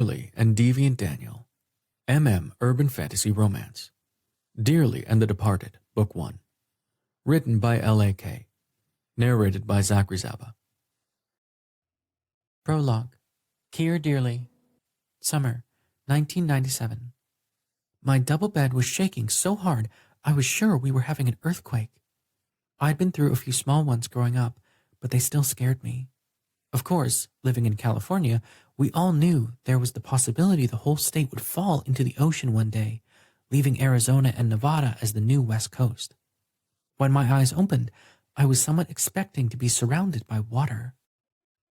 and Deviant Daniel. Urban Fantasy Romance. Dearly and the Departed, Book 1. Written by L.A.K. Narrated by Zachary Zaba. Prologue. Kier Dearly. Summer, 1997. My double bed was shaking so hard I was sure we were having an earthquake. I'd been through a few small ones growing up, but they still scared me. Of course, living in California, we all knew there was the possibility the whole state would fall into the ocean one day, leaving Arizona and Nevada as the new West Coast. When my eyes opened, I was somewhat expecting to be surrounded by water.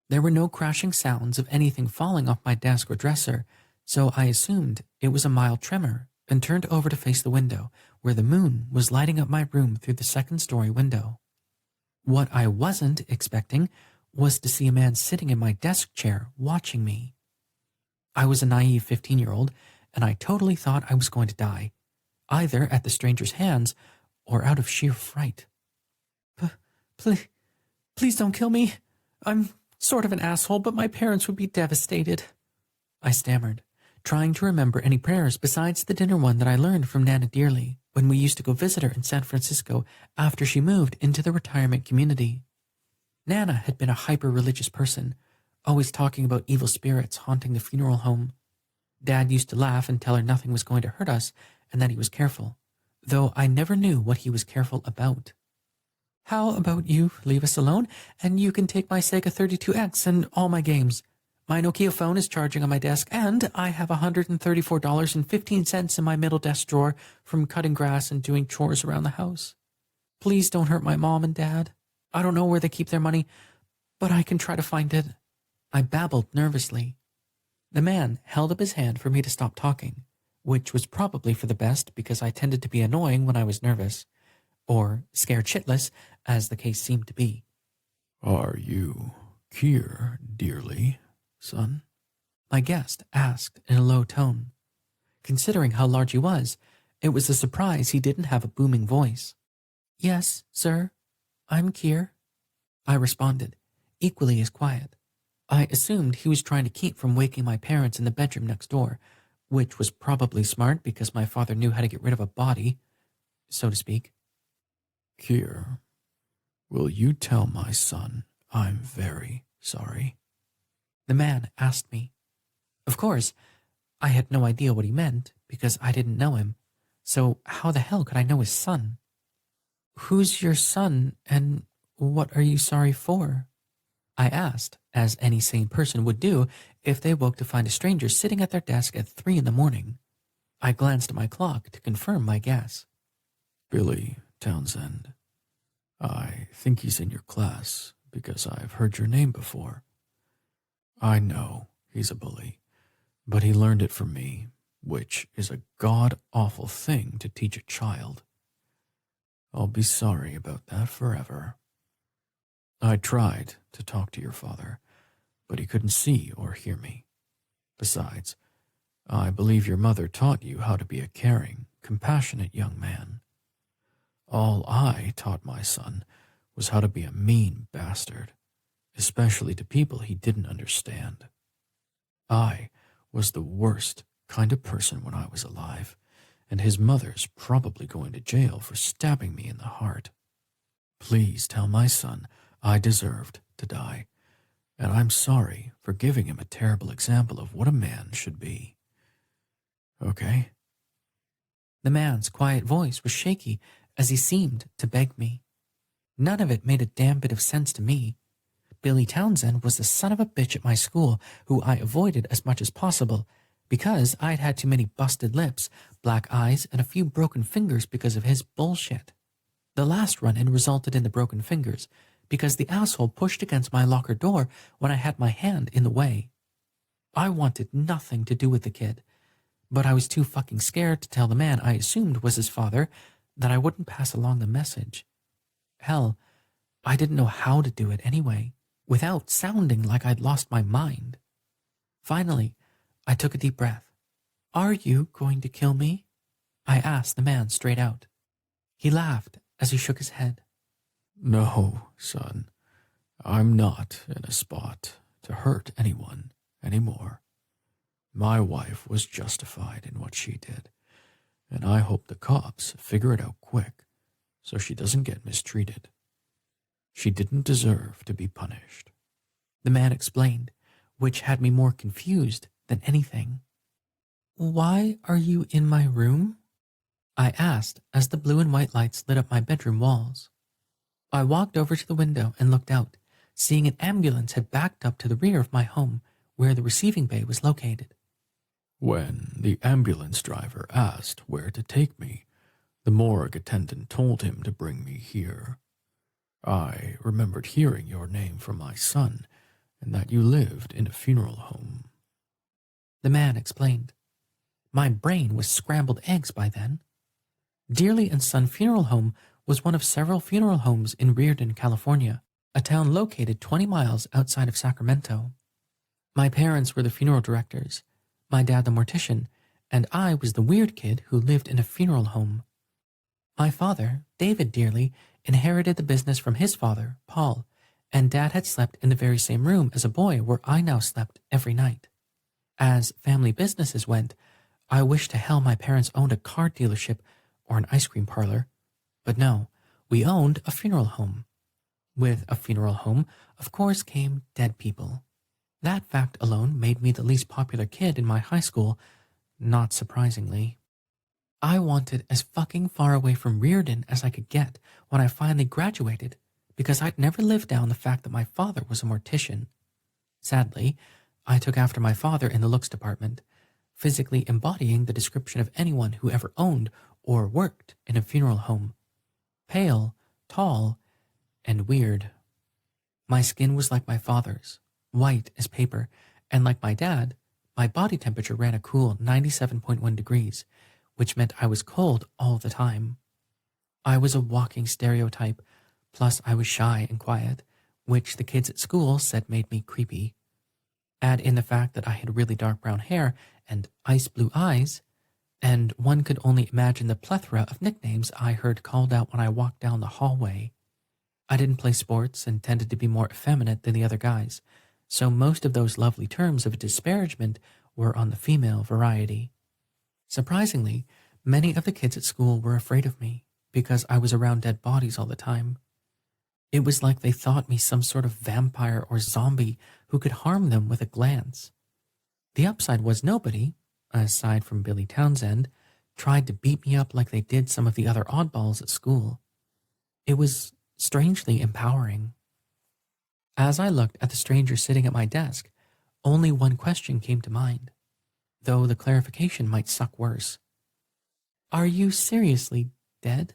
There were no crashing sounds of anything falling off my desk or dresser, so I assumed it was a mild tremor and turned over to face the window, where the moon was lighting up my room through the second-story window. What I wasn't expecting was to see a man sitting in my desk chair watching me. I was a naive 15-year-old, and I totally thought I was going to die, either at the stranger's hands or out of sheer fright. Please don't kill me. I'm sort of an asshole, but my parents would be devastated. I stammered, trying to remember any prayers besides the dinner one that I learned from Nana Dearly when we used to go visit her in San Francisco after she moved into the retirement community. Nana had been a hyper-religious person, always talking about evil spirits haunting the funeral home. Dad used to laugh and tell her nothing was going to hurt us and that he was careful, though I never knew what he was careful about. How about you leave us alone and you can take my Sega 32X and all my games? My Nokia phone is charging on my desk and I have $134.15 in my middle desk drawer from cutting grass and doing chores around the house. Please don't hurt my mom and dad. I don't know where they keep their money, but I can try to find it. I babbled nervously. The man held up his hand for me to stop talking, which was probably for the best because I tended to be annoying when I was nervous, or scared shitless, as the case seemed to be. Are you Kier Dearly, son? My guest asked in a low tone. Considering how large he was, it was a surprise he didn't have a booming voice. Yes, sir. I'm Kier, I responded, equally as quiet. I assumed he was trying to keep from waking my parents in the bedroom next door, which was probably smart because my father knew how to get rid of a body, so to speak. Kier, will you tell my son I'm very sorry? The man asked me. Of course, I had no idea what he meant because I didn't know him, so how the hell could I know his son? Who's your son, and what are you sorry for? I asked, as any sane person would do if they woke to find a stranger sitting at their desk at 3 a.m. I glanced at my clock to confirm my guess. Billy Townsend. I think he's in your class because I've heard your name before. I know he's a bully, but he learned it from me, which is a god-awful thing to teach a child. I'll be sorry about that forever. I tried to talk to your father, but he couldn't see or hear me. Besides, I believe your mother taught you how to be a caring, compassionate young man. All I taught my son was how to be a mean bastard, especially to people he didn't understand. I was the worst kind of person when I was alive, and his mother's probably going to jail for stabbing me in the heart. Please tell my son I deserved to die, and I'm sorry for giving him a terrible example of what a man should be. Okay? The man's quiet voice was shaky as he seemed to beg me. None of it made a damn bit of sense to me. Billy Townsend was the son of a bitch at my school who I avoided as much as possible, because I'd had too many busted lips, black eyes, and a few broken fingers because of his bullshit. The last run-in resulted in the broken fingers because the asshole pushed against my locker door when I had my hand in the way. I wanted nothing to do with the kid, but I was too fucking scared to tell the man I assumed was his father that I wouldn't pass along the message. Hell, I didn't know how to do it anyway, without sounding like I'd lost my mind. Finally, I took a deep breath. Are you going to kill me? I asked the man straight out. He laughed as he shook his head. No, son, I'm not in a spot to hurt anyone anymore. My wife was justified in what she did, and I hope the cops figure it out quick so she doesn't get mistreated. She didn't deserve to be punished. The man explained, which had me more confused than anything. Why are you in my room? I asked as the blue and white lights lit up my bedroom walls. I walked over to the window and looked out, seeing an ambulance had backed up to the rear of my home where the receiving bay was located. When the ambulance driver asked where to take me, the morgue attendant told him to bring me here. I remembered hearing your name from my son and that you lived in a funeral home. The man explained. My brain was scrambled eggs by then. Dearly and Son Funeral Home was one of several funeral homes in Reardon, California, a town located 20 miles outside of Sacramento. My parents were the funeral directors, my dad the mortician, and I was the weird kid who lived in a funeral home. My father, David Dearly, inherited the business from his father, Paul, and Dad had slept in the very same room as a boy where I now slept every night. As family businesses went, I wished to hell my parents owned a car dealership or an ice cream parlor, but no, we owned a funeral home. With a funeral home, of course, came dead people. That fact alone made me the least popular kid in my high school, not surprisingly. I wanted as fucking far away from Reardon as I could get when I finally graduated, because I'd never lived down the fact that my father was a mortician. Sadly, I took after my father in the looks department, physically embodying the description of anyone who ever owned or worked in a funeral home. Pale, tall, and weird. My skin was like my father's, white as paper, and like my dad, my body temperature ran a cool 97.1 degrees, which meant I was cold all the time. I was a walking stereotype, plus I was shy and quiet, which the kids at school said made me creepy. Add in the fact that I had really dark brown hair and ice blue eyes, and one could only imagine the plethora of nicknames I heard called out when I walked down the hallway. I didn't play sports and tended to be more effeminate than the other guys, so most of those lovely terms of disparagement were on the female variety. Surprisingly, many of the kids at school were afraid of me because I was around dead bodies all the time. It was like they thought me some sort of vampire or zombie who could harm them with a glance. The upside was nobody, aside from Billy Townsend, tried to beat me up like they did some of the other oddballs at school. It was strangely empowering. As I looked at the stranger sitting at my desk, only one question came to mind, though the clarification might suck worse. Are you seriously dead?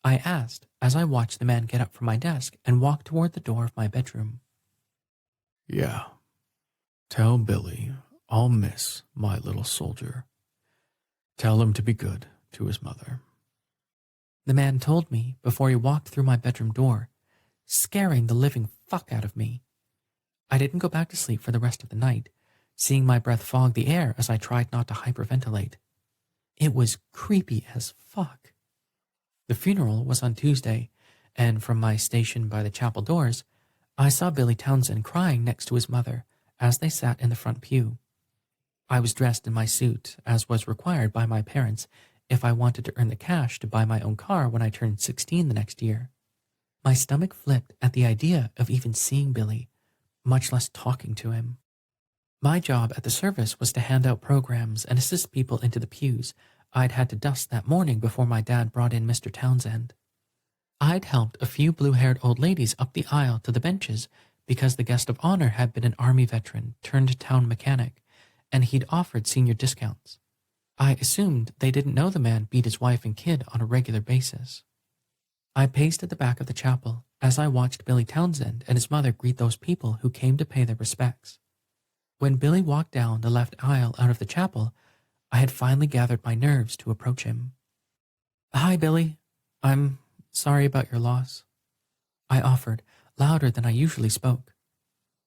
I asked as I watched the man get up from my desk and walk toward the door of my bedroom. Yeah. Tell Billy I'll miss my little soldier. Tell him to be good to his mother. The man told me before he walked through my bedroom door, scaring the living fuck out of me. I didn't go back to sleep for the rest of the night, seeing my breath fog the air as I tried not to hyperventilate. It was creepy as fuck. The funeral was on Tuesday, and from my station by the chapel doors, I saw Billy Townsend crying next to his mother as they sat in the front pew. I was dressed in my suit, as was required by my parents if I wanted to earn the cash to buy my own car when I turned 16 the next year. My stomach flipped at the idea of even seeing Billy, much less talking to him. My job at the service was to hand out programs and assist people into the pews I'd had to dust that morning before my dad brought in Mr. Townsend. I'd helped a few blue-haired old ladies up the aisle to the benches because the guest of honor had been an Army veteran turned town mechanic, and he'd offered senior discounts. I assumed they didn't know the man beat his wife and kid on a regular basis. I paced at the back of the chapel as I watched Billy Townsend and his mother greet those people who came to pay their respects. When Billy walked down the left aisle out of the chapel, I had finally gathered my nerves to approach him. Hi, Billy. I'm sorry about your loss, I offered, louder than I usually spoke.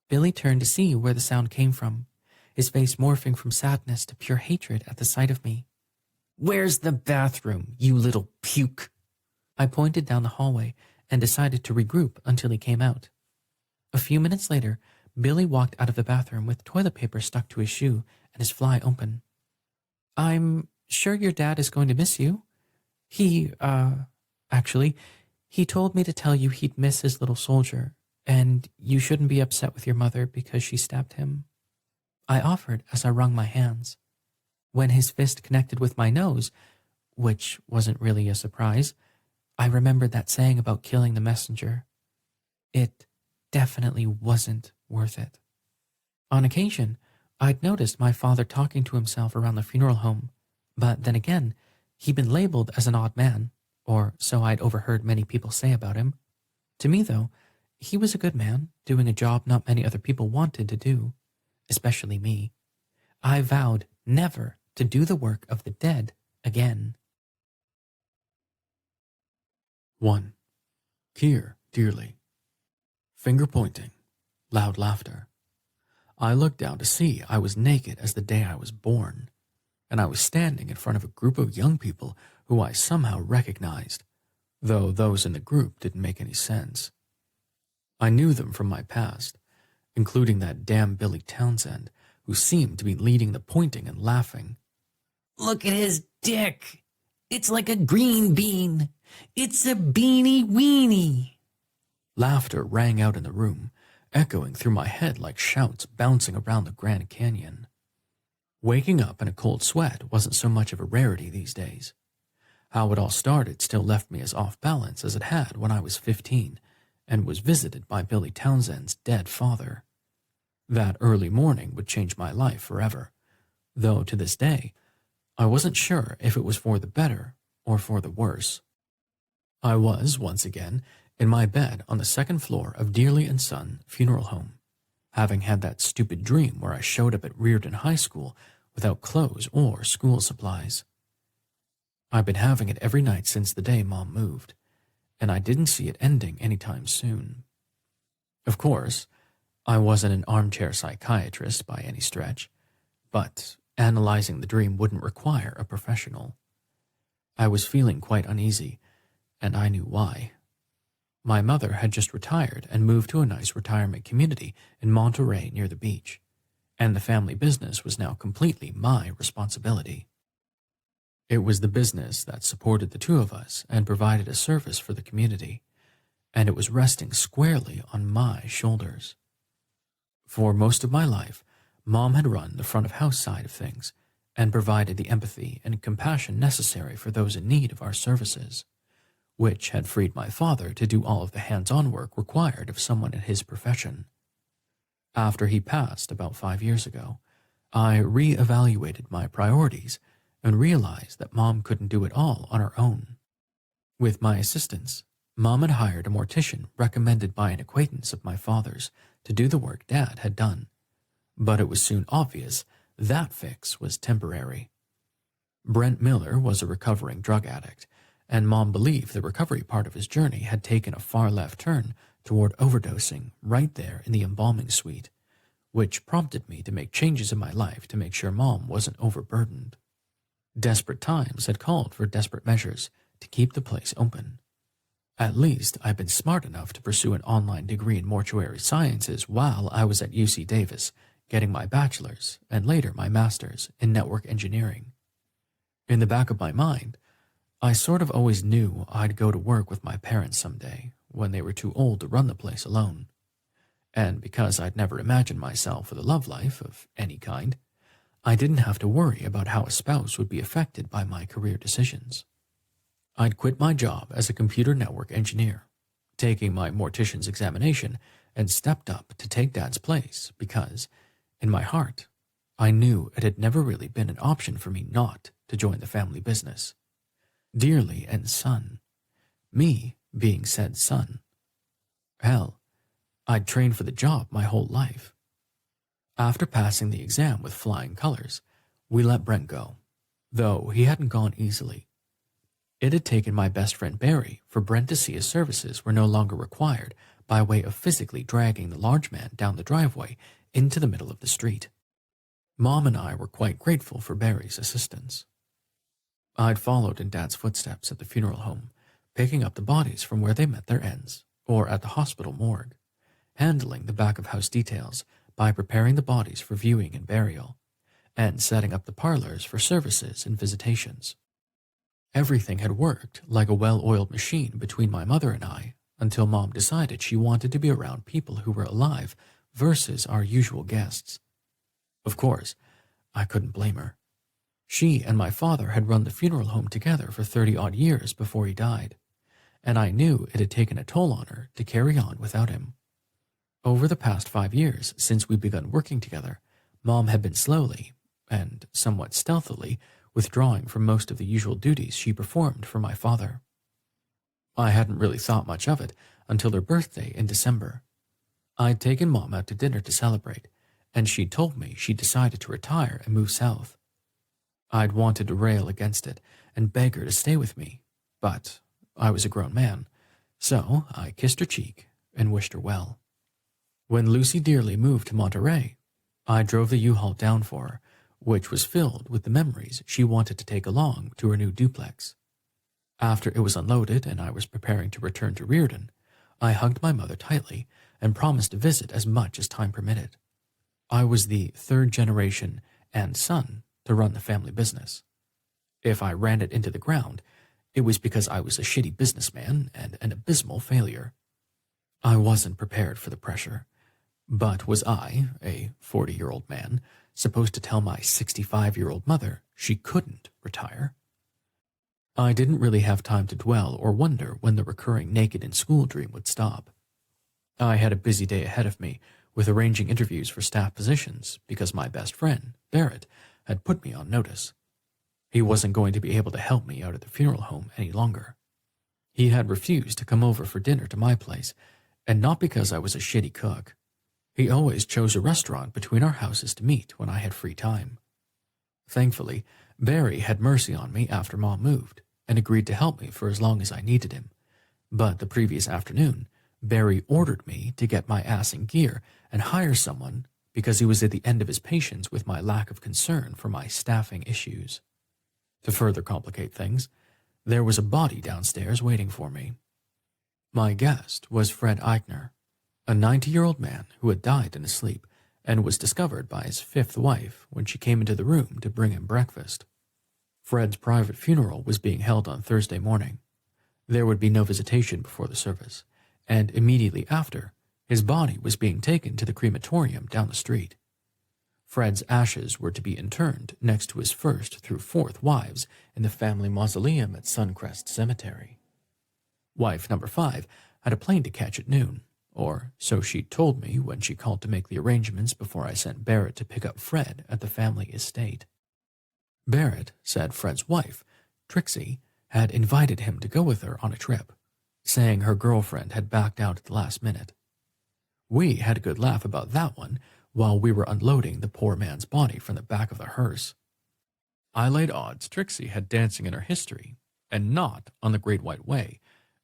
Billy turned to see where the sound came from, his face morphing from sadness to pure hatred at the sight of me. Where's the bathroom, you little puke? I pointed down the hallway and decided to regroup until he came out. A few minutes later, Billy walked out of the bathroom with toilet paper stuck to his shoe and his fly open. I'm sure your dad is going to miss you. Actually, he told me to tell you he'd miss his little soldier, and you shouldn't be upset with your mother because she stabbed him. I offered as I wrung my hands. When his fist connected with my nose, which wasn't really a surprise, I remembered that saying about killing the messenger. It definitely wasn't worth it. On occasion, I'd noticed my father talking to himself around the funeral home, but then again, he'd been labeled as an odd man, or so I'd overheard many people say about him. To me, though, he was a good man, doing a job not many other people wanted to do, especially me. I vowed never to do the work of the dead again. 1. Keir dearly. Finger pointing. Loud laughter. I looked down to see I was naked as the day I was born, and I was standing in front of a group of young people who I somehow recognized, though those in the group didn't make any sense. I knew them from my past, including that damn Billy Townsend, who seemed to be leading the pointing and laughing. Look at his dick. It's like a green bean. It's a beanie weenie. Laughter rang out in the room, echoing through my head like shouts bouncing around the Grand Canyon. Waking up in a cold sweat wasn't so much of a rarity these days. How it all started still left me as off balance as it had when I was 15 and was visited by Billy Townsend's dead father. That early morning would change my life forever, though to this day, I wasn't sure if it was for the better or for the worse. I was, once again, in my bed on the second floor of Dearly and Son Funeral Home, having had that stupid dream where I showed up at Reardon High School without clothes or school supplies. I've been having it every night since the day Mom moved, and I didn't see it ending anytime soon. Of course, I wasn't an armchair psychiatrist by any stretch, but analyzing the dream wouldn't require a professional. I was feeling quite uneasy, and I knew why. My mother had just retired and moved to a nice retirement community in Monterey near the beach, and the family business was now completely my responsibility. It was the business that supported the two of us and provided a service for the community, and it was resting squarely on my shoulders. For most of my life, Mom had run the front-of-house side of things and provided the empathy and compassion necessary for those in need of our services, which had freed my father to do all of the hands-on work required of someone in his profession. After he passed about 5 years ago, I re-evaluated my priorities and realized that Mom couldn't do it all on her own. With my assistance, Mom had hired a mortician recommended by an acquaintance of my father's to do the work Dad had done, but it was soon obvious that fix was temporary. Brent Miller was a recovering drug addict, and Mom believed the recovery part of his journey had taken a far left turn toward overdosing right there in the embalming suite, which prompted me to make changes in my life to make sure Mom wasn't overburdened. Desperate times had called for desperate measures to keep the place open. At least I'd been smart enough to pursue an online degree in mortuary sciences while I was at UC Davis, getting my bachelor's and later my master's in network engineering. In the back of my mind, I sort of always knew I'd go to work with my parents someday when they were too old to run the place alone. And because I'd never imagined myself with a love life of any kind, I didn't have to worry about how a spouse would be affected by my career decisions. I'd quit my job as a computer network engineer, taking my mortician's examination, and stepped up to take Dad's place because, in my heart, I knew it had never really been an option for me not to join the family business. Dearly and Son, me being said son. Hell, I'd trained for the job my whole life. After passing the exam with flying colors, we let Brent go, though he hadn't gone easily. It had taken my best friend Barry for Brent to see his services were no longer required by way of physically dragging the large man down the driveway into the middle of the street. Mom and I were quite grateful for Barry's assistance. I'd followed in Dad's footsteps at the funeral home, picking up the bodies from where they met their ends, or at the hospital morgue, handling the back-of-house details by preparing the bodies for viewing and burial, and setting up the parlors for services and visitations. Everything had worked like a well-oiled machine between my mother and I until Mom decided she wanted to be around people who were alive versus our usual guests. Of course, I couldn't blame her. She and my father had run the funeral home together for 30-odd years before he died, and I knew it had taken a toll on her to carry on without him. Over the past 5 years since we begun working together, Mom had been slowly, and somewhat stealthily, withdrawing from most of the usual duties she performed for my father. I hadn't really thought much of it until her birthday in December. I'd taken Mom out to dinner to celebrate, and she'd told me she'd decided to retire and move south. I'd wanted to rail against it and beg her to stay with me, but I was a grown man, so I kissed her cheek and wished her well. When Lucy Dearly moved to Monterey, I drove the U-Haul down for her, which was filled with the memories she wanted to take along to her new duplex. After it was unloaded and I was preparing to return to Reardon, I hugged my mother tightly and promised to visit as much as time permitted. I was the third generation and son to run the family business. If I ran it into the ground, it was because I was a shitty businessman and an abysmal failure. I wasn't prepared for the pressure, but was I, a 40-year-old man, supposed to tell my 65-year-old mother she couldn't retire? I didn't really have time to dwell or wonder when the recurring naked in school dream would stop. I had a busy day ahead of me with arranging interviews for staff positions because my best friend, Barrett, had put me on notice. He wasn't going to be able to help me out at the funeral home any longer. He had refused to come over for dinner to my place, and not because I was a shitty cook. He always chose a restaurant between our houses to meet when I had free time. Thankfully, Barry had mercy on me after Mom moved and agreed to help me for as long as I needed him. But the previous afternoon, Barry ordered me to get my ass in gear and hire someone because he was at the end of his patience with my lack of concern for my staffing issues. To further complicate things, there was a body downstairs waiting for me. My guest was Fred Eichner, a 90-year-old man who had died in his sleep and was discovered by his fifth wife when she came into the room to bring him breakfast. Fred's private funeral was being held on Thursday morning. There would be no visitation before the service, and immediately after, his body was being taken to the crematorium down the street. Fred's ashes were to be interned next to his first through fourth wives in the family mausoleum at Suncrest Cemetery. Wife number 5 had a plane to catch at noon, or so she told me when she called to make the arrangements before I sent Barrett to pick up Fred at the family estate. Barrett said Fred's wife, Trixie, had invited him to go with her on a trip, saying her girlfriend had backed out at the last minute. We had a good laugh about that one while we were unloading the poor man's body from the back of the hearse. I laid odds Trixie had dancing in her history, and not on the Great White Way,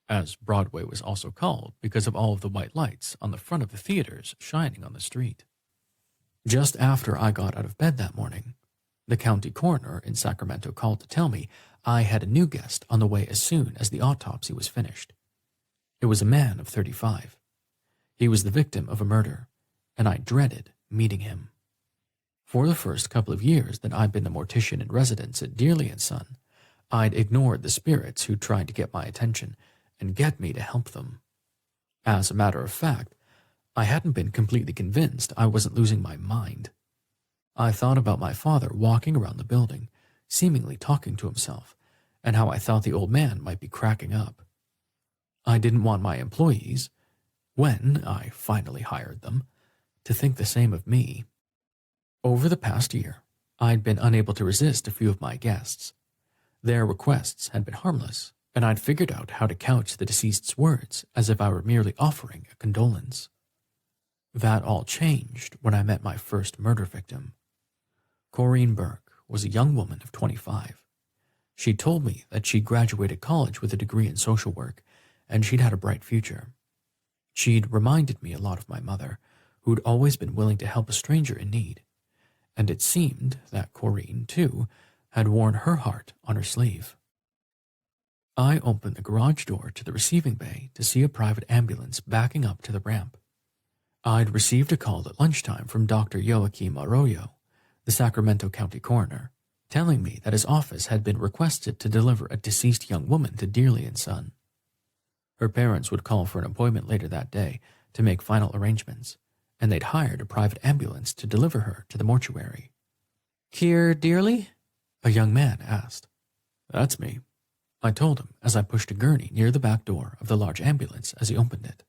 as Broadway was also called because of all of the white lights on the front of the theaters shining on the street. Just after I got out of bed that morning, the county coroner in Sacramento called to tell me I had a new guest on the way as soon as the autopsy was finished. It was a man of 35. He was the victim of a murder, and I dreaded meeting him. For the first couple of years that I'd been the mortician in residence at Dearly & Son, I'd ignored the spirits who tried to get my attention and get me to help them. As a matter of fact, I hadn't been completely convinced I wasn't losing my mind. I thought about my father walking around the building, seemingly talking to himself, and how I thought the old man might be cracking up. I didn't want my employees, when I finally hired them, to think the same of me. Over the past year, I'd been unable to resist a few of my guests. Their requests had been harmless, and I'd figured out how to couch the deceased's words as if I were merely offering a condolence. That all changed when I met my first murder victim. Corinne Burke was a young woman of 25. She told me that she'd graduated college with a degree in social work, and she'd had a bright future. She'd reminded me a lot of my mother, who'd always been willing to help a stranger in need, and it seemed that Corinne, too, had worn her heart on her sleeve. I opened the garage door to the receiving bay to see a private ambulance backing up to the ramp. I'd received a call at lunchtime from Dr. Joaquim Arroyo, the Sacramento County coroner, telling me that his office had been requested to deliver a deceased young woman to Dearly and Son. Her parents would call for an appointment later that day to make final arrangements, and they'd hired a private ambulance to deliver her to the mortuary. "Here, Dearly?" A young man asked. "That's me," I told him as I pushed a gurney near the back door of the large ambulance as he opened it.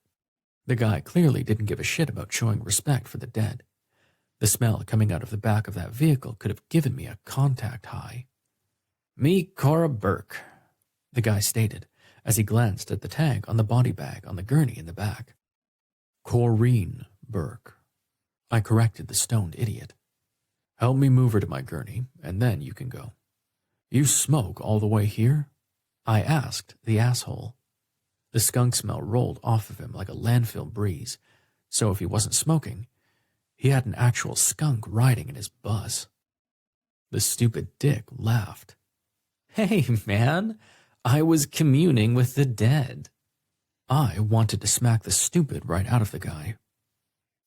The guy clearly didn't give a shit about showing respect for the dead. The smell coming out of the back of that vehicle could have given me a contact high. "Meet Cora Burke," the guy stated as he glanced at the tag on the body bag on the gurney in the back. "Corrine Burke," I corrected the stoned idiot. "Help me move her to my gurney, and then you can go." "You smoke all the way here?" I asked the asshole. The skunk smell rolled off of him like a landfill breeze, so if he wasn't smoking, he had an actual skunk riding in his buzz. The stupid dick laughed. "Hey, man, I was communing with the dead." I wanted to smack the stupid right out of the guy.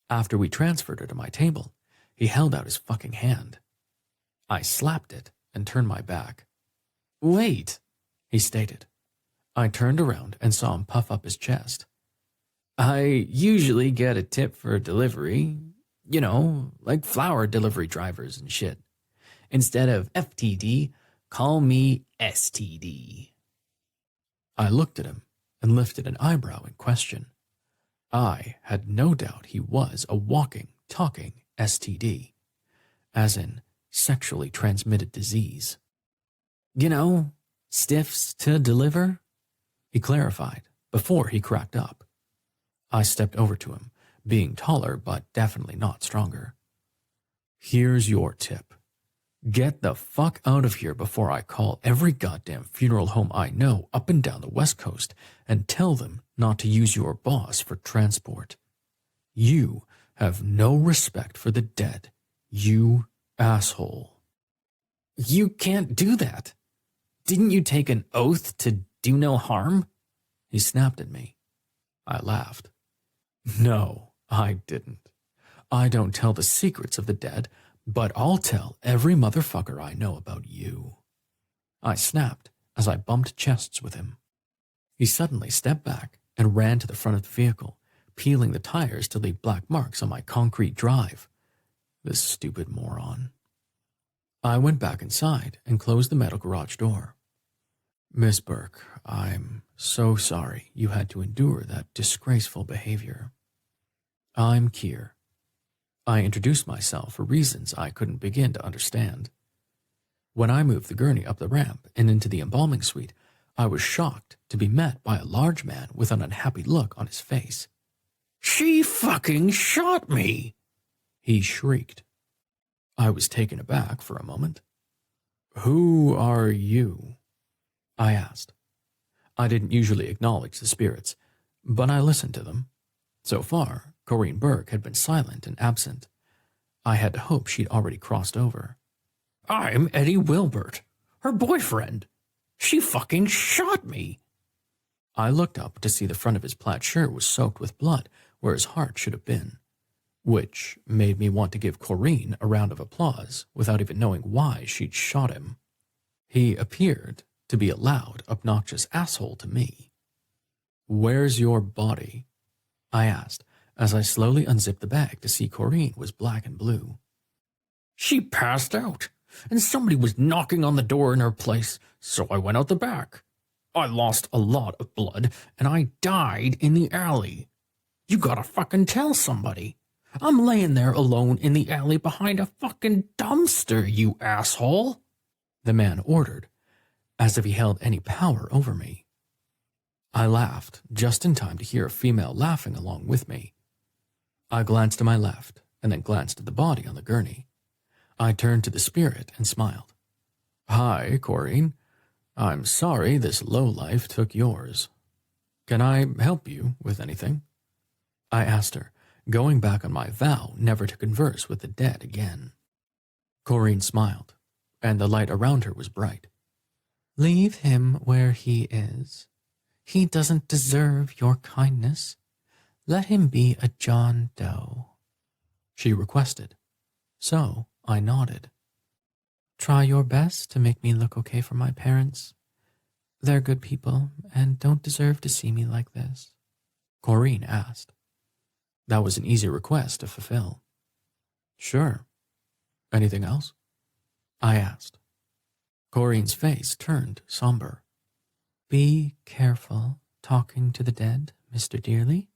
After we transferred her to my table, he held out his fucking hand. I slapped it and turned my back. "Wait," he stated. I turned around and saw him puff up his chest. "I usually get a tip for delivery, you know, like flower delivery drivers and shit. Instead of FTD, call me STD." I looked at him and lifted an eyebrow in question. I had no doubt he was a walking, talking STD, as in sexually transmitted disease. "You know, stiffs to deliver?" he clarified before he cracked up. I stepped over to him, being taller but definitely not stronger. "Here's your tip. Get the fuck out of here before I call every goddamn funeral home I know up and down the West Coast and tell them not to use your boss for transport. You have no respect for the dead, you asshole." "You can't do that. Didn't you take an oath to do no harm?" he snapped at me. I laughed. "No, I didn't. I don't tell the secrets of the dead, but I'll tell every motherfucker I know about you." I snapped as I bumped chests with him. He suddenly stepped back and ran to the front of the vehicle, peeling the tires to leave black marks on my concrete drive. This stupid moron. I went back inside and closed the metal garage door. "Miss Burke, I'm so sorry you had to endure that disgraceful behavior. I'm Keir." I introduced myself for reasons I couldn't begin to understand. When I moved the gurney up the ramp and into the embalming suite, I was shocked to be met by a large man with an unhappy look on his face. "She fucking shot me!" he shrieked. I was taken aback for a moment. "Who are you?" I asked. I didn't usually acknowledge the spirits, but I listened to them. So far, Corrine Burke had been silent and absent. I had to hope she'd already crossed over. "I'm Eddie Wilbert, her boyfriend. She fucking shot me." I looked up to see the front of his plaid shirt was soaked with blood where his heart should have been, which made me want to give Corrine a round of applause without even knowing why she'd shot him. He appeared to be a loud, obnoxious asshole to me. "Where's your body?" I asked as I slowly unzipped the bag to see Corrine was black and blue. "She passed out, and somebody was knocking on the door in her place, so I went out the back. I lost a lot of blood, and I died in the alley. You gotta fucking tell somebody. I'm laying there alone in the alley behind a fucking dumpster, you asshole," the man ordered, as if he held any power over me. I laughed just in time to hear a female laughing along with me. I glanced to my left and then glanced at the body on the gurney. I turned to the spirit and smiled. "Hi, Corrine. I'm sorry this lowlife took yours. Can I help you with anything?" I asked her, going back on my vow never to converse with the dead again. Corrine smiled, and the light around her was bright. "Leave him where he is. He doesn't deserve your kindness. Let him be a John Doe," she requested. So I nodded. Try your best to make me look okay for my parents. They're good people and don't deserve to see me like this. Corrine asked. That was an easy request to fulfill. Sure. Anything else? I asked. Corrine's face turned somber. Be careful talking to the dead, Mr. Dearly.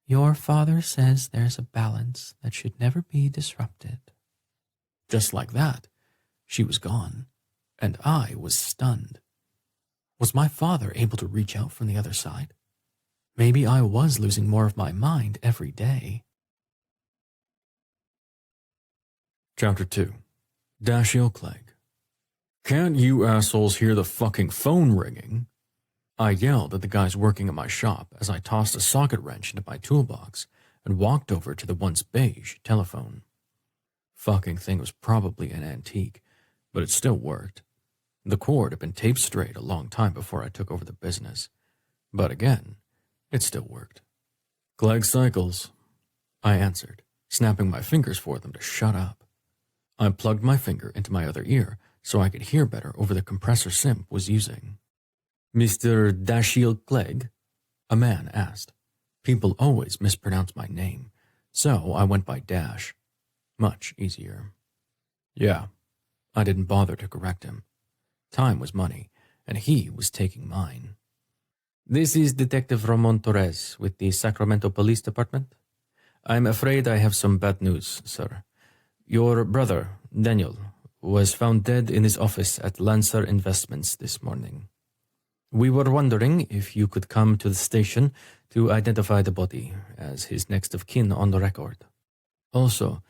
Your father says there's a balance that should never be disrupted. Just like that, she was gone, and I was stunned. Was my father able to reach out from the other side? Maybe I was losing more of my mind every day. Chapter 2. Dashiell Clegg. Can't you assholes hear the fucking phone ringing? I yelled at the guys working at my shop as I tossed a socket wrench into my toolbox and walked over to the once beige telephone. Fucking thing was probably an antique, but it still worked. The cord had been taped straight a long time before I took over the business. But again, it still worked. Clegg Cycles, I answered, snapping my fingers for them to shut up. I plugged my finger into my other ear so I could hear better over the compressor Simp was using. Mr. Dashiell Clegg? A man asked. People always mispronounce my name, so I went by Dash. Much easier. Yeah, I didn't bother to correct him. Time was money, and he was taking mine. This is Detective Ramon Torres with the Sacramento Police Department. I'm afraid I have some bad news, sir. Your brother, Daniel, was found dead in his office at Lancer Investments this morning. We were wondering if you could come to the station to identify the body as his next of kin on the record. Also,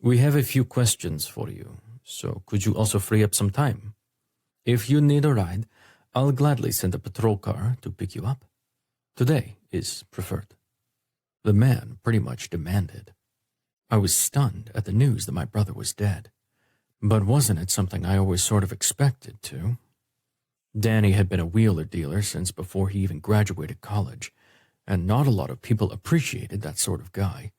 we have a few questions for you, so could you also free up some time? If you need a ride, I'll gladly send a patrol car to pick you up. Today is preferred. The man pretty much demanded. I was stunned at the news that my brother was dead. But wasn't it something I always sort of expected to? Danny had been a wheeler dealer since before he even graduated college, and not a lot of people appreciated that sort of guy.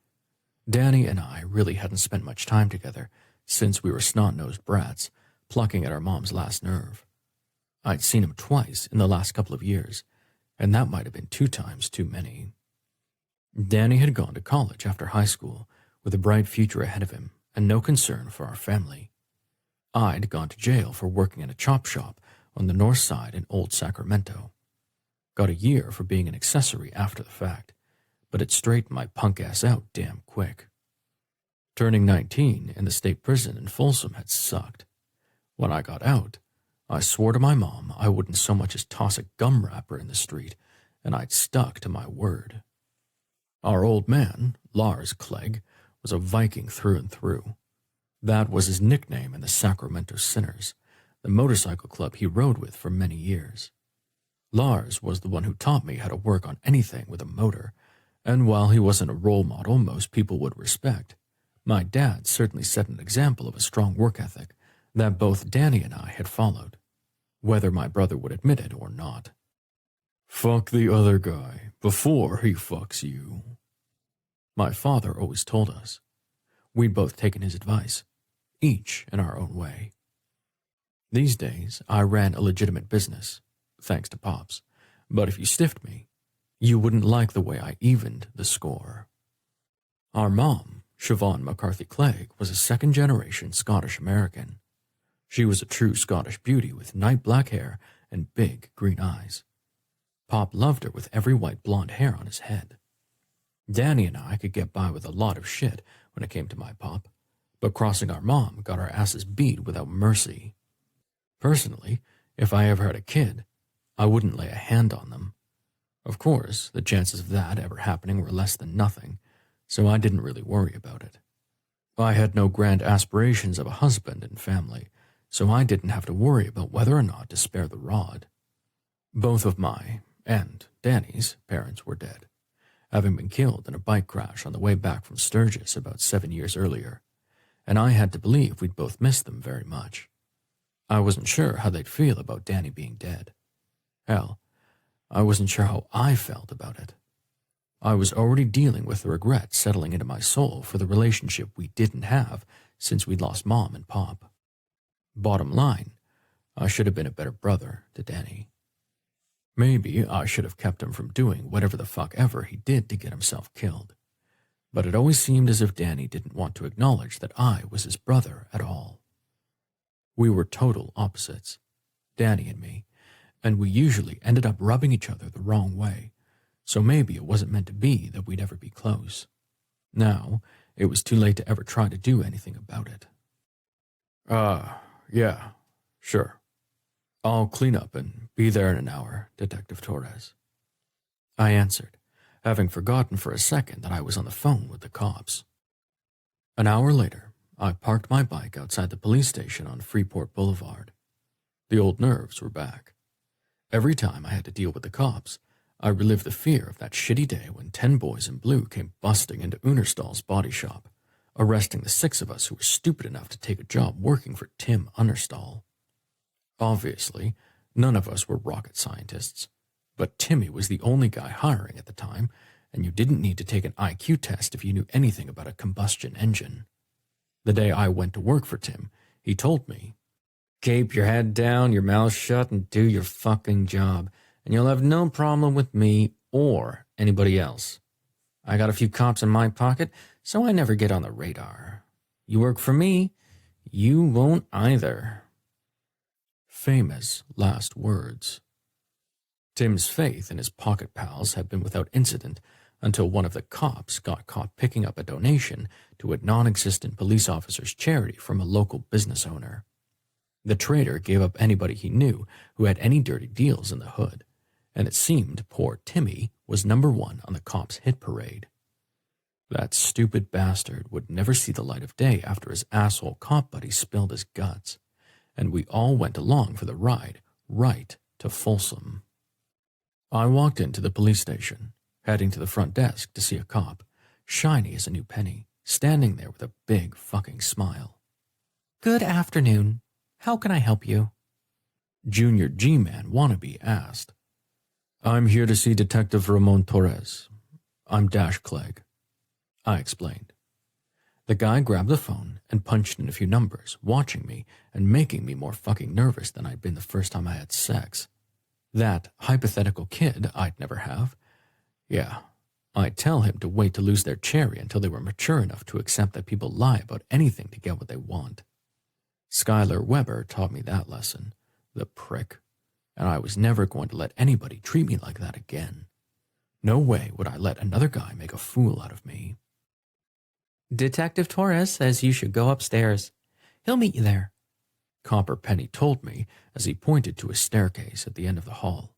Danny and I really hadn't spent much time together since we were snot-nosed brats, plucking at our mom's last nerve. I'd seen him twice in the last couple of years, and that might have been 2 times too many. Danny had gone to college after high school, with a bright future ahead of him and no concern for our family. I'd gone to jail for working in a chop shop on the north side in Old Sacramento. Got a year for being an accessory after the fact, but it straightened my punk ass out damn quick. Turning 19 in the state prison in Folsom had sucked. When I got out, I swore to my mom I wouldn't so much as toss a gum wrapper in the street, and I'd stuck to my word. Our old man, Lars Clegg, was a Viking through and through. That was his nickname in the Sacramento Sinners, the motorcycle club he rode with for many years. Lars was the one who taught me how to work on anything with a motor, and while he wasn't a role model most people would respect, my dad certainly set an example of a strong work ethic that both Danny and I had followed, whether my brother would admit it or not. Fuck the other guy before he fucks you, my father always told us. We'd both taken his advice, each in our own way. These days, I ran a legitimate business, thanks to Pops, but if you stiffed me, you wouldn't like the way I evened the score. Our mom, Siobhan McCarthy Clegg, was a second-generation Scottish-American. She was a true Scottish beauty with night black hair and big green eyes. Pop loved her with every white blonde hair on his head. Danny and I could get by with a lot of shit when it came to my pop, but crossing our mom got our asses beat without mercy. Personally, if I ever had a kid, I wouldn't lay a hand on them. Of course, the chances of that ever happening were less than nothing, so I didn't really worry about it. I had no grand aspirations of a husband and family, so I didn't have to worry about whether or not to spare the rod. Both of my, and Danny's, parents were dead, having been killed in a bike crash on the way back from Sturgis about 7 years earlier, and I had to believe we'd both missed them very much. I wasn't sure how they'd feel about Danny being dead. Hell, I wasn't sure how I felt about it. I was already dealing with the regret settling into my soul for the relationship we didn't have since we'd lost Mom and Pop. Bottom line, I should have been a better brother to Danny. Maybe I should have kept him from doing whatever the fuck ever he did to get himself killed. But it always seemed as if Danny didn't want to acknowledge that I was his brother at all. We were total opposites, Danny and me, and we usually ended up rubbing each other the wrong way, so maybe it wasn't meant to be that we'd ever be close. Now, it was too late to ever try to do anything about it. Yeah, sure. I'll clean up and be there in an hour, Detective Torres. I answered, having forgotten for a second that I was on the phone with the cops. An hour later, I parked my bike outside the police station on Freeport Boulevard. The old nerves were back. Every time I had to deal with the cops, I relived the fear of that shitty day when 10 boys in blue came busting into Unerstall's body shop, arresting the 6 of us who were stupid enough to take a job working for Tim Unerstall. Obviously, none of us were rocket scientists, but Timmy was the only guy hiring at the time, and you didn't need to take an IQ test if you knew anything about a combustion engine. The day I went to work for Tim, he told me, "Keep your head down, your mouth shut, and do your fucking job, and you'll have no problem with me or anybody else. I got a few cops in my pocket, so I never get on the radar. You work for me, you won't either." Famous last words. Tim's faith in his pocket pals had been without incident until one of the cops got caught picking up a donation to a non-existent police officer's charity from a local business owner. The traitor gave up anybody he knew who had any dirty deals in the hood, and it seemed poor Timmy was #1 on the cops' hit parade. That stupid bastard would never see the light of day after his asshole cop buddy spilled his guts, and we all went along for the ride right to Folsom. I walked into the police station, heading to the front desk to see a cop, shiny as a new penny, standing there with a big fucking smile. "Good afternoon. How can I help you?" Junior G-Man wannabe asked. "I'm here to see Detective Ramon Torres. I'm Dash Clegg," I explained. The guy grabbed the phone and punched in a few numbers, watching me and making me more fucking nervous than I'd been the first time I had sex. That hypothetical kid I'd never have. Yeah, I'd tell him to wait to lose their cherry until they were mature enough to accept that people lie about anything to get what they want. Skylar Weber taught me that lesson, the prick, and I was never going to let anybody treat me like that again. No way would I let another guy make a fool out of me. "Detective Torres says you should go upstairs. He'll meet you there," Copper Penny told me as he pointed to a staircase at the end of the hall.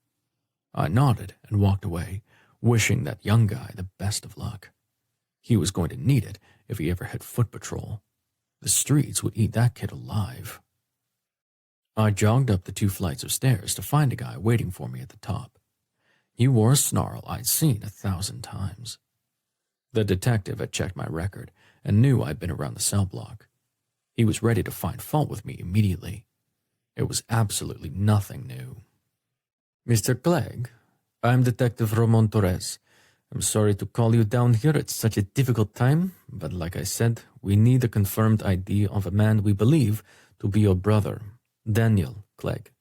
I nodded and walked away, wishing that young guy the best of luck. He was going to need it if he ever hit foot patrol. The streets would eat that kid alive. I jogged up the 2 flights of stairs to find a guy waiting for me at the top. He wore a snarl I'd seen 1,000 times. The detective had checked my record and knew I'd been around the cell block. He was ready to find fault with me immediately. It was absolutely nothing new. "Mr. Clegg, I'm Detective Ramon Torres. I'm sorry to call you down here at such a difficult time, but like I said, we need a confirmed ID of a man we believe to be your brother, Daniel Clegg.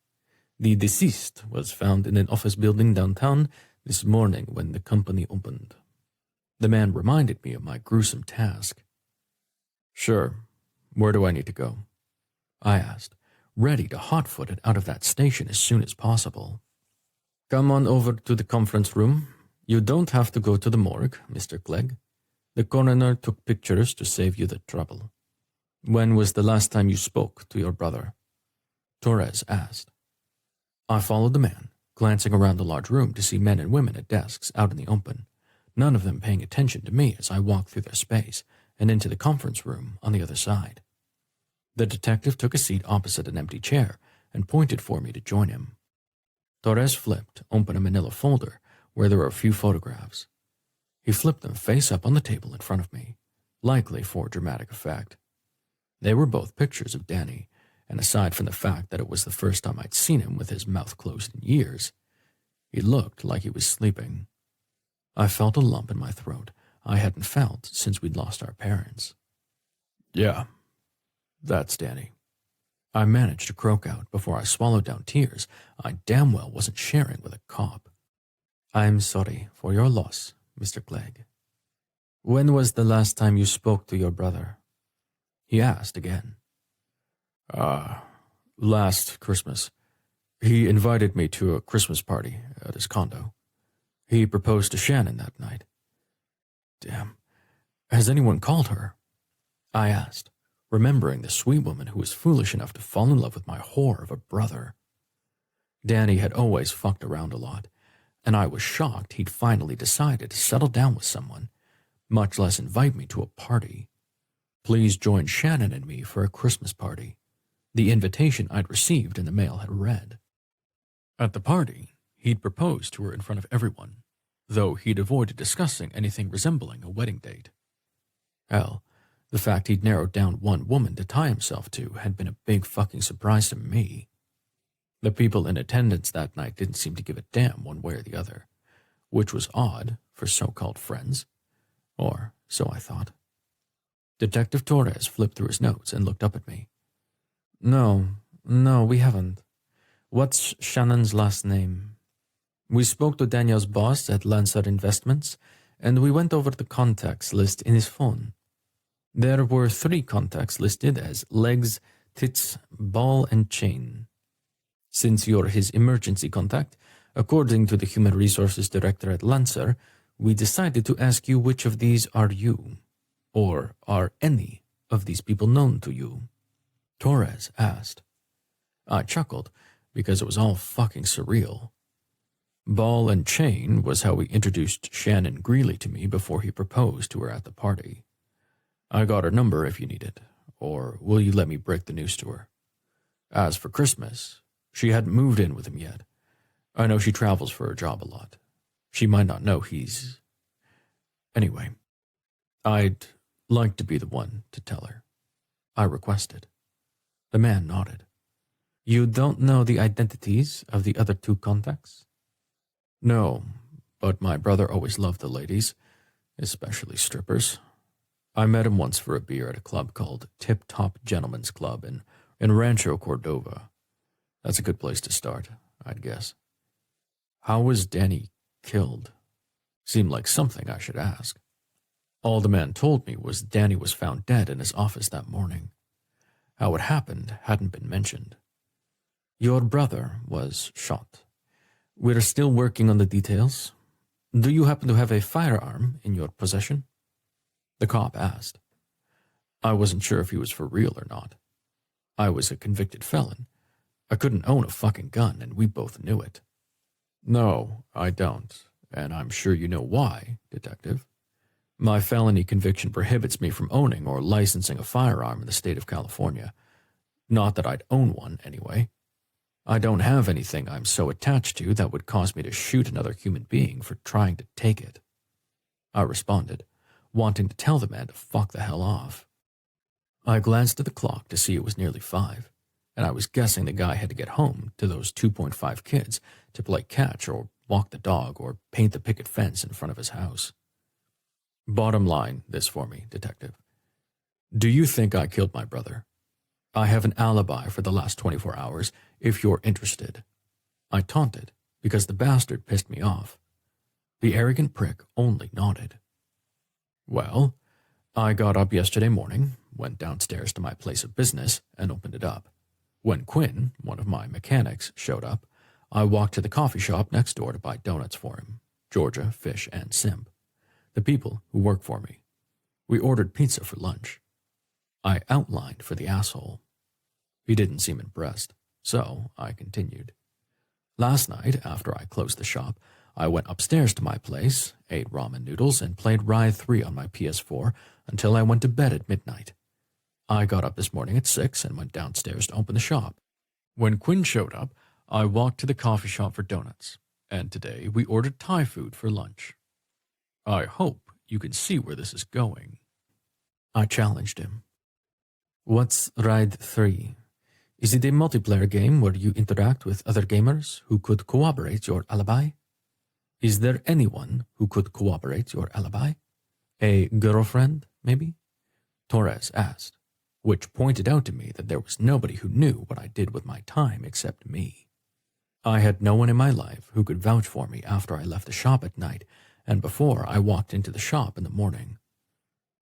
The deceased was found in an office building downtown this morning when the company opened." The man reminded me of my gruesome task. "Sure. Where do I need to go?" I asked, ready to hot-foot it out of that station as soon as possible. "Come on over to the conference room. You don't have to go to the morgue, Mr. Clegg. The coroner took pictures to save you the trouble. When was the last time you spoke to your brother?" Torres asked. I followed the man, glancing around the large room to see men and women at desks out in the open, none of them paying attention to me as I walked through their space and into the conference room on the other side. The detective took a seat opposite an empty chair and pointed for me to join him. Torres flipped open a manila folder where there were a few photographs. He flipped them face up on the table in front of me, likely for dramatic effect. They were both pictures of Danny, and aside from the fact that it was the first time I'd seen him with his mouth closed in years, he looked like he was sleeping. I felt a lump in my throat I hadn't felt since we'd lost our parents. "Yeah, That's Danny. I managed to croak out before I swallowed down tears I damn well wasn't sharing with a cop. I'm sorry for your loss, Mr. Clegg. When was the last time you spoke to your brother? He asked again. Last Christmas. He invited me to a Christmas party at his condo. He proposed to Shannon that night. Damn. Has anyone called her? I asked, remembering the sweet woman who was foolish enough to fall in love with my whore of a brother. Danny had always fucked around a lot, and I was shocked he'd finally decided to settle down with someone, much less invite me to a party. Please join Shannon and me for a Christmas party. The invitation I'd received in the mail had read. At the party, he'd proposed to her in front of everyone, though he'd avoided discussing anything resembling a wedding date. Hell, the fact he'd narrowed down one woman to tie himself to had been a big fucking surprise to me. The people in attendance that night didn't seem to give a damn one way or the other, which was odd for so-called friends, or so I thought. Detective Torres flipped through his notes and looked up at me. No, we haven't. What's Shannon's last name? We spoke to Daniel's boss at Lancer Investments, and we went over the contacts list in his phone. There were 3 contacts listed as legs, tits, ball, and chain. Since you're his emergency contact, according to the Human Resources Director at Lancer, we decided to ask you which of these are you, or are any of these people known to you? Torres asked. I chuckled, because it was all fucking surreal. Ball and chain was how he introduced Shannon Greeley to me before he proposed to her at the party. I got her number if you need it, or will you let me break the news to her? As for Christmas, she hadn't moved in with him yet. I know she travels for her job a lot. She might not know he's... Anyway, I'd like to be the one to tell her. I requested. The man nodded. You don't know the identities of the other 2 contacts? No, but my brother always loved the ladies, especially strippers. I met him once for a beer at a club called Tip Top Gentlemen's Club in Rancho Cordova. That's a good place to start, I'd guess. How was Danny killed? Seemed like something I should ask. All the man told me was Danny was found dead in his office that morning. How it happened hadn't been mentioned. Your brother was shot. We're still working on the details. Do you happen to have a firearm in your possession? The cop asked. I wasn't sure if he was for real or not. I was a convicted felon. I couldn't own a fucking gun, and we both knew it. No, I don't, and I'm sure you know why, Detective. My felony conviction prohibits me from owning or licensing a firearm in the state of California. Not that I'd own one, anyway. I don't have anything I'm so attached to that would cause me to shoot another human being for trying to take it. I responded, wanting to tell the man to fuck the hell off. I glanced at the clock to see it was nearly 5, and I was guessing the guy had to get home to those 2.5 kids to play catch or walk the dog or paint the picket fence in front of his house. Bottom line this for me, Detective. Do you think I killed my brother? I have an alibi for the last 24 hours, if you're interested. I taunted, because the bastard pissed me off. The arrogant prick only nodded. Well, I got up yesterday morning, went downstairs to my place of business, and opened it up. When Quinn, one of my mechanics, showed up, I walked to the coffee shop next door to buy donuts for him, Georgia, Fish, and Simp, the people who work for me. We ordered pizza for lunch. I outlined for the asshole. He didn't seem impressed, so I continued. Last night, after I closed the shop, I went upstairs to my place, ate ramen noodles, and played Ride 3 on my PS4 until I went to bed at midnight. I got up this morning at 6 and went downstairs to open the shop. When Quinn showed up, I walked to the coffee shop for donuts, and today we ordered Thai food for lunch. I hope you can see where this is going. I challenged him. What's Ride 3? Is it a multiplayer game where you interact with other gamers who could corroborate your alibi? Is there anyone who could corroborate your alibi? A girlfriend, maybe? Torres asked. which pointed out to me that there was nobody who knew what I did with my time except me. I had no one in my life who could vouch for me after I left the shop at night and before I walked into the shop in the morning.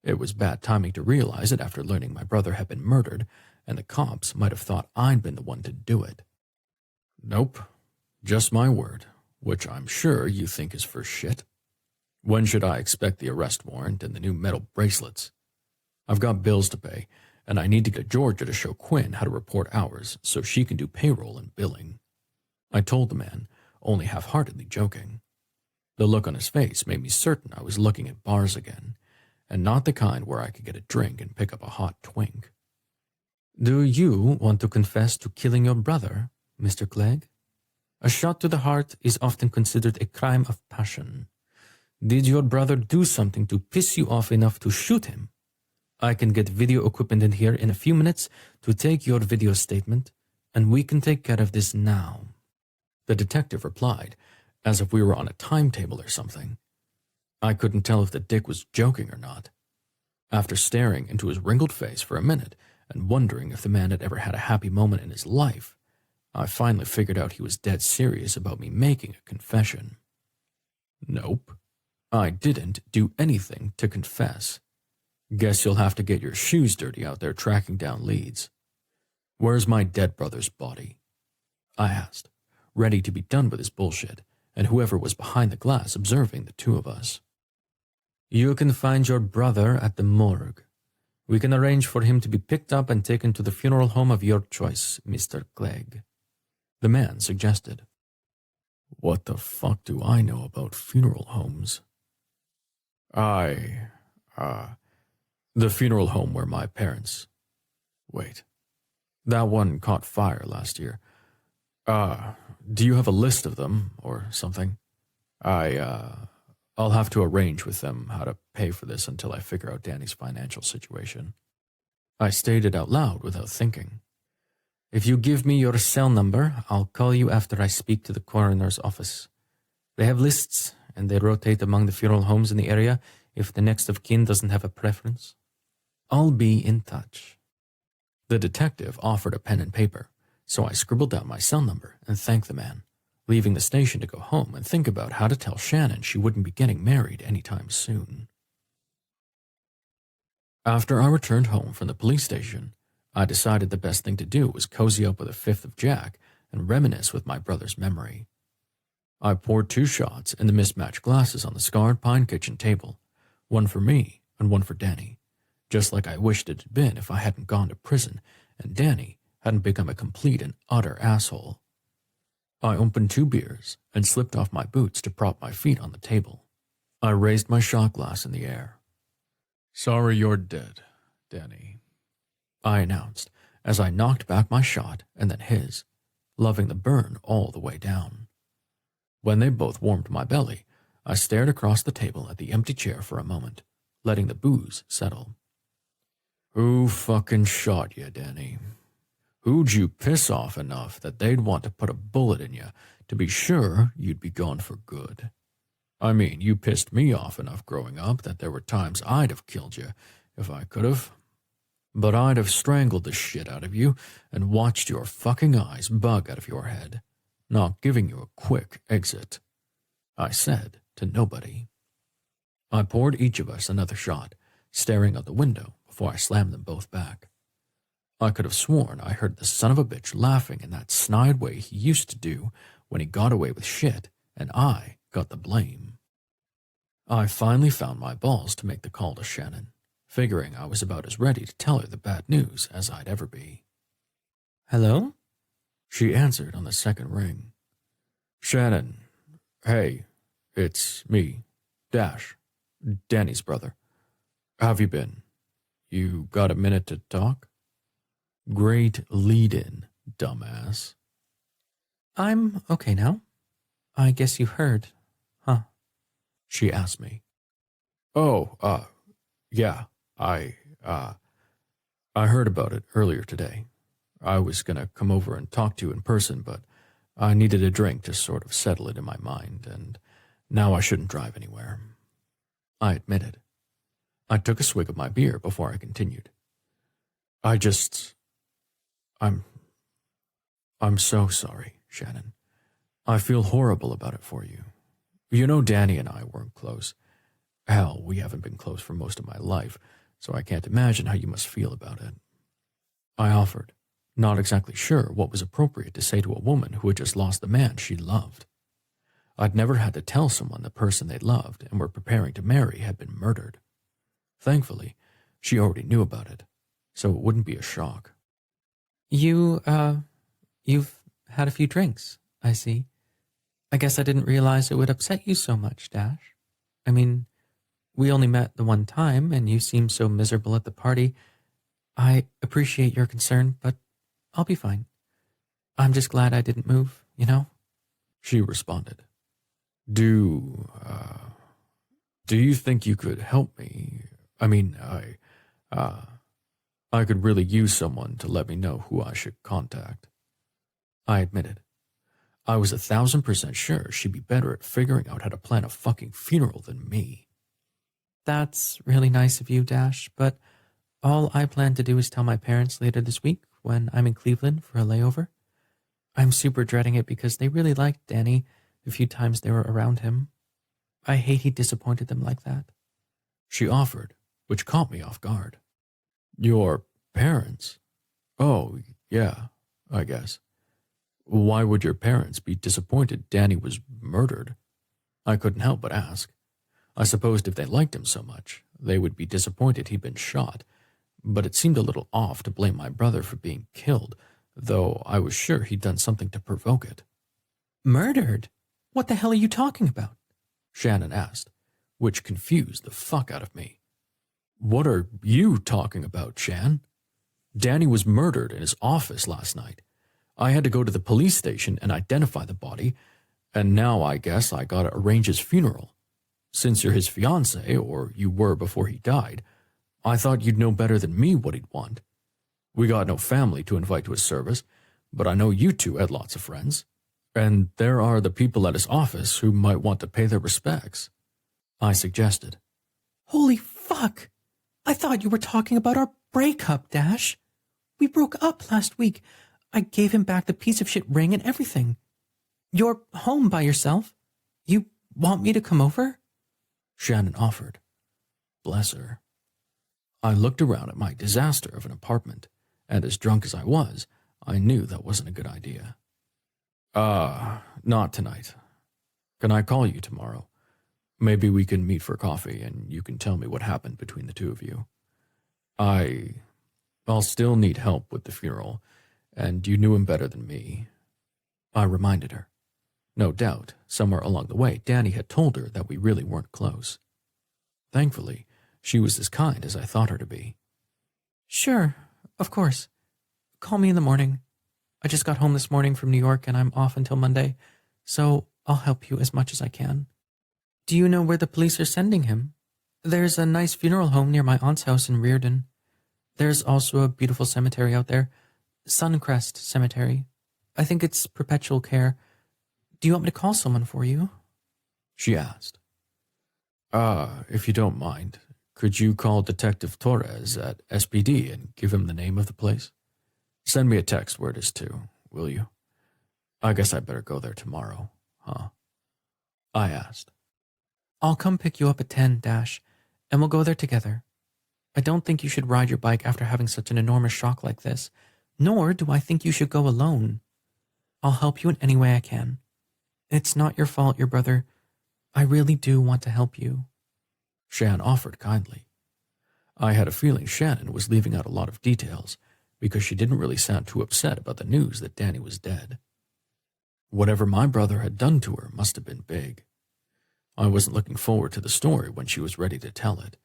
It was bad timing to realize it after learning my brother had been murdered, and the cops might have thought I'd been the one to do it. Nope, just my word, which I'm sure you think is for shit. When should I expect the arrest warrant and the new metal bracelets? I've got bills to pay, and I need to get Georgia to show Quinn how to report hours so she can do payroll and billing. I told the man, only half-heartedly joking. The look on his face made me certain I was looking at bars again, and not the kind where I could get a drink and pick up a hot twink. Do you want to confess to killing your brother, Mr. Clegg? A shot to the heart is often considered a crime of passion. Did your brother do something to piss you off enough to shoot him? I can get video equipment in here in a few minutes to take your video statement, and we can take care of this now. The detective replied, as if we were on a timetable or something. I couldn't tell if the dick was joking or not. After staring into his wrinkled face for a minute and wondering if the man had ever had a happy moment in his life, I finally figured out he was dead serious about me making a confession. Nope, I didn't do anything to confess. Guess you'll have to get your shoes dirty out there tracking down leads. Where's my dead brother's body? I asked, ready to be done with his bullshit, and whoever was behind the glass observing the two of us. You can find your brother at the morgue. We can arrange for him to be picked up and taken to the funeral home of your choice, Mr. Clegg, the man suggested. What the fuck do I know about funeral homes? The funeral home where my parents... Wait, that one caught fire last year. Do you have a list of them, or something? I'll have to arrange with them how to pay for this until I figure out Danny's financial situation. I stated out loud without thinking. If you give me your cell number, I'll call you after I speak to the coroner's office. They have lists, and they rotate among the funeral homes in the area if the next of kin doesn't have a preference. I'll be in touch. The detective offered a pen and paper, so I scribbled down my cell number and thanked the man, leaving the station to go home and think about how to tell Shannon she wouldn't be getting married anytime soon. After I returned home from the police station, I decided the best thing to do was cozy up with a fifth of Jack and reminisce with my brother's memory. I poured 2 shots in the mismatched glasses on the scarred pine kitchen table, one for me and one for Danny, just like I wished it had been if I hadn't gone to prison and Danny hadn't become a complete and utter asshole. I opened 2 beers and slipped off my boots to prop my feet on the table. I raised my shot glass in the air. "Sorry you're dead, Danny," I announced as I knocked back my shot and then his, loving the burn all the way down. When they both warmed my belly, I stared across the table at the empty chair for a moment, letting the booze settle. "Who fucking shot you, Danny? Who'd you piss off enough that they'd want to put a bullet in you to be sure you'd be gone for good? I mean, you pissed me off enough growing up that there were times I'd have killed you if I could have. But I'd have strangled the shit out of you and watched your fucking eyes bug out of your head, not giving you a quick exit," I said to nobody. I poured each of us another shot, staring out the window before I slammed them both back. I could have sworn I heard the son of a bitch laughing in that snide way he used to do when he got away with shit and I got the blame. I finally found my balls to make the call to Shannon, figuring I was about as ready to tell her the bad news as I'd ever be. "Hello?" She answered on the second ring. "Shannon, hey, it's me, Dash, Danny's brother. How've you been? You got a minute to talk?" Great lead-in, dumbass. "I'm okay now. I guess you heard, huh?" She asked me. "Oh, yeah, I heard about it earlier today. I was gonna come over and talk to you in person, but I needed a drink to sort of settle it in my mind, and now I shouldn't drive anywhere," I admitted. I took a swig of my beer before I continued. I just... I'm... I'm so sorry, Shannon. I feel horrible about it for you. You know Danny and I weren't close. Hell, we haven't been close for most of my life, so I can't imagine how you must feel about it. I offered, not exactly sure what was appropriate to say to a woman who had just lost the man she loved. I'd never had to tell someone the person they loved and were preparing to marry had been murdered. Thankfully, she already knew about it, so it wouldn't be a shock. You've had a few drinks, I see. I guess I didn't realize it would upset you so much, Dash. I mean, we only met the one time, and you seemed so miserable at the party. I appreciate your concern, but I'll be fine. I'm just glad I didn't move, you know? She responded. Do you think you could help me? I mean, I could really use someone to let me know who I should contact. I admitted. I was 1,000% sure she'd be better at figuring out how to plan a fucking funeral than me. That's really nice of you, Dash, but all I plan to do is tell my parents later this week when I'm in Cleveland for a layover. I'm super dreading it because they really liked Danny the few times they were around him. I hate he disappointed them like that. She offered, which caught me off guard. Your parents? Oh, yeah, I guess. Why would your parents be disappointed Danny was murdered? I couldn't help but ask. I supposed if they liked him so much, they would be disappointed he'd been shot, but it seemed a little off to blame my brother for being killed, though I was sure he'd done something to provoke it. Murdered? What the hell are you talking about? Shannon asked, which confused the fuck out of me. What are you talking about, Shan? Danny was murdered in his office last night. I had to go to the police station and identify the body, and now I guess I gotta arrange his funeral. Since you're his fiancé, or you were before he died, I thought you'd know better than me what he'd want. We got no family to invite to his service, but I know you two had lots of friends. And there are the people at his office who might want to pay their respects. I suggested. Holy fuck! I thought you were talking about our breakup, Dash. We broke up last week. I gave him back the piece of shit ring and everything. You're home by yourself. You want me to come over? Shannon offered. Bless her. I looked around at my disaster of an apartment, and as drunk as I was, I knew that wasn't a good idea. Not tonight. Can I call you tomorrow? Maybe we can meet for coffee and you can tell me what happened between the two of you. I'll still need help with the funeral, and you knew him better than me. I reminded her. No doubt, somewhere along the way, Danny had told her that we really weren't close. Thankfully, she was as kind as I thought her to be. Sure, of course. Call me in the morning. I just got home this morning from New York and I'm off until Monday, so I'll help you as much as I can. Do you know where the police are sending him? There's a nice funeral home near my aunt's house in Reardon. There's also a beautiful cemetery out there, Suncrest Cemetery. I think it's perpetual care. Do you want me to call someone for you? She asked. If you don't mind, could you call Detective Torres at SPD and give him the name of the place? Send me a text where it is too, will you? I guess I better go there tomorrow, huh? I asked. I'll come pick you up at 10, Dash, and we'll go there together. I don't think you should ride your bike after having such an enormous shock like this, nor do I think you should go alone. I'll help you in any way I can. It's not your fault, your brother. I really do want to help you. Shan offered kindly. I had a feeling Shannon was leaving out a lot of details because she didn't really sound too upset about the news that Danny was dead. Whatever my brother had done to her must have been big. I wasn't looking forward to the story when she was ready to tell it,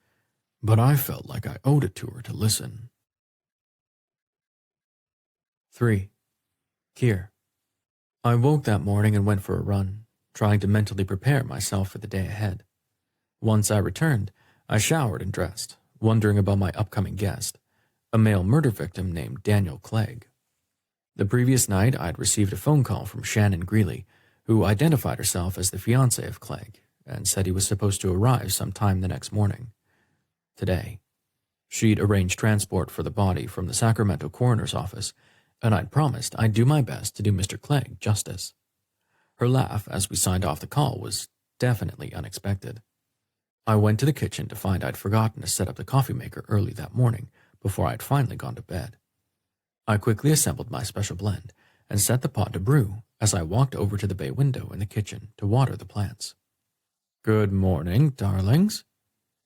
but I felt like I owed it to her to listen. 3. Kier. I woke that morning and went for a run, trying to mentally prepare myself for the day ahead. Once I returned, I showered and dressed, wondering about my upcoming guest, a male murder victim named Daniel Clegg. The previous night, I had received a phone call from Shannon Greeley, who identified herself as the fiancée of Clegg and said he was supposed to arrive sometime the next morning. Today. She'd arranged transport for the body from the Sacramento coroner's office, and I'd promised I'd do my best to do Mr. Clegg justice. Her laugh as we signed off the call was definitely unexpected. I went to the kitchen to find I'd forgotten to set up the coffee maker early that morning before I'd finally gone to bed. I quickly assembled my special blend and set the pot to brew as I walked over to the bay window in the kitchen to water the plants. "Good morning, darlings,"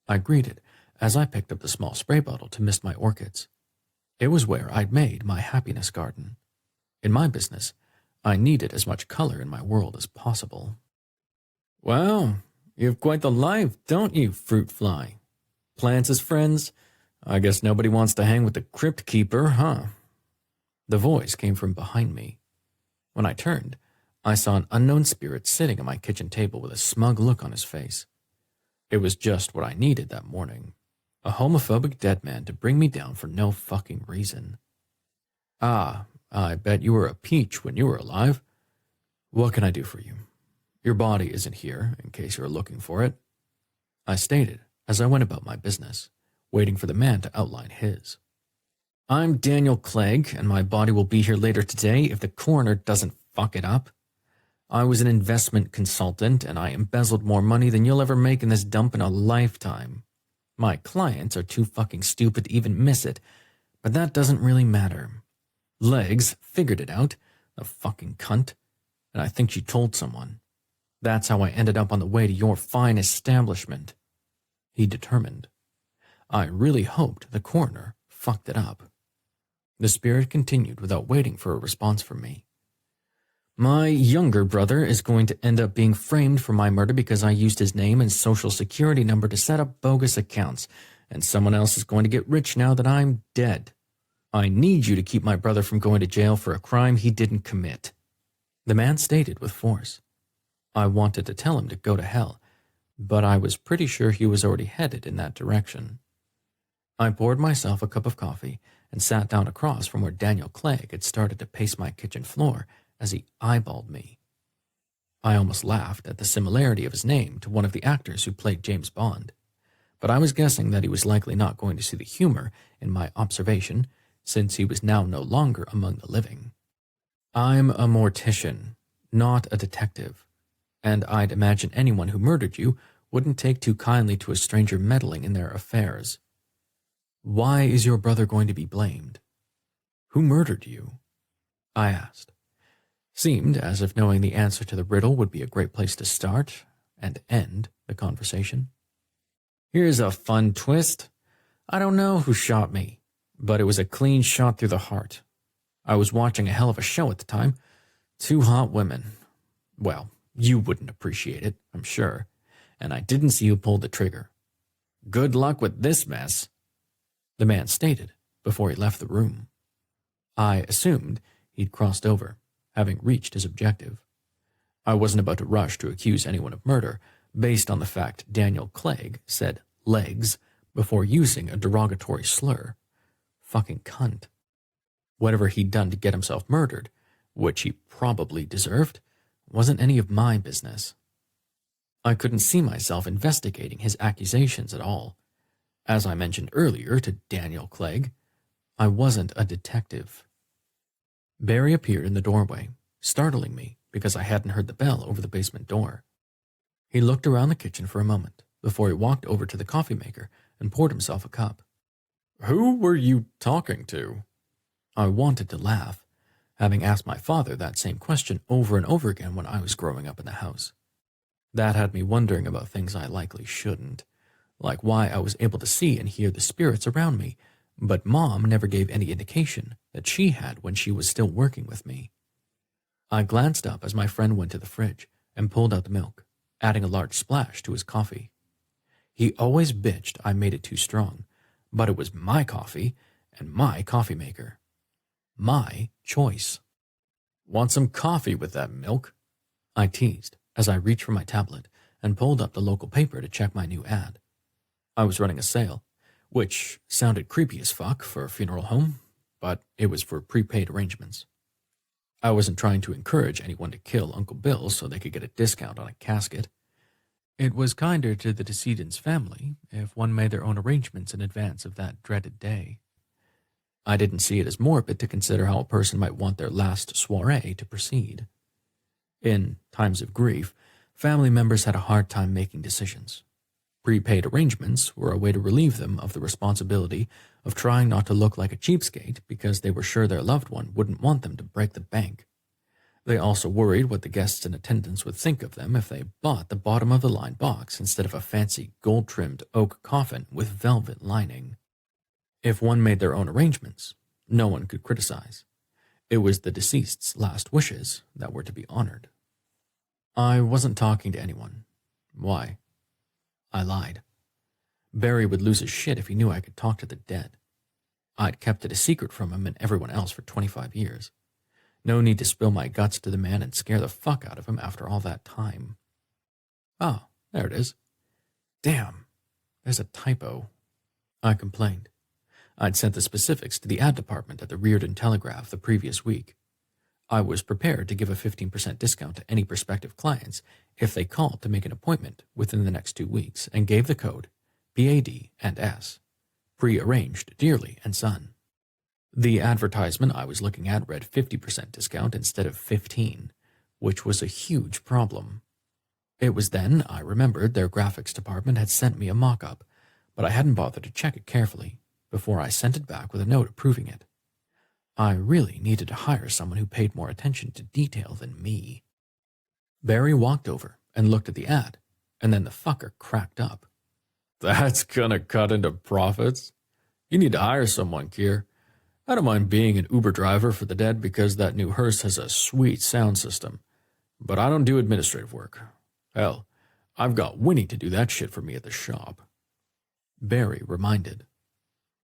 I greeted as I picked up the small spray bottle to mist my orchids. It was where I'd made my happiness garden. In my business, I needed as much color in my world as possible. "Well, you've quite the life, don't you, fruit fly? Plants as friends? I guess nobody wants to hang with the crypt keeper, huh?" The voice came from behind me. When I turned, I saw an unknown spirit sitting at my kitchen table with a smug look on his face. It was just what I needed that morning. A homophobic dead man to bring me down for no fucking reason. "Ah, I bet you were a peach when you were alive. What can I do for you? Your body isn't here, in case you're looking for it," I stated as I went about my business, waiting for the man to outline his. "I'm Daniel Clegg, and my body will be here later today if the coroner doesn't fuck it up. I was an investment consultant, and I embezzled more money than you'll ever make in this dump in a lifetime. My clients are too fucking stupid to even miss it, but that doesn't really matter. Legs figured it out, the fucking cunt, and I think she told someone. That's how I ended up on the way to your fine establishment," he determined. I really hoped the coroner fucked it up. The spirit continued without waiting for a response from me. "My younger brother is going to end up being framed for my murder because I used his name and social security number to set up bogus accounts, and someone else is going to get rich now that I'm dead. I need you to keep my brother from going to jail for a crime he didn't commit," the man stated with force. I wanted to tell him to go to hell, but I was pretty sure he was already headed in that direction. I poured myself a cup of coffee and sat down across from where Daniel Clegg had started to pace my kitchen floor as he eyeballed me. I almost laughed at the similarity of his name to one of the actors who played James Bond, but I was guessing that he was likely not going to see the humor in my observation since he was now no longer among the living. "I'm a mortician, not a detective, and I'd imagine anyone who murdered you wouldn't take too kindly to a stranger meddling in their affairs. Why is your brother going to be blamed? Who murdered you?" I asked. Seemed as if knowing the answer to the riddle would be a great place to start and end the conversation. "Here's a fun twist. I don't know who shot me, but it was a clean shot through the heart. I was watching a hell of a show at the time. 2 hot women. Well, you wouldn't appreciate it, I'm sure, and I didn't see who pulled the trigger. Good luck with this mess," the man stated before he left the room. I assumed he'd crossed over, having reached his objective. I wasn't about to rush to accuse anyone of murder based on the fact Daniel Clegg said legs before using a derogatory slur. Fucking cunt. Whatever he'd done to get himself murdered, which he probably deserved, wasn't any of my business. I couldn't see myself investigating his accusations at all. As I mentioned earlier to Daniel Clegg, I wasn't a detective. Barry appeared in the doorway, startling me because I hadn't heard the bell over the basement door. He looked around the kitchen for a moment before he walked over to the coffee maker and poured himself a cup. "Who were you talking to?" I wanted to laugh, having asked my father that same question over and over again when I was growing up in the house. That had me wondering about things I likely shouldn't, like why I was able to see and hear the spirits around me, but Mom never gave any indication that she had when she was still working with me. I glanced up as my friend went to the fridge and pulled out the milk, adding a large splash to his coffee. He always bitched I made it too strong, but it was my coffee and my coffee maker. My choice. "Want some coffee with that milk?" I teased as I reached for my tablet and pulled up the local paper to check my new ad. I was running a sale, which sounded creepy as fuck for a funeral home, but it was for prepaid arrangements. I wasn't trying to encourage anyone to kill Uncle Bill so they could get a discount on a casket. It was kinder to the decedent's family if one made their own arrangements in advance of that dreaded day. I didn't see it as morbid to consider how a person might want their last soiree to proceed. In times of grief, family members had a hard time making decisions. Prepaid arrangements were a way to relieve them of the responsibility of trying not to look like a cheapskate because they were sure their loved one wouldn't want them to break the bank. They also worried what the guests in attendance would think of them if they bought the bottom-of-the-line box instead of a fancy gold-trimmed oak coffin with velvet lining. If one made their own arrangements, no one could criticize. It was the deceased's last wishes that were to be honored. I wasn't talking to anyone. Why? I lied. Barry would lose his shit if he knew I could talk to the dead. I'd kept it a secret from him and everyone else for 25 years. No need to spill my guts to the man and scare the fuck out of him after all that time. Oh, there it is. Damn, there's a typo. I complained. I'd sent the specifics to the ad department at the Reardon Telegraph the previous week. I was prepared to give a 15% discount to any prospective clients if they called to make an appointment within the next 2 weeks and gave the code BAD and S, pre-arranged Dearly and Son. The advertisement I was looking at read 50% discount instead of 15, which was a huge problem. It was then I remembered their graphics department had sent me a mock-up, but I hadn't bothered to check it carefully before I sent it back with a note approving it. I really needed to hire someone who paid more attention to detail than me. Barry walked over and looked at the ad, and then the fucker cracked up. That's gonna cut into profits. You need to hire someone, Kier. I don't mind being an Uber driver for the dead because that new hearse has a sweet sound system, but I don't do administrative work. Hell, I've got Winnie to do that shit for me at the shop. Barry reminded.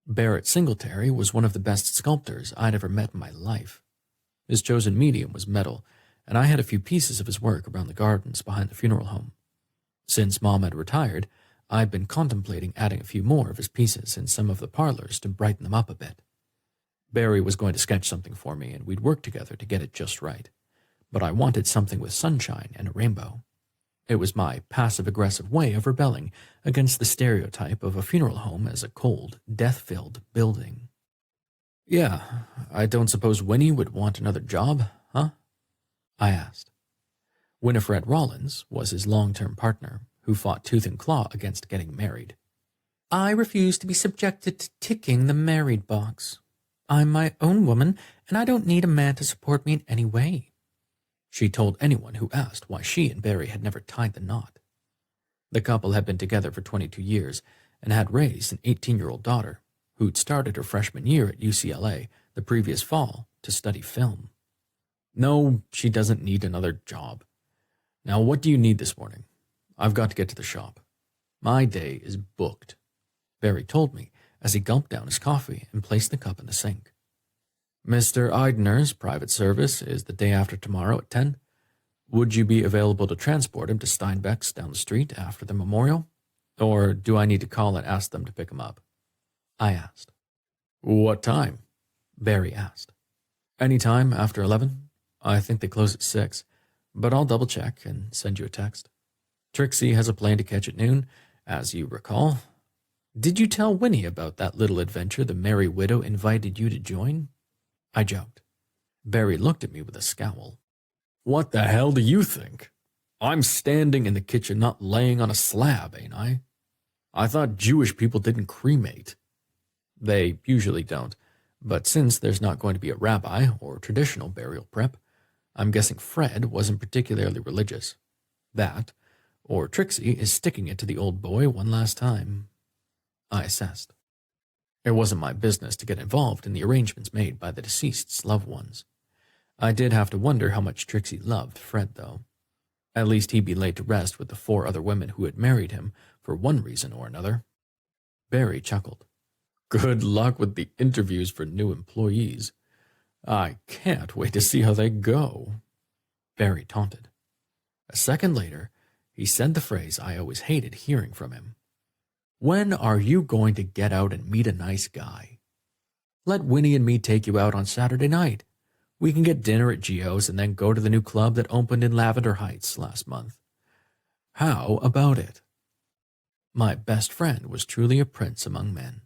Barrett Singletary was one of the best sculptors I'd ever met in my life. His chosen medium was metal, and I had a few pieces of his work around the gardens behind the funeral home. Since Mom had retired, I'd been contemplating adding a few more of his pieces in some of the parlors to brighten them up a bit. Barry was going to sketch something for me, and we'd work together to get it just right. But I wanted something with sunshine and a rainbow. It was my passive-aggressive way of rebelling against the stereotype of a funeral home as a cold, death-filled building. Yeah, I don't suppose Winnie would want another job, huh? I asked. Winifred Rollins was his long-term partner, who fought tooth and claw against getting married. I refuse to be subjected to ticking the married box. I'm my own woman, and I don't need a man to support me in any way. She told anyone who asked why she and Barry had never tied the knot. The couple had been together for 22 years and had raised an 18-year-old daughter who'd started her freshman year at UCLA the previous fall to study film. No, she doesn't need another job. Now, what do you need this morning? I've got to get to the shop. My day is booked, Barry told me as he gulped down his coffee and placed the cup in the sink. Mr. Eidner's private service is the day after tomorrow at 10. Would you be available to transport him to Steinbeck's down the street after the memorial? Or do I need to call and ask them to pick him up? I asked. What time? Barry asked. Any time after 11. I think they close at 6, but I'll double-check and send you a text. Trixie has a plane to catch at noon, as you recall. Did you tell Winnie about that little adventure the Merry Widow invited you to join? I joked. Barry looked at me with a scowl. What the hell do you think? I'm standing in the kitchen not laying on a slab, ain't I? I thought Jewish people didn't cremate. They usually don't, but since there's not going to be a rabbi or traditional burial prep, I'm guessing Fred wasn't particularly religious. That, or Trixie is sticking it to the old boy one last time. I assessed. It wasn't my business to get involved in the arrangements made by the deceased's loved ones. I did have to wonder how much Trixie loved Fred, though. At least he'd be laid to rest with the 4 other women who had married him for one reason or another. Barry chuckled. Good luck with the interviews for new employees. I can't wait to see how they go. Barry taunted. A second later, he said the phrase I always hated hearing from him. When are you going to get out and meet a nice guy? Let Winnie and me take you out on Saturday night. We can get dinner at Gio's and then go to the new club that opened in Lavender Heights last month. How about it? My best friend was truly a prince among men.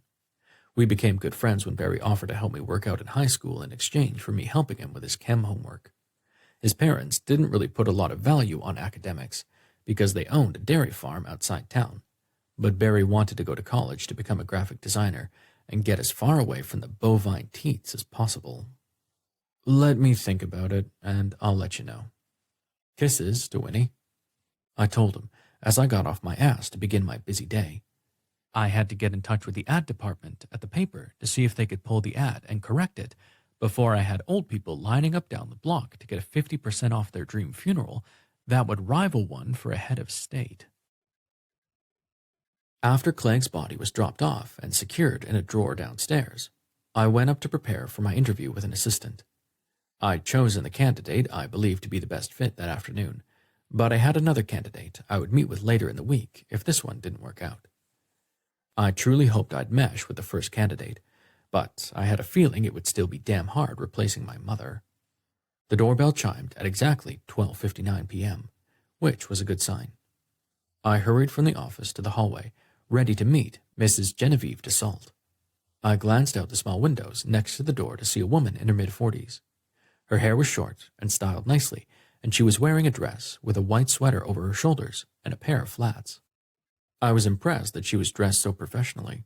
We became good friends when Barry offered to help me work out in high school in exchange for me helping him with his chem homework. His parents didn't really put a lot of value on academics because they owned a dairy farm outside town, but Barry wanted to go to college to become a graphic designer and get as far away from the bovine teats as possible. Let me think about it, and I'll let you know. Kisses to Winnie. I told him as I got off my ass to begin my busy day. I had to get in touch with the ad department at the paper to see if they could pull the ad and correct it before I had old people lining up down the block to get a 50% off their dream funeral that would rival one for a head of state. After Clegg's body was dropped off and secured in a drawer downstairs, I went up to prepare for my interview with an assistant. I'd chosen the candidate I believed to be the best fit that afternoon, but I had another candidate I would meet with later in the week if this one didn't work out. I truly hoped I'd mesh with the first candidate, but I had a feeling it would still be damn hard replacing my mother. The doorbell chimed at exactly 12:59 p.m., which was a good sign. I hurried from the office to the hallway, ready to meet Mrs. Genevieve DeSalt. I glanced out the small windows next to the door to see a woman in her mid-40s. Her hair was short and styled nicely, and she was wearing a dress with a white sweater over her shoulders and a pair of flats. I was impressed that she was dressed so professionally,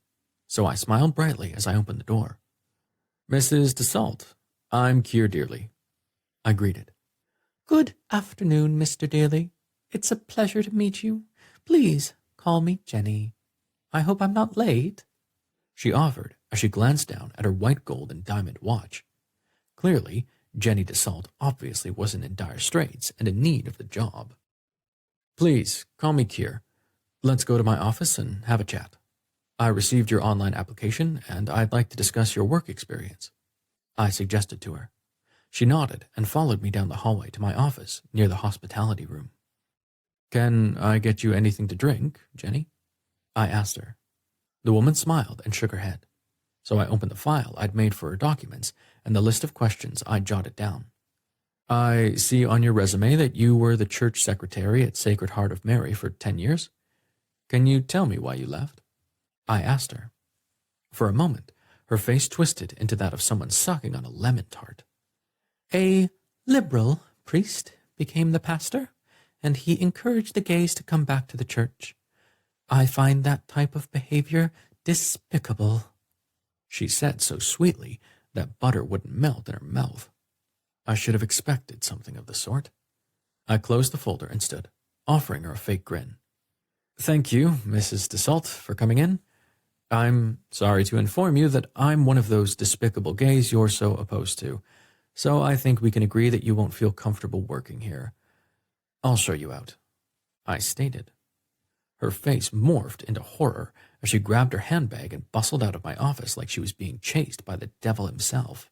so I smiled brightly as I opened the door. "Mrs. DeSalt, I'm Keir Dearly," I greeted. Good afternoon, Mr. Dearly. It's a pleasure to meet you. Please call me Jenny. I hope I'm not late, she offered as she glanced down at her white gold and diamond watch. Clearly, Jenny DeSalt obviously wasn't in dire straits and in need of the job. "Please, call me Keir. Let's go to my office and have a chat. I received your online application and I'd like to discuss your work experience," I suggested to her. She nodded and followed me down the hallway to my office near the hospitality room. "Can I get you anything to drink, Jenny?" I asked her. The woman smiled and shook her head, so I opened the file I'd made for her documents and the list of questions I'd jotted down. "I see on your resume that you were the church secretary at Sacred Heart of Mary for 10 years. Can you tell me why you left?" I asked her. For a moment, her face twisted into that of someone sucking on a lemon tart. A liberal priest became the pastor, and he encouraged the gays to come back to the church. I find that type of behavior despicable, she said so sweetly that butter wouldn't melt in her mouth. I should have expected something of the sort. I closed the folder and stood, offering her a fake grin. "Thank you, Mrs. DeSalt, for coming in. I'm sorry to inform you that I'm one of those despicable gays you're so opposed to, so I think we can agree that you won't feel comfortable working here. I'll show you out," I stated. Her face morphed into horror as she grabbed her handbag and bustled out of my office like she was being chased by the devil himself.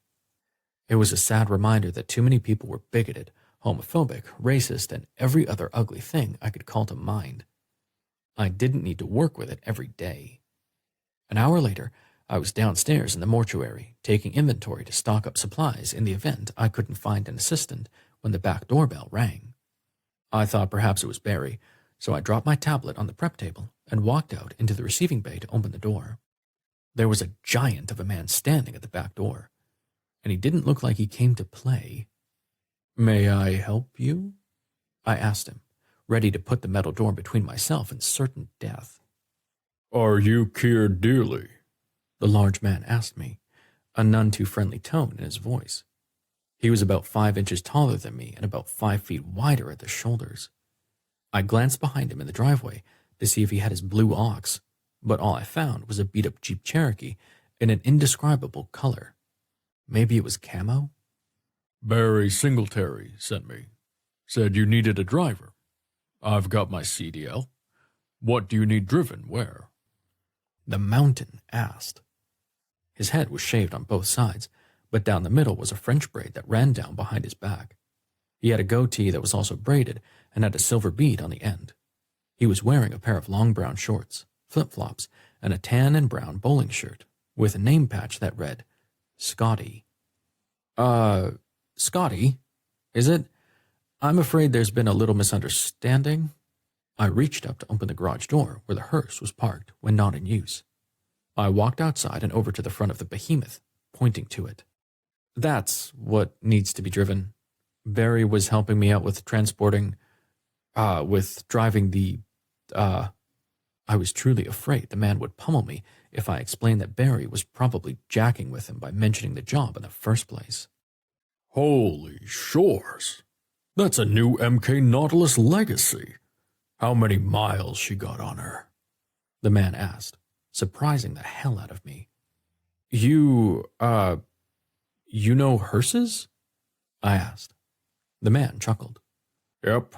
It was a sad reminder that too many people were bigoted, homophobic, racist, and every other ugly thing I could call to mind. I didn't need to work with it every day. An hour later, I was downstairs in the mortuary, taking inventory to stock up supplies in the event I couldn't find an assistant when the back doorbell rang. I thought perhaps it was Barry, so I dropped my tablet on the prep table and walked out into the receiving bay to open the door. There was a giant of a man standing at the back door, and he didn't look like he came to play. "May I help you?" I asked him, ready to put the metal door between myself and certain death. "Are you Keir Dearly?" the large man asked me, a none too friendly tone in his voice. He was about 5 inches taller than me and about 5 feet wider at the shoulders. I glanced behind him in the driveway to see if he had his blue ox, but all I found was a beat-up Jeep Cherokee in an indescribable color. Maybe it was camo? "Barry Singletary sent me. Said you needed a driver. I've got my CDL. What do you need driven where?" The mountain asked. His head was shaved on both sides, but down the middle was a French braid that ran down behind his back. He had a goatee that was also braided and had a silver bead on the end. He was wearing a pair of long brown shorts, flip-flops, and a tan and brown bowling shirt with a name patch that read, Scotty. Scotty? Is it? I'm afraid there's been a little misunderstanding." I reached up to open the garage door where the hearse was parked when not in use. I walked outside and over to the front of the behemoth, pointing to it. That's what needs to be driven. Barry was helping me out with driving the, I was truly afraid the man would pummel me if I explained that Barry was probably jacking with him by mentioning the job in the first place. Holy shores! That's a new MK Nautilus legacy. How many miles she got on her? The man asked, surprising the hell out of me. You know hearses? I asked. The man chuckled. Yep.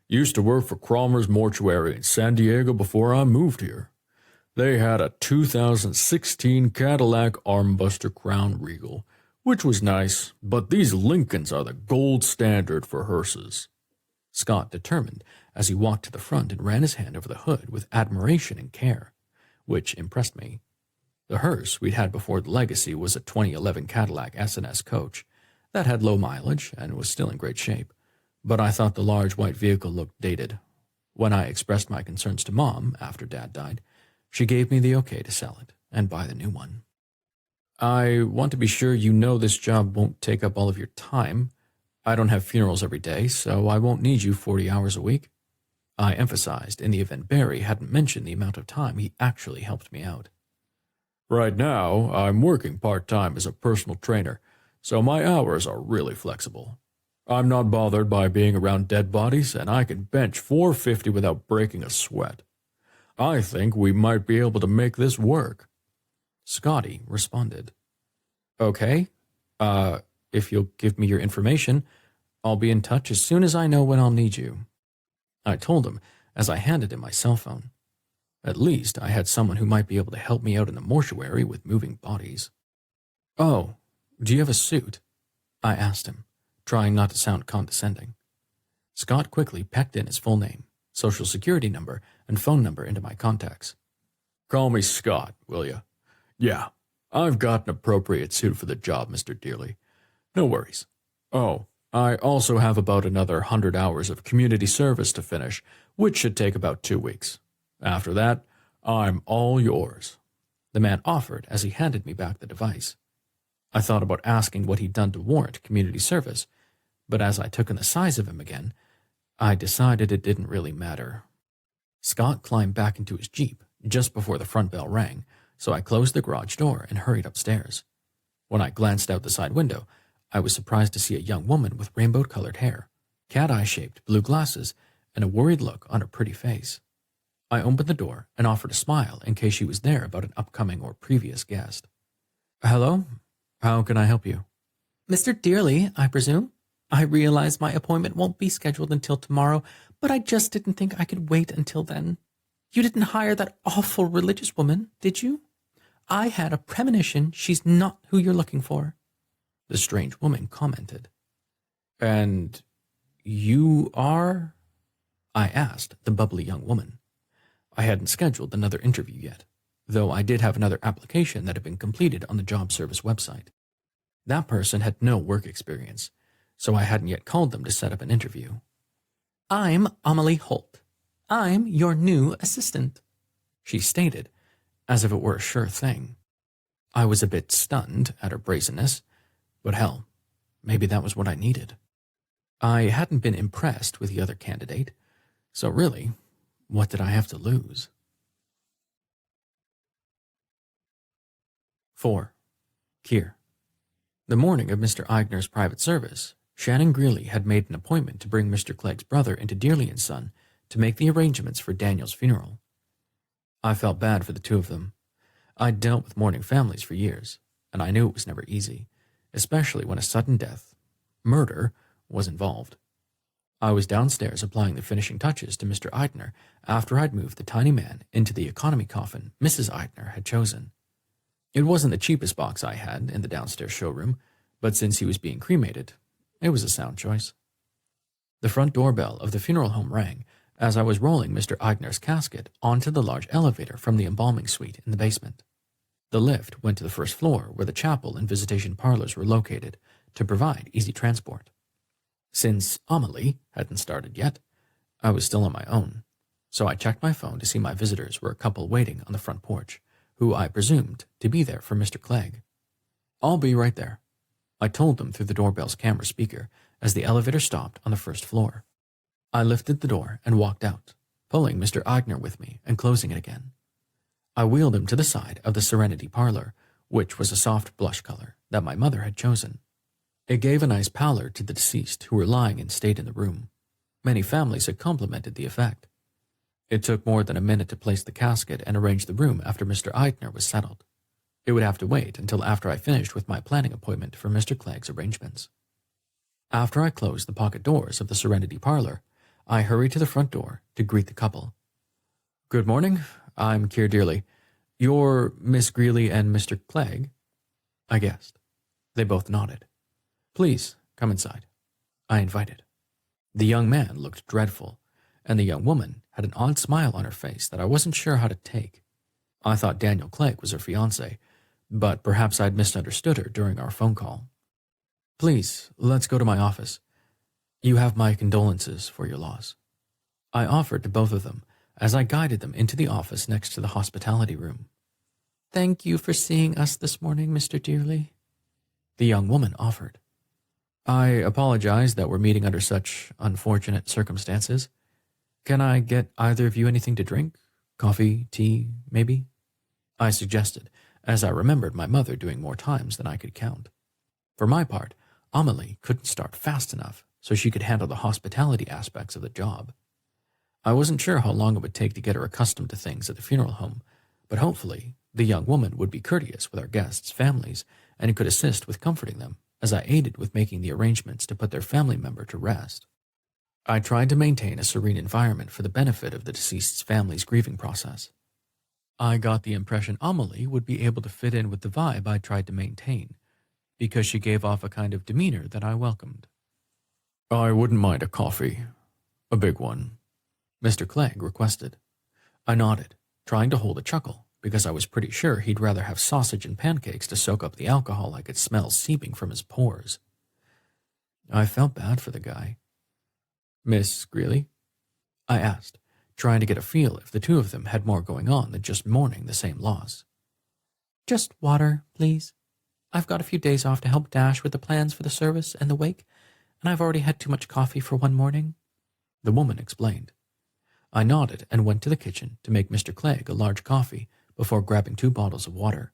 Used to work for Cromer's Mortuary in San Diego before I moved here. They had a 2016 Cadillac Armbuster Crown Regal, which was nice, but these Lincolns are the gold standard for hearses. Scott determined as he walked to the front and ran his hand over the hood with admiration and care, which impressed me. The hearse we'd had before the Legacy was a 2011 Cadillac S&S coach that had low mileage and was still in great shape, but I thought the large white vehicle looked dated. When I expressed my concerns to Mom after Dad died, she gave me the okay to sell it and buy the new one. I want to be sure you know this job won't take up all of your time. I don't have funerals every day, so I won't need you 40 hours a week. I emphasized in the event Barry hadn't mentioned the amount of time he actually helped me out. Right now, I'm working part-time as a personal trainer, so my hours are really flexible. I'm not bothered by being around dead bodies, and I can bench 450 without breaking a sweat. I think we might be able to make this work. Scotty responded. Okay, if you'll give me your information, I'll be in touch as soon as I know when I'll need you. I told him as I handed him my cell phone. At least I had someone who might be able to help me out in the mortuary with moving bodies. Oh, do you have a suit? I asked him, trying not to sound condescending. Scott quickly pecked in his full name, social security number, and phone number into my contacts. Call me Scott, will you? Yeah, I've got an appropriate suit for the job, Mr. Dearly. No worries. Oh, I also have about another 100 hours of community service to finish, which should take about 2 weeks. After that, I'm all yours. The man offered as he handed me back the device. I thought about asking what he'd done to warrant community service, but as I took in the size of him again, I decided it didn't really matter. Scott climbed back into his Jeep just before the front bell rang, so I closed the garage door and hurried upstairs. When I glanced out the side window, I was surprised to see a young woman with rainbow-colored hair, cat-eye-shaped blue glasses, and a worried look on her pretty face. I opened the door and offered a smile in case she was there about an upcoming or previous guest. Hello? How can I help you? Mr. Dearly, I presume? I realize my appointment won't be scheduled until tomorrow, but I just didn't think I could wait until then. You didn't hire that awful religious woman, did you? I had a premonition she's not who you're looking for. The strange woman commented. And you are? I asked the bubbly young woman. I hadn't scheduled another interview yet, though I did have another application that had been completed on the job service website. That person had no work experience, so I hadn't yet called them to set up an interview. I'm Amelie Holt. I'm your new assistant, she stated, as if it were a sure thing. I was a bit stunned at her brazenness, but hell, maybe that was what I needed. I hadn't been impressed with the other candidate, so really, what did I have to lose? 4. Kier. The morning of Mr. Eigner's private service, Shannon Greeley had made an appointment to bring Mr. Clegg's brother into Dearly and Son to make the arrangements for Daniel's funeral. I felt bad for the two of them. I'd dealt with mourning families for years, and I knew it was never easy, especially when a sudden death, murder, was involved. I was downstairs applying the finishing touches to Mr. Eigner after I'd moved the tiny man into the economy coffin Mrs. Eigner had chosen. It wasn't the cheapest box I had in the downstairs showroom, but since he was being cremated, it was a sound choice. The front doorbell of the funeral home rang as I was rolling Mr. Eigner's casket onto the large elevator from the embalming suite in the basement. The lift went to the first floor where the chapel and visitation parlors were located to provide easy transport. Since Amelie hadn't started yet, I was still on my own, So I checked my phone to see my visitors were a couple waiting on the front porch, who I presumed to be there for Mr. Clegg. "I'll be right there," I told them through the doorbell's camera speaker as the elevator stopped on the first floor. I lifted the door and walked out, pulling Mr. Agner with me and closing it again. I wheeled him to the side of the Serenity parlor, which was a soft blush color that my mother had chosen. It gave a nice pallor to the deceased who were lying in state in the room. Many families had complimented the effect. It took more than a minute to place the casket and arrange the room after Mr. Eitner was settled. It would have to wait until after I finished with my planning appointment for Mr. Clegg's arrangements. After I closed the pocket doors of the Serenity parlor, I hurried to the front door to greet the couple. "Good morning. I'm Keir Dearly. You're Miss Greeley and Mr. Clegg?" I guessed. They both nodded. "Please, come inside," I invited. The young man looked dreadful, and the young woman had an odd smile on her face that I wasn't sure how to take. I thought Daniel Clegg was her fiancé, but perhaps I'd misunderstood her during our phone call. "Please, let's go to my office. You have my condolences for your loss," I offered to both of them as I guided them into the office next to the hospitality room. "Thank you for seeing us this morning, Mr. Dearly," the young woman offered. "I apologize that we're meeting under such unfortunate circumstances. Can I get either of you anything to drink? Coffee, tea, maybe?" I suggested, as I remembered my mother doing more times than I could count. For my part, Amelie couldn't start fast enough so she could handle the hospitality aspects of the job. I wasn't sure how long it would take to get her accustomed to things at the funeral home, but hopefully the young woman would be courteous with our guests' families and could assist with comforting them, as I aided with making the arrangements to put their family member to rest. I tried to maintain a serene environment for the benefit of the deceased's family's grieving process. I got the impression Amelie would be able to fit in with the vibe I tried to maintain, because she gave off a kind of demeanor that I welcomed. "I wouldn't mind a coffee. A big one," Mr. Clegg requested. I nodded, trying to hold a chuckle, because I was pretty sure he'd rather have sausage and pancakes to soak up the alcohol I could smell seeping from his pores. I felt bad for the guy. "Miss Greeley?" I asked, trying to get a feel if the two of them had more going on than just mourning the same loss. "Just water, please. I've got a few days off to help Dash with the plans for the service and the wake, and I've already had too much coffee for one morning," the woman explained. I nodded and went to the kitchen to make Mr. Clegg a large coffee before grabbing 2 bottles of water.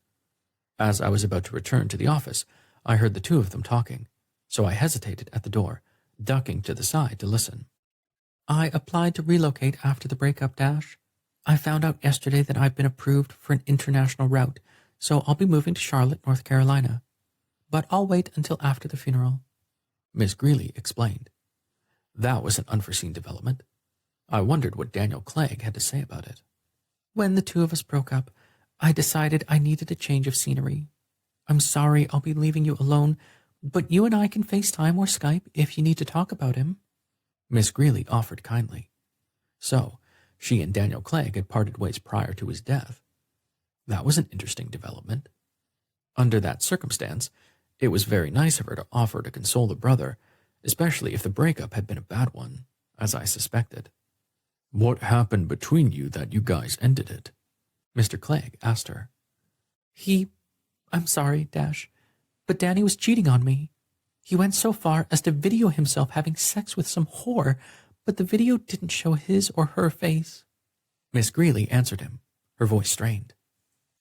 As I was about to return to the office, I heard the two of them talking, so I hesitated at the door, ducking to the side to listen. "I applied to relocate after the breakup, Dash. I found out yesterday that I've been approved for an international route, so I'll be moving to Charlotte, North Carolina. But I'll wait until after the funeral," Miss Greeley explained. That was an unforeseen development. I wondered what Daniel Clegg had to say about it. "When the two of us broke up, I decided I needed a change of scenery. I'm sorry I'll be leaving you alone, but you and I can FaceTime or Skype if you need to talk about him," Miss Greeley offered kindly. So, she and Daniel Clegg had parted ways prior to his death. That was an interesting development. Under that circumstance, it was very nice of her to offer to console the brother, especially if the breakup had been a bad one, as I suspected. "What happened between you that you guys ended it?" Mr. Clegg asked her. I'm sorry, Dash, but Danny was cheating on me. He went so far as to video himself having sex with some whore, but the video didn't show his or her face." Miss Greeley answered him, her voice strained.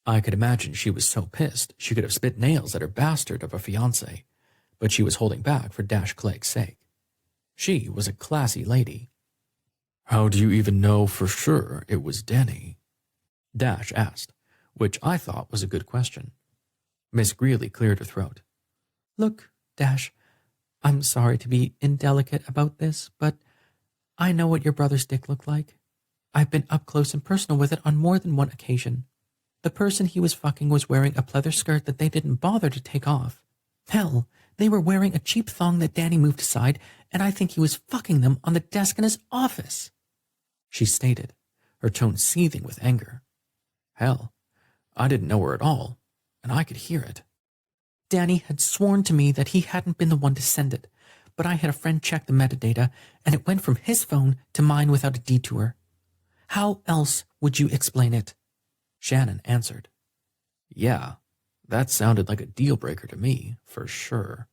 I could imagine she was so pissed she could have spit nails at her bastard of a fiancé, but she was holding back for Dash Clegg's sake. She was a classy lady. "How do you even know for sure it was Danny?" Dash asked, which I thought was a good question. Miss Greeley cleared her throat. "Look, Dash, I'm sorry to be indelicate about this, but I know what your brother's dick looked like. I've been up close and personal with it on more than one occasion. The person he was fucking was wearing a pleather skirt that they didn't bother to take off. Hell, they were wearing a cheap thong that Danny moved aside, and I think he was fucking them on the desk in his office," she stated, her tone seething with anger. Hell, I didn't know her at all, and I could hear it. "Danny had sworn to me that he hadn't been the one to send it, but I had a friend check the metadata, and it went from his phone to mine without a detour. How else would you explain it? Shannon answered. Yeah, that sounded like a deal breaker to me, for sure.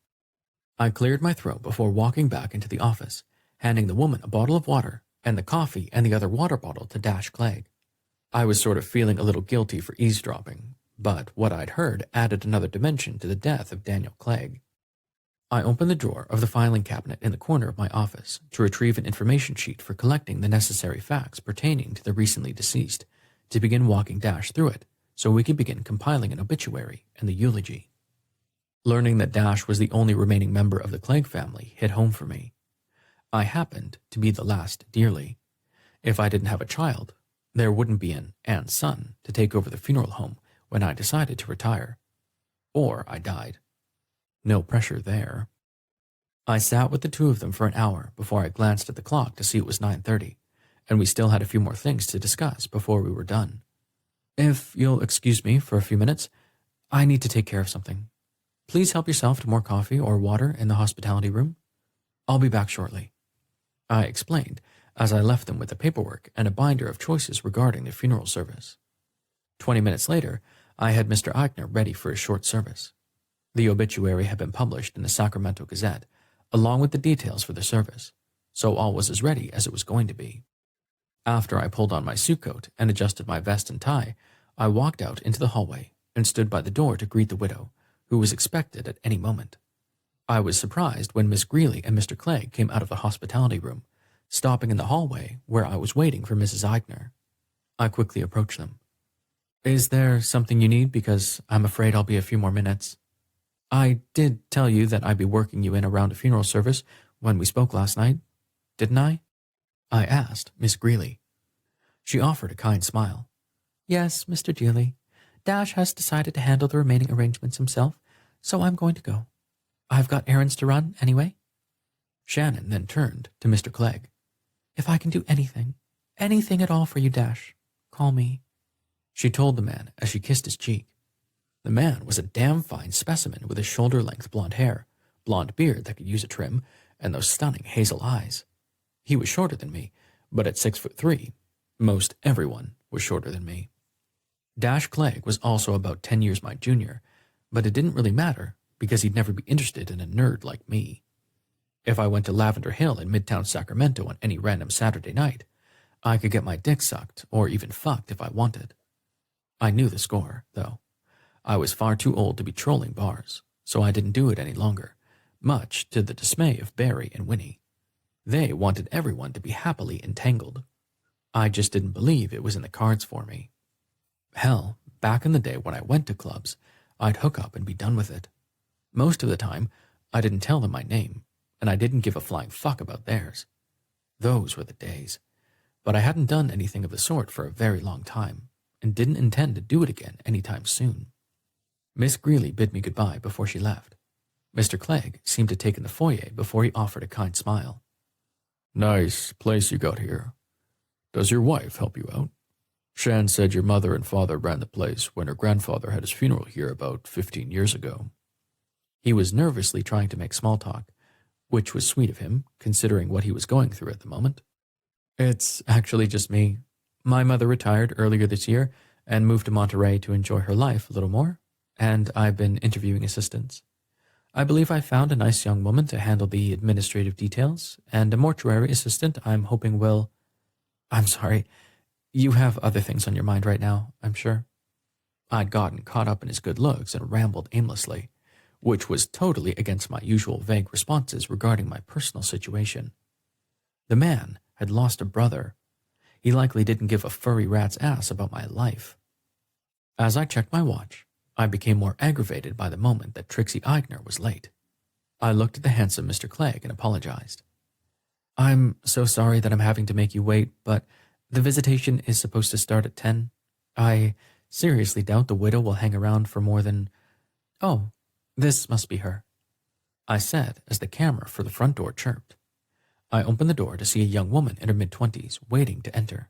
I cleared my throat before walking back into the office, handing the woman a bottle of water and the coffee and the other water bottle to Dash Clegg. I was sort of feeling a little guilty for eavesdropping, but what I'd heard added another dimension to the death of Daniel Clegg. I opened the drawer of the filing cabinet in the corner of my office to retrieve an information sheet for collecting the necessary facts pertaining to the recently deceased, to begin walking Dash through it so we could begin compiling an obituary and the eulogy. Learning that Dash was the only remaining member of the Clegg family hit home for me. I happened to be the last dearly. If I didn't have a child, there wouldn't be an aunt's son to take over the funeral home when I decided to retire. Or I died. No pressure there. I sat with the two of them for an hour before I glanced at the clock to see it was 9:30, and we still had a few more things to discuss before we were done. If you'll excuse me for a few minutes, I need to take care of something. Please help yourself to more coffee or water in the hospitality room. I'll be back shortly, I explained as I left them with the paperwork and a binder of choices regarding the funeral service. 20 minutes later, I had Mr. Eichner ready for his short service. The obituary had been published in the Sacramento Gazette, along with the details for the service, so all was as ready as it was going to be. After I pulled on my suit coat and adjusted my vest and tie, I walked out into the hallway and stood by the door to greet the widow, who was expected at any moment. I was surprised when Miss Greeley and Mr. Clegg came out of the hospitality room, stopping in the hallway where I was waiting for Mrs. Eichner. I quickly approached them. Is there something you need? Because I'm afraid I'll be a few more minutes. I did tell you that I'd be working you in around a funeral service when we spoke last night, didn't I? I asked Miss Greeley. She offered a kind smile. Yes, Mr. Dearly. Dash has decided to handle the remaining arrangements himself, so I'm going to go. I've got errands to run, anyway. Shannon then turned to Mr. Clegg. If I can do anything at all for you, Dash, call me, she told the man as she kissed his cheek. The man was a damn fine specimen with his shoulder-length blonde hair, blonde beard that could use a trim, and those stunning hazel eyes. He was shorter than me, but at 6'3", most everyone was shorter than me. Dash Clegg was also about 10 years my junior, but it didn't really matter because he'd never be interested in a nerd like me. If I went to Lavender Hill in Midtown Sacramento on any random Saturday night, I could get my dick sucked or even fucked if I wanted. I knew the score, though. I was far too old to be trolling bars, so I didn't do it any longer, much to the dismay of Barry and Winnie. They wanted everyone to be happily entangled. I just didn't believe it was in the cards for me. Hell, back in the day when I went to clubs, I'd hook up and be done with it. Most of the time, I didn't tell them my name, and I didn't give a flying fuck about theirs. Those were the days. But I hadn't done anything of the sort for a very long time, and didn't intend to do it again anytime soon. Miss Greeley bid me goodbye before she left. Mr. Clegg seemed to take in the foyer before he offered a kind smile. Nice place you got here. Does your wife help you out? Shan said your mother and father ran the place when her grandfather had his funeral here about 15 years ago. He was nervously trying to make small talk, which was sweet of him, considering what he was going through at the moment. It's actually just me. My mother retired earlier this year and moved to Monterey to enjoy her life a little more, and I've been interviewing assistants. I believe I found a nice young woman to handle the administrative details, and a mortuary assistant I'm hoping will... I'm sorry, you have other things on your mind right now, I'm sure. I'd gotten caught up in his good looks and rambled aimlessly, which was totally against my usual vague responses regarding my personal situation. The man had lost a brother. He likely didn't give a furry rat's ass about my life. As I checked my watch, I became more aggravated by the moment that Trixie Eigner was late. I looked at the handsome Mr. Clegg and apologized. I'm so sorry that I'm having to make you wait, but the visitation is supposed to start at 10. I seriously doubt the widow will hang around for more than... Oh, this must be her, I said as the camera for the front door chirped. I opened the door to see a young woman in her mid-20s waiting to enter.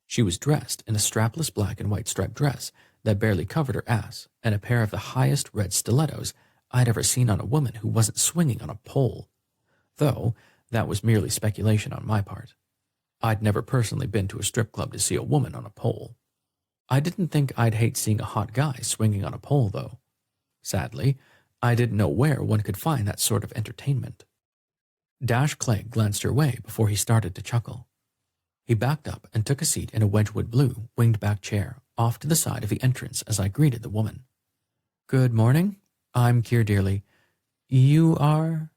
She was dressed in a strapless black and white striped dress that barely covered her ass and a pair of the highest red stilettos I'd ever seen on a woman who wasn't swinging on a pole, though that was merely speculation on my part. I'd never personally been to a strip club to see a woman on a pole. I didn't think I'd hate seeing a hot guy swinging on a pole, though. Sadly, I didn't know where one could find that sort of entertainment. Dash Clegg glanced her way before he started to chuckle. He backed up and took a seat in a Wedgwood blue, winged-back chair off to the side of the entrance as I greeted the woman. "Good morning. I'm Keir Dearly. You are—"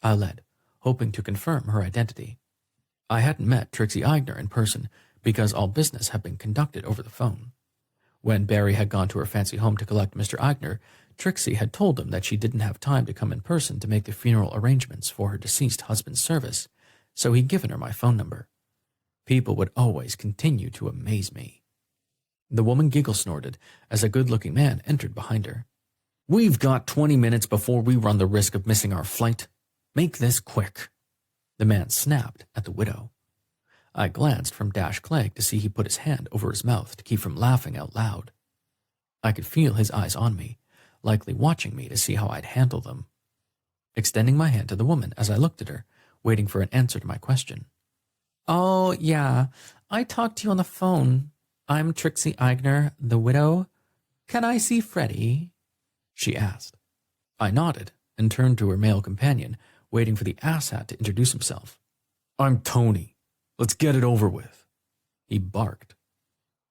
I led, hoping to confirm her identity. I hadn't met Trixie Eigner in person because all business had been conducted over the phone. When Barry had gone to her fancy home to collect Mr. Eigner, Trixie had told him that she didn't have time to come in person to make the funeral arrangements for her deceased husband's service, so he'd given her my phone number. People would always continue to amaze me. The woman giggle-snorted as a good-looking man entered behind her. "We've got 20 minutes before we run the risk of missing our flight. Make this quick." The man snapped at the widow. I glanced from Dash Clegg to see he put his hand over his mouth to keep from laughing out loud. I could feel his eyes on me, likely watching me to see how I'd handle them. Extending my hand to the woman as I looked at her, waiting for an answer to my question. "Oh, yeah, I talked to you on the phone. I'm Trixie Eigner, the widow. Can I see Freddie?" she asked. I nodded and turned to her male companion, waiting for the asshat to introduce himself. "I'm Tony. Let's get it over with," he barked.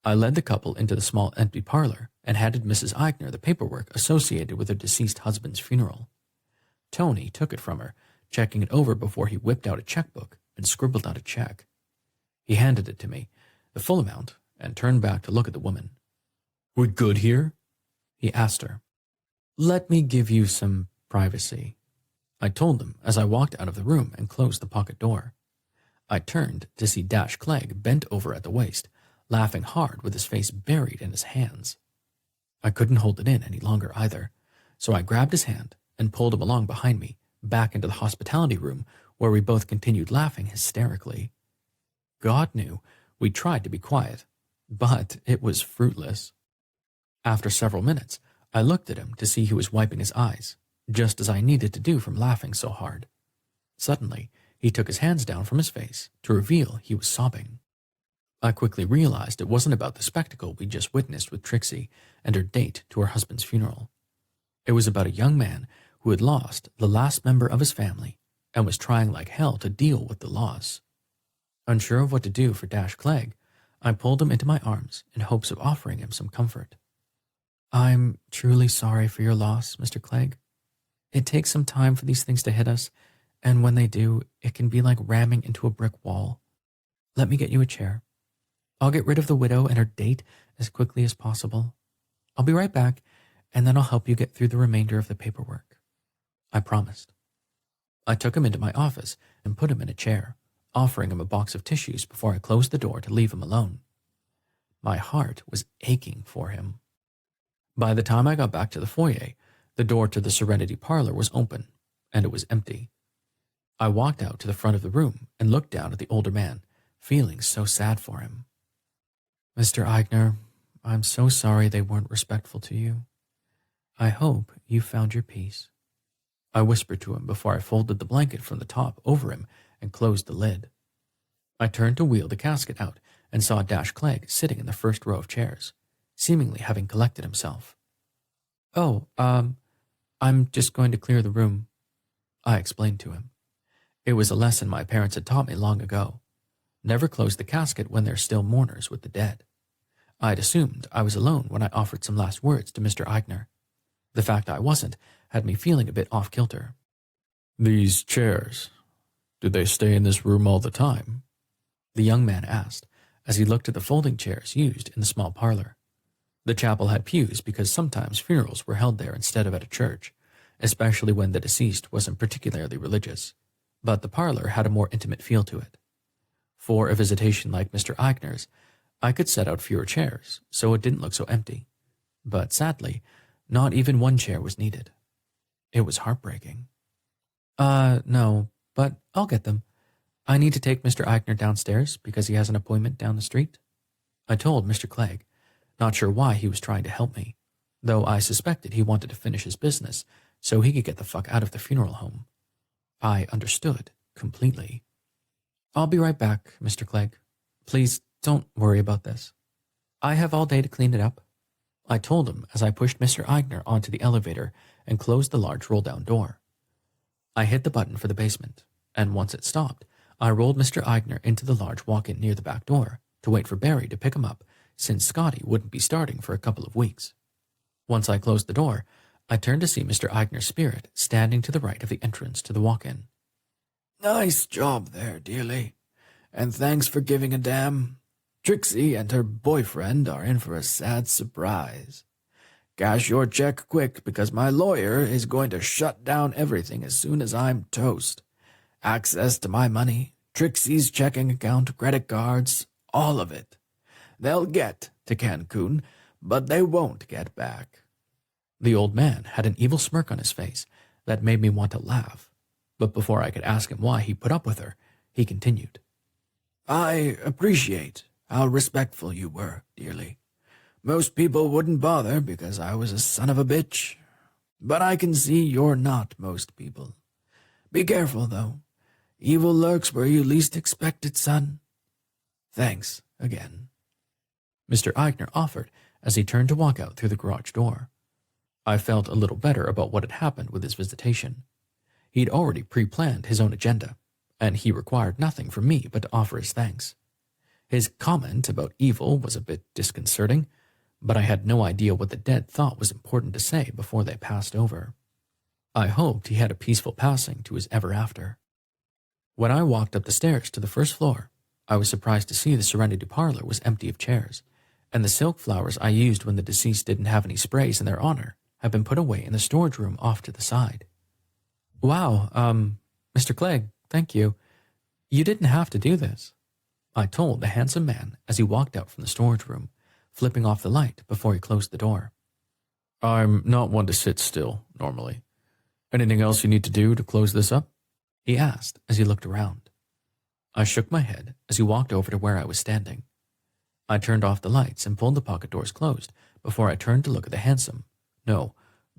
I led the couple into the small empty parlor and handed Mrs. Eigner the paperwork associated with her deceased husband's funeral. Tony took it from her, checking it over before he whipped out a checkbook and scribbled out a check. He handed it to me, the full amount, and turned back to look at the woman. "We good here?" he asked her. "Let me give you some privacy," I told them as I walked out of the room and closed the pocket door. I turned to see Dash Clegg bent over at the waist, laughing hard with his face buried in his hands. I couldn't hold it in any longer either, so I grabbed his hand and pulled him along behind me, back into the hospitality room where we both continued laughing hysterically. God knew we tried to be quiet, but it was fruitless. After several minutes, I looked at him to see he was wiping his eyes, just as I needed to do from laughing so hard. Suddenly, he took his hands down from his face to reveal he was sobbing. I quickly realized it wasn't about the spectacle we just witnessed with Trixie and her date to her husband's funeral. It was about a young man who had lost the last member of his family and was trying like hell to deal with the loss. Unsure of what to do for Dash Clegg, I pulled him into my arms in hopes of offering him some comfort. "I'm truly sorry for your loss, Mr. Clegg. It takes some time for these things to hit us, and when they do, it can be like ramming into a brick wall. Let me get you a chair. I'll get rid of the widow and her date as quickly as possible. I'll be right back, and then I'll help you get through the remainder of the paperwork," I promised. I took him into my office and put him in a chair, offering him a box of tissues before I closed the door to leave him alone. My heart was aching for him. By the time I got back to the foyer, the door to the Serenity parlor was open, and it was empty. I walked out to the front of the room and looked down at the older man, feeling so sad for him. "Mr. Eigner, I'm so sorry they weren't respectful to you. I hope you found your peace," I whispered to him before I folded the blanket from the top over him and closed the lid. I turned to wheel the casket out and saw Dash Clegg sitting in the first row of chairs, seemingly having collected himself. "Oh, I'm just going to clear the room," I explained to him. It was a lesson my parents had taught me long ago. Never close the casket when there's still mourners with the dead. I'd assumed I was alone when I offered some last words to Mr. Eigner. The fact I wasn't had me feeling a bit off-kilter. "These chairs, do they stay in this room all the time?" the young man asked as he looked at the folding chairs used in the small parlor. The chapel had pews because sometimes funerals were held there instead of at a church, especially when the deceased wasn't particularly religious, but the parlor had a more intimate feel to it. For a visitation like Mr. Eigner's, I could set out fewer chairs, so it didn't look so empty. But sadly, not even one chair was needed. It was heartbreaking. No, but I'll get them. I need to take Mr. Eigner downstairs because he has an appointment down the street," I told Mr. Clegg, not sure why he was trying to help me, though I suspected he wanted to finish his business so he could get the fuck out of the funeral home. I understood completely. I'll be right back, Mr. Clegg. Please don't worry about this. I have all day to clean it up. I told him as I pushed Mr. Eigner onto the elevator and closed the large roll-down door. I hit the button for the basement, and once it stopped, I rolled Mr. Eigner into the large walk-in near the back door to wait for Barry to pick him up, since Scotty wouldn't be starting for a couple of weeks. Once I closed the door, I turned to see Mr. Eigner's spirit standing to the right of the entrance to the walk-in. Nice job there, dearly. And thanks for giving a damn. Trixie and her boyfriend are in for a sad surprise. Cash your check quick because my lawyer is going to shut down everything as soon as I'm toast. Access to my money, Trixie's checking account, credit cards, all of it. They'll get to Cancun, but they won't get back. The old man had an evil smirk on his face that made me want to laugh, but before I could ask him why he put up with her, he continued. I appreciate how respectful you were, dearly. Most people wouldn't bother because I was a son of a bitch. But I can see you're not most people. Be careful, though. Evil lurks where you least expect it, son. Thanks again. Mr. Eigner offered as he turned to walk out through the garage door. I felt a little better about what had happened with his visitation. He'd already pre-planned his own agenda, and he required nothing from me but to offer his thanks. His comment about evil was a bit disconcerting, but I had no idea what the dead thought was important to say before they passed over. I hoped he had a peaceful passing to his ever after. When I walked up the stairs to the first floor, I was surprised to see the Serenity Parlor was empty of chairs, and the silk flowers I used when the deceased didn't have any sprays in their honor had been put away in the storage room off to the side. Wow, Mr. Clegg, thank you. You didn't have to do this, I told the handsome man as he walked out from the storage room, flipping off the light before he closed the door. I'm not one to sit still, normally. Anything else you need to do to close this up? He asked as he looked around. I shook my head as he walked over to where I was standing. I turned off the lights and pulled the pocket doors closed before I turned to look at the handsome, no,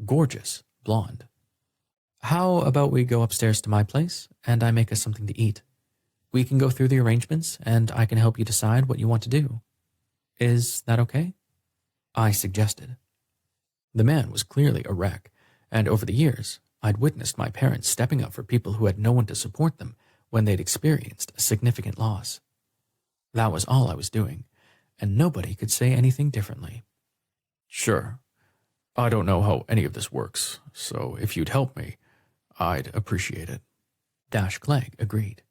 gorgeous, blonde. How about we go upstairs to my place and I make us something to eat? We can go through the arrangements and I can help you decide what you want to do. Is that okay? I suggested. The man was clearly a wreck, and over the years, I'd witnessed my parents stepping up for people who had no one to support them when they'd experienced a significant loss. That was all I was doing, and nobody could say anything differently. Sure. I don't know how any of this works, so if you'd help me, I'd appreciate it. Dash Clegg agreed.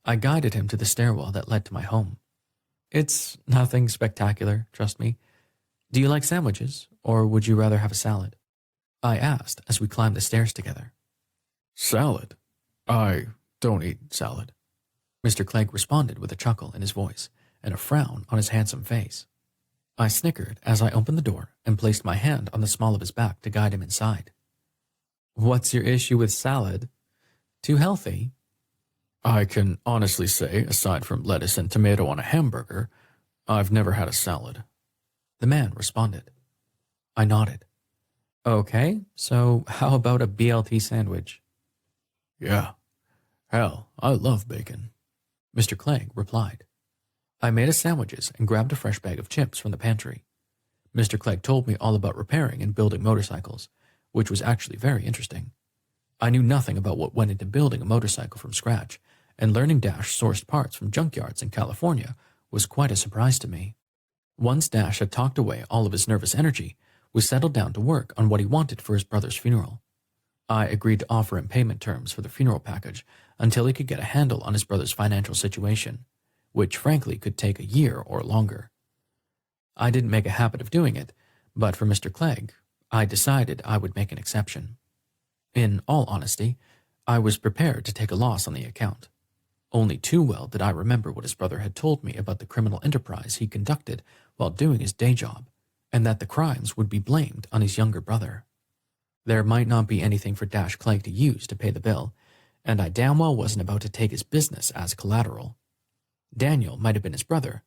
I guided him to the stairwell that led to my home. It's nothing spectacular, trust me. Do you like sandwiches, or would you rather have a salad? I asked as we climbed the stairs together. Salad? I don't eat salad. Mr. Clegg responded with a chuckle in his voice and a frown on his handsome face. I snickered as I opened the door and placed my hand on the small of his back to guide him inside. What's your issue with salad? Too healthy? I can honestly say, aside from lettuce and tomato on a hamburger, I've never had a salad. The man responded. I nodded. Okay, so how about a BLT sandwich? Yeah. Hell, I love bacon. Mr. Clegg replied. I made us sandwiches and grabbed a fresh bag of chips from the pantry. Mr. Clegg told me all about repairing and building motorcycles, which was actually very interesting. I knew nothing about what went into building a motorcycle from scratch, and learning Dash sourced parts from junkyards in California was quite a surprise to me. Once Dash had talked away all of his nervous energy, we settled down to work on what he wanted for his brother's funeral. I agreed to offer him payment terms for the funeral package until he could get a handle on his brother's financial situation, which frankly could take a year or longer. I didn't make a habit of doing it, but for Mr. Clegg, I decided I would make an exception. In all honesty, I was prepared to take a loss on the account. Only too well did I remember what his brother had told me about the criminal enterprise he conducted while doing his day job, and that the crimes would be blamed on his younger brother. There might not be anything for Dash Clegg to use to pay the bill, and I damn well wasn't about to take his business as collateral. Daniel might have been his brother,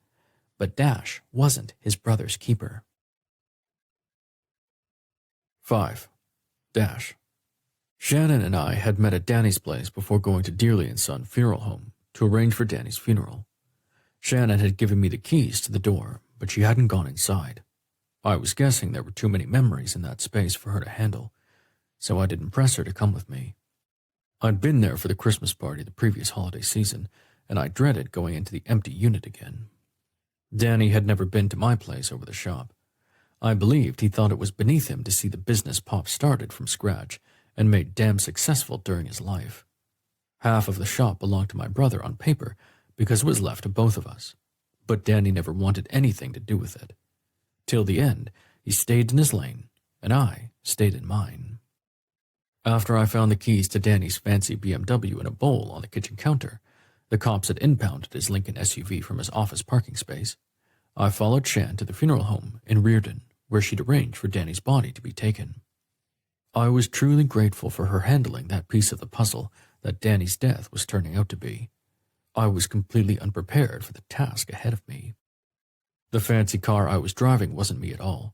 but Dash wasn't his brother's keeper. 5. Dash. Shannon and I had met at Danny's place before going to Dearly & Son Funeral Home to arrange for Danny's funeral. Shannon had given me the keys to the door, but she hadn't gone inside. I was guessing there were too many memories in that space for her to handle, so I didn't press her to come with me. I'd been there for the Christmas party the previous holiday season, and I dreaded going into the empty unit again. Danny had never been to my place over the shop. I believed he thought it was beneath him to see the business Pop started from scratch and made damn successful during his life. Half of the shop belonged to my brother on paper because it was left to both of us, but Danny never wanted anything to do with it. Till the end, he stayed in his lane, and I stayed in mine. After I found the keys to Danny's fancy BMW in a bowl on the kitchen counter, the cops had impounded his Lincoln SUV from his office parking space, I followed Shan to the funeral home in Reardon, where she'd arranged for Danny's body to be taken. I was truly grateful for her handling that piece of the puzzle that Danny's death was turning out to be. I was completely unprepared for the task ahead of me. The fancy car I was driving wasn't me at all.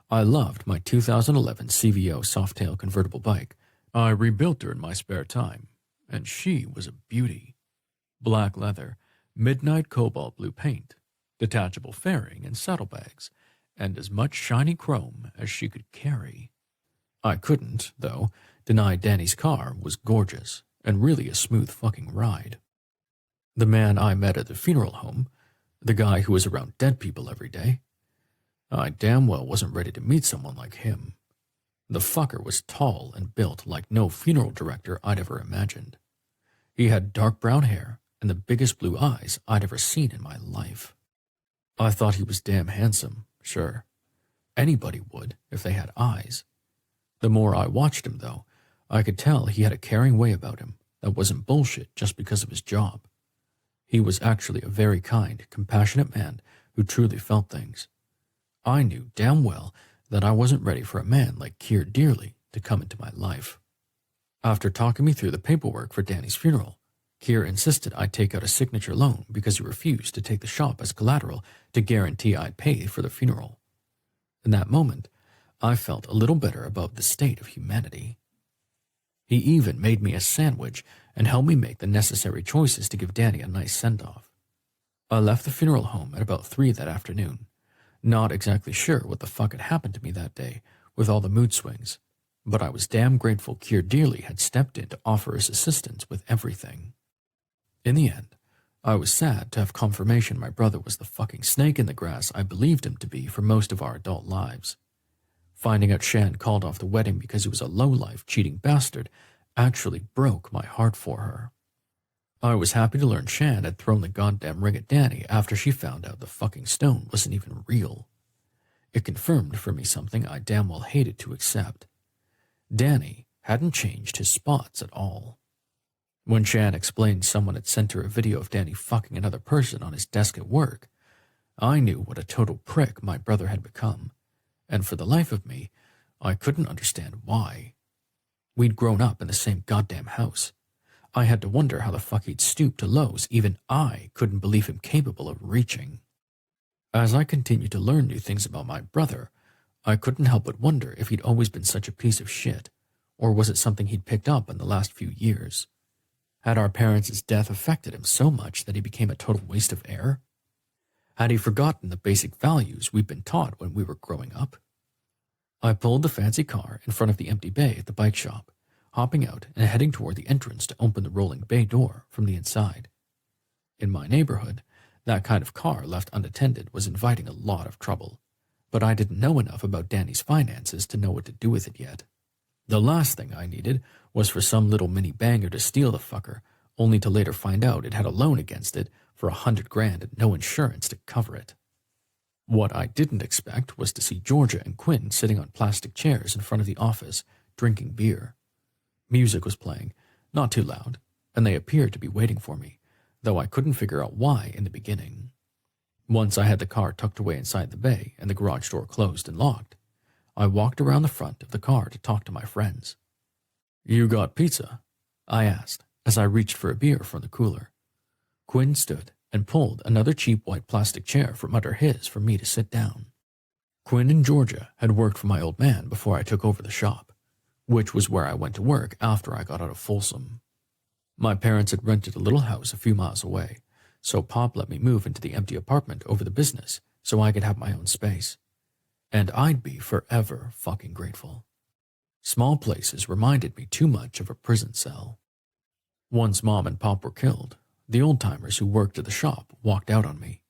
I loved my 2011 CVO Softail convertible bike. I rebuilt her in my spare time, and she was a beauty. Black leather, midnight cobalt blue paint, detachable fairing and saddlebags, and as much shiny chrome as she could carry. I couldn't, though, deny Danny's car was gorgeous and really a smooth fucking ride. The man I met at the funeral home, the guy who was around dead people every day, I damn well wasn't ready to meet someone like him. The fucker was tall and built like no funeral director I'd ever imagined. He had dark brown hair and the biggest blue eyes I'd ever seen in my life. I thought he was damn handsome, sure. Anybody would if they had eyes. The more I watched him, though, I could tell he had a caring way about him that wasn't bullshit just because of his job. He was actually a very kind, compassionate man who truly felt things. I knew damn well that I wasn't ready for a man like Keir Dearly to come into my life. After talking me through the paperwork for Danny's funeral, Keir insisted I take out a signature loan because he refused to take the shop as collateral to guarantee I'd pay for the funeral. In that moment, I felt a little better about the state of humanity. He even made me a sandwich and helped me make the necessary choices to give Danny a nice send-off. I left the funeral home at about 3 that afternoon, not exactly sure what the fuck had happened to me that day with all the mood swings, but I was damn grateful Keir Dearly had stepped in to offer his assistance with everything. In the end, I was sad to have confirmation my brother was the fucking snake in the grass I believed him to be for most of our adult lives. Finding out Shan called off the wedding because he was a low-life, cheating bastard actually broke my heart for her. I was happy to learn Shan had thrown the goddamn ring at Danny after she found out the fucking stone wasn't even real. It confirmed for me something I damn well hated to accept. Danny hadn't changed his spots at all. When Shan explained someone had sent her a video of Danny fucking another person on his desk at work, I knew what a total prick my brother had become, and for the life of me, I couldn't understand why. We'd grown up in the same goddamn house. I had to wonder how the fuck he'd stooped to lows even I couldn't believe him capable of reaching. As I continued to learn new things about my brother, I couldn't help but wonder if he'd always been such a piece of shit, or was it something he'd picked up in the last few years? Had our parents' death affected him so much that he became a total waste of air? Had he forgotten the basic values we'd been taught when we were growing up? I pulled the fancy car in front of the empty bay at the bike shop, hopping out and heading toward the entrance to open the rolling bay door from the inside. In my neighborhood, that kind of car left unattended was inviting a lot of trouble, but I didn't know enough about Danny's finances to know what to do with it yet. The last thing I needed was for some little mini banger to steal the fucker, only to later find out it had a loan against it for $100,000 and no insurance to cover it. What I didn't expect was to see Georgia and Quinn sitting on plastic chairs in front of the office, drinking beer. Music was playing, not too loud, and they appeared to be waiting for me, though I couldn't figure out why in the beginning. Once I had the car tucked away inside the bay and the garage door closed and locked, I walked around the front of the car to talk to my friends. "You got pizza?" I asked as I reached for a beer from the cooler. Quinn stood and pulled another cheap white plastic chair from under his for me to sit down. Quinn and Georgia had worked for my old man before I took over the shop, which was where I went to work after I got out of Folsom. My parents had rented a little house a few miles away, so Pop let me move into the empty apartment over the business so I could have my own space. And I'd be forever fucking grateful. Small places reminded me too much of a prison cell. Once Mom and Pop were killed, the old-timers who worked at the shop walked out on me.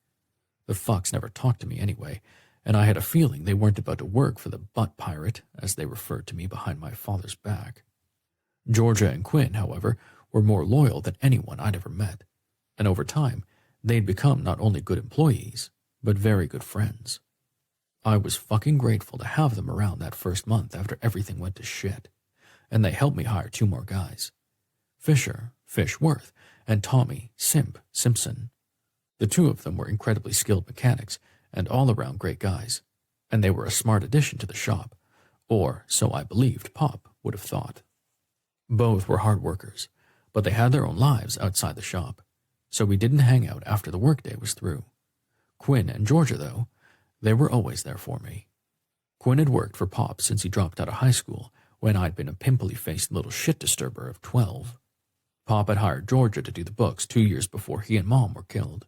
The fucks never talked to me anyway, and I had a feeling they weren't about to work for the butt pirate, as they referred to me behind my father's back. Georgia and Quinn, however, were more loyal than anyone I'd ever met, and over time, they'd become not only good employees, but very good friends. I was fucking grateful to have them around that first month after everything went to shit, and they helped me hire 2 more guys. Fisher, Fishworth, and Tommy, Simpson. The 2 of them were incredibly skilled mechanics and all-around great guys, and they were a smart addition to the shop, or so I believed Pop would have thought. Both were hard workers, but they had their own lives outside the shop, so we didn't hang out after the workday was through. Quinn and Georgia, though, they were always there for me. Quinn had worked for Pop since he dropped out of high school, when I'd been a pimply-faced little shit disturber of 12. Pop had hired Georgia to do the books 2 years before he and Mom were killed.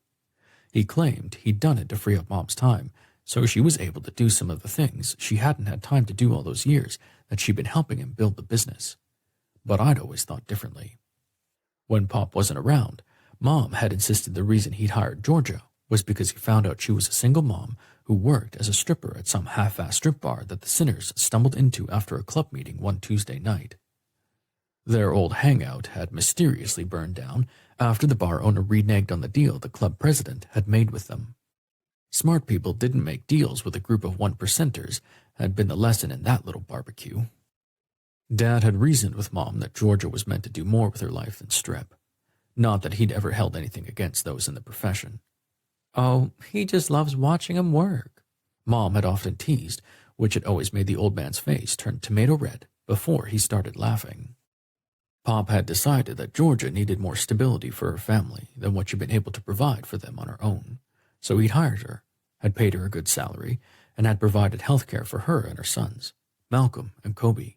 He claimed he'd done it to free up Mom's time, so she was able to do some of the things she hadn't had time to do all those years that she'd been helping him build the business. But I'd always thought differently. When Pop wasn't around, Mom had insisted the reason he'd hired Georgia was because he found out she was a single mom who worked as a stripper at some half-assed strip bar that the Sinners stumbled into after a club meeting one Tuesday night. Their old hangout had mysteriously burned down after the bar owner reneged on the deal the club president had made with them. Smart people didn't make deals with a group of 1%ers had been the lesson in that little barbecue. Dad had reasoned with Mom that Georgia was meant to do more with her life than strip. Not that he'd ever held anything against those in the profession. Oh, he just loves watching 'em work, Mom had often teased, which had always made the old man's face turn tomato red before he started laughing. Pop had decided that Georgia needed more stability for her family than what she'd been able to provide for them on her own, so he'd hired her, had paid her a good salary, and had provided health care for her and her sons, Malcolm and Kobe.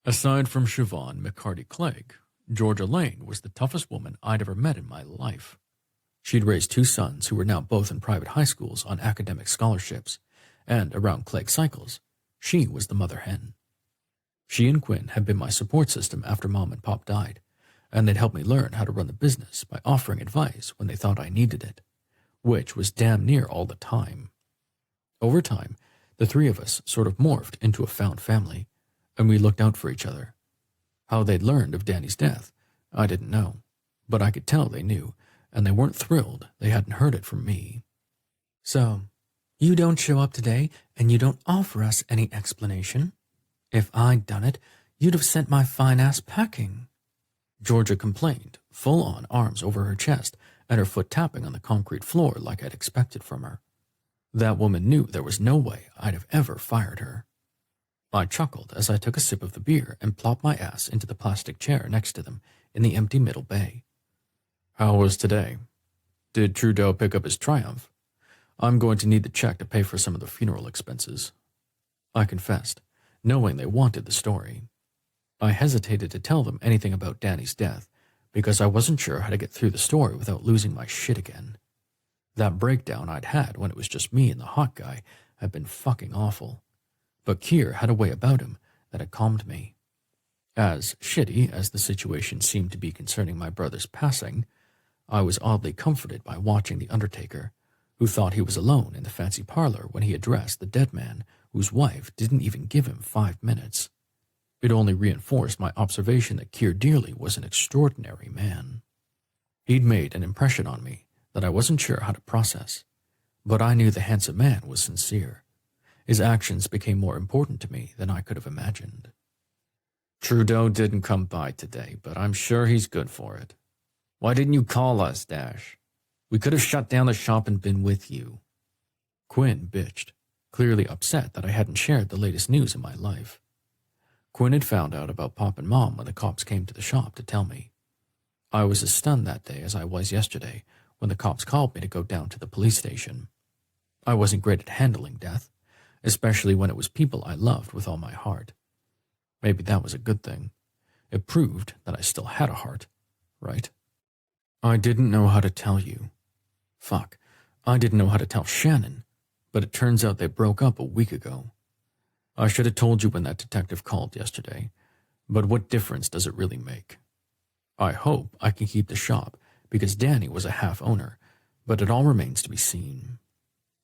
Aside from Siobhan McCarty-Clegg, Georgia Lane was the toughest woman I'd ever met in my life. She'd raised 2 sons who were now both in private high schools on academic scholarships, and around Clegg cycles, she was the mother hen. She and Quinn had been my support system after Mom and Pop died, and they'd helped me learn how to run the business by offering advice when they thought I needed it, which was damn near all the time. Over time, the 3 of us sort of morphed into a found family, and we looked out for each other. How they'd learned of Danny's death, I didn't know, but I could tell they knew, and they weren't thrilled they hadn't heard it from me. So, you don't show up today, and you don't offer us any explanation? If I'd done it, you'd have sent my fine ass packing, Georgia complained, full-on arms over her chest and her foot tapping on the concrete floor like I'd expected from her. That woman knew there was no way I'd have ever fired her. I chuckled as I took a sip of the beer and plopped my ass into the plastic chair next to them in the empty middle bay. How was today? Did Trudeau pick up his Triumph? I'm going to need the check to pay for some of the funeral expenses, I confessed, knowing they wanted the story. I hesitated to tell them anything about Danny's death because I wasn't sure how to get through the story without losing my shit again. That breakdown I'd had when it was just me and the hot guy had been fucking awful, but Keir had a way about him that had calmed me. As shitty as the situation seemed to be concerning my brother's passing, I was oddly comforted by watching the undertaker, who thought he was alone in the fancy parlor when he addressed the dead man whose wife didn't even give him 5 minutes. It only reinforced my observation that Keir Dearly was an extraordinary man. He'd made an impression on me that I wasn't sure how to process, but I knew the handsome man was sincere. His actions became more important to me than I could have imagined. Trudeau didn't come by today, but I'm sure he's good for it. Why didn't you call us, Dash? We could have shut down the shop and been with you. Quinn bitched, clearly upset that I hadn't shared the latest news in my life. Quinn had found out about Pop and Mom when the cops came to the shop to tell me. I was as stunned that day as I was yesterday when the cops called me to go down to the police station. I wasn't great at handling death, especially when it was people I loved with all my heart. Maybe that was a good thing. It proved that I still had a heart, right? I didn't know how to tell you. Fuck, I didn't know how to tell Shannon, but it turns out they broke up a week ago. I should have told you when that detective called yesterday, but what difference does it really make? I hope I can keep the shop because Danny was a half owner, but it all remains to be seen.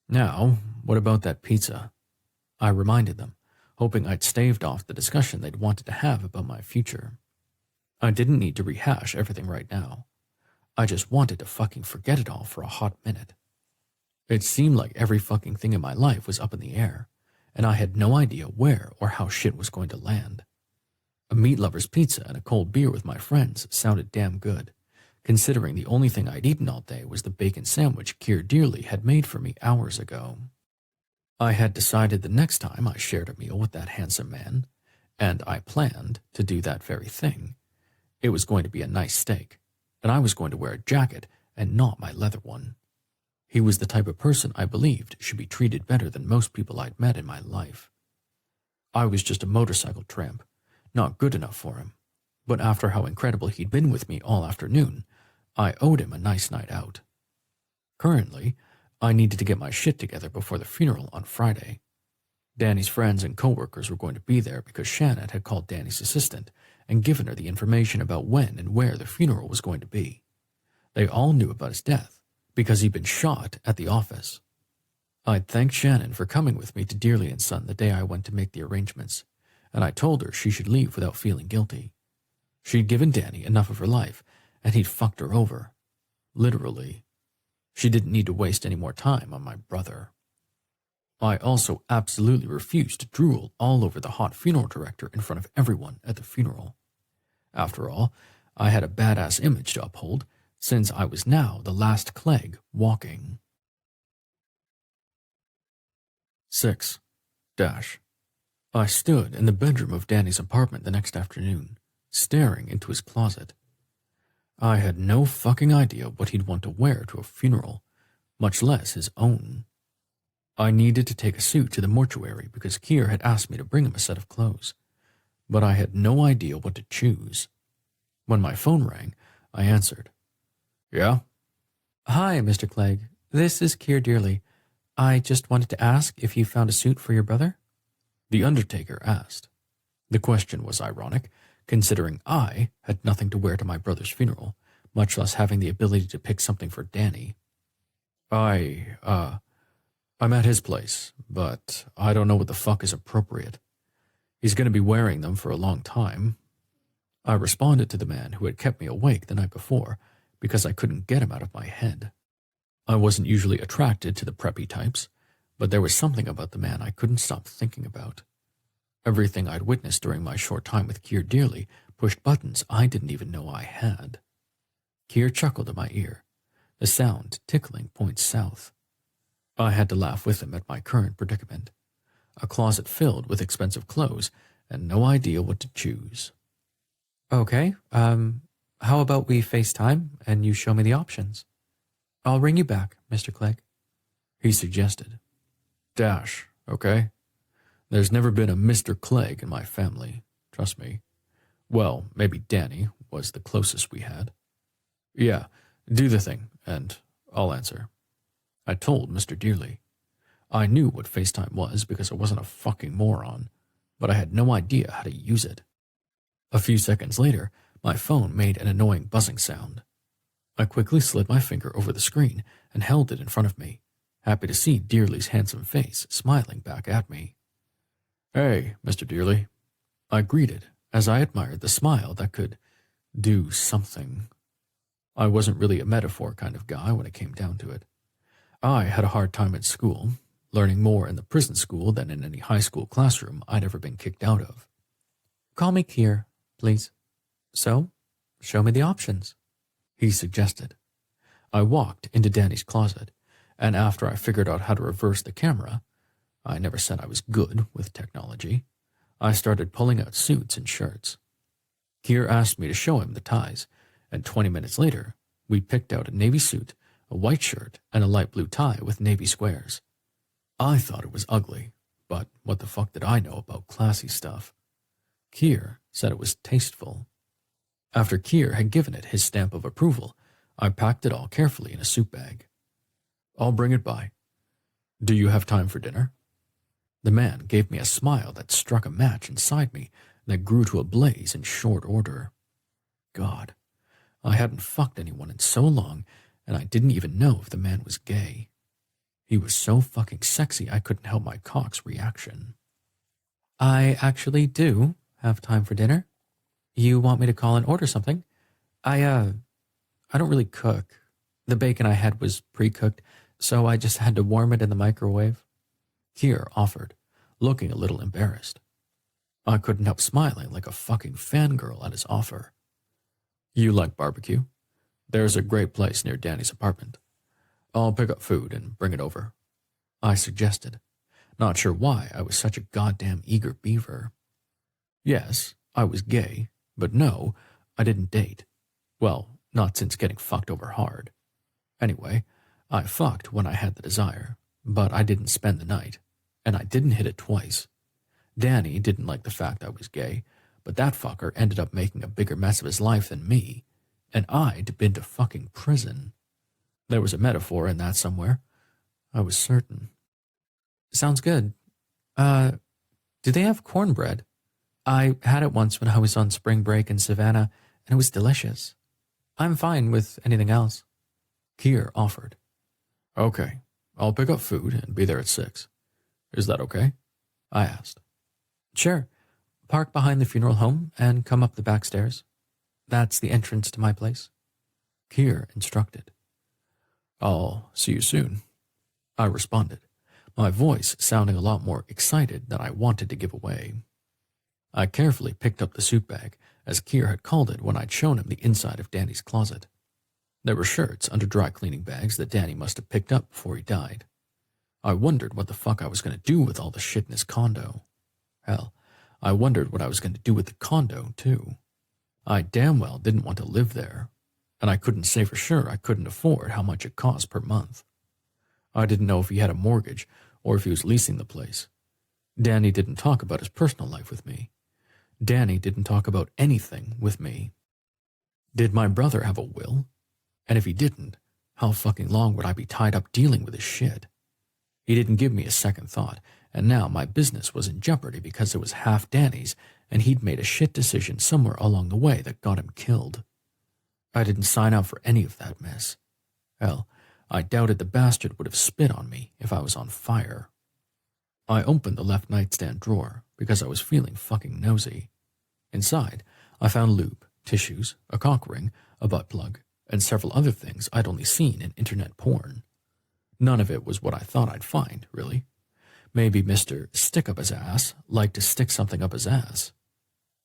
Now, what about that pizza? I reminded them, hoping I'd staved off the discussion they'd wanted to have about my future. I didn't need to rehash everything right now. I just wanted to fucking forget it all for a hot minute. It seemed like every fucking thing in my life was up in the air, and I had no idea where or how shit was going to land. A meat lover's pizza and a cold beer with my friends sounded damn good, considering the only thing I'd eaten all day was the bacon sandwich Keir Dearly had made for me hours ago. I had decided the next time I shared a meal with that handsome man, and I planned to do that very thing, it was going to be a nice steak, and I was going to wear a jacket and not my leather one. He was the type of person I believed should be treated better than most people I'd met in my life. I was just a motorcycle tramp, not good enough for him, but after how incredible he'd been with me all afternoon, I owed him a nice night out. Currently, I needed to get my shit together before the funeral on Friday. Danny's friends and coworkers were going to be there because Shannon had called Danny's assistant and given her the information about when and where the funeral was going to be. They all knew about his death because he'd been shot at the office. I'd thanked Shannon for coming with me to Dearly and Son the day I went to make the arrangements, and I told her she should leave without feeling guilty. She'd given Danny enough of her life, and he'd fucked her over. Literally. She didn't need to waste any more time on my brother. I also absolutely refused to drool all over the hot funeral director in front of everyone at the funeral. After all, I had a badass image to uphold, since I was now the last Clegg walking. 6. I stood in the bedroom of Danny's apartment the next afternoon, staring into his closet. I had no fucking idea what he'd want to wear to a funeral, much less his own. I needed to take a suit to the mortuary because Keir had asked me to bring him a set of clothes, but I had no idea what to choose. When my phone rang, I answered. Yeah? Hi, Mr. Clegg. This is Keir Dearly. I just wanted to ask if you found a suit for your brother? The undertaker asked. The question was ironic, considering I had nothing to wear to my brother's funeral, much less having the ability to pick something for Danny. I'm at his place, but I don't know what the fuck is appropriate. He's going to be wearing them for a long time. I responded to the man who had kept me awake the night before because I couldn't get him out of my head. I wasn't usually attracted to the preppy types, but there was something about the man I couldn't stop thinking about. Everything I'd witnessed during my short time with Keir Dearly pushed buttons I didn't even know I had. Keir chuckled in my ear, the sound tickling points south. I had to laugh with him at my current predicament, a closet filled with expensive clothes and no idea what to choose. Okay, how about we FaceTime and you show me the options? I'll ring you back, Mr. Clegg. He suggested. Okay? There's never been a Mr. Clegg in my family, trust me. Well, maybe Danny was the closest we had. Yeah, do the thing, and I'll answer. I told Mr. Dearly. I knew what FaceTime was because I wasn't a fucking moron, but I had no idea how to use it. A few seconds later, my phone made an annoying buzzing sound. I quickly slid my finger over the screen and held it in front of me, happy to see Dearly's handsome face smiling back at me. Hey, Mr. Dearly. I greeted as I admired the smile that could do something. I wasn't really a metaphor kind of guy when it came down to it. I had a hard time at school, learning more in the prison school than in any high school classroom I'd ever been kicked out of. Call me Keir, please. So, show me the options, he suggested. I walked into Danny's closet, and after I figured out how to reverse the camera, I never said I was good with technology, I started pulling out suits and shirts. Keir asked me to show him the ties, and 20 minutes later, we picked out a navy suit, a white shirt, and a light blue tie with navy squares. I thought it was ugly, but what the fuck did I know about classy stuff? Keir said it was tasteful. After Kier had given it his stamp of approval, I packed it all carefully in a soup bag. I'll bring it by. Do you have time for dinner? The man gave me a smile that struck a match inside me that grew to a blaze in short order. God, I hadn't fucked anyone in so long, and I didn't even know if the man was gay. He was so fucking sexy I couldn't help my cock's reaction. I actually do have time for dinner. You want me to call and order something? I don't really cook. The bacon I had was pre-cooked, so I just had to warm it in the microwave. Kier offered, looking a little embarrassed. I couldn't help smiling like a fucking fangirl at his offer. You like barbecue? There's a great place near Danny's apartment. I'll pick up food and bring it over, I suggested, not sure why I was such a goddamn eager beaver. Yes, I was gay, but no, I didn't date. Well, not since getting fucked over hard. Anyway, I fucked when I had the desire, but I didn't spend the night, and I didn't hit it twice. Danny didn't like the fact I was gay, but that fucker ended up making a bigger mess of his life than me, and I'd been to fucking prison. There was a metaphor in that somewhere. I was certain. Sounds good. Do they have cornbread? I had it once when I was on spring break in Savannah, and it was delicious. I'm fine with anything else. Kier offered. Okay, I'll pick up food and be there at 6. Is that okay? I asked. Sure. Park behind the funeral home and come up the back stairs. That's the entrance to my place. Kier instructed. I'll see you soon, I responded, my voice sounding a lot more excited than I wanted to give away. I carefully picked up the suit bag, as Kier had called it when I'd shown him the inside of Danny's closet. There were shirts under dry cleaning bags that Danny must have picked up before he died. I wondered what the fuck I was going to do with all the shit in his condo. Hell, I wondered what I was going to do with the condo, too. I damn well didn't want to live there, and I couldn't say for sure I couldn't afford how much it cost per month. I didn't know if he had a mortgage or if he was leasing the place. Danny didn't talk about his personal life with me. Danny didn't talk about anything with me. Did my brother have a will? And if he didn't, how fucking long would I be tied up dealing with his shit? He didn't give me a second thought, and now my business was in jeopardy because it was half Danny's, and he'd made a shit decision somewhere along the way that got him killed. I didn't sign up for any of that mess. Hell, I doubted the bastard would have spit on me if I was on fire. I opened the left nightstand drawer because I was feeling fucking nosy. Inside, I found lube, tissues, a cock ring, a butt plug, and several other things I'd only seen in internet porn. None of it was what I thought I'd find, really. Maybe Mr. Stick-Up-His-Ass liked to stick something up his ass.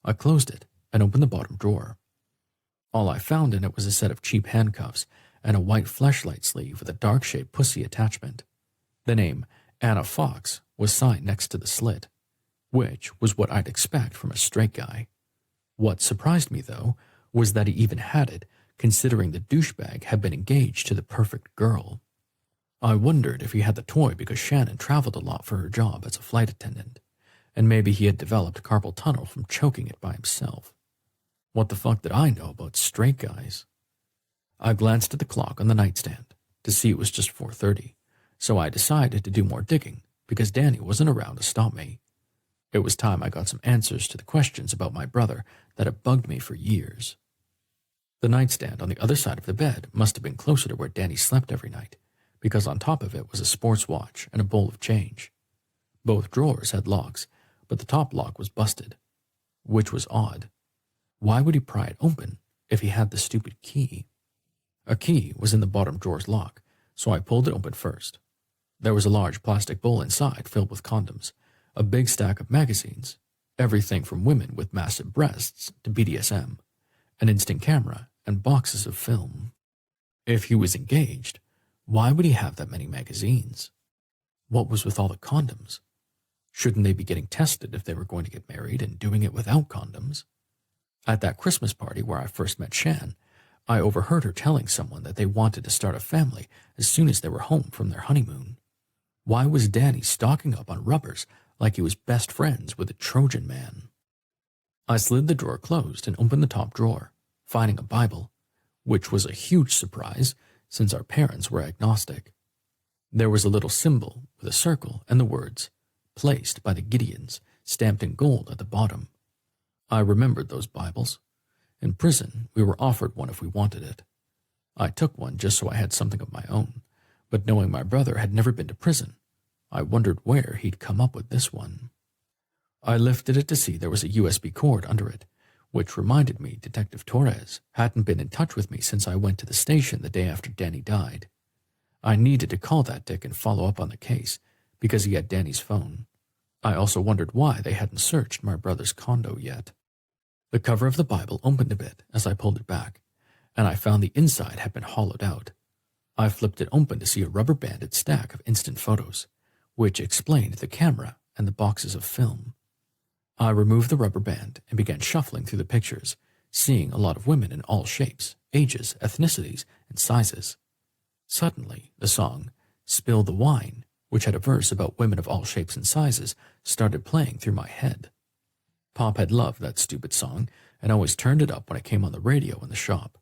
I closed it and opened the bottom drawer. All I found in it was a set of cheap handcuffs and a white fleshlight sleeve with a dark-shaped pussy attachment. The name Anna Fox was signed next to the slit, which was what I'd expect from a straight guy. What surprised me, though, was that he even had it, considering the douchebag had been engaged to the perfect girl. I wondered if he had the toy because Shannon traveled a lot for her job as a flight attendant, and maybe he had developed carpal tunnel from choking it by himself. What the fuck did I know about straight guys? I glanced at the clock on the nightstand to see it was just 4:30, so I decided to do more digging because Danny wasn't around to stop me. It was time I got some answers to the questions about my brother that had bugged me for years. The nightstand on the other side of the bed must have been closer to where Danny slept every night, because on top of it was a sports watch and a bowl of change. Both drawers had locks, but the top lock was busted, which was odd. Why would he pry it open if he had the stupid key? A key was in the bottom drawer's lock, so I pulled it open first. There was a large plastic bowl inside filled with condoms, a big stack of magazines, everything from women with massive breasts to BDSM, an instant camera, and boxes of film. If he was engaged, why would he have that many magazines? What was with all the condoms? Shouldn't they be getting tested if they were going to get married and doing it without condoms? At that Christmas party where I first met Shan, I overheard her telling someone that they wanted to start a family as soon as they were home from their honeymoon. Why was Danny stocking up on rubbers like he was best friends with a Trojan man? I slid the drawer closed and opened the top drawer, finding a Bible, which was a huge surprise since our parents were agnostic. There was a little symbol with a circle and the words, "Placed by the Gideons," stamped in gold at the bottom. I remembered those Bibles. In prison, we were offered one if we wanted it. I took one just so I had something of my own, but knowing my brother had never been to prison, I wondered where he'd come up with this one. I lifted it to see there was a USB cord under it, which reminded me Detective Torres hadn't been in touch with me since I went to the station the day after Danny died. I needed to call that dick and follow up on the case because he had Danny's phone. I also wondered why they hadn't searched my brother's condo yet. The cover of the Bible opened a bit as I pulled it back, and I found the inside had been hollowed out. I flipped it open to see a rubber-banded stack of instant photos, which explained the camera and the boxes of film. I removed the rubber band and began shuffling through the pictures, seeing a lot of women in all shapes, ages, ethnicities, and sizes. Suddenly, the song, "Spill the Wine," which had a verse about women of all shapes and sizes, started playing through my head. Pop had loved that stupid song and always turned it up when it came on the radio in the shop.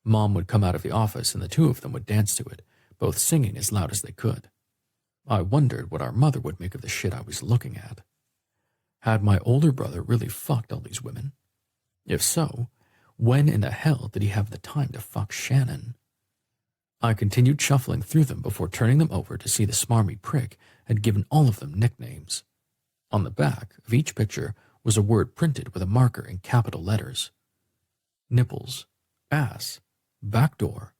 Mom would come out of the office and the two of them would dance to it, both singing as loud as they could. I wondered what our mother would make of the shit I was looking at. Had my older brother really fucked all these women? If so, when in the hell did he have the time to fuck Shannon? I continued shuffling through them before turning them over to see the smarmy prick had given all of them nicknames. On the back of each picture was a word printed with a marker in capital letters. Nipples, ass, back door,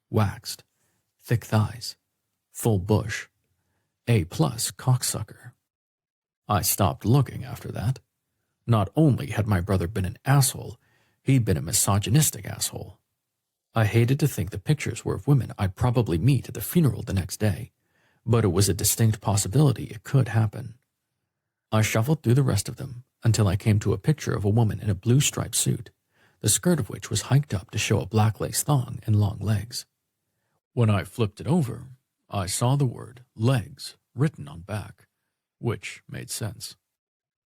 waxed, thick thighs, full bush, A+ cocksucker. I stopped looking after that. Not only had my brother been an asshole, he'd been a misogynistic asshole. I hated to think the pictures were of women I'd probably meet at the funeral the next day, but it was a distinct possibility it could happen. I shuffled through the rest of them until I came to a picture of a woman in a blue striped suit, the skirt of which was hiked up to show a black lace thong and long legs. When I flipped it over, I saw the word legs written on back, which made sense.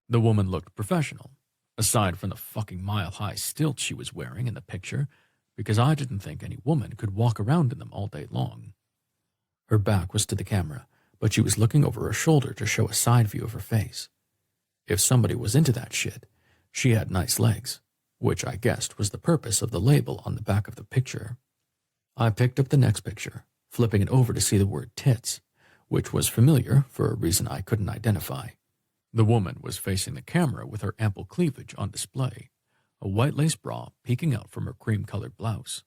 The woman looked professional, aside from the fucking mile-high stilts she was wearing in the picture, because I didn't think any woman could walk around in them all day long. Her back was to the camera, but she was looking over her shoulder to show a side view of her face. If somebody was into that shit, she had nice legs, which I guessed was the purpose of the label on the back of the picture. I picked up the next picture, flipping it over to see the word tits, which was familiar for a reason I couldn't identify. The woman was facing the camera with her ample cleavage on display, a white lace bra peeking out from her cream-colored blouse.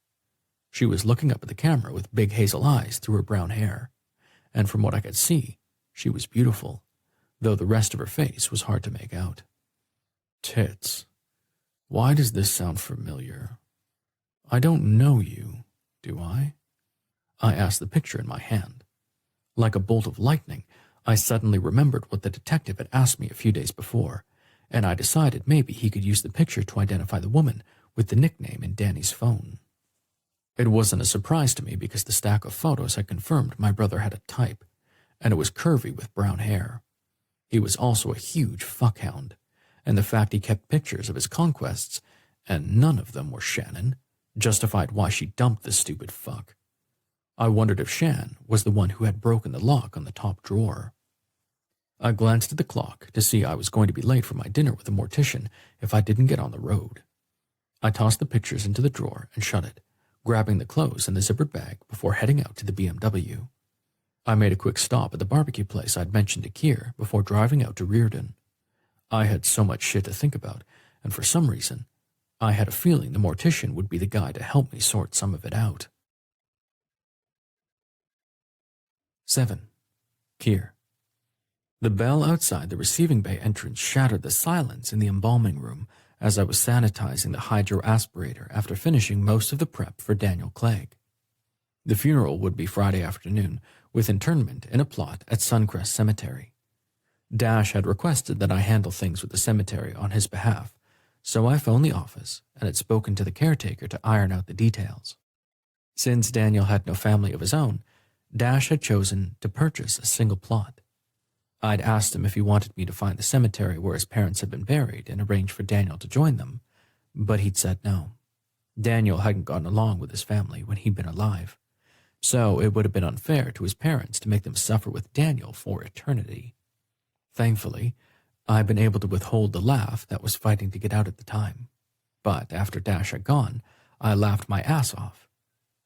She was looking up at the camera with big hazel eyes through her brown hair, and from what I could see, she was beautiful, though the rest of her face was hard to make out. Tits. Why does this sound familiar? I don't know you, do I? I asked the picture in my hand. Like a bolt of lightning, I suddenly remembered what the detective had asked me a few days before, and I decided maybe he could use the picture to identify the woman with the nickname in Danny's phone. It wasn't a surprise to me because the stack of photos had confirmed my brother had a type, and it was curvy with brown hair. He was also a huge fuckhound, and the fact he kept pictures of his conquests, and none of them were Shannon, justified why she dumped the stupid fuck. I wondered if Shan was the one who had broken the lock on the top drawer. I glanced at the clock to see I was going to be late for my dinner with the mortician if I didn't get on the road. I tossed the pictures into the drawer and shut it, grabbing the clothes in the zippered bag before heading out to the BMW. I made a quick stop at the barbecue place I'd mentioned to Keir before driving out to Reardon. I had so much shit to think about, and for some reason, I had a feeling the mortician would be the guy to help me sort some of it out. 7. Keir. The bell outside the receiving bay entrance shattered the silence in the embalming room as I was sanitizing the hydroaspirator after finishing most of the prep for Daniel Clegg. The funeral would be Friday afternoon, with interment in a plot at Suncrest Cemetery. Dash had requested that I handle things with the cemetery on his behalf, so I phoned the office and had spoken to the caretaker to iron out the details. Since Daniel had no family of his own, Dash had chosen to purchase a single plot. I'd asked him if he wanted me to find the cemetery where his parents had been buried and arrange for Daniel to join them, but he'd said no. Daniel hadn't gotten along with his family when he'd been alive, so it would have been unfair to his parents to make them suffer with Daniel for eternity. Thankfully, I'd been able to withhold the laugh that was fighting to get out at the time. But after Dash had gone, I laughed my ass off.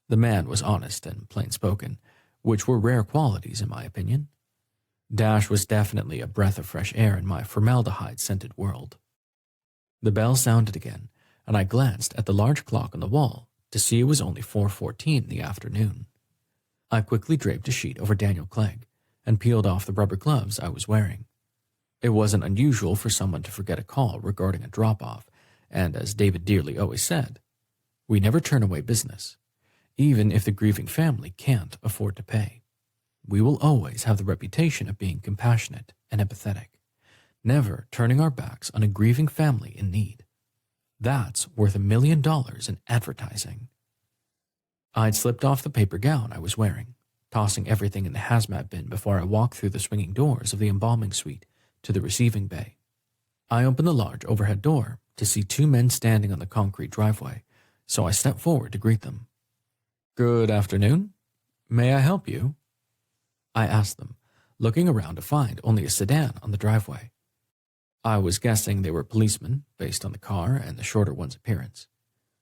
The man was honest and plain-spoken, which were rare qualities in my opinion. Dash was definitely a breath of fresh air in my formaldehyde-scented world. The bell sounded again, and I glanced at the large clock on the wall to see it was only 4:14 in the afternoon. I quickly draped a sheet over Daniel Clegg and peeled off the rubber gloves I was wearing. It wasn't unusual for someone to forget a call regarding a drop-off, and as David Dearly always said, we never turn away business, even if the grieving family can't afford to pay. We will always have the reputation of being compassionate and empathetic, never turning our backs on a grieving family in need. That's worth $1 million in advertising. I'd slipped off the paper gown I was wearing, tossing everything in the hazmat bin before I walked through the swinging doors of the embalming suite to the receiving bay. I opened the large overhead door to see two men standing on the concrete driveway, so I stepped forward to greet them. "Good afternoon. May I help you?" I asked them, looking around to find only a sedan on the driveway. I was guessing they were policemen based on the car and the shorter one's appearance.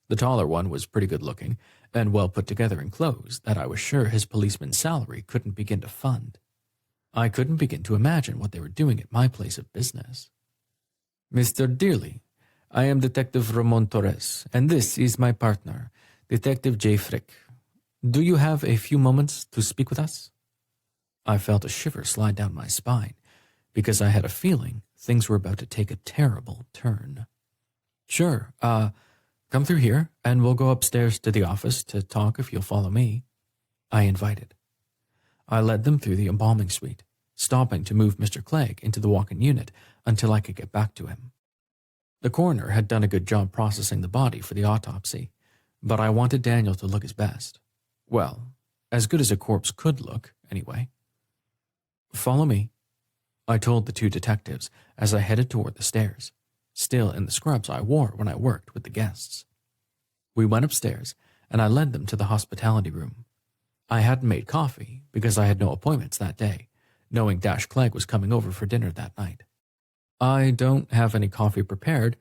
The taller one was pretty good looking and well put together in clothes that I was sure his policeman's salary couldn't begin to fund. I couldn't begin to imagine what they were doing at my place of business. "Mr. Dearly, I am Detective Ramon Torres, and this is my partner, Detective J. Frick. Do you have a few moments to speak with us?" I felt a shiver slide down my spine because I had a feeling things were about to take a terrible turn. "Sure, come through here, and we'll go upstairs to the office to talk if you'll follow me," I invited. I led them through the embalming suite, stopping to move Mr. Clegg into the walk-in unit until I could get back to him. The coroner had done a good job processing the body for the autopsy, but I wanted Daniel to look his best. Well, as good as a corpse could look, anyway. "Follow me," I told the two detectives as I headed toward the stairs, still in the scrubs I wore when I worked with the guests. We went upstairs, and I led them to the hospitality room. I hadn't made coffee because I had no appointments that day, knowing Dash Clegg was coming over for dinner that night. "I don't have any coffee prepared,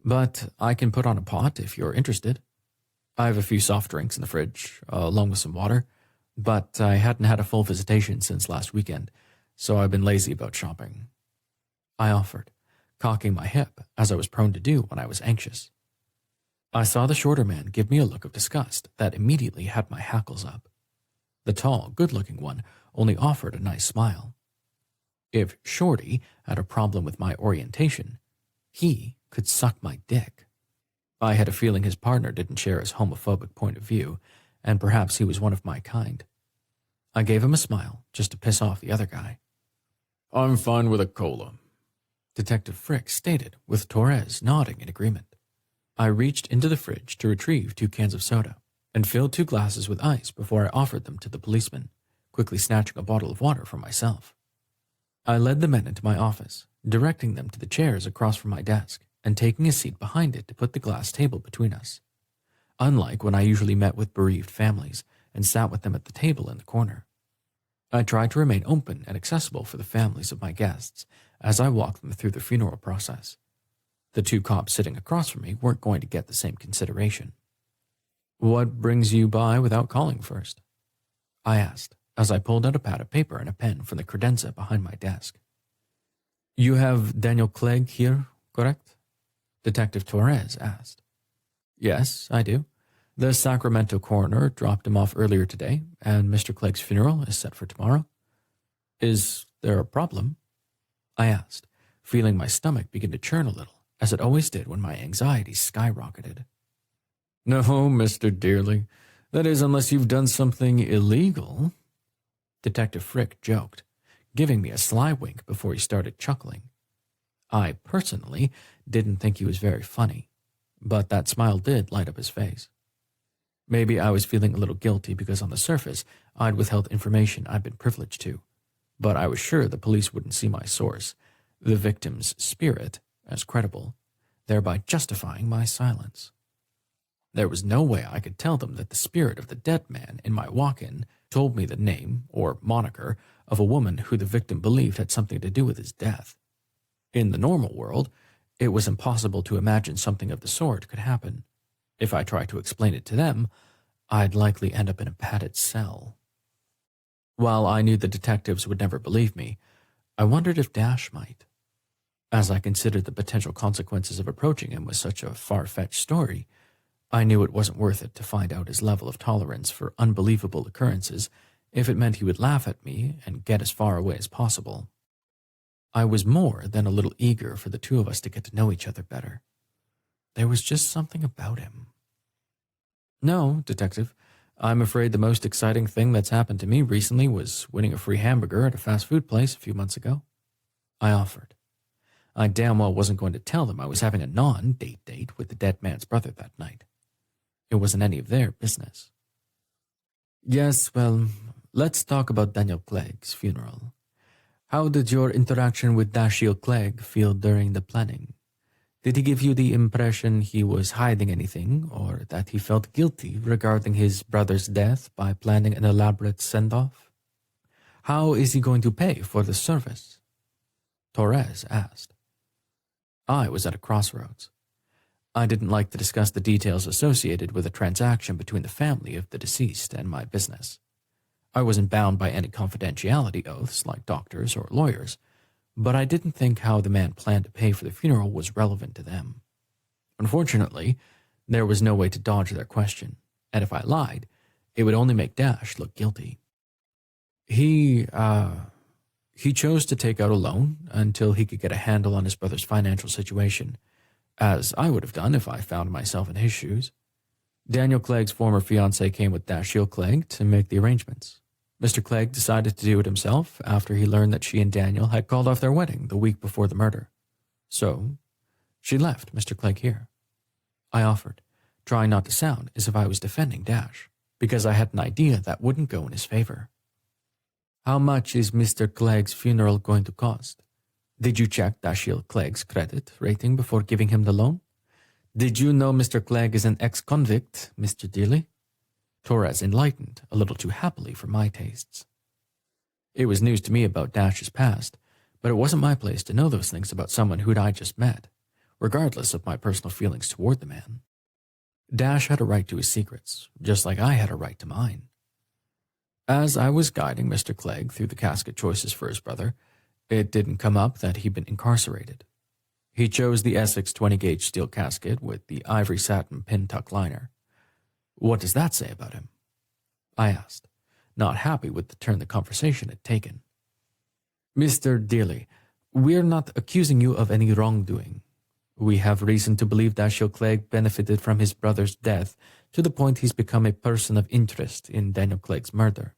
but I can put on a pot if you're interested. I have a few soft drinks in the fridge, along with some water, but I hadn't had a full visitation since last weekend, so I've been lazy about shopping," I offered, cocking my hip as I was prone to do when I was anxious. I saw the shorter man give me a look of disgust that immediately had my hackles up. The tall, good-looking one only offered a nice smile. If Shorty had a problem with my orientation, he could suck my dick. I had a feeling his partner didn't share his homophobic point of view, and perhaps he was one of my kind. I gave him a smile just to piss off the other guy. "I'm fine with a cola," Detective Frick stated, with Torres nodding in agreement. I reached into the fridge to retrieve 2 cans of soda and filled 2 glasses with ice before I offered them to the policeman, quickly snatching a bottle of water for myself. I led the men into my office, directing them to the chairs across from my desk and taking a seat behind it to put the glass table between us. Unlike when I usually met with bereaved families and sat with them at the table in the corner, I tried to remain open and accessible for the families of my guests as I walked them through the funeral process. The 2 cops sitting across from me weren't going to get the same consideration. "What brings you by without calling first?" I asked as I pulled out a pad of paper and a pen from the credenza behind my desk. "You have Daniel Clegg here, correct?" Detective Torres asked. "Yes, I do. The Sacramento coroner dropped him off earlier today, and Mr. Clegg's funeral is set for tomorrow." "Is there a problem?" I asked, feeling my stomach begin to churn a little, as it always did when my anxiety skyrocketed. "No, Mr. Dearly. That is, unless you've done something illegal," Detective Frick joked, giving me a sly wink before he started chuckling. I personally didn't think he was very funny, but that smile did light up his face. Maybe I was feeling a little guilty because on the surface I'd withheld information I'd been privileged to, but I was sure the police wouldn't see my source, the victim's spirit, as credible, thereby justifying my silence. There was no way I could tell them that the spirit of the dead man in my walk-in told me the name, or moniker, of a woman who the victim believed had something to do with his death. In the normal world, it was impossible to imagine something of the sort could happen. If I tried to explain it to them, I'd likely end up in a padded cell. While I knew the detectives would never believe me, I wondered if Dash might. As I considered the potential consequences of approaching him with such a far-fetched story, I knew it wasn't worth it to find out his level of tolerance for unbelievable occurrences if it meant he would laugh at me and get as far away as possible. I was more than a little eager for the two of us to get to know each other better. There was just something about him. No, Detective, I'm afraid the most exciting thing that's happened to me recently was winning a free hamburger at a fast food place a few months ago. I offered. I damn well wasn't going to tell them I was having a non-date date with the dead man's brother that night. It wasn't any of their business. Yes, well, let's talk about Daniel Clegg's funeral. How did your interaction with Dashiell Clegg feel during the planning? Did he give you the impression he was hiding anything, or that he felt guilty regarding his brother's death by planning an elaborate send-off? How is he going to pay for the service? Torres asked. I was at a crossroads. I didn't like to discuss the details associated with a transaction between the family of the deceased and my business. I wasn't bound by any confidentiality oaths like doctors or lawyers, but I didn't think how the man planned to pay for the funeral was relevant to them. Unfortunately, there was no way to dodge their question, and if I lied, it would only make Dash look guilty. He chose to take out a loan until he could get a handle on his brother's financial situation, as I would have done if I found myself in his shoes. Daniel Clegg's former fiancée came with Dashiell Clegg to make the arrangements. Mr. Clegg decided to do it himself after he learned that she and Daniel had called off their wedding the week before the murder. So, she left Mr. Clegg here. I offered, trying not to sound as if I was defending Dash, because I had an idea that wouldn't go in his favor. How much is Mr. Clegg's funeral going to cost? Did you check Dashiell Clegg's credit rating before giving him the loan? Did you know Mr. Clegg is an ex-convict, Mr. Dearly? Torres enlightened a little too happily for my tastes. It was news to me about Dash's past, but it wasn't my place to know those things about someone who'd I just met, regardless of my personal feelings toward the man. Dash had a right to his secrets, just like I had a right to mine. As I was guiding Mr. Clegg through the casket choices for his brother, it didn't come up that he'd been incarcerated. He chose the Essex 20-gauge steel casket with the ivory satin pin-tuck liner. What does that say about him? I asked, not happy with the turn the conversation had taken. Mr. Dearly, we're not accusing you of any wrongdoing. We have reason to believe Dashiell Clegg benefited from his brother's death to the point he's become a person of interest in Daniel Clegg's murder.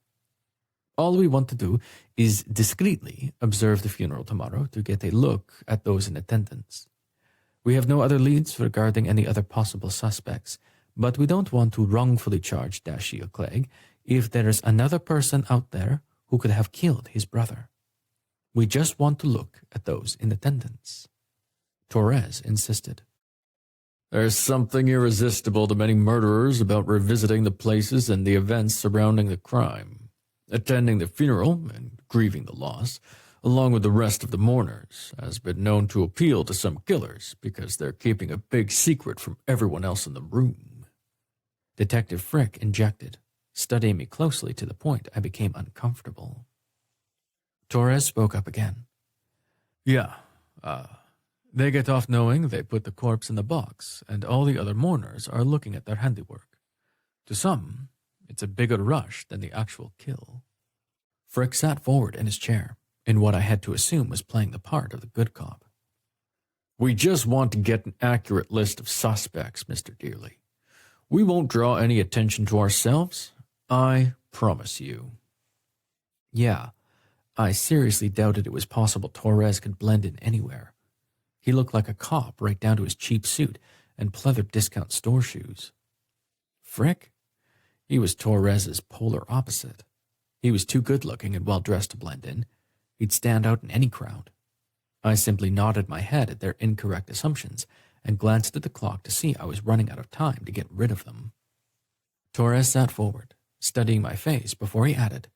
All we want to do is discreetly observe the funeral tomorrow to get a look at those in attendance. We have no other leads regarding any other possible suspects, but we don't want to wrongfully charge Dashiell Clegg if there is another person out there who could have killed his brother. We just want to look at those in attendance. Torres insisted. There's something irresistible to many murderers about revisiting the places and the events surrounding the crime. Attending the funeral and grieving the loss, along with the rest of the mourners, has been known to appeal to some killers because they're keeping a big secret from everyone else in the room. Detective Frick injected, studying me closely to the point I became uncomfortable. Torres spoke up again. Yeah, they get off knowing they put the corpse in the box, and all the other mourners are looking at their handiwork. To some, it's a bigger rush than the actual kill. Frick sat forward in his chair, in what I had to assume was playing the part of the good cop. We just want to get an accurate list of suspects, Mr. Dearly. We won't draw any attention to ourselves, I promise you. Yeah, I seriously doubted it was possible Torres could blend in anywhere. He looked like a cop right down to his cheap suit and pleather discount store shoes. Frick? He was Torres's polar opposite. He was too good-looking and well-dressed to blend in. He'd stand out in any crowd. I simply nodded my head at their incorrect assumptions and glanced at the clock to see I was running out of time to get rid of them. Torres sat forward, studying my face before he added,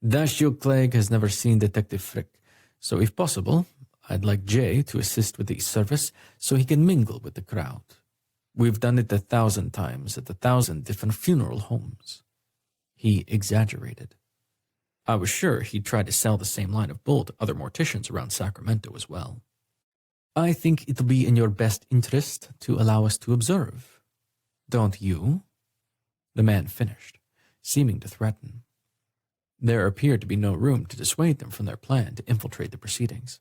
Dashiell Clegg has never seen Detective Frick, so if possible, I'd like Jay to assist with the service so he can mingle with the crowd. We've done it 1,000 times at 1,000 different funeral homes. He exaggerated. I was sure he'd try to sell the same line of bull to other morticians around Sacramento as well. I think it'll be in your best interest to allow us to observe. Don't you? The man finished, seeming to threaten. There appeared to be no room to dissuade them from their plan to infiltrate the proceedings.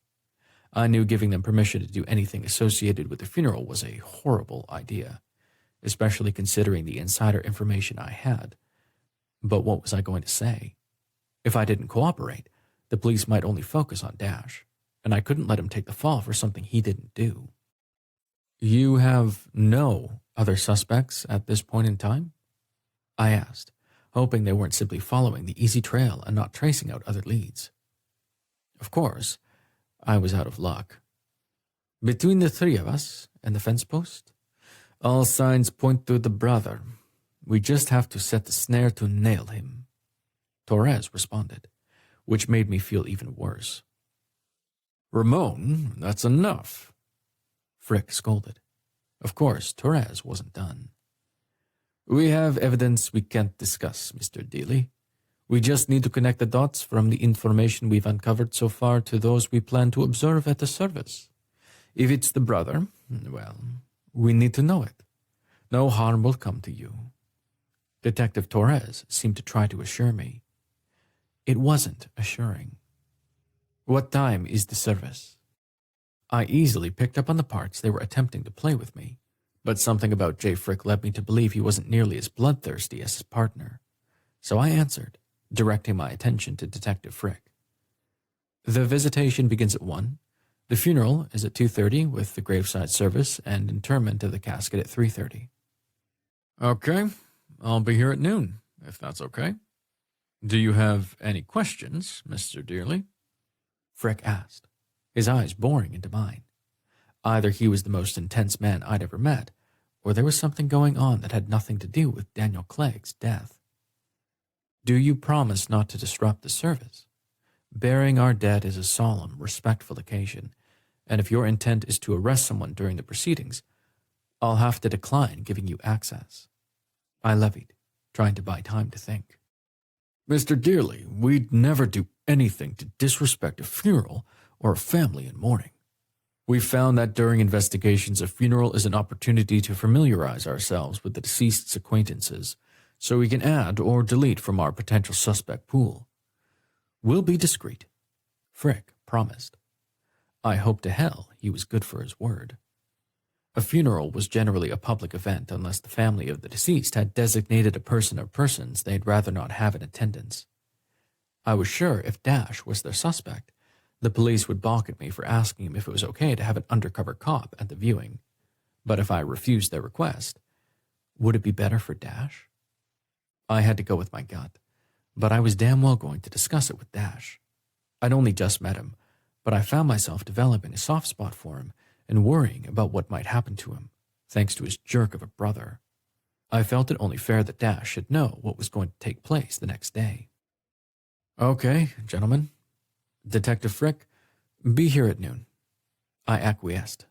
I knew giving them permission to do anything associated with the funeral was a horrible idea, especially considering the insider information I had. But what was I going to say? If I didn't cooperate, the police might only focus on Dash, and I couldn't let him take the fall for something he didn't do. You have no other suspects at this point in time? I asked, hoping they weren't simply following the easy trail and not tracing out other leads. Of course, I was out of luck. Between the three of us and the fence post, all signs point to the brother. We just have to set the snare to nail him. Torres responded, which made me feel even worse. Ramon, that's enough. Frick scolded. Of course, Torres wasn't done. We have evidence we can't discuss, Mr. Dealey. We just need to connect the dots from the information we've uncovered so far to those we plan to observe at the service. If it's the brother, well, we need to know it. No harm will come to you. Detective Torres seemed to try to assure me. It wasn't assuring. What time is the service? I easily picked up on the parts they were attempting to play with me, but something about Jay Frick led me to believe he wasn't nearly as bloodthirsty as his partner. So I answered, directing my attention to Detective Frick. The visitation begins at 1. The funeral is at 2:30 with the graveside service and interment of the casket at 3:30. Okay, I'll be here at noon, if that's okay. Do you have any questions, Mr. Dearly? Frick asked, his eyes boring into mine. Either he was the most intense man I'd ever met, or there was something going on that had nothing to do with Daniel Clegg's death. Do you promise not to disrupt the service? Burying our dead is a solemn, respectful occasion, and if your intent is to arrest someone during the proceedings, I'll have to decline giving you access. I levied, trying to buy time to think. Mr. Dearly, we'd never do anything to disrespect a funeral or a family in mourning. We've found that during investigations, a funeral is an opportunity to familiarize ourselves with the deceased's acquaintances, so we can add or delete from our potential suspect pool. We'll be discreet, Frick promised. I hoped to hell he was good for his word. A funeral was generally a public event unless the family of the deceased had designated a person or persons they'd rather not have in attendance. I was sure if Dash was their suspect, the police would balk at me for asking him if it was okay to have an undercover cop at the viewing. But if I refused their request, would it be better for Dash? I had to go with my gut, but I was damn well going to discuss it with Dash. I'd only just met him, but I found myself developing a soft spot for him and worrying about what might happen to him, thanks to his jerk of a brother. I felt it only fair that Dash should know what was going to take place the next day. Okay, gentlemen. Detective Frick, be here at noon. I acquiesced.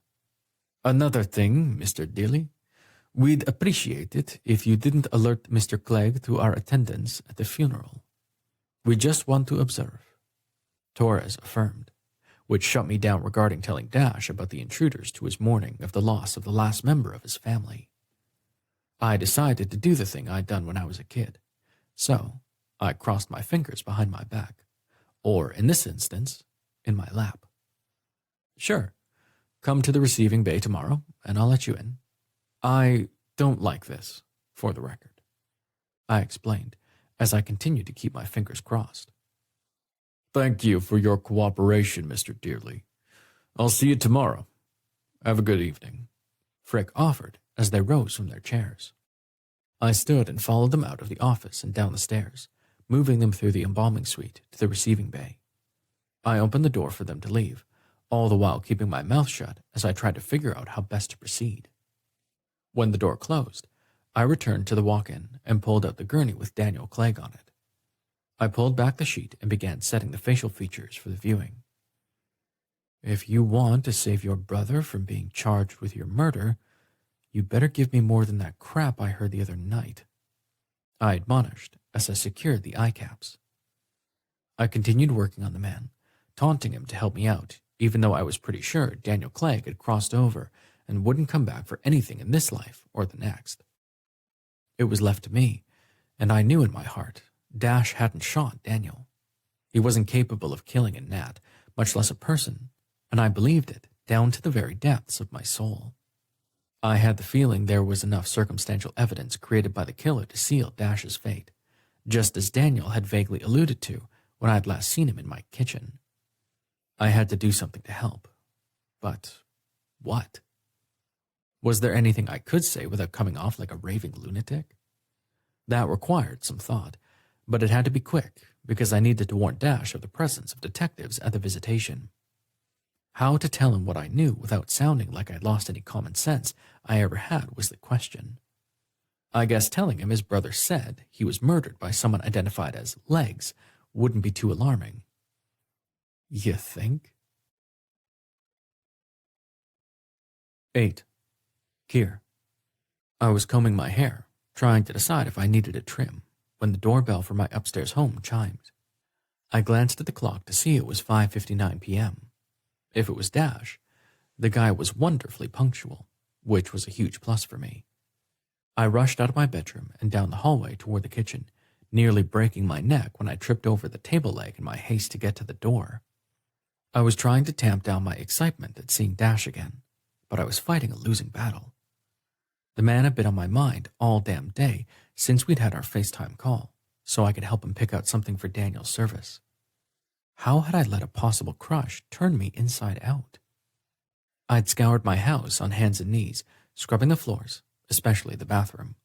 Another thing, Mr. Dealey. We'd appreciate it if you didn't alert Mr. Clegg to our attendance at the funeral. We just want to observe, Torres affirmed, which shut me down regarding telling Dash about the intruders to his mourning of the loss of the last member of his family. I decided to do the thing I'd done when I was a kid, so I crossed my fingers behind my back, or in this instance, in my lap. Sure, come to the receiving bay tomorrow, and I'll let you in. I don't like this, for the record, I explained as I continued to keep my fingers crossed. Thank you for your cooperation, Mr. Dearly. I'll see you tomorrow. Have a good evening, Frick offered as they rose from their chairs. I stood and followed them out of the office and down the stairs, moving them through the embalming suite to the receiving bay. I opened the door for them to leave, all the while keeping my mouth shut as I tried to figure out how best to proceed. When the door closed, I returned to the walk-in and pulled out the gurney with Daniel Clegg on it. I pulled back the sheet and began setting the facial features for the viewing. If you want to save your brother from being charged with your murder, you better give me more than that crap I heard the other night, I admonished as I secured the eye caps. I continued working on the man, taunting him to help me out, even though I was pretty sure Daniel Clegg had crossed over and wouldn't come back for anything in this life or the next. It was left to me, and I knew in my heart Dash hadn't shot Daniel. He wasn't capable of killing a gnat, much less a person, and I believed it down to the very depths of my soul. I had the feeling there was enough circumstantial evidence created by the killer to seal Dash's fate, just as Daniel had vaguely alluded to when I had last seen him in my kitchen. I had to do something to help. But what? Was there anything I could say without coming off like a raving lunatic? That required some thought, but it had to be quick because I needed to warn Dash of the presence of detectives at the visitation. How to tell him what I knew without sounding like I'd lost any common sense I ever had was the question. I guess telling him his brother said he was murdered by someone identified as Legs wouldn't be too alarming. You think? 8. Kier. I was combing my hair, trying to decide if I needed a trim, when the doorbell for my upstairs home chimed. I glanced at the clock to see it was 5:59 p.m. If it was Dash, the guy was wonderfully punctual, which was a huge plus for me. I rushed out of my bedroom and down the hallway toward the kitchen, nearly breaking my neck when I tripped over the table leg in my haste to get to the door. I was trying to tamp down my excitement at seeing Dash again, but I was fighting a losing battle. The man had been on my mind all damn day since we'd had our FaceTime call, so I could help him pick out something for Daniel's service. How had I let a possible crush turn me inside out? I'd scoured my house on hands and knees, scrubbing the floors, especially the bathroom.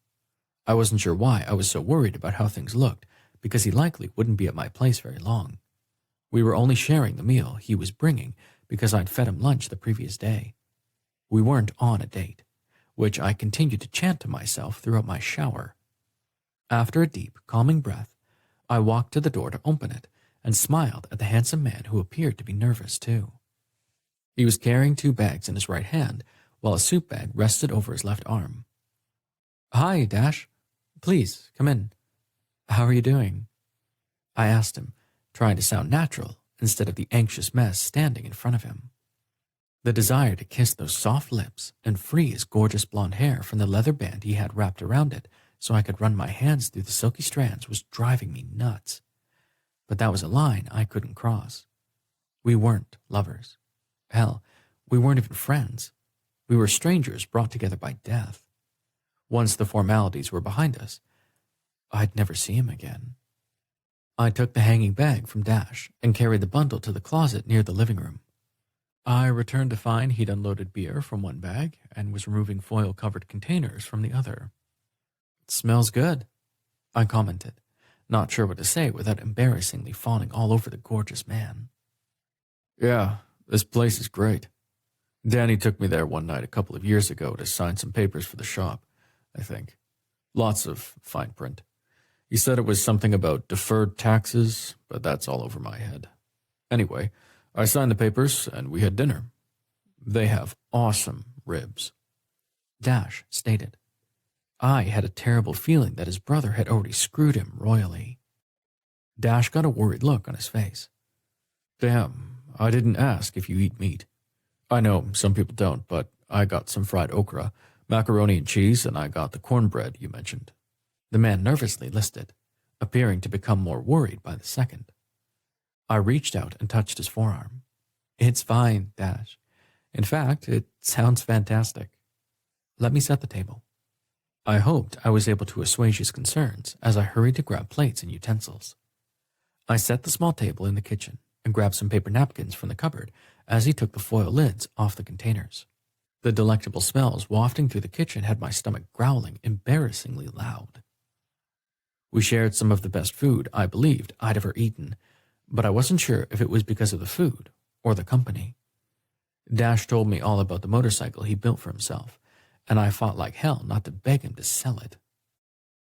I wasn't sure why I was so worried about how things looked, because he likely wouldn't be at my place very long. We were only sharing the meal he was bringing because I'd fed him lunch the previous day. We weren't on a date, which I continued to chant to myself throughout my shower. After a deep, calming breath, I walked to the door to open it and smiled at the handsome man who appeared to be nervous too. He was carrying 2 bags in his right hand while a soup bag rested over his left arm. "Hi, Dash. Please, come in. How are you doing?" I asked him, trying to sound natural instead of the anxious mess standing in front of him. The desire to kiss those soft lips and free his gorgeous blonde hair from the leather band he had wrapped around it so I could run my hands through the silky strands was driving me nuts. But that was a line I couldn't cross. We weren't lovers. Hell, we weren't even friends. We were strangers brought together by death. Once the formalities were behind us, I'd never see him again. I took the hanging bag from Dash and carried the bundle to the closet near the living room. I returned to find he'd unloaded beer from one bag and was removing foil-covered containers from the other. "It smells good," I commented, not sure what to say without embarrassingly fawning all over the gorgeous man. "Yeah, this place is great. Danny took me there one night a couple of years ago to sign some papers for the shop, I think. Lots of fine print. He said it was something about deferred taxes, but that's all over my head. Anyway, I signed the papers and we had dinner. They have awesome ribs," Dash stated. I had a terrible feeling that his brother had already screwed him royally. Dash got a worried look on his face. "Damn, I didn't ask if you eat meat. I know some people don't, but I got some fried okra, macaroni and cheese, and I got the cornbread you mentioned," the man nervously listed, appearing to become more worried by the second. I reached out and touched his forearm. "It's fine, Dash. In fact, it sounds fantastic. Let me set the table." I hoped I was able to assuage his concerns as I hurried to grab plates and utensils. I set the small table in the kitchen and grabbed some paper napkins from the cupboard as he took the foil lids off the containers. The delectable smells wafting through the kitchen had my stomach growling embarrassingly loud. We shared some of the best food I believed I'd ever eaten, but I wasn't sure if it was because of the food or the company. Dash told me all about the motorcycle he built for himself, and I fought like hell not to beg him to sell it.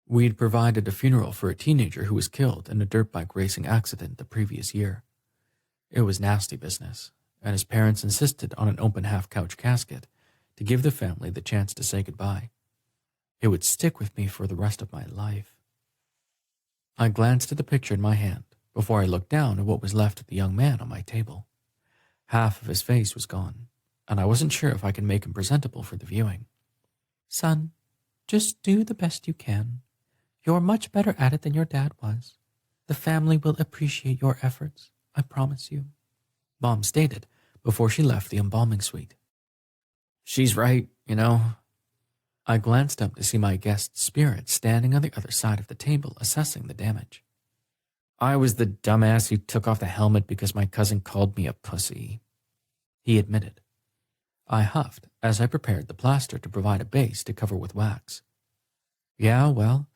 We'd provided a funeral for a teenager who was killed in a dirt bike racing accident the previous year. It was nasty business, and his parents insisted on an open half-couch casket to give the family the chance to say goodbye. It would stick with me for the rest of my life. I glanced at the picture in my hand before I looked down at what was left of the young man on my table. Half of his face was gone, and I wasn't sure if I could make him presentable for the viewing. Son, just do the best you can. You're much better at it than your dad was. The family will appreciate your efforts, I promise you, Mom stated before she left the embalming suite. She's right, you know. I glanced up to see my guest's spirit standing on the other side of the table assessing the damage. I was the dumbass who took off the helmet because my cousin called me a pussy, he admitted. I huffed as I prepared the plaster to provide a base to cover with wax. Yeah, well,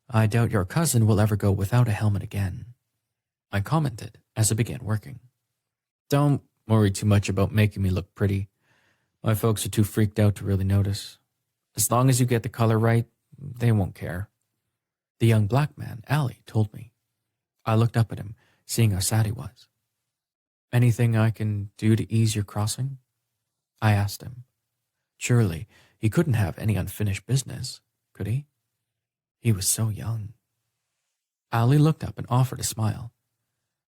I doubt your cousin will ever go without a helmet again, I commented as I began working. Don't worry too much about making me look pretty. My folks are too freaked out to really notice. As long as you get the color right, they won't care. The young black man, Ali, told me. I looked up at him, seeing how sad he was. Anything I can do to ease your crossing? I asked him. Surely he couldn't have any unfinished business, could he? He was so young. Ali looked up and offered a smile.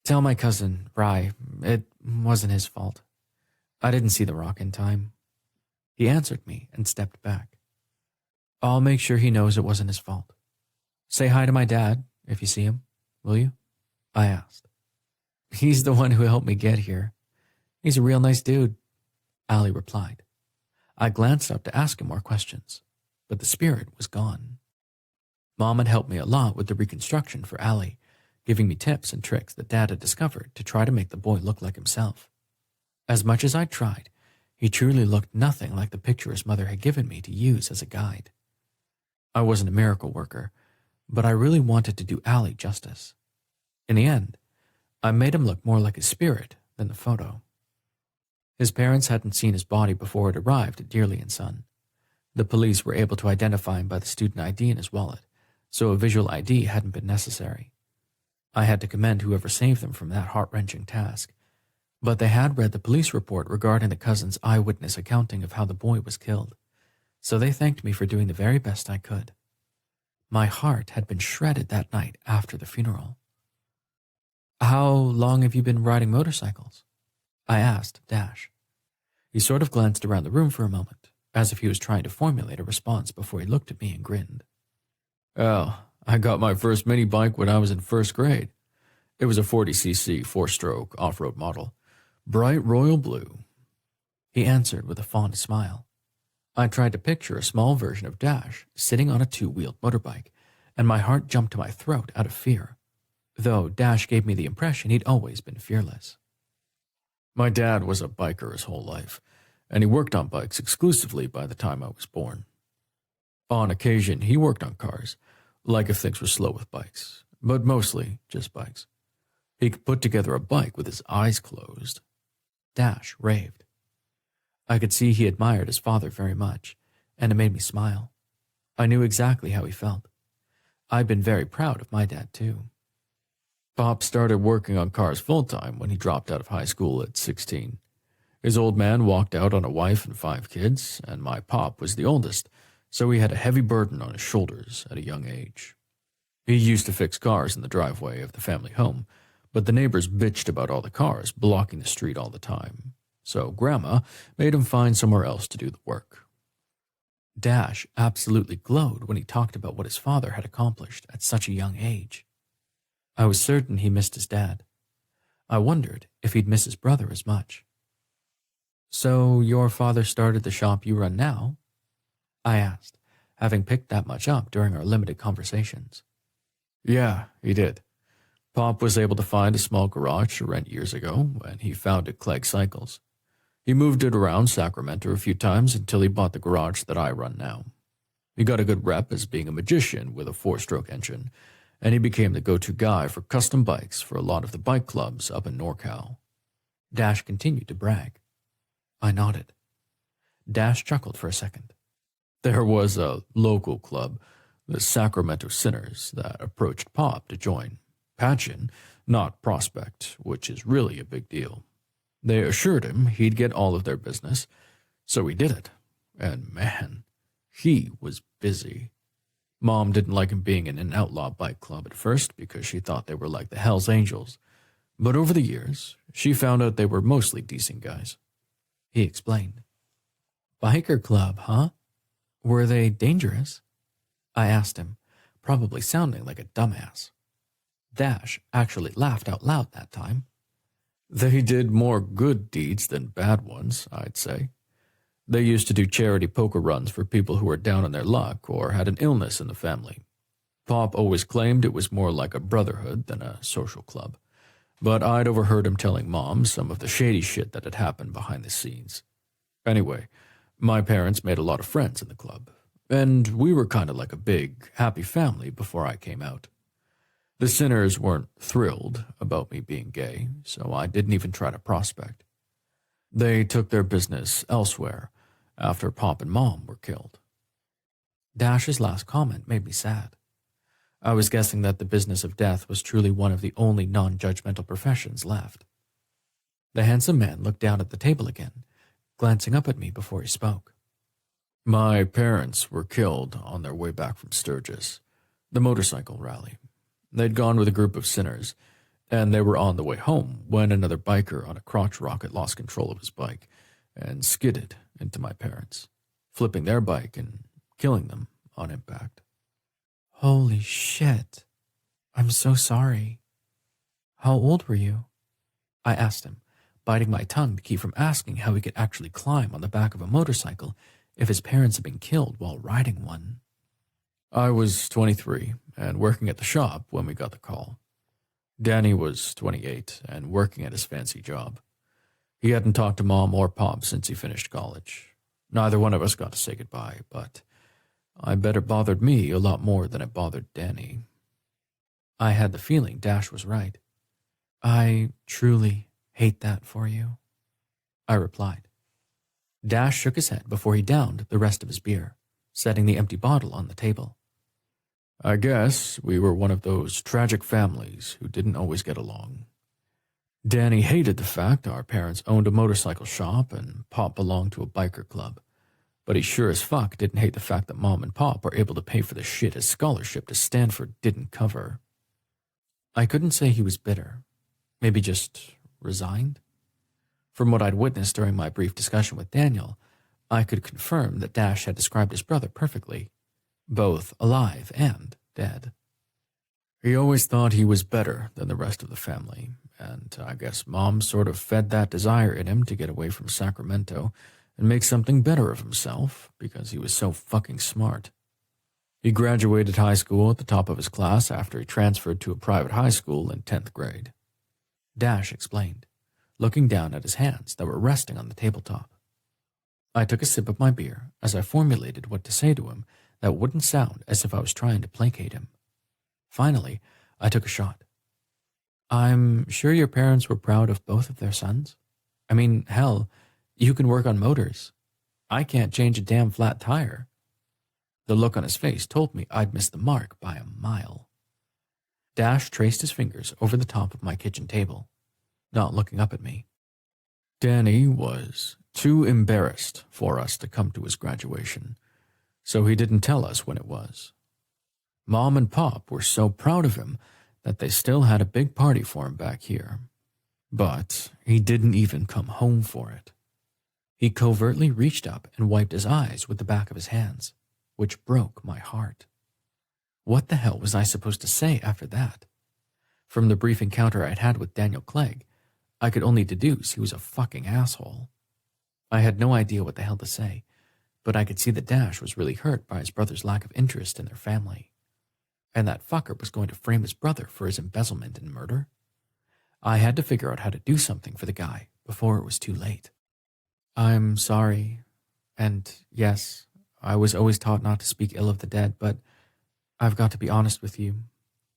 Tell my cousin, Rye, it wasn't his fault. I didn't see the rock in time. He answered me and stepped back. I'll make sure he knows it wasn't his fault. Say hi to my dad if you see him, will you? I asked. He's the one who helped me get here. He's a real nice dude, Ali replied. I glanced up to ask him more questions, but the spirit was gone. Mom had helped me a lot with the reconstruction for Ali, giving me tips and tricks that Dad had discovered to try to make the boy look like himself. As much as I tried, he truly looked nothing like the picture his mother had given me to use as a guide. I wasn't a miracle worker, but I really wanted to do Ali justice. In the end, I made him look more like a spirit than the photo. His parents hadn't seen his body before it arrived at Dearly & Son. The police were able to identify him by the student ID in his wallet, so a visual ID hadn't been necessary. I had to commend whoever saved them from that heart-wrenching task, but they had read the police report regarding the cousin's eyewitness accounting of how the boy was killed, so they thanked me for doing the very best I could. My heart had been shredded that night after the funeral. How long have you been riding motorcycles? I asked Dash. He sort of glanced around the room for a moment, as if he was trying to formulate a response before he looked at me and grinned. Oh, I got my first mini bike when I was in first grade. It was a 40cc four-stroke off-road model, bright royal blue. He answered with a fond smile. I tried to picture a small version of Dash sitting on a two-wheeled motorbike, and my heart jumped to my throat out of fear, though Dash gave me the impression he'd always been fearless. My dad was a biker his whole life, and he worked on bikes exclusively by the time I was born. On occasion, he worked on cars, like if things were slow with bikes, but mostly just bikes. He could put together a bike with his eyes closed. Dash raved. I could see he admired his father very much, and it made me smile. I knew exactly how he felt. I'd been very proud of my dad, too. Pop started working on cars full-time when he dropped out of high school at 16. His old man walked out on a wife and 5 kids, and my pop was the oldest, so he had a heavy burden on his shoulders at a young age. He used to fix cars in the driveway of the family home, but the neighbors bitched about all the cars blocking the street all the time, so Grandma made him find somewhere else to do the work. Dash absolutely glowed when he talked about what his father had accomplished at such a young age. I was certain he missed his dad. I wondered if he'd miss his brother as much. So your father started the shop you run now? I asked, having picked that much up during our limited conversations. Yeah, he did. Pop was able to find a small garage to rent years ago, and he founded Clegg Cycles. He moved it around Sacramento a few times until he bought the garage that I run now. He got a good rep as being a magician with a 4-stroke engine, and he became the go-to guy for custom bikes for a lot of the bike clubs up in NorCal. Dash continued to brag. I nodded. Dash chuckled for a second. There was a local club, the Sacramento Sinners, that approached Pop to join. Patchen, not prospect, which is really a big deal. They assured him he'd get all of their business, so he did it. And man, he was busy. Mom didn't like him being in an outlaw bike club at first because she thought they were like the Hells Angels. But over the years, she found out they were mostly decent guys. He explained. Biker club, huh? Were they dangerous? I asked him, probably sounding like a dumbass. Dash actually laughed out loud that time. They did more good deeds than bad ones, I'd say. They used to do charity poker runs for people who were down on their luck or had an illness in the family. Pop always claimed it was more like a brotherhood than a social club, but I'd overheard him telling Mom some of the shady shit that had happened behind the scenes. Anyway, my parents made a lot of friends in the club, and we were kind of like a big, happy family before I came out. The Sinners weren't thrilled about me being gay, so I didn't even try to prospect. They took their business elsewhere after Pop and Mom were killed. Dash's last comment made me sad. I was guessing that the business of death was truly one of the only non-judgmental professions left. The handsome man looked down at the table again, glancing up at me before he spoke. My parents were killed on their way back from Sturgis, the motorcycle rally. They'd gone with a group of sinners, and they were on the way home when another biker on a crotch rocket lost control of his bike and skidded into my parents, flipping their bike and killing them on impact. Holy shit. I'm so sorry. How old were you? I asked him, biting my tongue to keep from asking how he could actually climb on the back of a motorcycle if his parents had been killed while riding one. I was 23 and working at the shop when we got the call. Danny was 28 and working at his fancy job. He hadn't talked to Mom or Pop since he finished college. Neither one of us got to say goodbye, but I bet it bothered me a lot more than it bothered Danny. I had the feeling Dash was right. I truly hate that for you, I replied. Dash shook his head before he downed the rest of his beer, setting the empty bottle on the table. I guess we were one of those tragic families who didn't always get along. Danny hated the fact our parents owned a motorcycle shop and Pop belonged to a biker club, but he sure as fuck didn't hate the fact that Mom and Pop were able to pay for the shit his scholarship to Stanford didn't cover. I couldn't say he was bitter, maybe just resigned. From what I'd witnessed during my brief discussion with Daniel, I could confirm that Dash had described his brother perfectly, both alive and dead. He always thought he was better than the rest of the family, and I guess Mom sort of fed that desire in him to get away from Sacramento and make something better of himself because he was so fucking smart. He graduated high school at the top of his class after he transferred to a private high school in 10th grade. Dash explained, looking down at his hands that were resting on the tabletop. I took a sip of my beer as I formulated what to say to him that wouldn't sound as if I was trying to placate him. Finally, I took a shot. I'm sure your parents were proud of both of their sons. I mean, hell, you can work on motors. I can't change a damn flat tire. The look on his face told me I'd missed the mark by a mile. Dash traced his fingers over the top of my kitchen table, not looking up at me. Danny was too embarrassed for us to come to his graduation, so he didn't tell us when it was. Mom and Pop were so proud of him that they still had a big party for him back here, but he didn't even come home for it. He covertly reached up and wiped his eyes with the back of his hands, which broke my heart. What the hell was I supposed to say after that? From the brief encounter I'd had with Daniel Clegg, I could only deduce he was a fucking asshole. I had no idea what the hell to say, but I could see that Dash was really hurt by his brother's lack of interest in their family. And that fucker was going to frame his brother for his embezzlement and murder. I had to figure out how to do something for the guy before it was too late. I'm sorry, and yes, I was always taught not to speak ill of the dead, but I've got to be honest with you.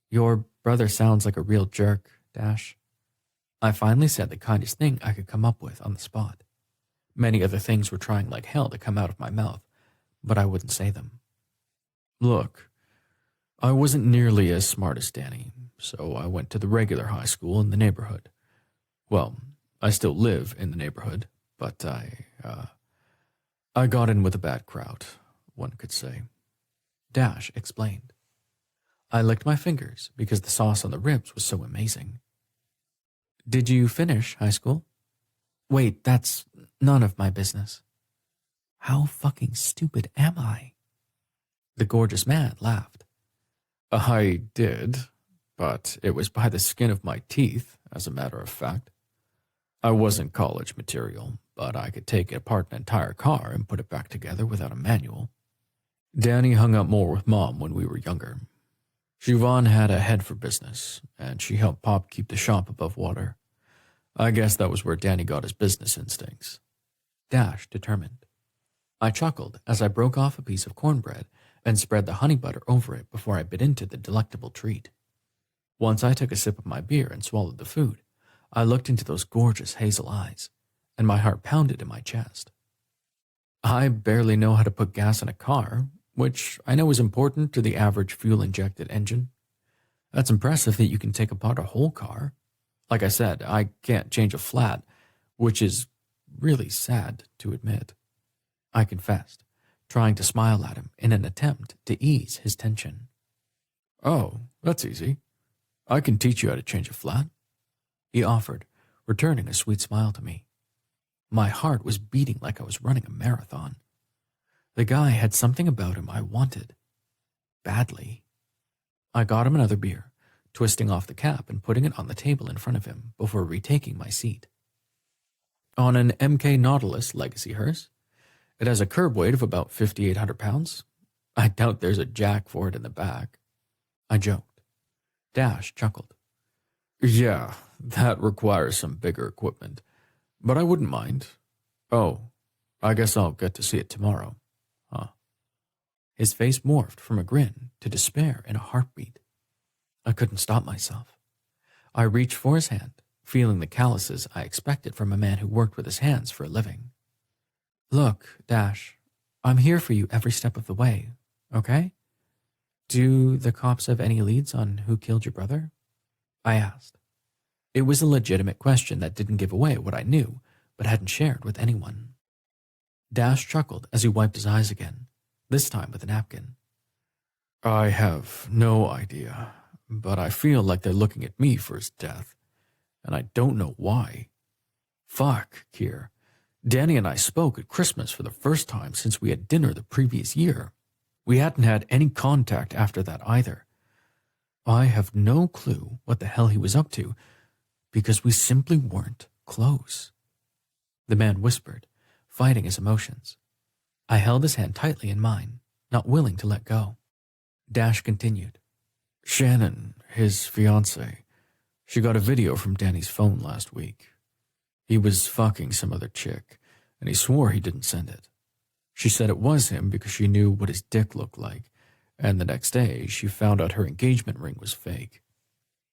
Your brother sounds like a real jerk, Dash. I finally said the kindest thing I could come up with on the spot. Many other things were trying like hell to come out of my mouth, but I wouldn't say them. Look, I wasn't nearly as smart as Danny, so I went to the regular high school in the neighborhood. Well, I still live in the neighborhood, but I got in with a bad crowd, one could say. Dash explained. I licked my fingers because the sauce on the ribs was so amazing. Did you finish high school? Wait, that's none of my business. How fucking stupid am I? The gorgeous man laughed. I did, but it was by the skin of my teeth, as a matter of fact. I wasn't college material, but I could take apart an entire car and put it back together without a manual. Danny hung out more with Mom when we were younger. Siobhan had a head for business, and she helped Pop keep the shop above water. I guess that was where Danny got his business instincts. Dash determined. I chuckled as I broke off a piece of cornbread and spread the honey butter over it before I bit into the delectable treat. Once I took a sip of my beer and swallowed the food, I looked into those gorgeous hazel eyes, and my heart pounded in my chest. I barely know how to put gas in a car, which I know is important to the average fuel-injected engine. That's impressive that you can take apart a whole car. Like I said, I can't change a flat, which is really sad to admit. I confessed, trying to smile at him in an attempt to ease his tension. Oh, that's easy. I can teach you how to change a flat, he offered, returning a sweet smile to me. My heart was beating like I was running a marathon. The guy had something about him I wanted. Badly. I got him another beer, twisting off the cap and putting it on the table in front of him before retaking my seat. On an MK Nautilus legacy hearse, it has a curb weight of about 5,800 pounds. I doubt there's a jack for it in the back. I joked. Dash chuckled. Yeah, that requires some bigger equipment, but I wouldn't mind. Oh, I guess I'll get to see it tomorrow, huh? His face morphed from a grin to despair in a heartbeat. I couldn't stop myself. I reached for his hand, feeling the calluses I expected from a man who worked with his hands for a living. Look, Dash, I'm here for you every step of the way, okay? Do the cops have any leads on who killed your brother? I asked. It was a legitimate question that didn't give away what I knew, but hadn't shared with anyone. Dash chuckled as he wiped his eyes again, this time with a napkin. I have no idea, but I feel like they're looking at me for his death, and I don't know why. Fuck, Kier. Danny and I spoke at Christmas for the first time since we had dinner the previous year. We hadn't had any contact after that either. I have no clue what the hell he was up to, because we simply weren't close. The man whispered, fighting his emotions. I held his hand tightly in mine, not willing to let go. Dash continued. Shannon, his fiancée, she got a video from Danny's phone last week. He was fucking some other chick, and he swore he didn't send it. She said it was him because she knew what his dick looked like, and the next day she found out her engagement ring was fake.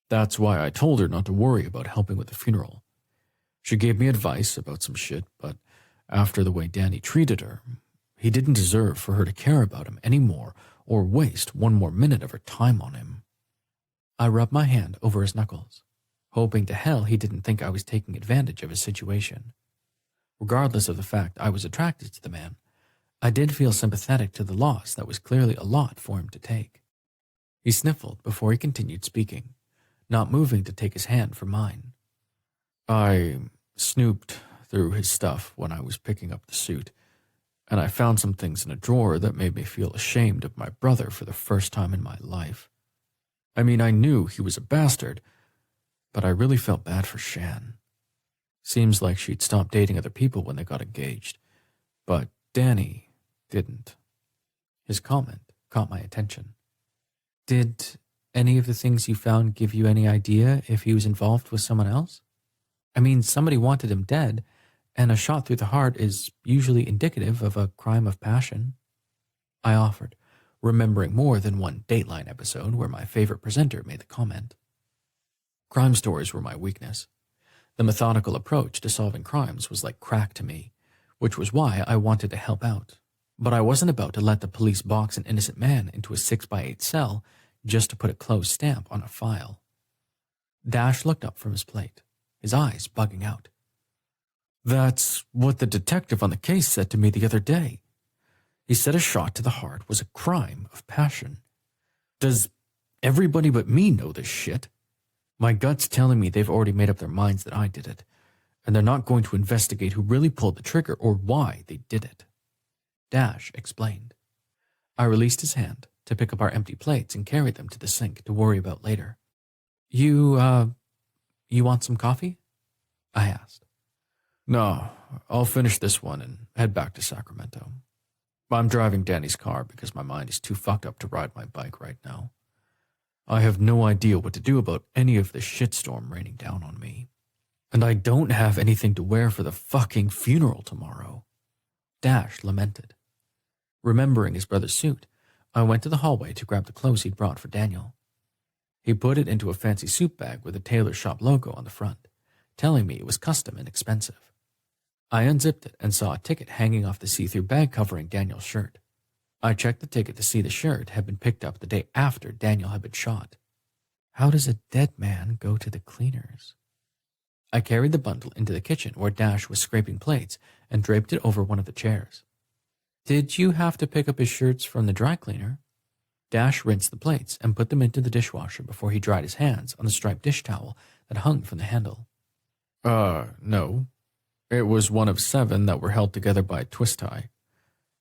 That's why I told her not to worry about helping with the funeral. She gave me advice about some shit, but after the way Danny treated her, he didn't deserve for her to care about him anymore or waste one more minute of her time on him. I rubbed my hand over his knuckles, hoping to hell he didn't think I was taking advantage of his situation. Regardless of the fact I was attracted to the man, I did feel sympathetic to the loss that was clearly a lot for him to take. He sniffled before he continued speaking, not moving to take his hand from mine. I snooped through his stuff when I was picking up the suit, and I found some things in a drawer that made me feel ashamed of my brother for the first time in my life. I mean, I knew he was a bastard, but I really felt bad for Shan. Seems like she'd stopped dating other people when they got engaged, but Danny didn't. His comment caught my attention. Did any of the things you found give you any idea if he was involved with someone else? I mean, somebody wanted him dead, and a shot through the heart is usually indicative of a crime of passion. I offered, remembering more than one Dateline episode where my favorite presenter made the comment. Crime stories were my weakness. The methodical approach to solving crimes was like crack to me, which was why I wanted to help out. But I wasn't about to let the police box an innocent man into a 6x8 cell just to put a closed stamp on a file. Dash looked up from his plate, his eyes bugging out. That's what the detective on the case said to me the other day. He said a shot to the heart was a crime of passion. Does everybody but me know this shit? My gut's telling me they've already made up their minds that I did it, and they're not going to investigate who really pulled the trigger or why they did it. Dash explained. I released his hand to pick up our empty plates and carry them to the sink to worry about later. You want some coffee? I asked. No, I'll finish this one and head back to Sacramento. I'm driving Danny's car because my mind is too fucked up to ride my bike right now. I have no idea what to do about any of this shitstorm raining down on me. And I don't have anything to wear for the fucking funeral tomorrow. Dash lamented. Remembering his brother's suit, I went to the hallway to grab the clothes he'd brought for Daniel. He put it into a fancy suit bag with a tailor shop logo on the front, telling me it was custom and expensive. I unzipped it and saw a ticket hanging off the see-through bag covering Daniel's shirt. I checked the ticket to see the shirt had been picked up the day after Daniel had been shot. How does a dead man go to the cleaners? I carried the bundle into the kitchen where Dash was scraping plates and draped it over one of the chairs. Did you have to pick up his shirts from the dry cleaner? Dash rinsed the plates and put them into the dishwasher before he dried his hands on the striped dish towel that hung from the handle. No. It was one of 7 that were held together by a twist tie.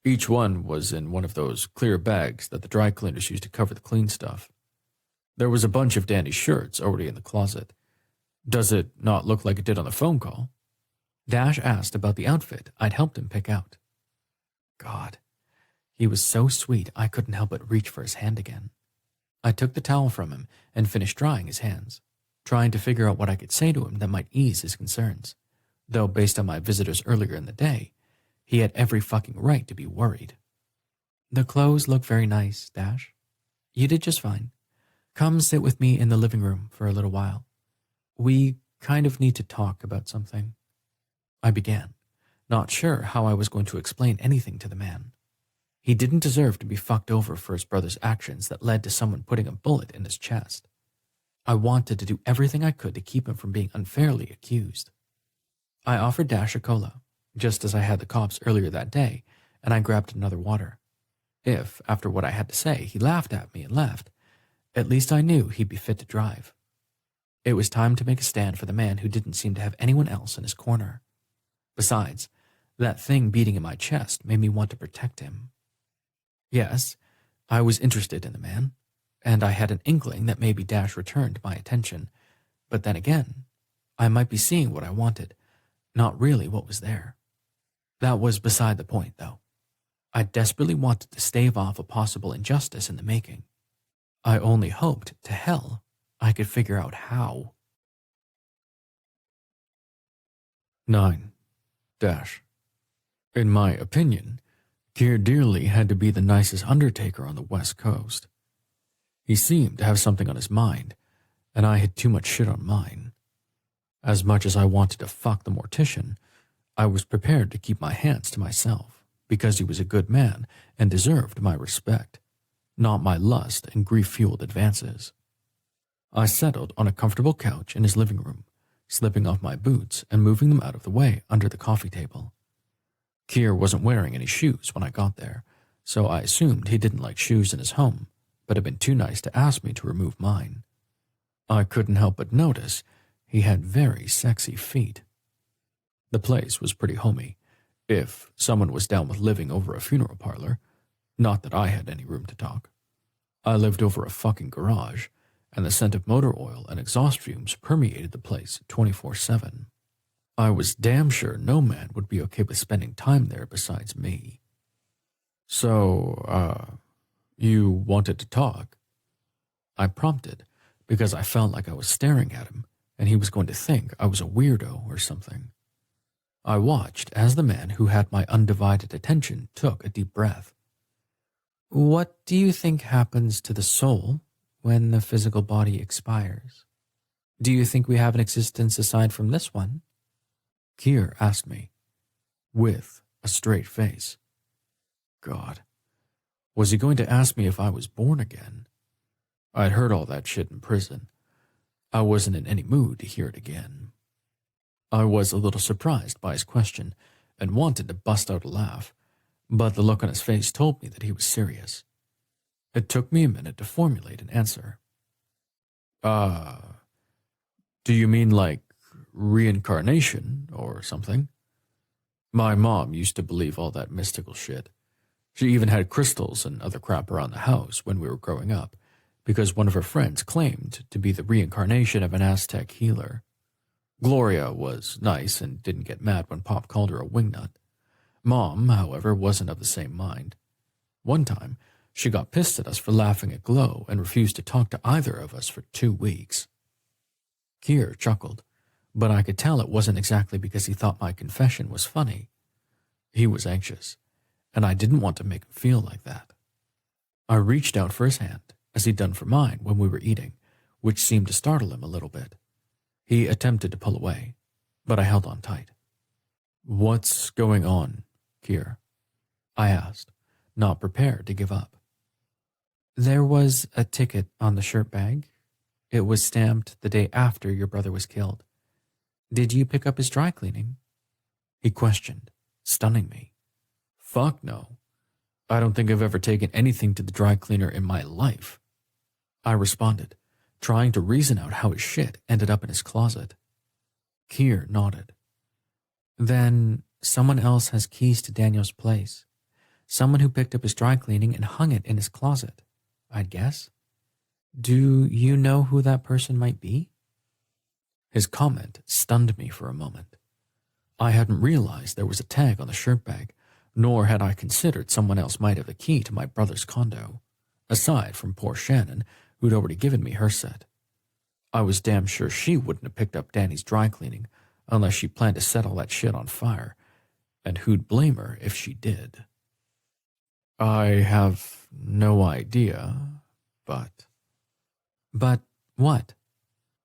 Each one was in one of those clear bags that the dry cleaners use to cover the clean stuff. There was a bunch of Danny's shirts already in the closet. Does it not look like it did on the phone call? Dash asked about the outfit I'd helped him pick out. God, he was so sweet I couldn't help but reach for his hand again. I took the towel from him and finished drying his hands, trying to figure out what I could say to him that might ease his concerns, though based on my visitors earlier in the day, he had every fucking right to be worried. The clothes look very nice, Dash. You did just fine. Come sit with me in the living room for a little while. We kind of need to talk about something. I began, not sure how I was going to explain anything to the man. He didn't deserve to be fucked over for his brother's actions that led to someone putting a bullet in his chest. I wanted to do everything I could to keep him from being unfairly accused. I offered Dash a cola, just as I had the cops earlier that day, and I grabbed another water. If, after what I had to say, he laughed at me and left, at least I knew he'd be fit to drive. It was time to make a stand for the man who didn't seem to have anyone else in his corner. Besides, that thing beating in my chest made me want to protect him. Yes, I was interested in the man, and I had an inkling that maybe Dash returned my attention, but then again, I might be seeing what I wanted, not really what was there. That was beside the point, though. I desperately wanted to stave off a possible injustice in the making. I only hoped to hell I could figure out how. 9. Dash. In my opinion, Keir Dearly had to be the nicest undertaker on the West Coast. He seemed to have something on his mind, and I had too much shit on mine. As much as I wanted to fuck the mortician, I was prepared to keep my hands to myself, because he was a good man and deserved my respect, not my lust and grief-fueled advances. I settled on a comfortable couch in his living room, slipping off my boots and moving them out of the way under the coffee table. Keir wasn't wearing any shoes when I got there, so I assumed he didn't like shoes in his home, but had been too nice to ask me to remove mine. I couldn't help but notice he had very sexy feet. The place was pretty homey, if someone was down with living over a funeral parlor. Not that I had any room to talk. I lived over a fucking garage, and the scent of motor oil and exhaust fumes permeated the place 24/7. I was damn sure no man would be okay with spending time there besides me. So, you wanted to talk? I prompted, because I felt like I was staring at him, and he was going to think I was a weirdo or something. I watched as the man who had my undivided attention took a deep breath. What do you think happens to the soul when the physical body expires? Do you think we have an existence aside from this one? Keir asked me, with a straight face. God, was he going to ask me if I was born again? I'd heard all that shit in prison. I wasn't in any mood to hear it again. I was a little surprised by his question and wanted to bust out a laugh, but the look on his face told me that he was serious. It took me a minute to formulate an answer. Do you mean like reincarnation or something? My mom used to believe all that mystical shit. She even had crystals and other crap around the house when we were growing up, because one of her friends claimed to be the reincarnation of an Aztec healer. Gloria was nice and didn't get mad when Pop called her a wingnut. Mom, however, wasn't of the same mind. One time, she got pissed at us for laughing at Glow and refused to talk to either of us for 2 weeks. Kier chuckled, but I could tell it wasn't exactly because he thought my confession was funny. He was anxious, and I didn't want to make him feel like that. I reached out for his hand, as he'd done for mine when we were eating, which seemed to startle him a little bit. He attempted to pull away, but I held on tight. "What's going on, Kier?" I asked, not prepared to give up. There was a ticket on the shirt bag. It was stamped the day after your brother was killed. Did you pick up his dry cleaning? He questioned, stunning me. Fuck no. I don't think I've ever taken anything to the dry cleaner in my life. I responded, trying to reason out how his shit ended up in his closet. Kier nodded. Then someone else has keys to Daniel's place. Someone who picked up his dry cleaning and hung it in his closet, I'd guess. Do you know who that person might be? His comment stunned me for a moment. I hadn't realized there was a tag on the shirt bag, nor had I considered someone else might have the key to my brother's condo, aside from poor Shannon, who'd already given me her set. I was damn sure she wouldn't have picked up Danny's dry cleaning unless she planned to set all that shit on fire, and who'd blame her if she did? I have no idea, but... But what?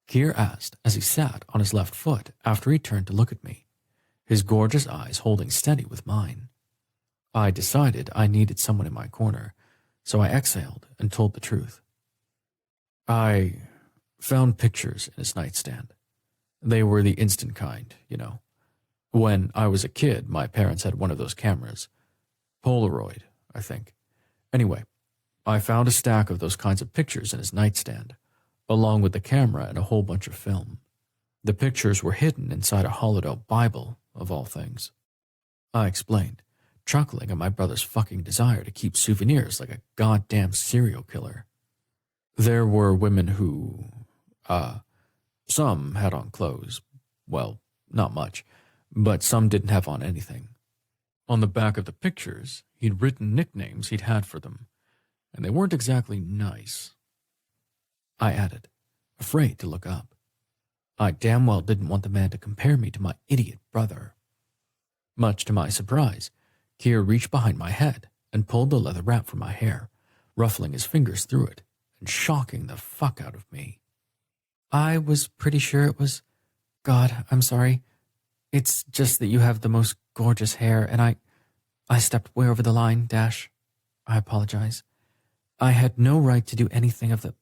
Kier asked as he sat on his left foot after he turned to look at me, his gorgeous eyes holding steady with mine. I decided I needed someone in my corner, so I exhaled and told the truth. I found pictures in his nightstand. They were the instant kind, you know. When I was a kid, my parents had one of those cameras. Polaroid, I think. Anyway, I found a stack of those kinds of pictures in his nightstand, along with the camera and a whole bunch of film. The pictures were hidden inside a hollowed-out Bible, of all things. I explained, chuckling at my brother's fucking desire to keep souvenirs like a goddamn serial killer. There were women who, some had on clothes. Well, not much, but some didn't have on anything. On the back of the pictures, he'd written nicknames he'd had for them, and they weren't exactly nice. I added, afraid to look up. I damn well didn't want the man to compare me to my idiot brother. Much to my surprise, Kier reached behind my head and pulled the leather wrap from my hair, ruffling his fingers through it and shocking the fuck out of me. I was pretty sure it was... God, I'm sorry. It's just that you have the most gorgeous hair, and I stepped way over the line, Dash. I apologize. I had no right to do anything of the...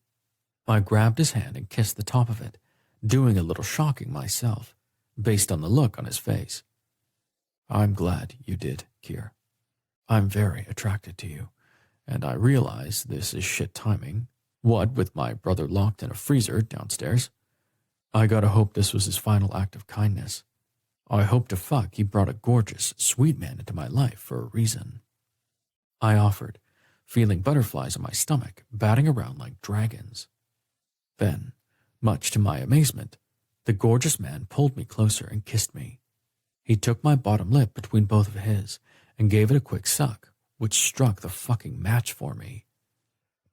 I grabbed his hand and kissed the top of it, doing a little shocking myself, based on the look on his face. I'm glad you did, Kier. I'm very attracted to you, and I realize this is shit timing. What with my brother locked in a freezer downstairs? I gotta hope this was his final act of kindness. I hope to fuck he brought a gorgeous, sweet man into my life for a reason. I offered, feeling butterflies in my stomach batting around like dragons. Then, much to my amazement, the gorgeous man pulled me closer and kissed me. He took my bottom lip between both of his and gave it a quick suck, which struck the fucking match for me.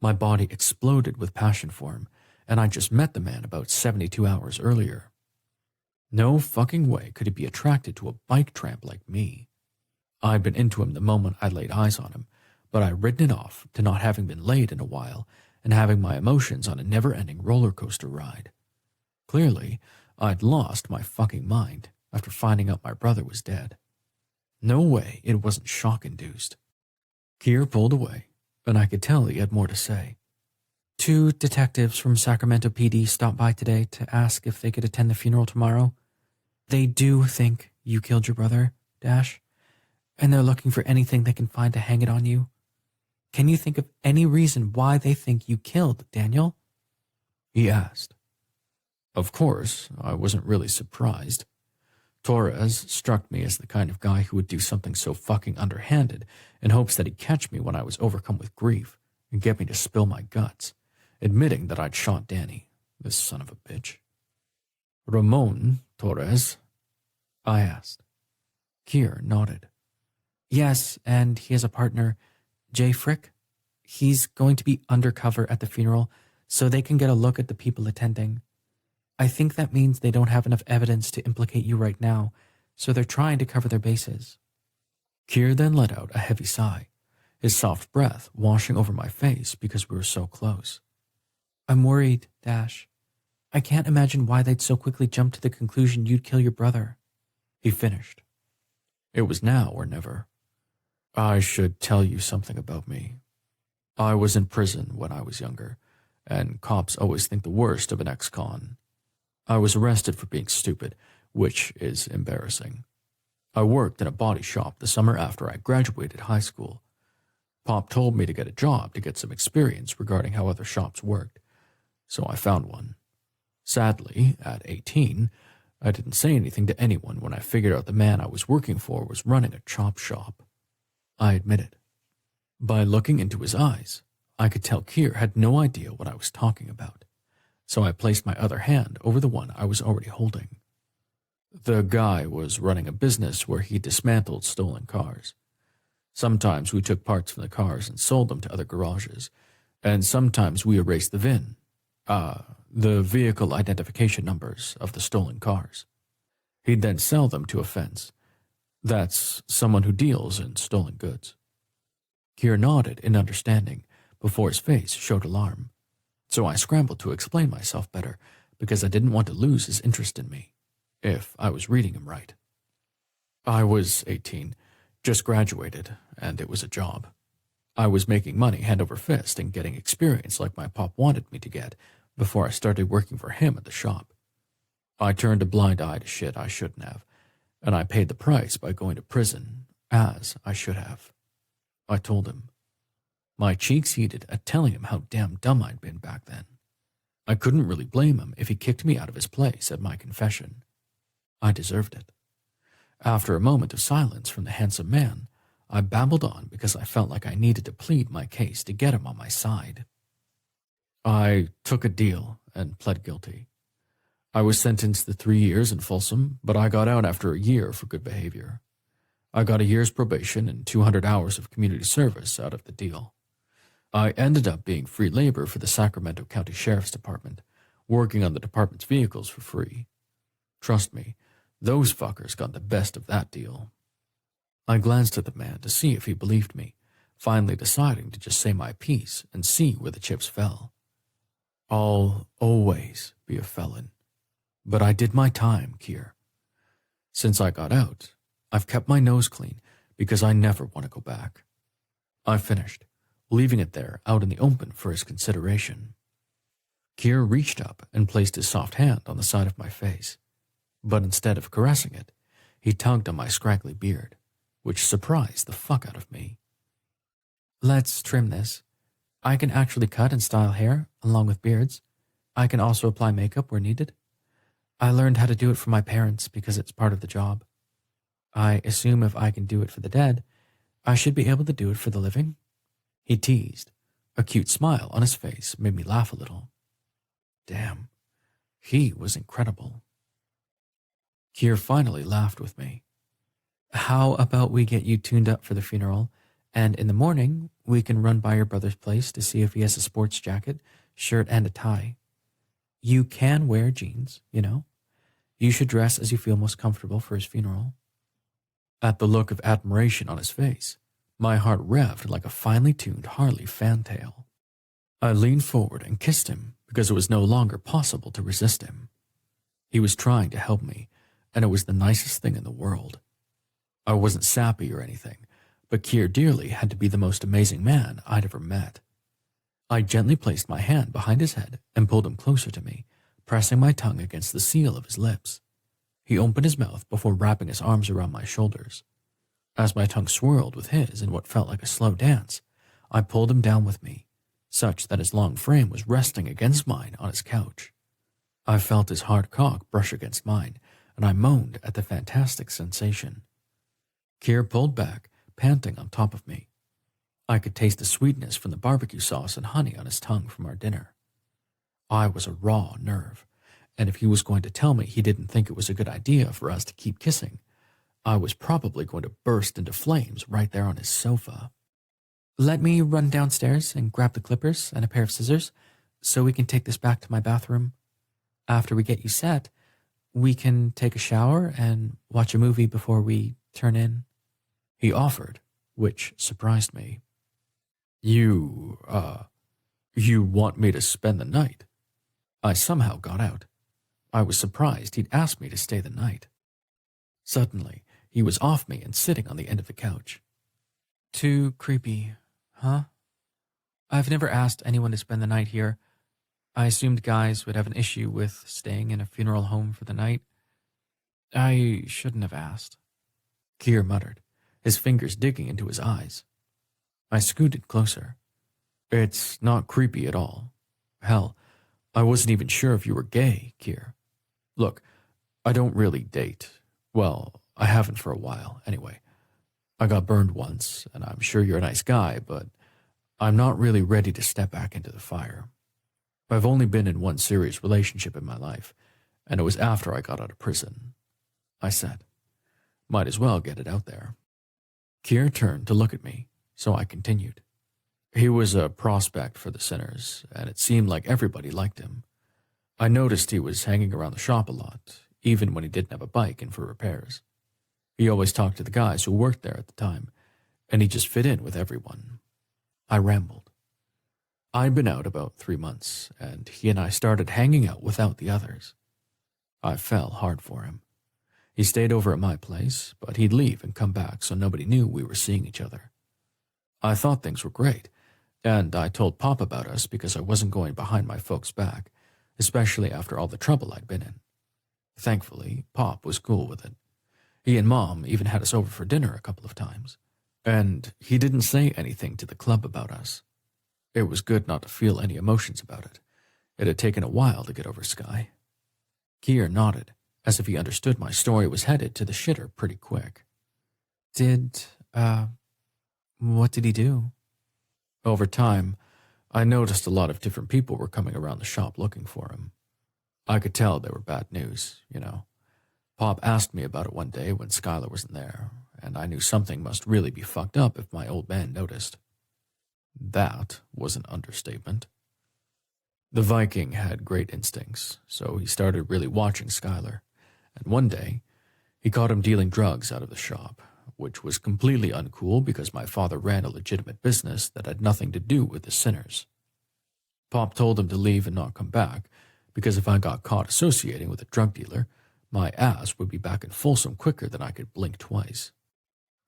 My body exploded with passion for him, and I just met the man about 72 hours earlier. No fucking way could he be attracted to a bike tramp like me. I'd been into him the moment I laid eyes on him, but I'd written it off to not having been laid in a while and having my emotions on a never-ending roller coaster ride. Clearly, I'd lost my fucking mind after finding out my brother was dead. No way it wasn't shock-induced. Kier pulled away, and I could tell he had more to say. 2 detectives from Sacramento PD stopped by today to ask if they could attend the funeral tomorrow. They do think you killed your brother, Dash, and they're looking for anything they can find to hang it on you. Can you think of any reason why they think you killed Daniel? He asked. Of course, I wasn't really surprised. Torres struck me as the kind of guy who would do something so fucking underhanded in hopes that he'd catch me when I was overcome with grief and get me to spill my guts, admitting that I'd shot Danny, this son of a bitch. Ramon Torres? I asked. Kier nodded. Yes, and he has a partner, Jay Frick. He's going to be undercover at the funeral so they can get a look at the people attending. I think that means they don't have enough evidence to implicate you right now, so they're trying to cover their bases. Kier then let out a heavy sigh, his soft breath washing over my face because we were so close. I'm worried, Dash. I can't imagine why they'd so quickly jump to the conclusion you'd kill your brother. He finished. It was now or never. I should tell you something about me. I was in prison when I was younger, and cops always think the worst of an ex-con. I was arrested for being stupid, which is embarrassing. I worked in a body shop the summer after I graduated high school. Pop told me to get a job to get some experience regarding how other shops worked, so I found one. Sadly, at 18, I didn't say anything to anyone when I figured out the man I was working for was running a chop shop. I admitted. By looking into his eyes, I could tell Kier had no idea what I was talking about, so I placed my other hand over the one I was already holding. The guy was running a business where he dismantled stolen cars. Sometimes we took parts from the cars and sold them to other garages, and sometimes we erased the VIN, the vehicle identification numbers of the stolen cars. He'd then sell them to a fence. That's someone who deals in stolen goods. Kier nodded in understanding before his face showed alarm, so I scrambled to explain myself better because I didn't want to lose his interest in me, if I was reading him right. I was 18, just graduated, and it was a job. I was making money hand over fist and getting experience like my pop wanted me to get before I started working for him at the shop. I turned a blind eye to shit I shouldn't have, and I paid the price by going to prison, as I should have. I told him. My cheeks heated at telling him how damn dumb I'd been back then. I couldn't really blame him if he kicked me out of his place at my confession. I deserved it. After a moment of silence from the handsome man, I babbled on because I felt like I needed to plead my case to get him on my side. I took a deal and pled guilty. I was sentenced to 3 years in Folsom, but I got out after a year for good behavior. I got a year's probation and 200 hours of community service out of the deal. I ended up being free labor for the Sacramento County Sheriff's Department, working on the department's vehicles for free. Trust me, those fuckers got the best of that deal. I glanced at the man to see if he believed me, finally deciding to just say my piece and see where the chips fell. I'll always be a felon, but I did my time, Kier. Since I got out, I've kept my nose clean because I never want to go back. I finished, leaving it there out in the open for his consideration. Kier reached up and placed his soft hand on the side of my face, but instead of caressing it, he tugged on my scraggly beard, which surprised the fuck out of me. Let's trim this. I can actually cut and style hair along with beards. I can also apply makeup where needed. I learned how to do it for my parents because it's part of the job. I assume if I can do it for the dead, I should be able to do it for the living. He teased. A cute smile on his face made me laugh a little. Damn, he was incredible. Kier finally laughed with me. How about we get you tuned up for the funeral, and in the morning, we can run by your brother's place to see if he has a sports jacket, shirt, and a tie. You can wear jeans, you know. You should dress as you feel most comfortable for his funeral. At the look of admiration on his face, my heart revved like a finely tuned Harley fantail. I leaned forward and kissed him because it was no longer possible to resist him. He was trying to help me, and it was the nicest thing in the world. I wasn't sappy or anything, but Keir Dearly had to be the most amazing man I'd ever met. I gently placed my hand behind his head and pulled him closer to me, pressing my tongue against the seal of his lips. He opened his mouth before wrapping his arms around my shoulders. As my tongue swirled with his in what felt like a slow dance, I pulled him down with me, such that his long frame was resting against mine on his couch. I felt his hard cock brush against mine, and I moaned at the fantastic sensation. Keir pulled back, panting on top of me. I could taste the sweetness from the barbecue sauce and honey on his tongue from our dinner. I was a raw nerve, and if he was going to tell me he didn't think it was a good idea for us to keep kissing, I was probably going to burst into flames right there on his sofa. Let me run downstairs and grab the clippers and a pair of scissors so we can take this back to my bathroom. After we get you set, we can take a shower and watch a movie before we turn in. He offered, which surprised me. You want me to spend the night? I somehow got out. I was surprised he'd asked me to stay the night. Suddenly, he was off me and sitting on the end of the couch. Too creepy, huh? I've never asked anyone to spend the night here. I assumed guys would have an issue with staying in a funeral home for the night. I shouldn't have asked. Keir muttered, his fingers digging into his eyes. I scooted closer. It's not creepy at all. Hell, I wasn't even sure if you were gay, Keir. Look, I don't really date. Well, I haven't for a while, anyway. I got burned once, and I'm sure you're a nice guy, but I'm not really ready to step back into the fire. I've only been in one serious relationship in my life, and it was after I got out of prison. I said, might as well get it out there. Keir turned to look at me, so I continued. He was a prospect for the sinners, and it seemed like everybody liked him. I noticed he was hanging around the shop a lot, even when he didn't have a bike in for repairs. He always talked to the guys who worked there at the time, and he just fit in with everyone. I rambled. I'd been out about 3 months, and he and I started hanging out without the others. I fell hard for him. He stayed over at my place, but he'd leave and come back so nobody knew we were seeing each other. I thought things were great, and I told Pop about us because I wasn't going behind my folks' back, especially after all the trouble I'd been in. Thankfully, Pop was cool with it. He and Mom even had us over for dinner a couple of times, and he didn't say anything to the club about us. It was good not to feel any emotions about it. It had taken a while to get over Sky. Keir nodded, as if he understood my story was headed to the shitter pretty quick. What did he do? Over time, I noticed a lot of different people were coming around the shop looking for him. I could tell they were bad news, you know. Pop asked me about it one day when Skylar wasn't there, and I knew something must really be fucked up if my old man noticed. That was an understatement. The Viking had great instincts, so he started really watching Skylar, and one day, he caught him dealing drugs out of the shop, which was completely uncool because my father ran a legitimate business that had nothing to do with the sinners. Pop told him to leave and not come back, because if I got caught associating with a drug dealer, my ass would be back in Folsom quicker than I could blink twice.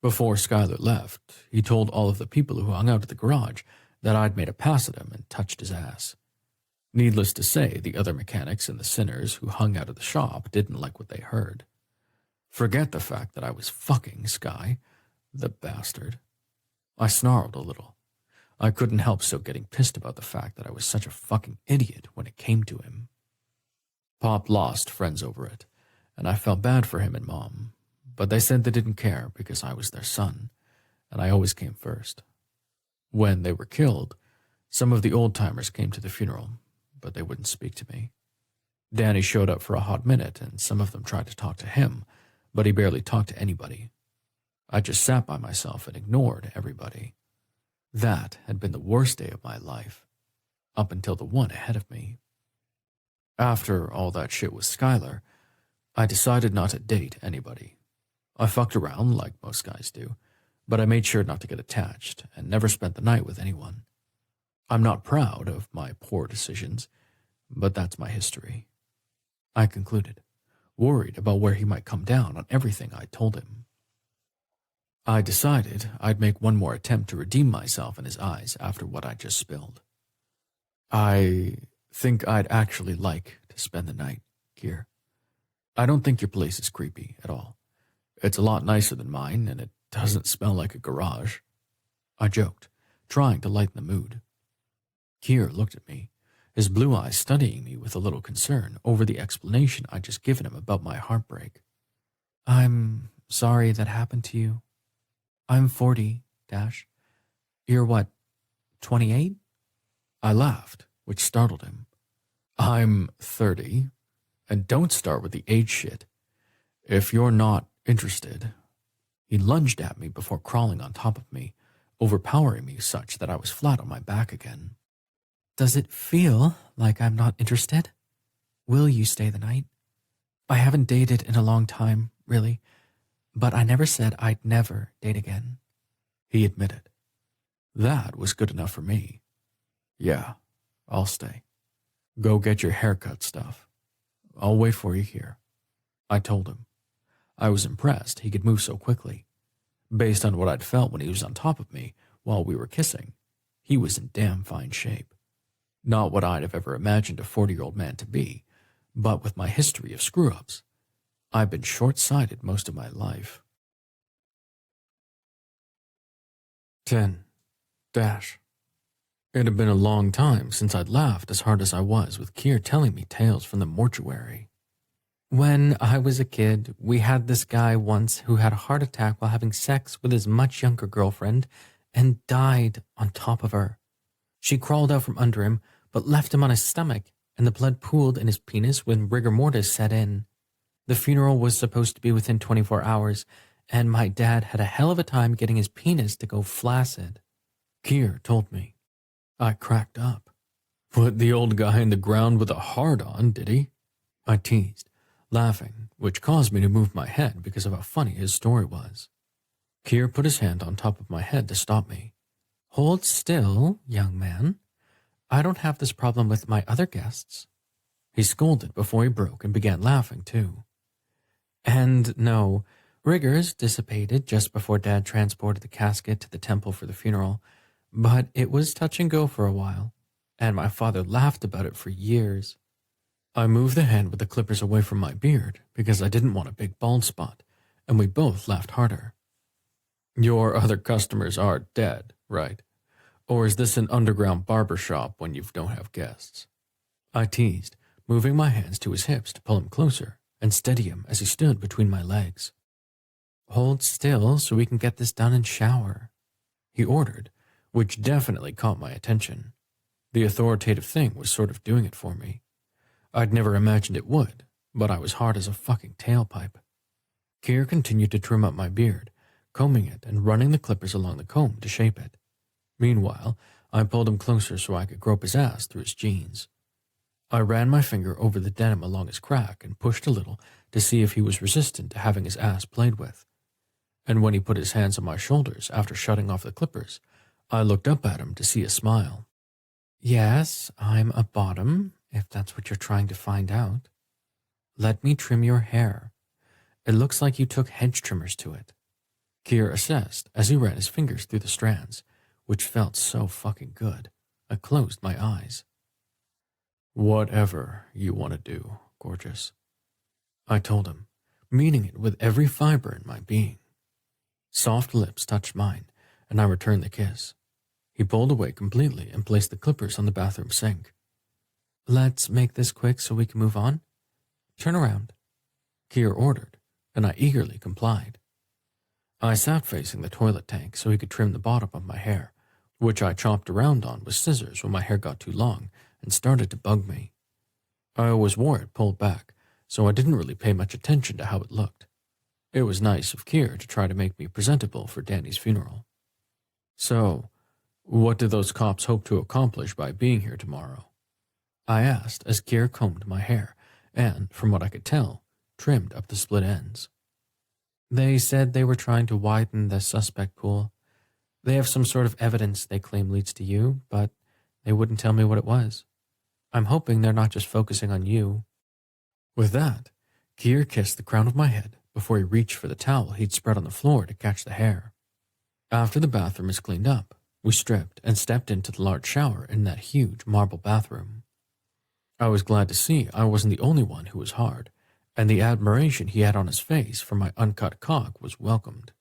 Before Skylar left, he told all of the people who hung out at the garage that I'd made a pass at him and touched his ass. Needless to say, the other mechanics and the sinners who hung out at the shop didn't like what they heard. Forget the fact that I was fucking Sky, the bastard. I snarled a little. I couldn't help so getting pissed about the fact that I was such a fucking idiot when it came to him. Pop lost friends over it, and I felt bad for him and Mom, but they said they didn't care because I was their son, and I always came first. When they were killed, some of the old-timers came to the funeral, but they wouldn't speak to me. Danny showed up for a hot minute, and some of them tried to talk to him, but he barely talked to anybody. I just sat by myself and ignored everybody. That had been the worst day of my life, up until the one ahead of me. After all that shit with Skylar, I decided not to date anybody. I fucked around like most guys do, but I made sure not to get attached and never spent the night with anyone. I'm not proud of my poor decisions, but that's my history. I concluded, worried about where he might come down on everything I told him. I decided I'd make one more attempt to redeem myself in his eyes after what I just spilled. I think I'd actually like to spend the night here. I don't think your place is creepy at all. It's a lot nicer than mine, and it doesn't smell like a garage. I joked, trying to lighten the mood. Kier looked at me, his blue eyes studying me with a little concern over the explanation I'd just given him about my heartbreak. I'm sorry that happened to you. I'm 40, Dash. You're what, 28? I laughed, which startled him. I'm 30, and don't start with the age shit. If you're not interested. He lunged at me before crawling on top of me, overpowering me such that I was flat on my back again. Does it feel like I'm not interested? Will you stay the night? I haven't dated in a long time, really, but I never said I'd never date again. He admitted. That was good enough for me. Yeah, I'll stay. Go get your haircut stuff. I'll wait for you here. I told him. I was impressed he could move so quickly. Based on what I'd felt when he was on top of me while we were kissing, he was in damn fine shape. Not what I'd have ever imagined a 40-year-old man to be, but with my history of screw-ups, I've been short-sighted most of my life. 10. Dash. It had been a long time since I'd laughed as hard as I was with Kier telling me tales from the mortuary. When I was a kid, we had this guy once who had a heart attack while having sex with his much younger girlfriend and died on top of her. She crawled out from under him, but left him on his stomach, and the blood pooled in his penis when rigor mortis set in. The funeral was supposed to be within 24 hours, and my dad had a hell of a time getting his penis to go flaccid. Kier told me. I cracked up. Put the old guy in the ground with a hard-on, did he? I teased, laughing, which caused me to move my head because of how funny his story was. Kier put his hand on top of my head to stop me. Hold still, young man. I don't have this problem with my other guests. He scolded before he broke and began laughing, too. And no, rigors dissipated just before Dad transported the casket to the temple for the funeral, but it was touch and go for a while, and my father laughed about it for years. I moved the hand with the clippers away from my beard because I didn't want a big bald spot, and we both laughed harder. Your other customers are dead, right? Or is this an underground barber shop when you don't have guests? I teased, moving my hands to his hips to pull him closer and steady him as he stood between my legs. Hold still so we can get this done and shower, he ordered, which definitely caught my attention. The authoritative thing was sort of doing it for me. I'd never imagined it would, but I was hard as a fucking tailpipe. Kier continued to trim up my beard, combing it and running the clippers along the comb to shape it. Meanwhile, I pulled him closer so I could grope his ass through his jeans. I ran my finger over the denim along his crack and pushed a little to see if he was resistant to having his ass played with. And when he put his hands on my shoulders after shutting off the clippers, I looked up at him to see a smile. Yes, I'm a bottom, if that's what you're trying to find out. Let me trim your hair. It looks like you took hedge trimmers to it. Kier assessed as he ran his fingers through the strands, which felt so fucking good. I closed my eyes. Whatever you want to do, gorgeous. I told him, meaning it with every fiber in my being. Soft lips touched mine, and I returned the kiss. He pulled away completely and placed the clippers on the bathroom sink. Let's make this quick so we can move on. Turn around, Kier ordered, and I eagerly complied. I sat facing the toilet tank so he could trim the bottom of my hair, which I chopped around on with scissors when my hair got too long and started to bug me. I always wore it pulled back, so I didn't really pay much attention to how it looked. It was nice of Kier to try to make me presentable for Danny's funeral. So, what do those cops hope to accomplish by being here tomorrow? I asked as Kier combed my hair and, from what I could tell, trimmed up the split ends. They said they were trying to widen the suspect pool. They have some sort of evidence they claim leads to you, but they wouldn't tell me what it was. I'm hoping they're not just focusing on you. With that, Kier kissed the crown of my head before he reached for the towel he'd spread on the floor to catch the hair. After the bathroom is cleaned up, we stripped and stepped into the large shower in that huge marble bathroom. I was glad to see I wasn't the only one who was hard, and the admiration he had on his face for my uncut cock was welcomed.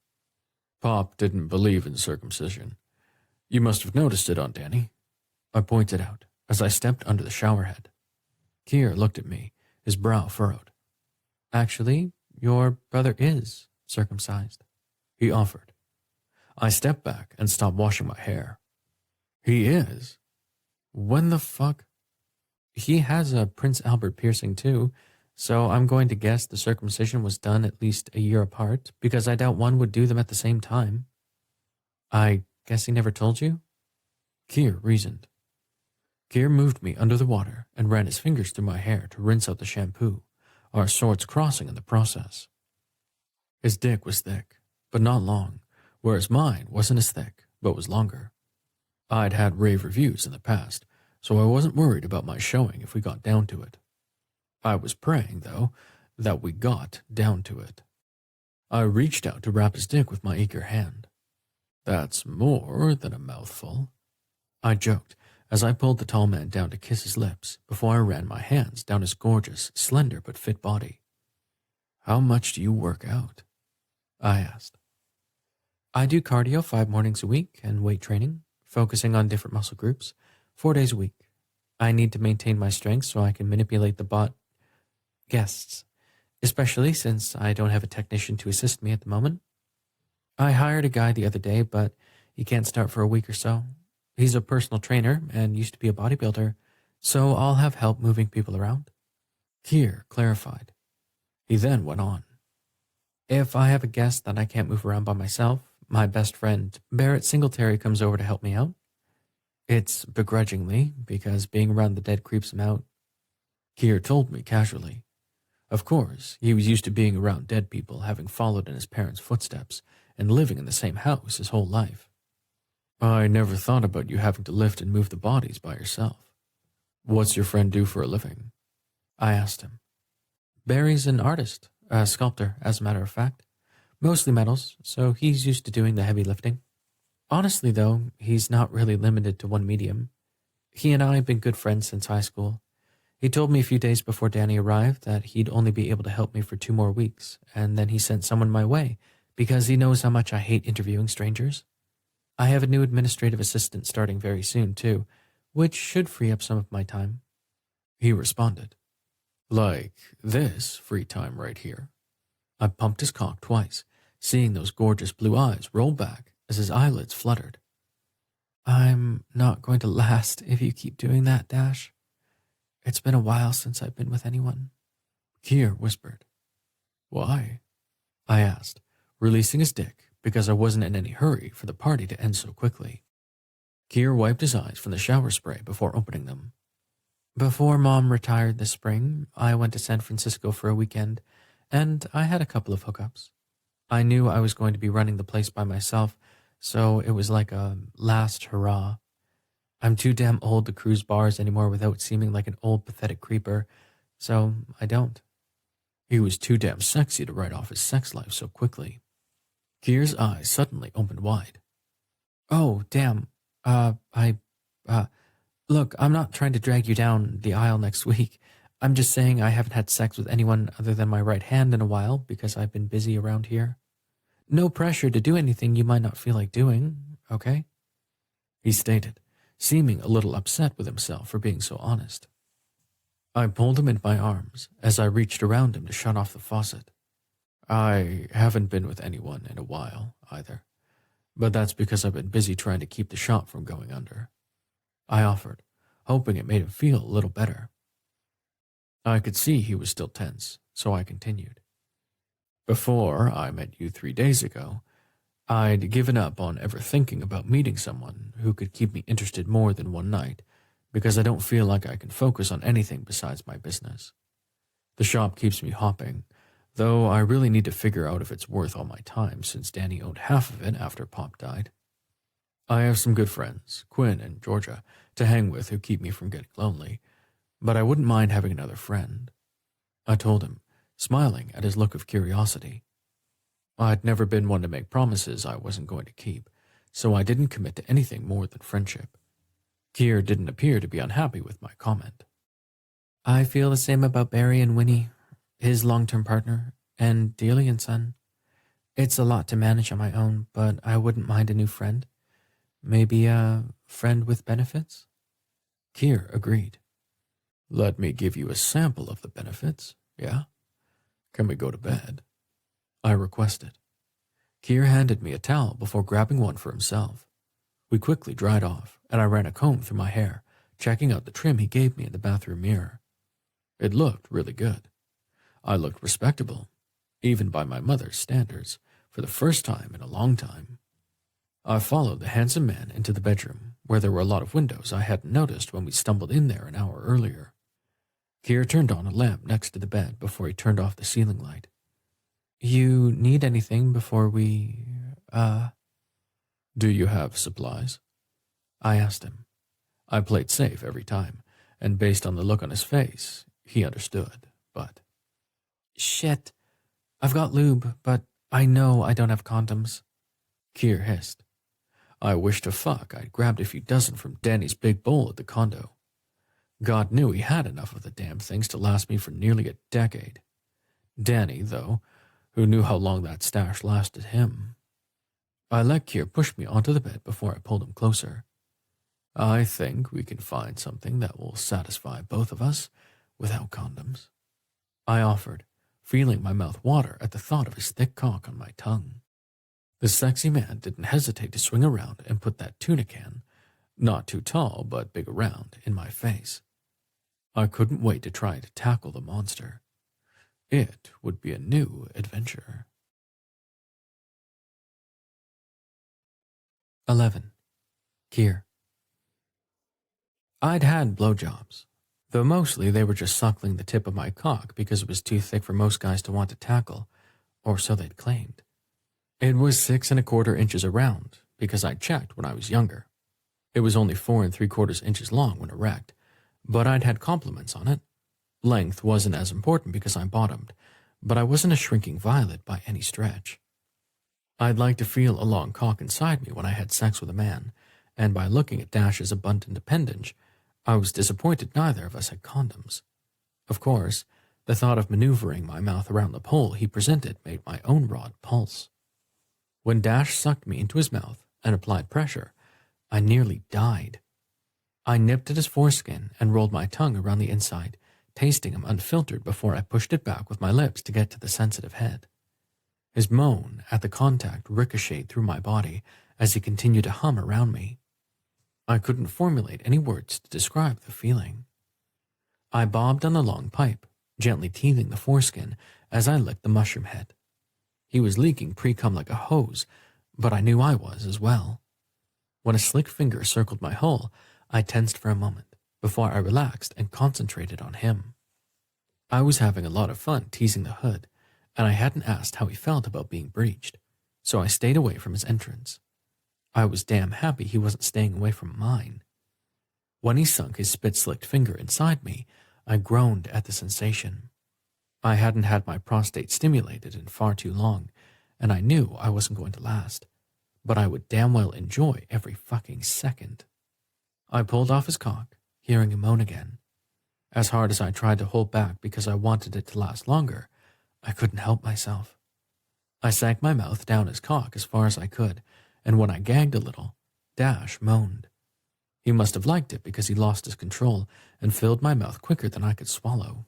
Pop didn't believe in circumcision. You must have noticed it, Aunt Danny, I pointed out as I stepped under the shower head. Keir looked at me, his brow furrowed. Actually, your brother is circumcised, he offered. I stepped back and stopped washing my hair. He is? When the fuck? He has a Prince Albert piercing too, so I'm going to guess the circumcision was done at least a year apart, because I doubt one would do them at the same time. I guess he never told you? Keir reasoned. Keir moved me under the water and ran his fingers through my hair to rinse out the shampoo, our swords crossing in the process. His dick was thick, but not long, whereas mine wasn't as thick, but was longer. I'd had rave reviews in the past, so I wasn't worried about my showing if we got down to it. I was praying, though, that we got down to it. I reached out to wrap his dick with my eager hand. That's more than a mouthful, I joked as I pulled the tall man down to kiss his lips before I ran my hands down his gorgeous, slender but fit body. How much do you work out? I asked. I do cardio 5 mornings a week and weight training, focusing on different muscle groups, 4 days a week. I need to maintain my strength so I can manipulate the guests, especially since I don't have a technician to assist me at the moment. I hired a guy the other day, but he can't start for a week or so. He's a personal trainer and used to be a bodybuilder, so I'll have help moving people around. Keir clarified. He then went on. If I have a guest that I can't move around by myself, my best friend, Barrett Singletary, comes over to help me out. It's begrudgingly, because being around the dead creeps him out. Keir told me casually. Of course, he was used to being around dead people, having followed in his parents' footsteps and living in the same house his whole life. I never thought about you having to lift and move the bodies by yourself. What's your friend do for a living? I asked him. Barry's an artist, a sculptor, as a matter of fact. Mostly metals, so he's used to doing the heavy lifting. Honestly, though, he's not really limited to one medium. He and I have been good friends since high school. He told me a few days before Danny arrived that he'd only be able to help me for 2 more weeks, and then he sent someone my way because he knows how much I hate interviewing strangers. I have a new administrative assistant starting very soon, too, which should free up some of my time. He responded. Like this free time right here. I pumped his cock twice, seeing those gorgeous blue eyes roll back as his eyelids fluttered. I'm not going to last if you keep doing that, Dash. It's been a while since I've been with anyone. Keir whispered. Why? I asked, releasing his dick because I wasn't in any hurry for the party to end so quickly. Keir wiped his eyes from the shower spray before opening them. Before Mom retired this spring, I went to San Francisco for a weekend, and I had a couple of hookups. I knew I was going to be running the place by myself, so it was like a last hurrah. I'm too damn old to cruise bars anymore without seeming like an old pathetic creeper, so I don't. He was too damn sexy to write off his sex life so quickly. Keir's eyes suddenly opened wide. Oh, damn. Look, I'm not trying to drag you down the aisle next week. I'm just saying I haven't had sex with anyone other than my right hand in a while because I've been busy around here. No pressure to do anything you might not feel like doing, okay? He stated, seeming a little upset with himself for being so honest. I pulled him in my arms as I reached around him to shut off the faucet. I haven't been with anyone in a while, either, but that's because I've been busy trying to keep the shop from going under. I offered, hoping it made him feel a little better. I could see he was still tense, so I continued. Before I met you 3 days ago, I'd given up on ever thinking about meeting someone who could keep me interested more than one night because I don't feel like I can focus on anything besides my business. The shop keeps me hopping, though I really need to figure out if it's worth all my time since Danny owned half of it after Pop died. I have some good friends, Quinn and Georgia, to hang with who keep me from getting lonely, but I wouldn't mind having another friend. I told him, smiling at his look of curiosity. I'd never been one to make promises I wasn't going to keep, so I didn't commit to anything more than friendship. Kier didn't appear to be unhappy with my comment. I feel the same about Barry and Winnie, his long-term partner, and Dealey and Son. It's a lot to manage on my own, but I wouldn't mind a new friend. Maybe a friend with benefits? Kier agreed. Let me give you a sample of the benefits, yeah? Can we go to bed? I requested. Kier handed me a towel before grabbing one for himself. We quickly dried off, and I ran a comb through my hair, checking out the trim he gave me in the bathroom mirror. It looked really good. I looked respectable, even by my mother's standards, for the first time in a long time. I followed the handsome man into the bedroom, where there were a lot of windows I hadn't noticed when we stumbled in there an hour earlier. Kier turned on a lamp next to the bed before he turned off the ceiling light. You need anything before we, Do you have supplies? I asked him. I played safe every time, and based on the look on his face, he understood, but... Shit. I've got lube, but I know I don't have condoms. Kier hissed. I wish to fuck I'd grabbed a few dozen from Danny's big bowl at the condo. God knew he had enough of the damn things to last me for nearly a decade. Danny, though, who knew how long that stash lasted him. I let Kier push me onto the bed before I pulled him closer. I think we can find something that will satisfy both of us without condoms. I offered, feeling my mouth water at the thought of his thick cock on my tongue. The sexy man didn't hesitate to swing around and put that tuna can, not too tall but big around, in my face. I couldn't wait to try to tackle the monster. It would be a new adventure. 11. Kier. I'd had blowjobs, though mostly they were just suckling the tip of my cock because it was too thick for most guys to want to tackle, or so they'd claimed. It was 6 1/4 inches around because I checked when I was younger. It was only 4 3/4 inches long when erect, but I'd had compliments on it. Length wasn't as important because I bottomed, but I wasn't a shrinking violet by any stretch. I'd like to feel a long cock inside me when I had sex with a man, and by looking at Dash's abundant appendage, I was disappointed neither of us had condoms. Of course, the thought of maneuvering my mouth around the pole he presented made my own rod pulse. When Dash sucked me into his mouth and applied pressure, I nearly died. I nipped at his foreskin and rolled my tongue around the inside, tasting him unfiltered before I pushed it back with my lips to get to the sensitive head. His moan at the contact ricocheted through my body as he continued to hum around me. I couldn't formulate any words to describe the feeling. I bobbed on the long pipe, gently teething the foreskin as I licked the mushroom head. He was leaking pre-cum like a hose, but I knew I was as well. When a slick finger circled my hull, I tensed for a moment before I relaxed and concentrated on him. I was having a lot of fun teasing the hood, and I hadn't asked how he felt about being breached, so I stayed away from his entrance. I was damn happy he wasn't staying away from mine. When he sunk his spit-slicked finger inside me, I groaned at the sensation. I hadn't had my prostate stimulated in far too long, and I knew I wasn't going to last, but I would damn well enjoy every fucking second. I pulled off his cock, hearing him moan again. As hard as I tried to hold back because I wanted it to last longer, I couldn't help myself. I sank my mouth down his cock as far as I could, and when I gagged a little, Dash moaned. He must have liked it because he lost his control and filled my mouth quicker than I could swallow.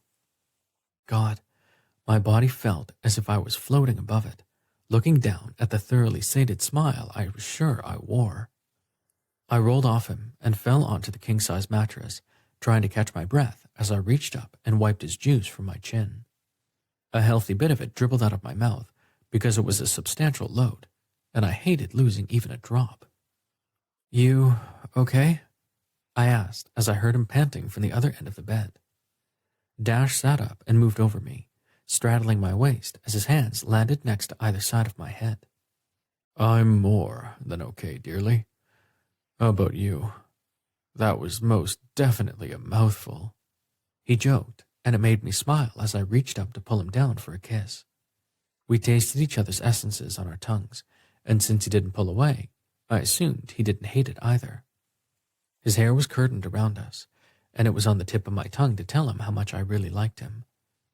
God, my body felt as if I was floating above it, looking down at the thoroughly sated smile I was sure I wore. I rolled off him and fell onto the king-size mattress, trying to catch my breath as I reached up and wiped his juice from my chin. A healthy bit of it dribbled out of my mouth because it was a substantial load, and I hated losing even a drop. "You okay?" I asked as I heard him panting from the other end of the bed. Dash sat up and moved over me, straddling my waist as his hands landed next to either side of my head. "I'm more than okay, dearly. How about you? That was most definitely a mouthful." He joked, and it made me smile as I reached up to pull him down for a kiss. We tasted each other's essences on our tongues, and since he didn't pull away, I assumed he didn't hate it either. His hair was curtained around us, and it was on the tip of my tongue to tell him how much I really liked him.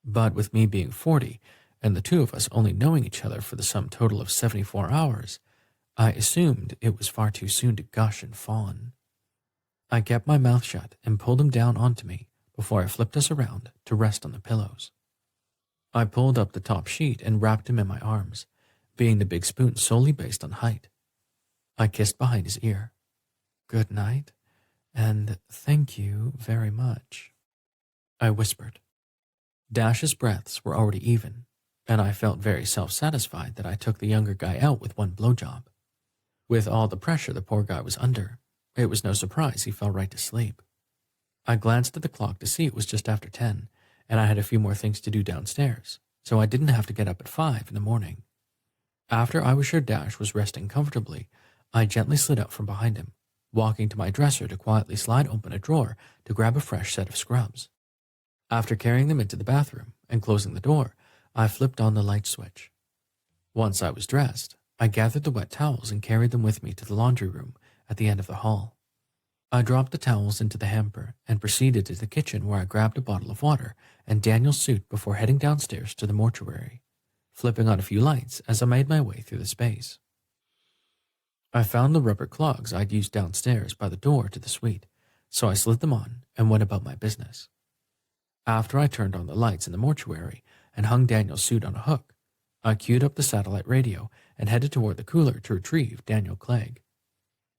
But with me being 40, and the two of us only knowing each other for the sum total of 74 hours, I assumed it was far too soon to gush and fawn. I kept my mouth shut and pulled him down onto me before I flipped us around to rest on the pillows. I pulled up the top sheet and wrapped him in my arms, being the big spoon solely based on height. I kissed behind his ear. "Good night, and thank you very much," I whispered. Dash's breaths were already even, and I felt very self-satisfied that I took the younger guy out with one blowjob. With all the pressure the poor guy was under, it was no surprise he fell right to sleep. I glanced at the clock to see it was just after 10, and I had a few more things to do downstairs, so I didn't have to get up at 5 in the morning. After I was sure Dash was resting comfortably, I gently slid out from behind him, walking to my dresser to quietly slide open a drawer to grab a fresh set of scrubs. After carrying them into the bathroom and closing the door, I flipped on the light switch. Once I was dressed, I gathered the wet towels and carried them with me to the laundry room at the end of the hall. I dropped the towels into the hamper and proceeded to the kitchen where I grabbed a bottle of water and Daniel's suit before heading downstairs to the mortuary, flipping on a few lights as I made my way through the space. I found the rubber clogs I'd used downstairs by the door to the suite, so I slid them on and went about my business. After I turned on the lights in the mortuary and hung Daniel's suit on a hook, I queued up the satellite radio and headed toward the cooler to retrieve Daniel Clegg.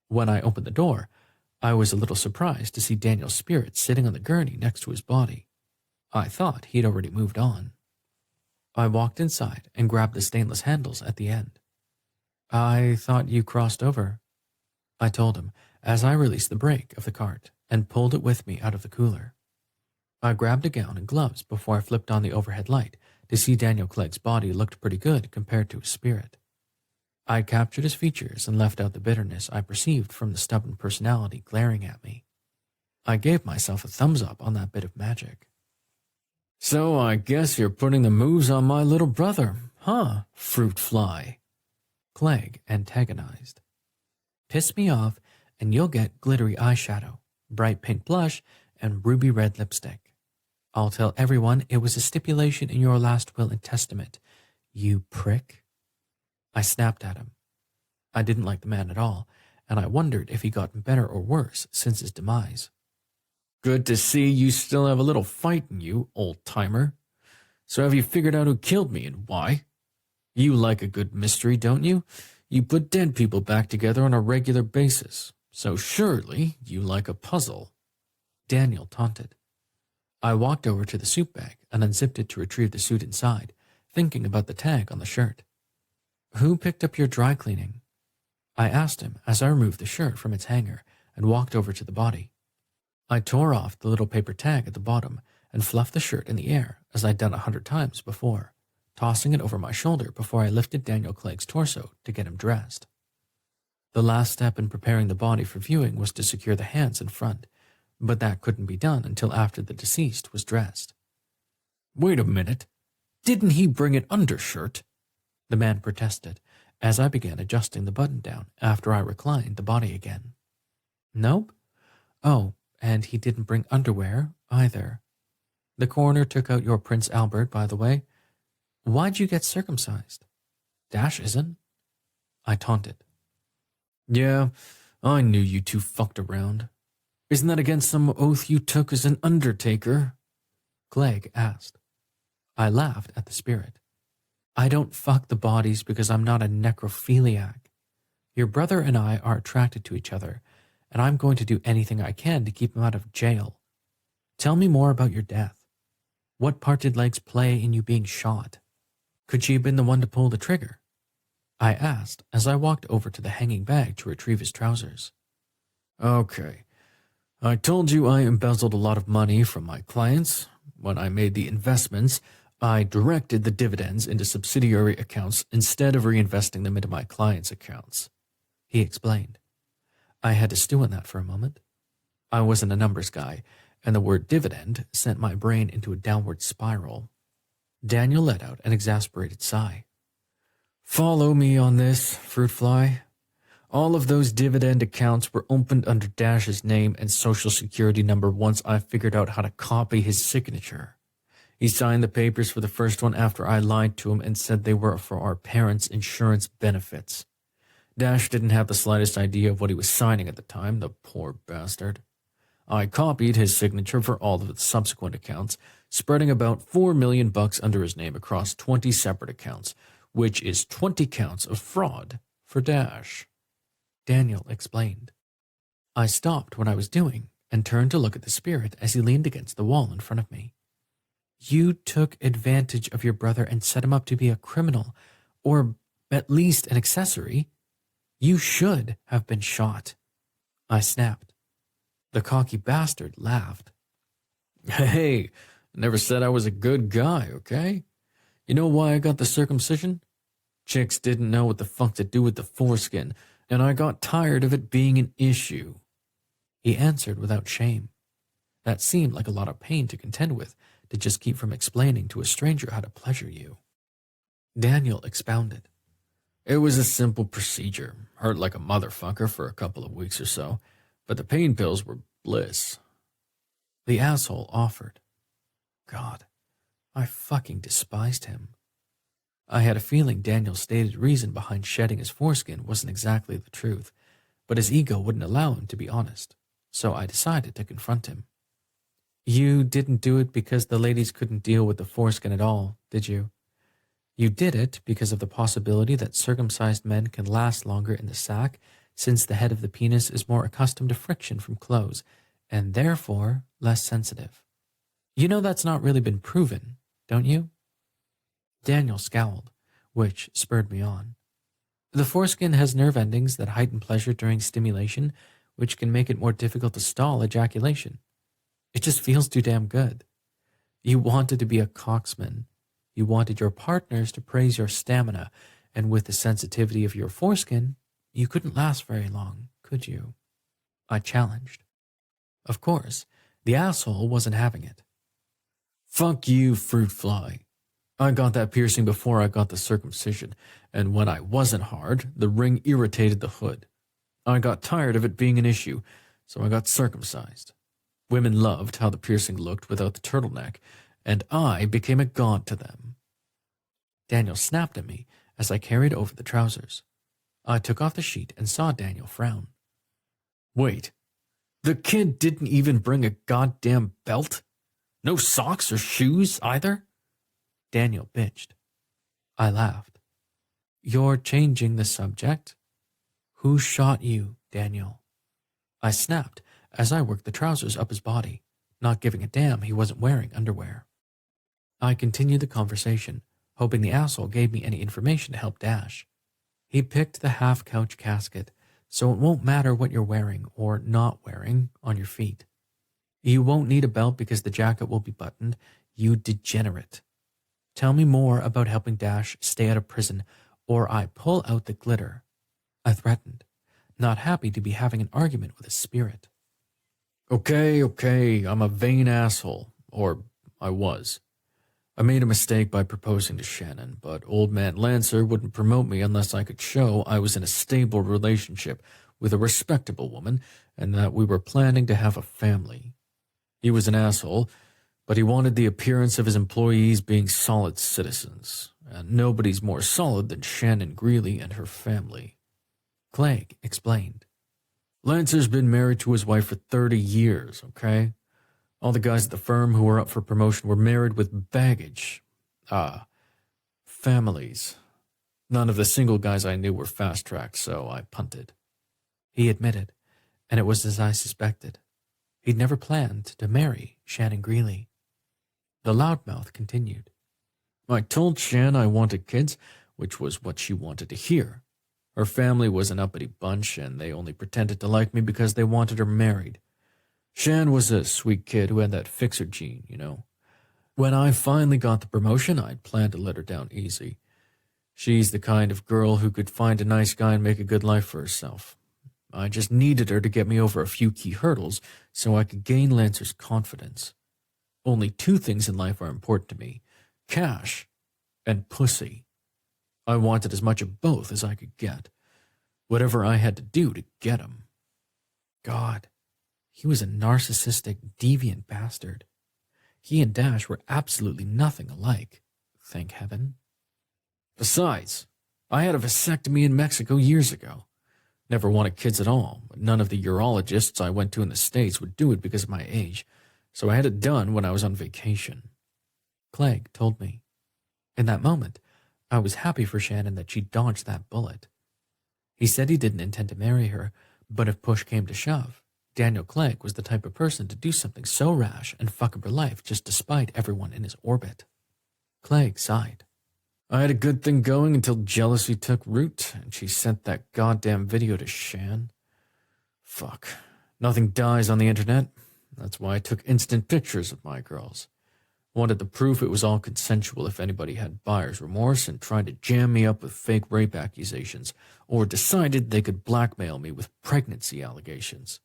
When I opened the door, I was a little surprised to see Daniel's spirit sitting on the gurney next to his body. I thought he'd already moved on. I walked inside and grabbed the stainless handles at the end. "I thought you crossed over," I told him as I released the brake of the cart and pulled it with me out of the cooler. I grabbed a gown and gloves before I flipped on the overhead light to see Daniel Clegg's body looked pretty good compared to his spirit. I captured his features and left out the bitterness I perceived from the stubborn personality glaring at me. I gave myself a thumbs up on that bit of magic. "So I guess you're putting the moves on my little brother, huh, fruit fly?" Clegg antagonized. "Piss me off and you'll get glittery eyeshadow, bright pink blush, and ruby red lipstick. I'll tell everyone it was a stipulation in your last will and testament, you prick." I snapped at him. I didn't like the man at all, and I wondered if he'd gotten better or worse since his demise. "Good to see you still have a little fight in you, old-timer. So have you figured out who killed me and why? You like a good mystery, don't you? You put dead people back together on a regular basis, so surely you like a puzzle," Daniel taunted. I walked over to the suit bag and unzipped it to retrieve the suit inside, thinking about the tag on the shirt. "Who picked up your dry cleaning?" I asked him as I removed the shirt from its hanger and walked over to the body. I tore off the little paper tag at the bottom and fluffed the shirt in the air as I'd done 100 times before, tossing it over my shoulder before I lifted Daniel Clegg's torso to get him dressed. The last step in preparing the body for viewing was to secure the hands in front, but that couldn't be done until after the deceased was dressed. "Wait a minute. Didn't he bring an undershirt?" the man protested as I began adjusting the button down after I reclined the body again. "Nope. Oh, and he didn't bring underwear either. The coroner took out your Prince Albert, by the way. Why'd you get circumcised? Dash isn't." I taunted. "Yeah, I knew you two fucked around. Isn't that against some oath you took as an undertaker?" Clegg asked. I laughed at the spirit. "I don't fuck the bodies because I'm not a necrophiliac. Your brother and I are attracted to each other, and I'm going to do anything I can to keep him out of jail. Tell me more about your death. What part did Legs play in you being shot? Could she have been the one to pull the trigger?" I asked as I walked over to the hanging bag to retrieve his trousers. "Okay, I told you I embezzled a lot of money from my clients. When I made the investments, I directed the dividends into subsidiary accounts instead of reinvesting them into my clients' accounts," he explained. I had to stew on that for a moment. I wasn't a numbers guy, and the word dividend sent my brain into a downward spiral. Daniel let out an exasperated sigh. "Follow me on this, fruit fly. All of those dividend accounts were opened under Dash's name and social security number once I figured out how to copy his signature. He signed the papers for the first one after I lied to him and said they were for our parents' insurance benefits. Dash didn't have the slightest idea of what he was signing at the time, the poor bastard. I copied his signature for all of the subsequent accounts, spreading about $4 million under his name across 20 separate accounts, which is 20 counts of fraud for Dash. Daniel explained. I stopped what I was doing and turned to look at the spirit as he leaned against the wall in front of me. You took advantage of your brother and set him up to be a criminal, or at least an accessory. You should have been shot. I snapped. The cocky bastard laughed. Hey, I never said I was a good guy, okay? You know why I got the circumcision? Chicks didn't know what the fuck to do with the foreskin, and I got tired of it being an issue. He answered without shame. That seemed like a lot of pain to contend with, to just keep from explaining to a stranger how to pleasure you. Daniel expounded. It was a simple procedure. Hurt like a motherfucker for a couple of weeks or so, but the pain pills were bliss. The asshole offered. God, I fucking despised him. I had a feeling Daniel's stated reason behind shedding his foreskin wasn't exactly the truth, but his ego wouldn't allow him to be honest, so I decided to confront him. You didn't do it because the ladies couldn't deal with the foreskin at all, did you? You did it because of the possibility that circumcised men can last longer in the sack, since the head of the penis is more accustomed to friction from clothes, and therefore less sensitive. You know that's not really been proven, don't you? Daniel scowled, which spurred me on. The foreskin has nerve endings that heighten pleasure during stimulation, which can make it more difficult to stall ejaculation. It just feels too damn good. You wanted to be a coxman. You wanted your partners to praise your stamina, and with the sensitivity of your foreskin, you couldn't last very long, could you? I challenged. Of course, the asshole wasn't having it. Fuck you, fruit fly. I got that piercing before I got the circumcision, and when I wasn't hard, the ring irritated the hood. I got tired of it being an issue, so I got circumcised. Women loved how the piercing looked without the turtleneck, and I became a god to them. Daniel snapped at me as I carried over the trousers. I took off the sheet and saw Daniel frown. Wait, the kid didn't even bring a goddamn belt? No socks or shoes either? Daniel bitched. I laughed. You're changing the subject? Who shot you, Daniel? I snapped as I worked the trousers up his body, not giving a damn he wasn't wearing underwear. I continued the conversation, hoping the asshole gave me any information to help Dash. He picked the half-couch casket, so it won't matter what you're wearing or not wearing on your feet. You won't need a belt because the jacket will be buttoned, you degenerate. Tell me more about helping Dash stay out of prison, or I pull out the glitter. I threatened, not happy to be having an argument with a spirit. Okay, I'm a vain asshole, or I was. I made a mistake by proposing to Shannon, but Old Man Lancer wouldn't promote me unless I could show I was in a stable relationship with a respectable woman and that we were planning to have a family. He was an asshole, but he wanted the appearance of his employees being solid citizens, and nobody's more solid than Shannon Greeley and her family. Clegg explained. Lancer's been married to his wife for 30 years, okay? All the guys at the firm who were up for promotion were married with baggage. Families. None of the single guys I knew were fast-tracked, so I punted. He admitted, and it was as I suspected. He'd never planned to marry Shannon Greeley. The loudmouth continued. I told Shan I wanted kids, which was what she wanted to hear. Her family was an uppity bunch, and they only pretended to like me because they wanted her married. Shan was a sweet kid who had that fixer gene, you know. When I finally got the promotion, I'd planned to let her down easy. She's the kind of girl who could find a nice guy and make a good life for herself. I just needed her to get me over a few key hurdles so I could gain Lancer's confidence. Only 2 things in life are important to me: cash and pussy. I wanted as much of both as I could get. Whatever I had to do to get him. God, he was a narcissistic, deviant bastard. He and Dash were absolutely nothing alike, thank heaven. Besides, I had a vasectomy in Mexico years ago. Never wanted kids at all, but none of the urologists I went to in the States would do it because of my age, so I had it done when I was on vacation. Clegg told me. In that moment, I was happy for Shannon that she dodged that bullet. He said he didn't intend to marry her, but if push came to shove, Daniel Clegg was the type of person to do something so rash and fuck up her life just to spite everyone in his orbit. Clegg sighed. I had a good thing going until jealousy took root, and she sent that goddamn video to Shan. Fuck. Nothing dies on the internet. That's why I took instant pictures of my girls. Wanted the proof it was all consensual if anybody had buyer's remorse and tried to jam me up with fake rape accusations, or decided they could blackmail me with pregnancy allegations.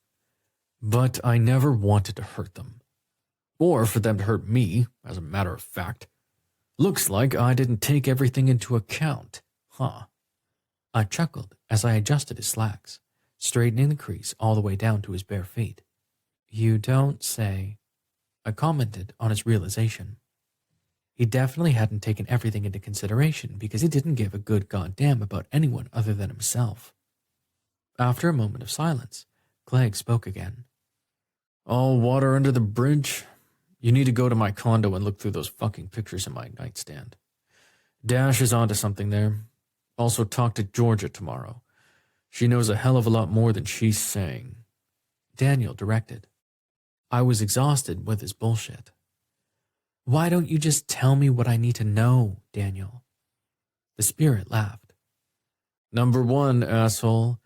But I never wanted to hurt them. Or for them to hurt me, as a matter of fact. Looks like I didn't take everything into account, huh? I chuckled as I adjusted his slacks, straightening the crease all the way down to his bare feet. You don't say. I commented on his realization. He definitely hadn't taken everything into consideration because he didn't give a good goddamn about anyone other than himself. After a moment of silence, Clegg spoke again. All water under the bridge? You need to go to my condo and look through those fucking pictures in my nightstand. Dash is onto something there. Also talk to Georgia tomorrow. She knows a hell of a lot more than she's saying. Daniel directed. I was exhausted with his bullshit. Why don't you just tell me what I need to know, Daniel? The spirit laughed. Number 1, asshole.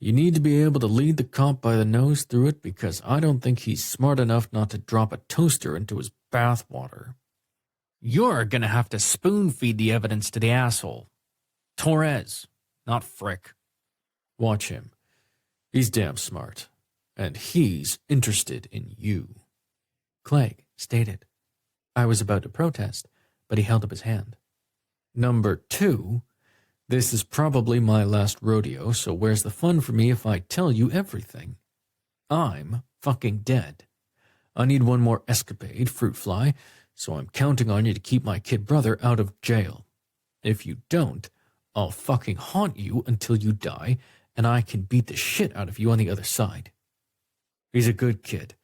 You need to be able to lead the cop by the nose through it because I don't think he's smart enough not to drop a toaster into his bathwater. You're gonna have to spoon-feed the evidence to the asshole. Torres, not Frick. Watch him. He's damn smart. And he's interested in you. Clegg stated. I was about to protest, but he held up his hand. Number 2, this is probably my last rodeo, so where's the fun for me if I tell you everything? I'm fucking dead. I need one more escapade, fruit fly, so I'm counting on you to keep my kid brother out of jail. If you don't, I'll fucking haunt you until you die, and I can beat the shit out of you on the other side. He's a good kid,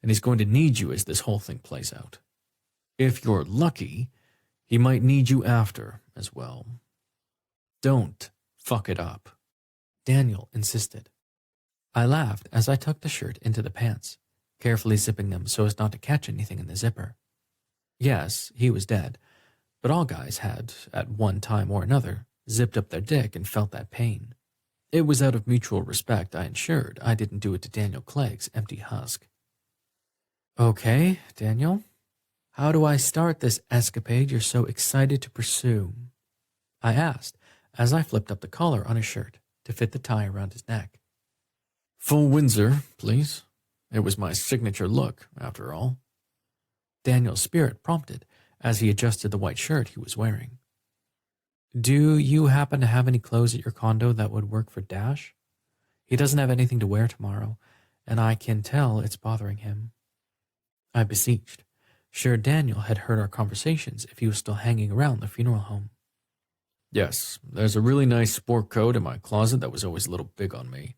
and he's going to need you as this whole thing plays out. If you're lucky, he might need you after as well. Don't fuck it up. Daniel insisted. I laughed as I tucked the shirt into the pants, carefully zipping them so as not to catch anything in the zipper. Yes, he was dead, but all guys had, at one time or another, zipped up their dick and felt that pain. It was out of mutual respect I ensured I didn't do it to Daniel Clegg's empty husk. Okay, Daniel, how do I start this escapade you're so excited to pursue? I asked as I flipped up the collar on his shirt to fit the tie around his neck. Full Windsor, please. It was my signature look, after all. Daniel's spirit prompted as he adjusted the white shirt he was wearing. Do you happen to have any clothes at your condo that would work for Dash? He doesn't have anything to wear tomorrow, and I can tell it's bothering him. I beseeched, sure Daniel had heard our conversations if he was still hanging around the funeral home. Yes, there's a really nice sport coat in my closet that was always a little big on me.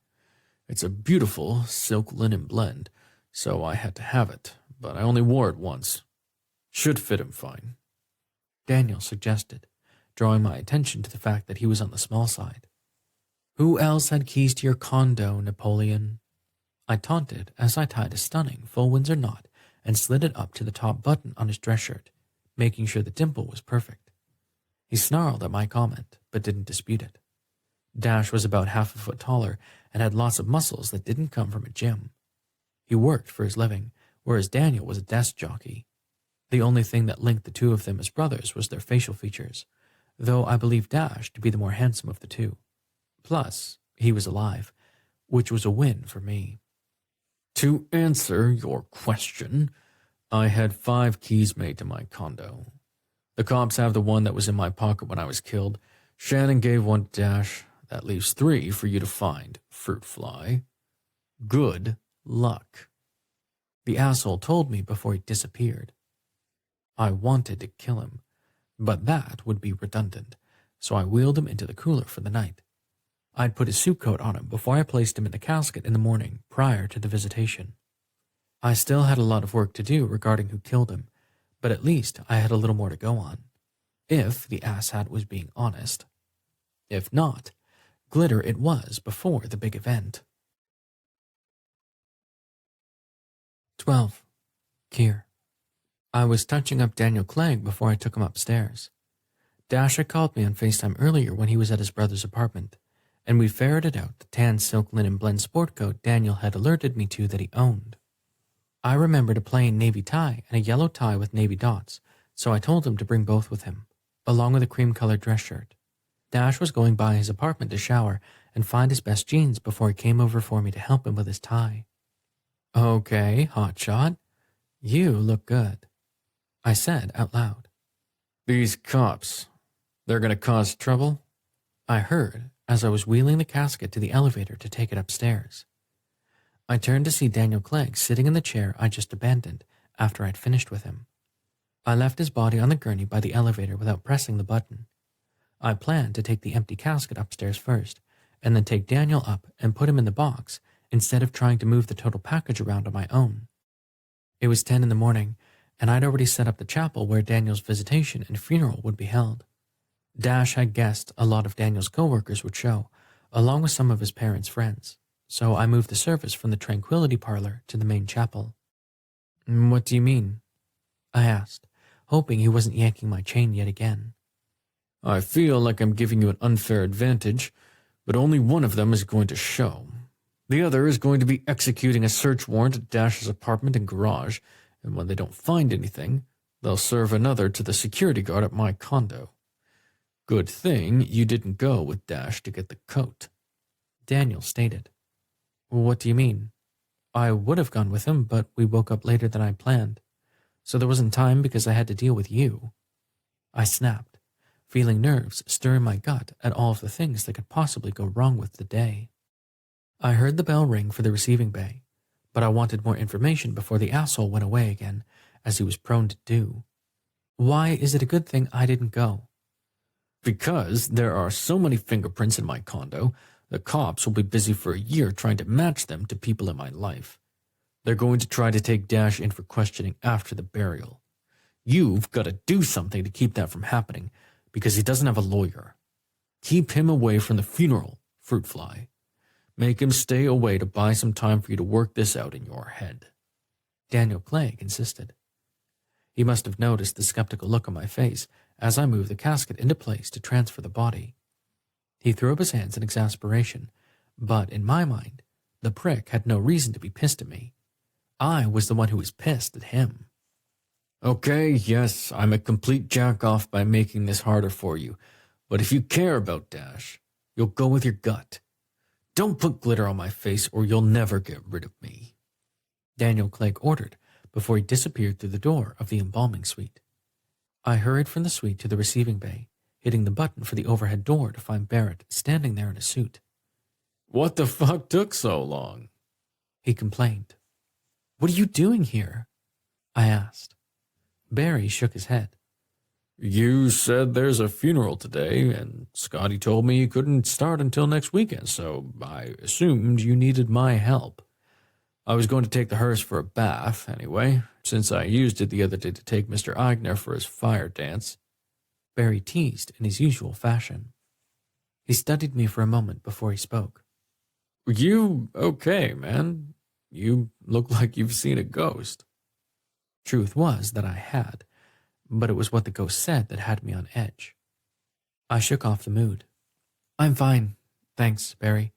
It's a beautiful silk linen blend, so I had to have it, but I only wore it once. Should fit him fine. Daniel suggested, drawing my attention to the fact that he was on the small side. Who else had keys to your condo, Napoleon? I taunted as I tied a stunning full Windsor knot and slid it up to the top button on his dress shirt, making sure the dimple was perfect. He snarled at my comment, but didn't dispute it. Dash was about half a foot taller and had lots of muscles that didn't come from a gym. He worked for his living, whereas Daniel was a desk jockey. The only thing that linked the two of them as brothers was their facial features, though I believed Dash to be the more handsome of the two. Plus, he was alive, which was a win for me. To answer your question, I had 5 keys made to my condo. The cops have the one that was in my pocket when I was killed. Shannon gave one to Dash. That leaves 3 for you to find, fruit fly. Good luck. The asshole told me before he disappeared. I wanted to kill him, but that would be redundant, so I wheeled him into the cooler for the night. I'd put his suit coat on him before I placed him in the casket in the morning prior to the visitation. I still had a lot of work to do regarding who killed him, but at least I had a little more to go on. If the asshat was being honest. If not, glitter it was before the big event. 12. Kier. I was touching up Daniel Clegg before I took him upstairs. Dash had called me on FaceTime earlier when he was at his brother's apartment, and we ferreted out the tan silk linen blend sport coat Daniel had alerted me to that he owned. I remembered a plain navy tie and a yellow tie with navy dots, so I told him to bring both with him, along with a cream-colored dress shirt. Dash was going by his apartment to shower and find his best jeans before he came over for me to help him with his tie. "Okay, hotshot, you look good," I said out loud. "These cops, they're gonna cause trouble?" I heard as I was wheeling the casket to the elevator to take it upstairs. I turned to see Daniel Clegg sitting in the chair I just abandoned after I'd finished with him. I left his body on the gurney by the elevator without pressing the button. I planned to take the empty casket upstairs first, and then take Daniel up and put him in the box instead of trying to move the total package around on my own. It was 10 in the morning, and I'd already set up the chapel where Daniel's visitation and funeral would be held. Dash had guessed a lot of Daniel's co-workers would show, along with some of his parents' friends, so I moved the service from the Tranquility Parlor to the main chapel. "What do you mean?" I asked, hoping he wasn't yanking my chain yet again. "I feel like I'm giving you an unfair advantage, but only one of them is going to show. The other is going to be executing a search warrant at Dash's apartment and garage, and when they don't find anything, they'll serve another to the security guard at my condo. Good thing you didn't go with Dash to get the coat," Daniel stated. "What do you mean?" "I would have gone with him, but we woke up later than I planned, so there wasn't time because I had to deal with you." I snapped, feeling nerves stir in my gut at all of the things that could possibly go wrong with the day. I heard the bell ring for the receiving bay, but I wanted more information before the asshole went away again, as he was prone to do. "Why is it a good thing I didn't go?" "Because there are so many fingerprints in my condo, the cops will be busy for a year trying to match them to people in my life. They're going to try to take Dash in for questioning after the burial. You've got to do something to keep that from happening, because he doesn't have a lawyer. Keep him away from the funeral, fruit fly. Make him stay away to buy some time for you to work this out in your head," Daniel Clegg insisted. He must have noticed the skeptical look on my face as I moved the casket into place to transfer the body. He threw up his hands in exasperation, but in my mind, the prick had no reason to be pissed at me. I was the one who was pissed at him. "Okay, yes, I'm a complete jack-off by making this harder for you, but if you care about Dash, you'll go with your gut. Don't put glitter on my face or you'll never get rid of me," Daniel Clegg ordered before he disappeared through the door of the embalming suite. I hurried from the suite to the receiving bay, hitting the button for the overhead door to find Barrett standing there in a suit. "What the fuck took so long?" he complained. "What are you doing here?" I asked. Barry shook his head. "You said there's a funeral today, and Scotty told me you couldn't start until next weekend, so I assumed you needed my help. I was going to take the hearse for a bath, anyway, since I used it the other day to take Mr. Eigner for his fire dance," Barry teased in his usual fashion. He studied me for a moment before he spoke. "You okay, man? You look like you've seen a ghost." Truth was that I had, but it was what the ghost said that had me on edge. I shook off the mood. "I'm fine, thanks, Barry.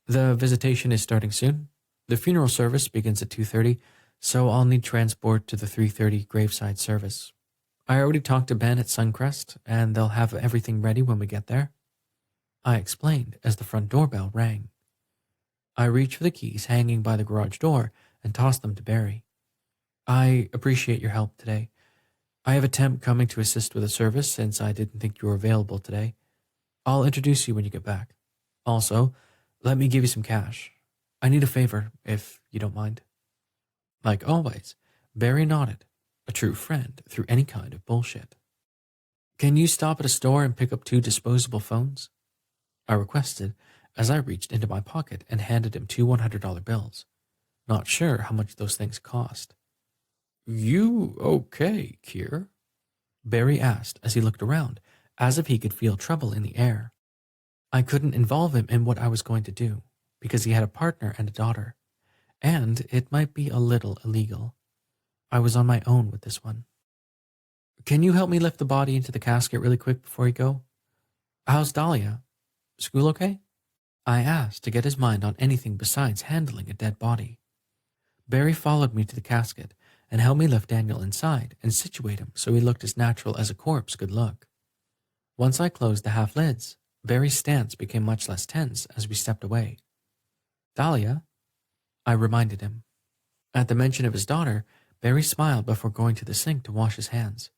The visitation is starting soon. The funeral service begins at 2:30, so I'll need transport to the 3:30 graveside service. I already talked to Ben at Suncrest, and they'll have everything ready when we get there," I explained as the front doorbell rang. I reached for the keys hanging by the garage door and tossed them to Barry. "I appreciate your help today. I have a temp coming to assist with the service since I didn't think you were available today. I'll introduce you when you get back." Also, let me give you some cash. I need a favor, if you don't mind. Like always, Barry nodded, a true friend through any kind of bullshit. Can you stop at a store and pick up 2 disposable phones? I requested as I reached into my pocket and handed him 2 $100 bills, not sure how much those things cost. You okay, Kier? Barry asked as he looked around, as if he could feel trouble in the air. I couldn't involve him in what I was going to do, because he had a partner and a daughter, and it might be a little illegal. I was on my own with this one. Can you help me lift the body into the casket really quick before you go? How's Dahlia? School okay? I asked to get his mind on anything besides handling a dead body. Barry followed me to the casket and helped me lift Daniel inside and situate him so he looked as natural as a corpse could look. Once I closed the half lids, Barry's stance became much less tense as we stepped away. Dahlia? I reminded him. At the mention of his daughter, Barry smiled before going to the sink to wash his hands.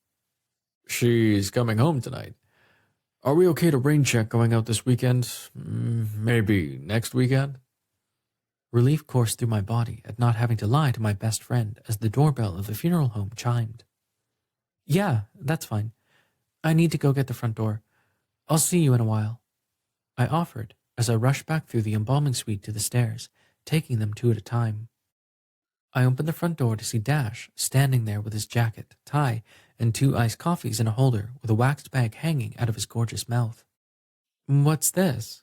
She's coming home tonight. Are we okay to rain check going out this weekend? Maybe next weekend? Relief coursed through my body at not having to lie to my best friend as the doorbell of the funeral home chimed. Yeah, that's fine. I need to go get the front door. I'll see you in a while. I offered as I rushed back through the embalming suite to the stairs, taking them 2 at a time. I opened the front door to see Dash standing there with his jacket, tie, and 2 iced coffees in a holder with a waxed bag hanging out of his gorgeous mouth. What's this?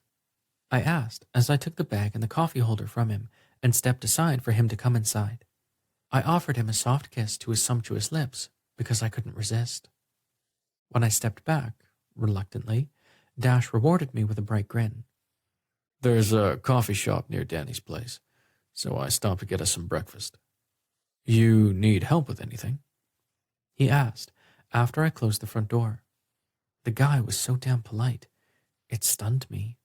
I asked as I took the bag and the coffee holder from him and stepped aside for him to come inside. I offered him a soft kiss to his sumptuous lips because I couldn't resist. When I stepped back, reluctantly, Dash rewarded me with a bright grin. There's a coffee shop near Danny's place, so I stopped to get us some breakfast. You need help with anything? He asked after I closed the front door. The guy was so damn polite. It stunned me.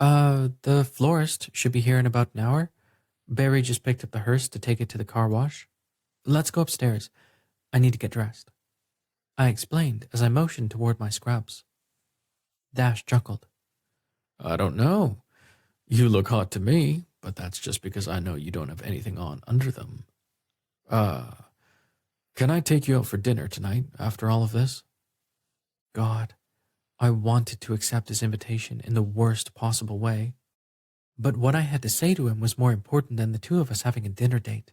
The florist should be here in about an hour. Barry just picked up the hearse to take it to the car wash. Let's go upstairs. I need to get dressed. I explained as I motioned toward my scrubs. Dash chuckled. I don't know. You look hot to me, but that's just because I know you don't have anything on under them. Can I take you out for dinner tonight after all of this? God, I wanted to accept his invitation in the worst possible way. But what I had to say to him was more important than the 2 of us having a dinner date.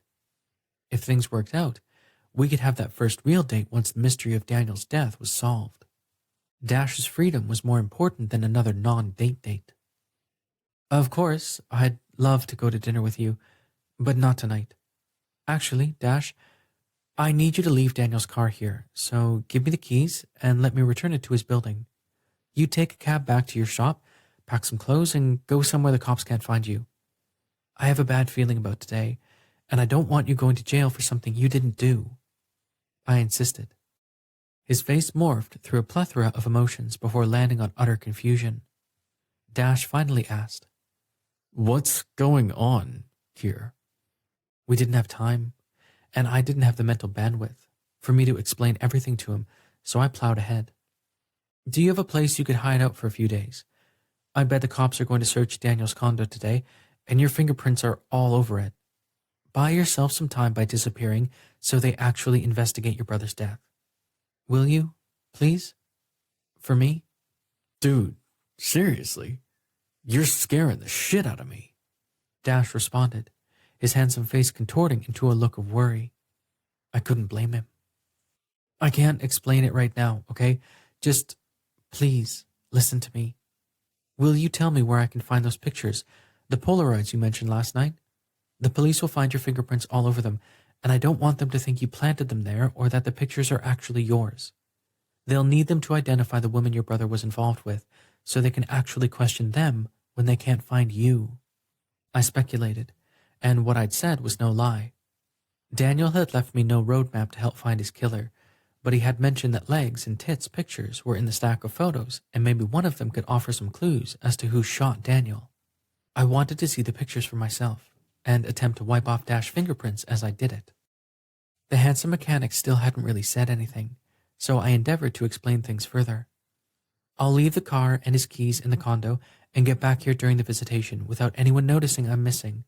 If things worked out, we could have that first real date once the mystery of Daniel's death was solved. Dash's freedom was more important than another non-date date. Of course, I'd love to go to dinner with you, but not tonight. Actually, Dash, I need you to leave Daniel's car here, so give me the keys and let me return it to his building. You take a cab back to your shop, pack some clothes, and go somewhere the cops can't find you. I have a bad feeling about today, and I don't want you going to jail for something you didn't do. I insisted. His face morphed through a plethora of emotions before landing on utter confusion. Dash finally asked, What's going on here? We didn't have time, and I didn't have the mental bandwidth for me to explain everything to him, so I plowed ahead. Do you have a place you could hide out for a few days? I bet the cops are going to search Daniel's condo today, and your fingerprints are all over it. Buy yourself some time by disappearing so they actually investigate your brother's death. Will you, please? For me? Dude, seriously? You're scaring the shit out of me. Dash responded, his handsome face contorting into a look of worry. I couldn't blame him. I can't explain it right now, okay? Just, please, listen to me. Will you tell me where I can find those pictures, the Polaroids you mentioned last night? The police will find your fingerprints all over them, and I don't want them to think you planted them there or that the pictures are actually yours. They'll need them to identify the woman your brother was involved with, so they can actually question them when they can't find you. I speculated, and what I'd said was no lie. Daniel had left me no roadmap to help find his killer, but he had mentioned that legs and tits pictures were in the stack of photos, and maybe one of them could offer some clues as to who shot Daniel. I wanted to see the pictures for myself, and attempt to wipe off Dash fingerprints as I did it. The handsome mechanic still hadn't really said anything, so I endeavored to explain things further. I'll leave the car and his keys in the condo, and get back here during the visitation without anyone noticing I'm missing.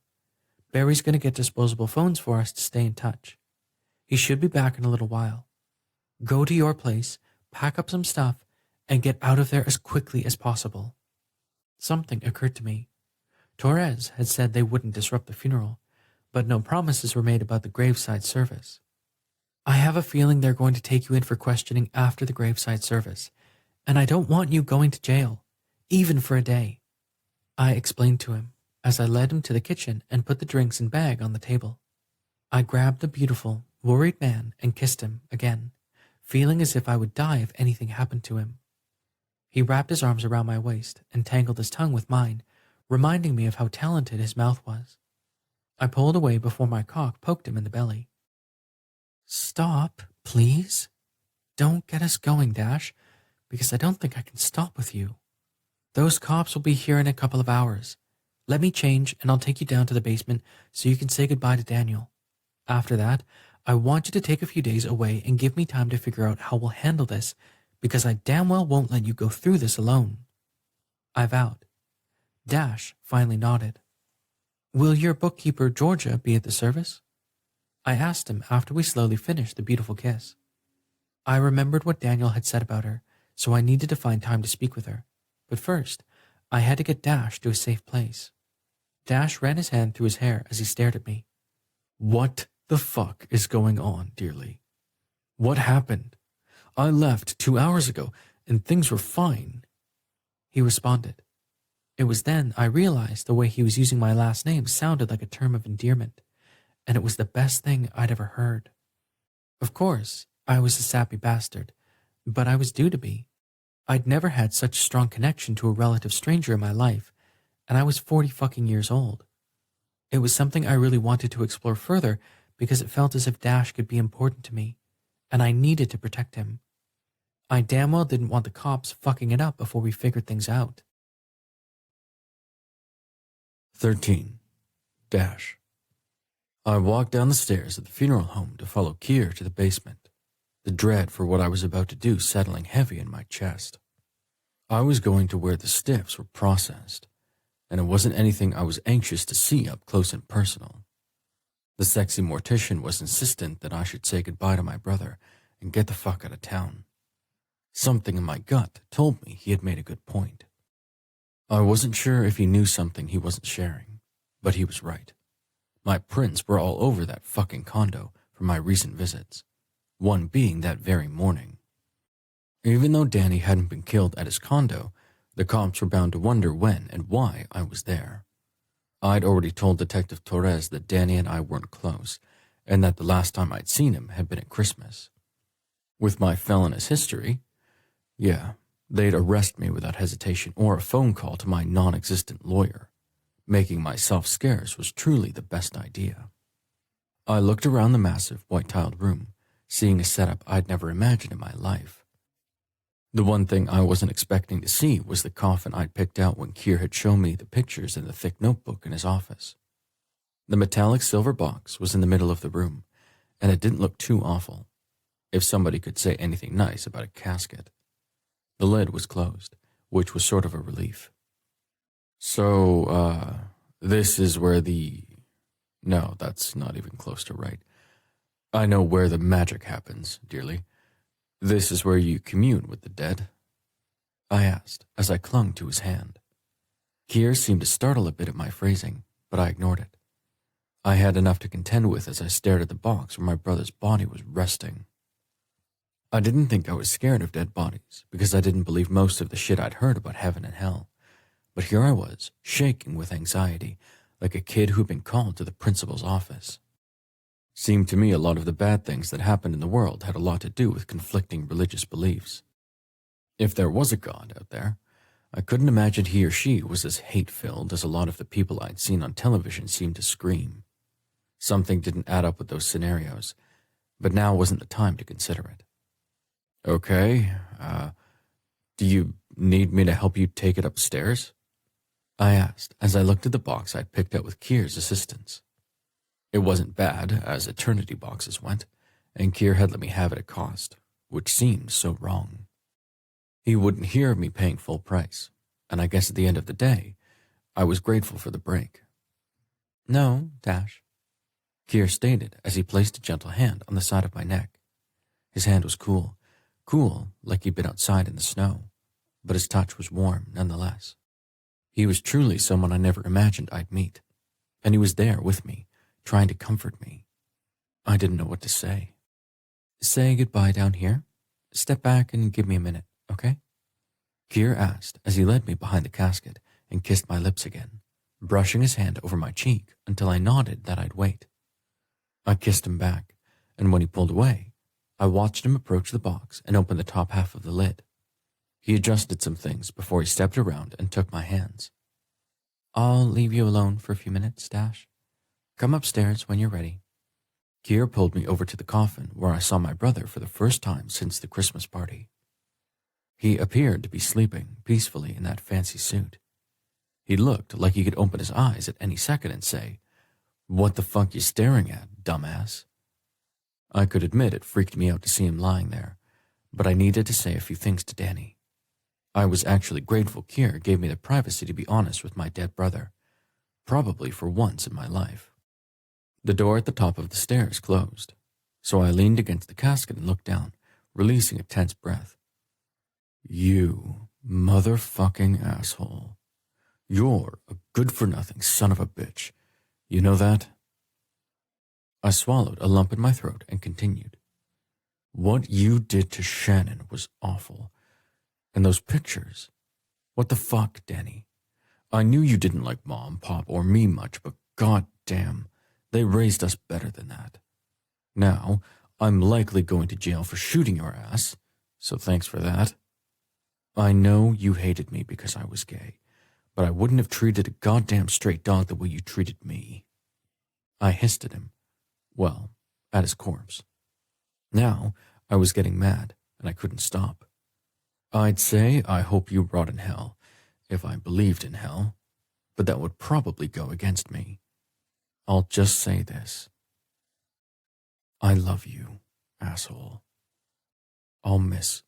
Barry's going to get disposable phones for us to stay in touch. He should be back in a little while. Go to your place, pack up some stuff, and get out of there as quickly as possible. Something occurred to me. Torres had said they wouldn't disrupt the funeral, but no promises were made about the graveside service. I have a feeling they're going to take you in for questioning after the graveside service, and I don't want you going to jail, even for a day. I explained to him as I led him to the kitchen and put the drinks and bag on the table. I grabbed the beautiful, worried man and kissed him again, feeling as if I would die if anything happened to him. He wrapped his arms around my waist and tangled his tongue with mine, reminding me of how talented his mouth was. I pulled away before my cock poked him in the belly. Stop, please. Don't get us going, Dash, because I don't think I can stop with you. Those cops will be here in a couple of hours. Let me change and I'll take you down to the basement so you can say goodbye to Daniel. After that, I want you to take a few days away and give me time to figure out how we'll handle this, because I damn well won't let you go through this alone. I vowed. Dash finally nodded. Will your bookkeeper, Georgia, be at the service? I asked him after we slowly finished the beautiful kiss. I remembered what Daniel had said about her, so I needed to find time to speak with her. But first, I had to get Dash to a safe place. Dash ran his hand through his hair as he stared at me. What the fuck is going on, dearly? What happened? I left 2 hours ago and things were fine. He responded. It was then I realized the way he was using my last name sounded like a term of endearment, and it was the best thing I'd ever heard. Of course, I was a sappy bastard, but I was due to be. I'd never had such strong connection to a relative stranger in my life, and I was 40 fucking years old. It was something I really wanted to explore further because it felt as if Dash could be important to me, and I needed to protect him. I damn well didn't want the cops fucking it up before we figured things out. 13. Dash. I walked down the stairs of the funeral home to follow Kier to the basement, the dread for what I was about to do settling heavy in my chest. I was going to where the stiffs were processed, and it wasn't anything I was anxious to see up close and personal. The sexy mortician was insistent that I should say goodbye to my brother and get the fuck out of town. Something in my gut told me he had made a good point. I wasn't sure if he knew something he wasn't sharing, but he was right. My prints were all over that fucking condo from my recent visits, one being that very morning. Even though Danny hadn't been killed at his condo, the cops were bound to wonder when and why I was there. I'd already told Detective Torres that Danny and I weren't close, and that the last time I'd seen him had been at Christmas. With my felonious history, yeah, they'd arrest me without hesitation or a phone call to my non-existent lawyer. Making myself scarce was truly the best idea. I looked around the massive, white-tiled room, seeing a setup I'd never imagined in my life. The one thing I wasn't expecting to see was the coffin I'd picked out when Kier had shown me the pictures in the thick notebook in his office. The metallic silver box was in the middle of the room, and it didn't look too awful, if somebody could say anything nice about a casket. The lid was closed, which was sort of a relief. So, this is where No, that's not even close to right. I know where the magic happens, dearly. This is where you commune with the dead? I asked, as I clung to his hand. Kier seemed to startle a bit at my phrasing, but I ignored it. I had enough to contend with as I stared at the box where my brother's body was resting. I didn't think I was scared of dead bodies, because I didn't believe most of the shit I'd heard about heaven and hell. But here I was, shaking with anxiety, like a kid who'd been called to the principal's office. Seemed to me a lot of the bad things that happened in the world had a lot to do with conflicting religious beliefs. If there was a God out there, I couldn't imagine he or she was as hate-filled as a lot of the people I'd seen on television seemed to scream. Something didn't add up with those scenarios, but now wasn't the time to consider it. Okay, do you need me to help you take it upstairs? I asked as I looked at the box I'd picked out with Kier's assistance. It wasn't bad, as eternity boxes went, and Kier had let me have it at cost, which seemed so wrong. He wouldn't hear of me paying full price, and I guess at the end of the day, I was grateful for the break. No, Dash. Kier stated as he placed a gentle hand on the side of my neck. His hand was cool, like he'd been outside in the snow, but his touch was warm nonetheless. He was truly someone I never imagined I'd meet, and he was there with me, trying to comfort me. I didn't know what to say. Say goodbye down here. Step back and give me a minute, okay? Kier asked as he led me behind the casket and kissed my lips again, brushing his hand over my cheek until I nodded that I'd wait. I kissed him back, and when he pulled away, I watched him approach the box and open the top half of the lid. He adjusted some things before he stepped around and took my hands. I'll leave you alone for a few minutes, Dash. Come upstairs when you're ready. Kier pulled me over to the coffin where I saw my brother for the first time since the Christmas party. He appeared to be sleeping peacefully in that fancy suit. He looked like he could open his eyes at any second and say, "What the fuck you staring at, dumbass?" I could admit it freaked me out to see him lying there, but I needed to say a few things to Danny. I was actually grateful Kier gave me the privacy to be honest with my dead brother, probably for once in my life. The door at the top of the stairs closed, so I leaned against the casket and looked down, releasing a tense breath. "You motherfucking asshole. You're a good-for-nothing son of a bitch. You know that?" I swallowed a lump in my throat and continued. "What you did to Shannon was awful. And those pictures. What the fuck, Danny? I knew you didn't like Mom, Pop, or me much, but goddamn, they raised us better than that. Now, I'm likely going to jail for shooting your ass, so thanks for that. I know you hated me because I was gay, but I wouldn't have treated a goddamn straight dog the way you treated me." I hissed at him. Well, at his corpse. Now, I was getting mad, and I couldn't stop. I'd say I hope you rot in hell, if I believed in hell, but that would probably go against me. I'll just say this. I love you, asshole. I'll miss.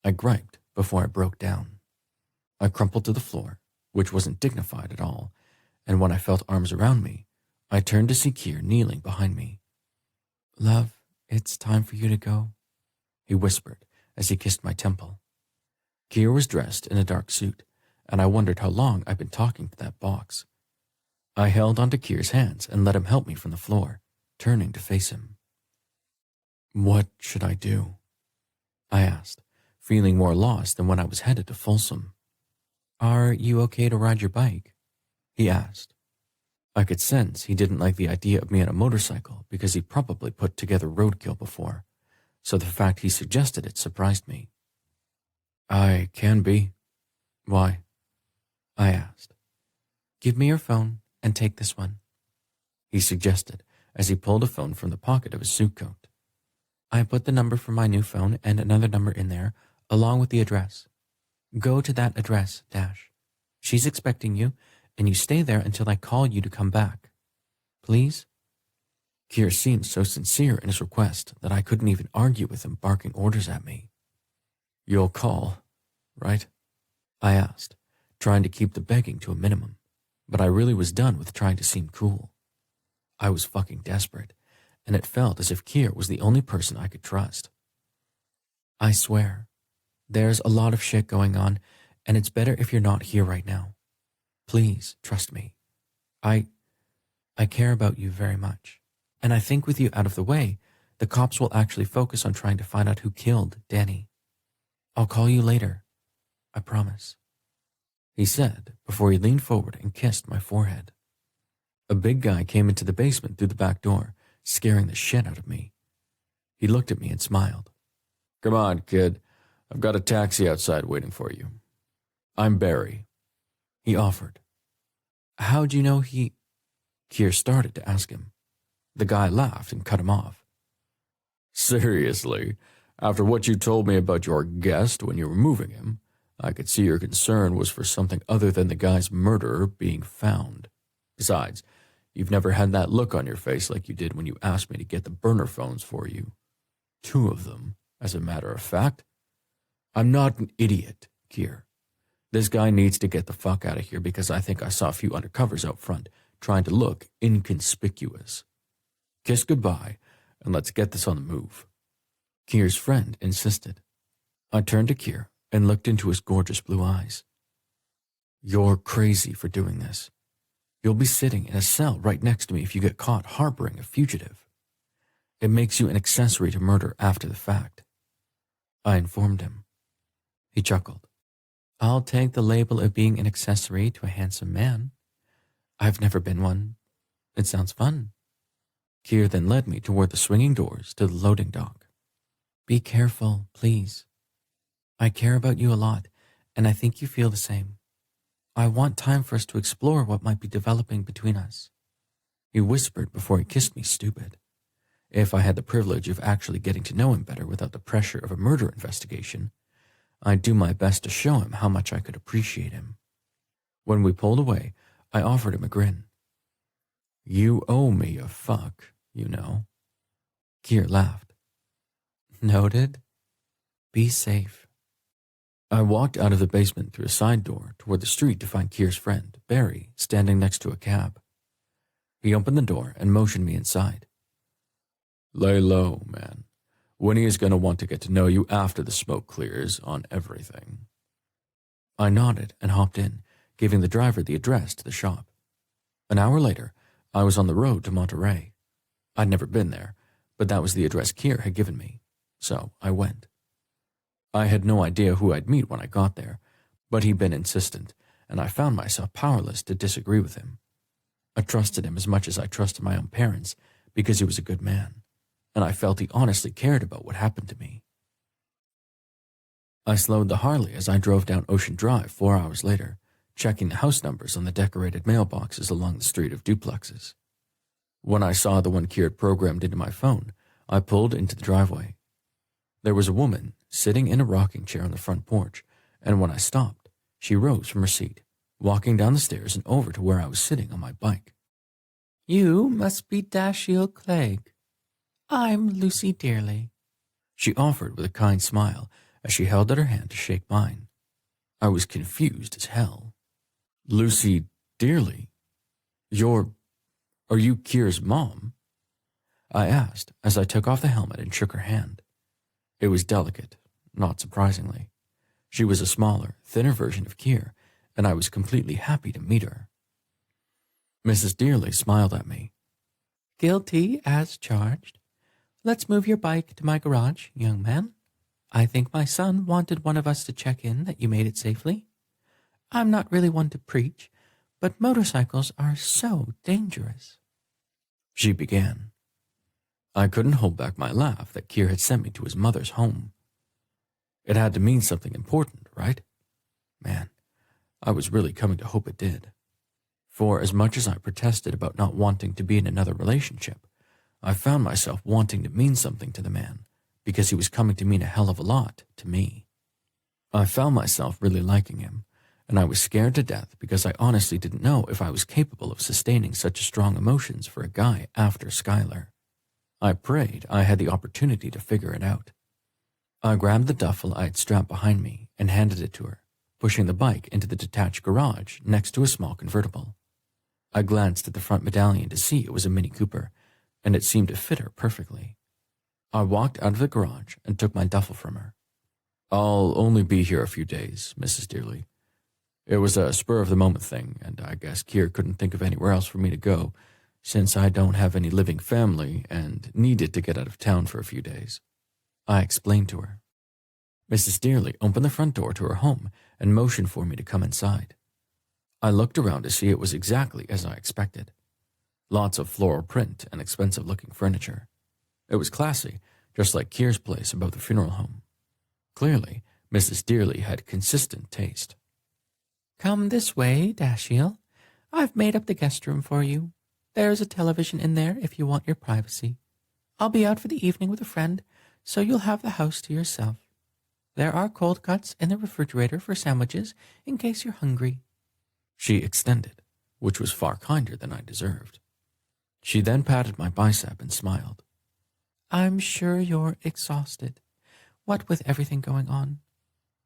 I griped before I broke down. I crumpled to the floor, which wasn't dignified at all, and when I felt arms around me, I turned to see Kier kneeling behind me. Love, it's time for you to go, he whispered as he kissed my temple. Kier was dressed in a dark suit, and I wondered how long I'd been talking to that box. I held onto Kier's hands and let him help me from the floor, turning to face him. "What should I do?" I asked, feeling more lost than when I was headed to Folsom. Are you okay to ride your bike? He asked. I could sense he didn't like the idea of me on a motorcycle because he'd probably put together roadkill before, so the fact he suggested it surprised me. I can be. Why? I asked. Give me your phone and take this one, he suggested as he pulled a phone from the pocket of his suit coat. I put the number for my new phone and another number in there, along with the address. Go to that address, Dash. She's expecting you, and you stay there until I call you to come back. Please? Kier seemed so sincere in his request that I couldn't even argue with him barking orders at me. You'll call, right? I asked, trying to keep the begging to a minimum, but I really was done with trying to seem cool. I was fucking desperate, and it felt as if Kier was the only person I could trust. I swear, there's a lot of shit going on, and it's better if you're not here right now. Please, trust me. I care about you very much, and I think with you out of the way, the cops will actually focus on trying to find out who killed Danny. I'll call you later. I promise, he said before he leaned forward and kissed my forehead. A big guy came into the basement through the back door, scaring the shit out of me. He looked at me and smiled. Come on, kid. I've got a taxi outside waiting for you. I'm Barry, he offered. How'd you know he... Kier started to ask him. The guy laughed and cut him off. Seriously, after what you told me about your guest when you were moving him, I could see your concern was for something other than the guy's murderer being found. Besides, you've never had that look on your face like you did when you asked me to get the burner phones for you. 2 of them, as a matter of fact. I'm not an idiot, Kier. This guy needs to get the fuck out of here because I think I saw a few undercovers out front trying to look inconspicuous. Kiss goodbye and let's get this on the move. Kier's friend insisted. I turned to Kier and looked into his gorgeous blue eyes. You're crazy for doing this. You'll be sitting in a cell right next to me if you get caught harboring a fugitive. It makes you an accessory to murder after the fact. I informed him. He chuckled. I'll take the label of being an accessory to a handsome man. I've never been one. It sounds fun. Kier then led me toward the swinging doors to the loading dock. Be careful, please. I care about you a lot, and I think you feel the same. I want time for us to explore what might be developing between us. He whispered before he kissed me stupid. If I had the privilege of actually getting to know him better without the pressure of a murder investigation, I'd do my best to show him how much I could appreciate him. When we pulled away, I offered him a grin. You owe me a fuck, you know. Kier laughed. Noted. Be safe. I walked out of the basement through a side door toward the street to find Kier's friend, Barry, standing next to a cab. He opened the door and motioned me inside. Lay low, man. Winnie is going to want to get to know you after the smoke clears on everything. I nodded and hopped in, giving the driver the address to the shop. An hour later, I was on the road to Monterey. I'd never been there, but that was the address Kier had given me, so I went. I had no idea who I'd meet when I got there, but he'd been insistent, and I found myself powerless to disagree with him. I trusted him as much as I trusted my own parents because he was a good man, and I felt he honestly cared about what happened to me. I slowed the Harley as I drove down Ocean Drive 4 hours later, checking the house numbers on the decorated mailboxes along the street of duplexes. When I saw the one Kier had programmed into my phone, I pulled into the driveway. There was a woman sitting in a rocking chair on the front porch, and when I stopped, she rose from her seat, walking down the stairs and over to where I was sitting on my bike. You must be Dashiell Clegg. I'm Lucy Dearly, she offered with a kind smile as she held out her hand to shake mine. I was confused as hell. Lucy Dearly? Are you Kier's mom? I asked as I took off the helmet and shook her hand. It was delicate, not surprisingly. She was a smaller, thinner version of Kier, and I was completely happy to meet her. Mrs. Dearly smiled at me. Guilty as charged. Let's move your bike to my garage, young man. I think my son wanted one of us to check in that you made it safely. I'm not really one to preach, but motorcycles are so dangerous. She began. I couldn't hold back my laugh that Kier had sent me to his mother's home. It had to mean something important, right? Man, I was really coming to hope it did. For as much as I protested about not wanting to be in another relationship, I found myself wanting to mean something to the man because he was coming to mean a hell of a lot to me. I found myself really liking him, and I was scared to death because I honestly didn't know if I was capable of sustaining such strong emotions for a guy after Skylar. I prayed I had the opportunity to figure it out. I grabbed the duffel I had strapped behind me and handed it to her, pushing the bike into the detached garage next to a small convertible. I glanced at the front medallion to see it was a Mini Cooper, and it seemed to fit her perfectly. I walked out of the garage and took my duffel from her. I'll only be here a few days, Mrs. Dearly. It was a spur-of-the-moment thing, and I guess Kier couldn't think of anywhere else for me to go, since I don't have any living family and needed to get out of town for a few days. I explained to her. Mrs. Dearly opened the front door to her home and motioned for me to come inside. I looked around to see it was exactly as I expected. Lots of floral print and expensive-looking furniture. It was classy, just like Kier's place above the funeral home. Clearly, Mrs. Dearly had consistent taste. Come this way, Dashiell. I've made up the guest room for you. There's a television in there if you want your privacy. I'll be out for the evening with a friend, so you'll have the house to yourself. There are cold cuts in the refrigerator for sandwiches in case you're hungry. She extended, which was far kinder than I deserved. She then patted my bicep and smiled. I'm sure you're exhausted, what with everything going on.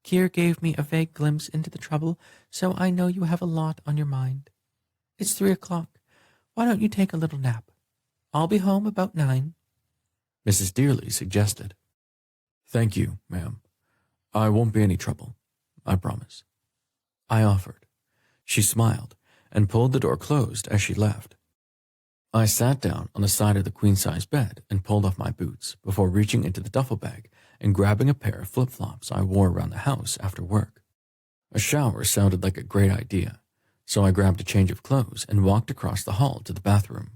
Kier gave me a vague glimpse into the trouble, so I know you have a lot on your mind. It's 3 o'clock. Why don't you take a little nap? I'll be home about 9. Mrs. Dearly suggested. Thank you, ma'am. I won't be any trouble, I promise. I offered. She smiled and pulled the door closed as she left. I sat down on the side of the queen-size bed and pulled off my boots before reaching into the duffel bag and grabbing a pair of flip-flops I wore around the house after work. A shower sounded like a great idea, so I grabbed a change of clothes and walked across the hall to the bathroom.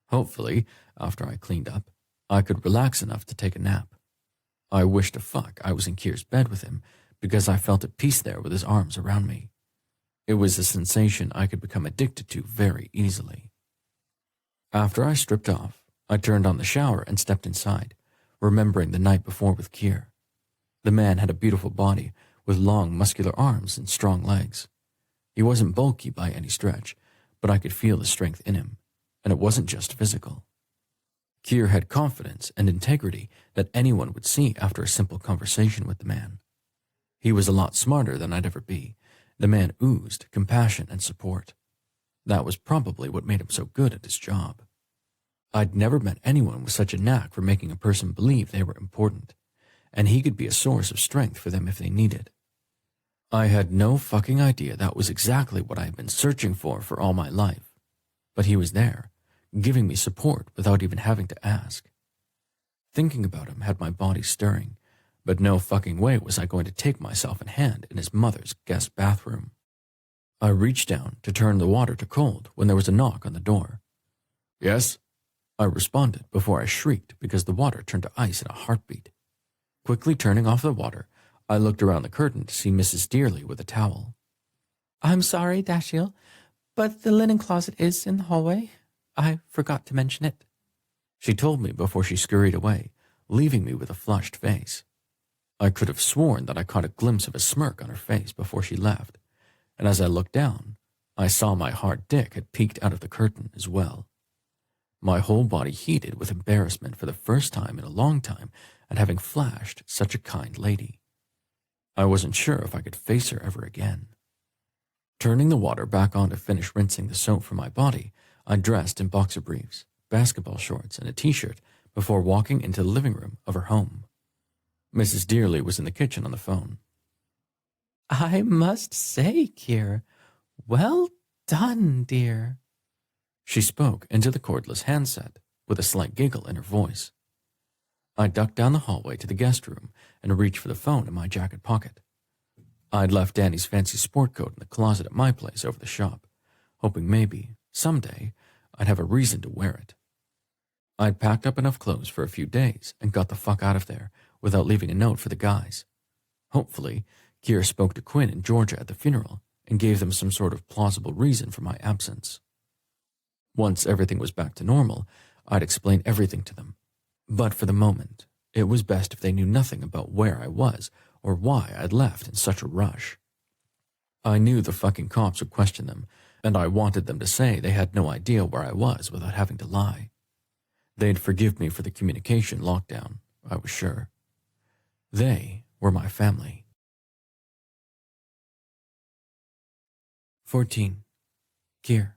Hopefully, after I cleaned up, I could relax enough to take a nap. I wished to fuck I was in Kier's bed with him because I felt at peace there with his arms around me. It was a sensation I could become addicted to very easily. After I stripped off, I turned on the shower and stepped inside, remembering the night before with Kier. The man had a beautiful body with long muscular arms and strong legs. He wasn't bulky by any stretch, but I could feel the strength in him, and it wasn't just physical. Kier had confidence and integrity that anyone would see after a simple conversation with the man. He was a lot smarter than I'd ever be. The man oozed compassion and support. That was probably what made him so good at his job. I'd never met anyone with such a knack for making a person believe they were important, and he could be a source of strength for them if they needed. I had no fucking idea that was exactly what I had been searching for all my life, but he was there, giving me support without even having to ask. Thinking about him had my body stirring, but no fucking way was I going to take myself in hand in his mother's guest bathroom. I reached down to turn the water to cold when there was a knock on the door. Yes? I responded before I shrieked because the water turned to ice in a heartbeat. Quickly turning off the water, I looked around the curtain to see Mrs. Dearly with a towel. I'm sorry, Dashiell, but the linen closet is in the hallway. I forgot to mention it. She told me before she scurried away, leaving me with a flushed face. I could have sworn that I caught a glimpse of a smirk on her face before she left, and as I looked down, I saw my hard dick had peeked out of the curtain as well. My whole body heated with embarrassment for the first time in a long time at having flashed such a kind lady. I wasn't sure if I could face her ever again. Turning the water back on to finish rinsing the soap from my body, I dressed in boxer briefs, basketball shorts, and a t-shirt before walking into the living room of her home. Mrs. Dearly was in the kitchen on the phone. I must say, Kier, well done, dear. She spoke into the cordless handset with a slight giggle in her voice. I ducked down the hallway to the guest room and reached for the phone in my jacket pocket. I'd left Danny's fancy sport coat in the closet at my place over the shop, hoping maybe, someday, I'd have a reason to wear it. I'd packed up enough clothes for a few days and got the fuck out of there without leaving a note for the guys. Hopefully, Kier spoke to Quinn and Georgia at the funeral and gave them some sort of plausible reason for my absence. Once everything was back to normal, I'd explain everything to them. But for the moment, it was best if they knew nothing about where I was or why I'd left in such a rush. I knew the fucking cops would question them, and I wanted them to say they had no idea where I was without having to lie. They'd forgive me for the communication lockdown, I was sure. They were my family. 14. Kier.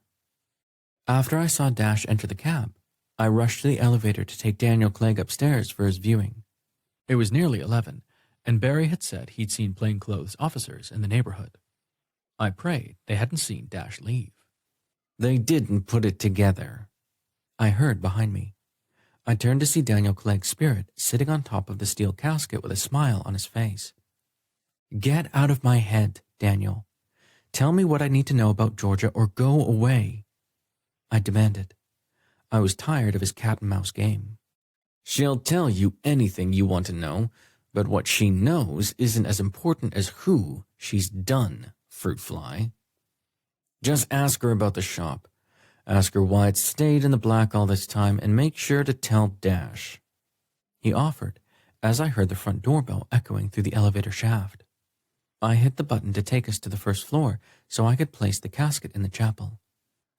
After I saw Dash enter the cab, I rushed to the elevator to take Daniel Clegg upstairs for his viewing. It was nearly 11, and Barry had said he'd seen plainclothes officers in the neighborhood. I prayed they hadn't seen Dash leave. They didn't put it together, I heard behind me. I turned to see Daniel Clegg's spirit sitting on top of the steel casket with a smile on his face. Get out of my head, Daniel. Tell me what I need to know about Georgia or go away, I demanded. I was tired of his cat-and-mouse game. She'll tell you anything you want to know, but what she knows isn't as important as who she's done, fruit fly. Just ask her about the shop. Ask her why it stayed in the black all this time, and make sure to tell Dash, he offered, as I heard the front doorbell echoing through the elevator shaft. I hit the button to take us to the first floor so I could place the casket in the chapel.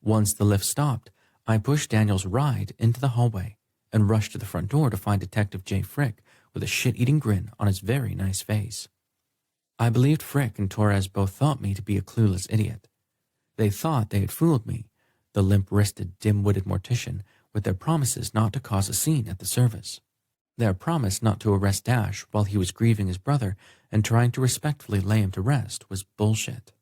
Once the lift stopped, I pushed Daniel's ride into the hallway and rushed to the front door to find Detective Jay Frick with a shit-eating grin on his very nice face. I believed Frick and Torres both thought me to be a clueless idiot. They thought they had fooled me, the limp-wristed, dim-witted mortician, with their promises not to cause a scene at the service. Their promise not to arrest Dash while he was grieving his brother and trying to respectfully lay him to rest was bullshit.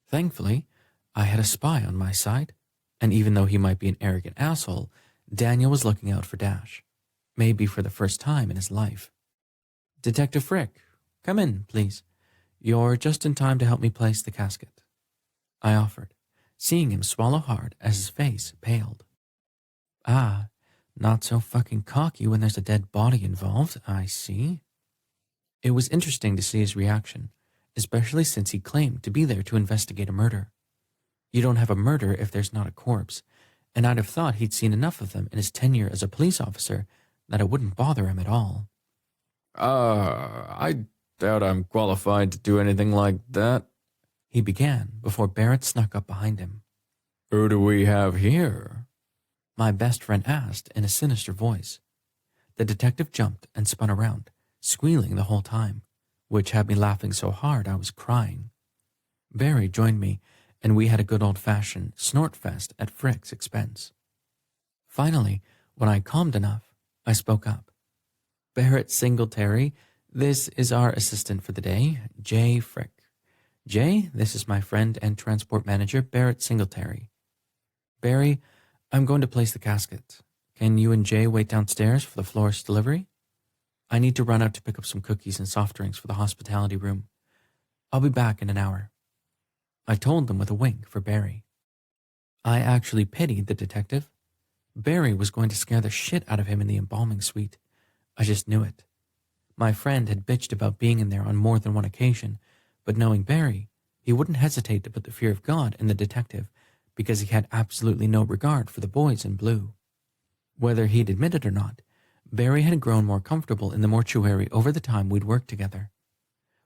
Thankfully, I had a spy on my side, and even though he might be an arrogant asshole, Daniel was looking out for Dash, maybe for the first time in his life. "Detective Frick, come in, please. You're just in time to help me place the casket," I offered, seeing him swallow hard as his face paled. "Ah, not so fucking cocky when there's a dead body involved, I see." It was interesting to see his reaction, especially since he claimed to be there to investigate a murder. You don't have a murder if there's not a corpse, and I'd have thought he'd seen enough of them in his tenure as a police officer that it wouldn't bother him at all. I doubt I'm qualified to do anything like that," he began before Barrett snuck up behind him. "Who do we have here?" my best friend asked in a sinister voice. The detective jumped and spun around, squealing the whole time, which had me laughing so hard I was crying. Barry joined me, and we had a good old-fashioned snort fest at Frick's expense. Finally, when I calmed enough, I spoke up. "Barrett Singletary, this is our assistant for the day, Jay Frick. Jay, this is my friend and transport manager, Barrett Singletary. Barry, I'm going to place the casket. Can you and Jay wait downstairs for the florist's delivery? I need to run out to pick up some cookies and soft drinks for the hospitality room. I'll be back in an hour." I told them with a wink for Barry. I actually pitied the detective. Barry was going to scare the shit out of him in the embalming suite. I just knew it. My friend had bitched about being in there on more than one occasion, but knowing Barry, he wouldn't hesitate to put the fear of God in the detective because he had absolutely no regard for the boys in blue. Whether he'd admit it or not, Barry had grown more comfortable in the mortuary over the time we'd worked together.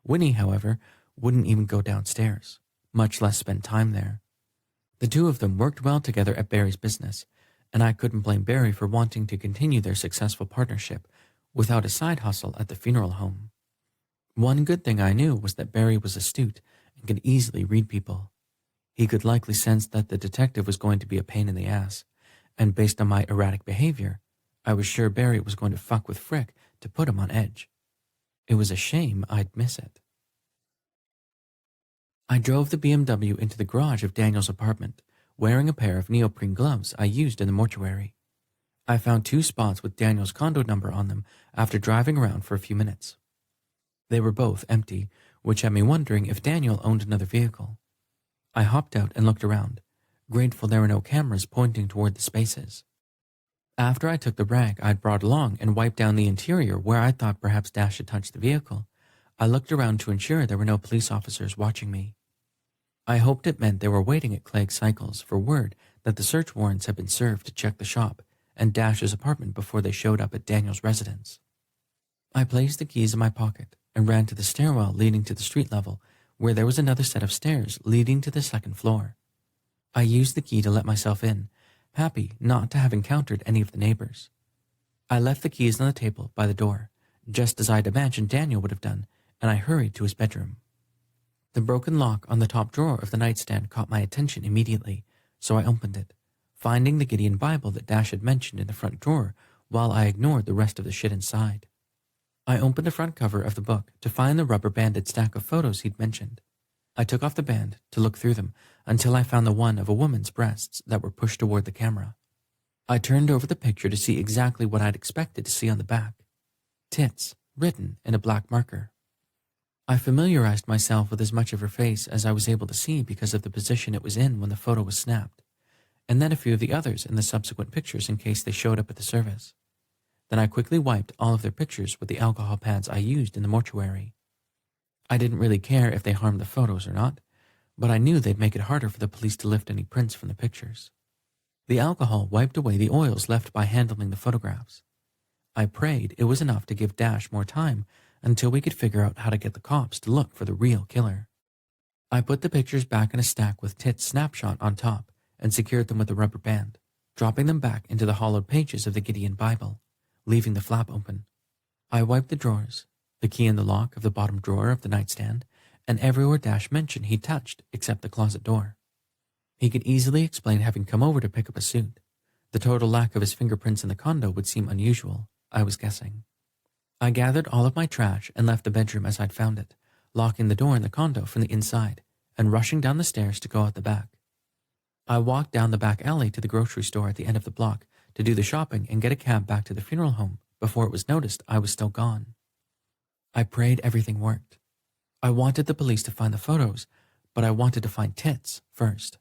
Winnie, however, wouldn't even go downstairs, much less spend time there. The two of them worked well together at Barry's business, and I couldn't blame Barry for wanting to continue their successful partnership without a side hustle at the funeral home. One good thing I knew was that Barry was astute and could easily read people. He could likely sense that the detective was going to be a pain in the ass, and based on my erratic behavior, I was sure Barry was going to fuck with Frick to put him on edge. It was a shame I'd miss it. I drove the BMW into the garage of Daniel's apartment, wearing a pair of neoprene gloves I used in the mortuary. I found 2 spots with Daniel's condo number on them after driving around for a few minutes. They were both empty, which had me wondering if Daniel owned another vehicle. I hopped out and looked around, grateful there were no cameras pointing toward the spaces. After I took the rag I'd brought along and wiped down the interior where I thought perhaps Dash had touched the vehicle, I looked around to ensure there were no police officers watching me. I hoped it meant they were waiting at Clegg Cycles for word that the search warrants had been served to check the shop and Dash's apartment before they showed up at Daniel's residence. I placed the keys in my pocket and ran to the stairwell leading to the street level, where there was another set of stairs leading to the 2nd floor. I used the key to let myself in, happy not to have encountered any of the neighbors. I left the keys on the table by the door, just as I'd imagined Daniel would have done, and I hurried to his bedroom. The broken lock on the top drawer of the nightstand caught my attention immediately, so I opened it, finding the Gideon Bible that Dash had mentioned in the front drawer while I ignored the rest of the shit inside. I opened the front cover of the book to find the rubber-banded stack of photos he'd mentioned. I took off the band to look through them until I found the one of a woman's breasts that were pushed toward the camera. I turned over the picture to see exactly what I'd expected to see on the back. Tits, written in a black marker. I familiarized myself with as much of her face as I was able to see because of the position it was in when the photo was snapped, and then a few of the others in the subsequent pictures in case they showed up at the service. Then I quickly wiped all of their pictures with the alcohol pads I used in the mortuary. I didn't really care if they harmed the photos or not, but I knew they'd make it harder for the police to lift any prints from the pictures. The alcohol wiped away the oils left by handling the photographs. I prayed it was enough to give Dash more time until we could figure out how to get the cops to look for the real killer. I put the pictures back in a stack with Tit's snapshot on top and secured them with a rubber band, dropping them back into the hollowed pages of the Gideon Bible, leaving the flap open. I wiped the drawers, the key in the lock of the bottom drawer of the nightstand, and everywhere Dash mentioned he touched except the closet door. He could easily explain having come over to pick up a suit. The total lack of his fingerprints in the condo would seem unusual, I was guessing. I gathered all of my trash and left the bedroom as I'd found it, locking the door in the condo from the inside and rushing down the stairs to go out the back. I walked down the back alley to the grocery store at the end of the block to do the shopping and get a cab back to the funeral home before it was noticed I was still gone. I prayed everything worked. I wanted the police to find the photos, but I wanted to find Tits first.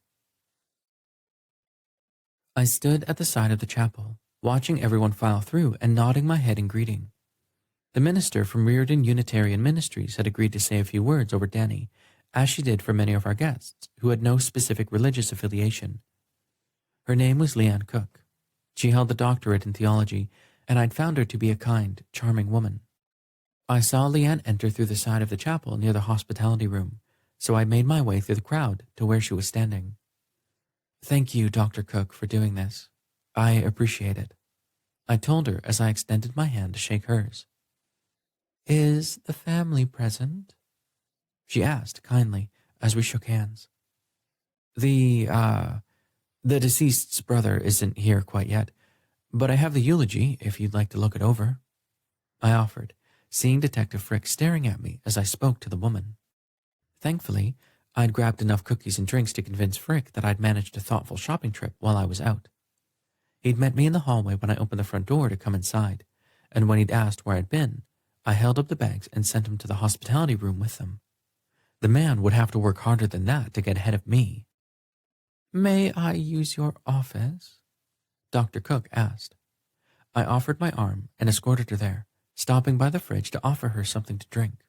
I stood at the side of the chapel, watching everyone file through and nodding my head in greeting. The minister from Reardon Unitarian Ministries had agreed to say a few words over Danny, as she did for many of our guests who had no specific religious affiliation. Her name was Leanne Cook. She held a doctorate in theology, and I'd found her to be a kind, charming woman. I saw Leanne enter through the side of the chapel near the hospitality room, so I made my way through the crowd to where she was standing. "Thank you, Dr. Cook, for doing this. I appreciate it," I told her as I extended my hand to shake hers. "Is the family present?" she asked kindly as we shook hands. The deceased's brother isn't here quite yet, but I have the eulogy if you'd like to look it over," I offered, seeing Detective Frick staring at me as I spoke to the woman. Thankfully, I'd grabbed enough cookies and drinks to convince Frick that I'd managed a thoughtful shopping trip while I was out. He'd met me in the hallway when I opened the front door to come inside, and when he'd asked where I'd been, I held up the bags and sent him to the hospitality room with them. The man would have to work harder than that to get ahead of me. "May I use your office?" Dr. Cook asked. I offered my arm and escorted her there, stopping by the fridge to offer her something to drink.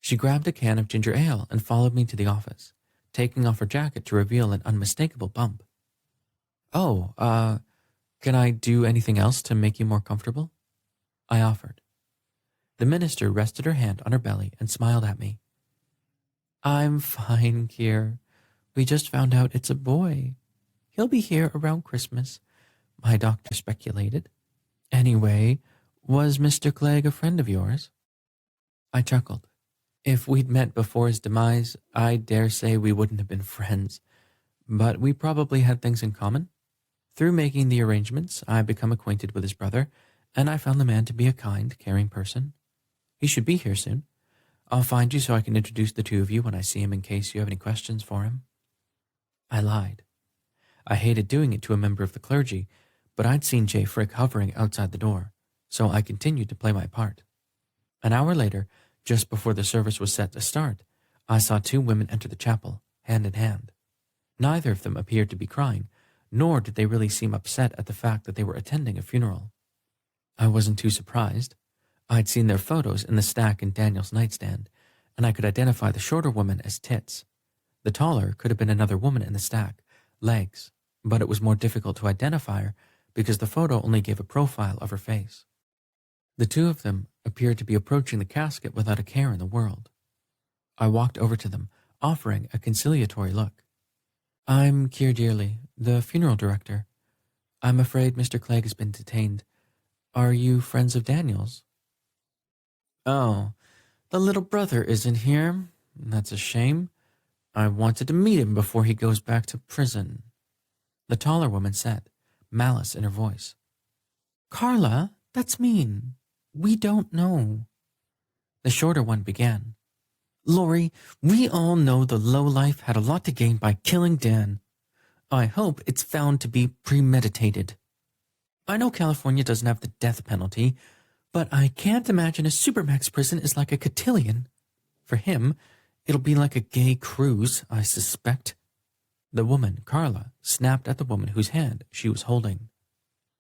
She grabbed a can of ginger ale and followed me to the office, taking off her jacket to reveal an unmistakable bump. "Oh, can I do anything else to make you more comfortable?" I offered. The minister rested her hand on her belly and smiled at me. "I'm fine, Kier. We just found out it's a boy. He'll be here around Christmas, my doctor speculated. Anyway, was Mr. Clegg a friend of yours?" I chuckled. If we'd met before his demise, I dare say we wouldn't have been friends, but we probably had things in common. Through making the arrangements, I become acquainted with his brother, and I found the man to be a kind, caring person. He should be here soon. I'll find you so I can introduce the two of you when I see him in case you have any questions for him." I lied. I hated doing it to a member of the clergy, but I'd seen Jay Frick hovering outside the door, so I continued to play my part. An hour later, just before the service was set to start, I saw two women enter the chapel, hand in hand. Neither of them appeared to be crying, nor did they really seem upset at the fact that they were attending a funeral. I wasn't too surprised. I'd seen their photos in the stack in Daniel's nightstand, and I could identify the shorter woman as Tits. The taller could have been another woman in the stack, Legs, but it was more difficult to identify her because the photo only gave a profile of her face. The two of them appeared to be approaching the casket without a care in the world. I walked over to them, offering a conciliatory look. "I'm Kier Dearly, the funeral director. I'm afraid Mr. Clegg has been detained. Are you friends of Daniel's?" "Oh, the little brother isn't here. That's a shame. I wanted to meet him before he goes back to prison," the taller woman said, malice in her voice. "Carla, that's mean. We don't know." The shorter one began. "Lori, we all know the lowlife had a lot to gain by killing Dan. I hope it's found to be premeditated. I know California doesn't have the death penalty, but I can't imagine a supermax prison is like a cotillion. For him, it'll be like a gay cruise, I suspect." The woman, Carla, snapped at the woman whose hand she was holding.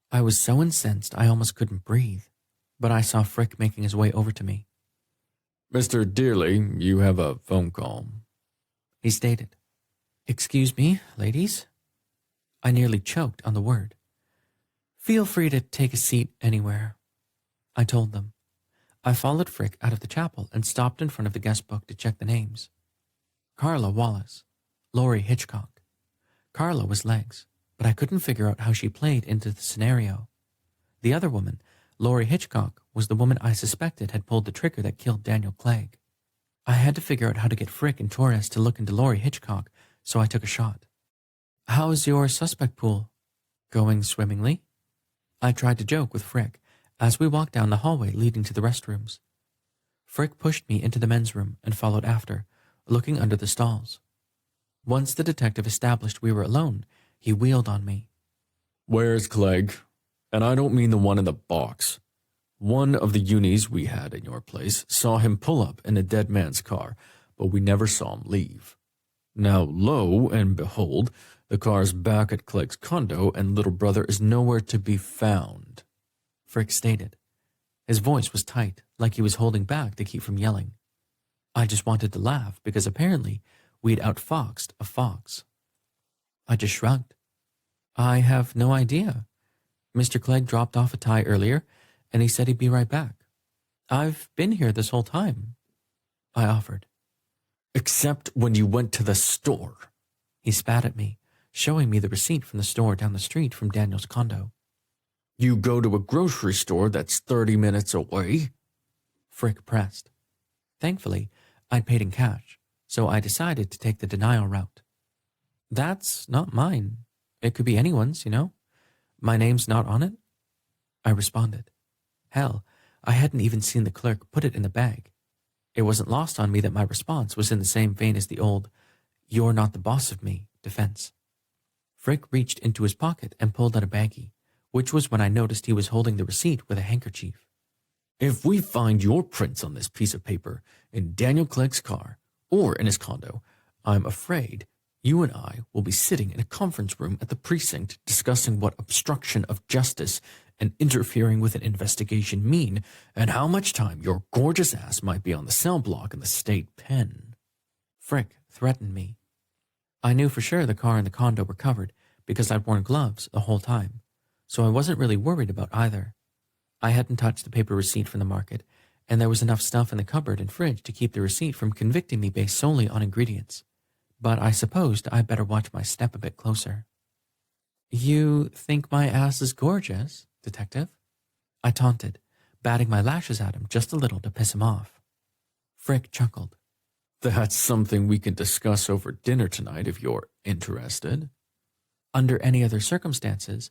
I was so incensed I almost couldn't breathe, but I saw Frick making his way over to me. "Mr. Dearly, you have a phone call," he stated. "Excuse me, ladies?" I nearly choked on the word. "Feel free to take a seat anywhere," I told them. I followed Frick out of the chapel and stopped in front of the guest book to check the names. Carla Wallace, Lori Hitchcock. Carla was Legs, but I couldn't figure out how she played into the scenario. The other woman, Lori Hitchcock, was the woman I suspected had pulled the trigger that killed Daniel Clegg. I had to figure out how to get Frick and Torres to look into Laurie Hitchcock, so I took a shot. How's your suspect pool? Going swimmingly? I tried to joke with Frick as we walked down the hallway leading to the restrooms. Frick pushed me into the men's room and followed after, looking under the stalls. Once the detective established we were alone, he wheeled on me. Where's Clegg? And I don't mean the one in the box. One of the unis we had in your place saw him pull up in a dead man's car, but we never saw him leave. Now, lo and behold, the car's back at Clegg's condo and little brother is nowhere to be found, Frick stated. His voice was tight, like he was holding back to keep from yelling. I just wanted to laugh because apparently we'd outfoxed a fox. I just shrugged. I have no idea. Mr. Clegg dropped off a tie earlier, and he said he'd be right back. I've been here this whole time, I offered. Except when you went to the store. He spat at me, showing me the receipt from the store down the street from Daniel's condo. You go to a grocery store that's 30 minutes away? Frick pressed. Thankfully, I'd paid in cash, so I decided to take the denial route. That's not mine. It could be anyone's, you know. My name's not on it. I responded. Hell, I hadn't even seen the clerk put it in the bag. It wasn't lost on me that my response was in the same vein as the old, "You're not the boss of me" defense. Frick reached into his pocket and pulled out a baggie, which was when I noticed he was holding the receipt with a handkerchief. If we find your prints on this piece of paper in Daniel Clegg's car or in his condo, I'm afraid you and I will be sitting in a conference room at the precinct discussing what obstruction of justice and interfering with an investigation mean and how much time your gorgeous ass might be on the cell block in the state pen. Frick threatened me. I knew for sure the car and the condo were covered because I'd worn gloves the whole time, so I wasn't really worried about either. I hadn't touched the paper receipt from the market, and there was enough stuff in the cupboard and fridge to keep the receipt from convicting me based solely on ingredients. But I supposed I'd better watch my step a bit closer. You think my ass is gorgeous, detective? I taunted, batting my lashes at him just a little to piss him off. Frick chuckled. That's something we can discuss over dinner tonight if you're interested. Under any other circumstances,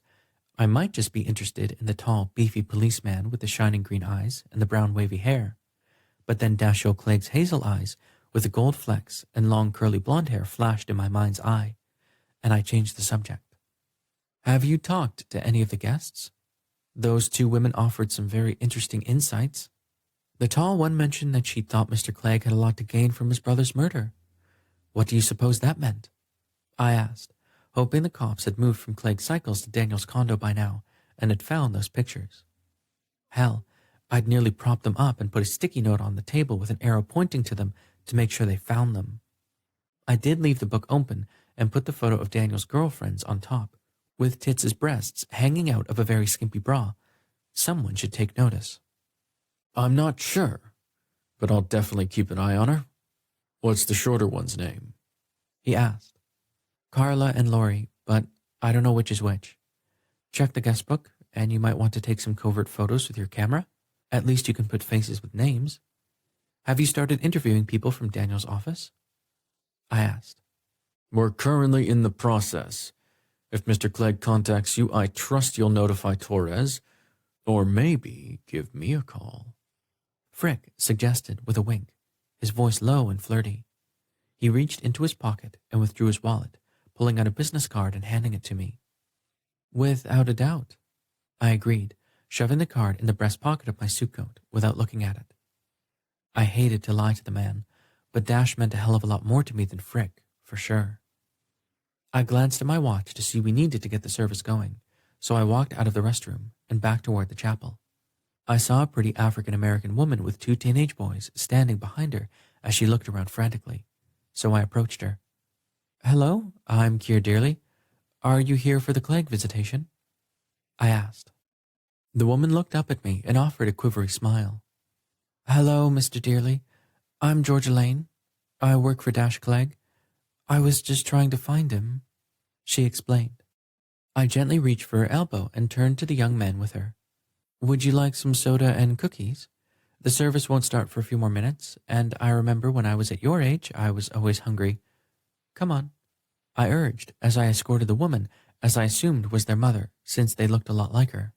I might just be interested in the tall, beefy policeman with the shining green eyes and the brown wavy hair. But then Dashiell Clegg's hazel eyes with the gold flecks and long curly blonde hair flashed in my mind's eye, and I changed the subject. Have you talked to any of the guests? Those two women offered some very interesting insights. The tall one mentioned that she thought Mr. Clegg had a lot to gain from his brother's murder. What do you suppose that meant? I asked, hoping the cops had moved from Clegg's cycles to Daniel's condo by now and had found those pictures. Hell, I'd nearly propped them up and put a sticky note on the table with an arrow pointing to them to make sure they found them. I did leave the book open and put the photo of Daniel's girlfriends on top, with Tits's breasts hanging out of a very skimpy bra. Someone should take notice. I'm not sure, but I'll definitely keep an eye on her. What's the shorter one's name? He asked. Carla and Laurie, but I don't know which is which. Check the guest book, and you might want to take some covert photos with your camera. At least you can put faces with names. Have you started interviewing people from Daniel's office? I asked. We're currently in the process. If Mr. Clegg contacts you, I trust you'll notify Torres, or maybe give me a call. Frick suggested with a wink, his voice low and flirty. He reached into his pocket and withdrew his wallet, pulling out a business card and handing it to me. Without a doubt, I agreed, shoving the card in the breast pocket of my suit coat without looking at it. I hated to lie to the man, but Dash meant a hell of a lot more to me than Frick, for sure. I glanced at my watch to see we needed to get the service going, so I walked out of the restroom and back toward the chapel. I saw a pretty African-American woman with two teenage boys standing behind her as she looked around frantically, so I approached her. Hello, I'm Keir Dearly. Are you here for the Clegg visitation? I asked. The woman looked up at me and offered a quivery smile. Hello, Mr. Dearly. I'm Georgia Lane. I work for Dash Clegg. I was just trying to find him, she explained. I gently reached for her elbow and turned to the young man with her. Would you like some soda and cookies? The service won't start for a few more minutes, and I remember when I was at your age, I was always hungry. Come on, I urged as I escorted the woman, as I assumed was their mother, since they looked a lot like her.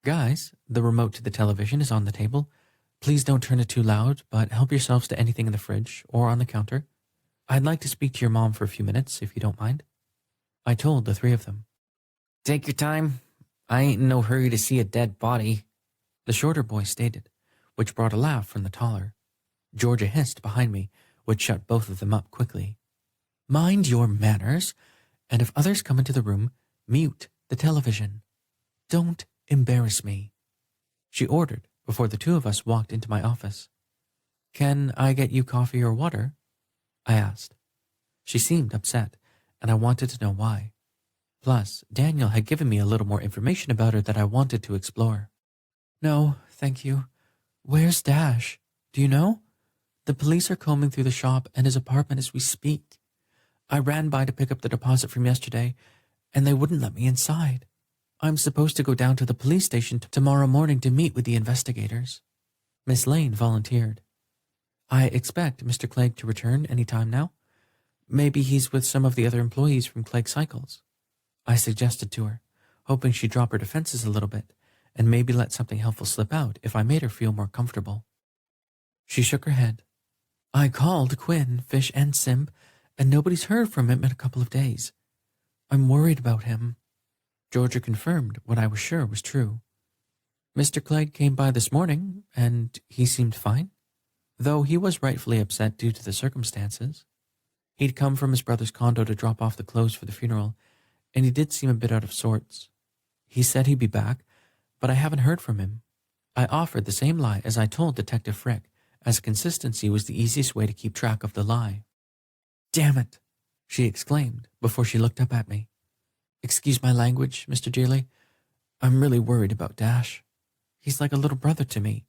Guys, the remote to the television is on the table. Please don't turn it too loud, but help yourselves to anything in the fridge or on the counter. I'd like to speak to your mom for a few minutes, if you don't mind. I told the three of them. Take your time. I ain't in no hurry to see a dead body. The shorter boy stated, which brought a laugh from the taller. Georgia hissed behind me, which shut both of them up quickly. Mind your manners, and if others come into the room, mute the television. Don't embarrass me, she ordered before the two of us walked into my office. Can I get you coffee or water? I asked. She seemed upset, and I wanted to know why. Plus, Daniel had given me a little more information about her that I wanted to explore. No, thank you. Where's Dash? Do you know? The police are combing through the shop and his apartment as we speak. I ran by to pick up the deposit from yesterday, and they wouldn't let me inside. I'm supposed to go down to the police station tomorrow morning to meet with the investigators. Miss Lane volunteered. I expect Mr. Clegg to return any time now. Maybe he's with some of the other employees from Clegg Cycles. I suggested to her, hoping she'd drop her defenses a little bit and maybe let something helpful slip out if I made her feel more comfortable. She shook her head. I called Quinn, Fish, and Simp, and nobody's heard from him in a couple of days. I'm worried about him. Georgia confirmed what I was sure was true. Mr. Clegg came by this morning, and he seemed fine, though he was rightfully upset due to the circumstances. He'd come from his brother's condo to drop off the clothes for the funeral, and he did seem a bit out of sorts. He said he'd be back, but I haven't heard from him. I offered the same lie as I told Detective Frick, as consistency was the easiest way to keep track of the lie. Damn it, she exclaimed before she looked up at me. Excuse my language, Mr. Dearly. I'm really worried about Dash. He's like a little brother to me.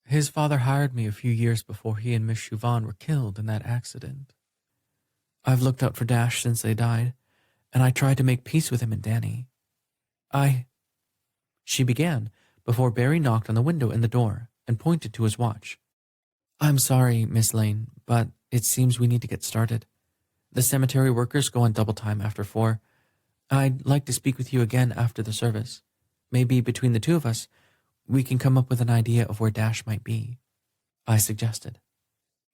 His father hired me a few years before he and Miss Chauvin were killed in that accident. I've looked out for Dash since they died, and I tried to make peace with him and Danny. She began before Barry knocked on the window in the door and pointed to his watch. I'm sorry, Miss Lane, but it seems we need to get started. The cemetery workers go on double time after 4. I'd like to speak with you again after the service. Maybe between the two of us, we can come up with an idea of where Dash might be, I suggested.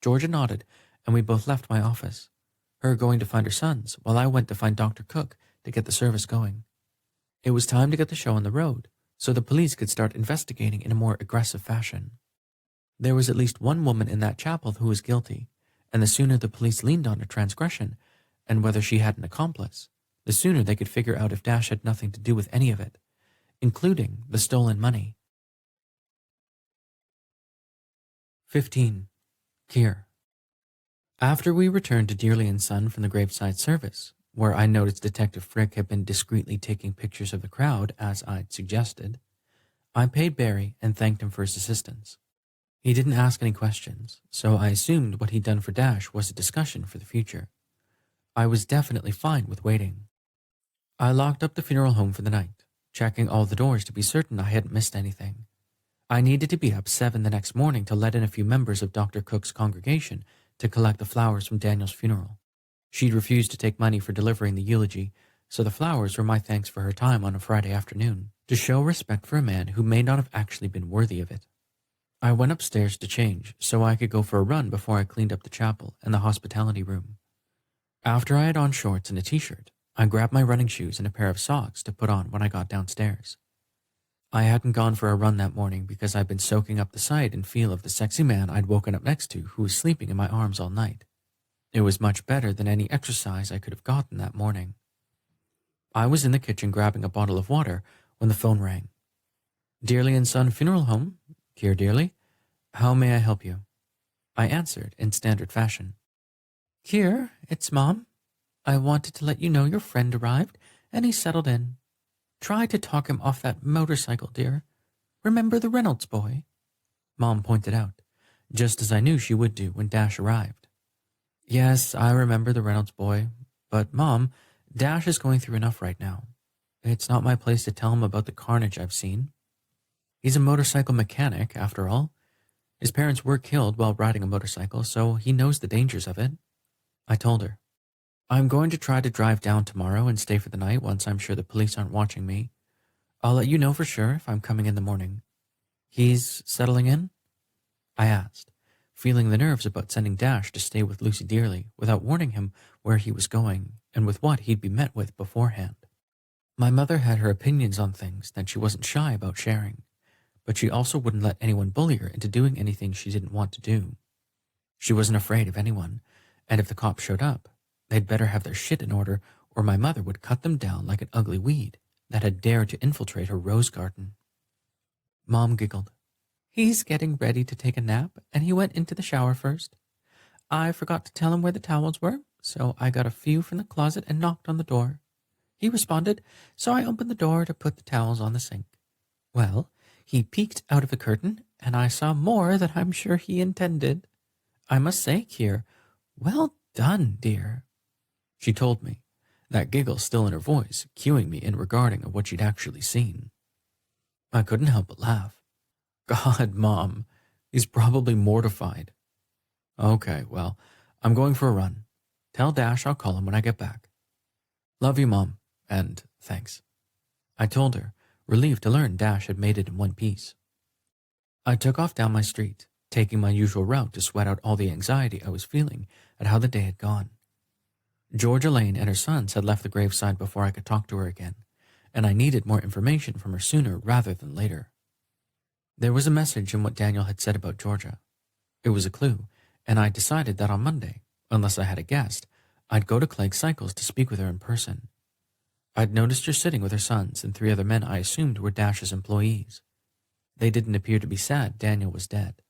Georgia nodded, and we both left my office, her going to find her sons, while I went to find Dr. Cook to get the service going. It was time to get the show on the road, so the police could start investigating in a more aggressive fashion. There was at least one woman in that chapel who was guilty, and the sooner the police leaned on her transgression, and whether she had an accomplice, the sooner they could figure out if Dash had nothing to do with any of it, including the stolen money. 15. Kier. After we returned to Dearly and Son from the graveside service, where I noticed Detective Frick had been discreetly taking pictures of the crowd as I'd suggested, I paid Barry and thanked him for his assistance. He didn't ask any questions, so I assumed what he'd done for Dash was a discussion for the future. I was definitely fine with waiting. I locked up the funeral home for the night, checking all the doors to be certain I hadn't missed anything. I needed to be up 7 the next morning to let in a few members of Dr. Cook's congregation to collect the flowers from Daniel's funeral. She'd refused to take money for delivering the eulogy, so the flowers were my thanks for her time on a Friday afternoon, to show respect for a man who may not have actually been worthy of it. I went upstairs to change so I could go for a run before I cleaned up the chapel and the hospitality room. After I had on shorts and a t-shirt, I grabbed my running shoes and a pair of socks to put on when I got downstairs. I hadn't gone for a run that morning because I'd been soaking up the sight and feel of the sexy man I'd woken up next to who was sleeping in my arms all night. It was much better than any exercise I could have gotten that morning. I was in the kitchen grabbing a bottle of water when the phone rang. Dearly and Son Funeral Home, Kier Dearly, how may I help you? I answered in standard fashion. Kier, it's Mom. I wanted to let you know your friend arrived and he's settled in. Try to talk him off that motorcycle, dear. Remember the Reynolds boy? Mom pointed out, just as I knew she would do when Dash arrived. Yes, I remember the Reynolds boy, but Mom, Dash is going through enough right now. It's not my place to tell him about the carnage I've seen. He's a motorcycle mechanic, after all. His parents were killed while riding a motorcycle, so he knows the dangers of it. I told her, I'm going to try to drive down tomorrow and stay for the night once I'm sure the police aren't watching me. I'll let you know for sure if I'm coming in the morning. He's settling in? I asked, feeling the nerves about sending Dash to stay with Lucy Dearly without warning him where he was going and with what he'd be met with beforehand. My mother had her opinions on things that she wasn't shy about sharing, but she also wouldn't let anyone bully her into doing anything she didn't want to do. She wasn't afraid of anyone, and if the cops showed up, they'd better have their shit in order or my mother would cut them down like an ugly weed that had dared to infiltrate her rose garden. Mom giggled. He's getting ready to take a nap, and he went into the shower first. I forgot to tell him where the towels were, so I got a few from the closet and knocked on the door. He responded, so I opened the door to put the towels on the sink. Well, he peeked out of the curtain, and I saw more than I'm sure he intended. I must say, Kier, well done, dear. She told me, that giggle still in her voice, cueing me in regarding of what she'd actually seen. I couldn't help but laugh. God, Mom, he's probably mortified. Okay, well, I'm going for a run. Tell Dash I'll call him when I get back. Love you, Mom, and thanks. I told her, relieved to learn Dash had made it in one piece. I took off down my street, taking my usual route to sweat out all the anxiety I was feeling at how the day had gone. Georgia Lane and her sons had left the graveside before I could talk to her again, and I needed more information from her sooner rather than later. There was a message in what Daniel had said about Georgia. It was a clue, and I decided that on Monday, unless I had a guest, I'd go to Clegg Cycles to speak with her in person. I'd noticed her sitting with her sons and 3 other men I assumed were Dash's employees. They didn't appear to be sad Daniel was dead.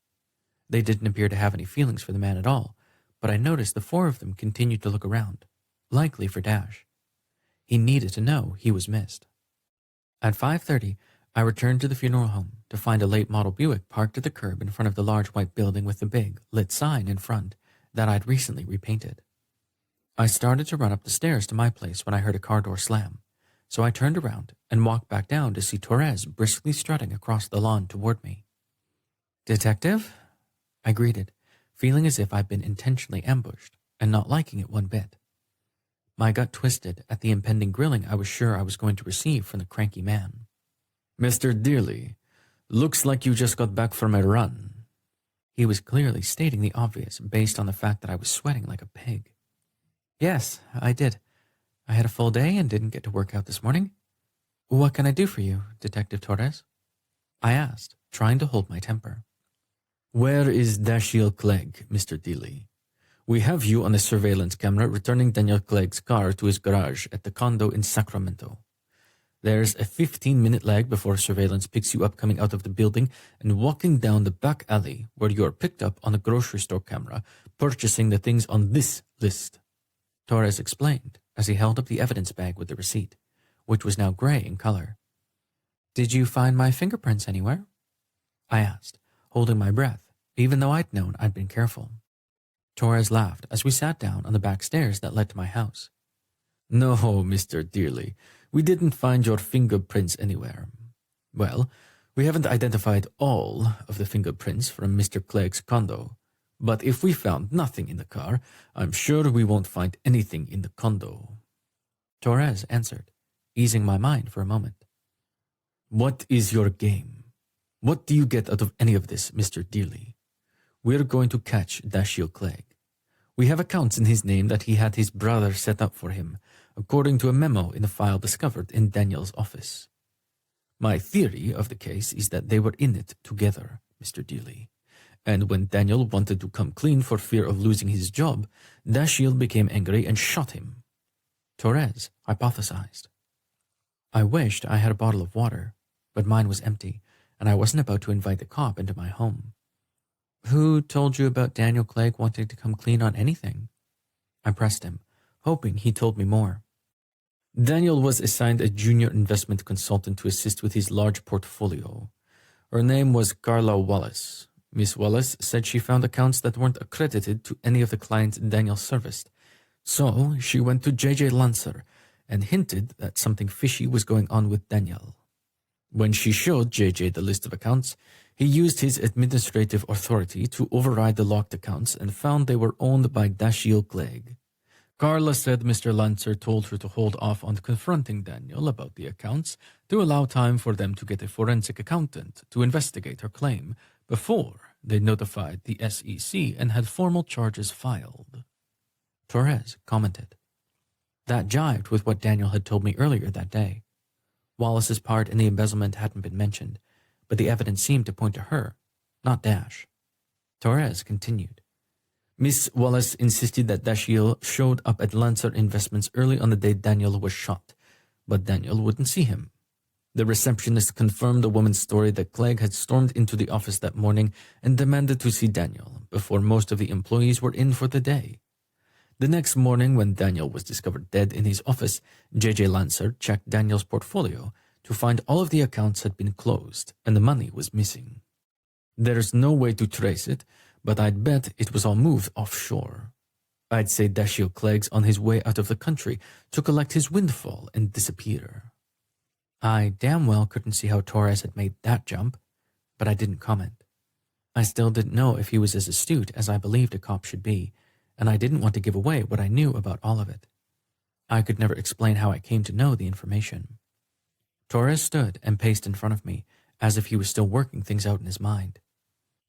They didn't appear to have any feelings for the man at all, but I noticed the 4 of them continued to look around, likely for Dash. He needed to know he was missed. At 5:30, I returned to the funeral home to find a late model Buick parked at the curb in front of the large white building with the big, lit sign in front that I'd recently repainted. I started to run up the stairs to my place when I heard a car door slam, so I turned around and walked back down to see Torres briskly strutting across the lawn toward me. Detective? I greeted, feeling as if I'd been intentionally ambushed and not liking it one bit. My gut twisted at the impending grilling I was sure I was going to receive from the cranky man. Mr. Dearly, looks like you just got back from a run. He was clearly stating the obvious based on the fact that I was sweating like a pig. Yes, I did. I had a full day and didn't get to work out this morning. What can I do for you, Detective Torres? I asked, trying to hold my temper. Where is Dashiell Clegg, Mr. Dearly? We have you on the surveillance camera returning Daniel Clegg's car to his garage at the condo in Sacramento. There's a 15-minute lag before surveillance picks you up coming out of the building and walking down the back alley where you are picked up on a grocery store camera, purchasing the things on this list. Torres explained as he held up the evidence bag with the receipt, which was now gray in color. Did you find my fingerprints anywhere? I asked, holding my breath, even though I'd known I'd been careful. Torres laughed as we sat down on the back stairs that led to my house. No, Mr. Dearly, we didn't find your fingerprints anywhere. Well, we haven't identified all of the fingerprints from Mr. Clegg's condo, but if we found nothing in the car, I'm sure we won't find anything in the condo. Torres answered, easing my mind for a moment. What is your game? What do you get out of any of this, Mr. Dearly? We're going to catch Dashiell Clegg. We have accounts in his name that he had his brother set up for him, according to a memo in the file discovered in Daniel's office. My theory of the case is that they were in it together, Mr. Dearly, and when Daniel wanted to come clean for fear of losing his job, Dashiell became angry and shot him. Torres hypothesized. I wished I had a bottle of water, but mine was empty, and I wasn't about to invite the cop into my home. Who told you about Daniel Clegg wanting to come clean on anything? I pressed him, hoping he told me more. Daniel was assigned a junior investment consultant to assist with his large portfolio. Her name was Carla Wallace. Miss Wallace said she found accounts that weren't accredited to any of the clients Daniel serviced. So she went to J.J. Lancer and hinted that something fishy was going on with Daniel. When she showed J.J. the list of accounts, He used his administrative authority to override the locked accounts and found they were owned by Dashiell Clegg. Carla said Mr. Lancer told her to hold off on confronting Daniel about the accounts to allow time for them to get a forensic accountant to investigate her claim before they notified the SEC and had formal charges filed. Torres commented. That jived with what Daniel had told me earlier that day. Wallace's part in the embezzlement hadn't been mentioned, but the evidence seemed to point to her, not Dash. Torres continued. Miss Wallace insisted that Dashiell showed up at Lancer Investments early on the day Daniel was shot, but Daniel wouldn't see him. The receptionist confirmed the woman's story that Clegg had stormed into the office that morning and demanded to see Daniel before most of the employees were in for the day. The next morning, when Daniel was discovered dead in his office, J.J. Lancer checked Daniel's portfolio to find all of the accounts had been closed and the money was missing. There's no way to trace it, but I'd bet it was all moved offshore. I'd say Dashiell Clegg's on his way out of the country to collect his windfall and disappear. I damn well couldn't see how Torres had made that jump, but I didn't comment. I still didn't know if he was as astute as I believed a cop should be, and I didn't want to give away what I knew about all of it. I could never explain how I came to know the information. Torres stood and paced in front of me, as if he was still working things out in his mind.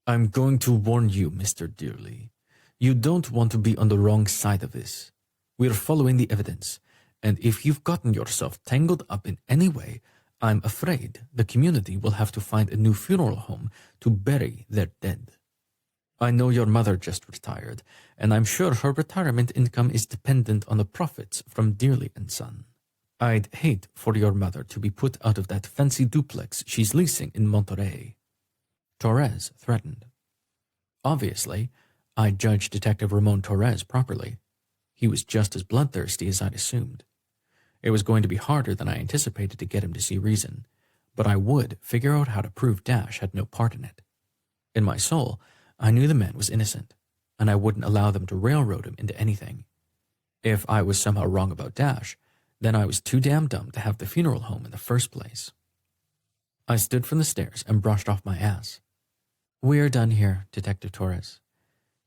I'm going to warn you, Mr. Dearly. You don't want to be on the wrong side of this. We're following the evidence, and if you've gotten yourself tangled up in any way, I'm afraid the community will have to find a new funeral home to bury their dead. I know your mother just retired, and I'm sure her retirement income is dependent on the profits from Dearly & Son. I'd hate for your mother to be put out of that fancy duplex she's leasing in Monterey. Torres threatened. Obviously, I judged Detective Ramon Torres properly. He was just as bloodthirsty as I'd assumed. It was going to be harder than I anticipated to get him to see reason, but I would figure out how to prove Dash had no part in it. In my soul, I knew the man was innocent, and I wouldn't allow them to railroad him into anything. If I was somehow wrong about Dash, then I was too damn dumb to have the funeral home in the first place. I stood from the stairs and brushed off my ass. We're done here, Detective Torres.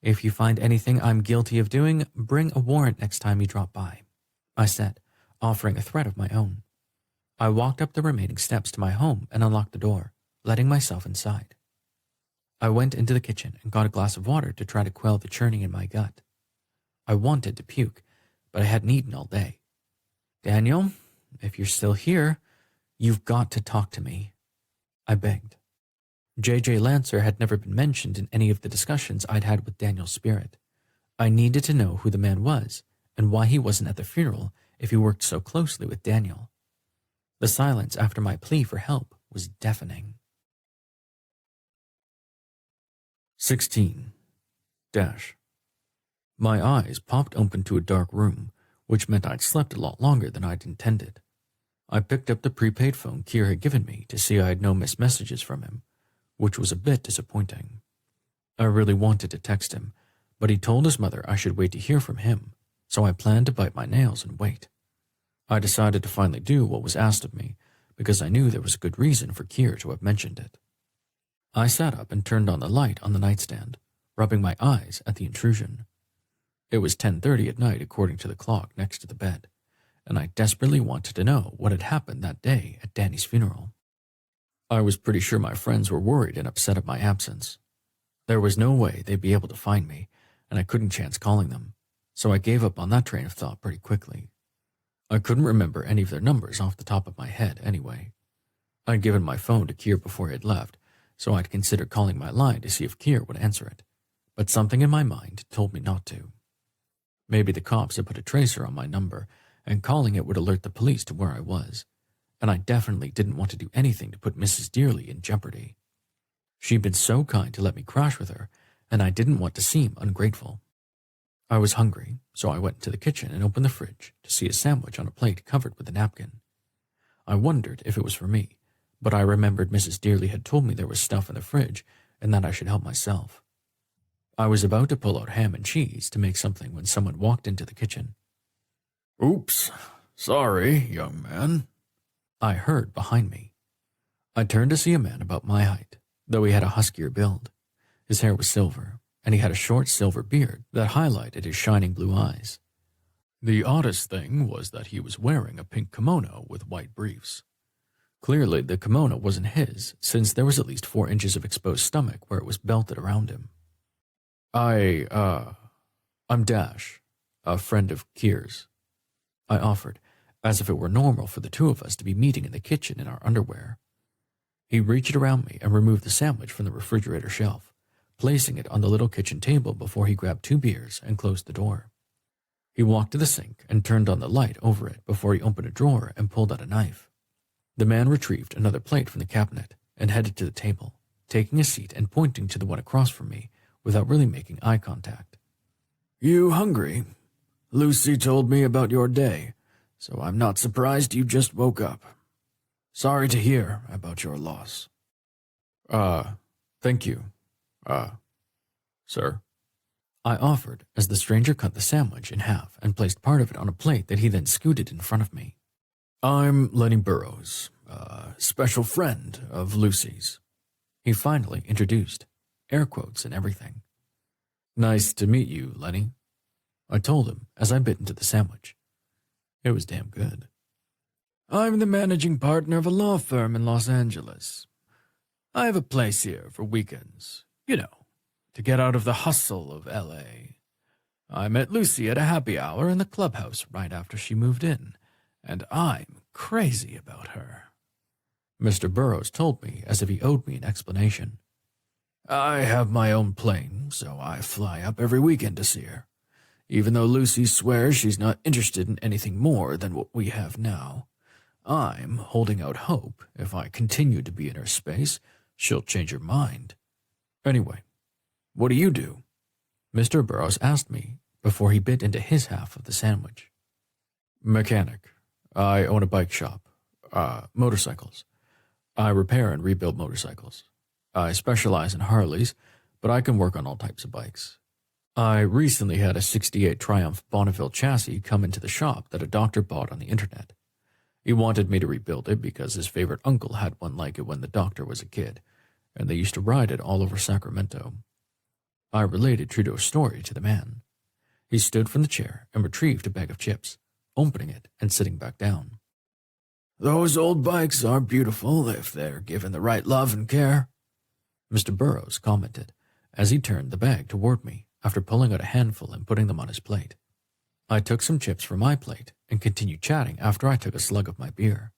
If you find anything I'm guilty of doing, bring a warrant next time you drop by, I said, offering a threat of my own. I walked up the remaining steps to my home and unlocked the door, letting myself inside. I went into the kitchen and got a glass of water to try to quell the churning in my gut. I wanted to puke, but I hadn't eaten all day. Daniel, if you're still here, you've got to talk to me, I begged. J.J. Lancer had never been mentioned in any of the discussions I'd had with Daniel's spirit. I needed to know who the man was and why he wasn't at the funeral if he worked so closely with Daniel. The silence after my plea for help was deafening. 16. Dash. My eyes popped open to a dark room, which meant I'd slept a lot longer than I'd intended. I picked up the prepaid phone Kier had given me to see I had no missed messages from him, which was a bit disappointing. I really wanted to text him, but he told his mother I should wait to hear from him, so I planned to bite my nails and wait. I decided to finally do what was asked of me, because I knew there was a good reason for Kier to have mentioned it. I sat up and turned on the light on the nightstand, rubbing my eyes at the intrusion. It was 10:30 at night according to the clock next to the bed, and I desperately wanted to know what had happened that day at Danny's funeral. I was pretty sure my friends were worried and upset at my absence. There was no way they'd be able to find me, and I couldn't chance calling them, so I gave up on that train of thought pretty quickly. I couldn't remember any of their numbers off the top of my head anyway. I'd given my phone to Kier before he had left, so I'd consider calling my line to see if Kier would answer it, but something in my mind told me not to. Maybe the cops had put a tracer on my number, and calling it would alert the police to where I was, and I definitely didn't want to do anything to put Mrs. Dearly in jeopardy. She'd been so kind to let me crash with her, and I didn't want to seem ungrateful. I was hungry, so I went into the kitchen and opened the fridge to see a sandwich on a plate covered with a napkin. I wondered if it was for me, but I remembered Mrs. Dearly had told me there was stuff in the fridge and that I should help myself. I was about to pull out ham and cheese to make something when someone walked into the kitchen. "Oops, sorry, young man," I heard behind me. I turned to see a man about my height, though he had a huskier build. His hair was silver, and he had a short silver beard that highlighted his shining blue eyes. The oddest thing was that he was wearing a pink kimono with white briefs. Clearly, the kimono wasn't his, since there was at least 4 inches of exposed stomach where it was belted around him. I'm Dash, a friend of Kier's, I offered, as if it were normal for the two of us to be meeting in the kitchen in our underwear. He reached around me and removed the sandwich from the refrigerator shelf, placing it on the little kitchen table before he grabbed 2 beers and closed the door. He walked to the sink and turned on the light over it before he opened a drawer and pulled out a knife. The man retrieved another plate from the cabinet and headed to the table, taking a seat and pointing to the one across from me without really making eye contact. "You hungry? Lucy told me about your day, so I'm not surprised you just woke up. Sorry to hear about your loss." Thank you. Sir. I offered as the stranger cut the sandwich in half and placed part of it on a plate that he then scooted in front of me. "I'm Lenny Burrows, a special friend of Lucy's," he finally introduced, air quotes and everything. "Nice to meet you, Lenny," I told him as I bit into the sandwich. It was damn good. "I'm the managing partner of a law firm in Los Angeles. I have a place here for weekends, to get out of the hustle of L.A. I met Lucy at a happy hour in the clubhouse right after she moved in, and I'm crazy about her," Mr. Burrows told me as if he owed me an explanation. "I have my own plane, so I fly up every weekend to see her, even though Lucy swears she's not interested in anything more than what we have now. I'm holding out hope if I continue to be in her space, she'll change her mind. Anyway, what do you do?" Mr. Burrows asked me before he bit into his half of the sandwich. "Mechanic. I own a bike shop. Motorcycles. I repair and rebuild motorcycles. I specialize in Harleys, but I can work on all types of bikes. I recently had a '68 Triumph Bonneville chassis come into the shop that a doctor bought on the internet. He wanted me to rebuild it because his favorite uncle had one like it when the doctor was a kid, and they used to ride it all over Sacramento." I related true to a story to the man. He stood from the chair and retrieved a bag of chips, opening it and sitting back down. "Those old bikes are beautiful if they're given the right love and care," Mr. Burrows commented as he turned the bag toward me after pulling out a handful and putting them on his plate. I took some chips from my plate and continued chatting after I took a slug of my beer.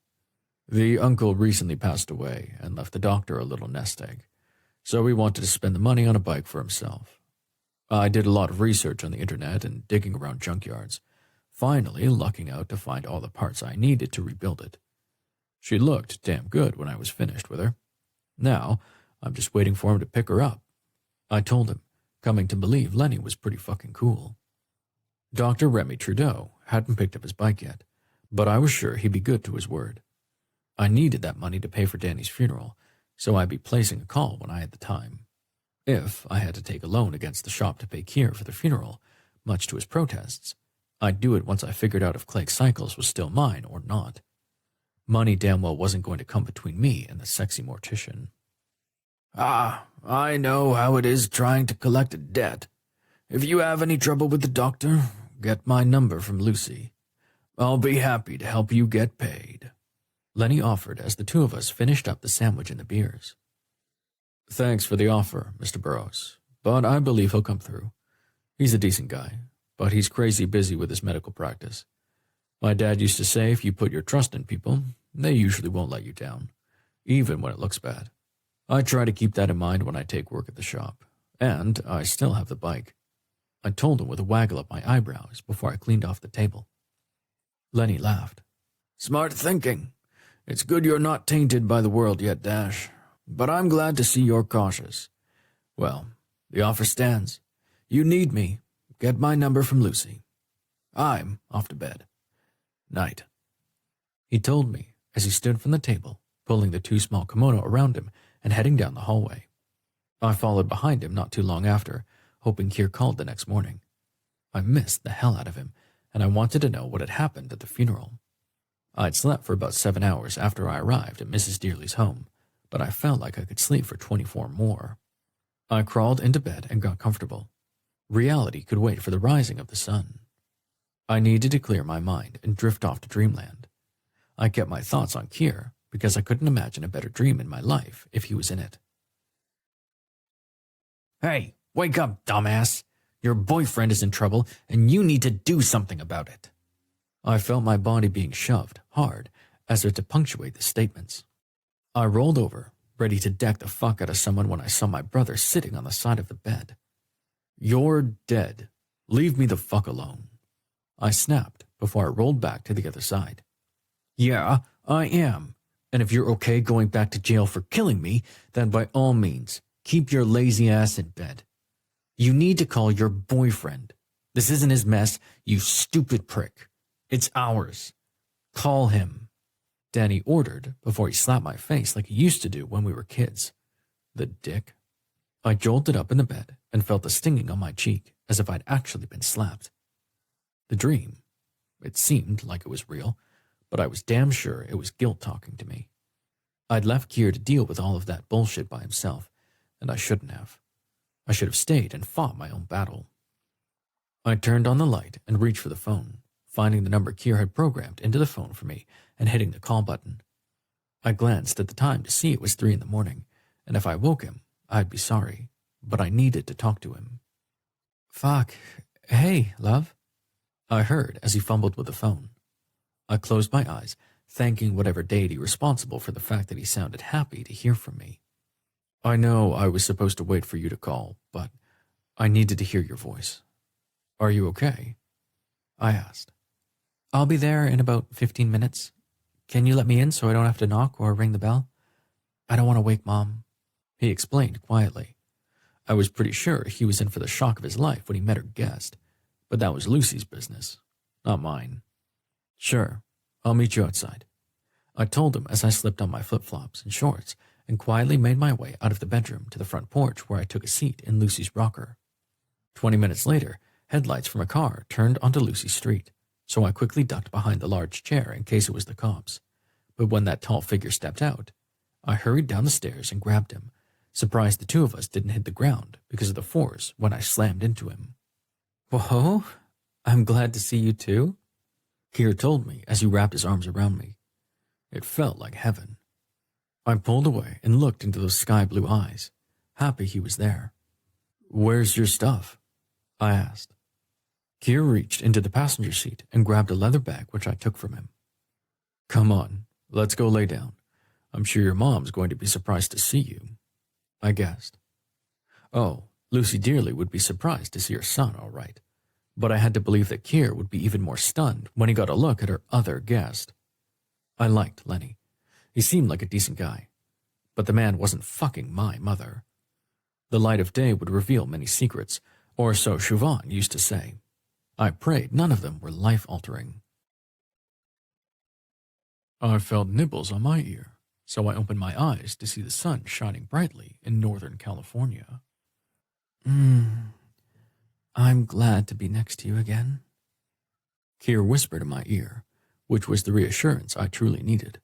The uncle recently passed away and left the doctor a little nest egg, so he wanted to spend the money on a bike for himself. I did a lot of research on the internet and digging around junkyards, finally lucking out to find all the parts I needed to rebuild it. She looked damn good when I was finished with her. Now, I'm just waiting for him to pick her up. I told him, coming to believe Lenny was pretty fucking cool. Dr. Remy Trudeau hadn't picked up his bike yet, but I was sure he'd be good to his word. I needed that money to pay for Danny's funeral, so I'd be placing a call when I had the time. If I had to take a loan against the shop to pay Kier for the funeral, much to his protests, I'd do it once I figured out if Clegg Cycles was still mine or not. Money damn well wasn't going to come between me and the sexy mortician. I know how it is trying to collect a debt. If you have any trouble with the doctor, get my number from Lucy. I'll be happy to help you get paid," Lenny offered as the two of us finished up the sandwich and the beers. "Thanks for the offer, Mr. Burrows, but I believe he'll come through. He's a decent guy, but he's crazy busy with his medical practice. My dad used to say if you put your trust in people, they usually won't let you down, even when it looks bad. I try to keep that in mind when I take work at the shop, and I still have the bike," I told him with a waggle of my eyebrows before I cleaned off the table. Lenny laughed. "Smart thinking. It's good you're not tainted by the world yet, Dash, but I'm glad to see you're cautious. Well, the offer stands. You need me. Get my number from Lucy. I'm off to bed. Night," he told me as he stood from the table, pulling the 2 small kimono around him and heading down the hallway. I followed behind him not too long after, hoping Kier called the next morning. I missed the hell out of him, and I wanted to know what had happened at the funeral. I'd slept for about 7 hours after I arrived at Mrs. Dearly's home, but I felt like I could sleep for 24 more. I crawled into bed and got comfortable. Reality could wait for the rising of the sun. I needed to clear my mind and drift off to dreamland. I kept my thoughts on Kier because I couldn't imagine a better dream in my life if he was in it. Hey, wake up, dumbass. Your boyfriend is in trouble and you need to do something about it. I felt my body being shoved hard as if to punctuate the statements. I rolled over, ready to deck the fuck out of someone when I saw my brother sitting on the side of the bed. You're dead. Leave me the fuck alone. I snapped before I rolled back to the other side. Yeah, I am. And if you're okay going back to jail for killing me, then by all means, keep your lazy ass in bed. You need to call your boyfriend. This isn't his mess, you stupid prick. It's ours. Call him. Danny ordered before he slapped my face like he used to do when we were kids. The dick. I jolted up in the bed and felt the stinging on my cheek as if I'd actually been slapped. The dream. It seemed like it was real, but I was damn sure it was guilt talking to me. I'd left Kier to deal with all of that bullshit by himself, and I shouldn't have. I should have stayed and fought my own battle. I turned on the light and reached for the phone, finding the number Kier had programmed into the phone for me and hitting the call button. I glanced at the time to see it was 3 a.m, and if I woke him, I'd be sorry, but I needed to talk to him. Fuck. Hey, love. I heard as he fumbled with the phone. I closed my eyes, thanking whatever deity responsible for the fact that he sounded happy to hear from me. I know I was supposed to wait for you to call, but I needed to hear your voice. Are you okay? I asked. I'll be there in about 15 minutes. Can you let me in so I don't have to knock or ring the bell? I don't want to wake Mom. He explained quietly. I was pretty sure he was in for the shock of his life when he met her guest, but that was Lucy's business, not mine. Sure, I'll meet you outside. I told him as I slipped on my flip-flops and shorts and quietly made my way out of the bedroom to the front porch where I took a seat in Lucy's rocker. 20 minutes later, headlights from a car turned onto Lucy's street, so I quickly ducked behind the large chair in case it was the cops. But when that tall figure stepped out, I hurried down the stairs and grabbed him, surprised the two of us didn't hit the ground because of the force when I slammed into him. Whoa, I'm glad to see you too. Kier told me as he wrapped his arms around me. It felt like heaven. I pulled away and looked into those sky-blue eyes, happy he was there. Where's your stuff? I asked. Kier reached into the passenger seat and grabbed a leather bag which I took from him. Come on, let's go lay down. I'm sure your mom's going to be surprised to see you, I guessed. Oh, Lucy Dearly would be surprised to see her son, all right. But I had to believe that Kier would be even more stunned when he got a look at her other guest. I liked Lenny. He seemed like a decent guy. But the man wasn't fucking my mother. The light of day would reveal many secrets, or so Siobhan used to say. I prayed none of them were life-altering. I felt nibbles on my ear, so I opened my eyes to see the sun shining brightly in Northern California. I'm glad to be next to you again. Kier whispered in my ear, which was the reassurance I truly needed.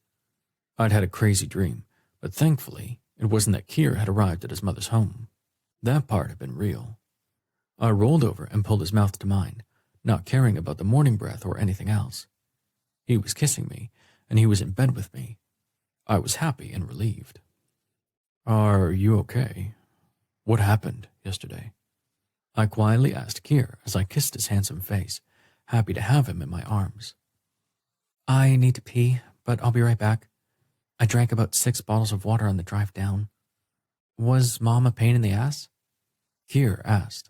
I'd had a crazy dream, but thankfully it wasn't that Kier had arrived at his mother's home. That part had been real. I rolled over and pulled his mouth to mine, not caring about the morning breath or anything else. He was kissing me, and he was in bed with me. I was happy and relieved. Are you okay? What happened yesterday? I quietly asked Kier as I kissed his handsome face, happy to have him in my arms. I need to pee, but I'll be right back. I drank about 6 bottles of water on the drive down. Was Mom a pain in the ass? Kier asked.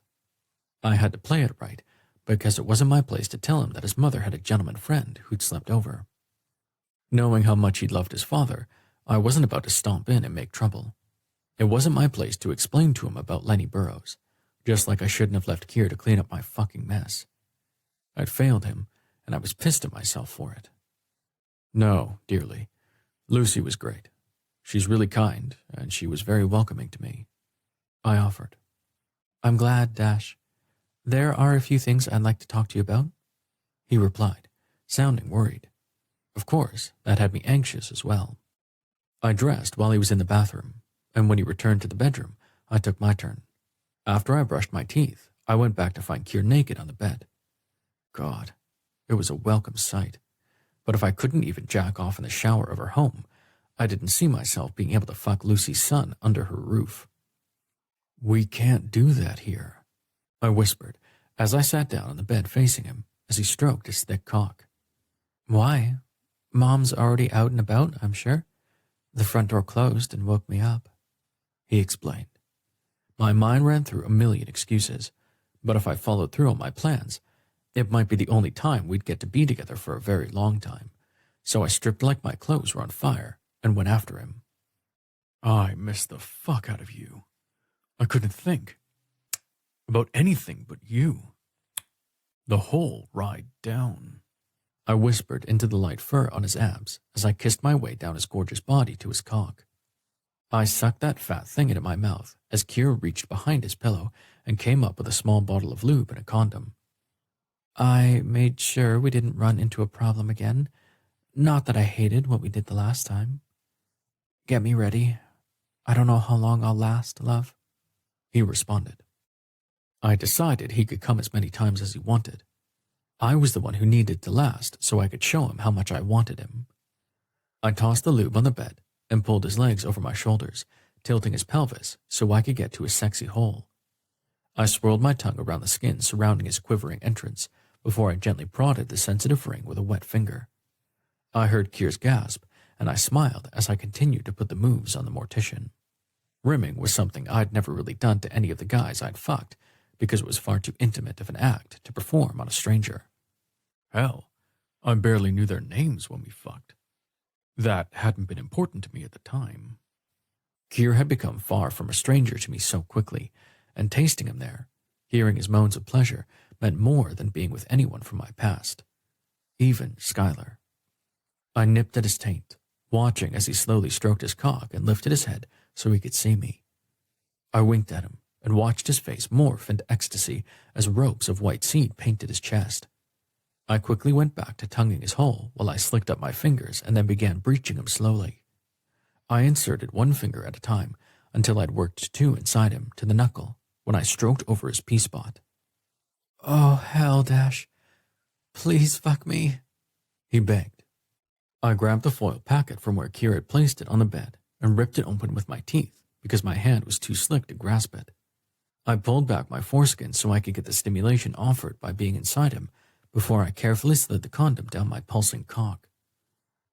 I had to play it right, because it wasn't my place to tell him that his mother had a gentleman friend who'd slept over. Knowing how much he'd loved his father, I wasn't about to stomp in and make trouble. It wasn't my place to explain to him about Lenny Burrows, just like I shouldn't have left Kier to clean up my fucking mess. I'd failed him, and I was pissed at myself for it. No, Dearly. Lucy was great. She's really kind, and she was very welcoming to me. I offered. I'm glad, Dash. There are a few things I'd like to talk to you about. He replied, sounding worried. Of course, that had me anxious as well. I dressed while he was in the bathroom, and when he returned to the bedroom, I took my turn. After I brushed my teeth, I went back to find Kier naked on the bed. God, it was a welcome sight. But if I couldn't even jack off in the shower of her home, I didn't see myself being able to fuck Lucy's son under her roof. "We can't do that here," I whispered as I sat down on the bed facing him as he stroked his thick cock. Why? Mom's already out and about, I'm sure. The front door closed and woke me up, he explained. My mind ran through a million excuses, but if I followed through on my plans, it might be the only time we'd get to be together for a very long time, so I stripped like my clothes were on fire and went after him. I missed the fuck out of you. I couldn't think about anything but you. The whole ride down. I whispered into the light fur on his abs as I kissed my way down his gorgeous body to his cock. I sucked that fat thing into my mouth as Kier reached behind his pillow and came up with a small bottle of lube and a condom. I made sure we didn't run into a problem again. Not that I hated what we did the last time. Get me ready. I don't know how long I'll last, love, he responded. I decided he could come as many times as he wanted. I was the one who needed to last so I could show him how much I wanted him. I tossed the lube on the bed and pulled his legs over my shoulders, tilting his pelvis so I could get to his sexy hole. I swirled my tongue around the skin surrounding his quivering entrance before I gently prodded the sensitive ring with a wet finger. I heard Kier's gasp, and I smiled as I continued to put the moves on the mortician. Rimming was something I'd never really done to any of the guys I'd fucked, because it was far too intimate of an act to perform on a stranger. Hell, I barely knew their names when we fucked. That hadn't been important to me at the time. Kier had become far from a stranger to me so quickly, and tasting him there, hearing his moans of pleasure, meant more than being with anyone from my past, even Skylar. I nipped at his taint, watching as he slowly stroked his cock and lifted his head so he could see me. I winked at him and watched his face morph into ecstasy as ropes of white seed painted his chest. I quickly went back to tonguing his hole while I slicked up my fingers and then began breaching him slowly. I inserted one finger at a time until I'd worked two inside him to the knuckle when I stroked over his P-spot. Oh, hell, Dash. Please fuck me, he begged. I grabbed the foil packet from where Kier had placed it on the bed and ripped it open with my teeth because my hand was too slick to grasp it. I pulled back my foreskin so I could get the stimulation offered by being inside him before I carefully slid the condom down my pulsing cock.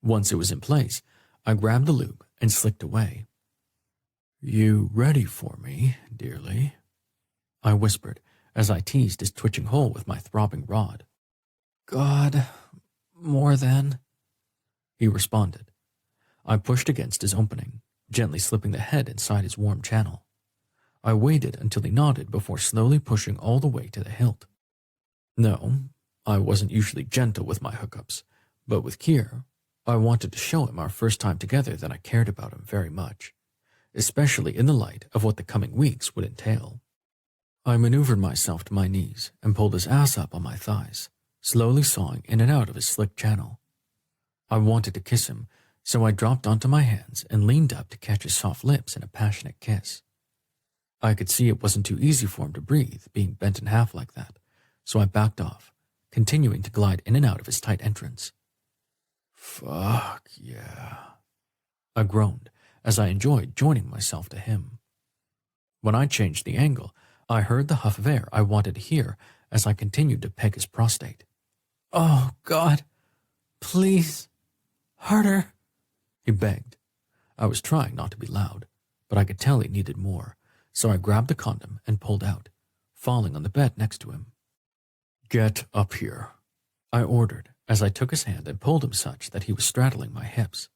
Once it was in place, I grabbed the lube and slicked away. You ready for me, dearly? I whispered as I teased his twitching hole with my throbbing rod. God, more than, he responded. I pushed against his opening, gently slipping the head inside his warm channel. I waited until he nodded before slowly pushing all the way to the hilt. No, I wasn't usually gentle with my hookups, but with Kier, I wanted to show him our first time together that I cared about him very much, especially in the light of what the coming weeks would entail. I maneuvered myself to my knees and pulled his ass up on my thighs, slowly sawing in and out of his slick channel. I wanted to kiss him, so I dropped onto my hands and leaned up to catch his soft lips in a passionate kiss. I could see it wasn't too easy for him to breathe, being bent in half like that, so I backed off, continuing to glide in and out of his tight entrance. Fuck yeah, I groaned as I enjoyed joining myself to him. When I changed the angle, I heard the huff of air I wanted to hear as I continued to peg his prostate. Oh, God, please, harder, he begged. I was trying not to be loud, but I could tell he needed more, so I grabbed the condom and pulled out, falling on the bed next to him. Get up here, I ordered as I took his hand and pulled him such that he was straddling my hips.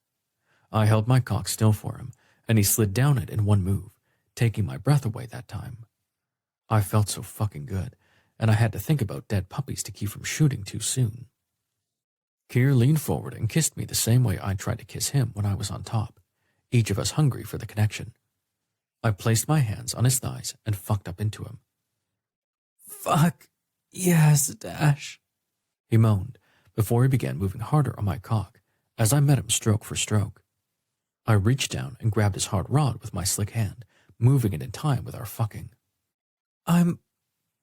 I held my cock still for him, and he slid down it in one move, taking my breath away that time. I felt so fucking good, and I had to think about dead puppies to keep from shooting too soon. Kier leaned forward and kissed me the same way I tried to kiss him when I was on top, each of us hungry for the connection. I placed my hands on his thighs and fucked up into him. Fuck, yes, Dash, he moaned before he began moving harder on my cock as I met him stroke for stroke. I reached down and grabbed his hard rod with my slick hand, moving it in time with our fucking. I'm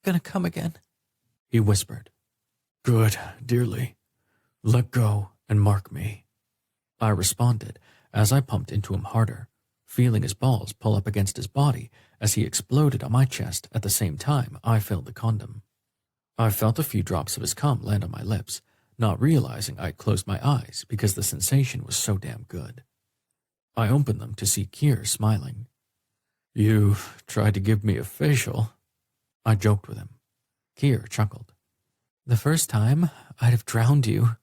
gonna come again, he whispered. Good, dearly. Let go and mark me. I responded as I pumped into him harder, feeling his balls pull up against his body as he exploded on my chest at the same time I filled the condom. I felt a few drops of his cum land on my lips, not realizing I had closed my eyes because the sensation was so damn good. I opened them to see Keir smiling. You tried to give me a facial, I joked with him. Keir chuckled. The first time, I'd have drowned you.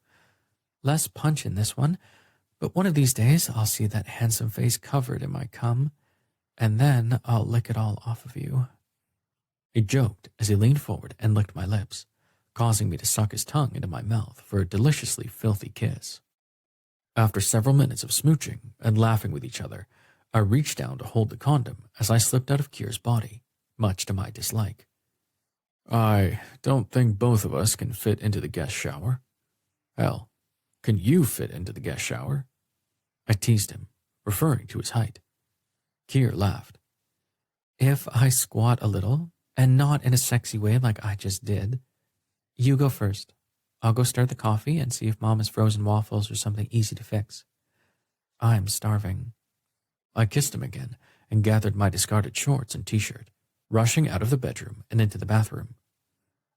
Less punch in this one, but one of these days I'll see that handsome face covered in my cum, and then I'll lick it all off of you. He joked as he leaned forward and licked my lips, causing me to suck his tongue into my mouth for a deliciously filthy kiss. After several minutes of smooching and laughing with each other, I reached down to hold the condom as I slipped out of Keir's body, much to my dislike. I don't think both of us can fit into the guest shower. Hell, can you fit into the guest shower? I teased him, referring to his height. Keir laughed. If I squat a little, and not in a sexy way like I just did, you go first. I'll go start the coffee and see if Mom has frozen waffles or something easy to fix. I'm starving. I kissed him again and gathered my discarded shorts and t-shirt, rushing out of the bedroom and into the bathroom.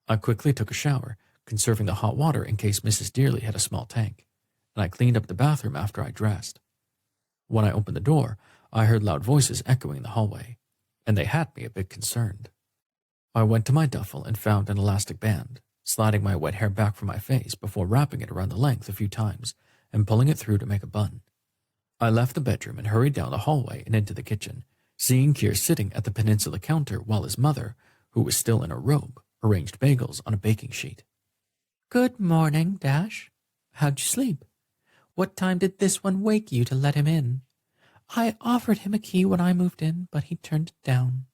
I quickly took a shower, conserving the hot water in case Mrs. Dearly had a small tank, and I cleaned up the bathroom after I dressed. When I opened the door, I heard loud voices echoing the hallway, and they had me a bit concerned. I went to my duffel and found an elastic band, sliding my wet hair back from my face before wrapping it around the length a few times and pulling it through to make a bun. I left the bedroom and hurried down the hallway and into the kitchen, seeing Keir sitting at the peninsula counter while his mother, who was still in a robe, arranged bagels on a baking sheet. Good morning, Dash. How'd you sleep? What time did this one wake you to let him in? I offered him a key when I moved in, but he turned it down,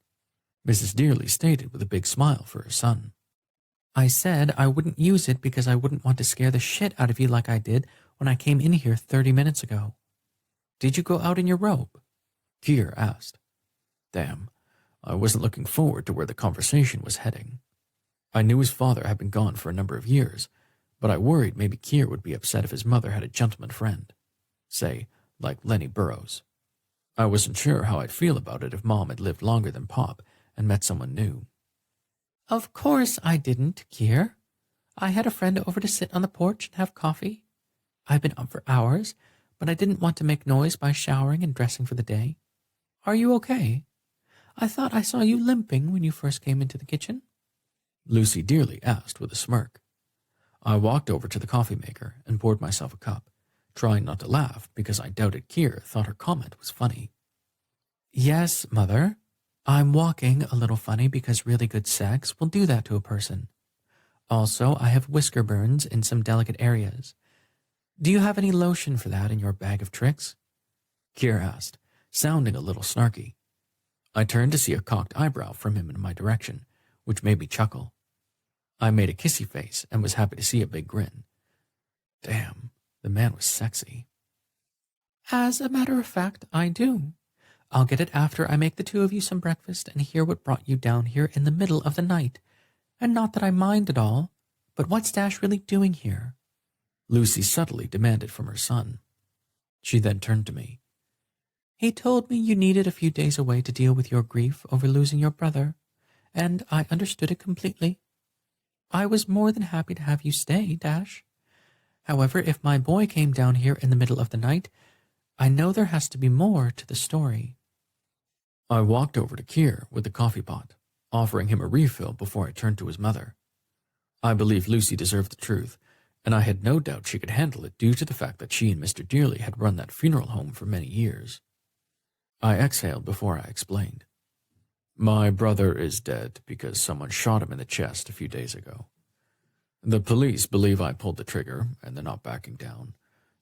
Mrs. Dearly stated with a big smile for her son. I said I wouldn't use it because I wouldn't want to scare the shit out of you like I did when I came in here 30 minutes ago. Did you go out in your robe? Keir asked. Damn, I wasn't looking forward to where the conversation was heading. I knew his father had been gone for a number of years, but I worried maybe Keir would be upset if his mother had a gentleman friend. Say, like Lenny Burrows. I wasn't sure how I'd feel about it if Mom had lived longer than Pop and met someone new. Of course I didn't, Keir. I had a friend over to sit on the porch and have coffee. I've been up for hours, but I didn't want to make noise by showering and dressing for the day. Are you okay? I thought I saw you limping when you first came into the kitchen. Lucy Dearly asked with a smirk. I walked over to the coffee maker and poured myself a cup, trying not to laugh because I doubted Keir thought her comment was funny. Yes, Mother. I'm walking a little funny because really good sex will do that to a person. Also, I have whisker burns in some delicate areas. Do you have any lotion for that in your bag of tricks? Keir asked, sounding a little snarky. I turned to see a cocked eyebrow from him in my direction, which made me chuckle. I made a kissy face and was happy to see a big grin. Damn, the man was sexy. As a matter of fact, I do. I'll get it after I make the two of you some breakfast and hear what brought you down here in the middle of the night. And not that I mind at all, but what's Dash really doing here? Lucy subtly demanded from her son. She then turned to me. He told me you needed a few days away to deal with your grief over losing your brother, and I understood it completely. I was more than happy to have you stay, Dash. However, if my boy came down here in the middle of the night, I know there has to be more to the story. I walked over to Keir with the coffee pot, offering him a refill before I turned to his mother. I believed Lucy deserved the truth, and I had no doubt she could handle it due to the fact that she and Mr. Dearly had run that funeral home for many years. I exhaled before I explained. My brother is dead because someone shot him in the chest a few days ago. The police believe I pulled the trigger, and they're not backing down,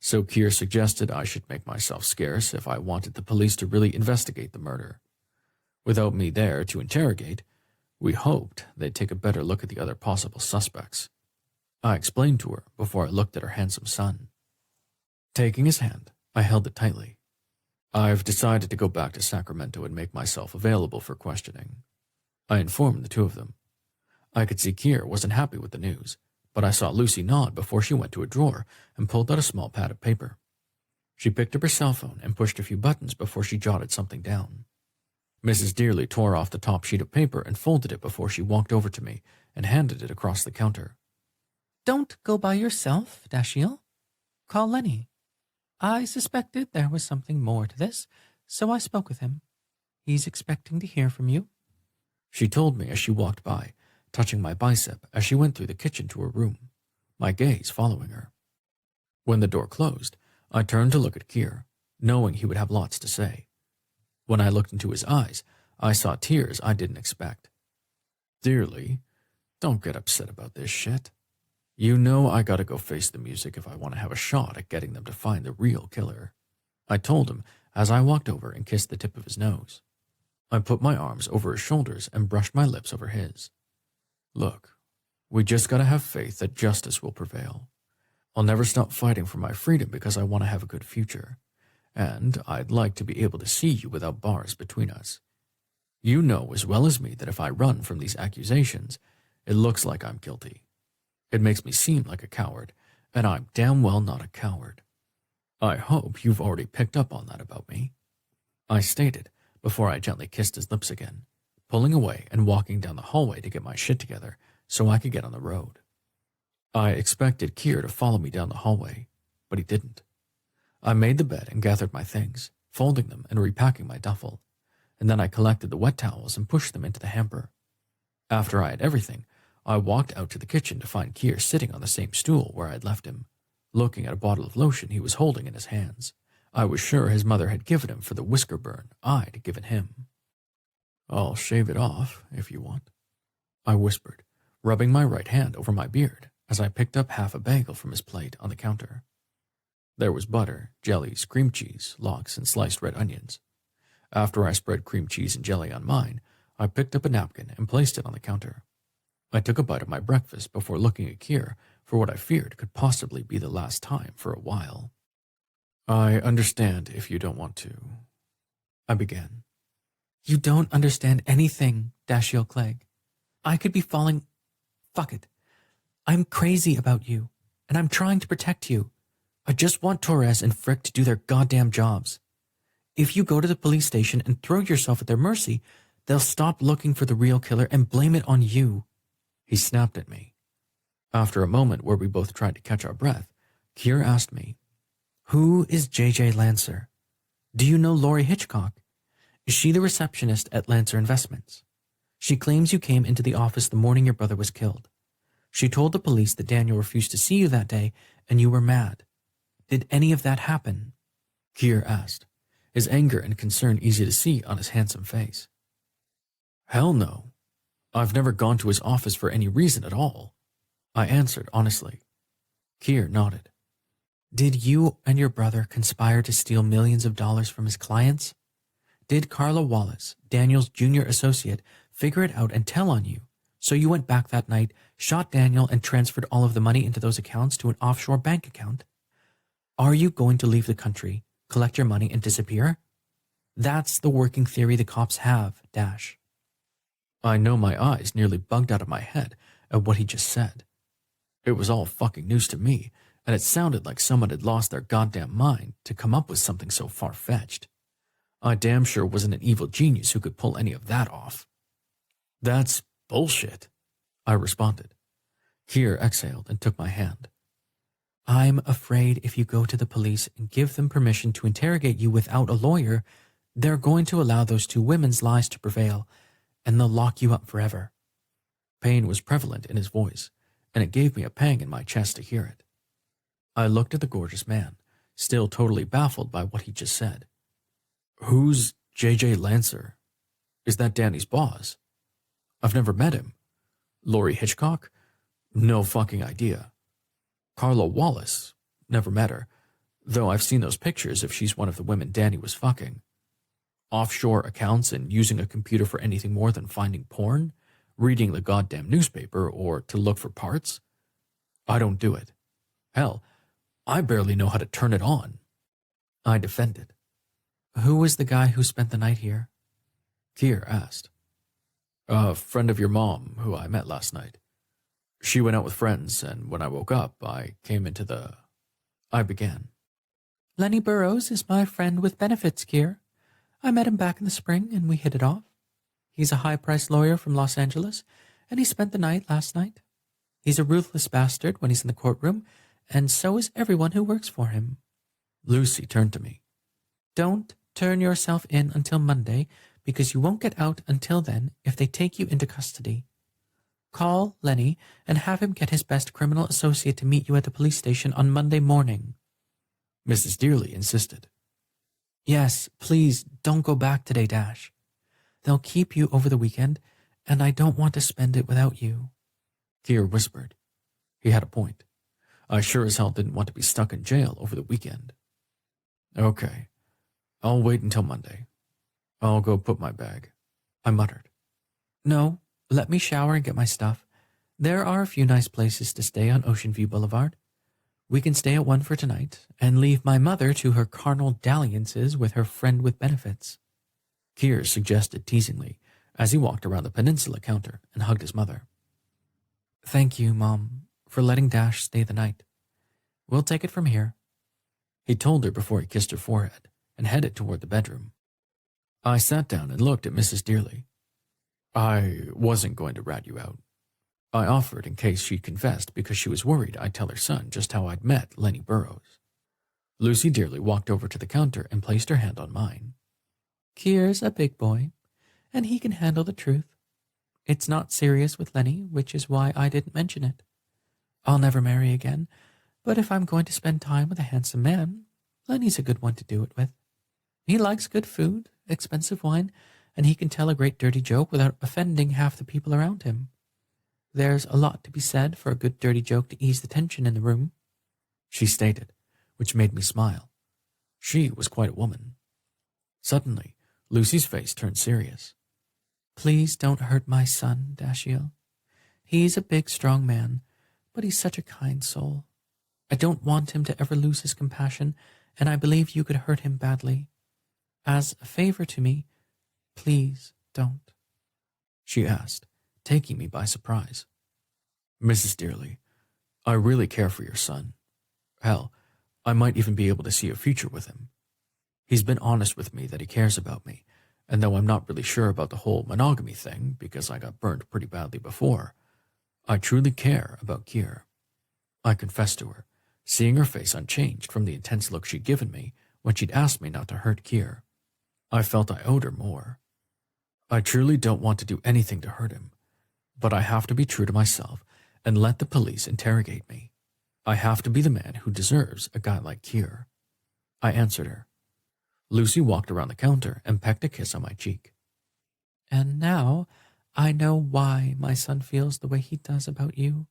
so Keir suggested I should make myself scarce if I wanted the police to really investigate the murder. Without me there to interrogate, we hoped they'd take a better look at the other possible suspects. I explained to her before I looked at her handsome son. Taking his hand, I held it tightly. I've decided to go back to Sacramento and make myself available for questioning. I informed the two of them. I could see Kier wasn't happy with the news, but I saw Lucy nod before she went to a drawer and pulled out a small pad of paper. She picked up her cell phone and pushed a few buttons before she jotted something down. Mrs. Dearly tore off the top sheet of paper and folded it before she walked over to me and handed it across the counter. Don't go by yourself, Dashiell. Call Lenny. I suspected there was something more to this, so I spoke with him. He's expecting to hear from you. She told me as she walked by, touching my bicep as she went through the kitchen to her room, my gaze following her. When the door closed, I turned to look at Kier, knowing he would have lots to say. When I looked into his eyes, I saw tears I didn't expect. Dearly, don't get upset about this shit. You know I gotta go face the music if I want to have a shot at getting them to find the real killer. I told him as I walked over and kissed the tip of his nose. I put my arms over his shoulders and brushed my lips over his. Look, we just gotta have faith that justice will prevail. I'll never stop fighting for my freedom because I want to have a good future, and I'd like to be able to see you without bars between us. You know as well as me that if I run from these accusations, it looks like I'm guilty. It makes me seem like a coward, and I'm damn well not a coward. I hope you've already picked up on that about me. I stated before I gently kissed his lips again, pulling away and walking down the hallway to get my shit together so I could get on the road. I expected Kier to follow me down the hallway, but he didn't. I made the bed and gathered my things, folding them and repacking my duffel, and then I collected the wet towels and pushed them into the hamper. After I had everything, I walked out to the kitchen to find Kier sitting on the same stool where I had left him, looking at a bottle of lotion he was holding in his hands. I was sure his mother had given him for the whisker burn I'd given him. I'll shave it off, if you want, I whispered, rubbing my right hand over my beard as I picked up half a bagel from his plate on the counter. There was butter, jellies, cream cheese, lox, and sliced red onions. After I spread cream cheese and jelly on mine, I picked up a napkin and placed it on the counter. I took a bite of my breakfast before looking at Kier for what I feared could possibly be the last time for a while. I understand if you don't want to, I began. You don't understand anything, Dashiell Clegg. I could be falling... Fuck it. I'm crazy about you, and I'm trying to protect you. I just want Torres and Frick to do their goddamn jobs. If you go to the police station and throw yourself at their mercy, they'll stop looking for the real killer and blame it on you. He snapped at me. After a moment where we both tried to catch our breath, Kier asked me, Who is J.J. Lancer? Do you know Lori Hitchcock? Is she the receptionist at Lancer Investments? She claims you came into the office the morning your brother was killed. She told the police that Daniel refused to see you that day and you were mad. Did any of that happen? Kier asked, his anger and concern easy to see on his handsome face. Hell no. I've never gone to his office for any reason at all, I answered honestly. Kier nodded. Did you and your brother conspire to steal millions of dollars from his clients? Did Carla Wallace, Daniel's junior associate, figure it out and tell on you? So you went back that night, shot Daniel, and transferred all of the money into those accounts to an offshore bank account? Are you going to leave the country, collect your money, and disappear? That's the working theory the cops have, Dash. I know my eyes nearly bugged out of my head at what he just said. It was all fucking news to me, and it sounded like someone had lost their goddamn mind to come up with something so far-fetched. I damn sure wasn't an evil genius who could pull any of that off. That's bullshit, I responded. Kier exhaled and took my hand. I'm afraid if you go to the police and give them permission to interrogate you without a lawyer, they're going to allow those two women's lies to prevail, and they'll lock you up forever. Pain was prevalent in his voice, and it gave me a pang in my chest to hear it. I looked at the gorgeous man, still totally baffled by what he just said. Who's J.J. Lancer? Is that Danny's boss? I've never met him. Lori Hitchcock? No fucking idea. Carla Wallace? Never met her, though I've seen those pictures if she's one of the women Danny was fucking. Offshore accounts and using a computer for anything more than finding porn, reading the goddamn newspaper, or to look for parts? I don't do it. Hell, I barely know how to turn it on. I defended. Who was the guy who spent the night here? Kier asked. A friend of your mom who I met last night. She went out with friends, and when I woke up, I came into the... I began. Lenny Burrows is my friend with benefits, Kier. I met him back in the spring, and we hit it off. He's a high-priced lawyer from Los Angeles, and he spent the night last night. He's a ruthless bastard when he's in the courtroom, and so is everyone who works for him. Lucy turned to me. Don't turn yourself in until Monday, because you won't get out until then if they take you into custody. Call Lenny and have him get his best criminal associate to meet you at the police station on Monday morning. Mrs. Dearly insisted. Yes, please don't go back today, Dash. They'll keep you over the weekend, and I don't want to spend it without you. Kier whispered. He had a point. I sure as hell didn't want to be stuck in jail over the weekend. Okay, I'll wait until Monday. I'll go put my bag, I muttered. No, let me shower and get my stuff. There are a few nice places to stay on Ocean View Boulevard. We can stay at one for tonight and leave my mother to her carnal dalliances with her friend with benefits. Kier suggested teasingly as he walked around the peninsula counter and hugged his mother. Thank you, Mom, for letting Dash stay the night. We'll take it from here. He told her before he kissed her forehead and headed toward the bedroom. I sat down and looked at Mrs. Dearly. I wasn't going to rat you out. I offered in case she confessed because she was worried I'd tell her son just how I'd met Lenny Burrows. Lucy Dearly walked over to the counter and placed her hand on mine. Kier's a big boy, and he can handle the truth. It's not serious with Lenny, which is why I didn't mention it. I'll never marry again, but if I'm going to spend time with a handsome man, Lenny's a good one to do it with. He likes good food, expensive wine, and he can tell a great dirty joke without offending half the people around him. There's a lot to be said for a good dirty joke to ease the tension in the room, she stated, which made me smile. She was quite a woman. Suddenly, Lucy's face turned serious. Please don't hurt my son, Dashiell. He's a big, strong man, but he's such a kind soul. I don't want him to ever lose his compassion, and I believe you could hurt him badly. As a favor to me, please don't, she asked, taking me by surprise. Mrs. Dearly, I really care for your son. Hell, I might even be able to see a future with him. He's been honest with me that he cares about me, and though I'm not really sure about the whole monogamy thing because I got burned pretty badly before, I truly care about Kier. I confessed to her, seeing her face unchanged from the intense look she'd given me when she'd asked me not to hurt Kier. I felt I owed her more. I truly don't want to do anything to hurt him, but I have to be true to myself and let the police interrogate me. I have to be the man who deserves a guy like Kier. I answered her. Lucy walked around the counter and pecked a kiss on my cheek. And now I know why my son feels the way he does about you.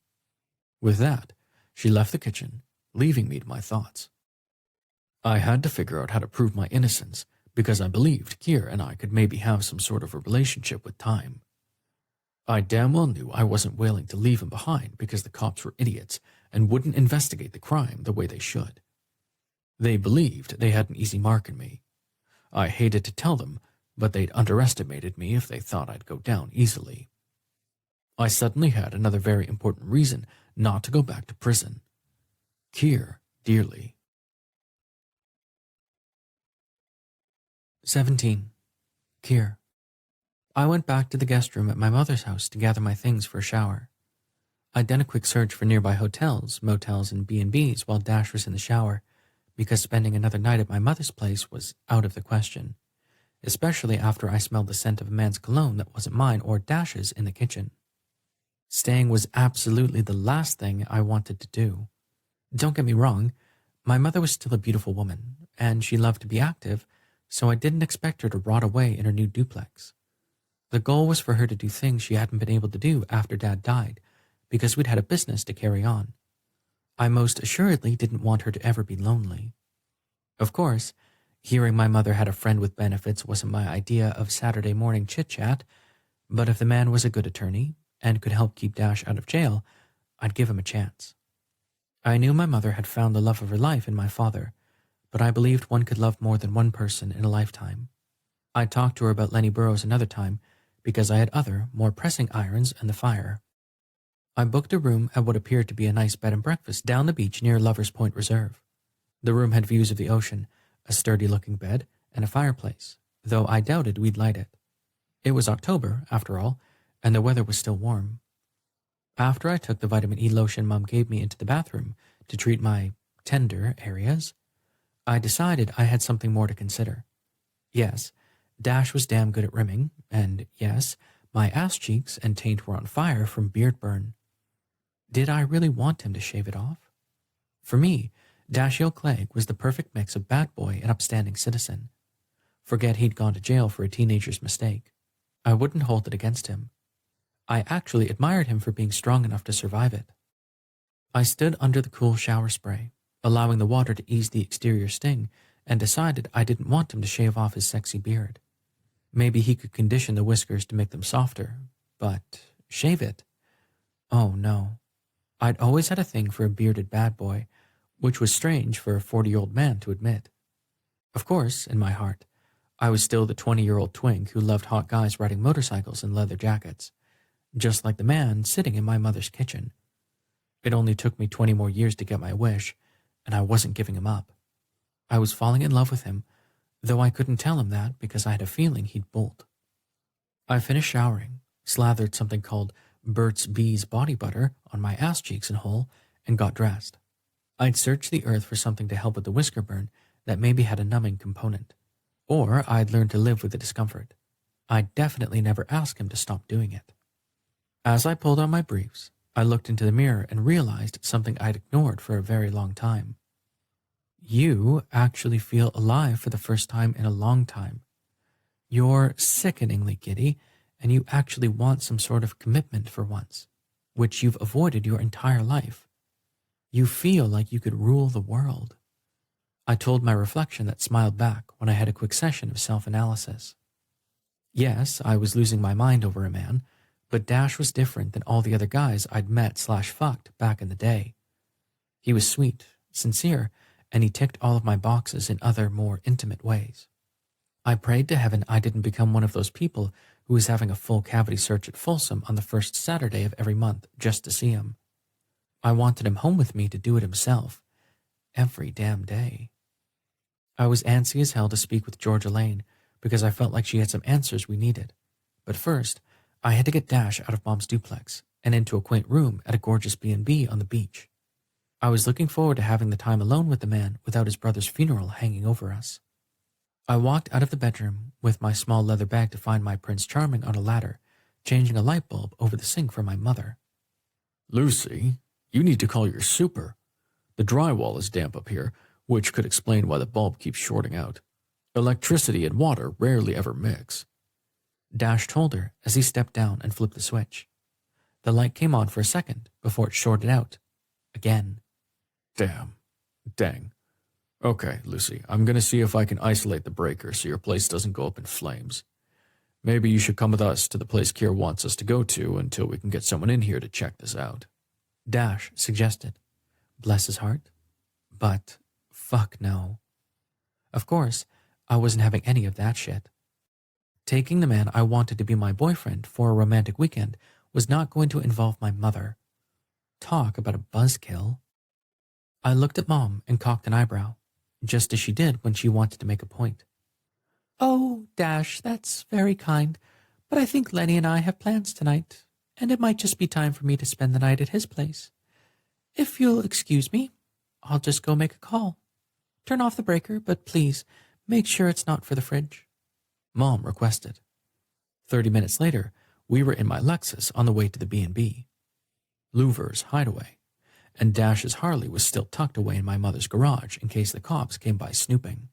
With that, she left the kitchen, leaving me to my thoughts. I had to figure out how to prove my innocence because I believed Kier and I could maybe have some sort of a relationship with time. I damn well knew I wasn't willing to leave him behind because the cops were idiots and wouldn't investigate the crime the way they should. They believed they had an easy mark on me. I hated to tell them, but they'd underestimated me if they thought I'd go down easily. I suddenly had another very important reason not to go back to prison. Kier Dearly. 17. Kier. I went back to the guest room at my mother's house to gather my things for a shower. I'd done a quick search for nearby hotels, motels, and B&Bs while Dash was in the shower, because spending another night at my mother's place was out of the question, especially after I smelled the scent of a man's cologne that wasn't mine or Dash's in the kitchen. Staying was absolutely the last thing I wanted to do. Don't get me wrong, my mother was still a beautiful woman, and she loved to be active, so I didn't expect her to rot away in her new duplex. The goal was for her to do things she hadn't been able to do after Dad died, because we'd had a business to carry on. I most assuredly didn't want her to ever be lonely. Of course, hearing my mother had a friend with benefits wasn't my idea of Saturday morning chit-chat, but if the man was a good attorney and could help keep Dash out of jail, I'd give him a chance. I knew my mother had found the love of her life in my father, but I believed one could love more than one person in a lifetime. I talked to her about Lenny Burrows another time because I had other, more pressing irons in the fire. I booked a room at what appeared to be a nice bed and breakfast down the beach near Lover's Point Reserve. The room had views of the ocean, a sturdy-looking bed, and a fireplace, though I doubted we'd light it. It was October, after all, and the weather was still warm. After I took the vitamin E lotion Mom gave me into the bathroom to treat my tender areas, I decided I had something more to consider. Yes, Dash was damn good at rimming, and yes, my ass cheeks and taint were on fire from beard burn. Did I really want him to shave it off? For me, Dashiell Clegg was the perfect mix of bad boy and upstanding citizen. Forget he'd gone to jail for a teenager's mistake. I wouldn't hold it against him. I actually admired him for being strong enough to survive it. I stood under the cool shower spray, allowing the water to ease the exterior sting, and decided I didn't want him to shave off his sexy beard. Maybe he could condition the whiskers to make them softer, but shave it? Oh no. I'd always had a thing for a bearded bad boy, which was strange for a 40-year-old man to admit. Of course, in my heart, I was still the 20-year-old twink who loved hot guys riding motorcycles in leather jackets, just like the man sitting in my mother's kitchen. It only took me 20 more years to get my wish, and I wasn't giving him up. I was falling in love with him, though I couldn't tell him that because I had a feeling he'd bolt. I finished showering, slathered something called Burt's Bees body butter on my ass cheeks and hole, and got dressed. I'd searched the earth for something to help with the whisker burn that maybe had a numbing component, or I'd learned to live with the discomfort. I'd definitely never ask him to stop doing it. As I pulled on my briefs, I looked into the mirror and realized something I'd ignored for a very long time. You actually feel alive for the first time in a long time. You're sickeningly giddy, and you actually want some sort of commitment for once, which you've avoided your entire life. You feel like you could rule the world. I told my reflection that smiled back when I had a quick session of self-analysis. Yes, I was losing my mind over a man, but Dash was different than all the other guys I'd met/fucked back in the day. He was sweet, sincere, and he ticked all of my boxes in other, more intimate ways. I prayed to heaven I didn't become one of those people who was having a full cavity search at Folsom on the first Saturday of every month just to see him. I wanted him home with me to do it himself, every damn day. I was antsy as hell to speak with Georgia Lane because I felt like she had some answers we needed. But first, I had to get Dash out of Mom's duplex and into a quaint room at a gorgeous B&B on the beach. I was looking forward to having the time alone with the man without his brother's funeral hanging over us. I walked out of the bedroom with my small leather bag to find my Prince Charming on a ladder, changing a light bulb over the sink for my mother. Lucy, you need to call your super. The drywall is damp up here, which could explain why the bulb keeps shorting out. Electricity and water rarely ever mix. Dash told her as he stepped down and flipped the switch. The light came on for a second before it shorted out. Again. Dang. Okay, Lucy, I'm going to see if I can isolate the breaker so your place doesn't go up in flames. Maybe you should come with us to the place Kier wants us to go to until we can get someone in here to check this out. Dash suggested. Bless his heart. But fuck no. Of course, I wasn't having any of that shit. Taking the man I wanted to be my boyfriend for a romantic weekend was not going to involve my mother. Talk about a buzzkill. I looked at Mom and cocked an eyebrow, just as she did when she wanted to make a point. Oh, Dash, that's very kind, but I think Lenny and I have plans tonight, and it might just be time for me to spend the night at his place. If you'll excuse me, I'll just go make a call. Turn off the breaker, but please, make sure it's not for the fridge. Mom requested. 30 minutes later, we were in my Lexus on the way to the B&B. Louver's hideaway, and Dash's Harley was still tucked away in my mother's garage in case the cops came by snooping.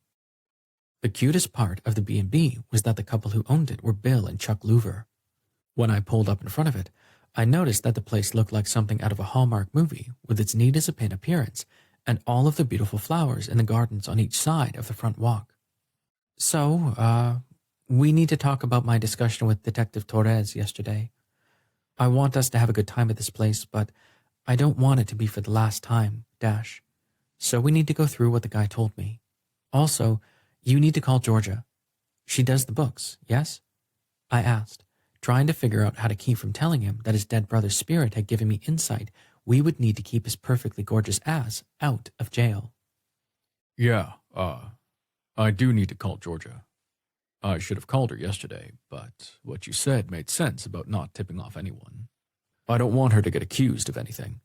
The cutest part of the B&B was that the couple who owned it were Bill and Chuck Louver. When I pulled up in front of it, I noticed that the place looked like something out of a Hallmark movie with its neat-as-a-pin appearance and all of the beautiful flowers in the gardens on each side of the front walk. So, we need to talk about my discussion with Detective Torres yesterday. I want us to have a good time at this place, but I don't want it to be for the last time, Dash. So we need to go through what the guy told me. Also, you need to call Georgia. She does the books, yes? I asked, trying to figure out how to keep from telling him that his dead brother's spirit had given me insight we would need to keep his perfectly gorgeous ass out of jail. Yeah, I do need to call Georgia. I should have called her yesterday, but what you said made sense about not tipping off anyone. I don't want her to get accused of anything.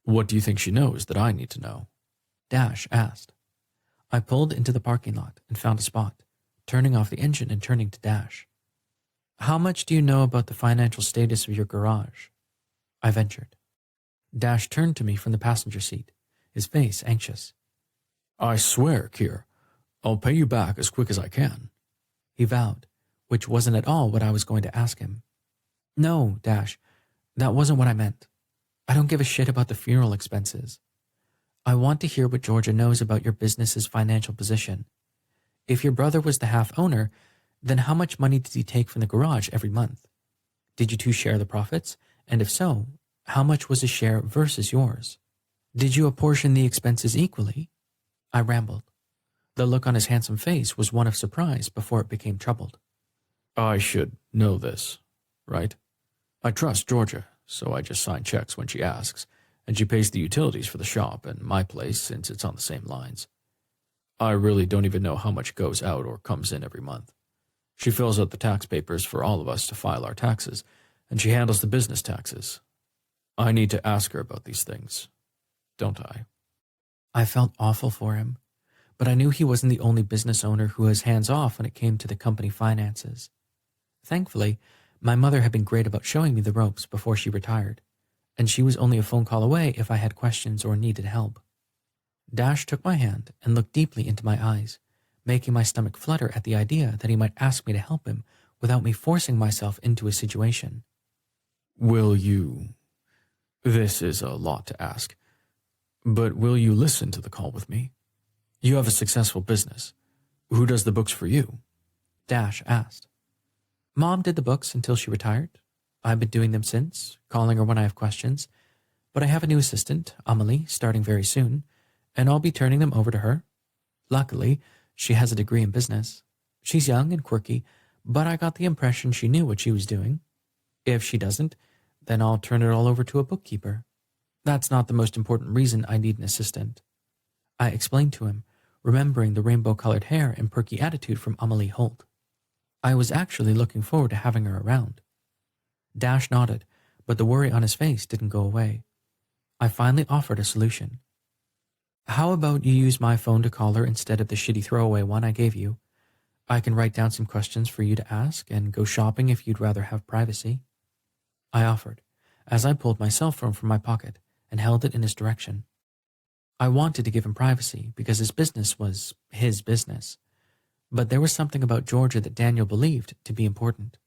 What do you think she knows that I need to know? Dash asked. I pulled into the parking lot and found a spot, turning off the engine and turning to Dash. How much do you know about the financial status of your garage? I ventured. Dash turned to me from the passenger seat, his face anxious. I swear, Kier, I'll pay you back as quick as I can. He vowed, which wasn't at all what I was going to ask him. No, Dash, that wasn't what I meant. I don't give a shit about the funeral expenses. I want to hear what Georgia knows about your business's financial position. If your brother was the half owner, then how much money did he take from the garage every month? Did you two share the profits? And if so, how much was his share versus yours? Did you apportion the expenses equally? I rambled. The look on his handsome face was one of surprise before it became troubled. I should know this, right? I trust Georgia, so I just sign checks when she asks, and she pays the utilities for the shop and my place since it's on the same lines. I really don't even know how much goes out or comes in every month. She fills out the tax papers for all of us to file our taxes, and she handles the business taxes. I need to ask her about these things, don't I? I felt awful for him, but I knew he wasn't the only business owner who was hands-off when it came to the company finances. Thankfully, my mother had been great about showing me the ropes before she retired, and she was only a phone call away if I had questions or needed help. Dash took my hand and looked deeply into my eyes, making my stomach flutter at the idea that he might ask me to help him without me forcing myself into a situation. Will you... This is a lot to ask, but will you listen to the call with me? You have a successful business. Who does the books for you? Dash asked. Mom did the books until she retired. I've been doing them since, calling her when I have questions, but I have a new assistant, Amelie, starting very soon, and I'll be turning them over to her. Luckily, she has a degree in business. She's young and quirky, but I got the impression she knew what she was doing. If she doesn't, then I'll turn it all over to a bookkeeper. That's not the most important reason I need an assistant. I explained to him, remembering the rainbow-colored hair and perky attitude from Amelie Holt. I was actually looking forward to having her around. Dash nodded, but the worry on his face didn't go away. I finally offered a solution. How about you use my phone to call her instead of the shitty throwaway one I gave you? I can write down some questions for you to ask and go shopping if you'd rather have privacy. I offered, as I pulled my cell phone from my pocket and held it in his direction. I wanted to give him privacy because his business was his business, but there was something about Georgia that Daniel believed to be important.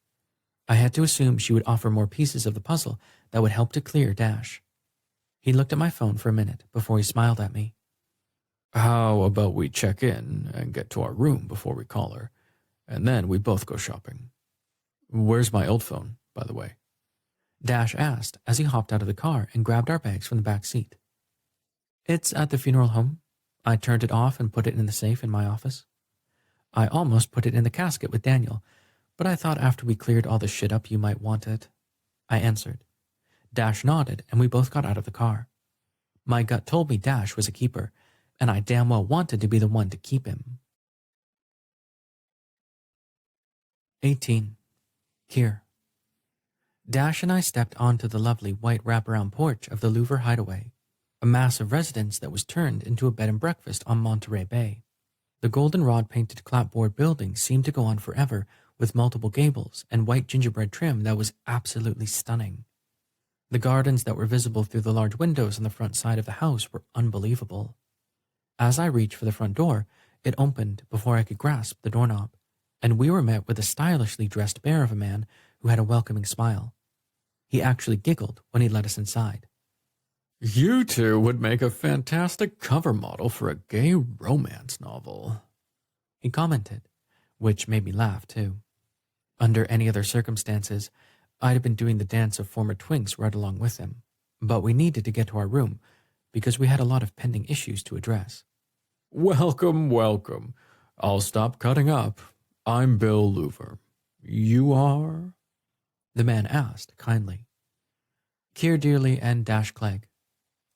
I had to assume she would offer more pieces of the puzzle that would help to clear Dash. He looked at my phone for a minute before he smiled at me. How about we check in and get to our room before we call her, and then we both go shopping? Where's my old phone, by the way? Dash asked as he hopped out of the car and grabbed our bags from the back seat. It's at the funeral home. I turned it off and put it in the safe in my office. I almost put it in the casket with Daniel, but I thought after we cleared all the shit up you might want it. I answered. Dash nodded and we both got out of the car. My gut told me Dash was a keeper, and I damn well wanted to be the one to keep him. 18. Here. Dash and I stepped onto the lovely white wraparound porch of the Louvre Hideaway, a massive residence that was turned into a bed and breakfast on Monterey Bay. The goldenrod painted clapboard building seemed to go on forever, with multiple gables and white gingerbread trim that was absolutely stunning. The gardens that were visible through the large windows on the front side of the house were unbelievable. As I reached for the front door, it opened before I could grasp the doorknob, and we were met with a stylishly dressed bear of a man who had a welcoming smile. He actually giggled when he let us inside. You two would make a fantastic cover model for a gay romance novel, he commented, which made me laugh too. Under any other circumstances, I'd have been doing the dance of former twinks right along with him, but we needed to get to our room because we had a lot of pending issues to address. Welcome, welcome. I'll stop cutting up. I'm Bill Louver. You are? The man asked kindly. Keir Dearly and Dash Clegg,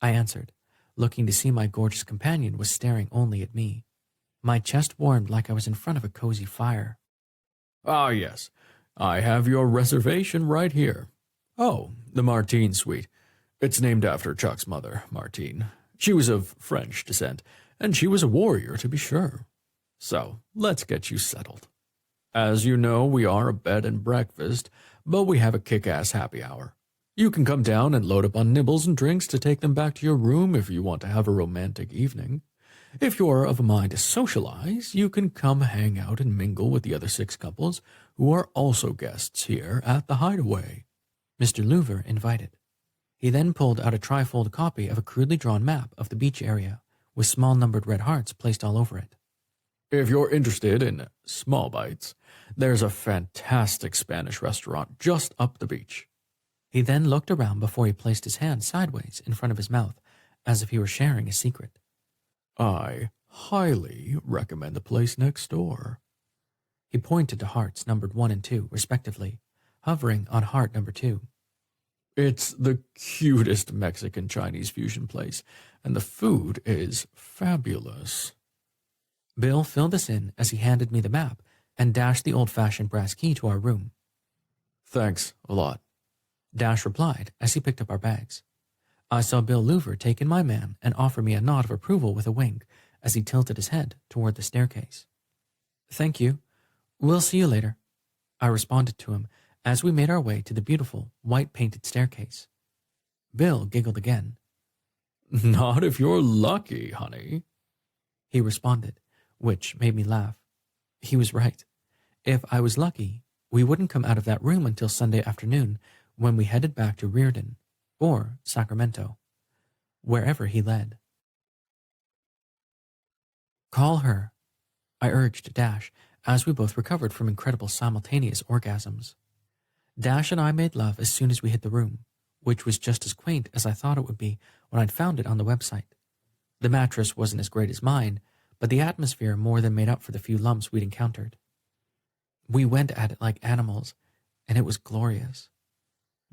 I answered, looking to see my gorgeous companion was staring only at me. My chest warmed like I was in front of a cozy fire. Ah, yes. I have your reservation right here. Oh, the Martine Suite. It's named after Chuck's mother, Martine. She was of French descent, and she was a warrior, to be sure. So, let's get you settled. As you know, we are a bed and breakfast, but we have a kick-ass happy hour. You can come down and load up on nibbles and drinks to take them back to your room if you want to have a romantic evening. If you're of a mind to socialize, you can come hang out and mingle with the other 6 couples who are also guests here at the Hideaway. Mr. Louver invited. He then pulled out a trifold copy of a crudely drawn map of the beach area, with small numbered red hearts placed all over it. If you're interested in small bites, there's a fantastic Spanish restaurant just up the beach. He then looked around before he placed his hand sideways in front of his mouth, as if he were sharing a secret. I highly recommend the place next door. He pointed to hearts numbered 1 and 2, respectively, hovering on heart number 2. It's the cutest Mexican-Chinese fusion place, and the food is fabulous. Bill filled us in as he handed me the map and dashed the old-fashioned brass key to our room. Thanks a lot. Dash replied as he picked up our bags. I saw Bill Louver take in my man and offer me a nod of approval with a wink as he tilted his head toward the staircase. Thank you. We'll see you later, I responded to him as we made our way to the beautiful, white-painted staircase. Bill giggled again. Not if you're lucky, honey, he responded, which made me laugh. He was right. If I was lucky, we wouldn't come out of that room until Sunday afternoon when we headed back to Reardon, or Sacramento, wherever he led. Call her, I urged Dash as we both recovered from incredible simultaneous orgasms. Dash and I made love as soon as we hit the room, which was just as quaint as I thought it would be when I'd found it on the website. The mattress wasn't as great as mine, but the atmosphere more than made up for the few lumps we'd encountered. We went at it like animals, and it was glorious.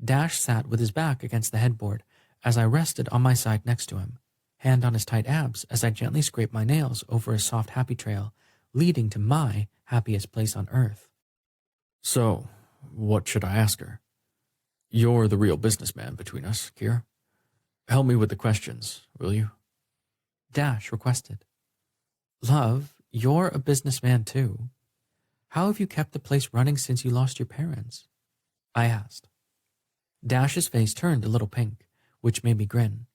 Dash sat with his back against the headboard as I rested on my side next to him, hand on his tight abs as I gently scraped my nails over his soft happy trail, leading to my happiest place on earth. So, what should I ask her? You're the real businessman between us, Keir. Help me with the questions, will you? Dash requested. Love, you're a businessman too. How have you kept the place running since you lost your parents? I asked. Dash's face turned a little pink, which made me grin.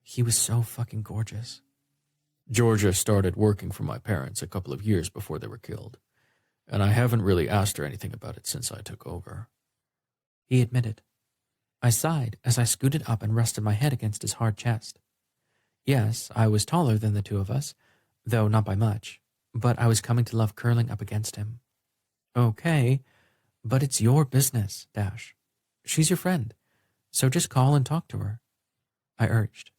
He was so fucking gorgeous. Georgia started working for my parents a couple of years before they were killed, and I haven't really asked her anything about it since I took over. He admitted. I sighed as I scooted up and rested my head against his hard chest. Yes, I was taller than the two of us, though not by much, but I was coming to love curling up against him. Okay, but it's your business, Dash. She's your friend, so just call and talk to her, I urged.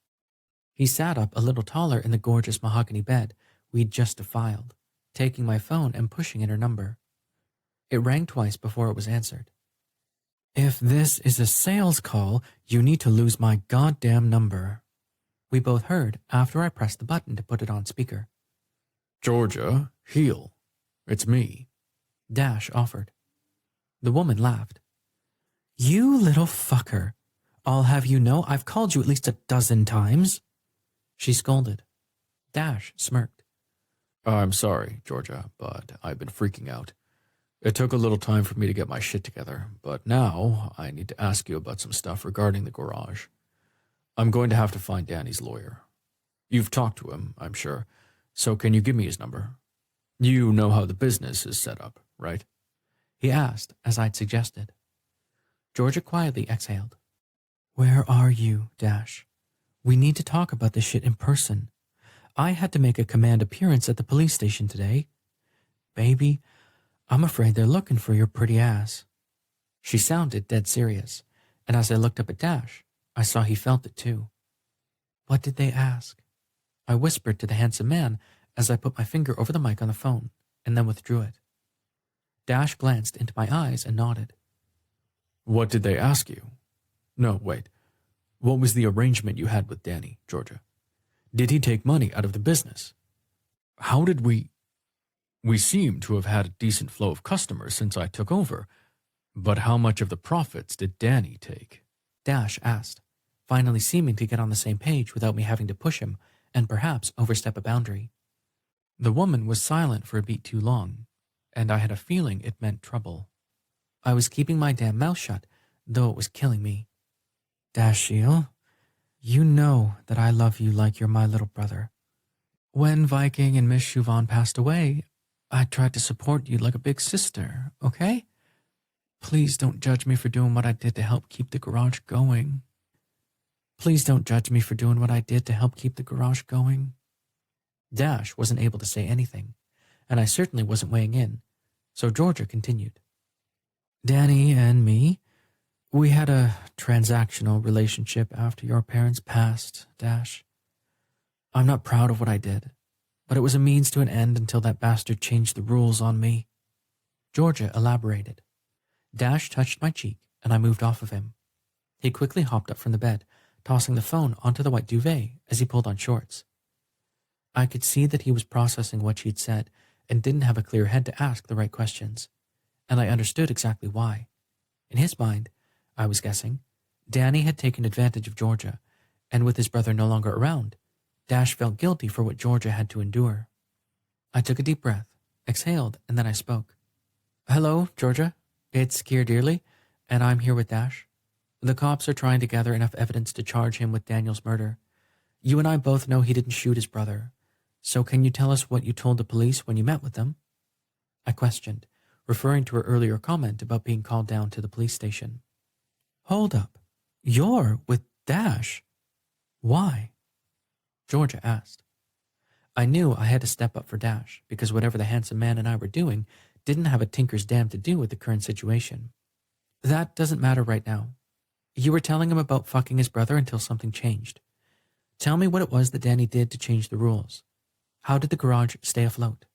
He sat up a little taller in the gorgeous mahogany bed we'd just defiled, taking my phone and pushing in her number. It rang twice before it was answered. If this is a sales call, you need to lose my goddamn number, we both heard after I pressed the button to put it on speaker. Georgia, heel. It's me, Dash offered. The woman laughed. You little fucker. I'll have you know I've called you at least 12 times. She scolded. Dash smirked. I'm sorry, Georgia, but I've been freaking out. It took a little time for me to get my shit together, but now I need to ask you about some stuff regarding the garage. I'm going to have to find Danny's lawyer. You've talked to him, I'm sure, so can you give me his number? You know how the business is set up, right? He asked, as I'd suggested. Georgia quietly exhaled. Where are you, Dash? We need to talk about this shit in person. I had to make a command appearance at the police station today. Baby, I'm afraid they're looking for your pretty ass. She sounded dead serious, and as I looked up at Dash, I saw he felt it too. What did they ask? I whispered to the handsome man as I put my finger over the mic on the phone and then withdrew it. Dash glanced into my eyes and nodded. What did they ask you? No, wait. What was the arrangement you had with Danny, Georgia? Did he take money out of the business? How did we seem to have had a decent flow of customers since I took over, but how much of the profits did Danny take? Dash asked, finally seeming to get on the same page without me having to push him and perhaps overstep a boundary. The woman was silent for a beat too long, and I had a feeling it meant trouble. I was keeping my damn mouth shut, though it was killing me. Dashiell, you know that I love you like you're my little brother. When Viking and Miss Chauvin passed away, I tried to support you like a big sister, okay? Please don't judge me for doing what I did to help keep the garage going. Please don't judge me for doing what I did to help keep the garage going. Dash wasn't able to say anything, and I certainly wasn't weighing in, so Georgia continued. Danny and me, we had a transactional relationship after your parents passed, Dash. I'm not proud of what I did, but it was a means to an end until that bastard changed the rules on me. Georgia elaborated. Dash touched my cheek, and I moved off of him. He quickly hopped up from the bed, tossing the phone onto the white duvet as he pulled on shorts. I could see that he was processing what she had said and didn't have a clear head to ask the right questions, and I understood exactly why. In his mind, I was guessing, Danny had taken advantage of Georgia, and with his brother no longer around, Dash felt guilty for what Georgia had to endure. I took a deep breath, exhaled, and then I spoke. Hello, Georgia. It's Keir Dearly, and I'm here with Dash. The cops are trying to gather enough evidence to charge him with Daniel's murder. You and I both know he didn't shoot his brother. So can you tell us what you told the police when you met with them? I questioned, referring to her earlier comment about being called down to the police station. Hold up. You're with Dash? Why? Georgia asked. I knew I had to step up for Dash because whatever the handsome man and I were doing didn't have a tinker's damn to do with the current situation. That doesn't matter right now. You were telling him about fucking his brother until something changed. Tell me what it was that Danny did to change the rules. How did the garage stay afloat?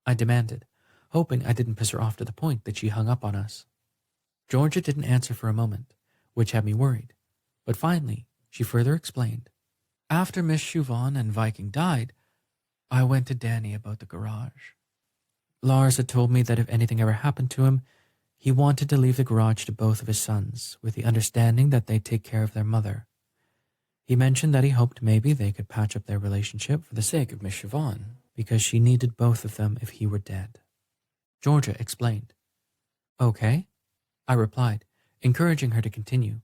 I demanded, hoping I didn't piss her off to the point that she hung up on us. Georgia didn't answer for a moment, which had me worried, but finally she further explained. After Miss Chauvin and Viking died, I went to Danny about the garage. Lars had told me that if anything ever happened to him, he wanted to leave the garage to both of his sons, with the understanding that they'd take care of their mother. He mentioned that he hoped maybe they could patch up their relationship for the sake of Miss Chauvin, because she needed both of them if he were dead. Georgia explained. Okay, I replied, encouraging her to continue.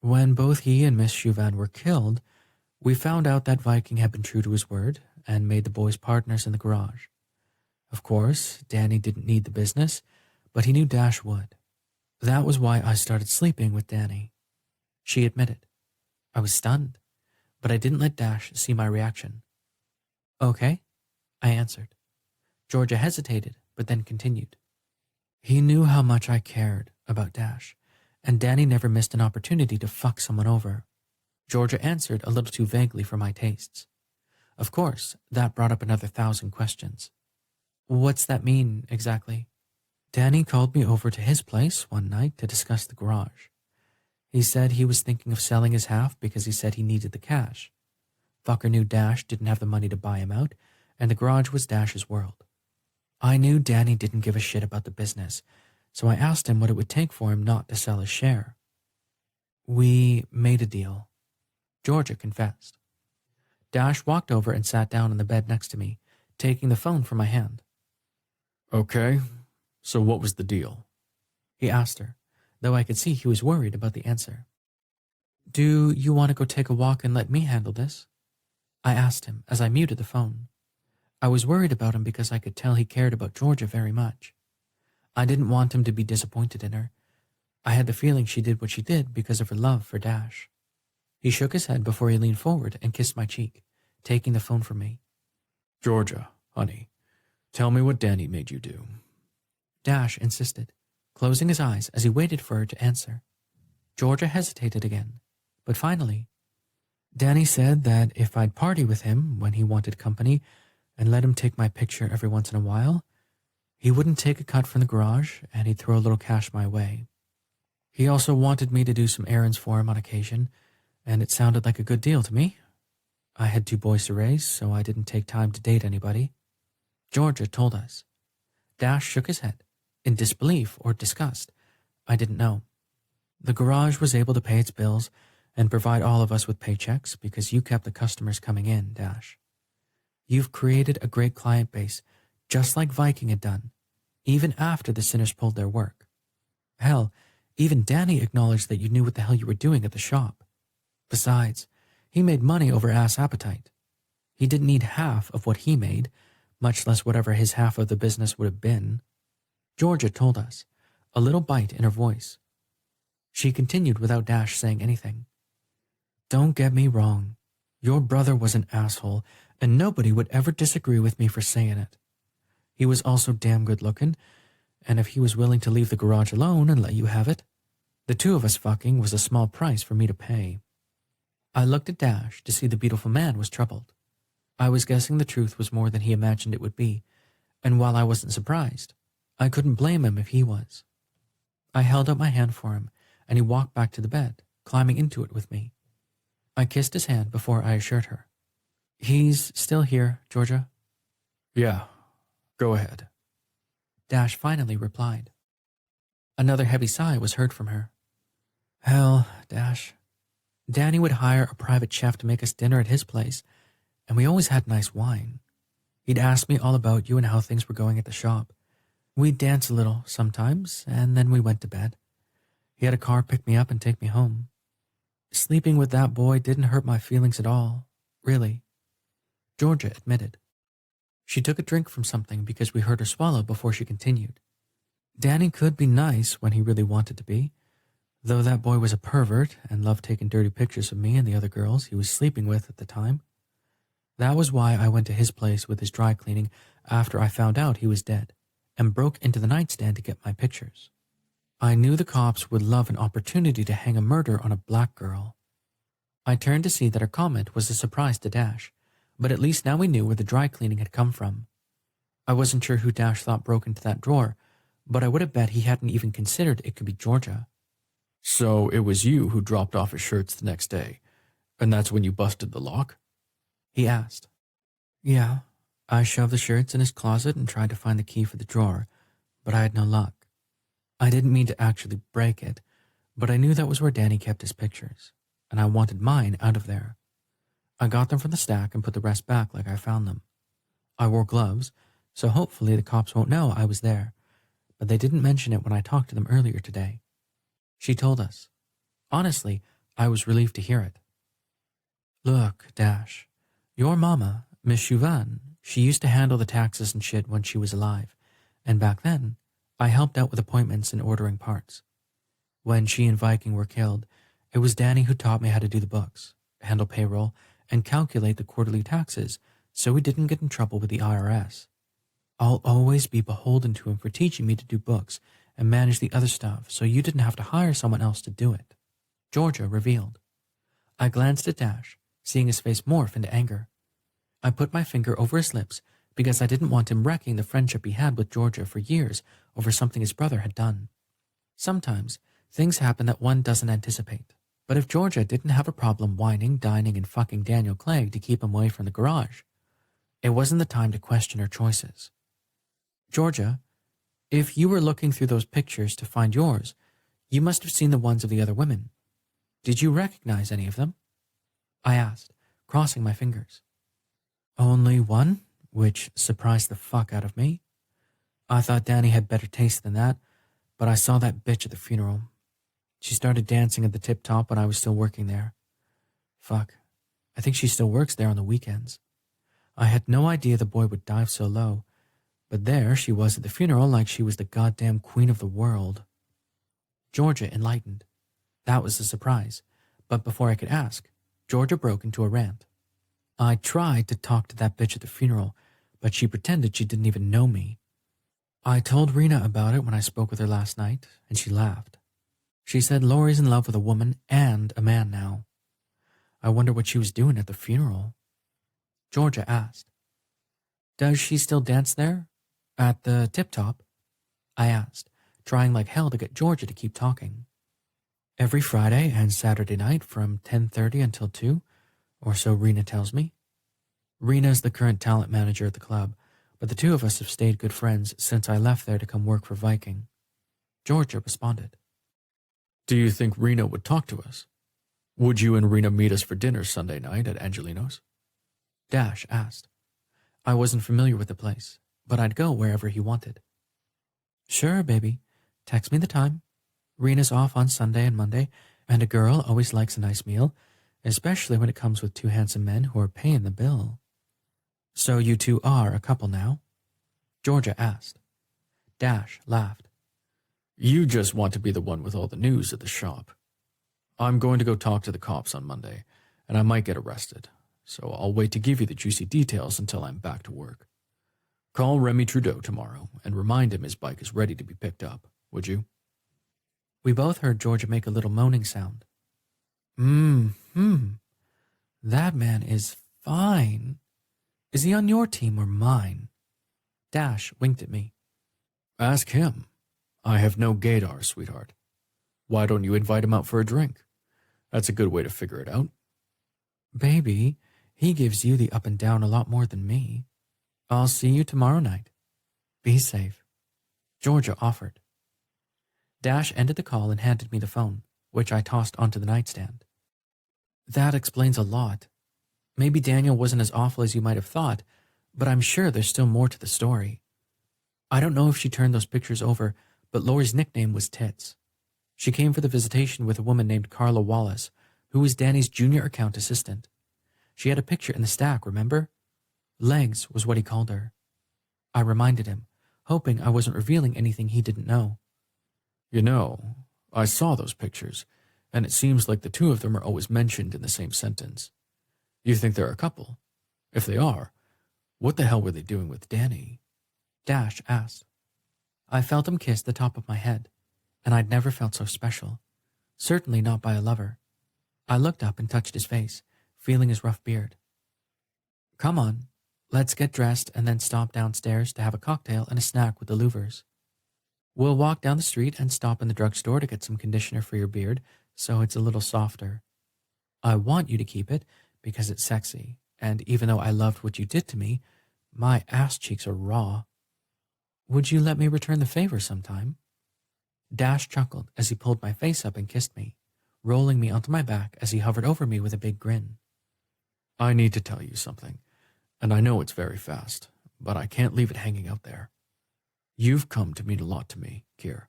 When both he and Miss Chauvin were killed, we found out that Viking had been true to his word and made the boys partners in the garage. Of course, Danny didn't need the business, but he knew Dash would. That was why I started sleeping with Danny. She admitted. I was stunned, but I didn't let Dash see my reaction. Okay, I answered. Georgia hesitated, but then continued. He knew how much I cared about Dash, and Danny never missed an opportunity to fuck someone over. Georgia answered a little too vaguely for my tastes. Of course, that brought up another 1,000 questions. What's that mean, exactly? Danny called me over to his place one night to discuss the garage. He said he was thinking of selling his half because he said he needed the cash. Fucker knew Dash didn't have the money to buy him out, and the garage was Dash's world. I knew Danny didn't give a shit about the business, so I asked him what it would take for him not to sell his share. We made a deal. Georgia confessed. Dash walked over and sat down on the bed next to me, taking the phone from my hand. Okay, so what was the deal? He asked her, though I could see he was worried about the answer. Do you want to go take a walk and let me handle this? I asked him as I muted the phone. I was worried about him because I could tell he cared about Georgia very much. I didn't want him to be disappointed in her. I had the feeling she did what she did because of her love for Dash. He shook his head before he leaned forward and kissed my cheek, taking the phone from me. Georgia, honey, tell me what Danny made you do. Dash insisted, closing his eyes as he waited for her to answer. Georgia hesitated again, but finally, Danny said that if I'd party with him when he wanted company, and let him take my picture every once in a while. He wouldn't take a cut from the garage, and he'd throw a little cash my way. He also wanted me to do some errands for him on occasion, and it sounded like a good deal to me. I had 2 boys to raise, so I didn't take time to date anybody. Georgia told us. Dash shook his head, in disbelief or disgust. I didn't know. The garage was able to pay its bills and provide all of us with paychecks because you kept the customers coming in, Dash. You've created a great client base, just like Viking had done, even after the sinners pulled their work. Hell, even Danny acknowledged that you knew what the hell you were doing at the shop. Besides, he made money over ass appetite. He didn't need half of what he made, much less whatever his half of the business would have been. Georgia told us, a little bite in her voice. She continued without Dash saying anything. Don't get me wrong. Your brother was an asshole, and nobody would ever disagree with me for saying it. He was also damn good looking, and if he was willing to leave the garage alone and let you have it, the 2 of us fucking was a small price for me to pay. I looked at Dash to see the beautiful man was troubled. I was guessing the truth was more than he imagined it would be, and while I wasn't surprised, I couldn't blame him if he was. I held out my hand for him, and he walked back to the bed, climbing into it with me. I kissed his hand before I assured her. He's still here, Georgia? Yeah, go ahead. Dash finally replied. Another heavy sigh was heard from her. Hell, Dash. Danny would hire a private chef to make us dinner at his place, and we always had nice wine. He'd ask me all about you and how things were going at the shop. We'd dance a little sometimes, and then we went to bed. He had a car pick me up and take me home. Sleeping with that boy didn't hurt my feelings at all, really. Georgia admitted. She took a drink from something because we heard her swallow before she continued. Danny could be nice when he really wanted to be, though that boy was a pervert and loved taking dirty pictures of me and the other girls he was sleeping with at the time. That was why I went to his place with his dry cleaning after I found out he was dead and broke into the nightstand to get my pictures. I knew the cops would love an opportunity to hang a murder on a black girl. I turned to see that her comment was a surprise to Dash, but at least now we knew where the dry cleaning had come from. I wasn't sure who Dash thought broke into that drawer, but I would have bet he hadn't even considered it could be Georgia. So it was you who dropped off his shirts the next day, and that's when you busted the lock? He asked. Yeah, I shoved the shirts in his closet and tried to find the key for the drawer, but I had no luck. I didn't mean to actually break it, but I knew that was where Danny kept his pictures, and I wanted mine out of there. I got them from the stack and put the rest back like I found them. I wore gloves, so hopefully the cops won't know I was there, but they didn't mention it when I talked to them earlier today. She told us. Honestly, I was relieved to hear it. Look, Dash, your mama, Miss Chauvin, she used to handle the taxes and shit when she was alive, and back then, I helped out with appointments and ordering parts. When she and Viking were killed, it was Danny who taught me how to do the books, handle payroll, and calculate the quarterly taxes so we didn't get in trouble with the IRS. I'll always be beholden to him for teaching me to do books and manage the other stuff so you didn't have to hire someone else to do it. Georgia revealed. I glanced at Dash, seeing his face morph into anger. I put my finger over his lips because I didn't want him wrecking the friendship he had with Georgia for years over something his brother had done. Sometimes, things happen that one doesn't anticipate. But if Georgia didn't have a problem whining, dining, and fucking Daniel Clegg to keep him away from the garage, it wasn't the time to question her choices. Georgia, if you were looking through those pictures to find yours, you must have seen the ones of the other women. Did you recognize any of them? I asked, crossing my fingers. Only one, which surprised the fuck out of me. I thought Danny had better taste than that, but I saw that bitch at the funeral. She started dancing at the Tip Top when I was still working there. Fuck, I think she still works there on the weekends. I had no idea the boy would dive so low, but there she was at the funeral like she was the goddamn queen of the world. Georgia enlightened. That was a surprise, but before I could ask, Georgia broke into a rant. I tried to talk to that bitch at the funeral, but she pretended she didn't even know me. I told Rena about it when I spoke with her last night, and she laughed. She said Lori's in love with a woman and a man now. I wonder what she was doing at the funeral. Georgia asked. Does she still dance there? At the Tip Top? I asked, trying like hell to get Georgia to keep talking. Every Friday and Saturday night from 10:30 until 2, or so Rena tells me. Rena is the current talent manager at the club, but the two of us have stayed good friends since I left there to come work for Viking. Georgia responded. Do you think Rena would talk to us? Would you and Rena meet us for dinner Sunday night at Angelino's? Dash asked. I wasn't familiar with the place, but I'd go wherever he wanted. Sure, baby. Text me the time. Rena's off on Sunday and Monday, and a girl always likes a nice meal, especially when it comes with two handsome men who are paying the bill. So you two are a couple now? Georgia asked. Dash laughed. You just want to be the one with all the news at the shop. I'm going to go talk to the cops on Monday, and I might get arrested, so I'll wait to give you the juicy details until I'm back to work. Call Remy Trudeau tomorrow and remind him his bike is ready to be picked up, would you? We both heard Georgia make a little moaning sound. That man is fine. Is he on your team or mine? Dash winked at me. Ask him. I have no gaydar, sweetheart. Why don't you invite him out for a drink? That's a good way to figure it out. Baby, he gives you the up and down a lot more than me. I'll see you tomorrow night. Be safe. Georgia offered. Dash ended the call and handed me the phone, which I tossed onto the nightstand. That explains a lot. Maybe Daniel wasn't as awful as you might have thought, but I'm sure there's still more to the story. I don't know if she turned those pictures over, but Lori's nickname was Tits. She came for the visitation with a woman named Carla Wallace, who was Danny's junior account assistant. She had a picture in the stack, remember? Legs was what he called her. I reminded him, hoping I wasn't revealing anything he didn't know. You know, I saw those pictures, and it seems like the two of them are always mentioned in the same sentence. You think they're a couple? If they are, what the hell were they doing with Danny? Dash asked. I felt him kiss the top of my head, and I'd never felt so special. Certainly not by a lover. I looked up and touched his face, feeling his rough beard. Come on, let's get dressed and then stop downstairs to have a cocktail and a snack with the Louvers. We'll walk down the street and stop in the drugstore to get some conditioner for your beard so it's a little softer. I want you to keep it because it's sexy, and even though I loved what you did to me, my ass cheeks are raw. Would you let me return the favor sometime? Dash chuckled as he pulled my face up and kissed me, rolling me onto my back as he hovered over me with a big grin. I need to tell you something, and I know it's very fast, but I can't leave it hanging out there. You've come to mean a lot to me, Kier.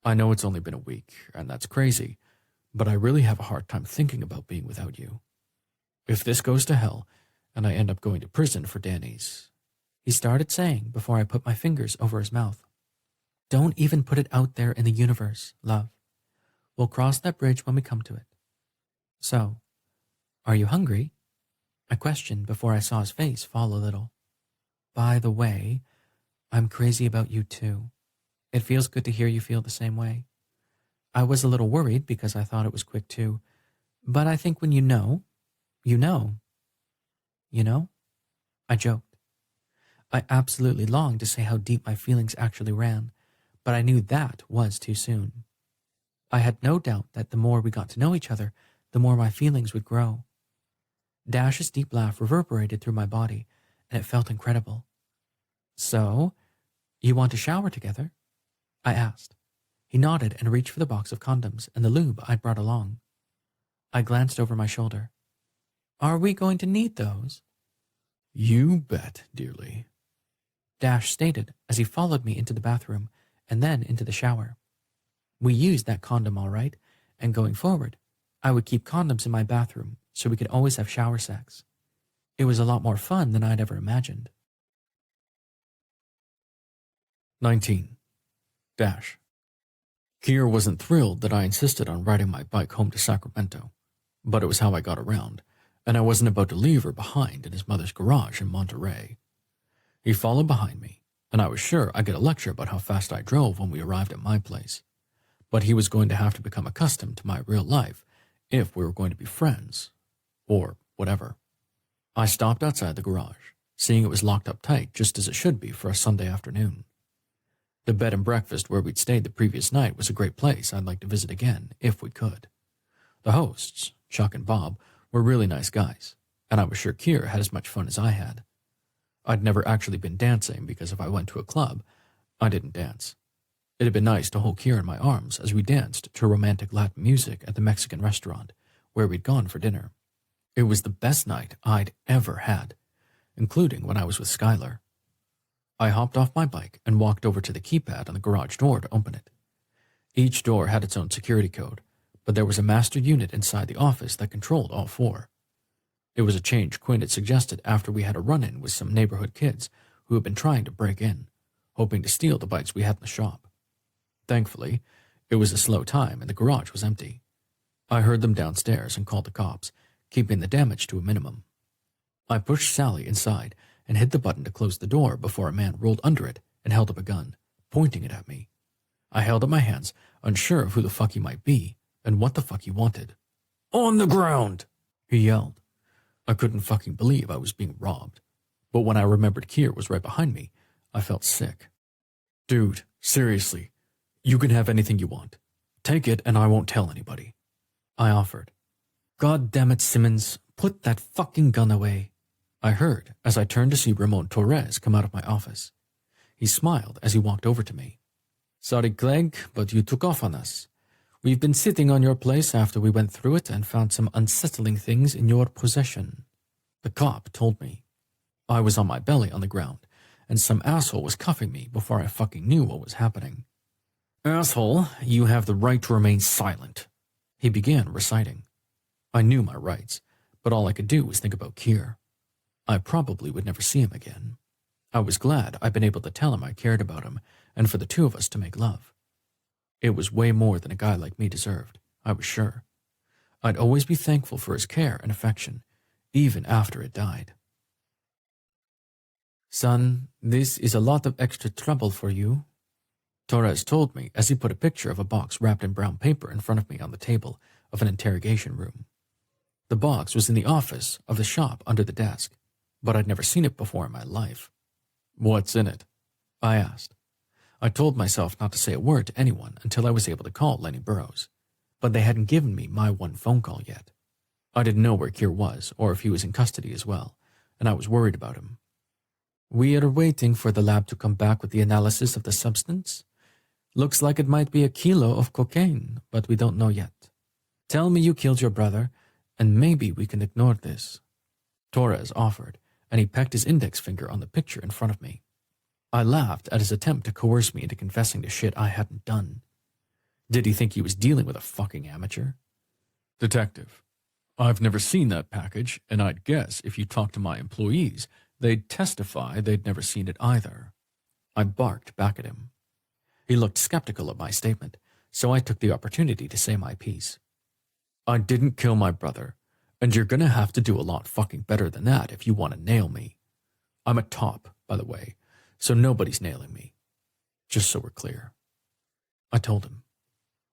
I know it's only been a week, and that's crazy, but I really have a hard time thinking about being without you. If this goes to hell, and I end up going to prison for Danny's, he started saying before I put my fingers over his mouth. Don't even put it out there in the universe, love. We'll cross that bridge when we come to it. So, are you hungry? I questioned before I saw his face fall a little. By the way, I'm crazy about you too. It feels good to hear you feel the same way. I was a little worried because I thought it was quick too, but I think when you know, you know. You know? I joked. I absolutely longed to say how deep my feelings actually ran, but I knew that was too soon. I had no doubt that the more we got to know each other, the more my feelings would grow. Dash's deep laugh reverberated through my body, and it felt incredible. So, you want to shower together? I asked. He nodded and reached for the box of condoms and the lube I'd brought along. I glanced over my shoulder. Are we going to need those? You bet, dearly. Dash stated as he followed me into the bathroom and then into the shower. We used that condom all right, and going forward, I would keep condoms in my bathroom so we could always have shower sex. It was a lot more fun than I'd ever imagined. 19. Dash. Kier wasn't thrilled that I insisted on riding my bike home to Sacramento, but it was how I got around, and I wasn't about to leave her behind in his mother's garage in Monterey. He followed behind me, and I was sure I'd get a lecture about how fast I drove when we arrived at my place. But he was going to have to become accustomed to my real life if we were going to be friends, or whatever. I stopped outside the garage, seeing it was locked up tight just as it should be for a Sunday afternoon. The bed and breakfast where we'd stayed the previous night was a great place I'd like to visit again, if we could. The hosts, Chuck and Bob, were really nice guys, and I was sure Keir had as much fun as I had. I'd never actually been dancing because if I went to a club, I didn't dance. It had been nice to hold Keir in my arms as we danced to romantic Latin music at the Mexican restaurant where we'd gone for dinner. It was the best night I'd ever had, including when I was with Skylar. I hopped off my bike and walked over to the keypad on the garage door to open it. Each door had its own security code, but there was a master unit inside the office that controlled all four. It was a change Quinn had suggested after we had a run-in with some neighborhood kids who had been trying to break in, hoping to steal the bikes we had in the shop. Thankfully, it was a slow time and the garage was empty. I heard them downstairs and called the cops, keeping the damage to a minimum. I pushed Sally inside and hit the button to close the door before a man rolled under it and held up a gun, pointing it at me. I held up my hands, unsure of who the fuck he might be and what the fuck he wanted. "On the ground!" he yelled. I couldn't fucking believe I was being robbed, but when I remembered Keir was right behind me, I felt sick. "Dude, seriously, you can have anything you want. Take it and I won't tell anybody," I offered. "God damn it, Simmons, put that fucking gun away," I heard as I turned to see Ramon Torres come out of my office. He smiled as he walked over to me. "Sorry, Clegg, but you took off on us. We've been sitting on your place after we went through it and found some unsettling things in your possession," the cop told me. I was on my belly on the ground, and some asshole was cuffing me before I fucking knew what was happening. "Asshole, you have the right to remain silent," he began reciting. I knew my rights, but all I could do was think about Keir. I probably would never see him again. I was glad I'd been able to tell him I cared about him and for the two of us to make love. It was way more than a guy like me deserved, I was sure. I'd always be thankful for his care and affection, even after it died. "Son, this is a lot of extra trouble for you," Torres told me as he put a picture of a box wrapped in brown paper in front of me on the table of an interrogation room. The box was in the office of the shop under the desk, but I'd never seen it before in my life. "What's in it?" I asked. I told myself not to say a word to anyone until I was able to call Lenny Burrows, but they hadn't given me my one phone call yet. I didn't know where Keir was or if he was in custody as well, and I was worried about him. "We are waiting for the lab to come back with the analysis of the substance. Looks like it might be a kilo of cocaine, but we don't know yet. Tell me you killed your brother, and maybe we can ignore this," Torres offered, and he pecked his index finger on the picture in front of me. I laughed at his attempt to coerce me into confessing to shit I hadn't done. Did he think he was dealing with a fucking amateur? "Detective, I've never seen that package, and I'd guess if you talk to my employees, they'd testify they'd never seen it either." I barked back at him. He looked skeptical of my statement, so I took the opportunity to say my piece. "I didn't kill my brother, and you're gonna have to do a lot fucking better than that if you want to nail me. I'm a top, by the way, so nobody's nailing me. Just so we're clear." I told him.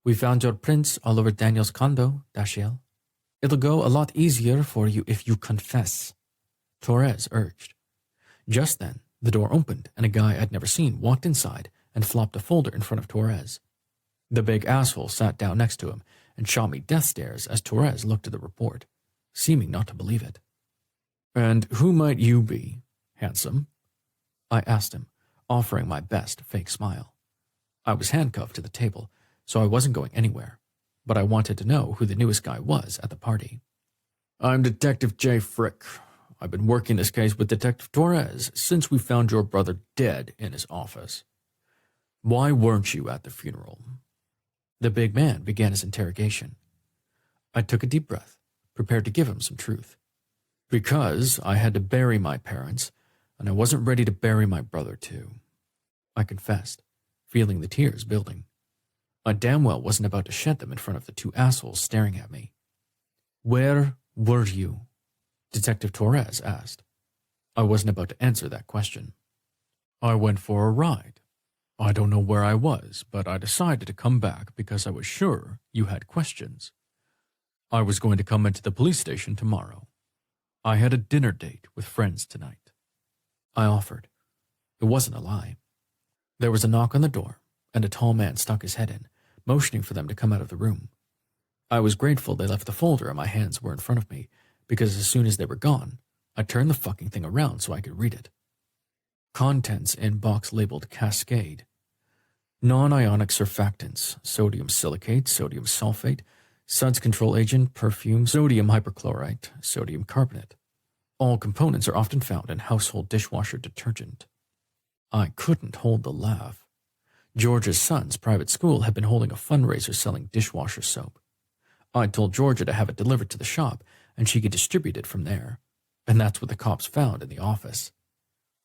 "We found your prints all over Daniel's condo, Dashiell. It'll go a lot easier for you if you confess," Torres urged. Just then, the door opened and a guy I'd never seen walked inside and flopped a folder in front of Torres. The big asshole sat down next to him and shot me death stares as Torres looked at the report, seeming not to believe it. "And who might you be, handsome?" I asked him, offering my best fake smile. I was handcuffed to the table, so I wasn't going anywhere, but I wanted to know who the newest guy was at the party. "I'm Detective J. Frick. I've been working this case with Detective Torres since we found your brother dead in his office. Why weren't you at the funeral?" The big man began his interrogation. I took a deep breath, prepared to give him some truth. "Because I had to bury my parents, and I wasn't ready to bury my brother too," I confessed, feeling the tears building. I damn well wasn't about to shed them in front of the two assholes staring at me. "Where were you?" Detective Torres asked. I wasn't about to answer that question. "I went for a ride. I don't know where I was, but I decided to come back because I was sure you had questions. I was going to come into the police station tomorrow. I had a dinner date with friends tonight." I offered. It wasn't a lie. There was a knock on the door, and a tall man stuck his head in, motioning for them to come out of the room. I was grateful they left the folder and my hands were in front of me, because as soon as they were gone, I turned the fucking thing around so I could read it. Contents in box labeled Cascade. Non-ionic surfactants, sodium silicate, sodium sulfate, suds control agent, perfume, sodium hyperchlorite, sodium carbonate. All components are often found in household dishwasher detergent. I couldn't hold the laugh. Georgia's son's private school had been holding a fundraiser selling dishwasher soap. I told Georgia to have it delivered to the shop and she could distribute it from there. And that's what the cops found in the office.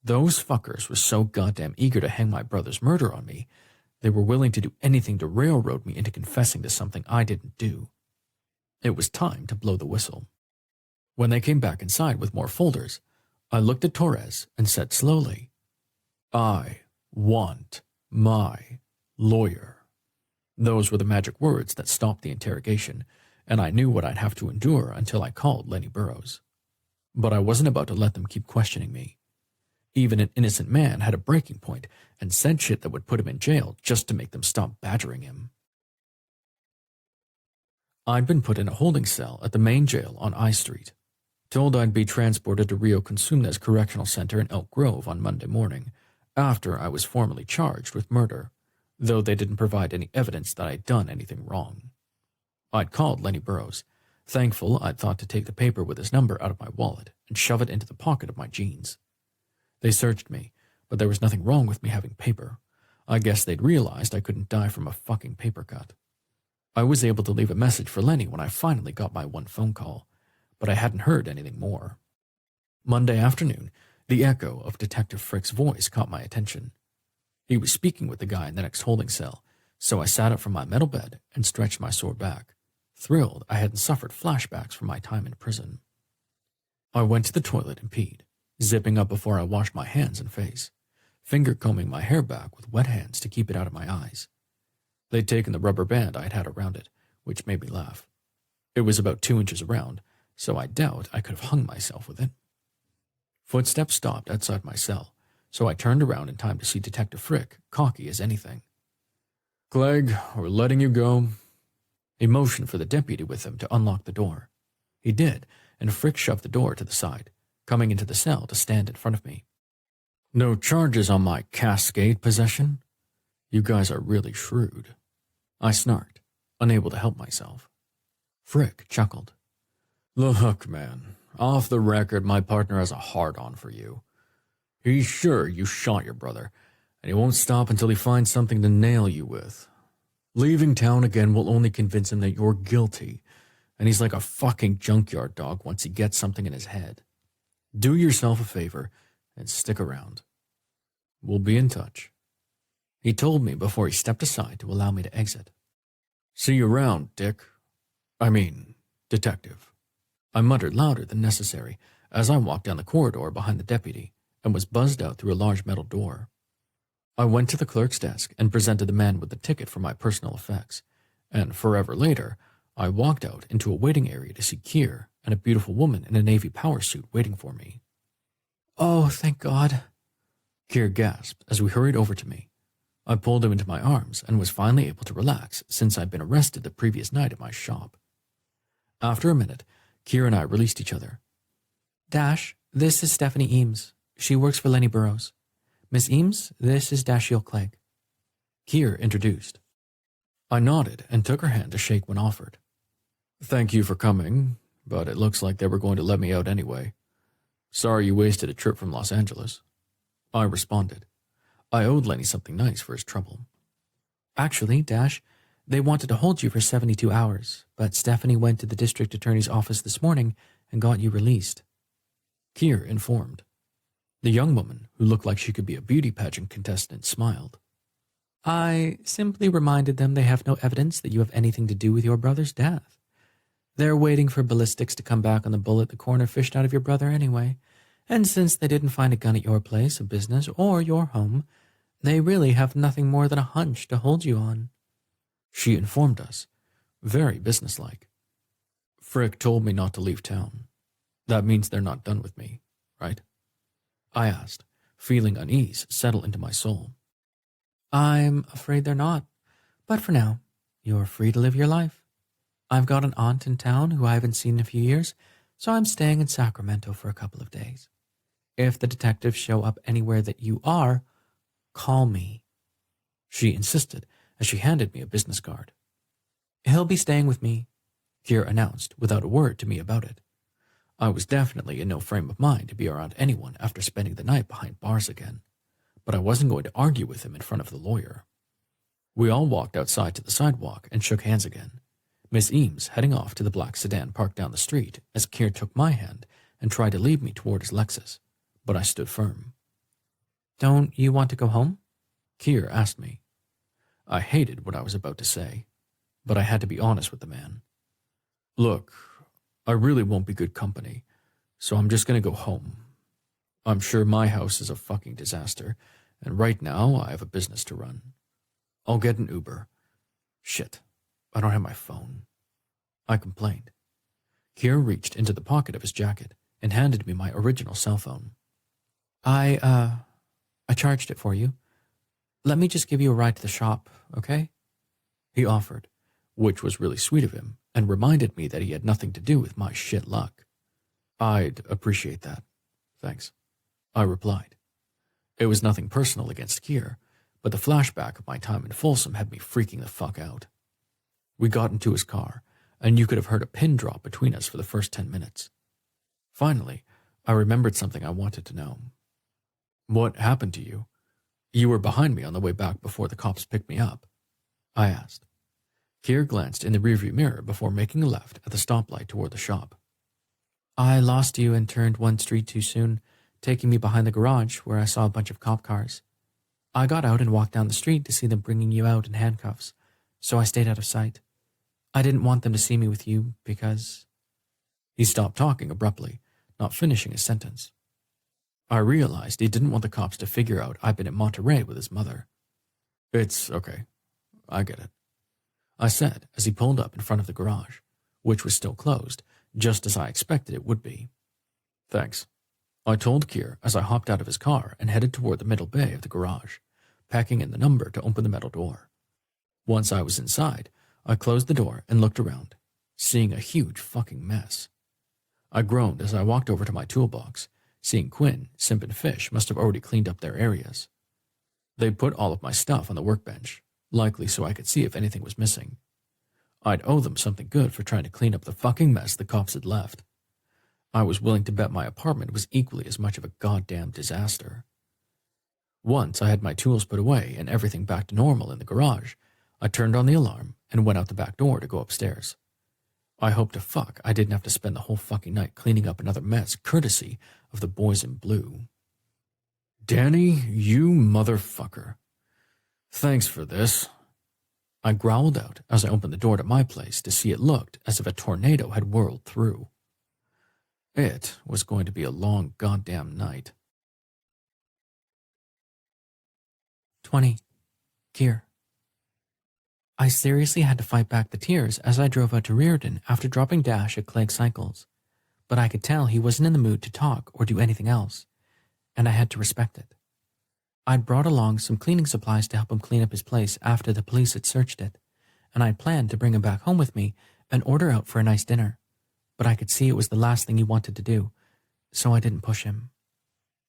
Those fuckers were so goddamn eager to hang my brother's murder on me, they were willing to do anything to railroad me into confessing to something I didn't do. It was time to blow the whistle. When they came back inside with more folders, I looked at Torres and said slowly, "I want my lawyer." Those were the magic words that stopped the interrogation, and I knew what I'd have to endure until I called Lenny Burroughs. But I wasn't about to let them keep questioning me. Even an innocent man had a breaking point and said shit that would put him in jail just to make them stop badgering him. I'd been put in a holding cell at the main jail on I Street, told I'd be transported to Rio Consumes Correctional Center in Elk Grove on Monday morning, after I was formally charged with murder, though they didn't provide any evidence that I'd done anything wrong. I'd called Lenny Burroughs, thankful I'd thought to take the paper with his number out of my wallet and shove it into the pocket of my jeans. They searched me, but there was nothing wrong with me having paper. I guess they'd realized I couldn't die from a fucking paper cut. I was able to leave a message for Lenny when I finally got my one phone call, but I hadn't heard anything more. Monday afternoon, the echo of Detective Frick's voice caught my attention. He was speaking with the guy in the next holding cell, so I sat up from my metal bed and stretched my sore back, thrilled I hadn't suffered flashbacks from my time in prison. I went to the toilet and peed, zipping up before I washed my hands and face, finger-combing my hair back with wet hands to keep it out of my eyes. They'd taken the rubber band I'd had around it, which made me laugh. It was about 2 inches around, so I doubt I could have hung myself with it. Footsteps stopped outside my cell, so I turned around in time to see Detective Frick, cocky as anything. "Clegg, we're letting you go." He motioned for the deputy with him to unlock the door. He did, and Frick shoved the door to the side, coming into the cell to stand in front of me. "No charges on my Cascade possession? You guys are really shrewd." I snarked, unable to help myself. Frick chuckled. "Look, man, off the record, my partner has a hard-on for you. He's sure you shot your brother, and he won't stop until he finds something to nail you with. Leaving town again will only convince him that you're guilty, and he's like a fucking junkyard dog once he gets something in his head. Do yourself a favor and stick around. We'll be in touch." He told me before he stepped aside to allow me to exit. "See you around, Dick. Detective." I muttered louder than necessary as I walked down the corridor behind the deputy and was buzzed out through a large metal door. I went to the clerk's desk and presented the man with the ticket for my personal effects, and forever later, I walked out into a waiting area to see Keir and a beautiful woman in a Navy power suit waiting for me. "Oh, thank God," Keir gasped as we hurried over to me. I pulled him into my arms and was finally able to relax since I'd been arrested the previous night at my shop. After a minute, Keir and I released each other. "Dash, this is Stephanie Eames. She works for Lenny Burroughs. Miss Eames, this is Dashiell Clegg." Keir introduced. I nodded and took her hand to shake when offered. "Thank you for coming, but it looks like they were going to let me out anyway. Sorry you wasted a trip from Los Angeles." I responded. I owed Lenny something nice for his trouble. "Actually, Dash, they wanted to hold you for 72 hours, but Stephanie went to the district attorney's office this morning and got you released." Keir informed. The young woman, who looked like she could be a beauty pageant contestant, smiled. "I simply reminded them they have no evidence that you have anything to do with your brother's death. They're waiting for ballistics to come back on the bullet the coroner fished out of your brother anyway, and since they didn't find a gun at your place of business or your home, they really have nothing more than a hunch to hold you on." She informed us, very businesslike. "Frick told me not to leave town. That means they're not done with me, right?" I asked, feeling unease settle into my soul. I'm afraid they're not. But for now, you're free to live your life. I've got an aunt in town who I haven't seen in a few years, so I'm staying in Sacramento for a couple of days. If the detectives show up anywhere that you are, call me, she insisted as she handed me a business card. He'll be staying with me, Kier announced without a word to me about it. I was definitely in no frame of mind to be around anyone after spending the night behind bars again, but I wasn't going to argue with him in front of the lawyer. We all walked outside to the sidewalk and shook hands again, Miss Eames heading off to the black sedan parked down the street as Kier took my hand and tried to lead me toward his Lexus, but I stood firm. Don't you want to go home? Kier asked me. I hated what I was about to say, but I had to be honest with the man. Look, I really won't be good company, so I'm just going to go home. I'm sure my house is a fucking disaster, and right now I have a business to run. I'll get an Uber. Shit, I don't have my phone. I complained. Kier reached into the pocket of his jacket and handed me my original cell phone. I charged it for you. Let me just give you a ride to the shop, okay? He offered, which was really sweet of him and reminded me that he had nothing to do with my shit luck. I'd appreciate that. Thanks, I replied. It was nothing personal against Kier, but the flashback of my time in Folsom had me freaking the fuck out. We got into his car, and you could have heard a pin drop between us for the first 10 minutes. Finally, I remembered something I wanted to know. What happened to you? You were behind me on the way back before the cops picked me up, I asked. Kier glanced in the rearview mirror before making a left at the stoplight toward the shop. I lost you and turned one street too soon, taking me behind the garage where I saw a bunch of cop cars. I got out and walked down the street to see them bringing you out in handcuffs, so I stayed out of sight. I didn't want them to see me with you because... He stopped talking abruptly, not finishing his sentence. I realized he didn't want the cops to figure out I'd been in Monterey with his mother. It's okay. I get it, I said as he pulled up in front of the garage, which was still closed, just as I expected it would be. Thanks, I told Kier as I hopped out of his car and headed toward the middle bay of the garage, packing in the number to open the metal door. Once I was inside, I closed the door and looked around, seeing a huge fucking mess. I groaned as I walked over to my toolbox, seeing Quinn, Simp, and Fish must have already cleaned up their areas. They'd put all of my stuff on the workbench, likely so I could see if anything was missing. I'd owe them something good for trying to clean up the fucking mess the cops had left. I was willing to bet my apartment was equally as much of a goddamn disaster. Once I had my tools put away and everything back to normal in the garage, I turned on the alarm and went out the back door to go upstairs. I hoped to fuck I didn't have to spend the whole fucking night cleaning up another mess courtesy of the boys in blue. Danny, you motherfucker. Thanks for this. I growled out as I opened the door to my place to see it looked as if a tornado had whirled through. It was going to be a long goddamn night. 20. Kier. I seriously had to fight back the tears as I drove out to Reardon after dropping Dash at Clegg Cycles, but I could tell he wasn't in the mood to talk or do anything else, and I had to respect it. I'd brought along some cleaning supplies to help him clean up his place after the police had searched it, and I'd planned to bring him back home with me and order out for a nice dinner, but I could see it was the last thing he wanted to do, so I didn't push him.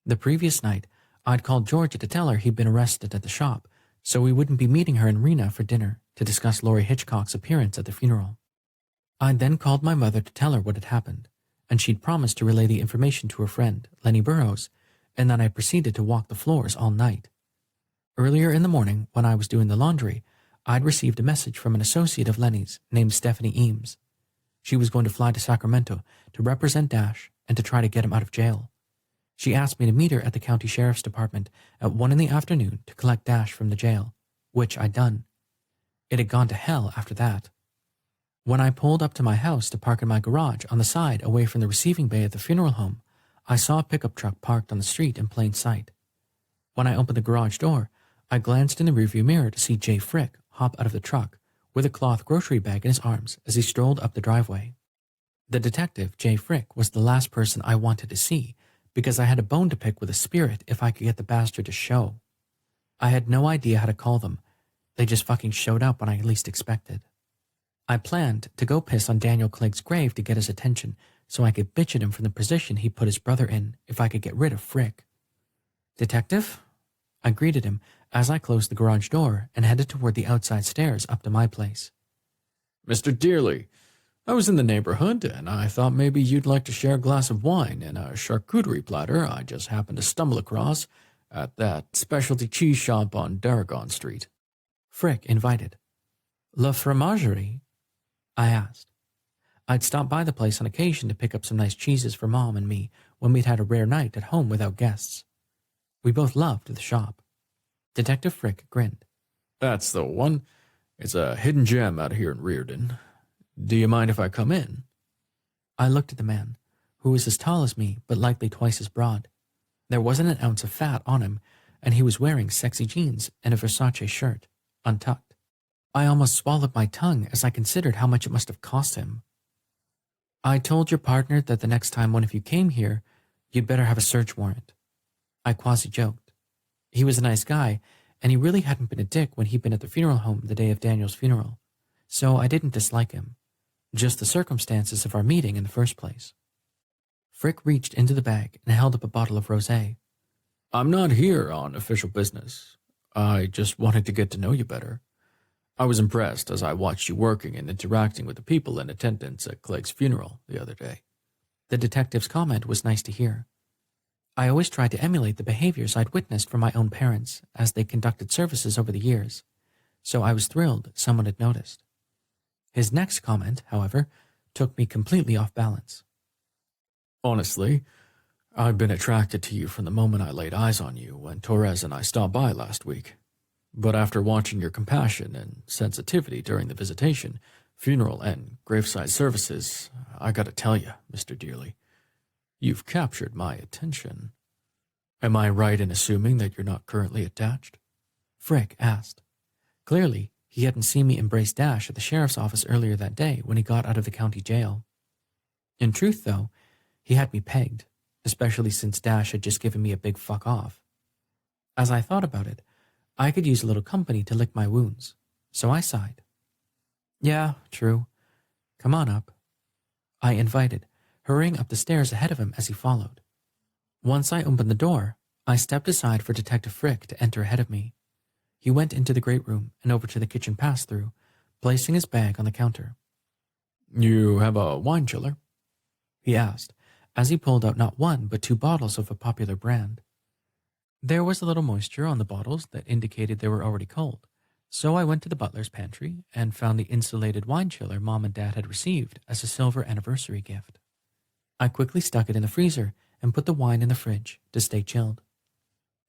The previous night, I'd called Georgia to tell her he'd been arrested at the shop, so we wouldn't be meeting her in Rena for dinner to discuss Laurie Hitchcock's appearance at the funeral. I'd then called my mother to tell her what had happened, and she'd promised to relay the information to her friend, Lenny Burrows, and then I proceeded to walk the floors all night. Earlier in the morning, when I was doing the laundry, I'd received a message from an associate of Lenny's named Stephanie Eames. She was going to fly to Sacramento to represent Dash and to try to get him out of jail. She asked me to meet her at the county sheriff's department at 1 in the afternoon to collect Dash from the jail, which I'd done. It had gone to hell after that. When I pulled up to my house to park in my garage on the side away from the receiving bay at the funeral home, I saw a pickup truck parked on the street in plain sight. When I opened the garage door, I glanced in the rearview mirror to see Jay Frick hop out of the truck with a cloth grocery bag in his arms as he strolled up the driveway. The detective, Jay Frick, was the last person I wanted to see because I had a bone to pick with a spirit if I could get the bastard to show. I had no idea how to call them. They just fucking showed up when I least expected. I planned to go piss on Daniel Clegg's grave to get his attention so I could bitch at him from the position he put his brother in if I could get rid of Frick. "Detective?" I greeted him as I closed the garage door and headed toward the outside stairs up to my place. Mr. Dearly, I was in the neighborhood and I thought maybe you'd like to share a glass of wine and a charcuterie platter I just happened to stumble across at that specialty cheese shop on Darragon Street." Frick invited. "La fromagerie?" I asked. I'd stopped by the place on occasion to pick up some nice cheeses for Mom and me when we'd had a rare night at home without guests. We both loved the shop. Detective Frick grinned. "That's the one. It's a hidden gem out here in Reardon. Do you mind if I come in?" I looked at the man, who was as tall as me but likely twice as broad. There wasn't an ounce of fat on him, and he was wearing sexy jeans and a Versace shirt, untucked. I almost swallowed my tongue as I considered how much it must have cost him. "I told your partner that the next time one of you came here, you'd better have a search warrant." I quasi-joked. He was a nice guy, and he really hadn't been a dick when he'd been at the funeral home the day of Daniel's funeral, so I didn't dislike him, just the circumstances of our meeting in the first place. Frick reached into the bag and held up a bottle of rosé. "I'm not here on official business. I just wanted to get to know you better. I was impressed as I watched you working and interacting with the people in attendance at Clegg's funeral the other day." The detective's comment was nice to hear. I always tried to emulate the behaviors I'd witnessed from my own parents as they conducted services over the years, so I was thrilled someone had noticed. His next comment, however, took me completely off balance. "Honestly, I've been attracted to you from the moment I laid eyes on you when Torres and I stopped by last week. But after watching your compassion and sensitivity during the visitation, funeral, and graveside services, I gotta tell you, Mr. Dearly, you've captured my attention. Am I right in assuming that you're not currently attached?" Frick asked. Clearly, he hadn't seen me embrace Dash at the sheriff's office earlier that day when he got out of the county jail. In truth, though, he had me pegged, especially since Dash had just given me a big fuck off. As I thought about it, I could use a little company to lick my wounds, so I sighed. "Yeah, true. Come on up," I invited, hurrying up the stairs ahead of him as he followed. Once I opened the door, I stepped aside for Detective Frick to enter ahead of me. He went into the great room and over to the kitchen pass-through, placing his bag on the counter. "You have a wine chiller?" he asked, as he pulled out not one but 2 bottles of a popular brand. There was a little moisture on the bottles that indicated they were already cold, so I went to the butler's pantry and found the insulated wine chiller Mom and Dad had received as a silver anniversary gift. I quickly stuck it in the freezer and put the wine in the fridge to stay chilled.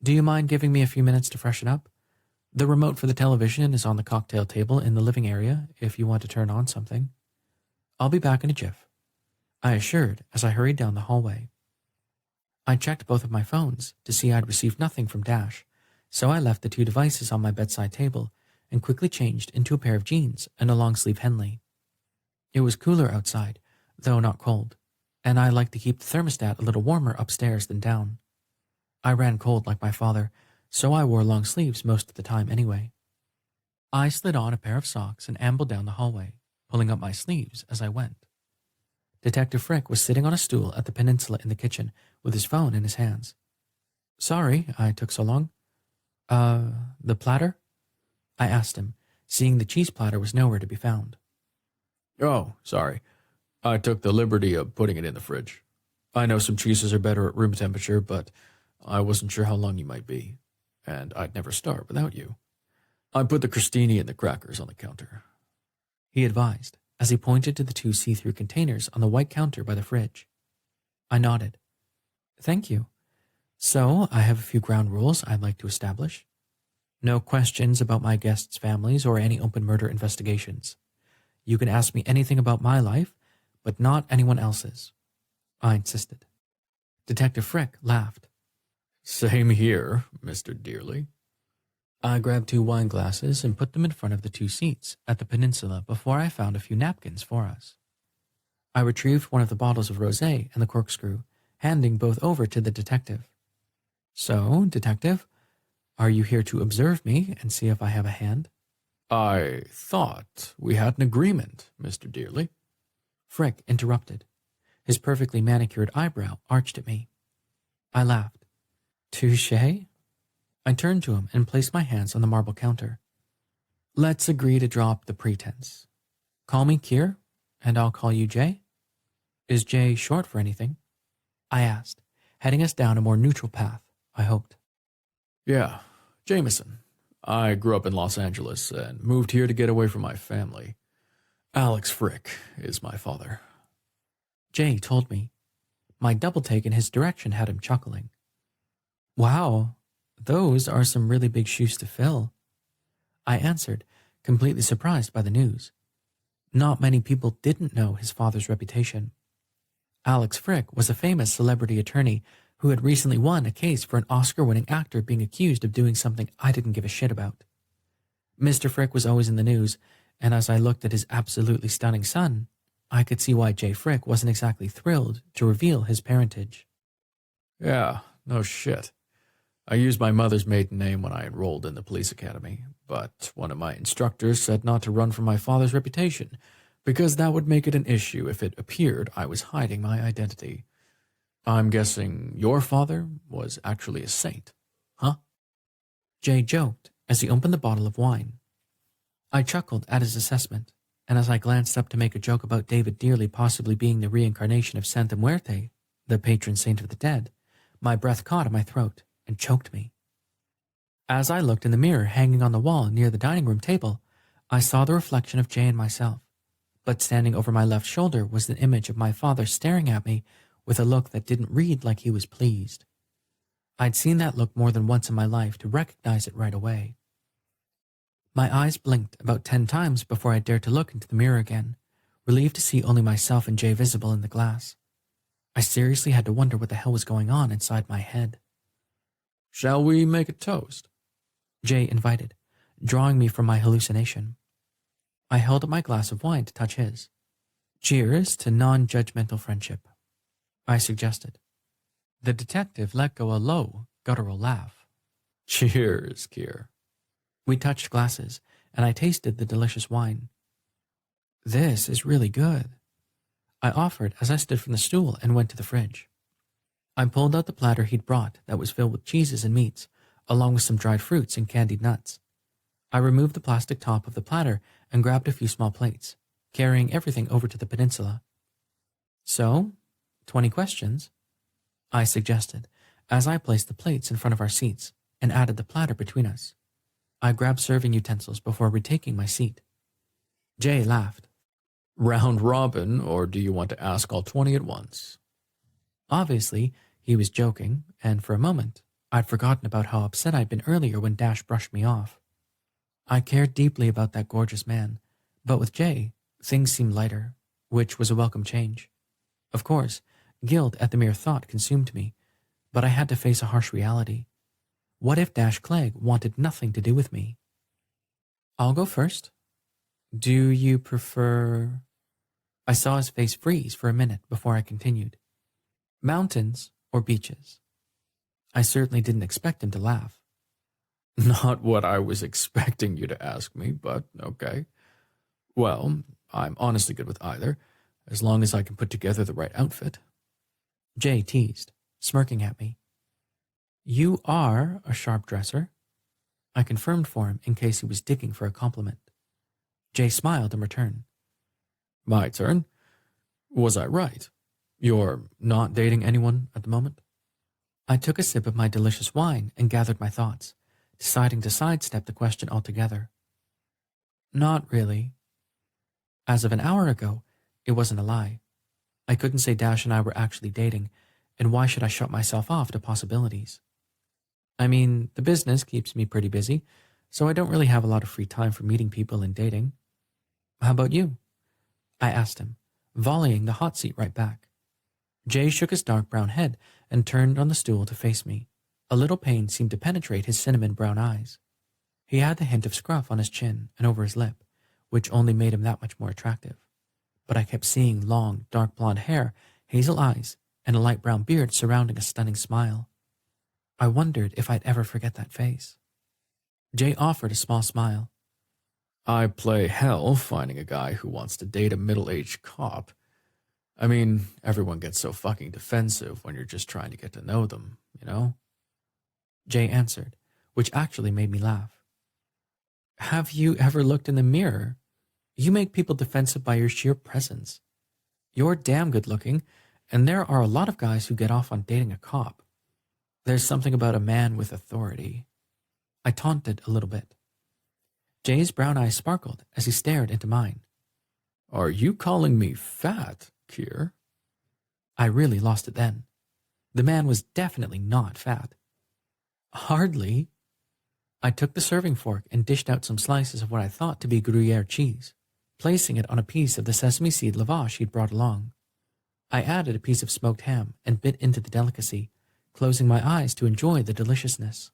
"Do you mind giving me a few minutes to freshen up? The remote for the television is on the cocktail table in the living area if you want to turn on something. I'll be back in a jiff," I assured as I hurried down the hallway. I checked both of my phones to see I'd received nothing from Dash, so I left the 2 devices on my bedside table and quickly changed into a pair of jeans and a long-sleeve Henley. It was cooler outside, though not cold, and I liked to keep the thermostat a little warmer upstairs than down. I ran cold like my father, so I wore long sleeves most of the time anyway. I slid on a pair of socks and ambled down the hallway, pulling up my sleeves as I went. Detective Frick was sitting on a stool at the peninsula in the kitchen with his phone in his hands. "Sorry I took so long. The platter?" I asked him, seeing the cheese platter was nowhere to be found. "Oh, sorry. I took the liberty of putting it in the fridge. I know some cheeses are better at room temperature, but I wasn't sure how long you might be, and I'd never starve without you. I put the crostini and the crackers on the counter," he advised, as he pointed to the 2 see-through containers on the white counter by the fridge. I nodded. "Thank you. So, I have a few ground rules I'd like to establish. No questions about my guests' families or any open murder investigations. You can ask me anything about my life, but not anyone else's," I insisted. Detective Frick laughed. "Same here, Mr. Dearly." I grabbed 2 wine glasses and put them in front of the 2 seats at the peninsula before I found a few napkins for us. I retrieved one of the bottles of rosé and the corkscrew handing both over to the detective. So, detective, are you here to observe me and see if I have a hand? I thought we had an agreement, Mr. Dearly. Frick interrupted. His perfectly manicured eyebrow arched at me. I laughed. Touché? I turned to him and placed my hands on the marble counter. Let's agree to drop the pretense. Call me Kier, and I'll call you Jay. Is Jay short for anything? I asked, heading us down a more neutral path, I hoped. Yeah, Jameson. I grew up in Los Angeles and moved here to get away from my family. Alex Frick is my father. Jay told me. My double take in his direction had him chuckling. Wow, those are some really big shoes to fill. I answered, completely surprised by the news. Not many people didn't know his father's reputation. Alex Frick was a famous celebrity attorney who had recently won a case for an Oscar-winning actor being accused of doing something I didn't give a shit about. Mr. Frick was always in the news, and as I looked at his absolutely stunning son, I could see why Jay Frick wasn't exactly thrilled to reveal his parentage. Yeah, no shit. I used my mother's maiden name when I enrolled in the police academy, but one of my instructors said not to run from my father's reputation, because that would make it an issue if it appeared I was hiding my identity. I'm guessing your father was actually a saint, huh? Jay joked as he opened the bottle of wine. I chuckled at his assessment, and as I glanced up to make a joke about David Dearly possibly being the reincarnation of Santa Muerte, the patron saint of the dead, my breath caught in my throat and choked me. As I looked in the mirror hanging on the wall near the dining room table, I saw the reflection of Jay and myself, but standing over my left shoulder was the image of my father staring at me with a look that didn't read like he was pleased. I'd seen that look more than once in my life to recognize it right away. My eyes blinked about 10 times before I dared to look into the mirror again, relieved to see only myself and Jay visible in the glass. I seriously had to wonder what the hell was going on inside my head. Shall we make a toast? Jay invited, drawing me from my hallucination. I held up my glass of wine to touch his. Cheers to non-judgmental friendship, I suggested. The detective let go a low, guttural laugh. Cheers, Kier. We touched glasses, and I tasted the delicious wine. This is really good, I offered as I stood from the stool and went to the fridge. I pulled out the platter he'd brought that was filled with cheeses and meats, along with some dried fruits and candied nuts. I removed the plastic top of the platter and grabbed a few small plates, carrying everything over to the peninsula. So, 20 questions? I suggested, as I placed the plates in front of our seats and added the platter between us. I grabbed serving utensils before retaking my seat. Jay laughed. Round robin, or do you want to ask all 20 at once? Obviously, he was joking, and for a moment, I'd forgotten about how upset I'd been earlier when Dash brushed me off. I cared deeply about that gorgeous man, but with Jay, things seemed lighter, which was a welcome change. Of course, guilt at the mere thought consumed me, but I had to face a harsh reality. What if Dash Clegg wanted nothing to do with me? I'll go first. Do you prefer... I saw his face freeze for a minute before I continued. Mountains or beaches? I certainly didn't expect him to laugh. Not what I was expecting you to ask me, but okay. Well, I'm honestly good with either, as long as I can put together the right outfit. Jay teased, smirking at me. You are a sharp dresser, I confirmed for him in case he was digging for a compliment. Jay smiled in return. My turn. Was I right? You're not dating anyone at the moment? I took a sip of my delicious wine and gathered my thoughts, deciding to sidestep the question altogether. Not really. As of an hour ago, it wasn't a lie. I couldn't say Dash and I were actually dating, and why should I shut myself off to possibilities? I mean, the business keeps me pretty busy, so I don't really have a lot of free time for meeting people and dating. How about you? I asked him, volleying the hot seat right back. Jay shook his dark brown head and turned on the stool to face me. A little pain seemed to penetrate his cinnamon brown eyes. He had the hint of scruff on his chin and over his lip, which only made him that much more attractive. But I kept seeing long, dark blonde hair, hazel eyes, and a light brown beard surrounding a stunning smile. I wondered if I'd ever forget that face. Jay offered a small smile. I play hell finding a guy who wants to date a middle-aged cop. I mean, everyone gets so fucking defensive when you're just trying to get to know them, you know? Jay answered, which actually made me laugh. Have you ever looked in the mirror? You make people defensive by your sheer presence. You're damn good looking, and there are a lot of guys who get off on dating a cop. There's something about a man with authority. I taunted a little bit. Jay's brown eyes sparkled as he stared into mine. Are you calling me fat, Kier? I really lost it then. The man was definitely not fat. Hardly. I took the serving fork and dished out some slices of what I thought to be Gruyere cheese, placing it on a piece of the sesame seed lavash he'd brought along. I added a piece of smoked ham and bit into the delicacy, closing my eyes to enjoy the deliciousness.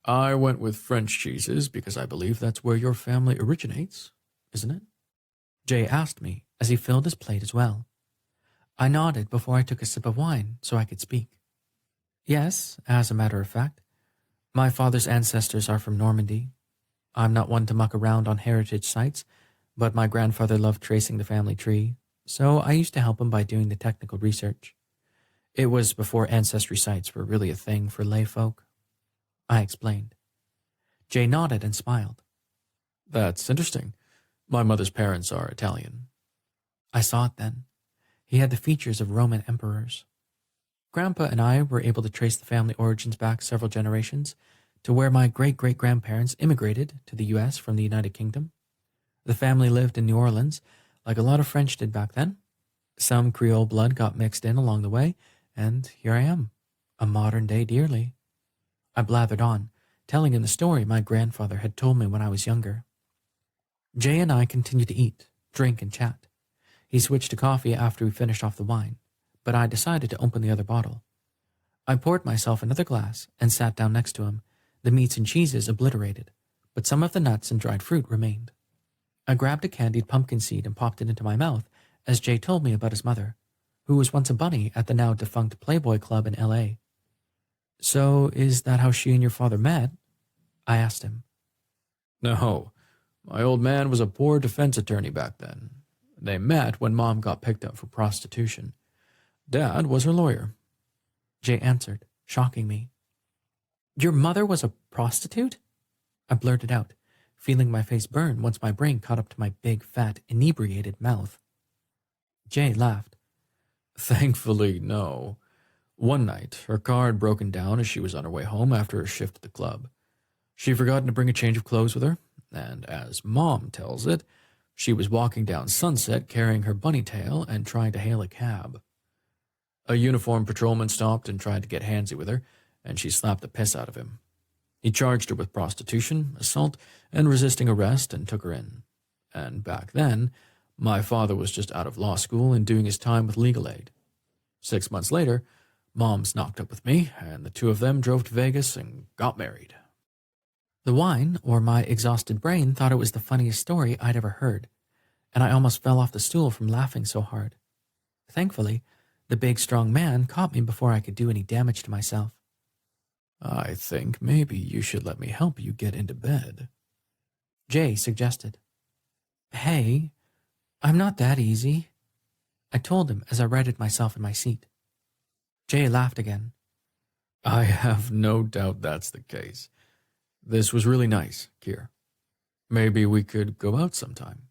I went with French cheeses because I believe that's where your family originates, isn't it? Jay asked me as he filled his plate as well. I nodded before I took a sip of wine so I could speak. Yes, as a matter of fact. My father's ancestors are from Normandy. I'm not one to muck around on heritage sites, but my grandfather loved tracing the family tree, so I used to help him by doing the technical research. It was before ancestry sites were really a thing for lay folk. I explained. Jay nodded and smiled. That's interesting. My mother's parents are Italian. I saw it then. He had the features of Roman emperors. Grandpa and I were able to trace the family origins back several generations to where my great-great-grandparents immigrated to the U.S. from the United Kingdom. The family lived in New Orleans, like a lot of French did back then. Some Creole blood got mixed in along the way, and here I am, a modern-day Dearly. I blathered on, telling him the story my grandfather had told me when I was younger. Jay and I continued to eat, drink, and chat. He switched to coffee after we finished off the wine, but I decided to open the other bottle. I poured myself another glass and sat down next to him, the meats and cheeses obliterated, but some of the nuts and dried fruit remained. I grabbed a candied pumpkin seed and popped it into my mouth as Jay told me about his mother, who was once a bunny at the now defunct Playboy Club in L.A. So is that how she and your father met? I asked him. No, my old man was a poor defense attorney back then. They met when Mom got picked up for prostitution. Dad was her lawyer. Jay answered, shocking me. Your mother was a prostitute? I blurted out, feeling my face burn once my brain caught up to my big, fat, inebriated mouth. Jay laughed. Thankfully, no. One night, her car had broken down as she was on her way home after a shift at the club. She'd forgotten to bring a change of clothes with her, and as Mom tells it, she was walking down Sunset carrying her bunny tail and trying to hail a cab. A uniformed patrolman stopped and tried to get handsy with her, and she slapped the piss out of him. He charged her with prostitution, assault, and resisting arrest and took her in. And back then, my father was just out of law school and doing his time with legal aid. 6 months later, Mom's knocked up with me, and the two of them drove to Vegas and got married. The wine, or my exhausted brain, thought it was the funniest story I'd ever heard, and I almost fell off the stool from laughing so hard. Thankfully, the big, strong man caught me before I could do any damage to myself. I think maybe you should let me help you get into bed, Jay suggested. Hey, I'm not that easy, I told him as I righted myself in my seat. Jay laughed again. I have no doubt that's the case. This was really nice, Kier. Maybe we could go out sometime.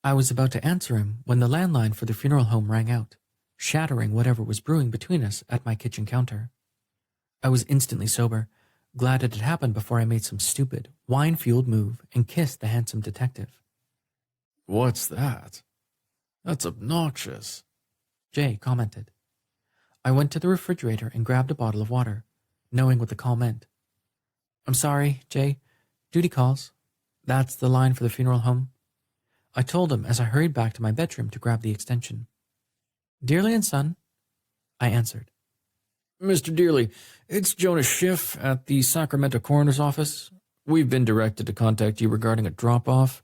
I was about to answer him when the landline for the funeral home rang out, shattering whatever was brewing between us at my kitchen counter. I was instantly sober, glad it had happened before I made some stupid, wine-fueled move and kissed the handsome detective. What's that? That's obnoxious, Jay commented. I went to the refrigerator and grabbed a bottle of water, knowing what the call meant. I'm sorry, Jay. Duty calls. That's the line for the funeral home. I told him as I hurried back to my bedroom to grab the extension. Dearly and Son, I answered. Mr. Dearly, it's Jonas Schiff at the Sacramento Coroner's Office. We've been directed to contact you regarding a drop-off.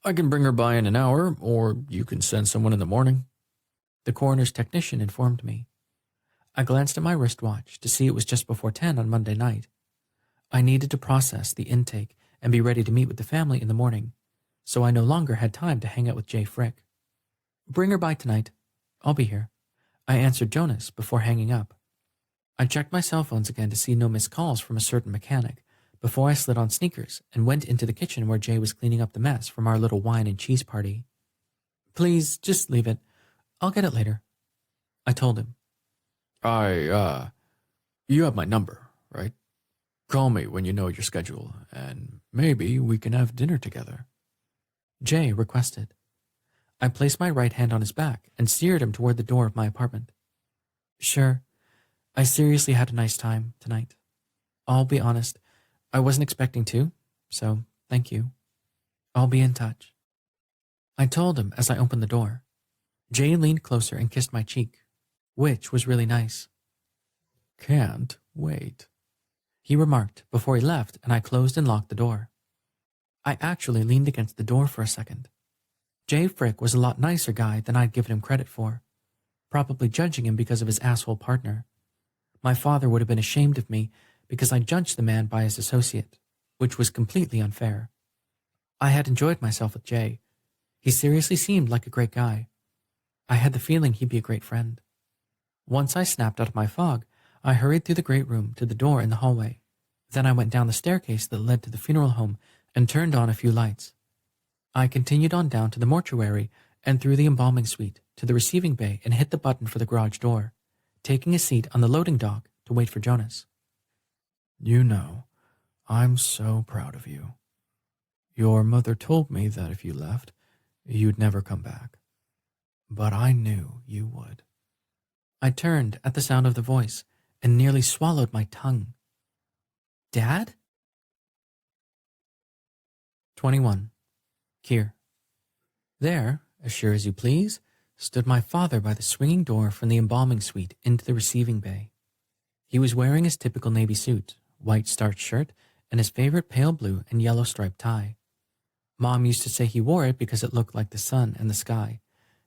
I can bring her by in an hour, or you can send someone in the morning. the coroner's technician informed me. I glanced at my wristwatch to see it was just before 10 on Monday night. I needed to process the intake and be ready to meet with the family in the morning, so I no longer had time to hang out with Jay Frick. Bring her by tonight. I'll be here, I answered Jonas before hanging up. I checked my cell phones again to see no missed calls from a certain mechanic before I slid on sneakers and went into the kitchen where Jay was cleaning up the mess from our little wine and cheese party. Please, just leave it. I'll get it later, I told him. You have my number, right? Call me when you know your schedule, and maybe we can have dinner together. Jay requested. I placed my right hand on his back and steered him toward the door of my apartment. Sure, I seriously had a nice time tonight. I'll be honest, I wasn't expecting to, so thank you. I'll be in touch, I told him as I opened the door. Jay leaned closer and kissed my cheek, which was really nice. Can't wait, he remarked before he left, and I closed and locked the door. I actually leaned against the door for a second. Jay Frick was a lot nicer guy than I'd given him credit for, probably judging him because of his asshole partner. My father would have been ashamed of me because I judged the man by his associate, which was completely unfair. I had enjoyed myself with Jay. He seriously seemed like a great guy. I had the feeling he'd be a great friend. Once I snapped out of my fog, I hurried through the great room to the door in the hallway. Then I went down the staircase that led to the funeral home and turned on a few lights. I continued on down to the mortuary and through the embalming suite to the receiving bay and hit the button for the garage door, taking a seat on the loading dock to wait for Jonas. You know, I'm so proud of you. Your mother told me that if you left, you'd never come back. But I knew you would. I turned at the sound of the voice and nearly swallowed my tongue. Dad? 21. Kier. There, as sure as you please, stood my father by the swinging door from the embalming suite into the receiving bay. He was wearing his typical navy suit, white starched shirt, and his favorite pale blue and yellow striped tie. Mom used to say he wore it because it looked like the sun and the sky,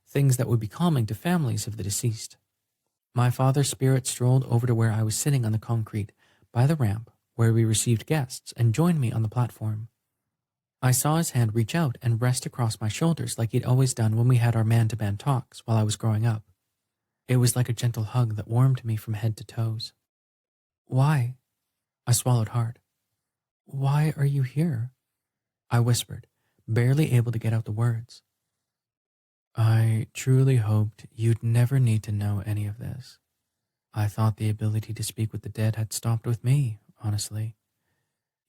things that would be calming to families of the deceased. My father's spirit strolled over to where I was sitting on the concrete by the ramp where we received guests and joined me on the platform. I saw his hand reach out and rest across my shoulders like he'd always done when we had our man-to-man talks while I was growing up. It was like a gentle hug that warmed me from head to toes. Why? I swallowed hard. Why are you here? I whispered, barely able to get out the words. I truly hoped you'd never need to know any of this. I thought the ability to speak with the dead had stopped with me, honestly.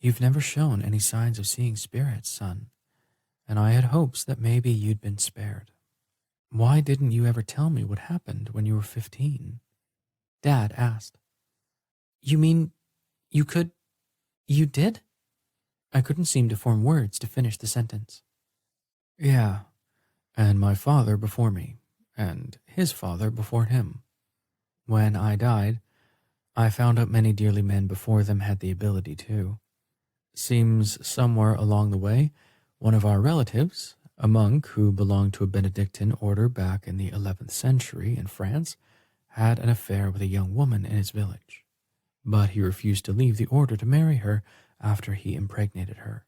You've never shown any signs of seeing spirits, son, and I had hopes that maybe you'd been spared. Why didn't you ever tell me what happened when you were 15? Dad asked. You mean you did? I couldn't seem to form words to finish the sentence. Yeah, and my father before me, and his father before him. When I died, I found out many dearly men before them had the ability too. Seems somewhere along the way, one of our relatives, a monk who belonged to a Benedictine order back in the 11th century in France, had an affair with a young woman in his village. But he refused to leave the order to marry her after he impregnated her.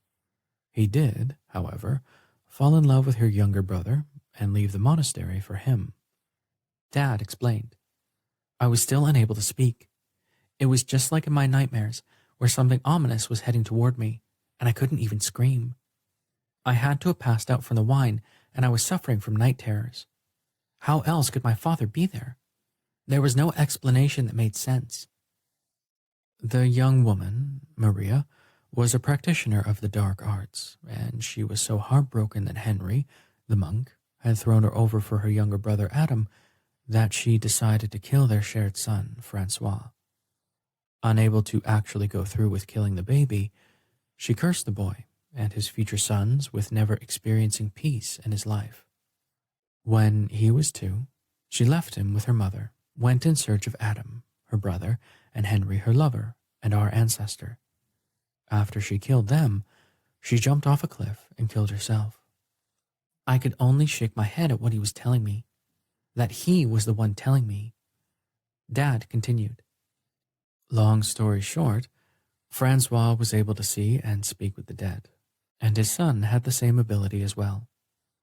He did, however, fall in love with her younger brother and leave the monastery for him. Dad explained. I was still unable to speak. It was just like in my nightmares, where something ominous was heading toward me, and I couldn't even scream. I had to have passed out from the wine, and I was suffering from night terrors. How else could my father be there? There was no explanation that made sense. The young woman, Maria, was a practitioner of the dark arts, and she was so heartbroken that Henry, the monk, had thrown her over for her younger brother Adam that she decided to kill their shared son, Francois. Unable to actually go through with killing the baby, she cursed the boy and his future sons with never experiencing peace in his life. When he was 2, she left him with her mother, went in search of Adam, her brother, and Henry, her lover, and our ancestor. After she killed them, she jumped off a cliff and killed herself. I could only shake my head at what he was telling me. that he was the one telling me. Dad continued. Long story short, Francois was able to see and speak with the dead, and his son had the same ability as well,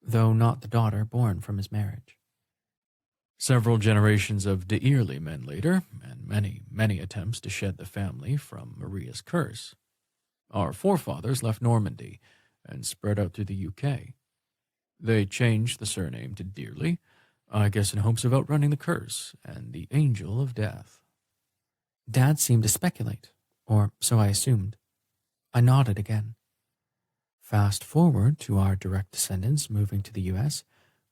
though not the daughter born from his marriage. Several generations of Deirley men later, and many attempts to shed the family from Maria's curse, our forefathers left Normandy and spread out through the UK. They changed the surname to Dearly, I guess in hopes of outrunning the curse and the angel of death. Dad seemed to speculate, or so I assumed. I nodded again. Fast forward to our direct descendants moving to the U.S.,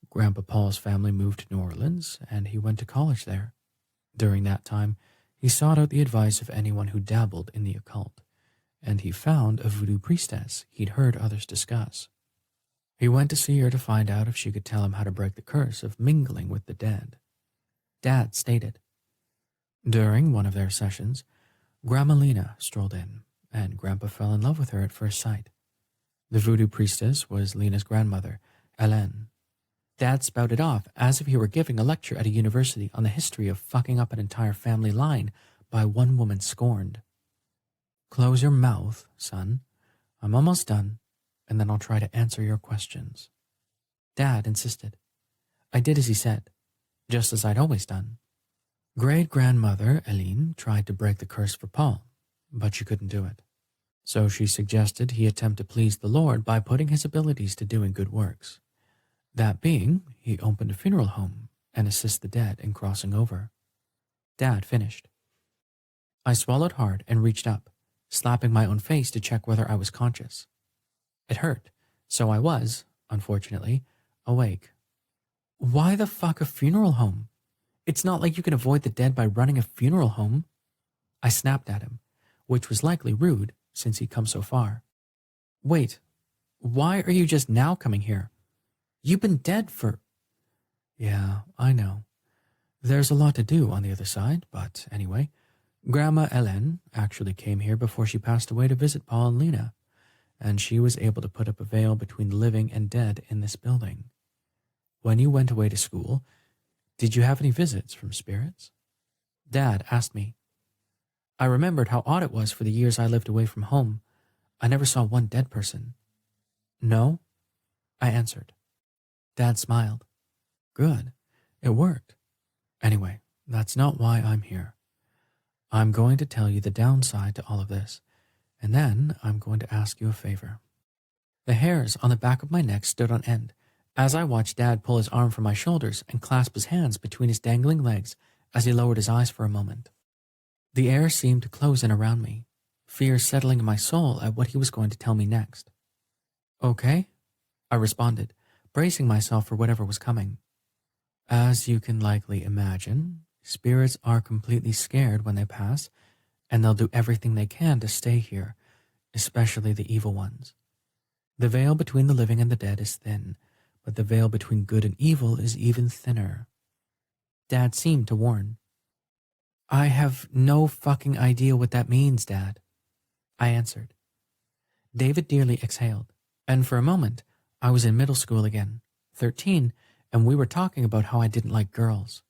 Grandpa Paul's family moved to New Orleans, and he went to college there. During that time, he sought out the advice of anyone who dabbled in the occult, and he found a voodoo priestess he'd heard others discuss. He went to see her to find out if she could tell him how to break the curse of mingling with the dead. Dad stated. During one of their sessions, Grandma Lena strolled in, and Grandpa fell in love with her at first sight. The voodoo priestess was Lena's grandmother, Hélène. Dad spouted off as if he were giving a lecture at a university on the history of fucking up an entire family line by one woman scorned. Close your mouth, son. I'm almost done, and then I'll try to answer your questions. Dad insisted. I did as he said, just as I'd always done. Great-grandmother Hélène tried to break the curse for Paul, but she couldn't do it. So she suggested he attempt to please the Lord by putting his abilities to doing good works. That being, he opened a funeral home and assist the dead in crossing over. Dad finished. I swallowed hard and reached up, slapping my own face to check whether I was conscious. It hurt, so I was, unfortunately, awake. Why the fuck a funeral home? It's not like you can avoid the dead by running a funeral home. I snapped at him, which was likely rude since he'd come so far. Wait, why are you just now coming here? You've been dead for... Yeah, I know. There's a lot to do on the other side, but anyway, Grandma Hélène actually came here before she passed away to visit Paul and Lena, and she was able to put up a veil between the living and dead in this building. When you went away to school, did you have any visits from spirits? Dad asked me. I remembered how odd it was for the years I lived away from home. I never saw one dead person. No, I answered. Dad smiled. Good. It worked. Anyway, that's not why I'm here. I'm going to tell you the downside to all of this, and then I'm going to ask you a favor. The hairs on the back of my neck stood on end as I watched Dad pull his arm from my shoulders and clasp his hands between his dangling legs as he lowered his eyes for a moment. The air seemed to close in around me, fear settling in my soul at what he was going to tell me next. Okay, I responded, bracing myself for whatever was coming. As you can likely imagine, spirits are completely scared when they pass, and they'll do everything they can to stay here, especially the evil ones. The veil between the living and the dead is thin, but the veil between good and evil is even thinner. Dad seemed to warn. I have no fucking idea what that means, Dad, I answered. David Dearly exhaled, and for a moment, I was in middle school again, 13, and we were talking about how I didn't like girls.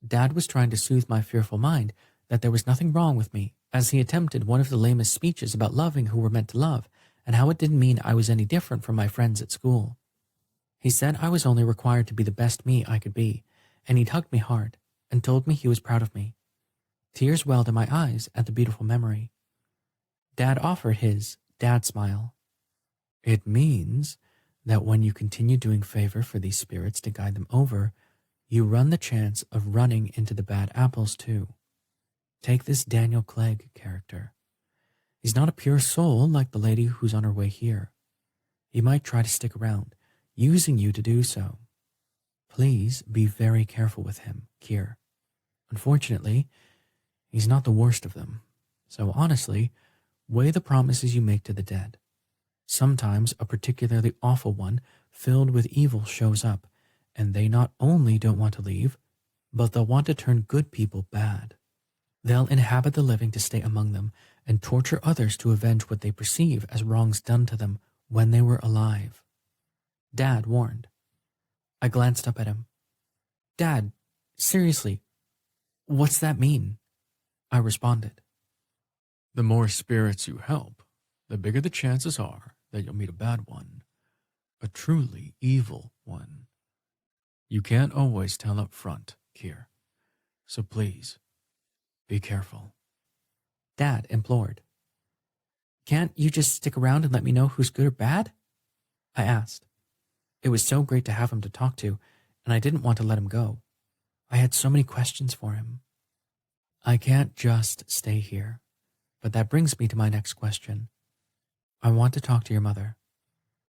Dad was trying to soothe my fearful mind that there was nothing wrong with me as he attempted one of the lamest speeches about loving who were meant to love and how it didn't mean I was any different from my friends at school. He said I was only required to be the best me I could be, and he'd hugged me hard and told me he was proud of me. Tears welled in my eyes at the beautiful memory. Dad offered his dad smile. It means that when you continue doing favor for these spirits to guide them over, you run the chance of running into the bad apples too. Take this Daniel Clegg character. He's not a pure soul like the lady who's on her way here. He might try to stick around, using you to do so. Please be very careful with him, Kier. Unfortunately, he's not the worst of them. So honestly, weigh the promises you make to the dead. Sometimes a particularly awful one filled with evil shows up, and they not only don't want to leave, but they'll want to turn good people bad. They'll inhabit the living to stay among them and torture others to avenge what they perceive as wrongs done to them when they were alive. Dad warned. I glanced up at him. Dad, seriously, what's that mean? I responded. The more spirits you help, the bigger the chances are that you'll meet a bad one, a truly evil one. You can't always tell up front, Kier. So please, be careful. Dad implored. Can't you just stick around and let me know who's good or bad? I asked. It was so great to have him to talk to, and I didn't want to let him go. I had so many questions for him. I can't just stay here, but that brings me to my next question. I want to talk to your mother.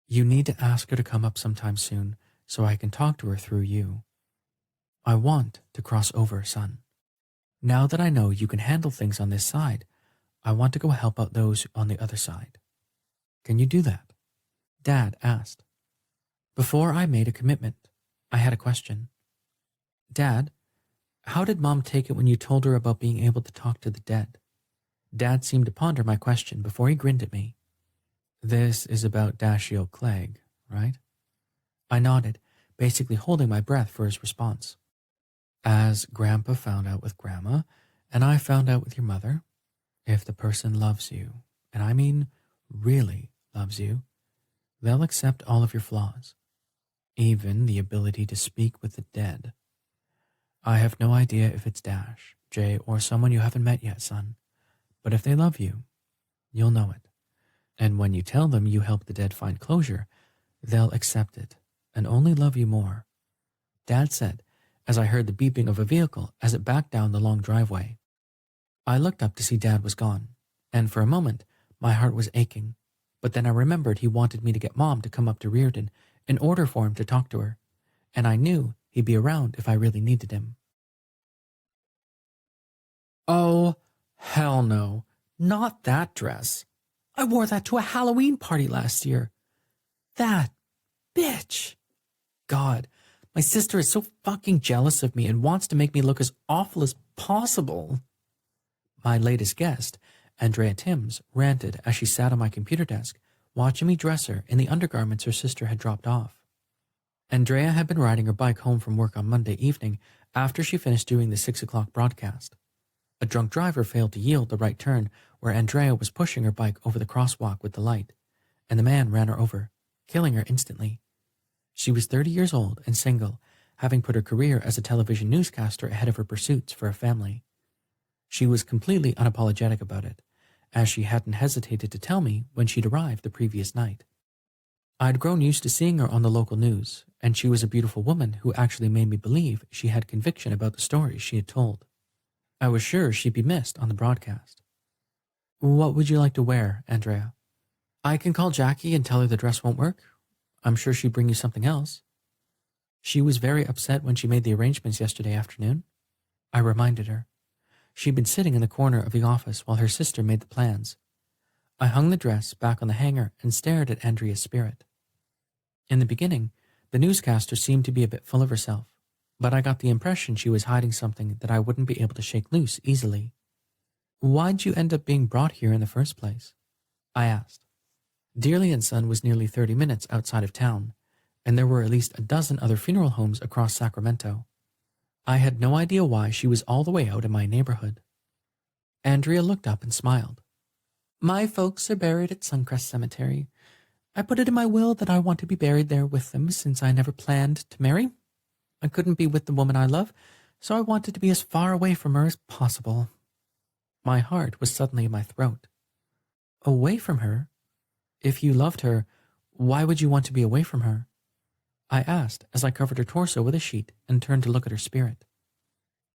You need to ask her to come up sometime soon so I can talk to her through you. I want to cross over, son. Now that I know you can handle things on this side, I want to go help out those on the other side. Can you do that? Dad asked. Before I made a commitment, I had a question. Dad, how did Mom take it when you told her about being able to talk to the dead? Dad seemed to ponder my question before he grinned at me. This is about Dashiell Clegg, right? I nodded, basically holding my breath for his response. As Grandpa found out with Grandma, and I found out with your mother, if the person loves you, and I mean really loves you, they'll accept all of your flaws, even the ability to speak with the dead. I have no idea if it's Dash, Jay, or someone you haven't met yet, son, but if they love you, you'll know it. And when you tell them you help the dead find closure, they'll accept it and only love you more. Dad said, as I heard the beeping of a vehicle as it backed down the long driveway. I looked up to see Dad was gone, and for a moment, my heart was aching. But then I remembered he wanted me to get Mom to come up to Reardon in order for him to talk to her, and I knew he'd be around if I really needed him. Oh, hell no, not that dress. I wore that to a Halloween party last year. That bitch. God, my sister is so fucking jealous of me and wants to make me look as awful as possible. My latest guest, Andrea Timms, ranted as she sat on my computer desk, watching me dress her in the undergarments her sister had dropped off. Andrea had been riding her bike home from work on Monday evening after she finished doing the 6 o'clock broadcast. A drunk driver failed to yield the right turn where Andrea was pushing her bike over the crosswalk with the light, and the man ran her over, killing her instantly. She was 30 years old and single, having put her career as a television newscaster ahead of her pursuits for a family. She was completely unapologetic about it, as she hadn't hesitated to tell me when she'd arrived the previous night. I'd grown used to seeing her on the local news, and she was a beautiful woman who actually made me believe she had conviction about the stories she had told. I was sure she'd be missed on the broadcast. What would you like to wear, Andrea? I can call Jackie and tell her the dress won't work. I'm sure she'd bring you something else. She was very upset when she made the arrangements yesterday afternoon. I reminded her. She'd been sitting in the corner of the office while her sister made the plans. I hung the dress back on the hanger and stared at Andrea's spirit. In the beginning, the newscaster seemed to be a bit full of herself, but I got the impression she was hiding something that I wouldn't be able to shake loose easily. Why'd you end up being brought here in the first place? I asked. Dearly and Son was nearly 30 minutes outside of town, and there were at least a dozen other funeral homes across Sacramento. I had no idea why she was all the way out in my neighborhood. Andrea looked up and smiled. My folks are buried at Suncrest Cemetery. I put it in my will that I want to be buried there with them since I never planned to marry. I couldn't be with the woman I love, so I wanted to be as far away from her as possible. My heart was suddenly in my throat. Away from her? If you loved her, why would you want to be away from her? I asked as I covered her torso with a sheet and turned to look at her spirit.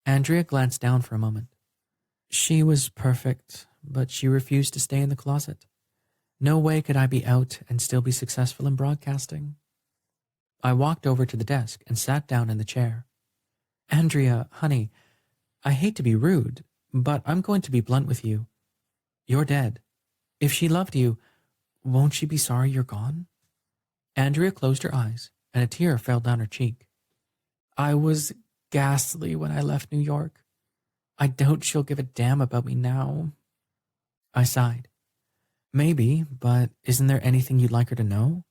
Andrea glanced down for a moment. She was perfect, but she refused to stay in the closet. No way could I be out and still be successful in broadcasting. I walked over to the desk and sat down in the chair. Andrea, honey, I hate to be rude, but I'm going to be blunt with you. You're dead. If she loved you, won't she be sorry you're gone? Andrea closed her eyes, and a tear fell down her cheek. I was ghastly when I left New York. I doubt she'll give a damn about me now. I sighed. Maybe, but isn't there anything you'd like her to know?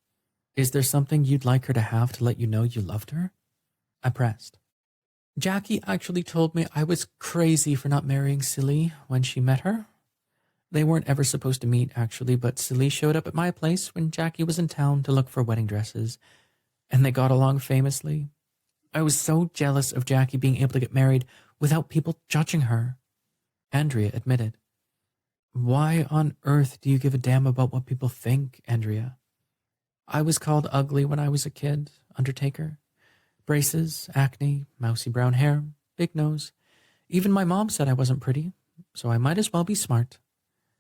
Is there something you'd like her to have to let you know you loved her? I pressed. Jackie actually told me I was crazy for not marrying Silly when she met her. They weren't ever supposed to meet, actually, but Silly showed up at my place when Jackie was in town to look for wedding dresses, and they got along famously. I was so jealous of Jackie being able to get married without people judging her. Andrea admitted. Why on earth do you give a damn about what people think, Andrea? I was called ugly when I was a kid, Undertaker. Braces, acne, mousy brown hair, big nose. Even my mom said I wasn't pretty, so I might as well be smart.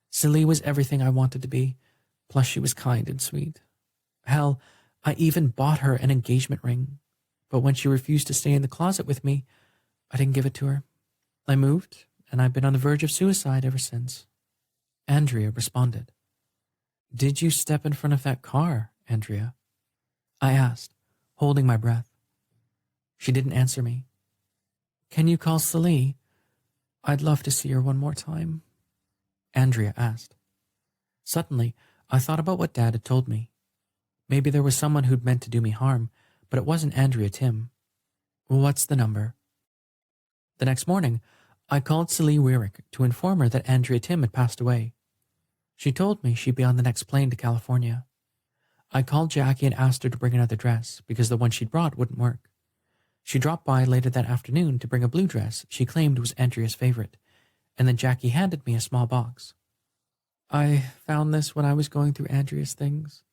Silly was everything I wanted to be, plus she was kind and sweet. Hell, I even bought her an engagement ring, but when she refused to stay in the closet with me, I didn't give it to her. I moved, and I've been on the verge of suicide ever since. Andrea responded. Did you step in front of that car, Andrea? I asked, holding my breath. She didn't answer me. Can you call Celie? I'd love to see her one more time, Andrea asked. Suddenly, I thought about what Dad had told me. Maybe there was someone who'd meant to do me harm, but it wasn't Andrea Tim. What's the number? The next morning, I called Celie Weirick to inform her that Andrea Tim had passed away. She told me she'd be on the next plane to California. I called Jackie and asked her to bring another dress because the one she'd brought wouldn't work. She dropped by later that afternoon to bring a blue dress she claimed was Andrea's favorite, and then Jackie handed me a small box. I found this when I was going through Andrea's things.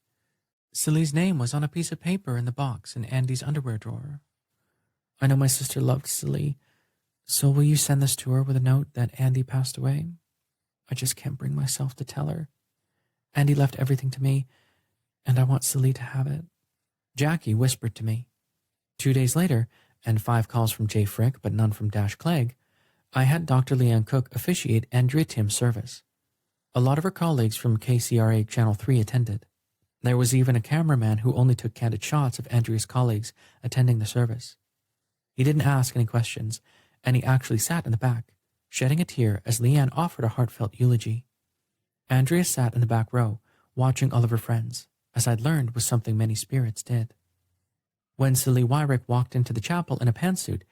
Celie's name was on a piece of paper in the box in Andy's underwear drawer. I know my sister loved Celie, so will you send this to her with a note that Andy passed away? I just can't bring myself to tell her. Andy left everything to me, and I want Celie to have it. Jackie whispered to me. 2 days later, and 5 calls from Jay Frick but none from Dash Clegg, I had Dr. Leanne Cook officiate Andrea Tim's service. A lot of her colleagues from KCRA Channel 3 attended. There was even a cameraman who only took candid shots of Andrea's colleagues attending the service. He didn't ask any questions, and he actually sat in the back, shedding a tear as Leanne offered a heartfelt eulogy. Andrea sat in the back row, watching all of her friends, as I'd learned was something many spirits did. When Celie Weirick walked into the chapel in a pantsuit,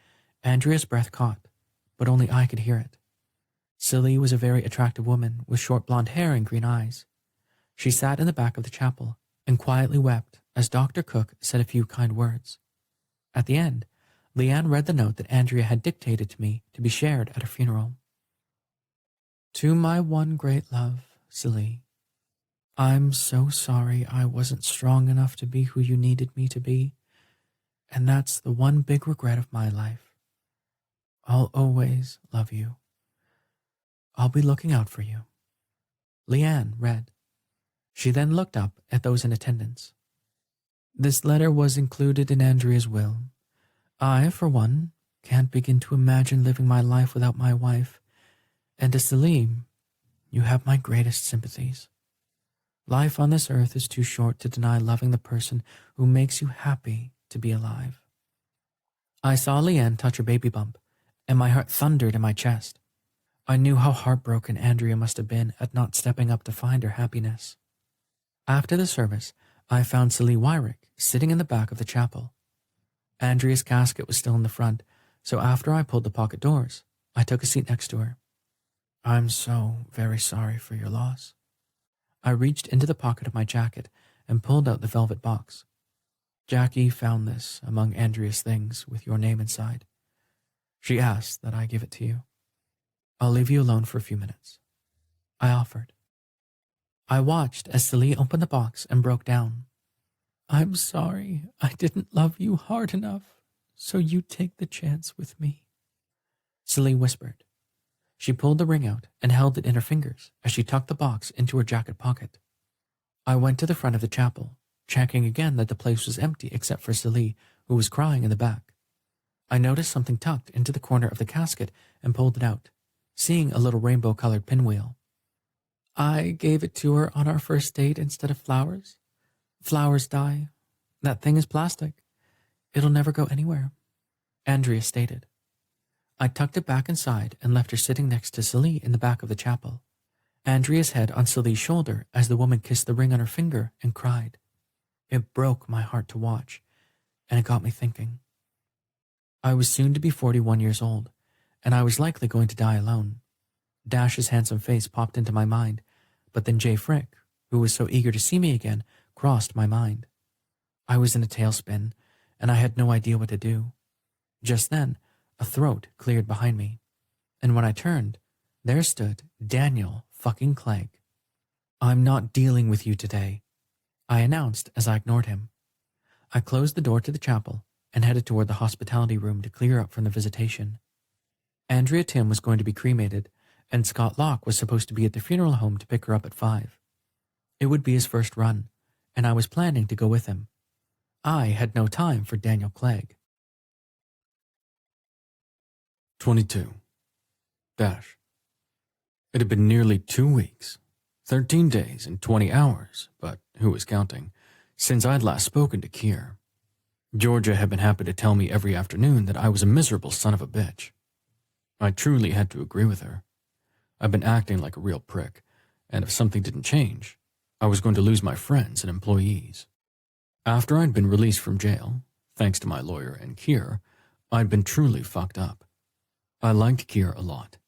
Andrea's breath caught, but only I could hear it. Celie was a very attractive woman with short blonde hair and green eyes. She sat in the back of the chapel and quietly wept as Dr. Cook said a few kind words. At the end, Leanne read the note that Andrea had dictated to me to be shared at her funeral. To my one great love, Celie, I'm so sorry I wasn't strong enough to be who you needed me to be, and that's the one big regret of my life. I'll always love you. I'll be looking out for you. Leanne read. She then looked up at those in attendance. This letter was included in Andrea's will. I, for one, can't begin to imagine living my life without my wife, and to Celine, you have my greatest sympathies. Life on this earth is too short to deny loving the person who makes you happy to be alive. I saw Leanne touch her baby bump, and my heart thundered in my chest. I knew how heartbroken Andrea must have been at not stepping up to find her happiness. After the service, I found Celie Weirick sitting in the back of the chapel. Andrea's casket was still in the front, so after I pulled the pocket doors, I took a seat next to her. I'm so very sorry for your loss. I reached into the pocket of my jacket and pulled out the velvet box. Jackie found this among Andrea's things with your name inside. She asked that I give it to you. I'll leave you alone for a few minutes. I offered. I watched as Celie opened the box and broke down. I'm sorry I didn't love you hard enough, so you take the chance with me. Celie whispered. She pulled the ring out and held it in her fingers as she tucked the box into her jacket pocket. I went to the front of the chapel, checking again that the place was empty except for Celie, who was crying in the back. I noticed something tucked into the corner of the casket and pulled it out, seeing a little rainbow-colored pinwheel. I gave it to her on our first date instead of flowers. Flowers die. That thing is plastic. It'll never go anywhere, Andrea stated. I tucked it back inside and left her sitting next to Celie in the back of the chapel, Andrea's head on Celie's shoulder as the woman kissed the ring on her finger and cried. It broke my heart to watch, and it got me thinking. I was soon to be 41 years old, and I was likely going to die alone. Dash's handsome face popped into my mind, but then Jay Frick, who was so eager to see me again, crossed my mind. I was in a tailspin, and I had no idea what to do. Just then, a throat cleared behind me, and when I turned, there stood Daniel fucking Clegg. "I'm not dealing with you today," I announced as I ignored him. I closed the door to the chapel and headed toward the hospitality room to clear up from the visitation. Andrea Tim was going to be cremated, and Scott Locke was supposed to be at the funeral home to pick her up at 5. It would be his first run, and I was planning to go with him. I had no time for Daniel Clegg. 22. Dash. It had been nearly 2 weeks, 13 days and 20 hours, but who was counting, since I'd last spoken to Keir. Georgia had been happy to tell me every afternoon that I was a miserable son of a bitch. I truly had to agree with her. I'd been acting like a real prick, and if something didn't change, I was going to lose my friends and employees. After I'd been released from jail, thanks to my lawyer and Keir, I'd been truly fucked up. I liked Keir a lot.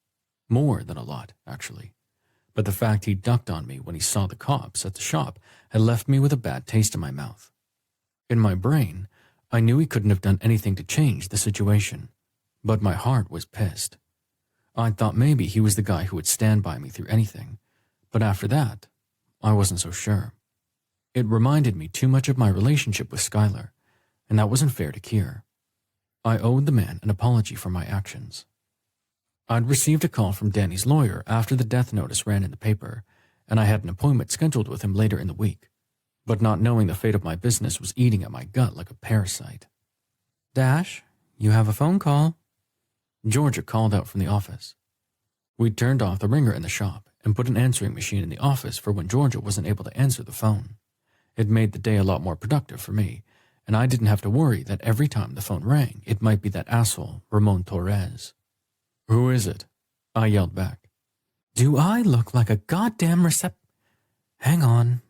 More than a lot, actually. But the fact he ducked on me when he saw the cops at the shop had left me with a bad taste in my mouth. In my brain, I knew he couldn't have done anything to change the situation, but my heart was pissed. I thought maybe he was the guy who would stand by me through anything, but after that, I wasn't so sure. It reminded me too much of my relationship with Skylar, and that wasn't fair to Keir. I owed the man an apology for my actions. I'd received a call from Danny's lawyer after the death notice ran in the paper, and I had an appointment scheduled with him later in the week, but not knowing the fate of my business was eating at my gut like a parasite. "Dash, you have a phone call." Georgia called out from the office. We turned off the ringer in the shop and put an answering machine in the office for when Georgia wasn't able to answer the phone. It made the day a lot more productive for me, and I didn't have to worry that every time the phone rang, it might be that asshole, Ramon Torres. "Who is it?" I yelled back. "Do I look like a goddamn Hang on,"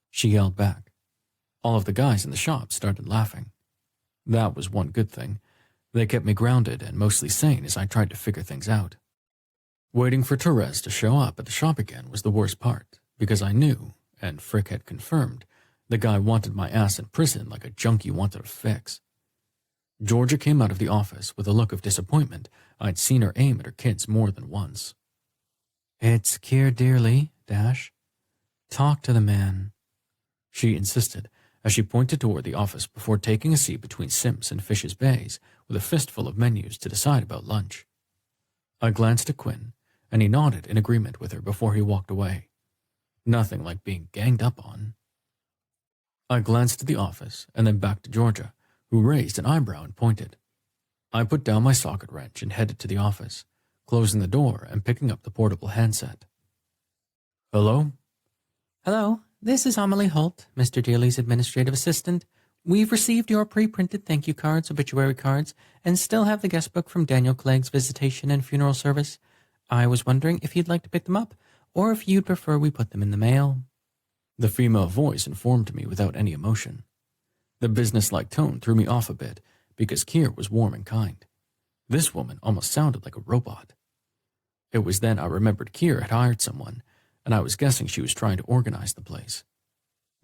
she yelled back. All of the guys in the shop started laughing. That was one good thing. They kept me grounded and mostly sane as I tried to figure things out. Waiting for Torres to show up at the shop again was the worst part, because I knew, and Frick had confirmed, the guy wanted my ass in prison like a junkie wanted a fix. Georgia came out of the office with a look of disappointment. I'd seen her aim at her kids more than once. "It's Keir Dearly, Dash. Talk to the man," she insisted as she pointed toward the office before taking a seat between Simps and Fish's Bays with a fistful of menus to decide about lunch. I glanced at Quinn, and he nodded in agreement with her before he walked away. Nothing like being ganged up on. I glanced at the office and then back to Georgia, who raised an eyebrow and pointed. I put down my socket wrench and headed to the office, closing the door and picking up the portable handset. "Hello?" "Hello, this is Amelie Holt, Mr. Dearly's administrative assistant. We've received your pre-printed thank you cards, obituary cards, and still have the guest book from Daniel Clegg's visitation and funeral service. I was wondering if you'd like to pick them up, or if you'd prefer we put them in the mail." The female voice informed me without any emotion. The businesslike tone threw me off a bit because Keir was warm and kind. This woman almost sounded like a robot. It was then I remembered Keir had hired someone, and I was guessing she was trying to organize the place.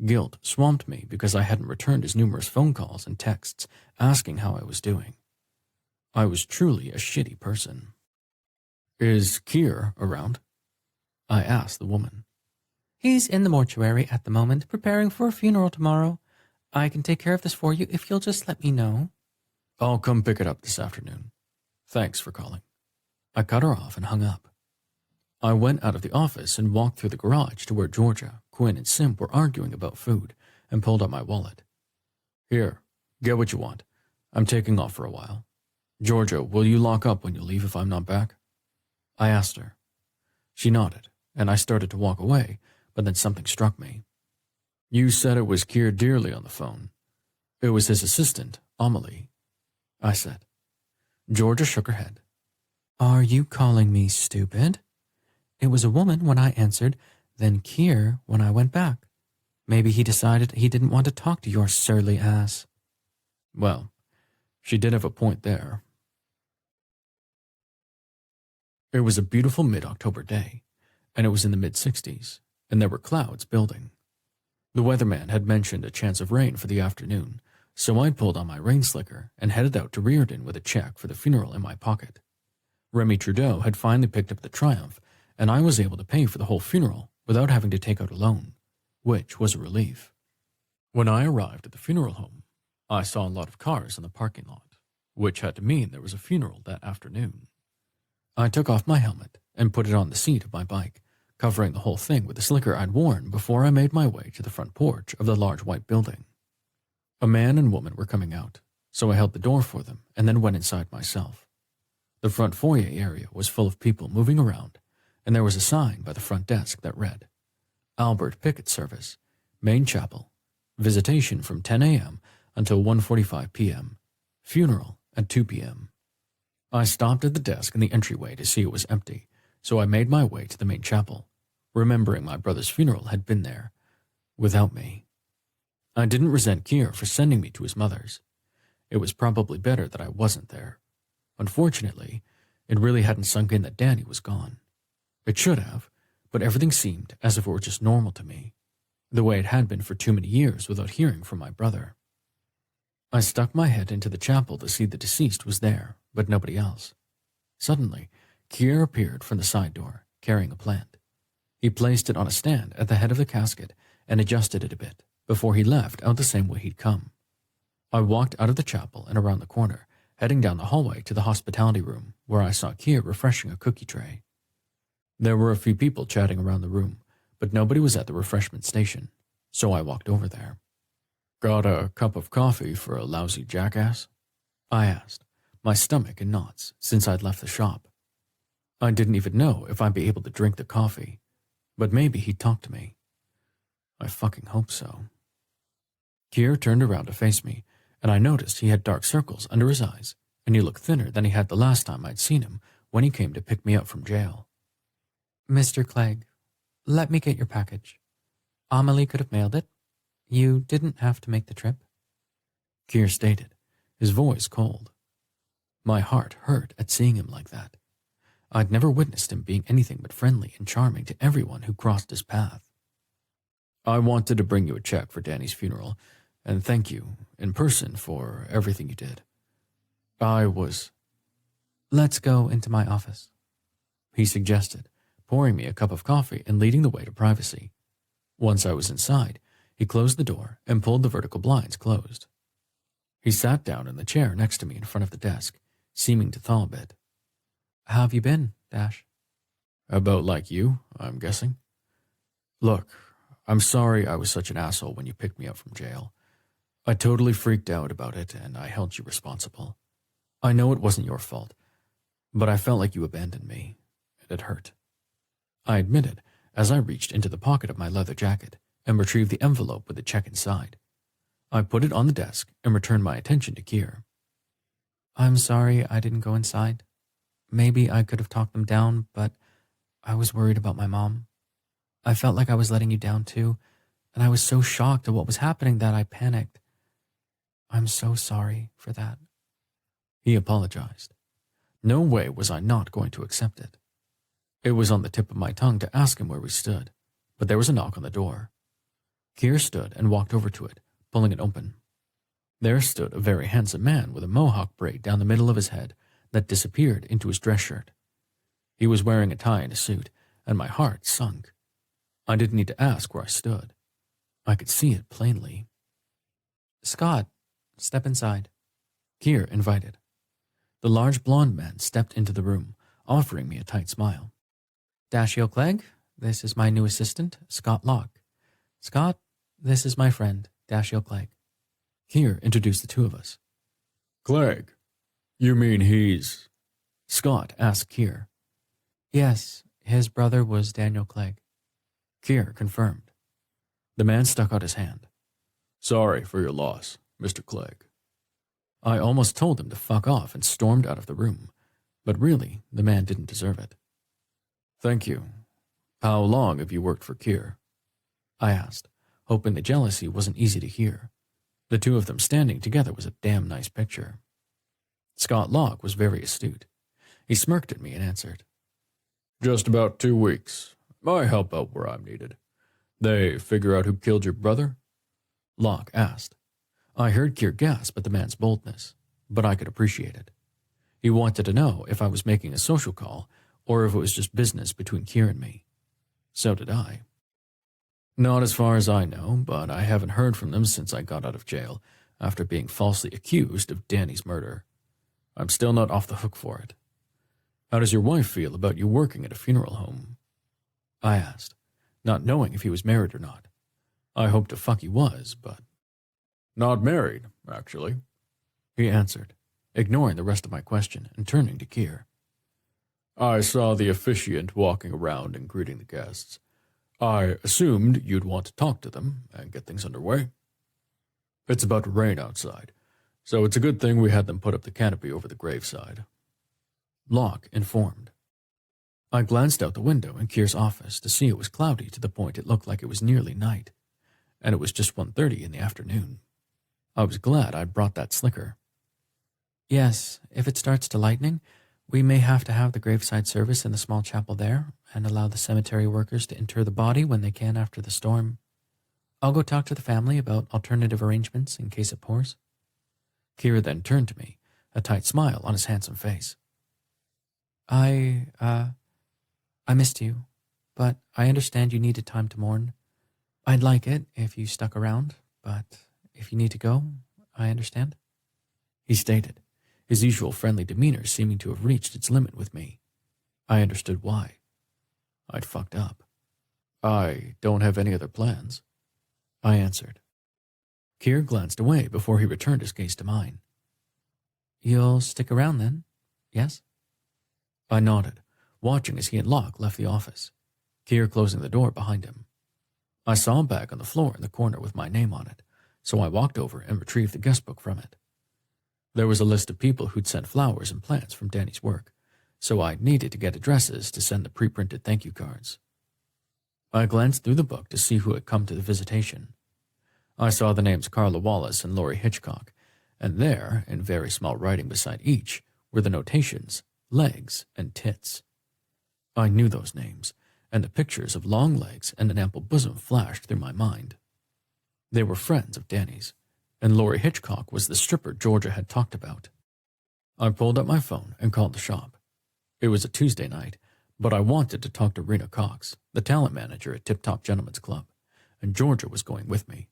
Guilt swamped me because I hadn't returned his numerous phone calls and texts asking how I was doing. I was truly a shitty person. "Is Keir around?" I asked the woman. "He's in the mortuary at the moment, preparing for a funeral tomorrow. I can take care of this for you if you'll just let me know." "I'll come pick it up this afternoon. Thanks for calling." I cut her off and hung up. I went out of the office and walked through the garage to where Georgia, Quinn, and Simp were arguing about food and pulled out my wallet. "Here, get what you want. I'm taking off for a while. Georgia, will you lock up when you leave if I'm not back?" I asked her. She nodded, and I started to walk away, but then something struck me. "You said it was Keir Dearly on the phone. It was his assistant, Amelie," I said. Georgia shook her head. "Are you calling me stupid? It was a woman when I answered, then Keir when I went back. Maybe he decided he didn't want to talk to your surly ass." "Well, She did have a point there. It was a beautiful mid-October day, and it was in the mid-60s, and there were clouds building. The weatherman had mentioned a chance of rain for the afternoon, so I'd pulled on my rain slicker and headed out to Reardon with a check for the funeral in my pocket. Remy Trudeau had finally picked up the Triumph, and I was able to pay for the whole funeral without having to take out a loan, which was a relief. When I arrived at the funeral home, I saw a lot of cars in the parking lot, which had to mean there was a funeral that afternoon. I took off my helmet and put it on the seat of my bike, covering the whole thing with the slicker I'd worn before I made my way to the front porch of the large white building. A man and woman were coming out, so I held the door for them and then went inside myself. The front foyer area was full of people moving around, and there was a sign by the front desk that read, Albert Pickett Service, Main Chapel, visitation from 10 a.m. until 1:45 p.m., funeral at 2 p.m. I stopped at the desk in the entryway to see it was empty, so I made my way to the main chapel, remembering my brother's funeral had been there, without me. I didn't resent Keir for sending me to his mother's. It was probably better that I wasn't there. Unfortunately, it really hadn't sunk in that Danny was gone. It should have, but everything seemed as if it were just normal to me, the way it had been for too many years without hearing from my brother. I stuck my head into the chapel to see the deceased was there, but nobody else. Suddenly, Keir appeared from the side door, carrying a plant. He placed it on a stand at the head of the casket and adjusted it a bit before he left out the same way he'd come. I walked out of the chapel and around the corner, heading down the hallway to the hospitality room, where I saw Keir refreshing a cookie tray. There were a few people chatting around the room, but nobody was at the refreshment station, so I walked over there. "Got a cup of coffee for a lousy jackass?" I asked, my stomach in knots since I'd left the shop. I didn't even know if I'd be able to drink the coffee, but maybe he'd talk to me. I fucking hope so. Keir turned around to face me, and I noticed he had dark circles under his eyes, and he looked thinner than he had the last time I'd seen him when he came to pick me up from jail. Mr. Clegg, let me get your package. Amelie could have mailed it. You didn't have to make the trip. Keir stated, his voice cold. My heart hurt at seeing him like that. I'd never witnessed him being anything but friendly and charming to everyone who crossed his path. I wanted to bring you a check for Danny's funeral, and thank you, in person, for everything you did. Let's go into my office, he suggested, pouring me a cup of coffee and leading the way to privacy. Once I was inside, he closed the door and pulled the vertical blinds closed. He sat down in the chair next to me in front of the desk, seeming to thaw a bit. How have you been, Dash? About like you, I'm guessing. Look, I'm sorry I was such an asshole when you picked me up from jail. I totally freaked out about it, and I held you responsible. I know it wasn't your fault, but I felt like you abandoned me, and it hurt. I admitted as I reached into the pocket of my leather jacket and retrieved the envelope with the check inside. I put it on the desk and returned my attention to Keir. I'm sorry I didn't go inside. Maybe I could have talked them down, but I was worried about my mom. I felt like I was letting you down too, and I was so shocked at what was happening that I panicked. I'm so sorry for that. He apologized. No way was I not going to accept it. It was on the tip of my tongue to ask him where we stood, but there was a knock on the door. Keir stood and walked over to it, pulling it open. There stood a very handsome man with a mohawk braid down the middle of his head that disappeared into his dress shirt. He was wearing a tie and a suit, and my heart sunk. I didn't need to ask where I stood. I could see it plainly. Scott, step inside, Keir invited. The large blonde man stepped into the room, offering me a tight smile. Dashiell Clegg, this is my new assistant, Scott Locke. Scott, this is my friend, Dashiell Clegg. Keir introduced the two of us. Clegg? You mean he's... Scott asked Keir. Yes, his brother was Daniel Clegg. Keir confirmed. The man stuck out his hand. Sorry for your loss, Mr. Clegg. I almost told him to fuck off and stormed out of the room, but really, the man didn't deserve it. Thank you. How long have you worked for Keir? I asked, hoping the jealousy wasn't easy to hear. The two of them standing together was a damn nice picture. Scott Locke was very astute. He smirked at me and answered, "Just about 2 weeks. I help out where I'm needed. They figure out who killed your brother?" Locke asked. I heard Keir gasp at the man's boldness, but I could appreciate it. He wanted to know if I was making a social call or if it was just business between Keir and me. So did I. "Not as far as I know, but I haven't heard from them since I got out of jail after being falsely accused of Danny's murder. I'm still not off the hook for it. How does your wife feel about you working at a funeral home?" I asked, not knowing if he was married or not. I hoped to fuck he was, but... "Not married, actually," he answered, ignoring the rest of my question and turning to Keir. "I saw the officiant walking around and greeting the guests. I assumed you'd want to talk to them and get things underway. It's about to rain outside, so it's a good thing we had them put up the canopy over the graveside," Locke informed. I glanced out the window in Keir's office to see it was cloudy to the point it looked like it was nearly night, and it was just 1:30 in the afternoon. I was glad I'd brought that slicker. Yes, if it starts to lightning, we may have to have the graveside service in the small chapel there and allow the cemetery workers to inter the body when they can after the storm. I'll go talk to the family about alternative arrangements in case it pours." Keir then turned to me, a tight smile on his handsome face. I missed you, but I understand you needed time to mourn. I'd like it if you stuck around, but if you need to go, I understand," he stated, his usual friendly demeanor seeming to have reached its limit with me. I understood why. I'd fucked up. "I don't have any other plans," I answered. Keir glanced away before he returned his gaze to mine. "You'll stick around then, yes?" I nodded, watching as he and Locke left the office, Keir closing the door behind him. I saw a bag on the floor in the corner with my name on it, so I walked over and retrieved the guest book from it. There was a list of people who'd sent flowers and plants from Danny's work, so I needed to get addresses to send the pre-printed thank you cards. I glanced through the book to see who had come to the visitation. I saw the names Carla Wallace and Laurie Hitchcock, and there, in very small writing beside each, were the notations, legs and tits. I knew those names, and the pictures of long legs and an ample bosom flashed through my mind. They were friends of Danny's, and Laurie Hitchcock was the stripper Georgia had talked about. I pulled up my phone and called the shop. It was a Tuesday night, but I wanted to talk to Rena Cox, the talent manager at Tip Top Gentlemen's Club, and Georgia was going with me.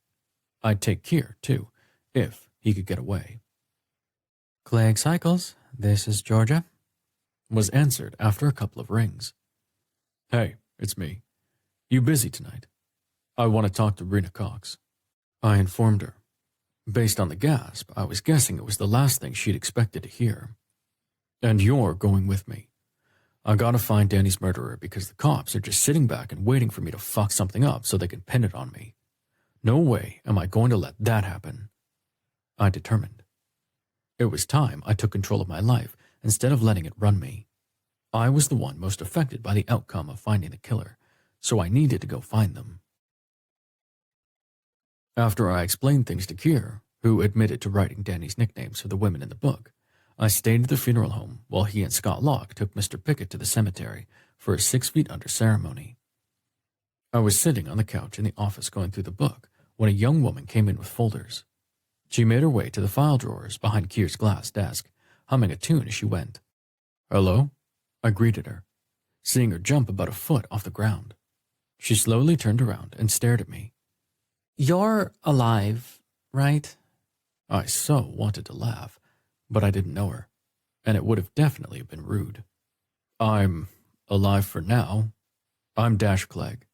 I'd take Keir, too, if he could get away. "Clegg Cycles, this is Georgia," was answered after a couple of rings. "Hey, it's me. You busy tonight? I want to talk to Rena Cox," I informed her. Based on the gasp, I was guessing it was the last thing she'd expected to hear. "And you're going with me. I gotta find Danny's murderer because the cops are just sitting back and waiting for me to fuck something up so they can pin it on me. No way am I going to let that happen," I determined. It was time I took control of my life instead of letting it run me. I was the one most affected by the outcome of finding the killer, so I needed to go find them. After I explained things to Keir, who admitted to writing Danny's nicknames for the women in the book, I stayed at the funeral home while he and Scott Locke took Mr. Pickett to the cemetery for a 6 feet under ceremony. I was sitting on the couch in the office going through the book when a young woman came in with folders. She made her way to the file drawers behind Keir's glass desk, humming a tune as she went. "Hello?" I greeted her, seeing her jump about a foot off the ground. She slowly turned around and stared at me. "You're alive, right?" I so wanted to laugh, but I didn't know her, and it would have definitely been rude. "I'm alive for now. I'm Dash Clegg,"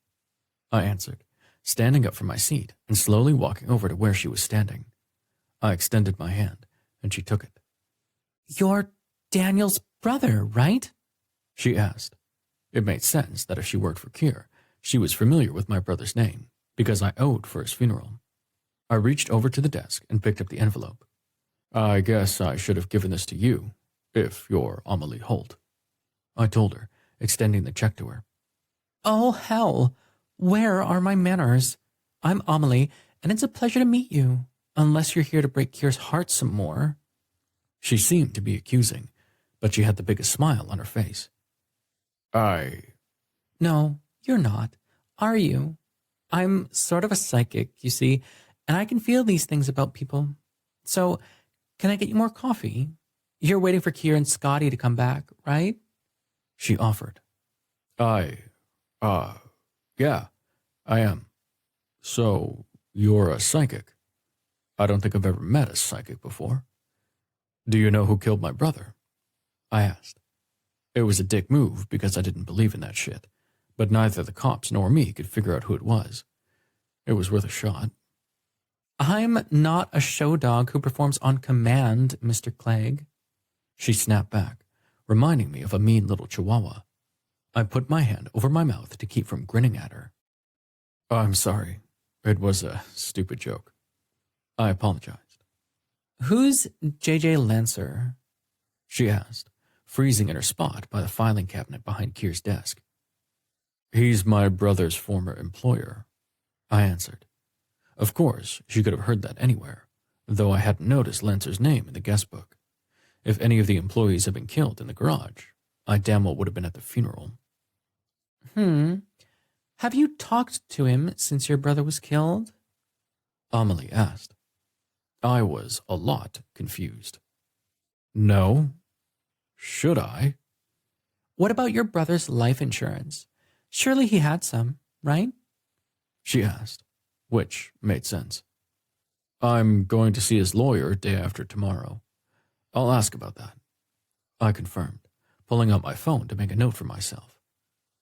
I answered, standing up from my seat and slowly walking over to where she was standing. I extended my hand, and she took it. "You're Daniel's brother, right?" she asked. It made sense that if she worked for Keir, she was familiar with my brother's name, because I owed for his funeral. I reached over to the desk and picked up the envelope. "I guess I should have given this to you, if you're Amelie Holt," I told her, extending the check to her. "Oh, hell! Where are my manners? I'm Amelie, and it's a pleasure to meet you, unless you're here to break Keir's heart some more." She seemed to be accusing, but she had the biggest smile on her face. No, you're not. Are you? I'm sort of a psychic, you see, and I can feel these things about people. So, can I get you more coffee? You're waiting for Kier and Scotty to come back, right? She offered. Yeah, I am. So, you're a psychic? I don't think I've ever met a psychic before. Do you know who killed my brother? I asked. It was a dick move because I didn't believe in that shit, but neither the cops nor me could figure out who it was. It was worth a shot. I'm not a show dog who performs on command, Mr. Clegg. She snapped back, reminding me of a mean little chihuahua. I put my hand over my mouth to keep from grinning at her. I'm sorry. It was a stupid joke. I apologized. Who's J.J. Lancer? She asked, freezing in her spot by the filing cabinet behind Kier's desk. He's my brother's former employer, I answered. Of course, she could have heard that anywhere, though I hadn't noticed Lancer's name in the guest book. If any of the employees had been killed in the garage, I damn well would have been at the funeral. Have you talked to him since your brother was killed? Amelie asked. I was a lot confused. No. Should I? What about your brother's life insurance? Surely he had some, right? She asked, which made sense. I'm going to see his lawyer day after tomorrow. I'll ask about that. I confirmed, pulling out my phone to make a note for myself.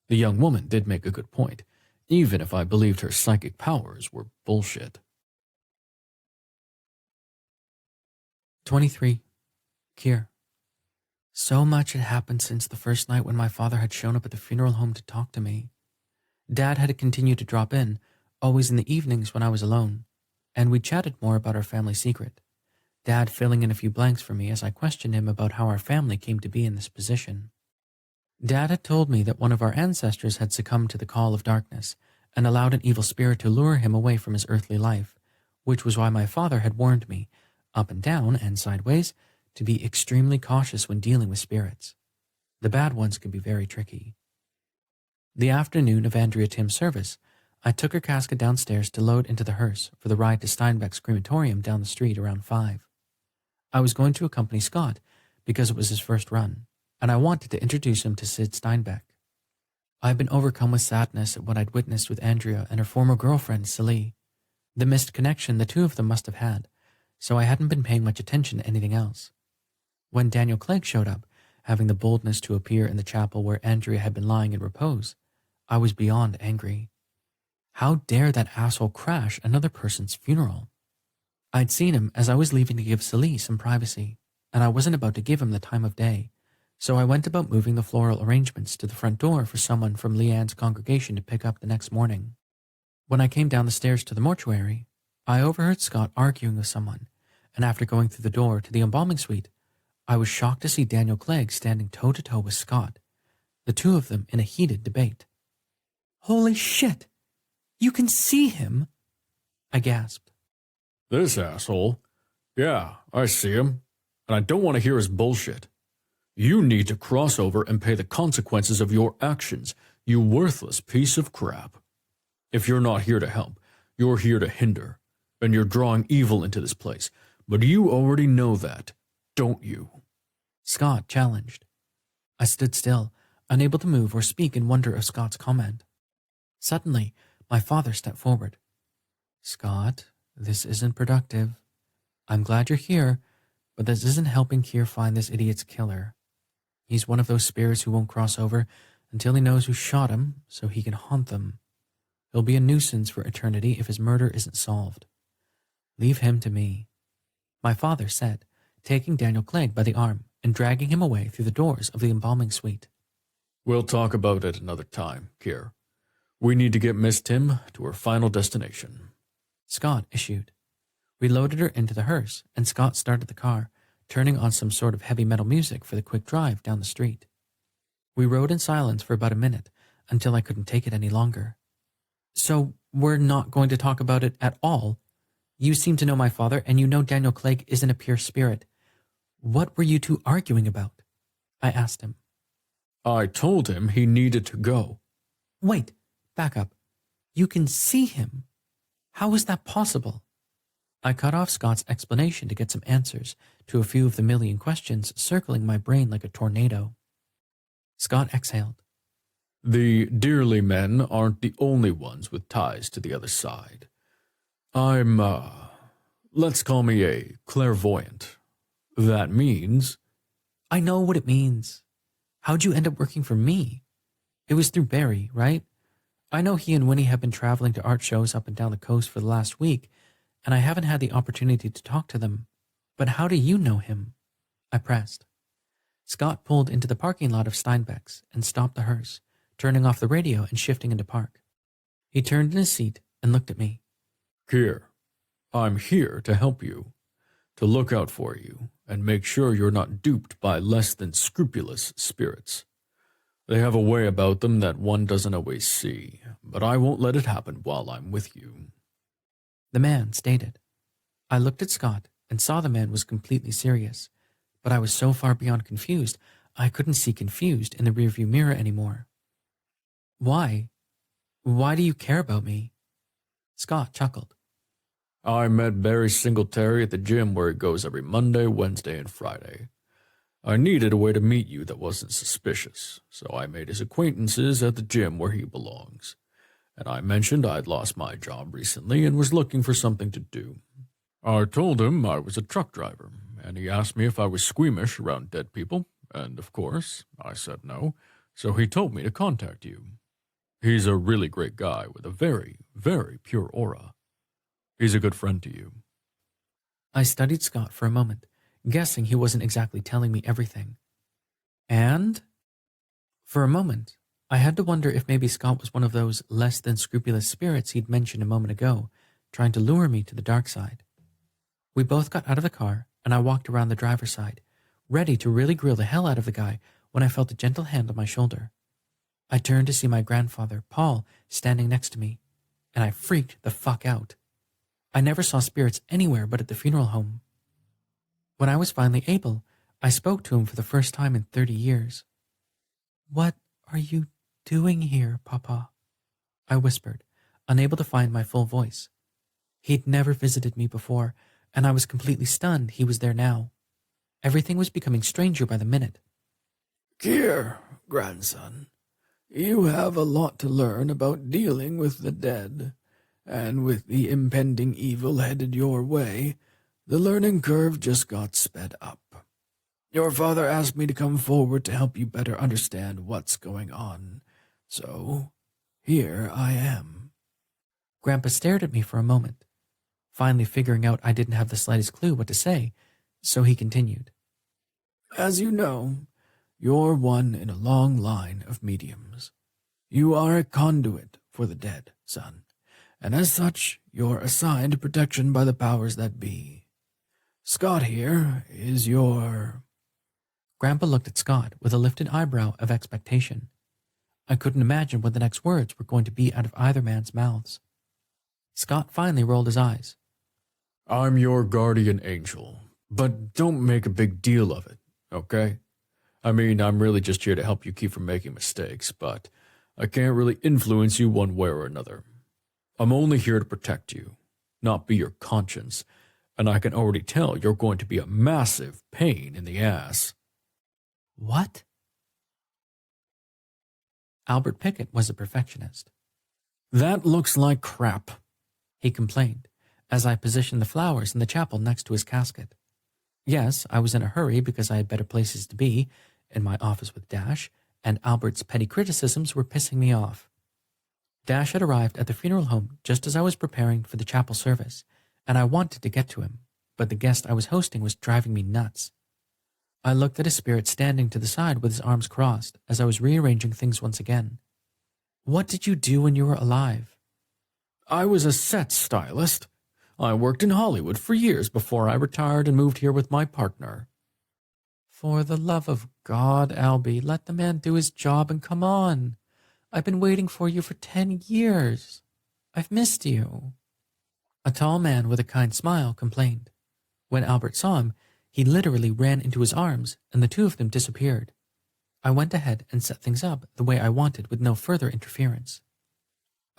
The young woman did make a good point, even if I believed her psychic powers were bullshit. 23. Kier. So much had happened since the first night when my father had shown up at the funeral home to talk to me. Dad had continued to drop in, always in the evenings when I was alone, and we chatted more about our family secret, Dad filling in a few blanks for me as I questioned him about how our family came to be in this position. Dad had told me that one of our ancestors had succumbed to the call of darkness and allowed an evil spirit to lure him away from his earthly life, which was why my father had warned me, up and down and sideways, to be extremely cautious when dealing with spirits. The bad ones can be very tricky. The afternoon of Andrea Tim's service, I took her casket downstairs to load into the hearse for the ride to Steinbeck's crematorium down the street around 5. I was going to accompany Scott because it was his first run, and I wanted to introduce him to Sid Steinbeck. I had been overcome with sadness at what I'd witnessed with Andrea and her former girlfriend, Celie, the missed connection the two of them must have had, so I hadn't been paying much attention to anything else. When Daniel Clegg showed up, having the boldness to appear in the chapel where Andrea had been lying in repose, I was beyond angry. How dare that asshole crash another person's funeral? I'd seen him as I was leaving to give Celie some privacy, and I wasn't about to give him the time of day, so I went about moving the floral arrangements to the front door for someone from Leanne's congregation to pick up the next morning. When I came down the stairs to the mortuary, I overheard Scott arguing with someone, and after going through the door to the embalming suite, I was shocked to see Daniel Clegg standing toe-to-toe with Scott, the two of them in a heated debate. Holy shit! You can see him! I gasped. This asshole? Yeah, I see him. And I don't want to hear his bullshit. You need to cross over and pay the consequences of your actions, you worthless piece of crap. If you're not here to help, you're here to hinder, and you're drawing evil into this place. But you already know that, don't you? Scott challenged. I stood still, unable to move or speak in wonder of Scott's comment. Suddenly, my father stepped forward. Scott, this isn't productive. I'm glad you're here, but this isn't helping Kier find this idiot's killer. He's one of those spirits who won't cross over until he knows who shot him so he can haunt them. He'll be a nuisance for eternity if his murder isn't solved. Leave him to me, my father said, taking Daniel Clegg by the arm and dragging him away through the doors of the embalming suite. We'll talk about it another time, Kier. We need to get Miss Tim to her final destination. Scott issued. We loaded her into the hearse, and Scott started the car, turning on some sort of heavy metal music for the quick drive down the street. We rode in silence for about a minute, until I couldn't take it any longer. So we're not going to talk about it at all? You seem to know my father, and you know Daniel Clegg isn't a pure spirit. What were you two arguing about? I asked him. I told him he needed to go. Wait, back up. You can see him. How is that possible? I cut off Scott's explanation to get some answers to a few of the million questions circling my brain like a tornado. Scott exhaled. The Dearly men aren't the only ones with ties to the other side. I'm, let's call me a clairvoyant. That means... I know what it means. How'd you end up working for me? It was through Barry, right? I know he and Winnie have been traveling to art shows up and down the coast for the last week, and I haven't had the opportunity to talk to them. But how do you know him? I pressed. Scott pulled into the parking lot of Steinbeck's and stopped the hearse, turning off the radio and shifting into park. He turned in his seat and looked at me. Kier, I'm here to help you, to look out for you, and make sure you're not duped by less than scrupulous spirits. They have a way about them that one doesn't always see, but I won't let it happen while I'm with you. The man stated. I looked at Scott and saw the man was completely serious, but I was so far beyond confused, I couldn't see confused in the rearview mirror anymore. Why? Why do you care about me? Scott chuckled. I met Barry Singletary at the gym where he goes every Monday, Wednesday, and Friday. I needed a way to meet you that wasn't suspicious, so I made his acquaintances at the gym where he belongs. And I mentioned I'd lost my job recently and was looking for something to do. I told him I was a truck driver, and he asked me if I was squeamish around dead people, and of course, I said no, so he told me to contact you. He's a really great guy with a very, very pure aura. He's a good friend to you. I studied Scott for a moment, guessing he wasn't exactly telling me everything. And? For a moment, I had to wonder if maybe Scott was one of those less than scrupulous spirits he'd mentioned a moment ago, trying to lure me to the dark side. We both got out of the car, and I walked around the driver's side, ready to really grill the hell out of the guy when I felt a gentle hand on my shoulder. I turned to see my grandfather, Paul, standing next to me, and I freaked the fuck out. I never saw spirits anywhere but at the funeral home. When I was finally able, I spoke to him for the first time in 30 years. What are you doing here, Papa? I whispered, unable to find my full voice. He'd never visited me before, and I was completely stunned he was there now. Everything was becoming stranger by the minute. Kier, grandson, you have a lot to learn about dealing with the dead, and with the impending evil headed your way, the learning curve just got sped up. Your father asked me to come forward to help you better understand what's going on, so here I am. Grandpa stared at me for a moment, finally figuring out I didn't have the slightest clue what to say, so he continued. As you know, you're one in a long line of mediums. You are a conduit for the dead, son, and as such, you're assigned protection by the powers that be. Scott here is your... Grandpa looked at Scott with a lifted eyebrow of expectation. I couldn't imagine what the next words were going to be out of either man's mouths. Scott finally rolled his eyes. I'm your guardian angel, but don't make a big deal of it, okay? I mean, I'm really just here to help you keep from making mistakes, but I can't really influence you one way or another. I'm only here to protect you, not be your conscience, and I can already tell you're going to be a massive pain in the ass. What? Albert Pickett was a perfectionist. That looks like crap, he complained, as I positioned the flowers in the chapel next to his casket. Yes, I was in a hurry because I had better places to be, in my office with Dash, and Albert's petty criticisms were pissing me off. Dash had arrived at the funeral home just as I was preparing for the chapel service, and I wanted to get to him, but the guest I was hosting was driving me nuts. I looked at a spirit standing to the side with his arms crossed as I was rearranging things once again. What did you do when you were alive? I was a set stylist. I worked in Hollywood for years before I retired and moved here with my partner. For the love of God, Albie, let the man do his job and come on. I've been waiting for you for 10 years. I've missed you. A tall man with a kind smile complained. When Albert saw him, He literally ran into his arms, and the two of them disappeared. I went ahead and set things up the way I wanted with no further interference.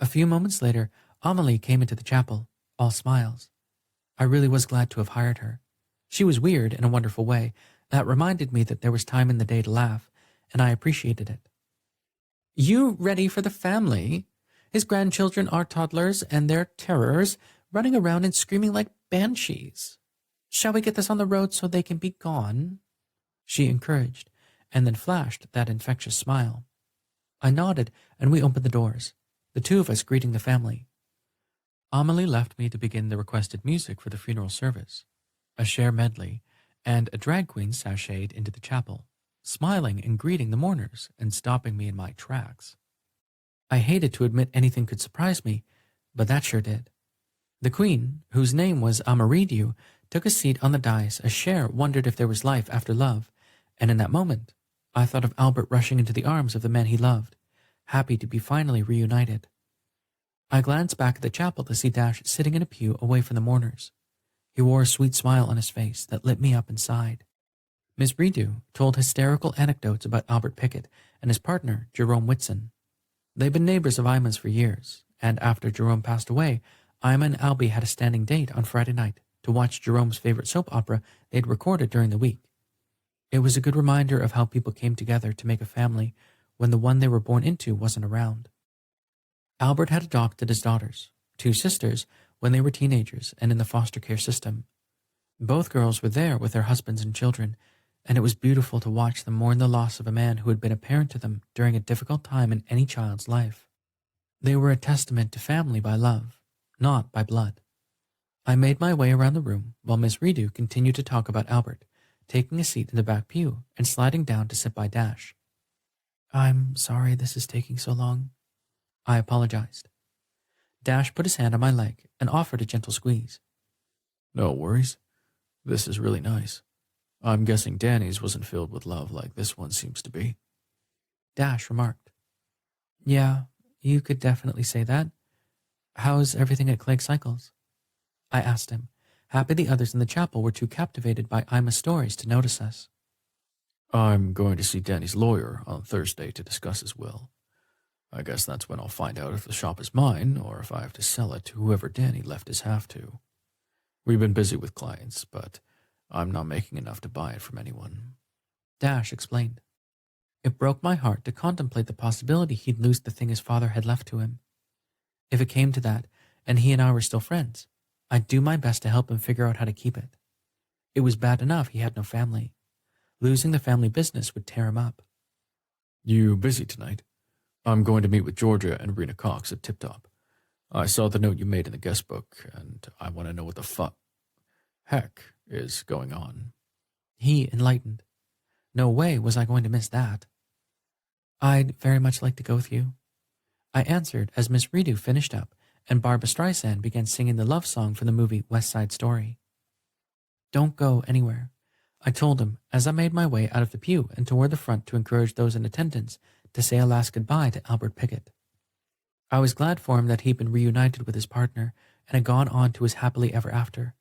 A few moments later, Amelie came into the chapel, all smiles. I really was glad to have hired her. She was weird in a wonderful way that reminded me that there was time in the day to laugh, and I appreciated it. "You ready for the family? His grandchildren are toddlers, and they're terrors, running around and screaming like banshees. Shall we get this on the road so they can be gone?" She encouraged, and then flashed that infectious smile. I nodded, and we opened the doors, the two of us greeting the family. Amelie left me to begin the requested music for the funeral service, a Cher medley, and a drag queen sashayed into the chapel, smiling and greeting the mourners and stopping me in my tracks. I hated to admit anything could surprise me, but that sure did. The queen, whose name was Amaridiu, took a seat on the dais as Cher wondered if there was life after love, and in that moment, I thought of Albert rushing into the arms of the man he loved, happy to be finally reunited. I glanced back at the chapel to see Dash sitting in a pew away from the mourners. He wore a sweet smile on his face that lit me up inside. Miss Redu told hysterical anecdotes about Albert Pickett and his partner, Jerome Whitson. They'd been neighbors of Ima's for years, and after Jerome passed away, Ima and Albie had a standing date on Friday night to watch Jerome's favorite soap opera they'd recorded during the week. It was a good reminder of how people came together to make a family when the one they were born into wasn't around. Albert had adopted his daughters, two sisters, when they were teenagers and in the foster care system. Both girls were there with their husbands and children, and it was beautiful to watch them mourn the loss of a man who had been a parent to them during a difficult time in any child's life. They were a testament to family by love, not by blood. I made my way around the room while Miss Redu continued to talk about Albert, taking a seat in the back pew and sliding down to sit by Dash. "I'm sorry this is taking so long," I apologized. Dash put his hand on my leg and offered a gentle squeeze. "No worries. This is really nice. I'm guessing Danny's wasn't filled with love like this one seems to be." Dash remarked. "Yeah, you could definitely say that. How's everything at Clegg Cycles?" I asked him, happy the others in the chapel were too captivated by Ima's stories to notice us. "I'm going to see Danny's lawyer on Thursday to discuss his will. I guess that's when I'll find out if the shop is mine or if I have to sell it to whoever Danny left his half to. We've been busy with clients, but I'm not making enough to buy it from anyone." Dash explained. It broke my heart to contemplate the possibility he'd lose the thing his father had left to him. If it came to that, and he and I were still friends, I'd do my best to help him figure out how to keep it. It was bad enough he had no family. Losing the family business would tear him up. "You busy tonight? I'm going to meet with Georgia and Rena Cox at Tip Top. I saw the note you made in the guest book, and I want to know what the heck is going on." He enlightened. No way was I going to miss that. "I'd very much like to go with you," I answered as Miss Redu finished up and Barbra Streisand began singing the love song from the movie West Side Story. "Don't go anywhere," I told him as I made my way out of the pew and toward the front to encourage those in attendance to say a last goodbye to Albert Pickett. I was glad for him that he'd been reunited with his partner and had gone on to his happily ever after.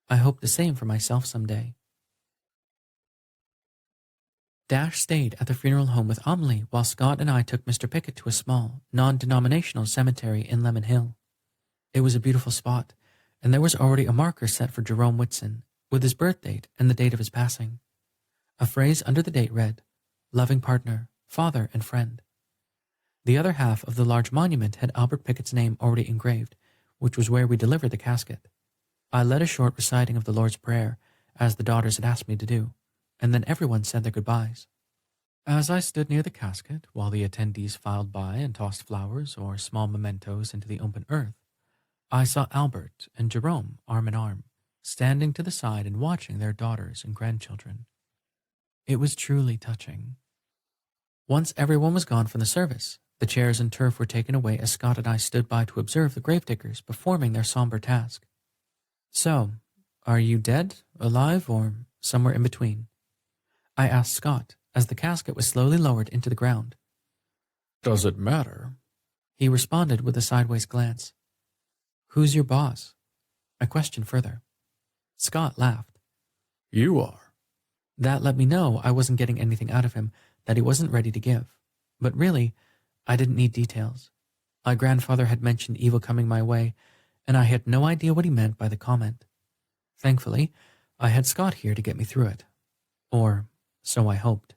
I hope the same for myself someday. Dash stayed at the funeral home with Amelie while Scott and I took Mr. Pickett to a small, non-denominational cemetery in Lemon Hill. It was a beautiful spot, and there was already a marker set for Jerome Whitson, with his birth date and the date of his passing. A phrase under the date read, "Loving partner, father and friend." The other half of the large monument had Albert Pickett's name already engraved, which was where we delivered the casket. I led a short reciting of the Lord's Prayer, as the daughters had asked me to do, and then everyone said their goodbyes. As I stood near the casket while the attendees filed by and tossed flowers or small mementos into the open earth, I saw Albert and Jerome arm in arm, standing to the side and watching their daughters and grandchildren. It was truly touching. Once everyone was gone from the service, the chairs and turf were taken away as Scott and I stood by to observe the gravediggers performing their somber task. "So, are you dead, alive, or somewhere in between?" I asked Scott as the casket was slowly lowered into the ground. "Does it matter?" He responded with a sideways glance. "Who's your boss?" I questioned further. Scott laughed. You are. That let me know I wasn't getting anything out of him that he wasn't ready to give. But really, I didn't need details. My grandfather had mentioned evil coming my way, and I had no idea what he meant by the comment. Thankfully, I had Scott here to get me through it. Or so I hoped.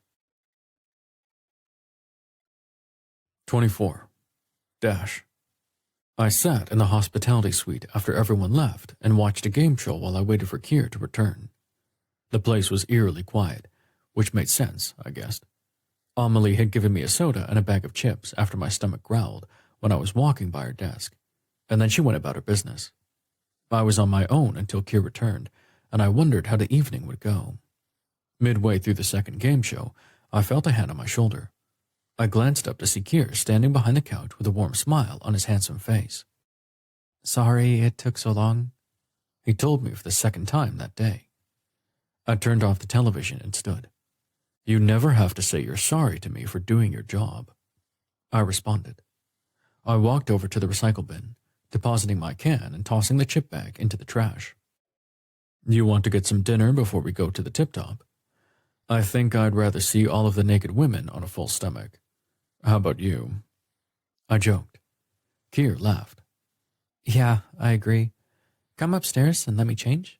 24. Dash. I sat in the hospitality suite after everyone left and watched a game show while I waited for Kier to return. The place was eerily quiet, which made sense, I guessed. Amelie had given me a soda and a bag of chips after my stomach growled when I was walking by her desk, and then she went about her business. I was on my own until Kier returned, and I wondered how the evening would go. Midway through the second game show, I felt a hand on my shoulder. I glanced up to see Kier standing behind the couch with a warm smile on his handsome face. Sorry it took so long, he told me for the second time that day. I turned off the television and stood. You never have to say you're sorry to me for doing your job, I responded. I walked over to the recycle bin, depositing my can and tossing the chip bag into the trash. You want to get some dinner before we go to the tip-top? I think I'd rather see all of the naked women on a full stomach. How about you? I joked. Kier laughed. Yeah, I agree. Come upstairs and let me change.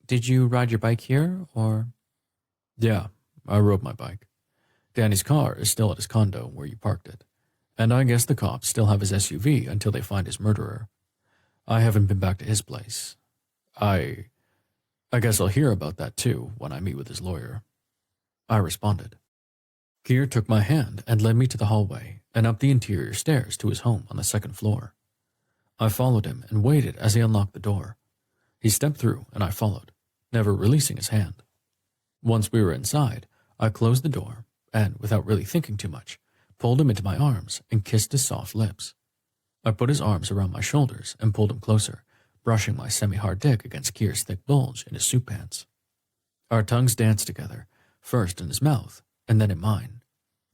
Did you ride your bike here, or? Yeah, I rode my bike. Danny's car is still at his condo where you parked it, and I guess the cops still have his SUV until they find his murderer. I haven't been back to his place. I guess I'll hear about that too when I meet with his lawyer. I responded. Kier took my hand and led me to the hallway and up the interior stairs to his home on the second floor. I followed him and waited as he unlocked the door. He stepped through and I followed, never releasing his hand. Once we were inside, I closed the door and, without really thinking too much, pulled him into my arms and kissed his soft lips. I put his arms around my shoulders and pulled him closer, brushing my semi-hard dick against Kier's thick bulge in his suit pants. Our tongues danced together, first in his mouth and then in mine.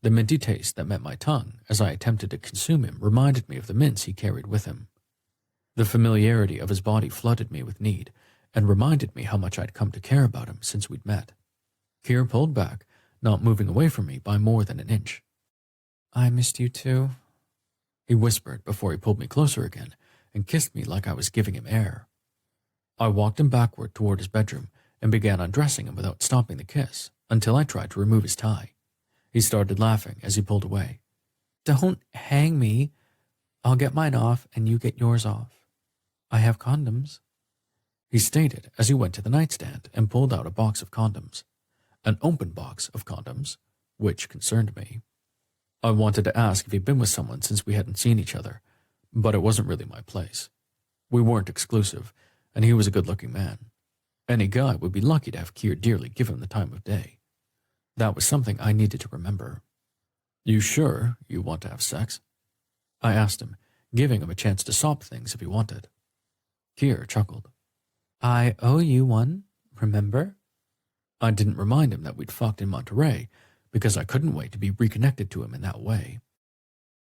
The minty taste that met my tongue as I attempted to consume him reminded me of the mints he carried with him. The familiarity of his body flooded me with need and reminded me how much I'd come to care about him since we'd met. Kier pulled back, not moving away from me by more than an inch. I missed you too, he whispered before he pulled me closer again and kissed me like I was giving him air. I walked him backward toward his bedroom and began undressing him without stopping the kiss until I tried to remove his tie. He started laughing as he pulled away. Don't hang me. I'll get mine off and you get yours off. I have condoms, he stated as he went to the nightstand and pulled out a box of condoms. An open box of condoms, which concerned me. I wanted to ask if he'd been with someone since we hadn't seen each other, but it wasn't really my place. We weren't exclusive, and he was a good-looking man. Any guy would be lucky to have Kier dearly give him the time of day. That was something I needed to remember. You sure you want to have sex? I asked him, giving him a chance to sop things if he wanted. Kier chuckled. I owe you one, remember? I didn't remind him that we'd fucked in Monterey because I couldn't wait to be reconnected to him in that way.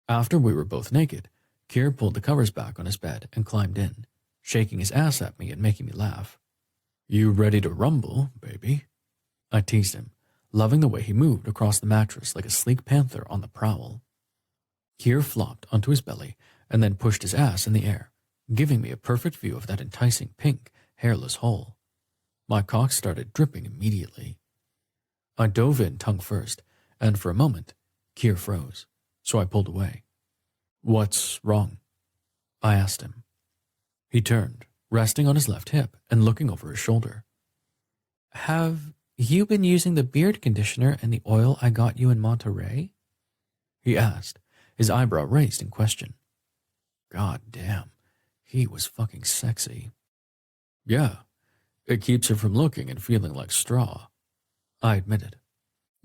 After we were both naked, Kier pulled the covers back on his bed and climbed in, shaking his ass at me and making me laugh. You ready to rumble, baby? I teased him, loving the way he moved across the mattress like a sleek panther on the prowl. Kier flopped onto his belly and then pushed his ass in the air, giving me a perfect view of that enticing pink, hairless hole. My cock started dripping immediately. I dove in tongue first, and for a moment, Kier froze, so I pulled away. What's wrong? I asked him. He turned, resting on his left hip and looking over his shoulder. Have you been using the beard conditioner and the oil I got you in Monterey? He asked, his eyebrow raised in question. God damn, he was fucking sexy. Yeah. It keeps him from looking and feeling like straw, I admitted.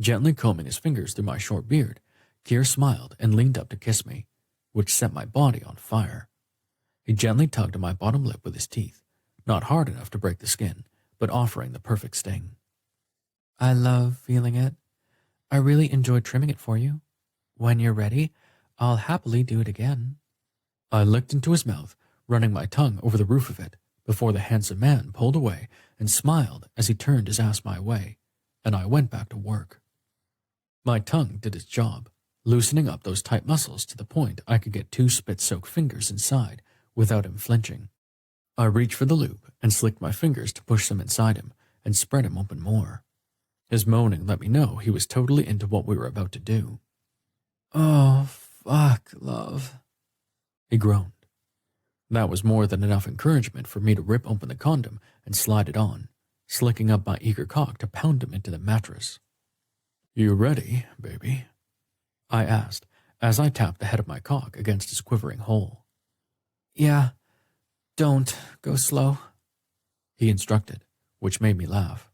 Gently combing his fingers through my short beard, Kier smiled and leaned up to kiss me, which set my body on fire. He gently tugged at my bottom lip with his teeth, not hard enough to break the skin, but offering the perfect sting. I love feeling it. I really enjoyed trimming it for you. When you're ready, I'll happily do it again. I licked into his mouth, running my tongue over the roof of it, before the handsome man pulled away and smiled as he turned his ass my way, and I went back to work. My tongue did its job, loosening up those tight muscles to the point I could get 2 spit-soaked fingers inside without him flinching. I reached for the loop and slicked my fingers to push them inside him and spread him open more. His moaning let me know he was totally into what we were about to do. "Oh, fuck, love," he groaned. That was more than enough encouragement for me to rip open the condom and slide it on, slicking up my eager cock to pound him into the mattress. "You ready, baby?" I asked as I tapped the head of my cock against his quivering hole. "Yeah, don't go slow," he instructed, which made me laugh.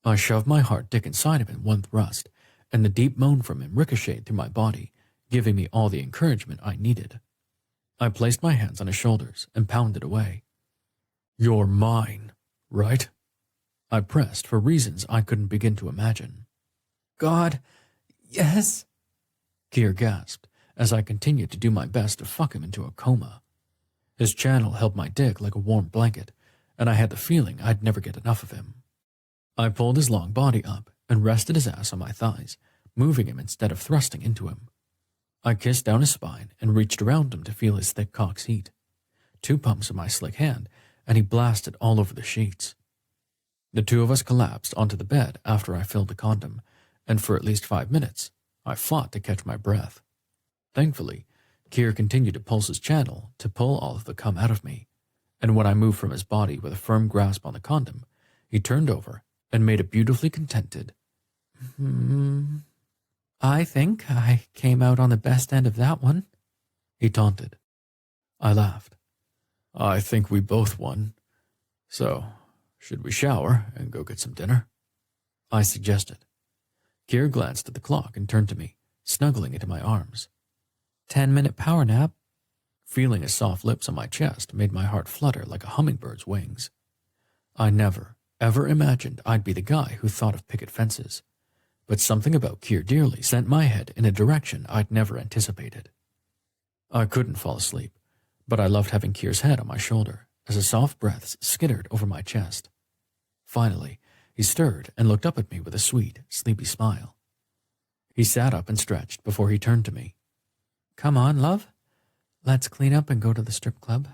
I shoved my hard dick inside him in one thrust, and the deep moan from him ricocheted through my body, giving me all the encouragement I needed. I placed my hands on his shoulders and pounded away. "You're mine, right?" I pressed for reasons I couldn't begin to imagine. "God, yes," Keir gasped as I continued to do my best to fuck him into a coma. His channel held my dick like a warm blanket, and I had the feeling I'd never get enough of him. I pulled his long body up and rested his ass on my thighs, moving him instead of thrusting into him. I kissed down his spine and reached around him to feel his thick cock's heat. 2 pumps of my slick hand, and he blasted all over the sheets. The 2 of us collapsed onto the bed after I filled the condom, and for at least 5 minutes, I fought to catch my breath. Thankfully, Keir continued to pulse his channel to pull all of the cum out of me, and when I moved from his body with a firm grasp on the condom, he turned over and made a beautifully contented, "I think I came out on the best end of that one," he taunted. I laughed. "I think we both won. So, should we shower and go get some dinner?" I suggested. Keir glanced at the clock and turned to me, snuggling into my arms. 10-minute power nap. Feeling his soft lips on my chest made my heart flutter like a hummingbird's wings. I never, ever imagined I'd be the guy who thought of picket fences, but something about Keir Dearly sent my head in a direction I'd never anticipated. I couldn't fall asleep, but I loved having Keir's head on my shoulder as his soft breaths skittered over my chest. Finally, he stirred and looked up at me with a sweet, sleepy smile. He sat up and stretched before he turned to me. "Come on, love. Let's clean up and go to the strip club.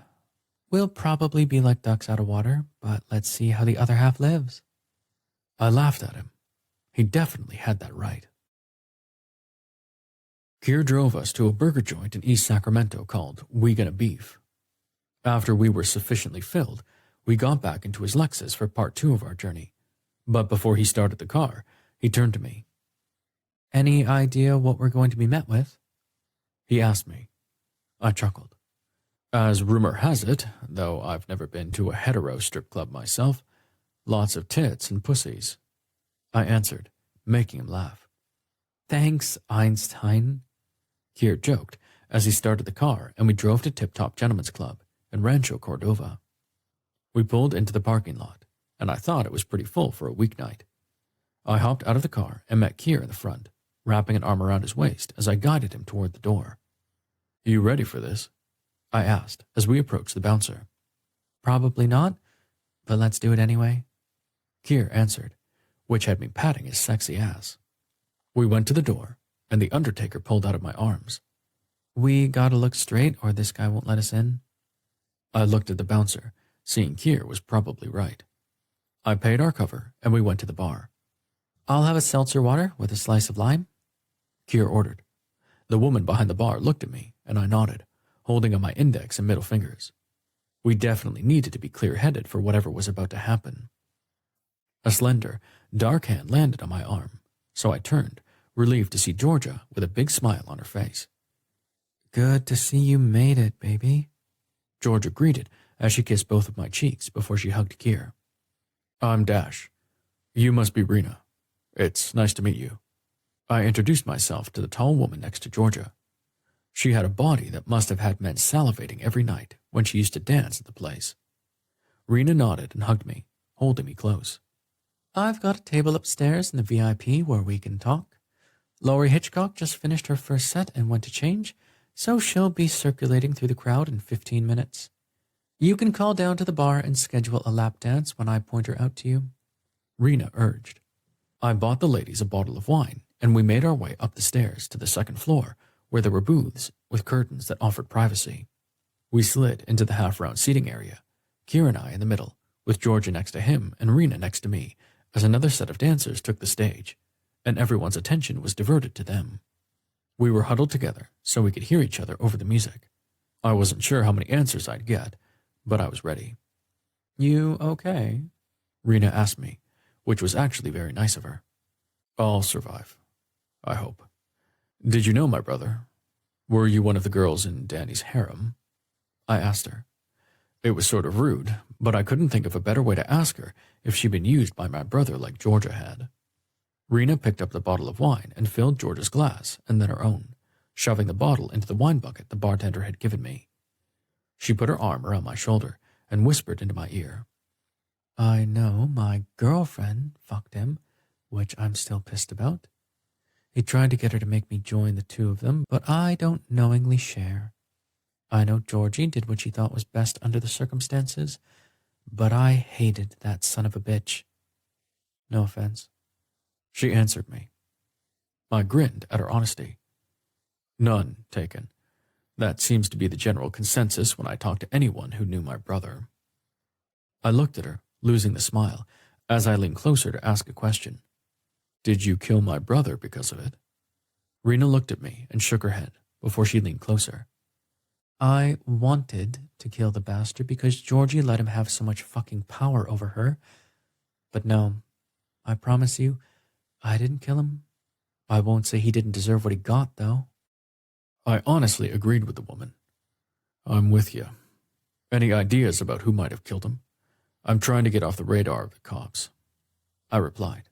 We'll probably be like ducks out of water, but let's see how the other half lives." I laughed at him. He definitely had that right. Keir drove us to a burger joint in East Sacramento called We Gonna Beef. After we were sufficiently filled, we got back into his Lexus for part 2 of our journey. But before he started the car, he turned to me. "Any idea what we're going to be met with?" he asked me. I chuckled. As rumor has it, though I've never been to a hetero strip club myself, lots of tits and pussies. I answered, making him laugh. "Thanks, Einstein," Keir joked as he started the car and we drove to Tip Top Gentlemen's Club in Rancho Cordova. We pulled into the parking lot, and I thought it was pretty full for a weeknight. I hopped out of the car and met Keir in the front, wrapping an arm around his waist as I guided him toward the door. "You ready for this?" I asked as we approached the bouncer. "Probably not, but let's do it anyway," Keir answered, which had me patting his sexy ass. We went to the door, and the undertaker pulled out of my arms. "We gotta look straight or this guy won't let us in." I looked at the bouncer, seeing Keir was probably right. I paid our cover, and we went to the bar. "I'll have a seltzer water with a slice of lime," Keir ordered. The woman behind the bar looked at me, and I nodded, holding up my index and middle fingers. We definitely needed to be clear-headed for whatever was about to happen. A slender, dark hand landed on my arm, so I turned, relieved to see Georgia with a big smile on her face. "Good to see you made it, baby," Georgia greeted as she kissed both of my cheeks before she hugged Keir. "I'm Dash. You must be Rena. It's nice to meet you." I introduced myself to the tall woman next to Georgia. She had a body that must have had men salivating every night when she used to dance at the place. Rena nodded and hugged me, holding me close. "I've got a table upstairs in the VIP where we can talk. Laurie Hitchcock just finished her first set and went to change, so she'll be circulating through the crowd in 15 minutes. You can call down to the bar and schedule a lap dance when I point her out to you. Rena urged. I bought the ladies a bottle of wine, and we made our way up the stairs to the second floor, where there were booths with curtains that offered privacy. We slid into the half-round seating area, Kier and I in the middle, with Georgia next to him and Rena next to me, as another set of dancers took the stage, and everyone's attention was diverted to them. We were huddled together so we could hear each other over the music. I wasn't sure how many answers I'd get, but I was ready. You okay? Rena asked me, which was actually very nice of her. I'll survive, I hope. Did you know my brother? Were you one of the girls in Danny's harem? I asked her. It was sort of rude, but I couldn't think of a better way to ask her if she'd been used by my brother like Georgia had. Rena picked up the bottle of wine and filled Georgia's glass and then her own, shoving the bottle into the wine bucket the bartender had given me. She put her arm around my shoulder and whispered into my ear. I know my girlfriend fucked him, which I'm still pissed about. He tried to get her to make me join the two of them, but I don't knowingly share. I know Georgie did what she thought was best under the circumstances, but I hated that son of a bitch. No offense. She answered me. I grinned at her honesty. None taken. That seems to be the general consensus when I talk to anyone who knew my brother. I looked at her, losing the smile, as I leaned closer to ask a question. Did you kill my brother because of it? Rena looked at me and shook her head before she leaned closer. I wanted to kill the bastard because Georgie let him have so much fucking power over her. But no, I promise you, I didn't kill him. I won't say he didn't deserve what he got, though. I honestly agreed with the woman. I'm with you. Any ideas about who might have killed him? I'm trying to get off the radar of the cops. I replied.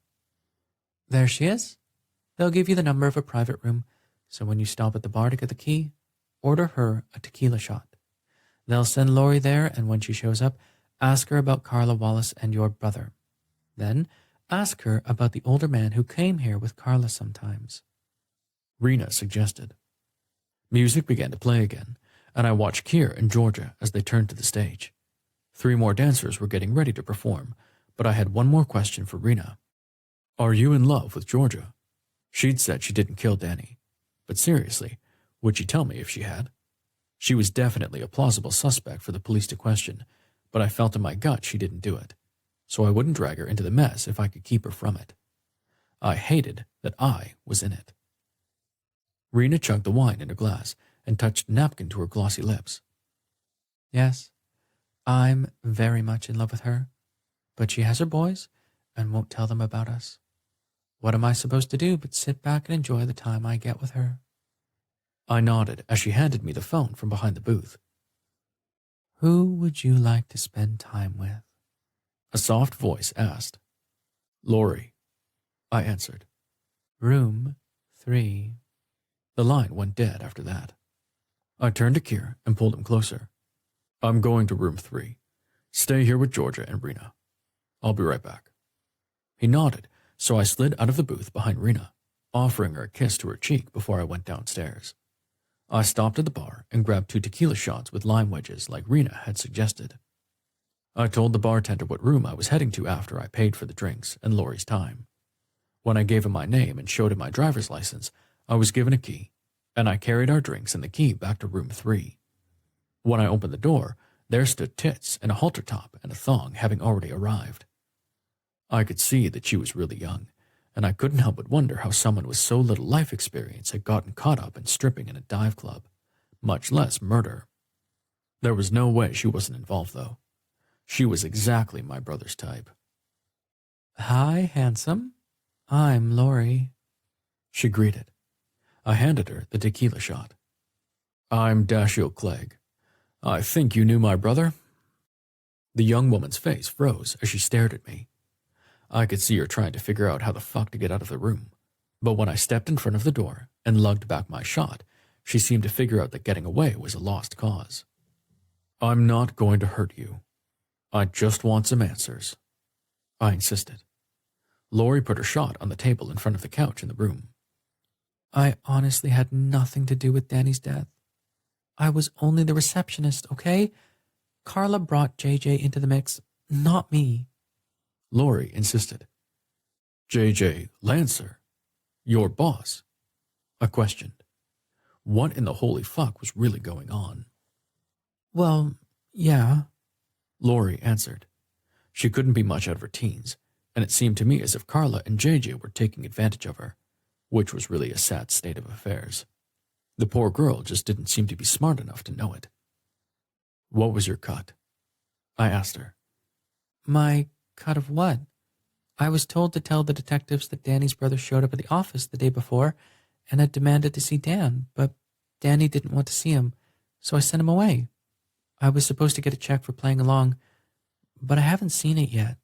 There she is. They'll give you the number of a private room, so when you stop at the bar to get the key, order her a tequila shot. They'll send Lori there, and when she shows up, ask her about Carla Wallace and your brother. Then ask her about the older man who came here with Carla sometimes. Rena suggested. Music began to play again, and I watched Kier and Georgia as they turned to the stage. 3 more dancers were getting ready to perform, but I had one more question for Rena. Are you in love with Georgia? She'd said she didn't kill Danny, but seriously, would she tell me if she had? She was definitely a plausible suspect for the police to question, but I felt in my gut she didn't do it, so I wouldn't drag her into the mess if I could keep her from it. I hated that I was in it. Rena chugged the wine in her glass and touched a napkin to her glossy lips. Yes, I'm very much in love with her, but she has her boys and won't tell them about us. What am I supposed to do but sit back and enjoy the time I get with her? I nodded as she handed me the phone from behind the booth. Who would you like to spend time with? A soft voice asked. Lori, I answered. Room 3. The line went dead after that. I turned to Kier and pulled him closer. I'm going to room 3. Stay here with Georgia and Rena. I'll be right back. He nodded, so I slid out of the booth behind Rena, offering her a kiss to her cheek before I went downstairs. I stopped at the bar and grabbed 2 tequila shots with lime wedges like Rena had suggested. I told the bartender what room I was heading to after I paid for the drinks and Lori's time. When I gave him my name and showed him my driver's license, I was given a key, and I carried our drinks and the key back to room 3. When I opened the door, there stood Tits in a halter top and a thong, having already arrived. I could see that she was really young, and I couldn't help but wonder how someone with so little life experience had gotten caught up in stripping in a dive club, much less murder. There was no way she wasn't involved, though. She was exactly my brother's type. Hi, handsome. I'm Lori, she greeted. I handed her the tequila shot. I'm Dashiell Clegg. I think you knew my brother? The young woman's face froze as she stared at me. I could see her trying to figure out how the fuck to get out of the room, but when I stepped in front of the door and lugged back my shot, she seemed to figure out that getting away was a lost cause. I'm not going to hurt you. I just want some answers, I insisted. Lori put her shot on the table in front of the couch in the room. I honestly had nothing to do with Danny's death. I was only the receptionist, okay? Carla brought JJ into the mix, not me. Lori insisted. JJ Lancer? Your boss? I questioned. What in the holy fuck was really going on? Well, yeah. Lori answered. She couldn't be much out of her teens, and it seemed to me as if Carla and JJ were taking advantage of her, which was really a sad state of affairs. The poor girl just didn't seem to be smart enough to know it. What was your cut? I asked her. My cut of what? I was told to tell the detectives that Danny's brother showed up at the office the day before and had demanded to see Dan, but Danny didn't want to see him, so I sent him away. I was supposed to get a check for playing along, but I haven't seen it yet.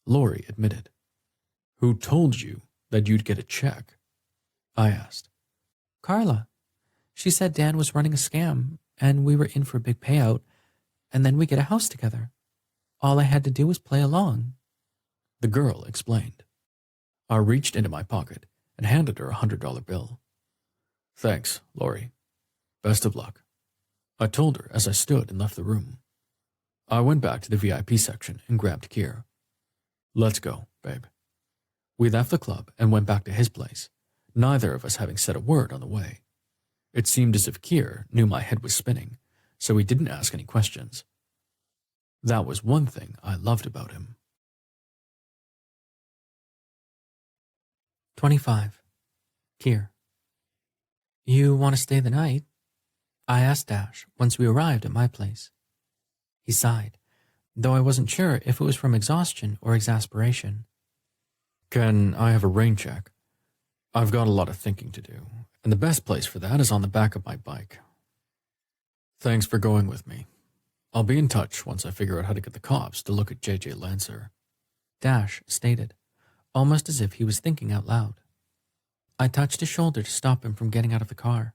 Lori admitted. Who told you that you'd get a check? I asked. Carla. She said Dan was running a scam, and we were in for a big payout, and then we get a house together. All I had to do was play along. The girl explained. I reached into my pocket and handed her $100 bill. Thanks, Lori. Best of luck, I told her as I stood and left the room. I went back to the VIP section and grabbed Kier. Let's go, babe. We left the club and went back to his place, neither of us having said a word on the way. It seemed as if Kier knew my head was spinning, so he didn't ask any questions. That was one thing I loved about him. 25. Kier. You want to stay the night? I asked Dash once we arrived at my place. He sighed, though I wasn't sure if it was from exhaustion or exasperation. Can I have a rain check? I've got a lot of thinking to do, and the best place for that is on the back of my bike. Thanks for going with me. I'll be in touch once I figure out how to get the cops to look at JJ Lancer. Dash stated, almost as if he was thinking out loud. I touched his shoulder to stop him from getting out of the car.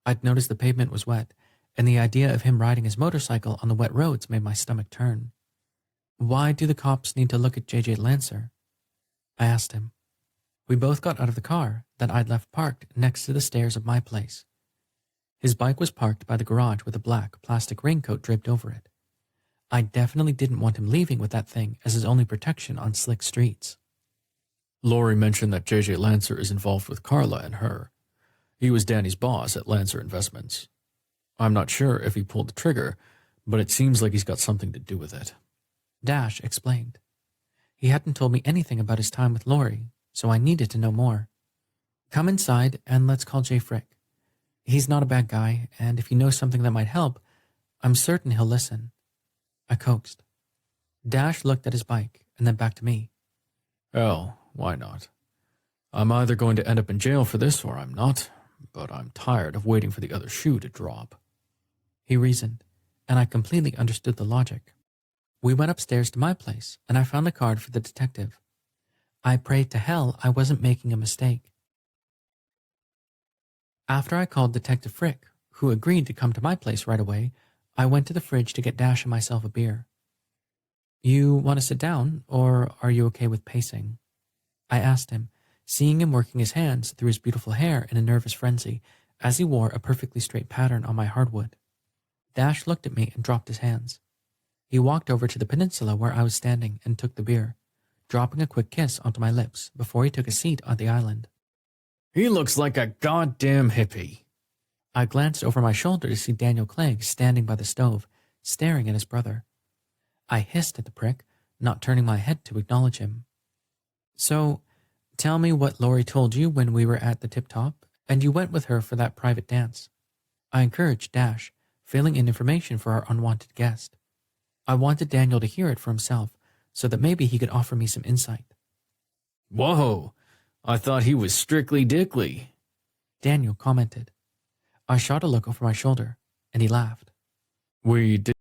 I'd noticed the pavement was wet, and the idea of him riding his motorcycle on the wet roads made my stomach turn. Why do the cops need to look at JJ Lancer? I asked him. We both got out of the car that I'd left parked next to the stairs of my place. His bike was parked by the garage with a black plastic raincoat draped over it. I definitely didn't want him leaving with that thing as his only protection on slick streets. Lori mentioned that JJ Lancer is involved with Carla and her. He was Danny's boss at Lancer Investments. I'm not sure if he pulled the trigger, but it seems like he's got something to do with it. Dash explained. He hadn't told me anything about his time with Lori, so I needed to know more. Come inside and let's call Jay Frick. He's not a bad guy, and if he knows something that might help, I'm certain he'll listen. I coaxed. Dash looked at his bike and then back to me. Hell, why not? I'm either going to end up in jail for this or I'm not, but I'm tired of waiting for the other shoe to drop. He reasoned, and I completely understood the logic. We went upstairs to my place, and I found the card for the detective. I prayed to hell I wasn't making a mistake. After I called Detective Frick, who agreed to come to my place right away, I went to the fridge to get Dash and myself a beer. You want to sit down, or are you okay with pacing? I asked him, seeing him working his hands through his beautiful hair in a nervous frenzy as he wore a perfectly straight pattern on my hardwood. Dash looked at me and dropped his hands. He walked over to the peninsula where I was standing and took the beer, dropping a quick kiss onto my lips before he took a seat on the island. He looks like a goddamn hippie. I glanced over my shoulder to see Daniel Clegg standing by the stove, staring at his brother. I hissed at the prick, not turning my head to acknowledge him. So, tell me what Lori told you when we were at the Tip Top, and you went with her for that private dance. I encouraged Dash, filling in information for our unwanted guest. I wanted Daniel to hear it for himself, so that maybe he could offer me some insight. Whoa, I thought he was strictly dickly. Daniel commented. I shot a look over my shoulder, and he laughed. We did.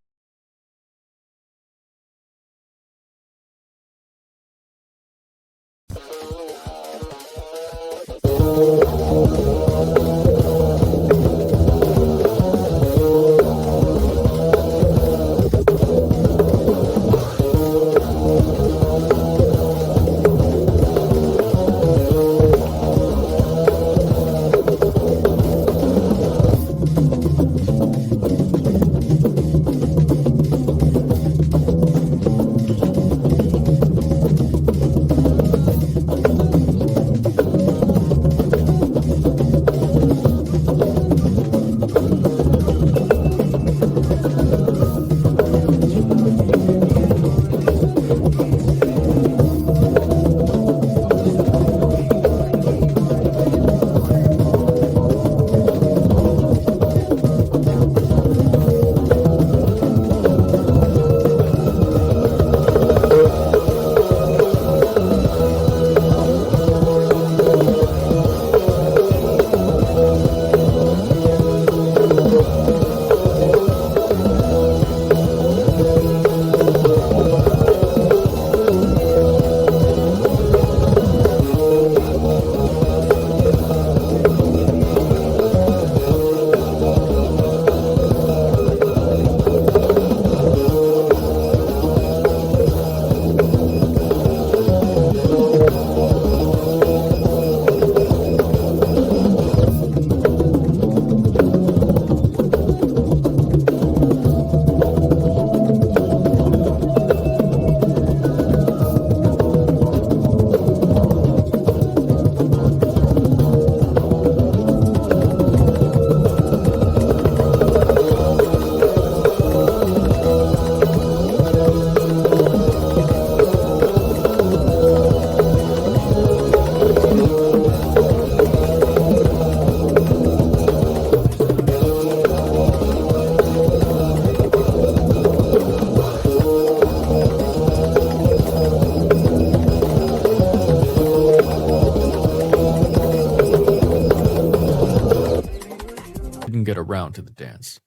around to the dance.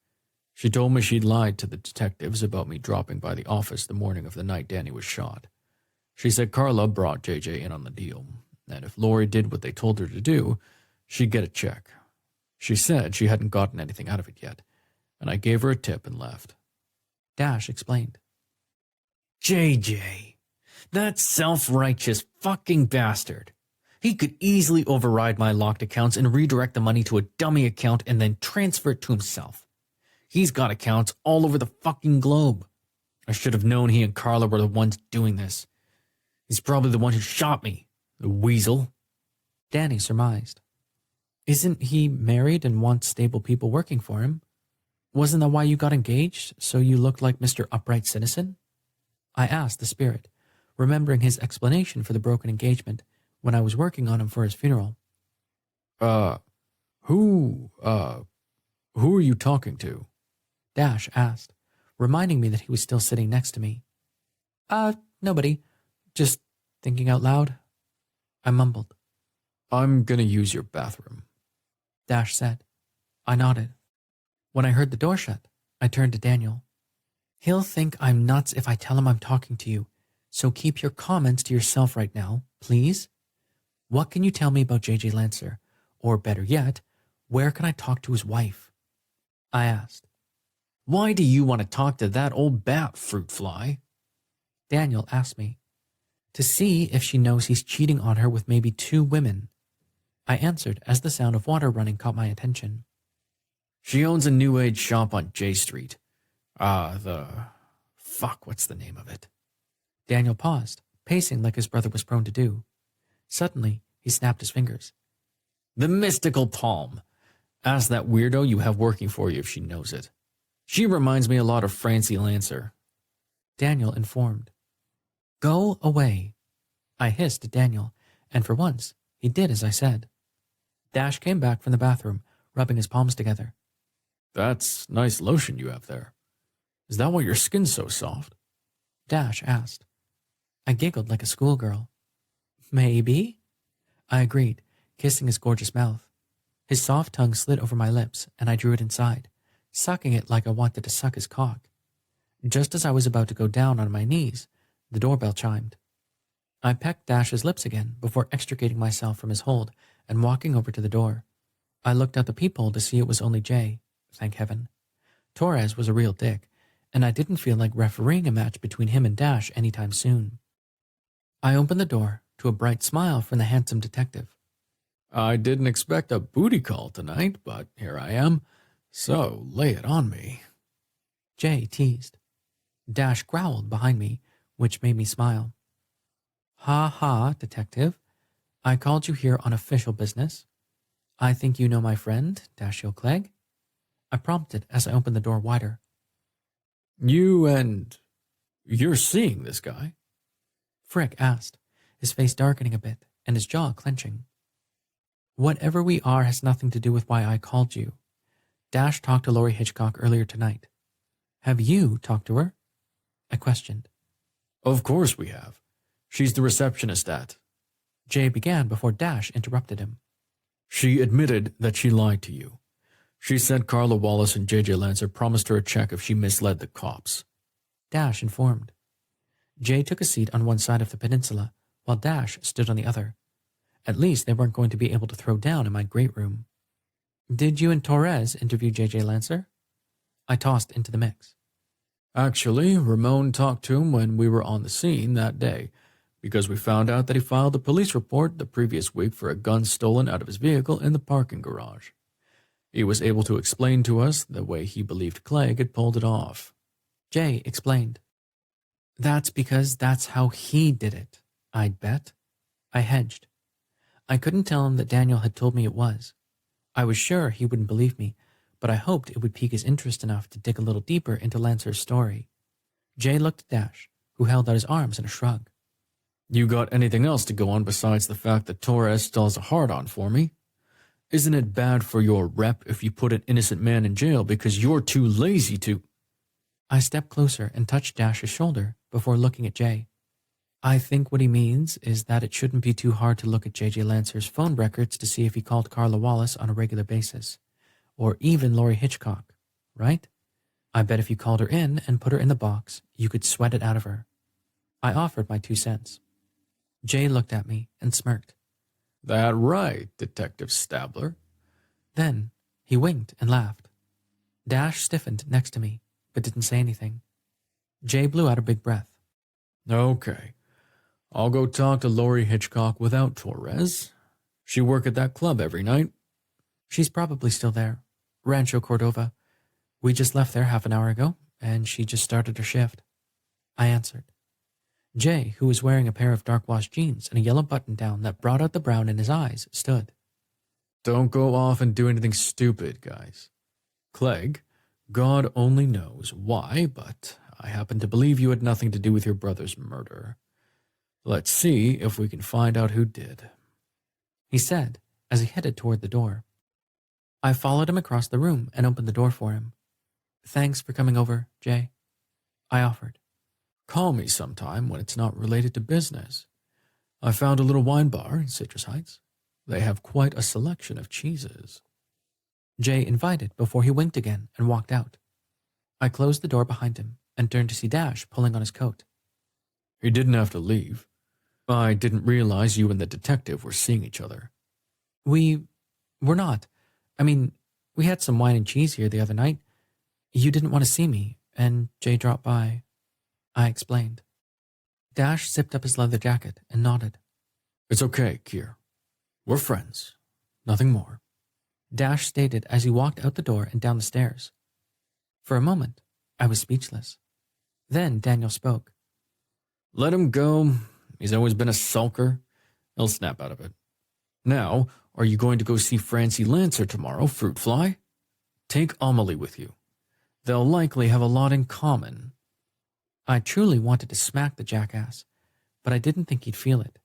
She told me she'd lied to the detectives about me dropping by the office the morning of the night Danny was shot. She said Carla brought JJ in on the deal, and if Lori did what they told her to do, she'd get a check. She said she hadn't gotten anything out of it yet, and I gave her a tip and left. Dash explained. JJ, that self-righteous fucking bastard. He could easily override my locked accounts and redirect the money to a dummy account and then transfer it to himself. He's got accounts all over the fucking globe. I should have known he and Carla were the ones doing this. He's probably the one who shot me, the weasel. Danny surmised. Isn't he married and wants stable people working for him? Wasn't that why you got engaged, so you looked like Mr. Upright Citizen? I asked the spirit, remembering his explanation for the broken engagement when I was working on him for his funeral. Who are you talking to? Dash asked, reminding me that he was still sitting next to me. Nobody. Just thinking out loud. I mumbled. I'm gonna use your bathroom, Dash said. I nodded. When I heard the door shut, I turned to Daniel. He'll think I'm nuts if I tell him I'm talking to you, so keep your comments to yourself right now, please. What can you tell me about J.J. Lancer? Or better yet, where can I talk to his wife? I asked. Why do you want to talk to that old bat, fruit fly? Daniel asked me. To see if she knows he's cheating on her with maybe 2 women. I answered as the sound of water running caught my attention. She owns a New Age shop on J Street. What's the name of it? Daniel paused, pacing like his brother was prone to do. Suddenly, he snapped his fingers. The Mystical Palm. Ask that weirdo you have working for you if she knows it. She reminds me a lot of Francie Lancer. Daniel informed. Go away. I hissed at Daniel, and for once, he did as I said. Dash came back from the bathroom, rubbing his palms together. That's nice lotion you have there. Is that why your skin's so soft? Dash asked. I giggled like a schoolgirl. Maybe? I agreed, kissing his gorgeous mouth. His soft tongue slid over my lips, and I drew it inside, sucking it like I wanted to suck his cock. Just as I was about to go down on my knees, the doorbell chimed. I pecked Dash's lips again before extricating myself from his hold and walking over to the door. I looked out the peephole to see it was only Jay, thank heaven. Torres was a real dick, and I didn't feel like refereeing a match between him and Dash anytime soon. I opened the door to a bright smile from the handsome detective. I didn't expect a booty call tonight, but here I am, so lay it on me. Jay teased. Dash growled behind me, which made me smile. Ha ha, detective. I called you here on official business. I think you know my friend, Dashiell Clegg. I prompted as I opened the door wider. You're seeing this guy? Frick asked, his face darkening a bit and his jaw clenching. Whatever we are has nothing to do with why I called you. Dash talked to Lori Hitchcock earlier tonight. Have you talked to her? I questioned. Of course we have. She's the receptionist at. Jay began before Dash interrupted him. She admitted that she lied to you. She said Carla Wallace and J.J. Lancer promised her a check if she misled the cops. Dash informed. Jay took a seat on one side of the peninsula, while Dash stood on the other. At least they weren't going to be able to throw down in my great room. Did you and Torres interview J.J. Lancer? I tossed into the mix. Actually, Ramon talked to him when we were on the scene that day, because we found out that he filed a police report the previous week for a gun stolen out of his vehicle in the parking garage. He was able to explain to us the way he believed Clegg had pulled it off. Jay explained. That's because that's how he did it, I'd bet. I hedged. I couldn't tell him that Daniel had told me it was. I was sure he wouldn't believe me, but I hoped it would pique his interest enough to dig a little deeper into Lancer's story. Jay looked at Dash, who held out his arms in a shrug. You got anything else to go on besides the fact that Torres still has a hard-on for me? Isn't it bad for your rep if you put an innocent man in jail because you're too lazy to... I stepped closer and touched Dash's shoulder before looking at Jay. I think what he means is that it shouldn't be too hard to look at J.J. Lancer's phone records to see if he called Carla Wallace on a regular basis, or even Laurie Hitchcock, right? I bet if you called her in and put her in the box, you could sweat it out of her. I offered my 2 cents. Jay looked at me and smirked. That right, Detective Stabler. Then he winked and laughed. Dash stiffened next to me, but didn't say anything. Jay blew out a big breath. Okay, I'll go talk to Laurie Hitchcock without Torres. She work at that club every night. She's probably still there. Rancho Cordova. We just left there half an hour ago, and she just started her shift. I answered. Jay, who was wearing a pair of dark-washed jeans and a yellow button-down that brought out the brown in his eyes, stood. Don't go off and do anything stupid, guys. Clegg, God only knows why, but I happen to believe you had nothing to do with your brother's murder. Let's see if we can find out who did, He said as he headed toward the door. I followed him across the room and opened the door for him. Thanks for coming over, Jay, I offered. Call me sometime when it's not related to business. I found a little wine bar in Citrus Heights. They have quite a selection of cheeses. Jay invited before he winked again and walked out. I closed the door behind him and turned to see Dash pulling on his coat. He didn't have to leave. I didn't realize you and the detective were seeing each other. We're not. I mean, we had some wine and cheese here the other night. You didn't want to see me, and Jay dropped by. I explained. Dash zipped up his leather jacket and nodded. It's okay, Kier. We're friends. Nothing more. Dash stated as he walked out the door and down the stairs. For a moment, I was speechless. Then Daniel spoke. Let him go. He's always been a sulker. He'll snap out of it. Now, are you going to go see Francie Lancer tomorrow, Fruit Fly? Take Amelie with you. They'll likely have a lot in common. I truly wanted to smack the jackass, but I didn't think he'd feel it,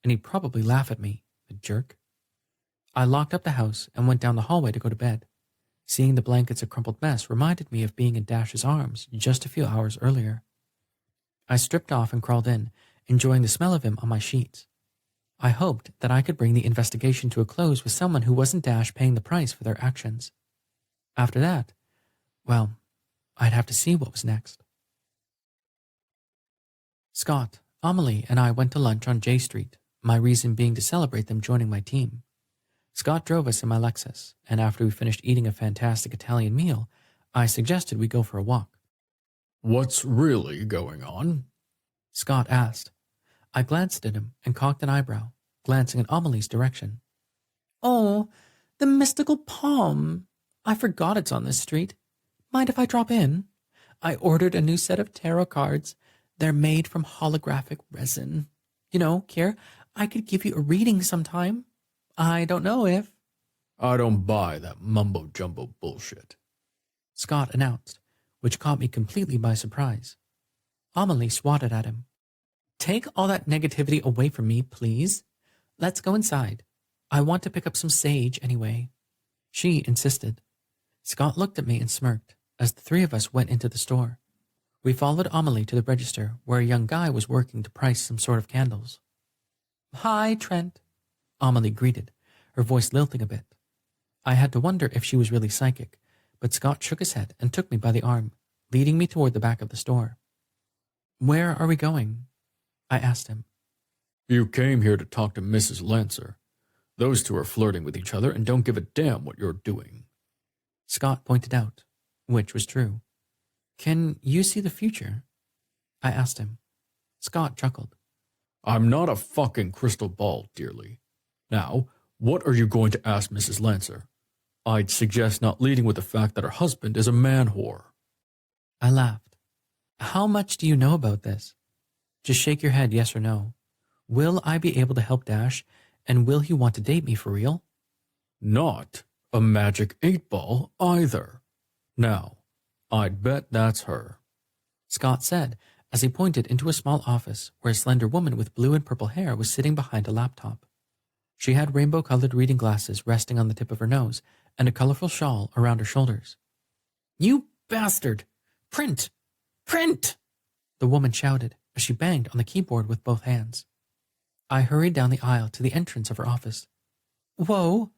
and he'd probably laugh at me, the jerk. I locked up the house and went down the hallway to go to bed. Seeing the blankets a crumpled mess reminded me of being in Dash's arms just a few hours earlier. I stripped off and crawled in, enjoying the smell of him on my sheets. I hoped that I could bring the investigation to a close with someone who wasn't Dash paying the price for their actions. After that, well, I'd have to see what was next. Scott, Amelie, and I went to lunch on J Street, my reason being to celebrate them joining my team. Scott drove us in my Lexus, and after we finished eating a fantastic Italian meal, I suggested we go for a walk. What's really going on? Scott asked. I glanced at him and cocked an eyebrow, glancing in Amelie's direction. Oh, the mystical palm. I forgot it's on this street. Mind if I drop in? I ordered a new set of tarot cards. They're made from holographic resin. You know, Kier, I could give you a reading sometime. I don't know if... I don't buy that mumbo-jumbo bullshit, Scott announced, which caught me completely by surprise. Amelie swatted at him. Take all that negativity away from me, please. Let's go inside. I want to pick up some sage anyway. She insisted. Scott looked at me and smirked as the three of us went into the store. We followed Amelie to the register where a young guy was working to price some sort of candles. Hi, Trent, Amelie greeted, her voice lilting a bit. I had to wonder if she was really psychic, but Scott shook his head and took me by the arm, leading me toward the back of the store. Where are we going? I asked him. You came here to talk to Mrs. Lancer. Those two are flirting with each other and don't give a damn what you're doing. Scott pointed out, which was true. Can you see the future? I asked him. Scott chuckled. I'm not a fucking crystal ball, dearly. Now, what are you going to ask Mrs. Lancer? I'd suggest not leading with the fact that her husband is a man whore. I laughed. How much do you know about this? Just shake your head yes or no. Will I be able to help Dash, and will he want to date me for real? Not a magic 8-ball either. Now, I'd bet that's her, Scott said as he pointed into a small office where a slender woman with blue and purple hair was sitting behind a laptop. She had rainbow-colored reading glasses resting on the tip of her nose and a colorful shawl around her shoulders. You bastard! Print! Print! The woman shouted as she banged on the keyboard with both hands. I hurried down the aisle to the entrance of her office. Whoa,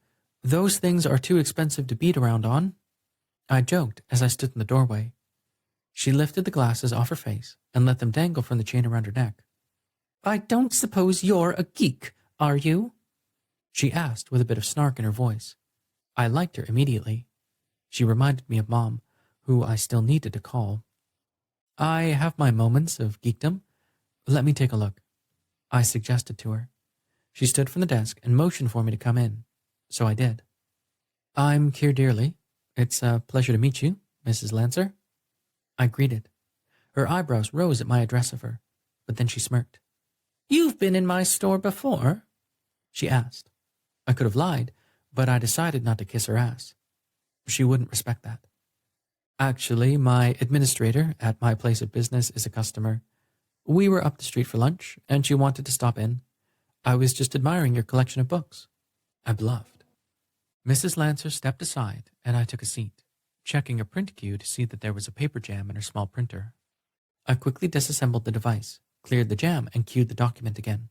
Those things are too expensive to beat around on, I joked as I stood in the doorway. She lifted the glasses off her face and let them dangle from the chain around her neck. I don't suppose you're a geek, are you? She asked with a bit of snark in her voice. I liked her immediately. She reminded me of Mom, who I still needed to call. I have my moments of geekdom. Let me take a look, I suggested to her. She stood from the desk and motioned for me to come in, so I did. I'm Keir Dearly. It's a pleasure to meet you, Mrs. Lancer. I greeted. Her eyebrows rose at my address of her, but then she smirked. You've been in my store before? She asked. I could have lied, but I decided not to kiss her ass. She wouldn't respect that. Actually, my administrator at my place of business is a customer. We were up the street for lunch, and she wanted to stop in. I was just admiring your collection of books. I bluffed. Mrs. Lancer stepped aside, and I took a seat, checking a print queue to see that there was a paper jam in her small printer. I quickly disassembled the device, cleared the jam, and queued the document again.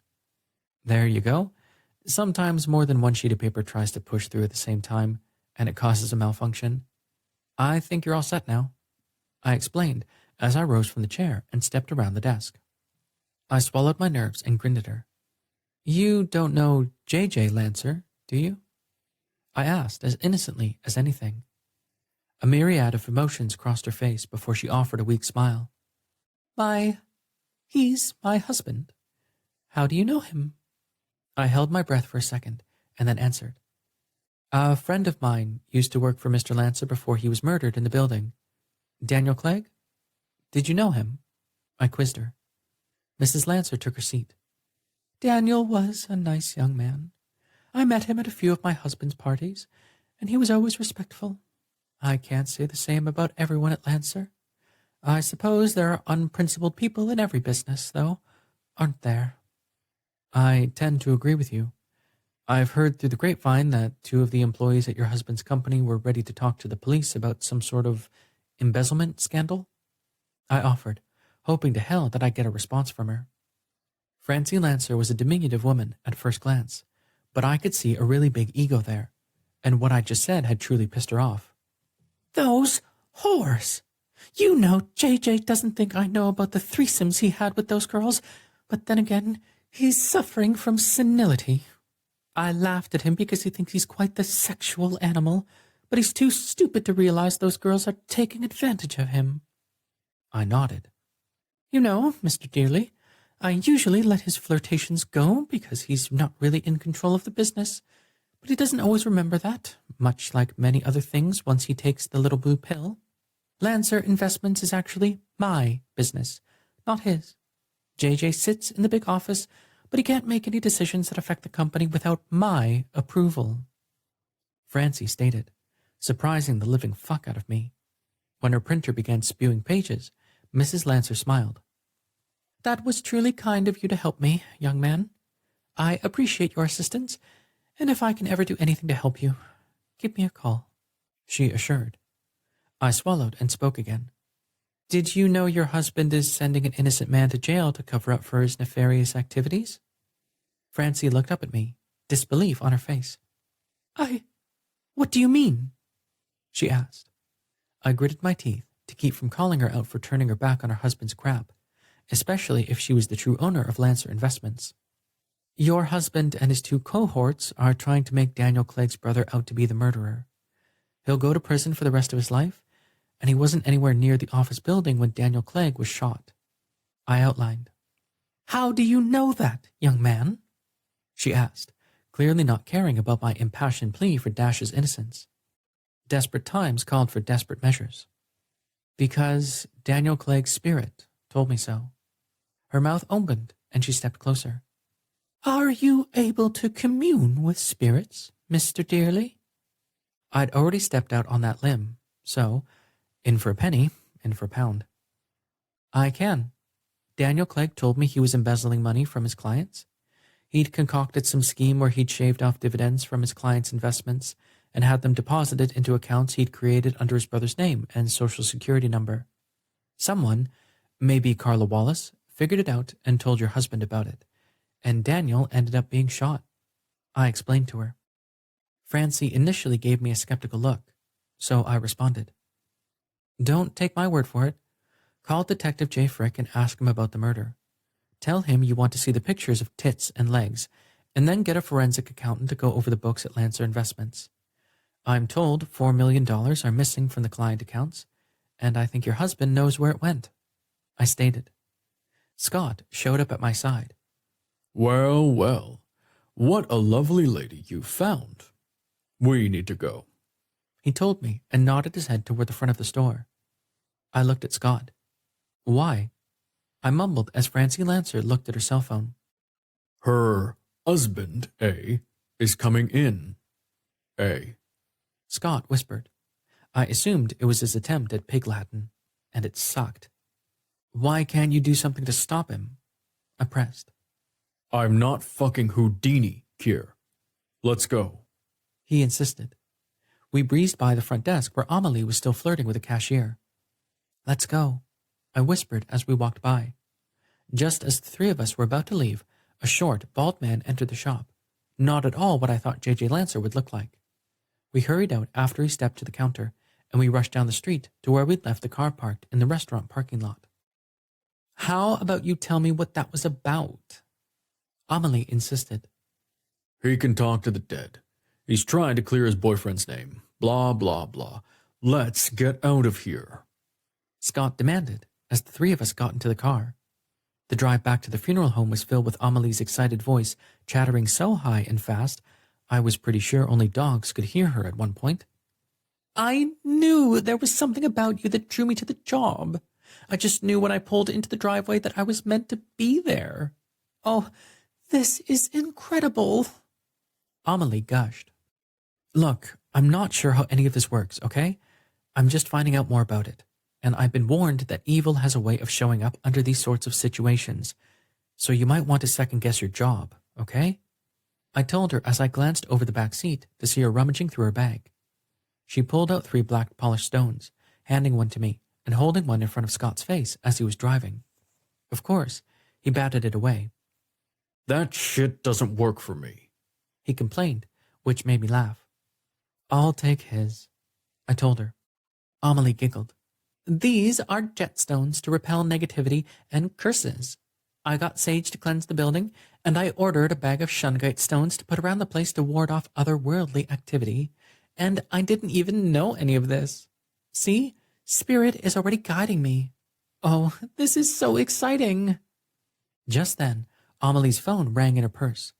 There you go. Sometimes more than one sheet of paper tries to push through at the same time, and it causes a malfunction. I think you're all set now, I explained as I rose from the chair and stepped around the desk. I swallowed my nerves and grinned at her. You don't know J.J. Lancer, do you? I asked as innocently as anything. A myriad of emotions crossed her face before she offered a weak smile. He's my husband. How do you know him? I held my breath for a second and then answered. A friend of mine used to work for Mr. Lancer before he was murdered in the building. Daniel Clegg? Did you know him? I quizzed her. Mrs. Lancer took her seat. Daniel was a nice young man. I met him at a few of my husband's parties, and he was always respectful. I can't say the same about everyone at Lancer. I suppose there are unprincipled people in every business, though, aren't there? I tend to agree with you. I've heard through the grapevine that 2 of the employees at your husband's company were ready to talk to the police about some sort of embezzlement scandal. I offered, hoping to hell that I'd get a response from her. Francie Lancer was a diminutive woman at first glance, but I could see a really big ego there, and what I just said had truly pissed her off. Those whores! You know JJ doesn't think I know about the threesomes he had with those girls, but then again, he's suffering from senility. I laughed at him because he thinks he's quite the sexual animal, but he's too stupid to realize those girls are taking advantage of him. I nodded. You know, Mr. Dearly, I usually let his flirtations go because he's not really in control of the business, but he doesn't always remember that, much like many other things once he takes the little blue pill. Lancer Investments is actually my business, not his. JJ sits in the big office, but he can't make any decisions that affect the company without my approval. Francie stated, surprising the living fuck out of me. When her printer began spewing pages, Mrs. Lancer smiled. That was truly kind of you to help me, young man. I appreciate your assistance, and if I can ever do anything to help you, give me a call, she assured. I swallowed and spoke again. Did you know your husband is sending an innocent man to jail to cover up for his nefarious activities? Francie looked up at me, disbelief on her face. What do you mean? She asked. I gritted my teeth to keep from calling her out for turning her back on her husband's crap, especially if she was the true owner of Lancer Investments. Your husband and his 2 cohorts are trying to make Daniel Clegg's brother out to be the murderer. He'll go to prison for the rest of his life, and he wasn't anywhere near the office building when Daniel Clegg was shot. I outlined. How do you know that, young man? She asked, clearly not caring about my impassioned plea for Dash's innocence. Desperate times called for desperate measures. Because Daniel Clegg's spirit told me so. Her mouth opened, and she stepped closer. Are you able to commune with spirits, Mr. Dearly? I'd already stepped out on that limb, so, in for a penny, in for a pound. I can. Daniel Clegg told me he was embezzling money from his clients. He'd concocted some scheme where he'd shaved off dividends from his clients' investments and had them deposited into accounts he'd created under his brother's name and social security number. Someone, maybe Carla Wallace, figured it out and told your husband about it, and Daniel ended up being shot. I explained to her. Francie initially gave me a skeptical look, so I responded. Don't take my word for it. Call Detective J. Frick and ask him about the murder. Tell him you want to see the pictures of tits and legs, and then get a forensic accountant to go over the books at Lancer Investments. I'm told $4 million are missing from the client accounts, and I think your husband knows where it went, I stated. Scott showed up at my side. Well, well, what a lovely lady you found. We need to go. He told me and nodded his head toward the front of the store. I looked at Scott. Why? I mumbled as Francie Lancer looked at her cell phone. Her husband, is coming in, Scott whispered. I assumed it was his attempt at pig Latin, and it sucked. Why can't you do something to stop him? I pressed. I'm not fucking Houdini, Kier. Let's go. He insisted. We breezed by the front desk where Amelie was still flirting with the cashier. Let's go, I whispered as we walked by. Just as the three of us were about to leave, a short, bald man entered the shop, not at all what I thought J.J. Lancer would look like. We hurried out after he stepped to the counter, and we rushed down the street to where we'd left the car parked in the restaurant parking lot. How about you tell me what that was about? Amelie insisted. He can talk to the dead. He's trying to clear his boyfriend's name. Blah, blah, blah. Let's get out of here. Scott demanded as the three of us got into the car. The drive back to the funeral home was filled with Amelie's excited voice, chattering so high and fast, I was pretty sure only dogs could hear her at one point. I knew there was something about you that drew me to the job. I just knew when I pulled into the driveway that I was meant to be there. Oh, this is incredible. Amelie gushed. Look, I'm not sure how any of this works, okay? I'm just finding out more about it, and I've been warned that evil has a way of showing up under these sorts of situations, so you might want to second-guess your job, okay? I told her as I glanced over the back seat to see her rummaging through her bag. She pulled out 3 black polished stones, handing one to me and holding one in front of Scott's face as he was driving. Of course, he batted it away. That shit doesn't work for me, he complained, which made me laugh. I'll take his, I told her. Amelie giggled. These are jetstones to repel negativity and curses. I got sage to cleanse the building, and I ordered a bag of shungite stones to put around the place to ward off otherworldly activity, and I didn't even know any of this. See, Spirit is already guiding me. Oh, this is so exciting. Just then, Amelie's phone rang in her purse.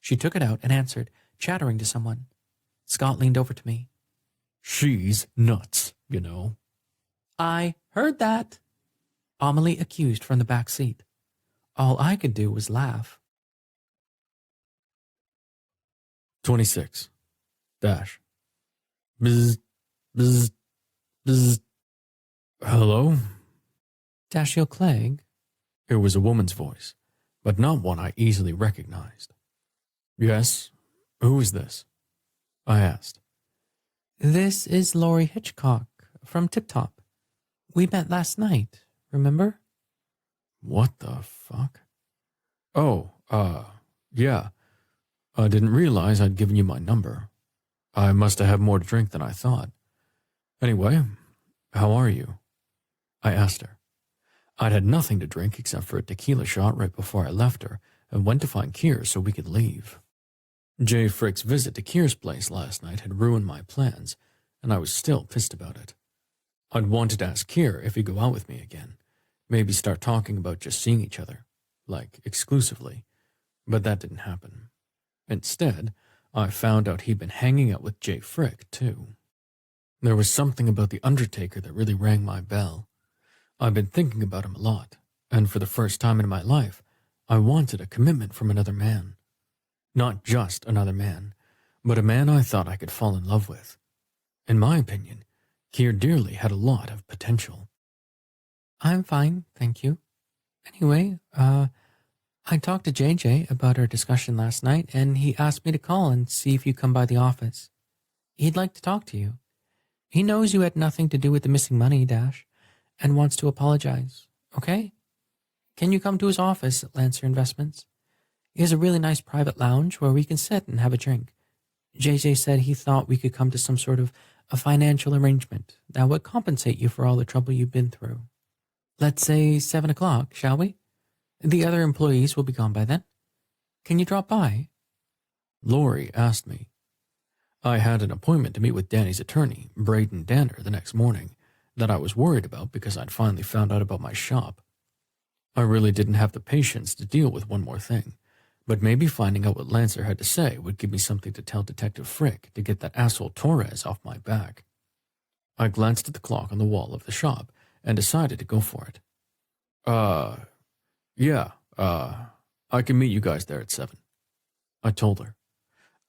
She took it out and answered, chattering to someone. Scott leaned over to me. She's nuts, you know. I heard that, Amelie accused from the back seat. All I could do was laugh. 26. Dash. Bzz, bzz, bzz. Hello? Dashiell Clegg? It was a woman's voice, but not one I easily recognized. Yes, who is this? I asked. This is Laurie Hitchcock from Tip Top. We met last night, remember? What the fuck? Oh, yeah. I didn't realize I'd given you my number. I must have had more to drink than I thought. Anyway, how are you? I asked her. I'd had nothing to drink except for a tequila shot right before I left her and went to find Kier so we could leave. Jay Frick's visit to Kier's place last night had ruined my plans, and I was still pissed about it. I'd wanted to ask Kier if he'd go out with me again, maybe start talking about just seeing each other, like exclusively, but that didn't happen. Instead, I found out he'd been hanging out with Jay Frick, too. There was something about the Undertaker that really rang my bell. I've been thinking about him a lot, and for the first time in my life, I wanted a commitment from another man. Not just another man, but a man I thought I could fall in love with. In my opinion, Kier Dearly had a lot of potential. I'm fine, thank you. Anyway, I talked to JJ about our discussion last night, and he asked me to call and see if you come by the office. He'd like to talk to you. He knows you had nothing to do with the missing money, Dash, and wants to apologize, okay? Can you come to his office at Lancer Investments? He has a really nice private lounge where we can sit and have a drink. JJ said he thought we could come to some sort of a financial arrangement that would compensate you for all the trouble you've been through. Let's say 7 o'clock, shall we? The other employees will be gone by then. Can you drop by? Lori asked me. I had an appointment to meet with Danny's attorney, Braden Danner, the next morning that I was worried about because I'd finally found out about my shop. I really didn't have the patience to deal with one more thing, but maybe finding out what Lancer had to say would give me something to tell Detective Frick to get that asshole Torres off my back. I glanced at the clock on the wall of the shop and decided to go for it. I can meet you guys there at 7. I told her.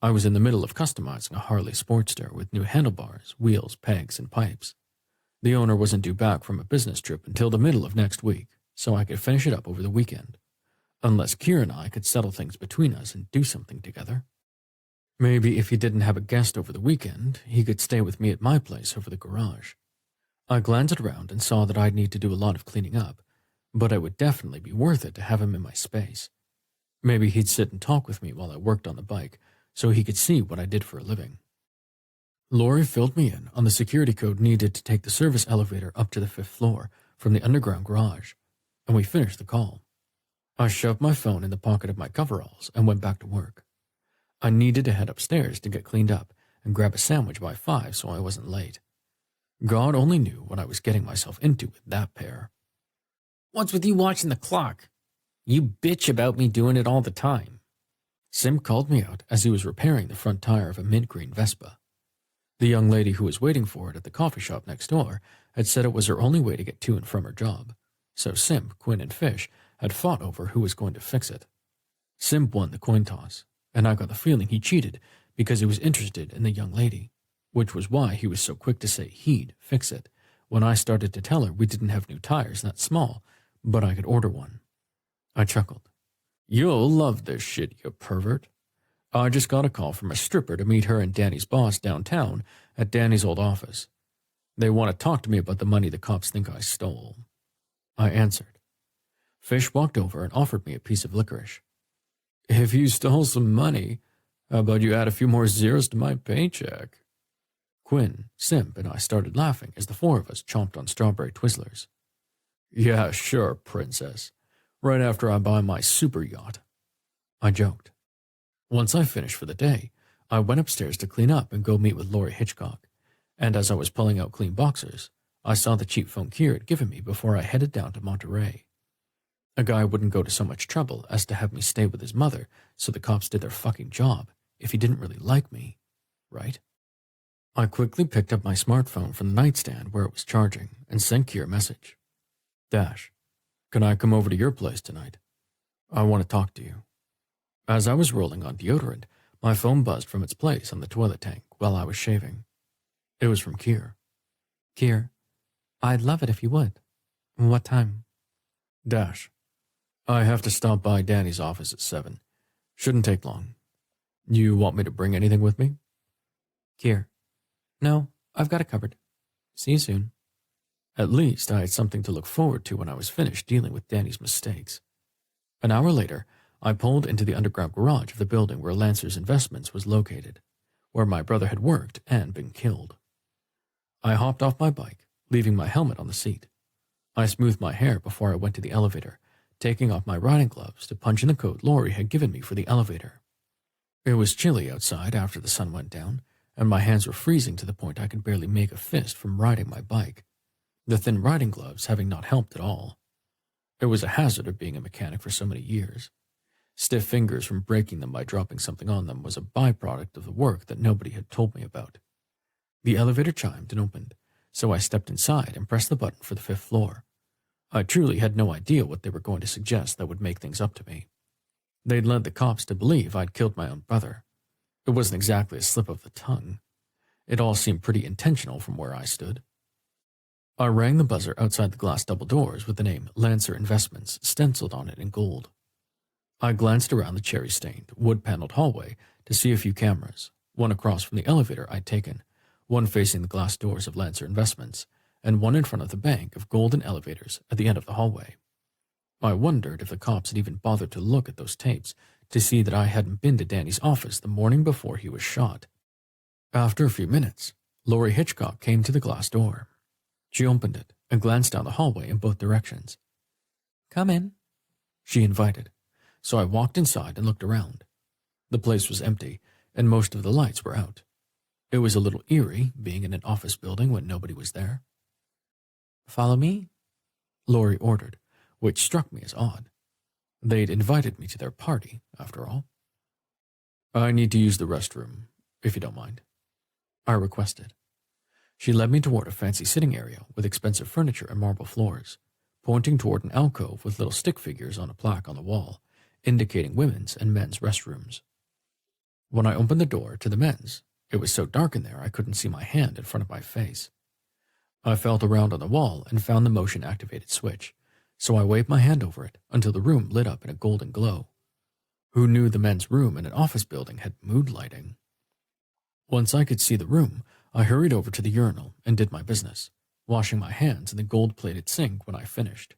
I was in the middle of customizing a Harley Sportster with new handlebars, wheels, pegs, and pipes. The owner wasn't due back from a business trip until the middle of next week, so I could finish it up over the weekend. Unless Kier and I could settle things between us and do something together. Maybe if he didn't have a guest over the weekend, he could stay with me at my place over the garage. I glanced around and saw that I'd need to do a lot of cleaning up, but it would definitely be worth it to have him in my space. Maybe he'd sit and talk with me while I worked on the bike, so he could see what I did for a living. Lori filled me in on the security code needed to take the service elevator up to the 5th floor from the underground garage, and we finished the call. I shoved my phone in the pocket of my coveralls and went back to work. I needed to head upstairs to get cleaned up and grab a sandwich by 5 so I wasn't late. God only knew what I was getting myself into with that pair. What's with you watching the clock? You bitch about me doing it all the time. Sim called me out as he was repairing the front tire of a mint green Vespa. The young lady who was waiting for it at the coffee shop next door had said it was her only way to get to and from her job, so Sim, Quinn, and Fish had fought over who was going to fix it. Sim won the coin toss, and I got the feeling he cheated because he was interested in the young lady, which was why he was so quick to say he'd fix it when I started to tell her we didn't have new tires that small, but I could order one. I chuckled. You'll love this shit, you pervert. I just got a call from a stripper to meet her and Danny's boss downtown at Danny's old office. They want to talk to me about the money the cops think I stole. I answered. Fish walked over and offered me a piece of licorice. If you stole some money, how about you add a few more zeros to my paycheck? Quinn, Simp, and I started laughing as the 4 of us chomped on strawberry Twizzlers. Yeah, sure, princess. Right after I buy my super yacht. I joked. Once I finished for the day, I went upstairs to clean up and go meet with Lori Hitchcock, and as I was pulling out clean boxers, I saw the cheap phone Kier had given me before I headed down to Monterey. A guy wouldn't go to so much trouble as to have me stay with his mother so the cops did their fucking job if he didn't really like me, right? I quickly picked up my smartphone from the nightstand where it was charging and sent Kier a message. Dash, can I come over to your place tonight? I want to talk to you. As I was rolling on deodorant, my phone buzzed from its place on the toilet tank while I was shaving. It was from Kier. Kier, I'd love it if you would. What time? Dash, I have to stop by Danny's office at 7. Shouldn't take long. You want me to bring anything with me? Kier, no, I've got it covered. See you soon. At least I had something to look forward to when I was finished dealing with Danny's mistakes. An hour later, I pulled into the underground garage of the building where Lancer's Investments was located, where my brother had worked and been killed. I hopped off my bike, leaving my helmet on the seat. I smoothed my hair before I went to the elevator, taking off my riding gloves to punch in the code Lori had given me for the elevator. It was chilly outside after the sun went down, and my hands were freezing to the point I could barely make a fist from riding my bike, the thin riding gloves having not helped at all. It was a hazard of being a mechanic for so many years. Stiff fingers from breaking them by dropping something on them was a byproduct of the work that nobody had told me about. The elevator chimed and opened, so I stepped inside and pressed the button for the 5th floor. I truly had no idea what they were going to suggest that would make things up to me. They'd led the cops to believe I'd killed my own brother. It wasn't exactly a slip of the tongue. It all seemed pretty intentional from where I stood. I rang the buzzer outside the glass double doors with the name Lancer Investments stenciled on it in gold. I glanced around the cherry-stained, wood-paneled hallway to see a few cameras, one across from the elevator I'd taken, one facing the glass doors of Lancer Investments, and one in front of the bank of golden elevators at the end of the hallway. I wondered if the cops had even bothered to look at those tapes to see that I hadn't been to Danny's office the morning before he was shot. After a few minutes, Laurie Hitchcock came to the glass door. She opened it and glanced down the hallway in both directions. Come in, she invited, so I walked inside and looked around. The place was empty, and most of the lights were out. It was a little eerie, being in an office building when nobody was there. Follow me, Laurie ordered, which struck me as odd. They'd invited me to their party, after all. I need to use the restroom, if you don't mind, I requested. She led me toward a fancy sitting area with expensive furniture and marble floors, pointing toward an alcove with little stick figures on a plaque on the wall, indicating women's and men's restrooms. When I opened the door to the men's, it was so dark in there I couldn't see my hand in front of my face. I felt around on the wall and found the motion-activated switch, so I waved my hand over it until the room lit up in a golden glow. Who knew the men's room in an office building had mood lighting? Once I could see the room, I hurried over to the urinal and did my business, washing my hands in the gold-plated sink when I finished.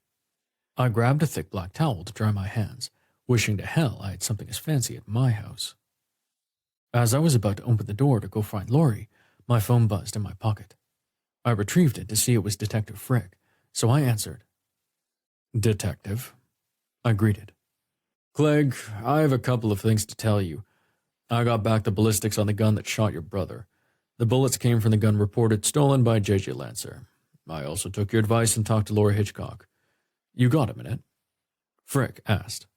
I grabbed a thick black towel to dry my hands, wishing to hell I had something as fancy at my house. As I was about to open the door to go find Laurie, my phone buzzed in my pocket. I retrieved it to see it was Detective Frick, so I answered. Detective, I greeted. Clegg, I have a couple of things to tell you. I got back the ballistics on the gun that shot your brother. The bullets came from the gun reported stolen by J.J. Lancer. I also took your advice and talked to Laurie Hitchcock. You got a minute? Frick asked.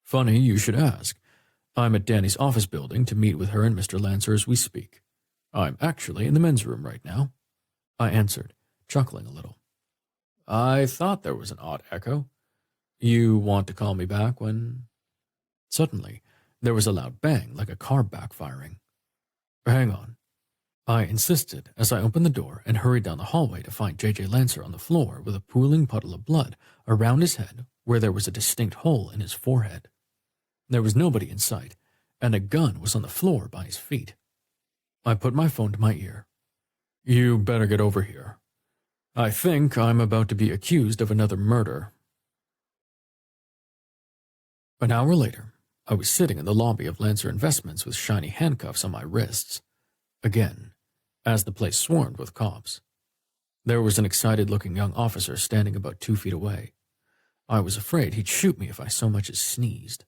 Funny you should ask. I'm at Danny's office building to meet with her and Mr. Lancer as we speak. I'm actually in the men's room right now, I answered, chuckling a little. I thought there was an odd echo. You want to call me back when... Suddenly, there was a loud bang like a car backfiring. Hang on, I insisted as I opened the door and hurried down the hallway to find J.J. Lancer on the floor with a pooling puddle of blood around his head where there was a distinct hole in his forehead. There was nobody in sight, and a gun was on the floor by his feet. I put my phone to my ear. You better get over here. I think I'm about to be accused of another murder. An hour later, I was sitting in the lobby of Lancer Investments with shiny handcuffs on my wrists. Again, as the place swarmed with cops. There was an excited-looking young officer standing about 2 feet away. I was afraid he'd shoot me if I so much as sneezed.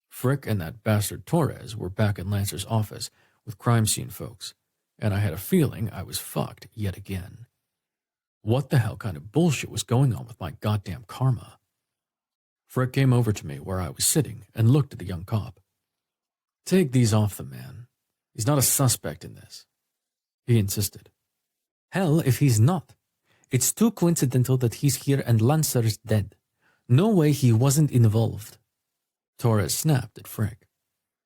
Frick and that bastard Torres were back in Lancer's office with crime scene folks, and I had a feeling I was fucked yet again. What the hell kind of bullshit was going on with my goddamn karma? Frick came over to me where I was sitting and looked at the young cop. Take these off the man. He's not a suspect in this, he insisted. Hell if he's not. It's too coincidental that he's here and Lancer's dead. No way he wasn't involved. Torres snapped at Frick.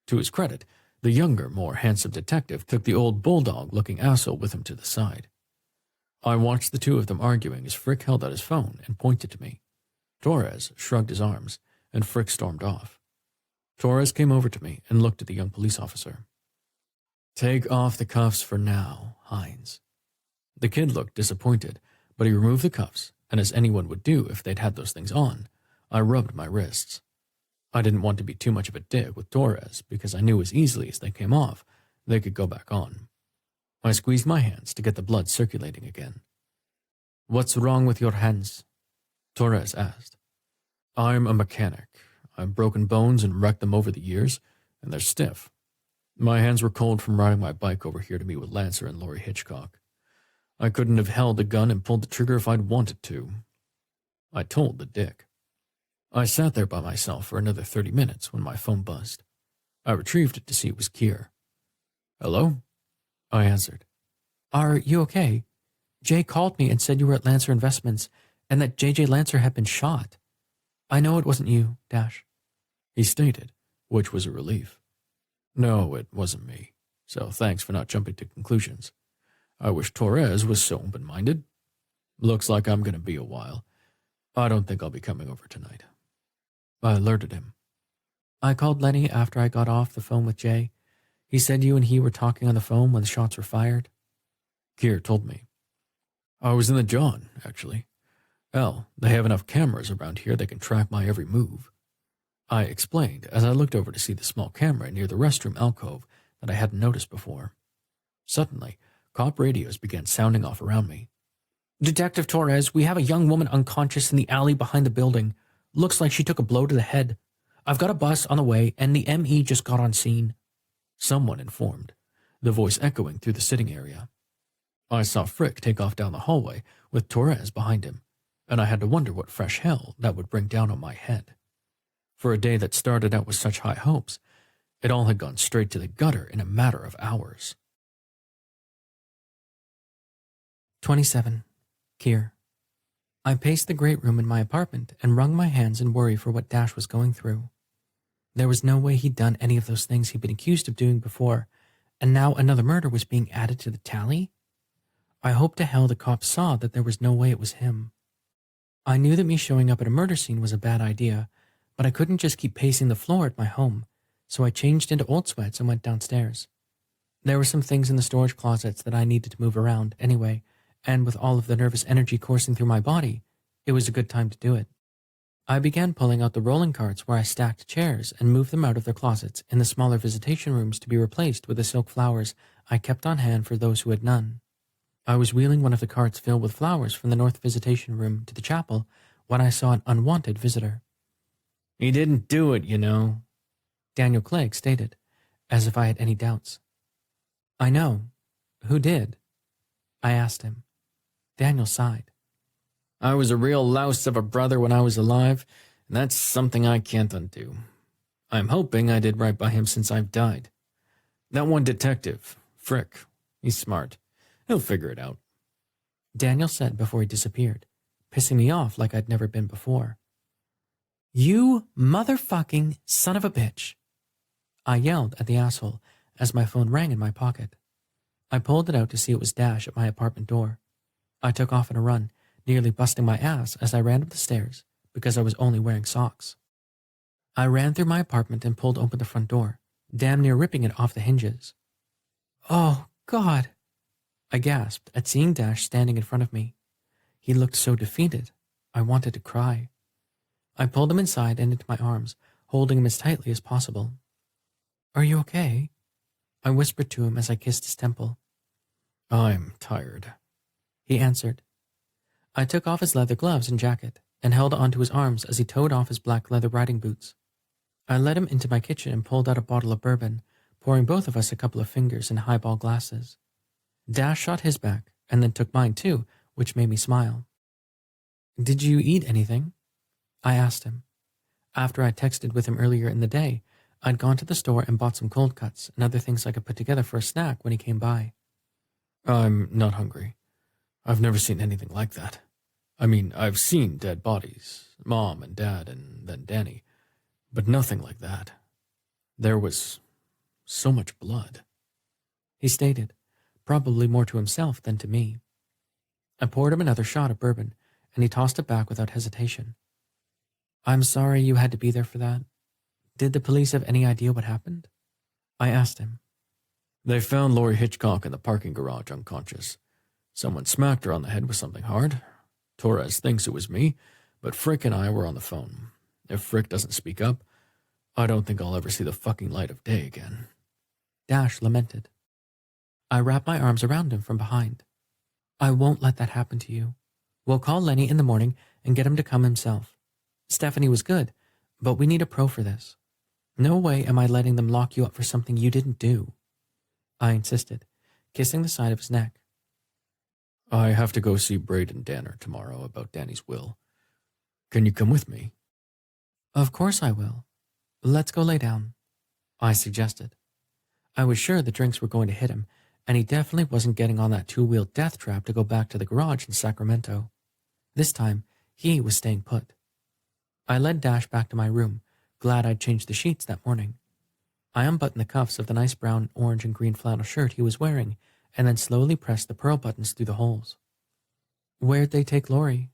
To his credit, the younger, more handsome detective took the old bulldog-looking asshole with him to the side. I watched the two of them arguing as Frick held out his phone and pointed to me. Torres shrugged his arms, and Frick stormed off. Torres came over to me and looked at the young police officer. Take off the cuffs for now, Hines. The kid looked disappointed, but he removed the cuffs, and as anyone would do if they'd had those things on, I rubbed my wrists. I didn't want to be too much of a dick with Torres because I knew as easily as they came off, they could go back on. I squeezed my hands to get the blood circulating again. What's wrong with your hands? Torres asked. I'm a mechanic. I've broken bones and wrecked them over the years, and they're stiff. My hands were cold from riding my bike over here to meet with Lancer and Laurie Hitchcock. I couldn't have held the gun and pulled the trigger if I'd wanted to. I told the dick. I sat there by myself for another 30 minutes when my phone buzzed. I retrieved it to see it was Kier. Hello? I answered. Are you okay? Jay called me and said you were at Lancer Investments and that J.J. Lancer had been shot. I know it wasn't you, Dash. He stated, which was a relief. No, it wasn't me, so thanks for not jumping to conclusions. I wish Torres was so open-minded. Looks like I'm going to be a while. I don't think I'll be coming over tonight. I alerted him. I called Lenny after I got off the phone with Jay. He said you and he were talking on the phone when the shots were fired. Kier told me. I was in the John, actually. Hell, they have enough cameras around here that can track my every move. I explained as I looked over to see the small camera near the restroom alcove that I hadn't noticed before. Suddenly, cop radios began sounding off around me. Detective Torres, we have a young woman unconscious in the alley behind the building. Looks like she took a blow to the head. I've got a bus on the way, and the ME just got on scene. Someone informed, the voice echoing through the sitting area. I saw Frick take off down the hallway with Torres behind him, and I had to wonder what fresh hell that would bring down on my head. For a day that started out with such high hopes, it all had gone straight to the gutter in a matter of hours. 27. Kier. I paced the great room in my apartment and wrung my hands in worry for what Dash was going through. There was no way he'd done any of those things he'd been accused of doing before, and now another murder was being added to the tally? I hoped to hell the cops saw that there was no way it was him. I knew that me showing up at a murder scene was a bad idea, but I couldn't just keep pacing the floor at my home, so I changed into old sweats and went downstairs. There were some things in the storage closets that I needed to move around anyway, and with all of the nervous energy coursing through my body, it was a good time to do it. I began pulling out the rolling carts where I stacked chairs and moved them out of their closets in the smaller visitation rooms to be replaced with the silk flowers I kept on hand for those who had none. I was wheeling one of the carts filled with flowers from the north visitation room to the chapel when I saw an unwanted visitor. He didn't do it, you know, Daniel Clegg stated, as if I had any doubts. I know. Who did? I asked him. Daniel sighed. I was a real louse of a brother when I was alive, and that's something I can't undo. I'm hoping I did right by him since I've died. That one detective, Frick, he's smart. He'll figure it out. Daniel said before he disappeared, pissing me off like I'd never been before. You motherfucking son of a bitch! I yelled at the asshole as my phone rang in my pocket. I pulled it out to see it was Dash at my apartment door. I took off in a run, nearly busting my ass as I ran up the stairs because I was only wearing socks. I ran through my apartment and pulled open the front door, damn near ripping it off the hinges. Oh, God! I gasped at seeing Dash standing in front of me. He looked so defeated, I wanted to cry. I pulled him inside and into my arms, holding him as tightly as possible. Are you okay? I whispered to him as I kissed his temple. I'm tired, he answered. I took off his leather gloves and jacket and held onto his arms as he towed off his black leather riding boots. I led him into my kitchen and pulled out a bottle of bourbon, pouring both of us a couple of fingers in highball glasses. Dash shot his back and then took mine too, which made me smile. Did you eat anything? I asked him. After I texted with him earlier in the day, I'd gone to the store and bought some cold cuts and other things I could put together for a snack when he came by. I'm not hungry. I've never seen anything like that. I mean, I've seen dead bodies, Mom and Dad and then Danny, but nothing like that. There was so much blood, he stated, probably more to himself than to me. I poured him another shot of bourbon, and he tossed it back without hesitation. I'm sorry you had to be there for that. Did the police have any idea what happened? I asked him. They found Lori Hitchcock in the parking garage unconscious. Someone smacked her on the head with something hard. Torres thinks it was me, but Frick and I were on the phone. If Frick doesn't speak up, I don't think I'll ever see the fucking light of day again. Dash lamented. I wrapped my arms around him from behind. I won't let that happen to you. We'll call Lenny in the morning and get him to come himself. Stephanie was good, but we need a pro for this. No way am I letting them lock you up for something you didn't do. I insisted, kissing the side of his neck. I have to go see Braden Danner tomorrow about Danny's will. Can you come with me? Of course I will. Let's go lay down, I suggested. I was sure the drinks were going to hit him, and he definitely wasn't getting on that two-wheeled death trap to go back to the garage in Sacramento. This time, he was staying put. I led Dash back to my room, glad I'd changed the sheets that morning. I unbuttoned the cuffs of the nice brown, orange, and green flannel shirt he was wearing, and then slowly pressed the pearl buttons through the holes. Where'd they take Lori?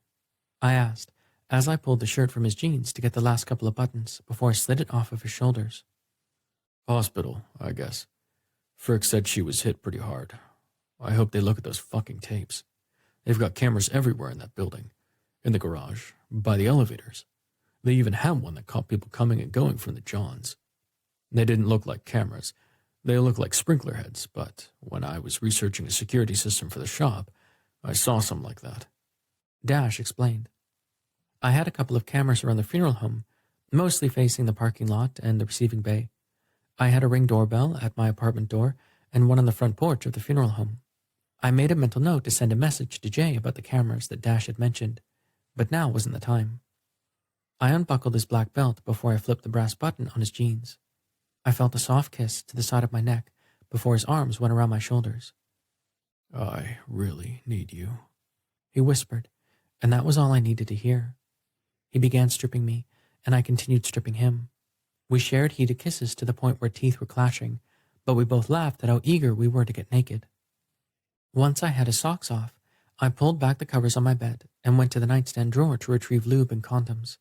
I asked, as I pulled the shirt from his jeans to get the last couple of buttons before I slid it off of his shoulders. Hospital, I guess. Frick said she was hit pretty hard. I hope they look at those fucking tapes. They've got cameras everywhere in that building. In the garage, by the elevators. They even had one that caught people coming and going from the Johns. They didn't look like cameras, They look like sprinkler heads, but when I was researching a security system for the shop, I saw some like that. Dash explained. I had a couple of cameras around the funeral home, mostly facing the parking lot and the receiving bay. I had a Ring doorbell at my apartment door and one on the front porch of the funeral home. I made a mental note to send a message to Jay about the cameras that Dash had mentioned, but now wasn't the time. I unbuckled his black belt before I flipped the brass button on his jeans. I felt a soft kiss to the side of my neck before his arms went around my shoulders. I really need you, he whispered, and that was all I needed to hear. He began stripping me, and I continued stripping him. We shared heated kisses to the point where teeth were clashing, but we both laughed at how eager we were to get naked. Once I had his socks off, I pulled back the covers on my bed and went to the nightstand drawer to retrieve lube and condoms.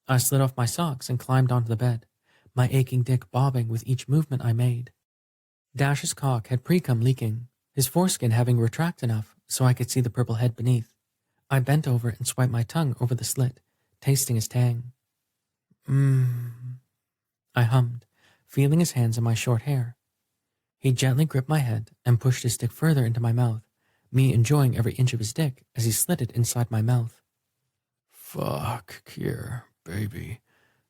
I slid off my socks and climbed onto the bed, my aching dick bobbing with each movement I made. Dash's cock had pre-cum leaking, his foreskin having retracted enough so I could see the purple head beneath. I bent over and swiped my tongue over the slit, tasting his tang. I hummed, feeling his hands in my short hair. He gently gripped my head and pushed his dick further into my mouth, me enjoying every inch of his dick as he slid it inside my mouth. Fuck, Kier, baby.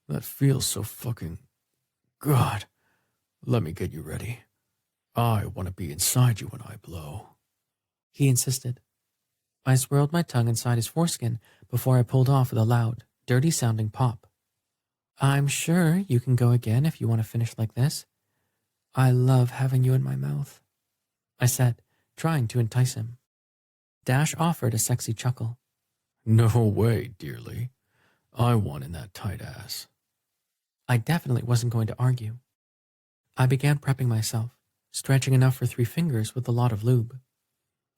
That feels so fucking... God. Let me get you ready. I want to be inside you when I blow. He insisted. I swirled my tongue inside his foreskin before I pulled off with a loud, dirty-sounding pop. I'm sure you can go again if you want to finish like this. I love having you in my mouth, I said, trying to entice him. Dash offered a sexy chuckle. No way, dearly. I want in that tight ass. I definitely wasn't going to argue. I began prepping myself, stretching enough for 3 fingers with a lot of lube.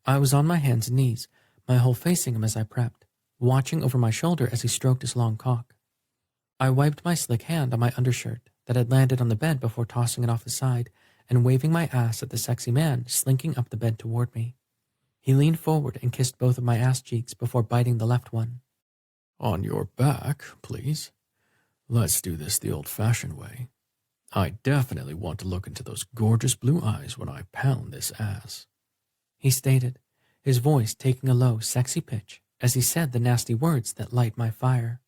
I was on my hands and knees, my hole facing him as I prepped, watching over my shoulder as he stroked his long cock. I wiped my slick hand on my undershirt that had landed on the bed before tossing it off the side and waving my ass at the sexy man slinking up the bed toward me. He leaned forward and kissed both of my ass cheeks before biting the left one. On your back, please. Let's do this the old-fashioned way. I definitely want to look into those gorgeous blue eyes when I pound this ass, he stated, his voice taking a low, sexy pitch as he said the nasty words that light my fire.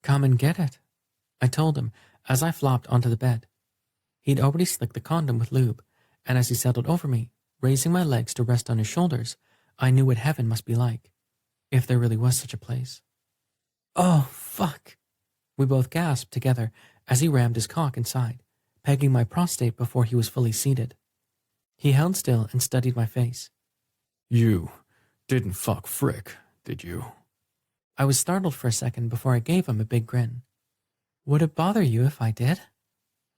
Come and get it, I told him as I flopped onto the bed. He'd already slicked the condom with lube, and as he settled over me, raising my legs to rest on his shoulders, I knew what heaven must be like, if there really was such a place. Oh, fuck! We both gasped together as he rammed his cock inside, pegging my prostate before he was fully seated. He held still and studied my face. You didn't fuck Frick, did you? I was startled for a second before I gave him a big grin. Would it bother you if I did?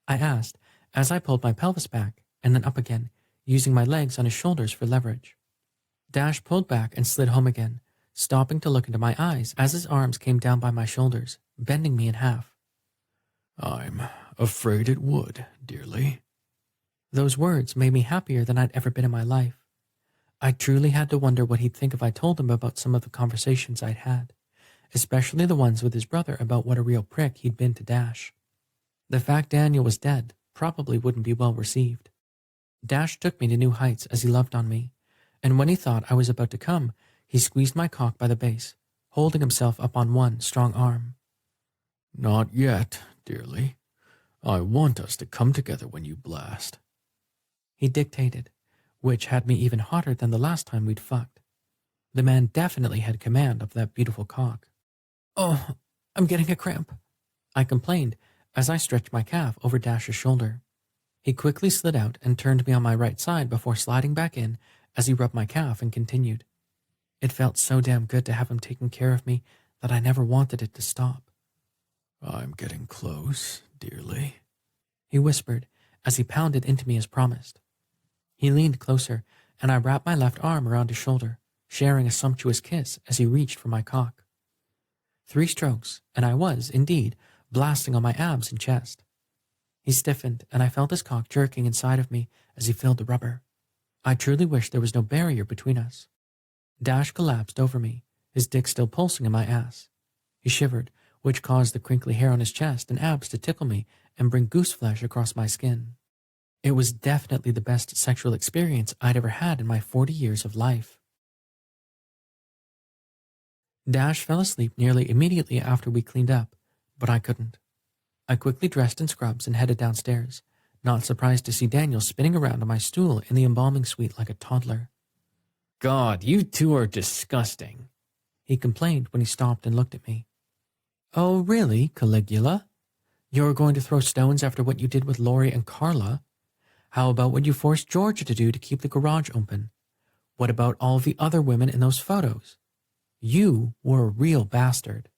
I asked as I pulled my pelvis back and then up again, using my legs on his shoulders for leverage. Dash pulled back and slid home again, stopping to look into my eyes as his arms came down by my shoulders, bending me in half. I'm afraid it would, dearly. Those words made me happier than I'd ever been in my life. I truly had to wonder what he'd think if I told him about some of the conversations I'd had, especially the ones with his brother about what a real prick he'd been to Dash. The fact Daniel was dead probably wouldn't be well received. Dash took me to new heights as he loved on me, and when he thought I was about to come, he squeezed my cock by the base, holding himself up on one strong arm. Not yet, dearly. I want us to come together when you blast. He dictated, which had me even hotter than the last time we'd fucked. The man definitely had command of that beautiful cock. Oh, I'm getting a cramp, I complained as I stretched my calf over Dash's shoulder. He quickly slid out and turned me on my right side before sliding back in as he rubbed my calf and continued. It felt so damn good to have him taking care of me that I never wanted it to stop. I'm getting close, dearly, he whispered as he pounded into me as promised. He leaned closer, and I wrapped my left arm around his shoulder, sharing a sumptuous kiss as he reached for my cock. 3 strokes, and I was, indeed, blasting on my abs and chest. He stiffened, and I felt his cock jerking inside of me as he filled the rubber. I truly wished there was no barrier between us. Dash collapsed over me, his dick still pulsing in my ass. He shivered, which caused the crinkly hair on his chest and abs to tickle me and bring goose flesh across my skin. It was definitely the best sexual experience I'd ever had in my 40 years of life. Dash fell asleep nearly immediately after we cleaned up, but I couldn't. I quickly dressed in scrubs and headed downstairs, not surprised to see Daniel spinning around on my stool in the embalming suite like a toddler. God, you two are disgusting, he complained when he stopped and looked at me. Oh, really, Caligula? You're going to throw stones after what you did with Lori and Carla? How about what you forced Georgia to do to keep the garage open? What about all the other women in those photos? You were a real bastard,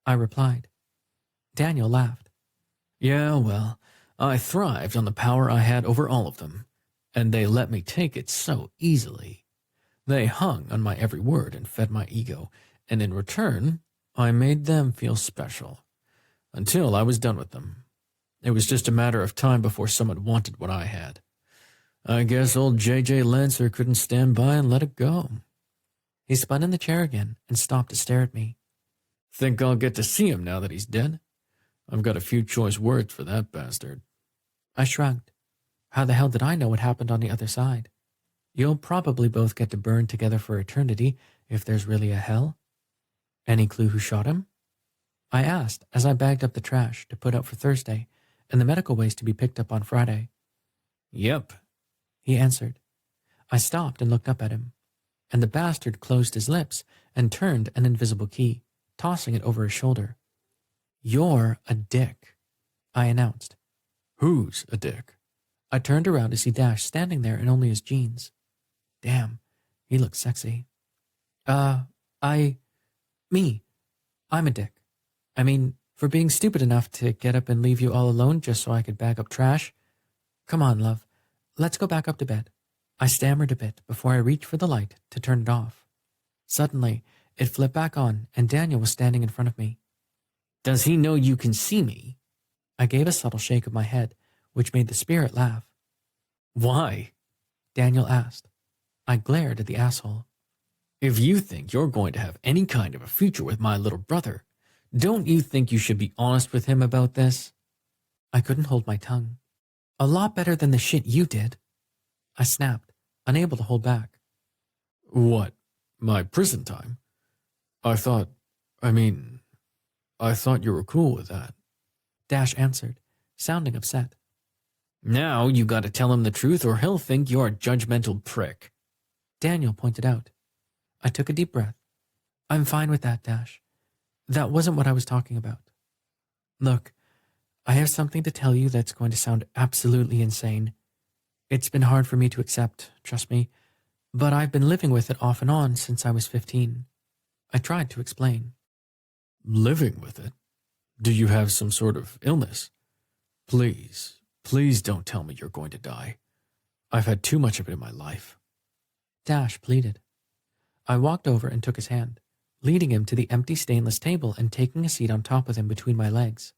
I replied. Daniel laughed. Yeah, well, I thrived on the power I had over all of them, and they let me take it so easily. They hung on my every word and fed my ego, and in return, I made them feel special. Until I was done with them. It was just a matter of time before someone wanted what I had. I guess old J.J. Lancer couldn't stand by and let it go. He spun in the chair again and stopped to stare at me. Think I'll get to see him now that he's dead? I've got a few choice words for that bastard. I shrugged. How the hell did I know what happened on the other side? You'll probably both get to burn together for eternity if there's really a hell. Any clue who shot him? I asked as I bagged up the trash to put out for Thursday and the medical waste to be picked up on Friday. Yep, he answered. I stopped and looked up at him, and the bastard closed his lips and turned an invisible key, tossing it over his shoulder. You're a dick, I announced. Who's a dick? I turned around to see Dash standing there in only his jeans. Damn, he looked sexy. Me. I'm a dick. I mean, for being stupid enough to get up and leave you all alone just so I could bag up trash. Come on, love. Let's go back up to bed. I stammered a bit before I reached for the light to turn it off. Suddenly, it flipped back on and Daniel was standing in front of me. Does he know you can see me? I gave a subtle shake of my head, which made the spirit laugh. Why? Daniel asked. I glared at the asshole. If you think you're going to have any kind of a future with my little brother, don't you think you should be honest with him about this? I couldn't hold my tongue. A lot better than the shit you did. I snapped, unable to hold back. What? My prison time? I thought you were cool with that. Dash answered, sounding upset. Now you gotta tell him the truth or he'll think you're a judgmental prick. Daniel pointed out. I took a deep breath. I'm fine with that, Dash. That wasn't what I was talking about. Look, I have something to tell you that's going to sound absolutely insane. It's been hard for me to accept, trust me, but I've been living with it off and on since I was 15. I tried to explain. Living with it? Do you have some sort of illness? Please don't tell me you're going to die. I've had too much of it in my life. Dash pleaded. I walked over and took his hand, leading him to the empty stainless table and taking a seat on top of him between my legs.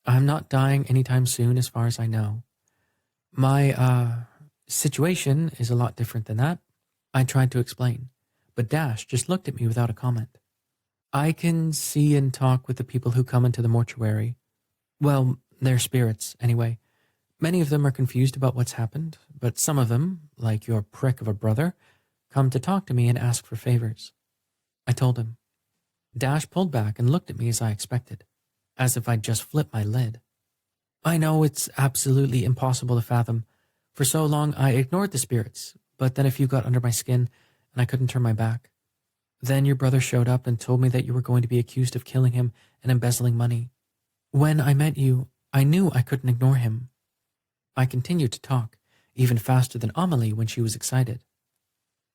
I'm not dying anytime soon as far as I know. My, situation is a lot different than that. I tried to explain, but Dash just looked at me without a comment. I can see and talk with the people who come into the mortuary. Well, they're spirits, anyway. Many of them are confused about what's happened, but some of them, like your prick of a brother, come to talk to me and ask for favors. I told him. Dash pulled back and looked at me as I expected, as if I'd just flipped my lid. I know it's absolutely impossible to fathom. For so long I ignored the spirits, but then a few got under my skin and I couldn't turn my back. Then your brother showed up and told me that you were going to be accused of killing him and embezzling money. When I met you, I knew I couldn't ignore him. I continued to talk, even faster than Amelie when she was excited.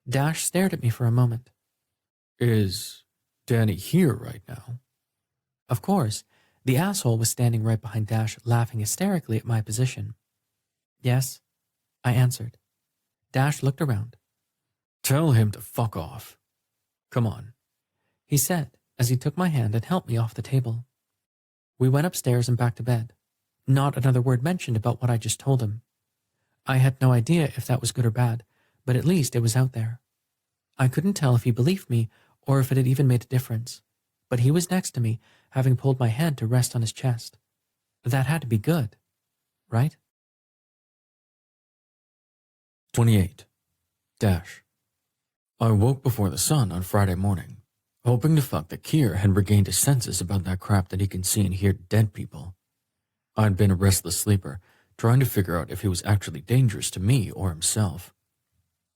Dash stared at me for a moment. Is Danny here right now? Of course, the asshole was standing right behind Dash, laughing hysterically at my position. Yes, I answered. Dash looked around. Tell him to fuck off. Come on, he said as he took my hand and helped me off the table. We went upstairs and back to bed. Not another word mentioned about what I just told him. I had no idea if that was good or bad, but at least it was out there. I couldn't tell if he believed me or if it had even made a difference, but he was next to me, having pulled my head to rest on his chest. That had to be good, right? 28. Dash. I woke before the sun on Friday morning, hoping to fuck that Keir had regained his senses about that crap that he can see and hear dead people. I'd been a restless sleeper, trying to figure out if he was actually dangerous to me or himself.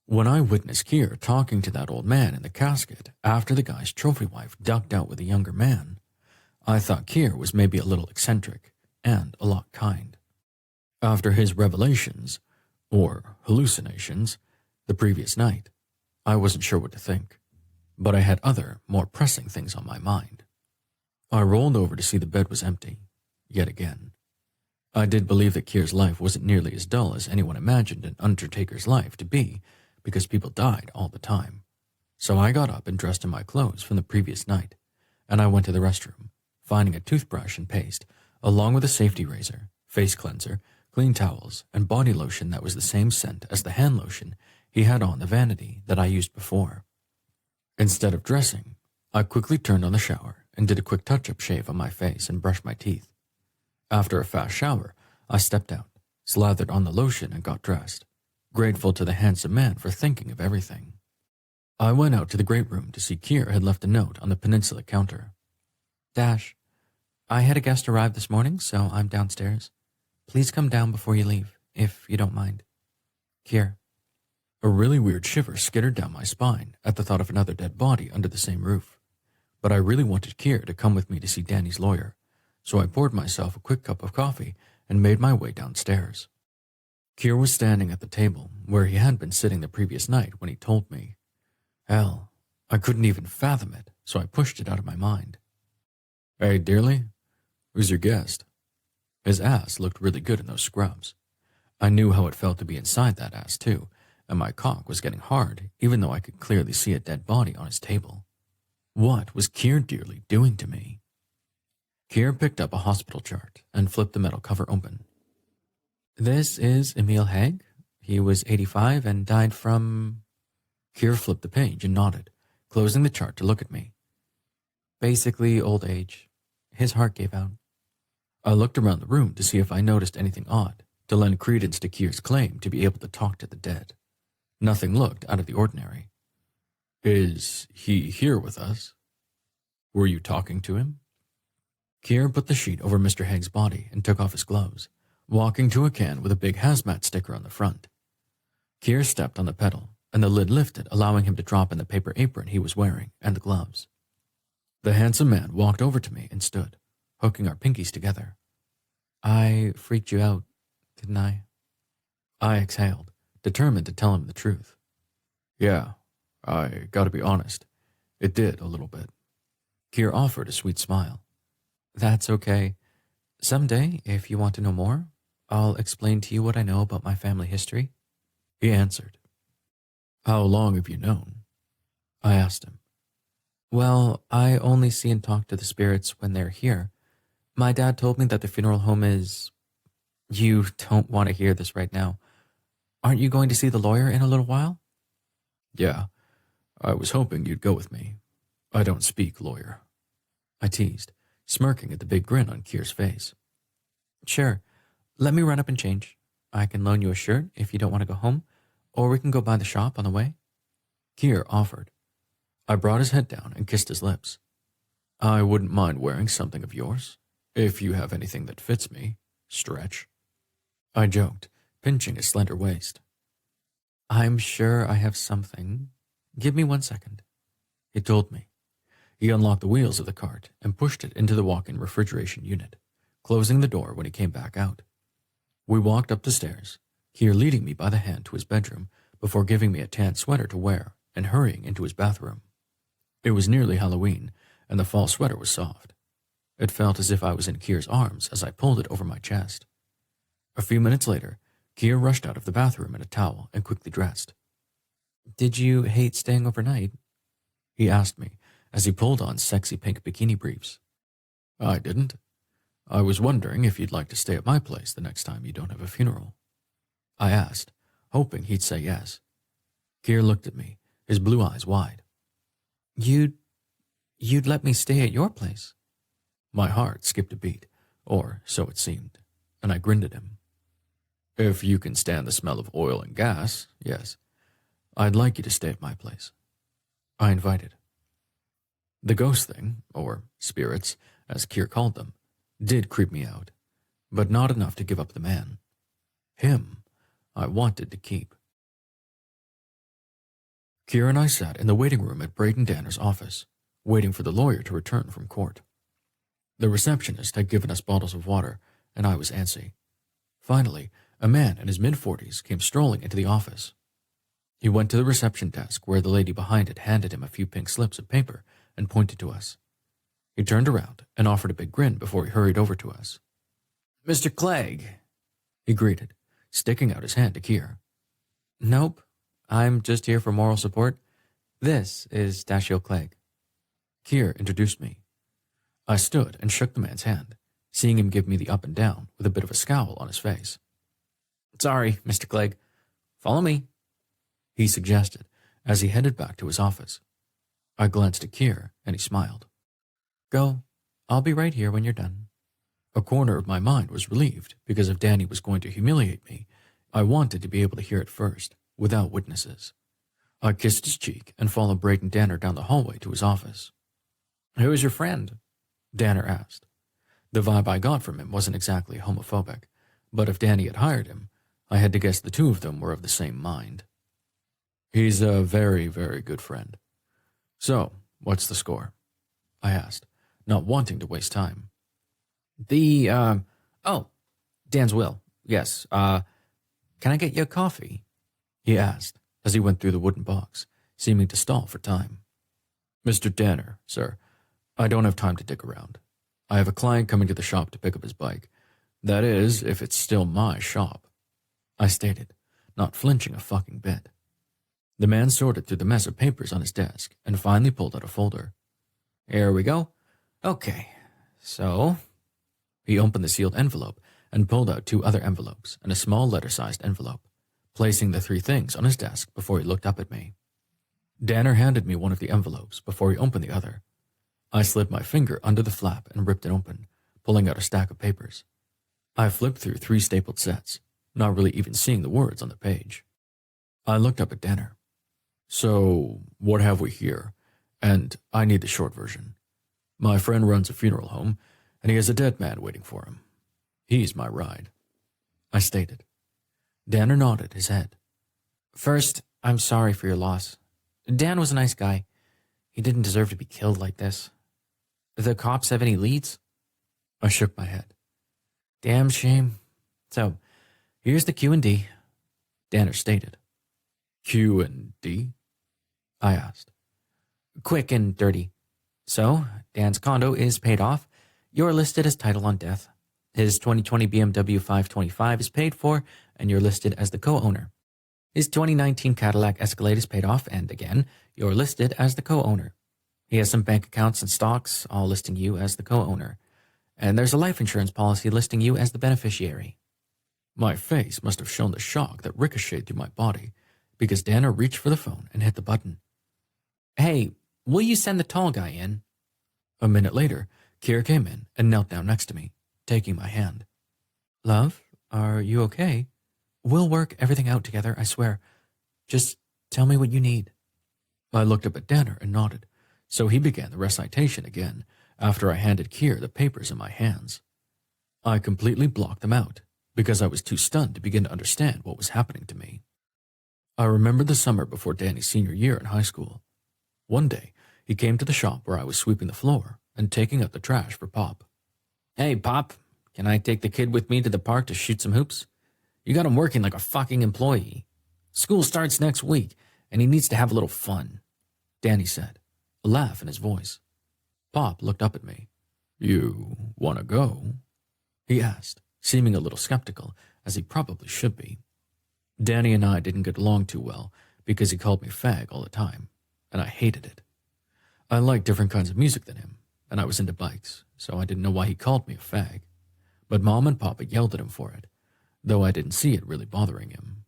When I witnessed Keir talking to that old man in the casket after the guy's trophy wife ducked out with a younger man, I thought Keir was maybe a little eccentric and a lot kind. After his revelations, or hallucinations, the previous night, I wasn't sure what to think, but I had other, more pressing things on my mind. I rolled over to see the bed was empty, yet again. I did believe that Keir's life wasn't nearly as dull as anyone imagined an undertaker's life to be, because people died all the time. So I got up and dressed in my clothes from the previous night, and I went to the restroom, finding a toothbrush and paste, along with a safety razor, face cleanser, clean towels, and body lotion that was the same scent as the hand lotion he had on the vanity that I used before. Instead of dressing, I quickly turned on the shower and did a quick touch-up shave on my face and brushed my teeth. After a fast shower, I stepped out, slathered on the lotion and got dressed, grateful to the handsome man for thinking of everything. I went out to the great room to see Keir had left a note on the peninsula counter. Dash. I had a guest arrive this morning, so I'm downstairs. Please come down before you leave, if you don't mind. Keir. A really weird shiver skittered down my spine at the thought of another dead body under the same roof. But I really wanted Keir to come with me to see Danny's lawyer, so I poured myself a quick cup of coffee and made my way downstairs. Keir was standing at the table where he had been sitting the previous night when he told me. Hell, I couldn't even fathom it, so I pushed it out of my mind. Hey, dearly, who's your guest? His ass looked really good in those scrubs. I knew how it felt to be inside that ass, too, and my cock was getting hard, even though I could clearly see a dead body on his table. What was Keir Dearly doing to me? Keir picked up a hospital chart and flipped the metal cover open. This is Emil Haig. He was 85 and died from... Keir flipped the page and nodded, closing the chart to look at me. Basically old age. His heart gave out. I looked around the room to see if I noticed anything odd, to lend credence to Keir's claim to be able to talk to the dead. Nothing looked out of the ordinary. Is he here with us? Were you talking to him? Keir put the sheet over Mr. Haig's body and took off his gloves, walking to a can with a big hazmat sticker on the front. Keir stepped on the pedal, and the lid lifted, allowing him to drop in the paper apron he was wearing and the gloves. The handsome man walked over to me and stood, hooking our pinkies together. I freaked you out, didn't I? I exhaled, determined to tell him the truth. Yeah, I gotta be honest. It did a little bit. Keir offered a sweet smile. That's okay. Someday, if you want to know more, I'll explain to you what I know about my family history. He answered. How long have you known? I asked him. Well, I only see and talk to the spirits when they're here. My dad told me that the funeral home is... You don't want to hear this right now. Aren't you going to see the lawyer in a little while? Yeah, I was hoping you'd go with me. I don't speak lawyer. I teased, smirking at the big grin on Keir's face. Sure, let me run up and change. I can loan you a shirt if you don't want to go home, or we can go by the shop on the way. Keir offered. I brought his head down and kissed his lips. I wouldn't mind wearing something of yours, if you have anything that fits me. Stretch. I joked, pinching his slender waist. I'm sure I have something. Give me 1 second. He told me. He unlocked the wheels of the cart and pushed it into the walk-in refrigeration unit, closing the door when he came back out. We walked up the stairs, Keir leading me by the hand to his bedroom before giving me a tan sweater to wear and hurrying into his bathroom. It was nearly Halloween, and the fall sweater was soft. It felt as if I was in Keir's arms as I pulled it over my chest. A few minutes later, Keir rushed out of the bathroom in a towel and quickly dressed. Did you hate staying overnight? He asked me as he pulled on sexy pink bikini briefs. I didn't. I was wondering if you'd like to stay at my place the next time you don't have a funeral. I asked, hoping he'd say yes. Keir looked at me, his blue eyes wide. You'd let me stay at your place? My heart skipped a beat, or so it seemed, and I grinned at him. If you can stand the smell of oil and gas, yes. I'd like you to stay at my place. I invited. The ghost thing, or spirits, as Kier called them, did creep me out, but not enough to give up the man. Him, I wanted to keep. Kier and I sat in the waiting room at Braden Danner's office, waiting for the lawyer to return from court. The receptionist had given us bottles of water, and I was antsy. Finally, a man in his mid-40s came strolling into the office. He went to the reception desk where the lady behind it handed him a few pink slips of paper and pointed to us. He turned around and offered a big grin before he hurried over to us. Mr. Clegg, he greeted, sticking out his hand to Kier. Nope, I'm just here for moral support. This is Dashiell Clegg. Kier introduced me. I stood and shook the man's hand, seeing him give me the up and down with a bit of a scowl on his face. Sorry, Mr. Clegg. Follow me, he suggested as he headed back to his office. I glanced at Kier and he smiled. Go. I'll be right here when you're done. A corner of my mind was relieved because if Danny was going to humiliate me, I wanted to be able to hear it first, without witnesses. I kissed his cheek and followed Braden Danner down the hallway to his office. Who is your friend? Danner asked. The vibe I got from him wasn't exactly homophobic, but if Danny had hired him, I had to guess the two of them were of the same mind. He's a very, very good friend. So, what's the score? I asked, not wanting to waste time. Dan's will. Yes, can I get you a coffee? He asked as he went through the wooden box, seeming to stall for time. Mr. Danner, sir, I don't have time to dick around. I have a client coming to the shop to pick up his bike. That is, if it's still my shop, I stated, not flinching a fucking bit. The man sorted through the mess of papers on his desk and finally pulled out a folder. Here we go. Okay, so... He opened the sealed envelope and pulled out 2 other envelopes and a small letter-sized envelope, placing the 3 things on his desk before he looked up at me. Danner handed me one of the envelopes before he opened the other. I slid my finger under the flap and ripped it open, pulling out a stack of papers. I flipped through 3 stapled sets, not really even seeing the words on the page. I looked up at Danner. So, what have we here? And I need the short version. My friend runs a funeral home, and he has a dead man waiting for him. He's my ride, I stated. Danner nodded his head. First, I'm sorry for your loss. Dan was a nice guy. He didn't deserve to be killed like this. The cops have any leads? I shook my head. Damn shame. So, here's the Q&D, Danner stated. Q&D? I asked. Quick and dirty. So, Dan's condo is paid off. You're listed as title on death. His 2020 BMW 525 is paid for, and you're listed as the co-owner. His 2019 Cadillac Escalade is paid off, and again, you're listed as the co-owner. He has some bank accounts and stocks, all listing you as the co-owner. And there's a life insurance policy listing you as the beneficiary. My face must have shown the shock that ricocheted through my body, because Danner reached for the phone and hit the button. Hey, will you send the tall guy in? A minute later, Kier came in and knelt down next to me, taking my hand. Love, are you okay? We'll work everything out together, I swear. Just tell me what you need. I looked up at Danner and nodded, so he began the recitation again after I handed Kier the papers in my hands. I completely blocked them out because I was too stunned to begin to understand what was happening to me. I remembered the summer before Danny's senior year in high school. One day, he came to the shop where I was sweeping the floor and taking out the trash for Pop. Hey, Pop, can I take the kid with me to the park to shoot some hoops? You got him working like a fucking employee. School starts next week, and he needs to have a little fun, Danny said, a laugh in his voice. Pop looked up at me. You want to go? He asked, seeming a little skeptical, as he probably should be. Danny and I didn't get along too well because he called me fag all the time, and I hated it. I liked different kinds of music than him, and I was into bikes, so I didn't know why he called me a fag. But Mom and Papa yelled at him for it, though I didn't see it really bothering him.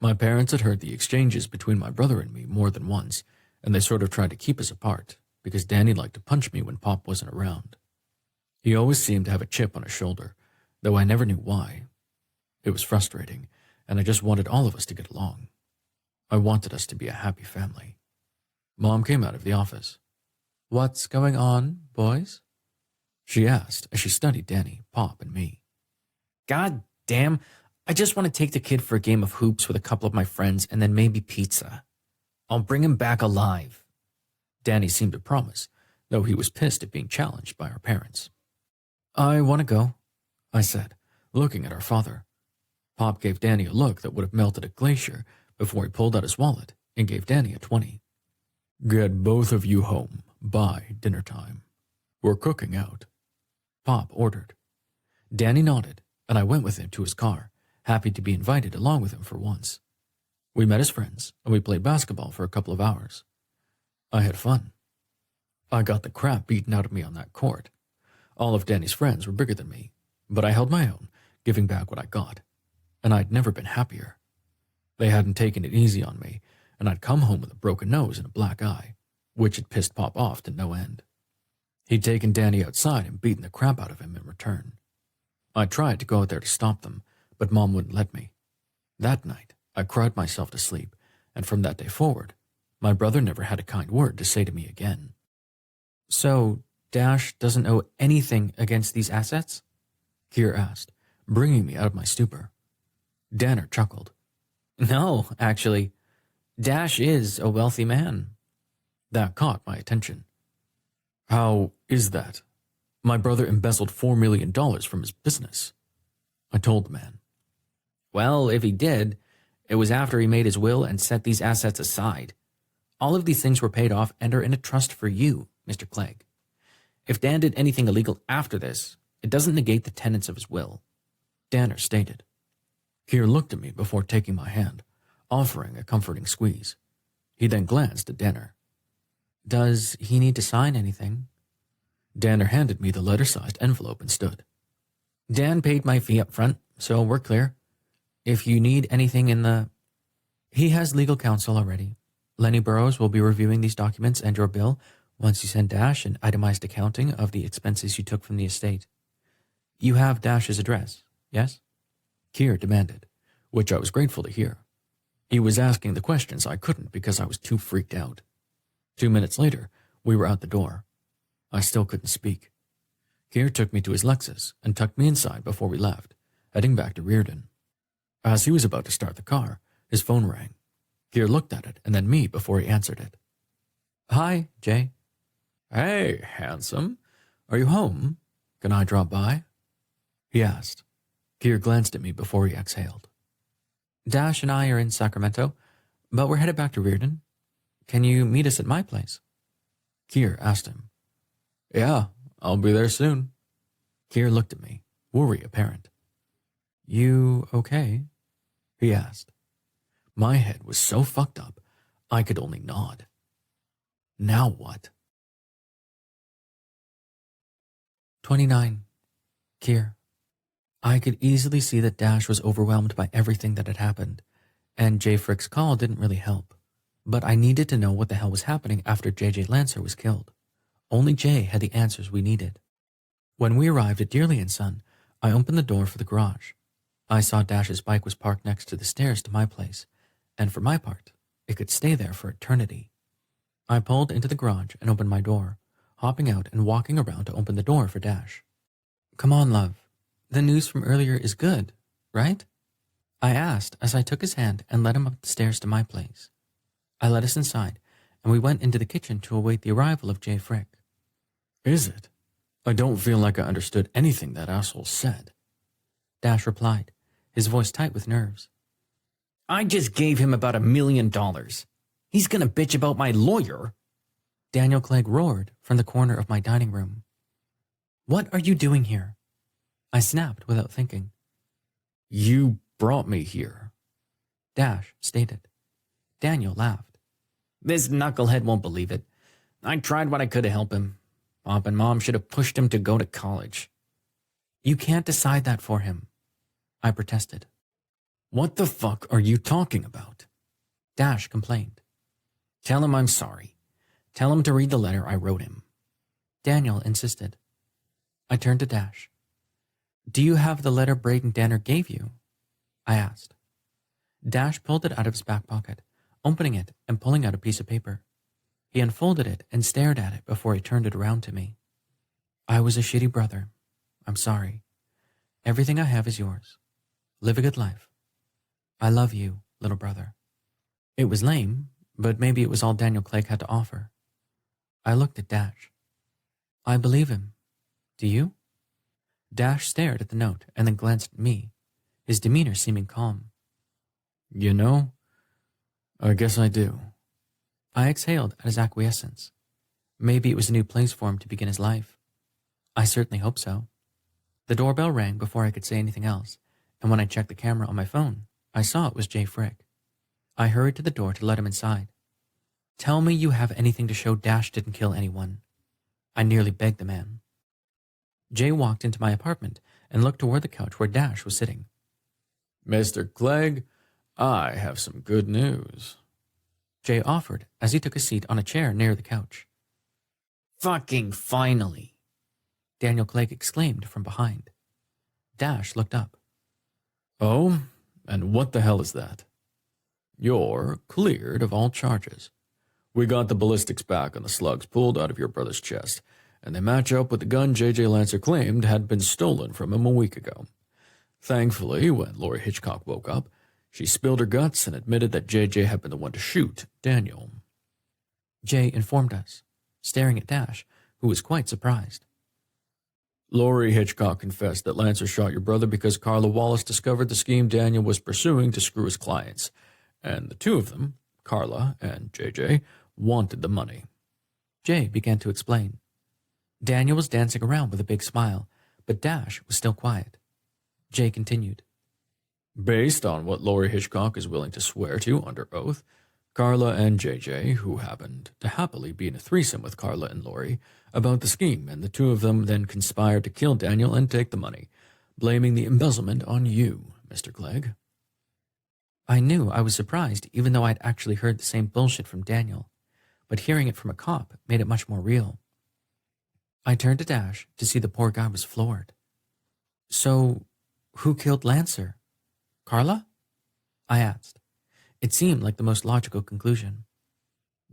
My parents had heard the exchanges between my brother and me more than once, and they sort of tried to keep us apart because Danny liked to punch me when Pop wasn't around. He always seemed to have a chip on his shoulder, though I never knew why. It was frustrating, and I just wanted all of us to get along. I wanted us to be a happy family. Mom came out of the office. What's going on, boys? She asked as she studied Danny, Pop, and me. God damn, I just want to take the kid for a game of hoops with a couple of my friends and then maybe pizza. I'll bring him back alive. Danny seemed to promise, though he was pissed at being challenged by our parents. I want to go, I said, looking at our father. Pop gave Danny a look that would have melted a glacier before he pulled out his wallet and gave Danny a 20. Get both of you home by dinner time. We're cooking out, Pop ordered. Danny nodded, and I went with him to his car, happy to be invited along with him for once. We met as friends, and we played basketball for a couple of hours. I had fun. I got the crap beaten out of me on that court. All of Danny's friends were bigger than me, but I held my own, giving back what I got, and I'd never been happier. They hadn't taken it easy on me, and I'd come home with a broken nose and a black eye, which had pissed Pop off to no end. He'd taken Danny outside and beaten the crap out of him in return. I tried to go out there to stop them, but Mom wouldn't let me. That night, I cried myself to sleep, and from that day forward, my brother never had a kind word to say to me again. So, Dash doesn't owe anything against these assets? Keir asked, bringing me out of my stupor. Danner chuckled. No, actually, Dash is a wealthy man. That caught my attention. How is that? My brother embezzled $4 million from his business. I told the man. Well, if he did, it was after he made his will and set these assets aside. All of these things were paid off and are in a trust for you, Mr. Clegg. If Dan did anything illegal after this, it doesn't negate the tenets of his will, Danner stated. Keir looked at me before taking my hand, offering a comforting squeeze. He then glanced at Danner. Does he need to sign anything? Danner handed me the letter-sized envelope and stood. Dan paid my fee up front, so we're clear. If you need anything in the... He has legal counsel already. Lenny Burrows will be reviewing these documents and your bill once you send Dash an itemized accounting of the expenses you took from the estate. You have Dash's address, yes? Keir demanded, which I was grateful to hear. He was asking the questions I couldn't because I was too freaked out. 2 minutes later, we were out the door. I still couldn't speak. Keir took me to his Lexus and tucked me inside before we left, heading back to Reardon. As he was about to start the car, his phone rang. Keir looked at it and then me before he answered it. Hi, Jay. Hey, handsome. Are you home? Can I drop by? He asked. Keir glanced at me before he exhaled. Dash and I are in Sacramento, but we're headed back to Reardon. Can you meet us at my place? Keir asked him. Yeah, I'll be there soon. Keir looked at me, worry apparent. You okay? He asked. My head was so fucked up, I could only nod. Now what? 29. Keir. I could easily see that Dash was overwhelmed by everything that had happened, and Jay Frick's call didn't really help. But I needed to know what the hell was happening after J.J. Lancer was killed. Only Jay had the answers we needed. When we arrived at Dearly & Son, I opened the door for the garage. I saw Dash's bike was parked next to the stairs to my place, and for my part, it could stay there for eternity. I pulled into the garage and opened my door, hopping out and walking around to open the door for Dash. Come on, love. The news from earlier is good, right? I asked as I took his hand and led him up the stairs to my place. I led us inside, and we went into the kitchen to await the arrival of Jay Frick. Is it? I don't feel like I understood anything that asshole said. Dash replied, his voice tight with nerves. I just gave him about $1 million. He's gonna bitch about my lawyer. Daniel Clegg roared from the corner of my dining room. What are you doing here? I snapped without thinking. You brought me here, Dash stated. Daniel laughed. This knucklehead won't believe it. I tried what I could to help him. Pop and Mom should have pushed him to go to college. You can't decide that for him, I protested. What the fuck are you talking about? Dash complained. Tell him I'm sorry. Tell him to read the letter I wrote him. Daniel insisted. I turned to Dash. Do you have the letter Braden Danner gave you? I asked. Dash pulled it out of his back pocket, opening it and pulling out a piece of paper. He unfolded it and stared at it before he turned it around to me. I was a shitty brother. I'm sorry. Everything I have is yours. Live a good life. I love you, little brother. It was lame, but maybe it was all Daniel Clegg had to offer. I looked at Dash. I believe him. Do you? Dash stared at the note and then glanced at me, his demeanor seeming calm. You know, I guess I do. I exhaled at his acquiescence. Maybe it was a new place for him to begin his life. I certainly hope so. The doorbell rang before I could say anything else, and when I checked the camera on my phone, I saw it was Jay Frick. I hurried to the door to let him inside. Tell me you have anything to show Dash didn't kill anyone. I nearly begged the man. Jay walked into my apartment and looked toward the couch where Dash was sitting. Mr. Clegg, I have some good news. Jay offered as he took a seat on a chair near the couch. Fucking finally. Daniel Clegg exclaimed from behind. Dash looked up. Oh, and what the hell is that? You're cleared of all charges. We got the ballistics back on the slugs pulled out of your brother's chest, and they match up with the gun J.J. Lancer claimed had been stolen from him a week ago. Thankfully, when Lori Hitchcock woke up, she spilled her guts and admitted that J.J. had been the one to shoot Daniel. Jay informed us, staring at Dash, who was quite surprised. Lori Hitchcock confessed that Lancer shot your brother because Carla Wallace discovered the scheme Daniel was pursuing to screw his clients, and the two of them, Carla and J.J., wanted the money. Jay began to explain. Daniel was dancing around with a big smile, but Dash was still quiet. Jay continued. Based on what Lori Hitchcock is willing to swear to under oath, Carla and J.J., who happened to happily be in a threesome with Carla and Lori, about the scheme, and the two of them then conspired to kill Daniel and take the money, blaming the embezzlement on you, Mr. Clegg. I knew I was surprised even though I'd actually heard the same bullshit from Daniel, but hearing it from a cop made it much more real. I turned to Dash to see the poor guy was floored. So, who killed Lancer? Carla? I asked. It seemed like the most logical conclusion.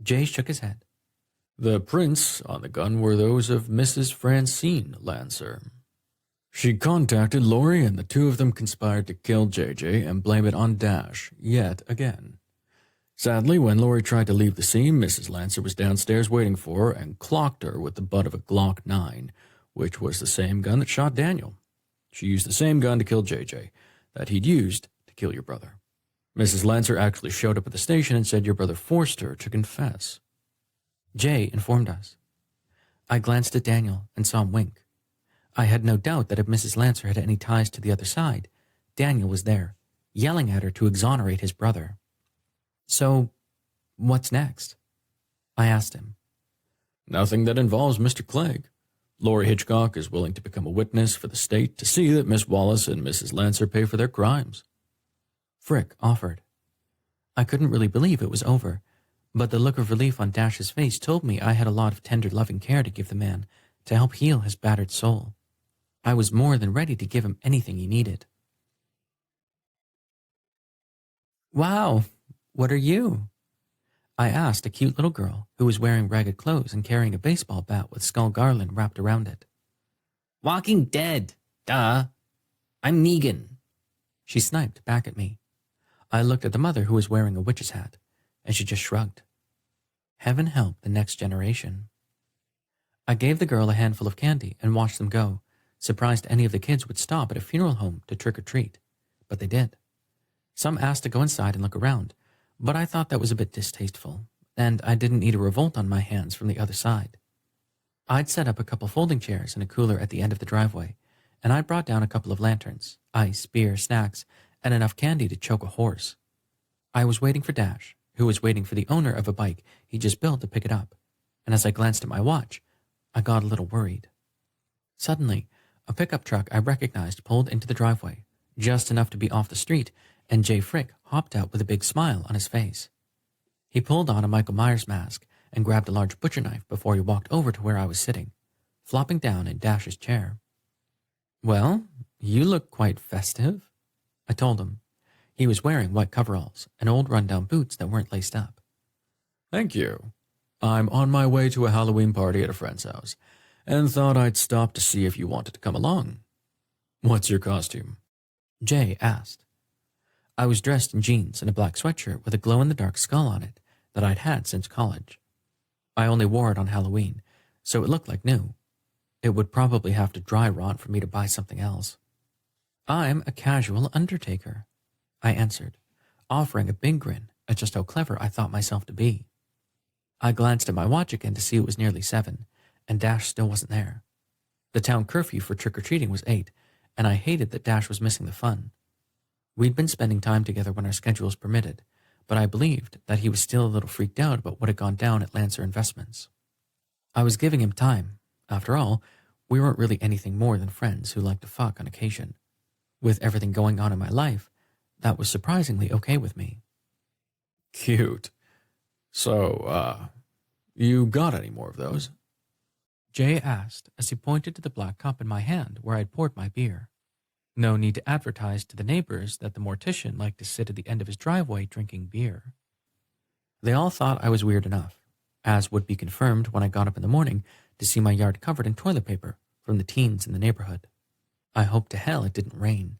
Jay shook his head. The prints on the gun were those of Mrs. Francine Lancer. She contacted Lori, and the two of them conspired to kill J.J. and blame it on Dash yet again. Sadly, when Lori tried to leave the scene, Mrs. Lancer was downstairs waiting for her and clocked her with the butt of a Glock 9, which was the same gun that shot Daniel. She used the same gun to kill J.J. that he'd used to kill your brother. Mrs. Lancer actually showed up at the station and said your brother forced her to confess. Jay informed us. I glanced at Daniel and saw him wink. I had no doubt that if Mrs. Lancer had any ties to the other side, Daniel was there, yelling at her to exonerate his brother. So, what's next? I asked him. Nothing that involves Mr. Clegg. Lori Hitchcock is willing to become a witness for the state to see that Miss Wallace and Mrs. Lancer pay for their crimes. Frick offered. I couldn't really believe it was over, but the look of relief on Dash's face told me I had a lot of tender loving care to give the man to help heal his battered soul. I was more than ready to give him anything he needed. Wow, what are you? I asked a cute little girl who was wearing ragged clothes and carrying a baseball bat with skull garland wrapped around it. Walking Dead. Duh. I'm Negan. She sniped back at me. I looked at the mother who was wearing a witch's hat, and she just shrugged. Heaven help the next generation. I gave the girl a handful of candy and watched them go, surprised any of the kids would stop at a funeral home to trick-or-treat, but they did. Some asked to go inside and look around, but I thought that was a bit distasteful, and I didn't need a revolt on my hands from the other side. I'd set up a couple folding chairs and a cooler at the end of the driveway, and I'd brought down a couple of lanterns, ice, beer, snacks, and enough candy to choke a horse. I was waiting for Dash, who was waiting for the owner of a bike he just built to pick it up, and as I glanced at my watch, I got a little worried. Suddenly, a pickup truck I recognized pulled into the driveway, just enough to be off the street, and Jay Frick hopped out with a big smile on his face. He pulled on a Michael Myers mask and grabbed a large butcher knife before he walked over to where I was sitting, flopping down in Dash's chair. Well, you look quite festive, I told him, He was wearing white coveralls and old run-down boots that weren't laced up. Thank you. I'm on my way to a Halloween party at a friend's house, and thought I'd stop to see if you wanted to come along. What's your costume? Jay asked. I was dressed in jeans and a black sweatshirt with a glow-in-the-dark skull on it that I'd had since college. I only wore it on Halloween, so it looked like new. It would probably have to dry rot for me to buy something else. I'm a casual undertaker, I answered, offering a big grin at just how clever I thought myself to be. I glanced at my watch again to see it was nearly 7, and Dash still wasn't there. The town curfew for trick-or-treating was 8, and I hated that Dash was missing the fun. We'd been spending time together when our schedules permitted, but I believed that he was still a little freaked out about what had gone down at Lancer Investments. I was giving him time. After all, we weren't really anything more than friends who liked to fuck on occasion. With everything going on in my life, that was surprisingly okay with me. Cute. So, you got any more of those? Jay asked as he pointed to the black cup in my hand where I'd poured my beer. No need to advertise to the neighbors that the mortician liked to sit at the end of his driveway drinking beer. They all thought I was weird enough, as would be confirmed when I got up in the morning to see my yard covered in toilet paper from the teens in the neighborhood. I hope to hell it didn't rain.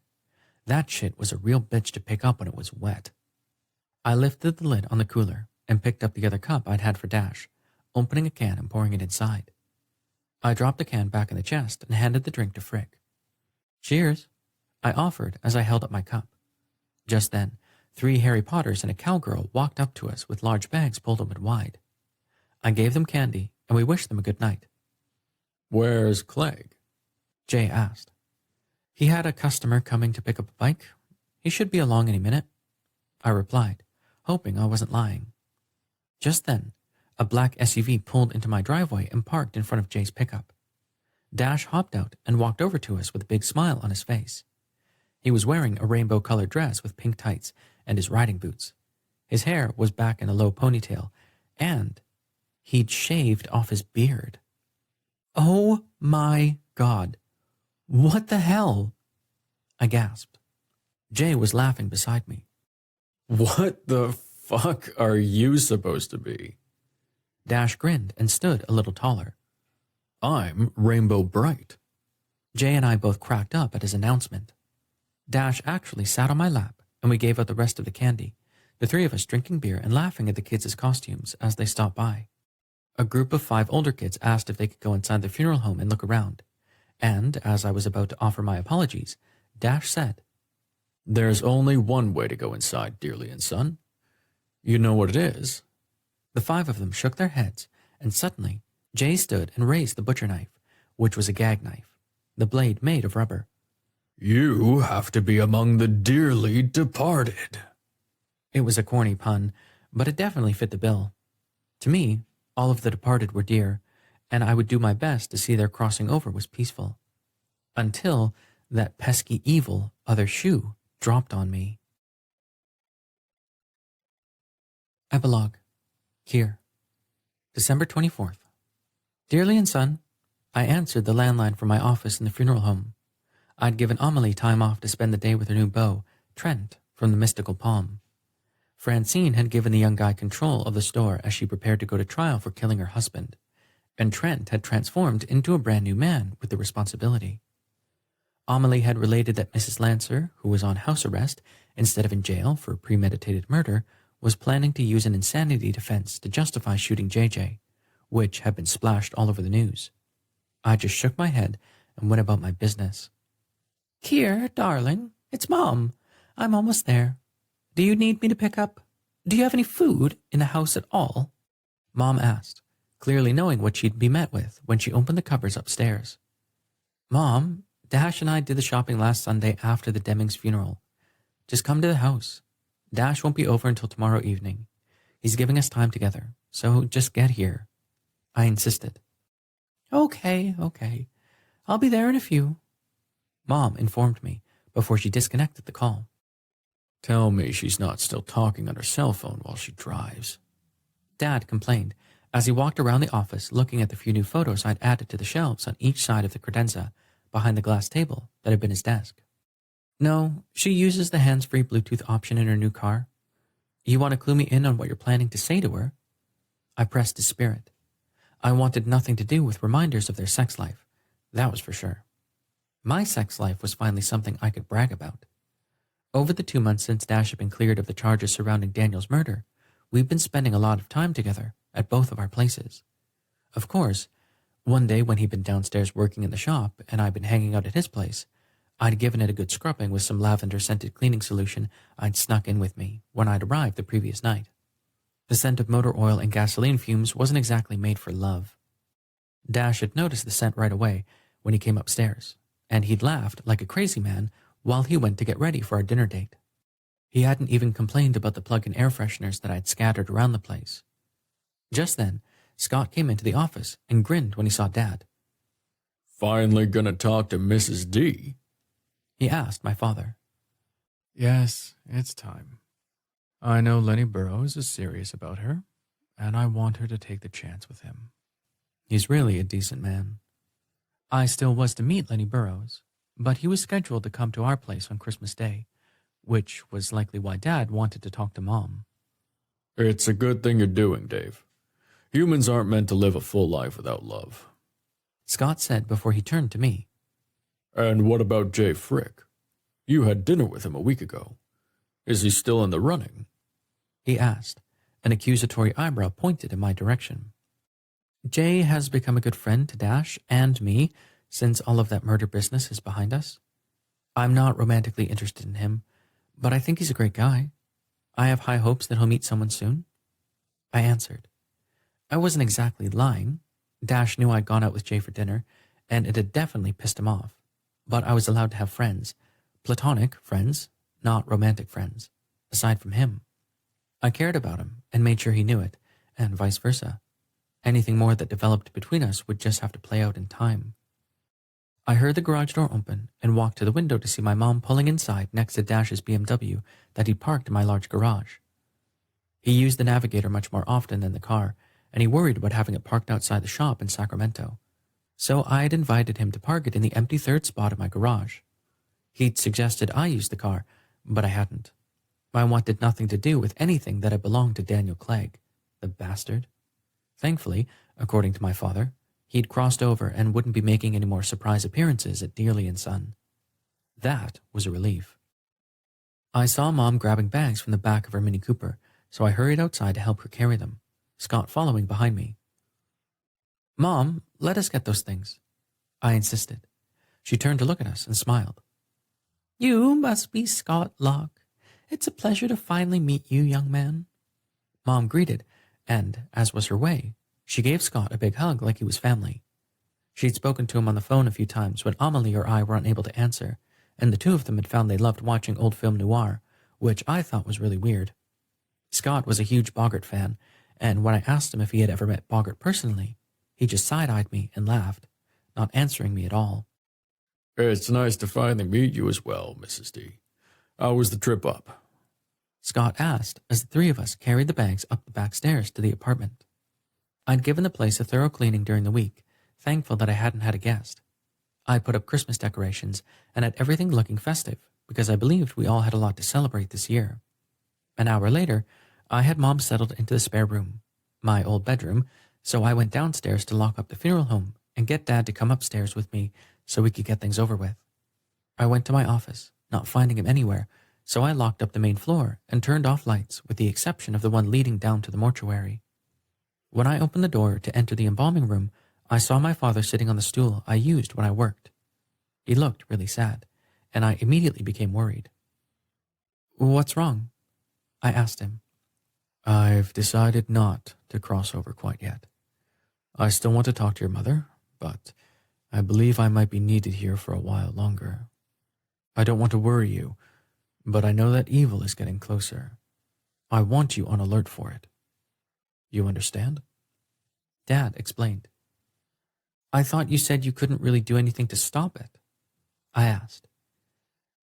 That shit was a real bitch to pick up when it was wet. I lifted the lid on the cooler and picked up the other cup I'd had for Dash, opening a can and pouring it inside. I dropped the can back in the chest and handed the drink to Frick. Cheers, I offered as I held up my cup. Just then, 3 Harry Potters and a cowgirl walked up to us with large bags pulled open wide. I gave them candy and we wished them a good night. Where's Clegg? Jay asked. He had a customer coming to pick up a bike. He should be along any minute, I replied, hoping I wasn't lying. Just then, a black SUV pulled into my driveway and parked in front of Jay's pickup. Dash hopped out and walked over to us with a big smile on his face. He was wearing a rainbow-colored dress with pink tights and his riding boots. His hair was back in a low ponytail, and he'd shaved off his beard. Oh my God. What the hell? I gasped. Jay was laughing beside me. What the fuck are you supposed to be? Dash grinned and stood a little taller. I'm Rainbow Bright. Jay and I both cracked up at his announcement. Dash actually sat on my lap, and we gave out the rest of the candy, the 3 of us drinking beer and laughing at the kids' costumes as they stopped by. A group of 5 older kids asked if they could go inside the funeral home and look around, and as I was about to offer my apologies, Dash said, There's only one way to go inside, dearly and son. You know what it is? The 5 of them shook their heads, and suddenly Jay stood and raised the butcher knife, which was a gag knife, the blade made of rubber. You have to be among the dearly departed. It was a corny pun, but it definitely fit the bill. To me, all of the departed were dear, and I would do my best to see their crossing over was peaceful. Until that pesky evil other shoe dropped on me. Epilogue. Here. December 24th. Dearly and son, I answered the landline from my office in the funeral home. I'd given Amelie time off to spend the day with her new beau, Trent, from the Mystical Palm. Francine had given the young guy control of the store as she prepared to go to trial for killing her husband, and Trent had transformed into a brand new man with the responsibility. Amelie had related that Mrs. Lancer, who was on house arrest instead of in jail for premeditated murder, was planning to use an insanity defense to justify shooting JJ, which had been splashed all over the news. I just shook my head and went about my business. Here, darling, it's Mom. I'm almost there. Do you need me to pick up? Do you have any food in the house at all? Mom asked, clearly knowing what she'd be met with when she opened the cupboards upstairs. Mom, Dash and I did the shopping last Sunday after the Demings funeral. Just come to the house. Dash won't be over until tomorrow evening. He's giving us time together, so just get here. I insisted. Okay. I'll be there in a few. Mom informed me before she disconnected the call. Tell me she's not still talking on her cell phone while she drives. Dad complained as he walked around the office looking at the few new photos I'd added to the shelves on each side of the credenza behind the glass table that had been his desk. No, she uses the hands-free Bluetooth option in her new car. You want to clue me in on what you're planning to say to her? I pressed his spirit. I wanted nothing to do with reminders of their sex life. That was for sure. My sex life was finally something I could brag about. Over the 2 months since Dash had been cleared of the charges surrounding Daniel's murder, we've been spending a lot of time together at both of our places. Of course, one day when he'd been downstairs working in the shop and I'd been hanging out at his place, I'd given it a good scrubbing with some lavender-scented cleaning solution I'd snuck in with me when I'd arrived the previous night. The scent of motor oil and gasoline fumes wasn't exactly made for love. Dash had noticed the scent right away when he came upstairs, and he'd laughed like a crazy man while he went to get ready for our dinner date. He hadn't even complained about the plug-in air fresheners that I'd scattered around the place. Just then, Scott came into the office and grinned when he saw Dad. Finally gonna talk to Mrs. D? He asked my father. Yes, it's time. I know Lenny Burrows is serious about her, and I want her to take the chance with him. He's really a decent man. I still was to meet Lenny Burrows, but he was scheduled to come to our place on Christmas Day, which was likely why Dad wanted to talk to Mom. It's a good thing you're doing, Dave. Humans aren't meant to live a full life without love. Scott said before he turned to me. And what about Jay Frick? You had dinner with him a week ago. Is he still in the running? He asked, an accusatory eyebrow pointed in my direction. Jay has become a good friend to Dash and me since all of that murder business is behind us. I'm not romantically interested in him, but I think he's a great guy. I have high hopes that he'll meet someone soon. I answered. I wasn't exactly lying. Dash knew I'd gone out with Jay for dinner, and it had definitely pissed him off. But I was allowed to have friends, platonic friends, not romantic friends, aside from him. I cared about him and made sure he knew it, and vice versa. Anything more that developed between us would just have to play out in time. I heard the garage door open and walked to the window to see my mom pulling inside next to Dash's BMW that he'd parked in my large garage. He used the Navigator much more often than the car, and he worried about having it parked outside the shop in Sacramento. So I had invited him to park it in the empty third spot of my garage. He'd suggested I use the car, but I hadn't. I wanted nothing to do with anything that had belonged to Daniel Clegg, the bastard. Thankfully, according to my father, he'd crossed over and wouldn't be making any more surprise appearances at Dearly & Son. That was a relief. I saw Mom grabbing bags from the back of her Mini Cooper, so I hurried outside to help her carry them, Scott following behind me. Mom, let us get those things, I insisted. She turned to look at us and smiled. You must be Scott Locke. It's a pleasure to finally meet you, young man. Mom greeted, and, as was her way, she gave Scott a big hug like he was family. She'd spoken to him on the phone a few times when Amelie or I were unable to answer, and the two of them had found they loved watching old film noir, which I thought was really weird. Scott was a huge Bogart fan, and when I asked him if he had ever met Bogart personally, he just side-eyed me and laughed, not answering me at all. It's nice to finally meet you as well, Mrs. D. How was the trip up? Scott asked as the three of us carried the bags up the back stairs to the apartment. I'd given the place a thorough cleaning during the week, thankful that I hadn't had a guest. I put up Christmas decorations and had everything looking festive because I believed we all had a lot to celebrate this year. An hour later, I had Mom settled into the spare room, my old bedroom, so I went downstairs to lock up the funeral home and get Dad to come upstairs with me so we could get things over with. I went to my office, not finding him anywhere, so I locked up the main floor and turned off lights with the exception of the one leading down to the mortuary. When I opened the door to enter the embalming room, I saw my father sitting on the stool I used when I worked. He looked really sad, and I immediately became worried. What's wrong? I asked him. I've decided not to cross over quite yet. I still want to talk to your mother, but I believe I might be needed here for a while longer. I don't want to worry you, but I know that evil is getting closer. I want you on alert for it. You understand? Dad explained. I thought you said you couldn't really do anything to stop it. I asked.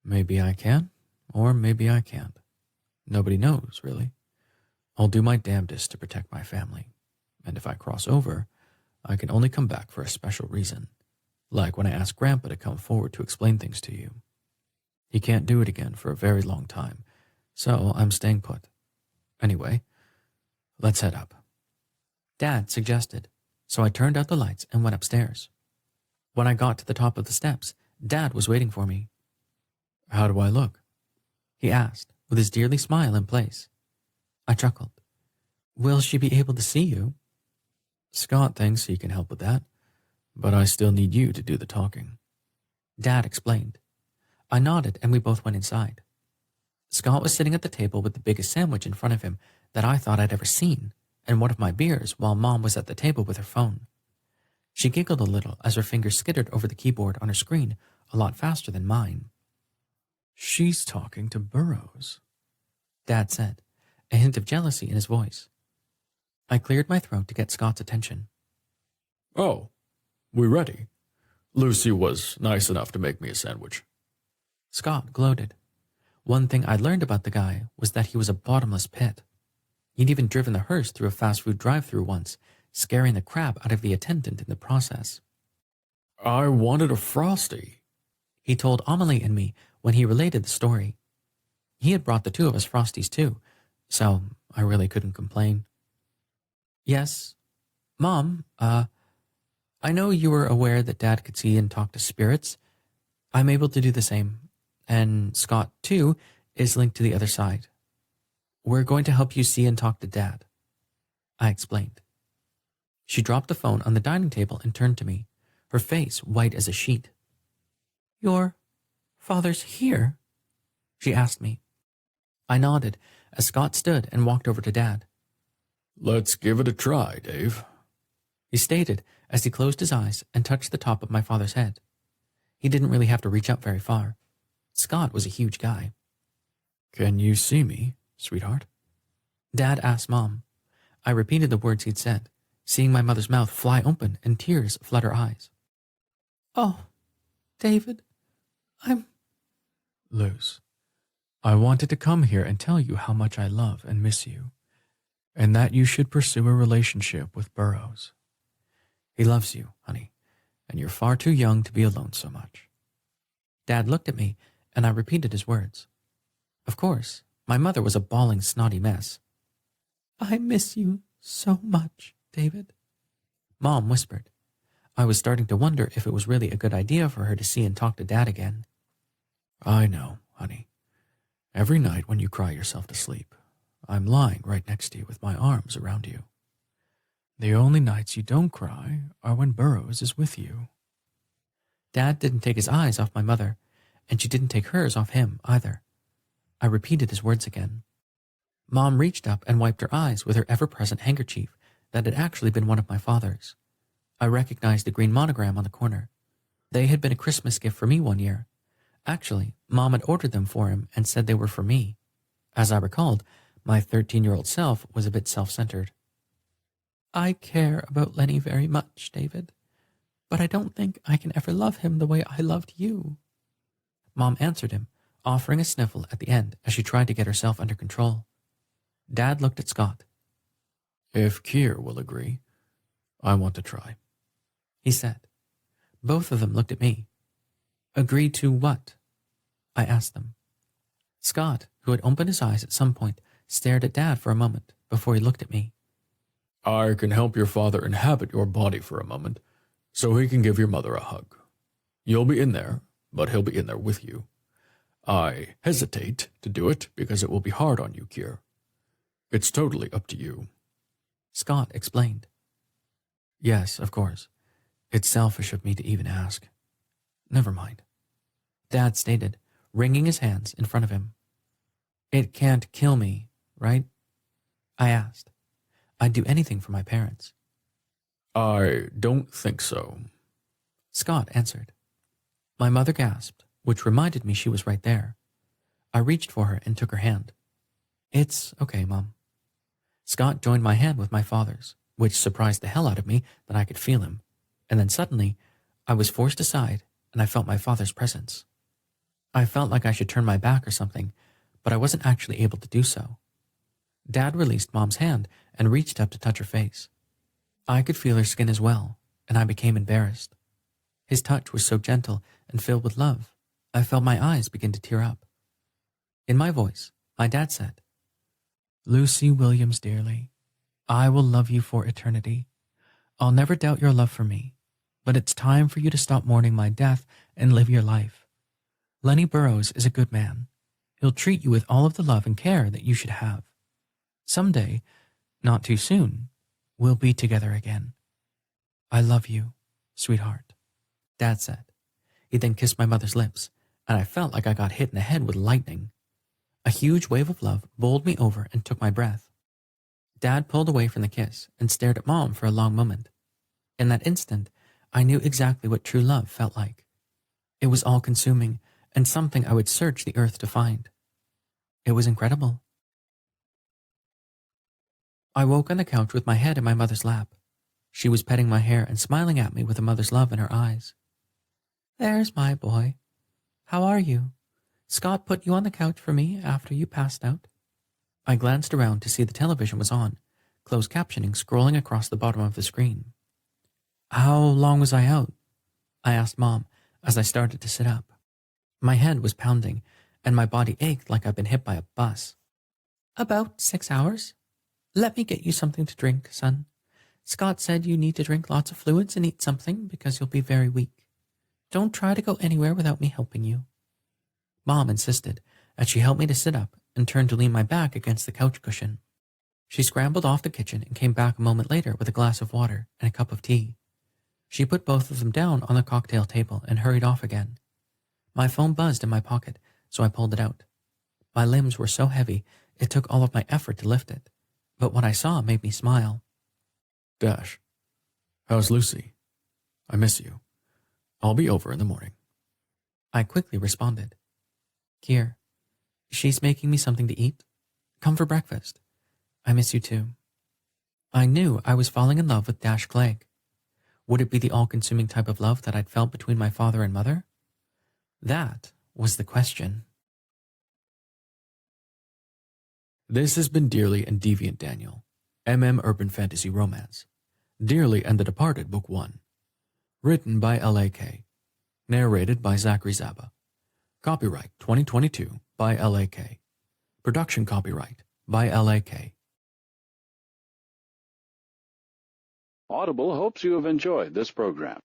Maybe I can, or maybe I can't. Nobody knows, really. I'll do my damnedest to protect my family, and if I cross over, I can only come back for a special reason, like when I asked Grandpa to come forward to explain things to you. He can't do it again for a very long time, so I'm staying put. Anyway, let's head up. Dad suggested, so I turned out the lights and went upstairs. When I got to the top of the steps, Dad was waiting for me. How do I look? He asked, with his dearly smile in place. I chuckled. Will she be able to see you? Scott thinks he can help with that, but I still need you to do the talking. Dad explained. I nodded and we both went inside. Scott was sitting at the table with the biggest sandwich in front of him that I thought I'd ever seen, and one of my beers while Mom was at the table with her phone. She giggled a little as her fingers skittered over the keyboard on her screen a lot faster than mine. She's talking to Burroughs, Dad said, a hint of jealousy in his voice. I cleared my throat to get Scott's attention. Oh, we ready? Lucy was nice enough to make me a sandwich. Scott gloated. One thing I'd learned about the guy was that he was a bottomless pit. He'd even driven the hearse through a fast food drive-thru once, scaring the crap out of the attendant in the process. I wanted a Frosty, he told Amelie and me when he related the story. He had brought the two of us Frosties too, so I really couldn't complain. Yes, Mom, I know you were aware that Dad could see and talk to spirits. I'm able to do the same, and Scott, too, is linked to the other side. We're going to help you see and talk to Dad, I explained. She dropped the phone on the dining table and turned to me, her face white as a sheet. Your father's here? She asked me. I nodded as Scott stood and walked over to Dad. Let's give it a try, Dave, he stated as he closed his eyes and touched the top of my father's head. He didn't really have to reach up very far. Scott was a huge guy. Can you see me, sweetheart? Dad asked Mom. I repeated the words he'd said, seeing my mother's mouth fly open and tears flood her eyes. Oh, David, Luz, I wanted to come here and tell you how much I love and miss you, and that you should pursue a relationship with Burroughs. He loves you, honey, and you're far too young to be alone so much. Dad looked at me, and I repeated his words. Of course, my mother was a bawling, snotty mess. I miss you so much, David, Mom whispered. I was starting to wonder if it was really a good idea for her to see and talk to Dad again. I know, honey. Every night when you cry yourself to sleep, I'm lying right next to you with my arms around you. The only nights you don't cry are when Burroughs is with you. Dad didn't take his eyes off my mother, and she didn't take hers off him either. I repeated his words again. Mom reached up and wiped her eyes with her ever-present handkerchief that had actually been one of my father's. I recognized the green monogram on the corner. They had been a Christmas gift for me one year. Actually, Mom had ordered them for him and said they were for me. As I recalled, my 13-year-old self was a bit self-centered. I care about Lenny very much, David, but I don't think I can ever love him the way I loved you. Mom answered him, offering a sniffle at the end as she tried to get herself under control. Dad looked at Scott. If Keir will agree, I want to try, he said. Both of them looked at me. Agree to what? I asked them. Scott, who had opened his eyes at some point, stared at Dad for a moment before he looked at me. I can help your father inhabit your body for a moment, so he can give your mother a hug. You'll be in there, but he'll be in there with you. I hesitate to do it because it will be hard on you, Keir. It's totally up to you. Scott explained. Yes, of course. It's selfish of me to even ask. Never mind. Dad stated, wringing his hands in front of him. It can't kill me, right? I asked. I'd do anything for my parents. I don't think so, Scott answered. My mother gasped, which reminded me she was right there. I reached for her and took her hand. It's okay, Mom. Scott joined my hand with my father's, which surprised the hell out of me that I could feel him, and then suddenly I was forced aside and I felt my father's presence. I felt like I should turn my back or something, but I wasn't actually able to do so. Dad released Mom's hand and reached up to touch her face. I could feel her skin as well, and I became embarrassed. His touch was so gentle and filled with love. I felt my eyes begin to tear up. In my voice, my dad said, "Lucy Williams dearly, I will love you for eternity. I'll never doubt your love for me, but it's time for you to stop mourning my death and live your life. Lenny Burrows is a good man. He'll treat you with all of the love and care that you should have. Someday, not too soon, we'll be together again. I love you, sweetheart," Dad said. He then kissed my mother's lips, and I felt like I got hit in the head with lightning. A huge wave of love bowled me over and took my breath. Dad pulled away from the kiss and stared at Mom for a long moment. In that instant, I knew exactly what true love felt like. It was all-consuming and something I would search the earth to find. It was incredible. I woke on the couch with my head in my mother's lap. She was petting my hair and smiling at me with a mother's love in her eyes. "There's my boy. How are you? Scott put you on the couch for me after you passed out." I glanced around to see the television was on, closed captioning scrolling across the bottom of the screen. "How long was I out?" I asked Mom as I started to sit up. My head was pounding and my body ached like I'd been hit by a bus. "About 6 hours. Let me get you something to drink, son. Scott said you need to drink lots of fluids and eat something because you'll be very weak. Don't try to go anywhere without me helping you." Mom insisted as she helped me to sit up and turned to lean my back against the couch cushion. She scrambled off the kitchen and came back a moment later with a glass of water and a cup of tea. She put both of them down on the cocktail table and hurried off again. My phone buzzed in my pocket, so I pulled it out. My limbs were so heavy, it took all of my effort to lift it, but what I saw made me smile. "Dash, how's Lucy? I miss you. I'll be over in the morning." I quickly responded. "Kier, she's making me something to eat. Come for breakfast. I miss you too." I knew I was falling in love with Dash Clegg. Would it be the all-consuming type of love that I'd felt between my father and mother? That was the question. This has been Dearly and Deviant Daniel, Urban Fantasy Romance, Dearly and the Departed Book 1. Written by L.A.K. Narrated by Zachary Zaba. Copyright 2022 by L.A.K. Production copyright by L.A.K. Audible hopes you have enjoyed this program.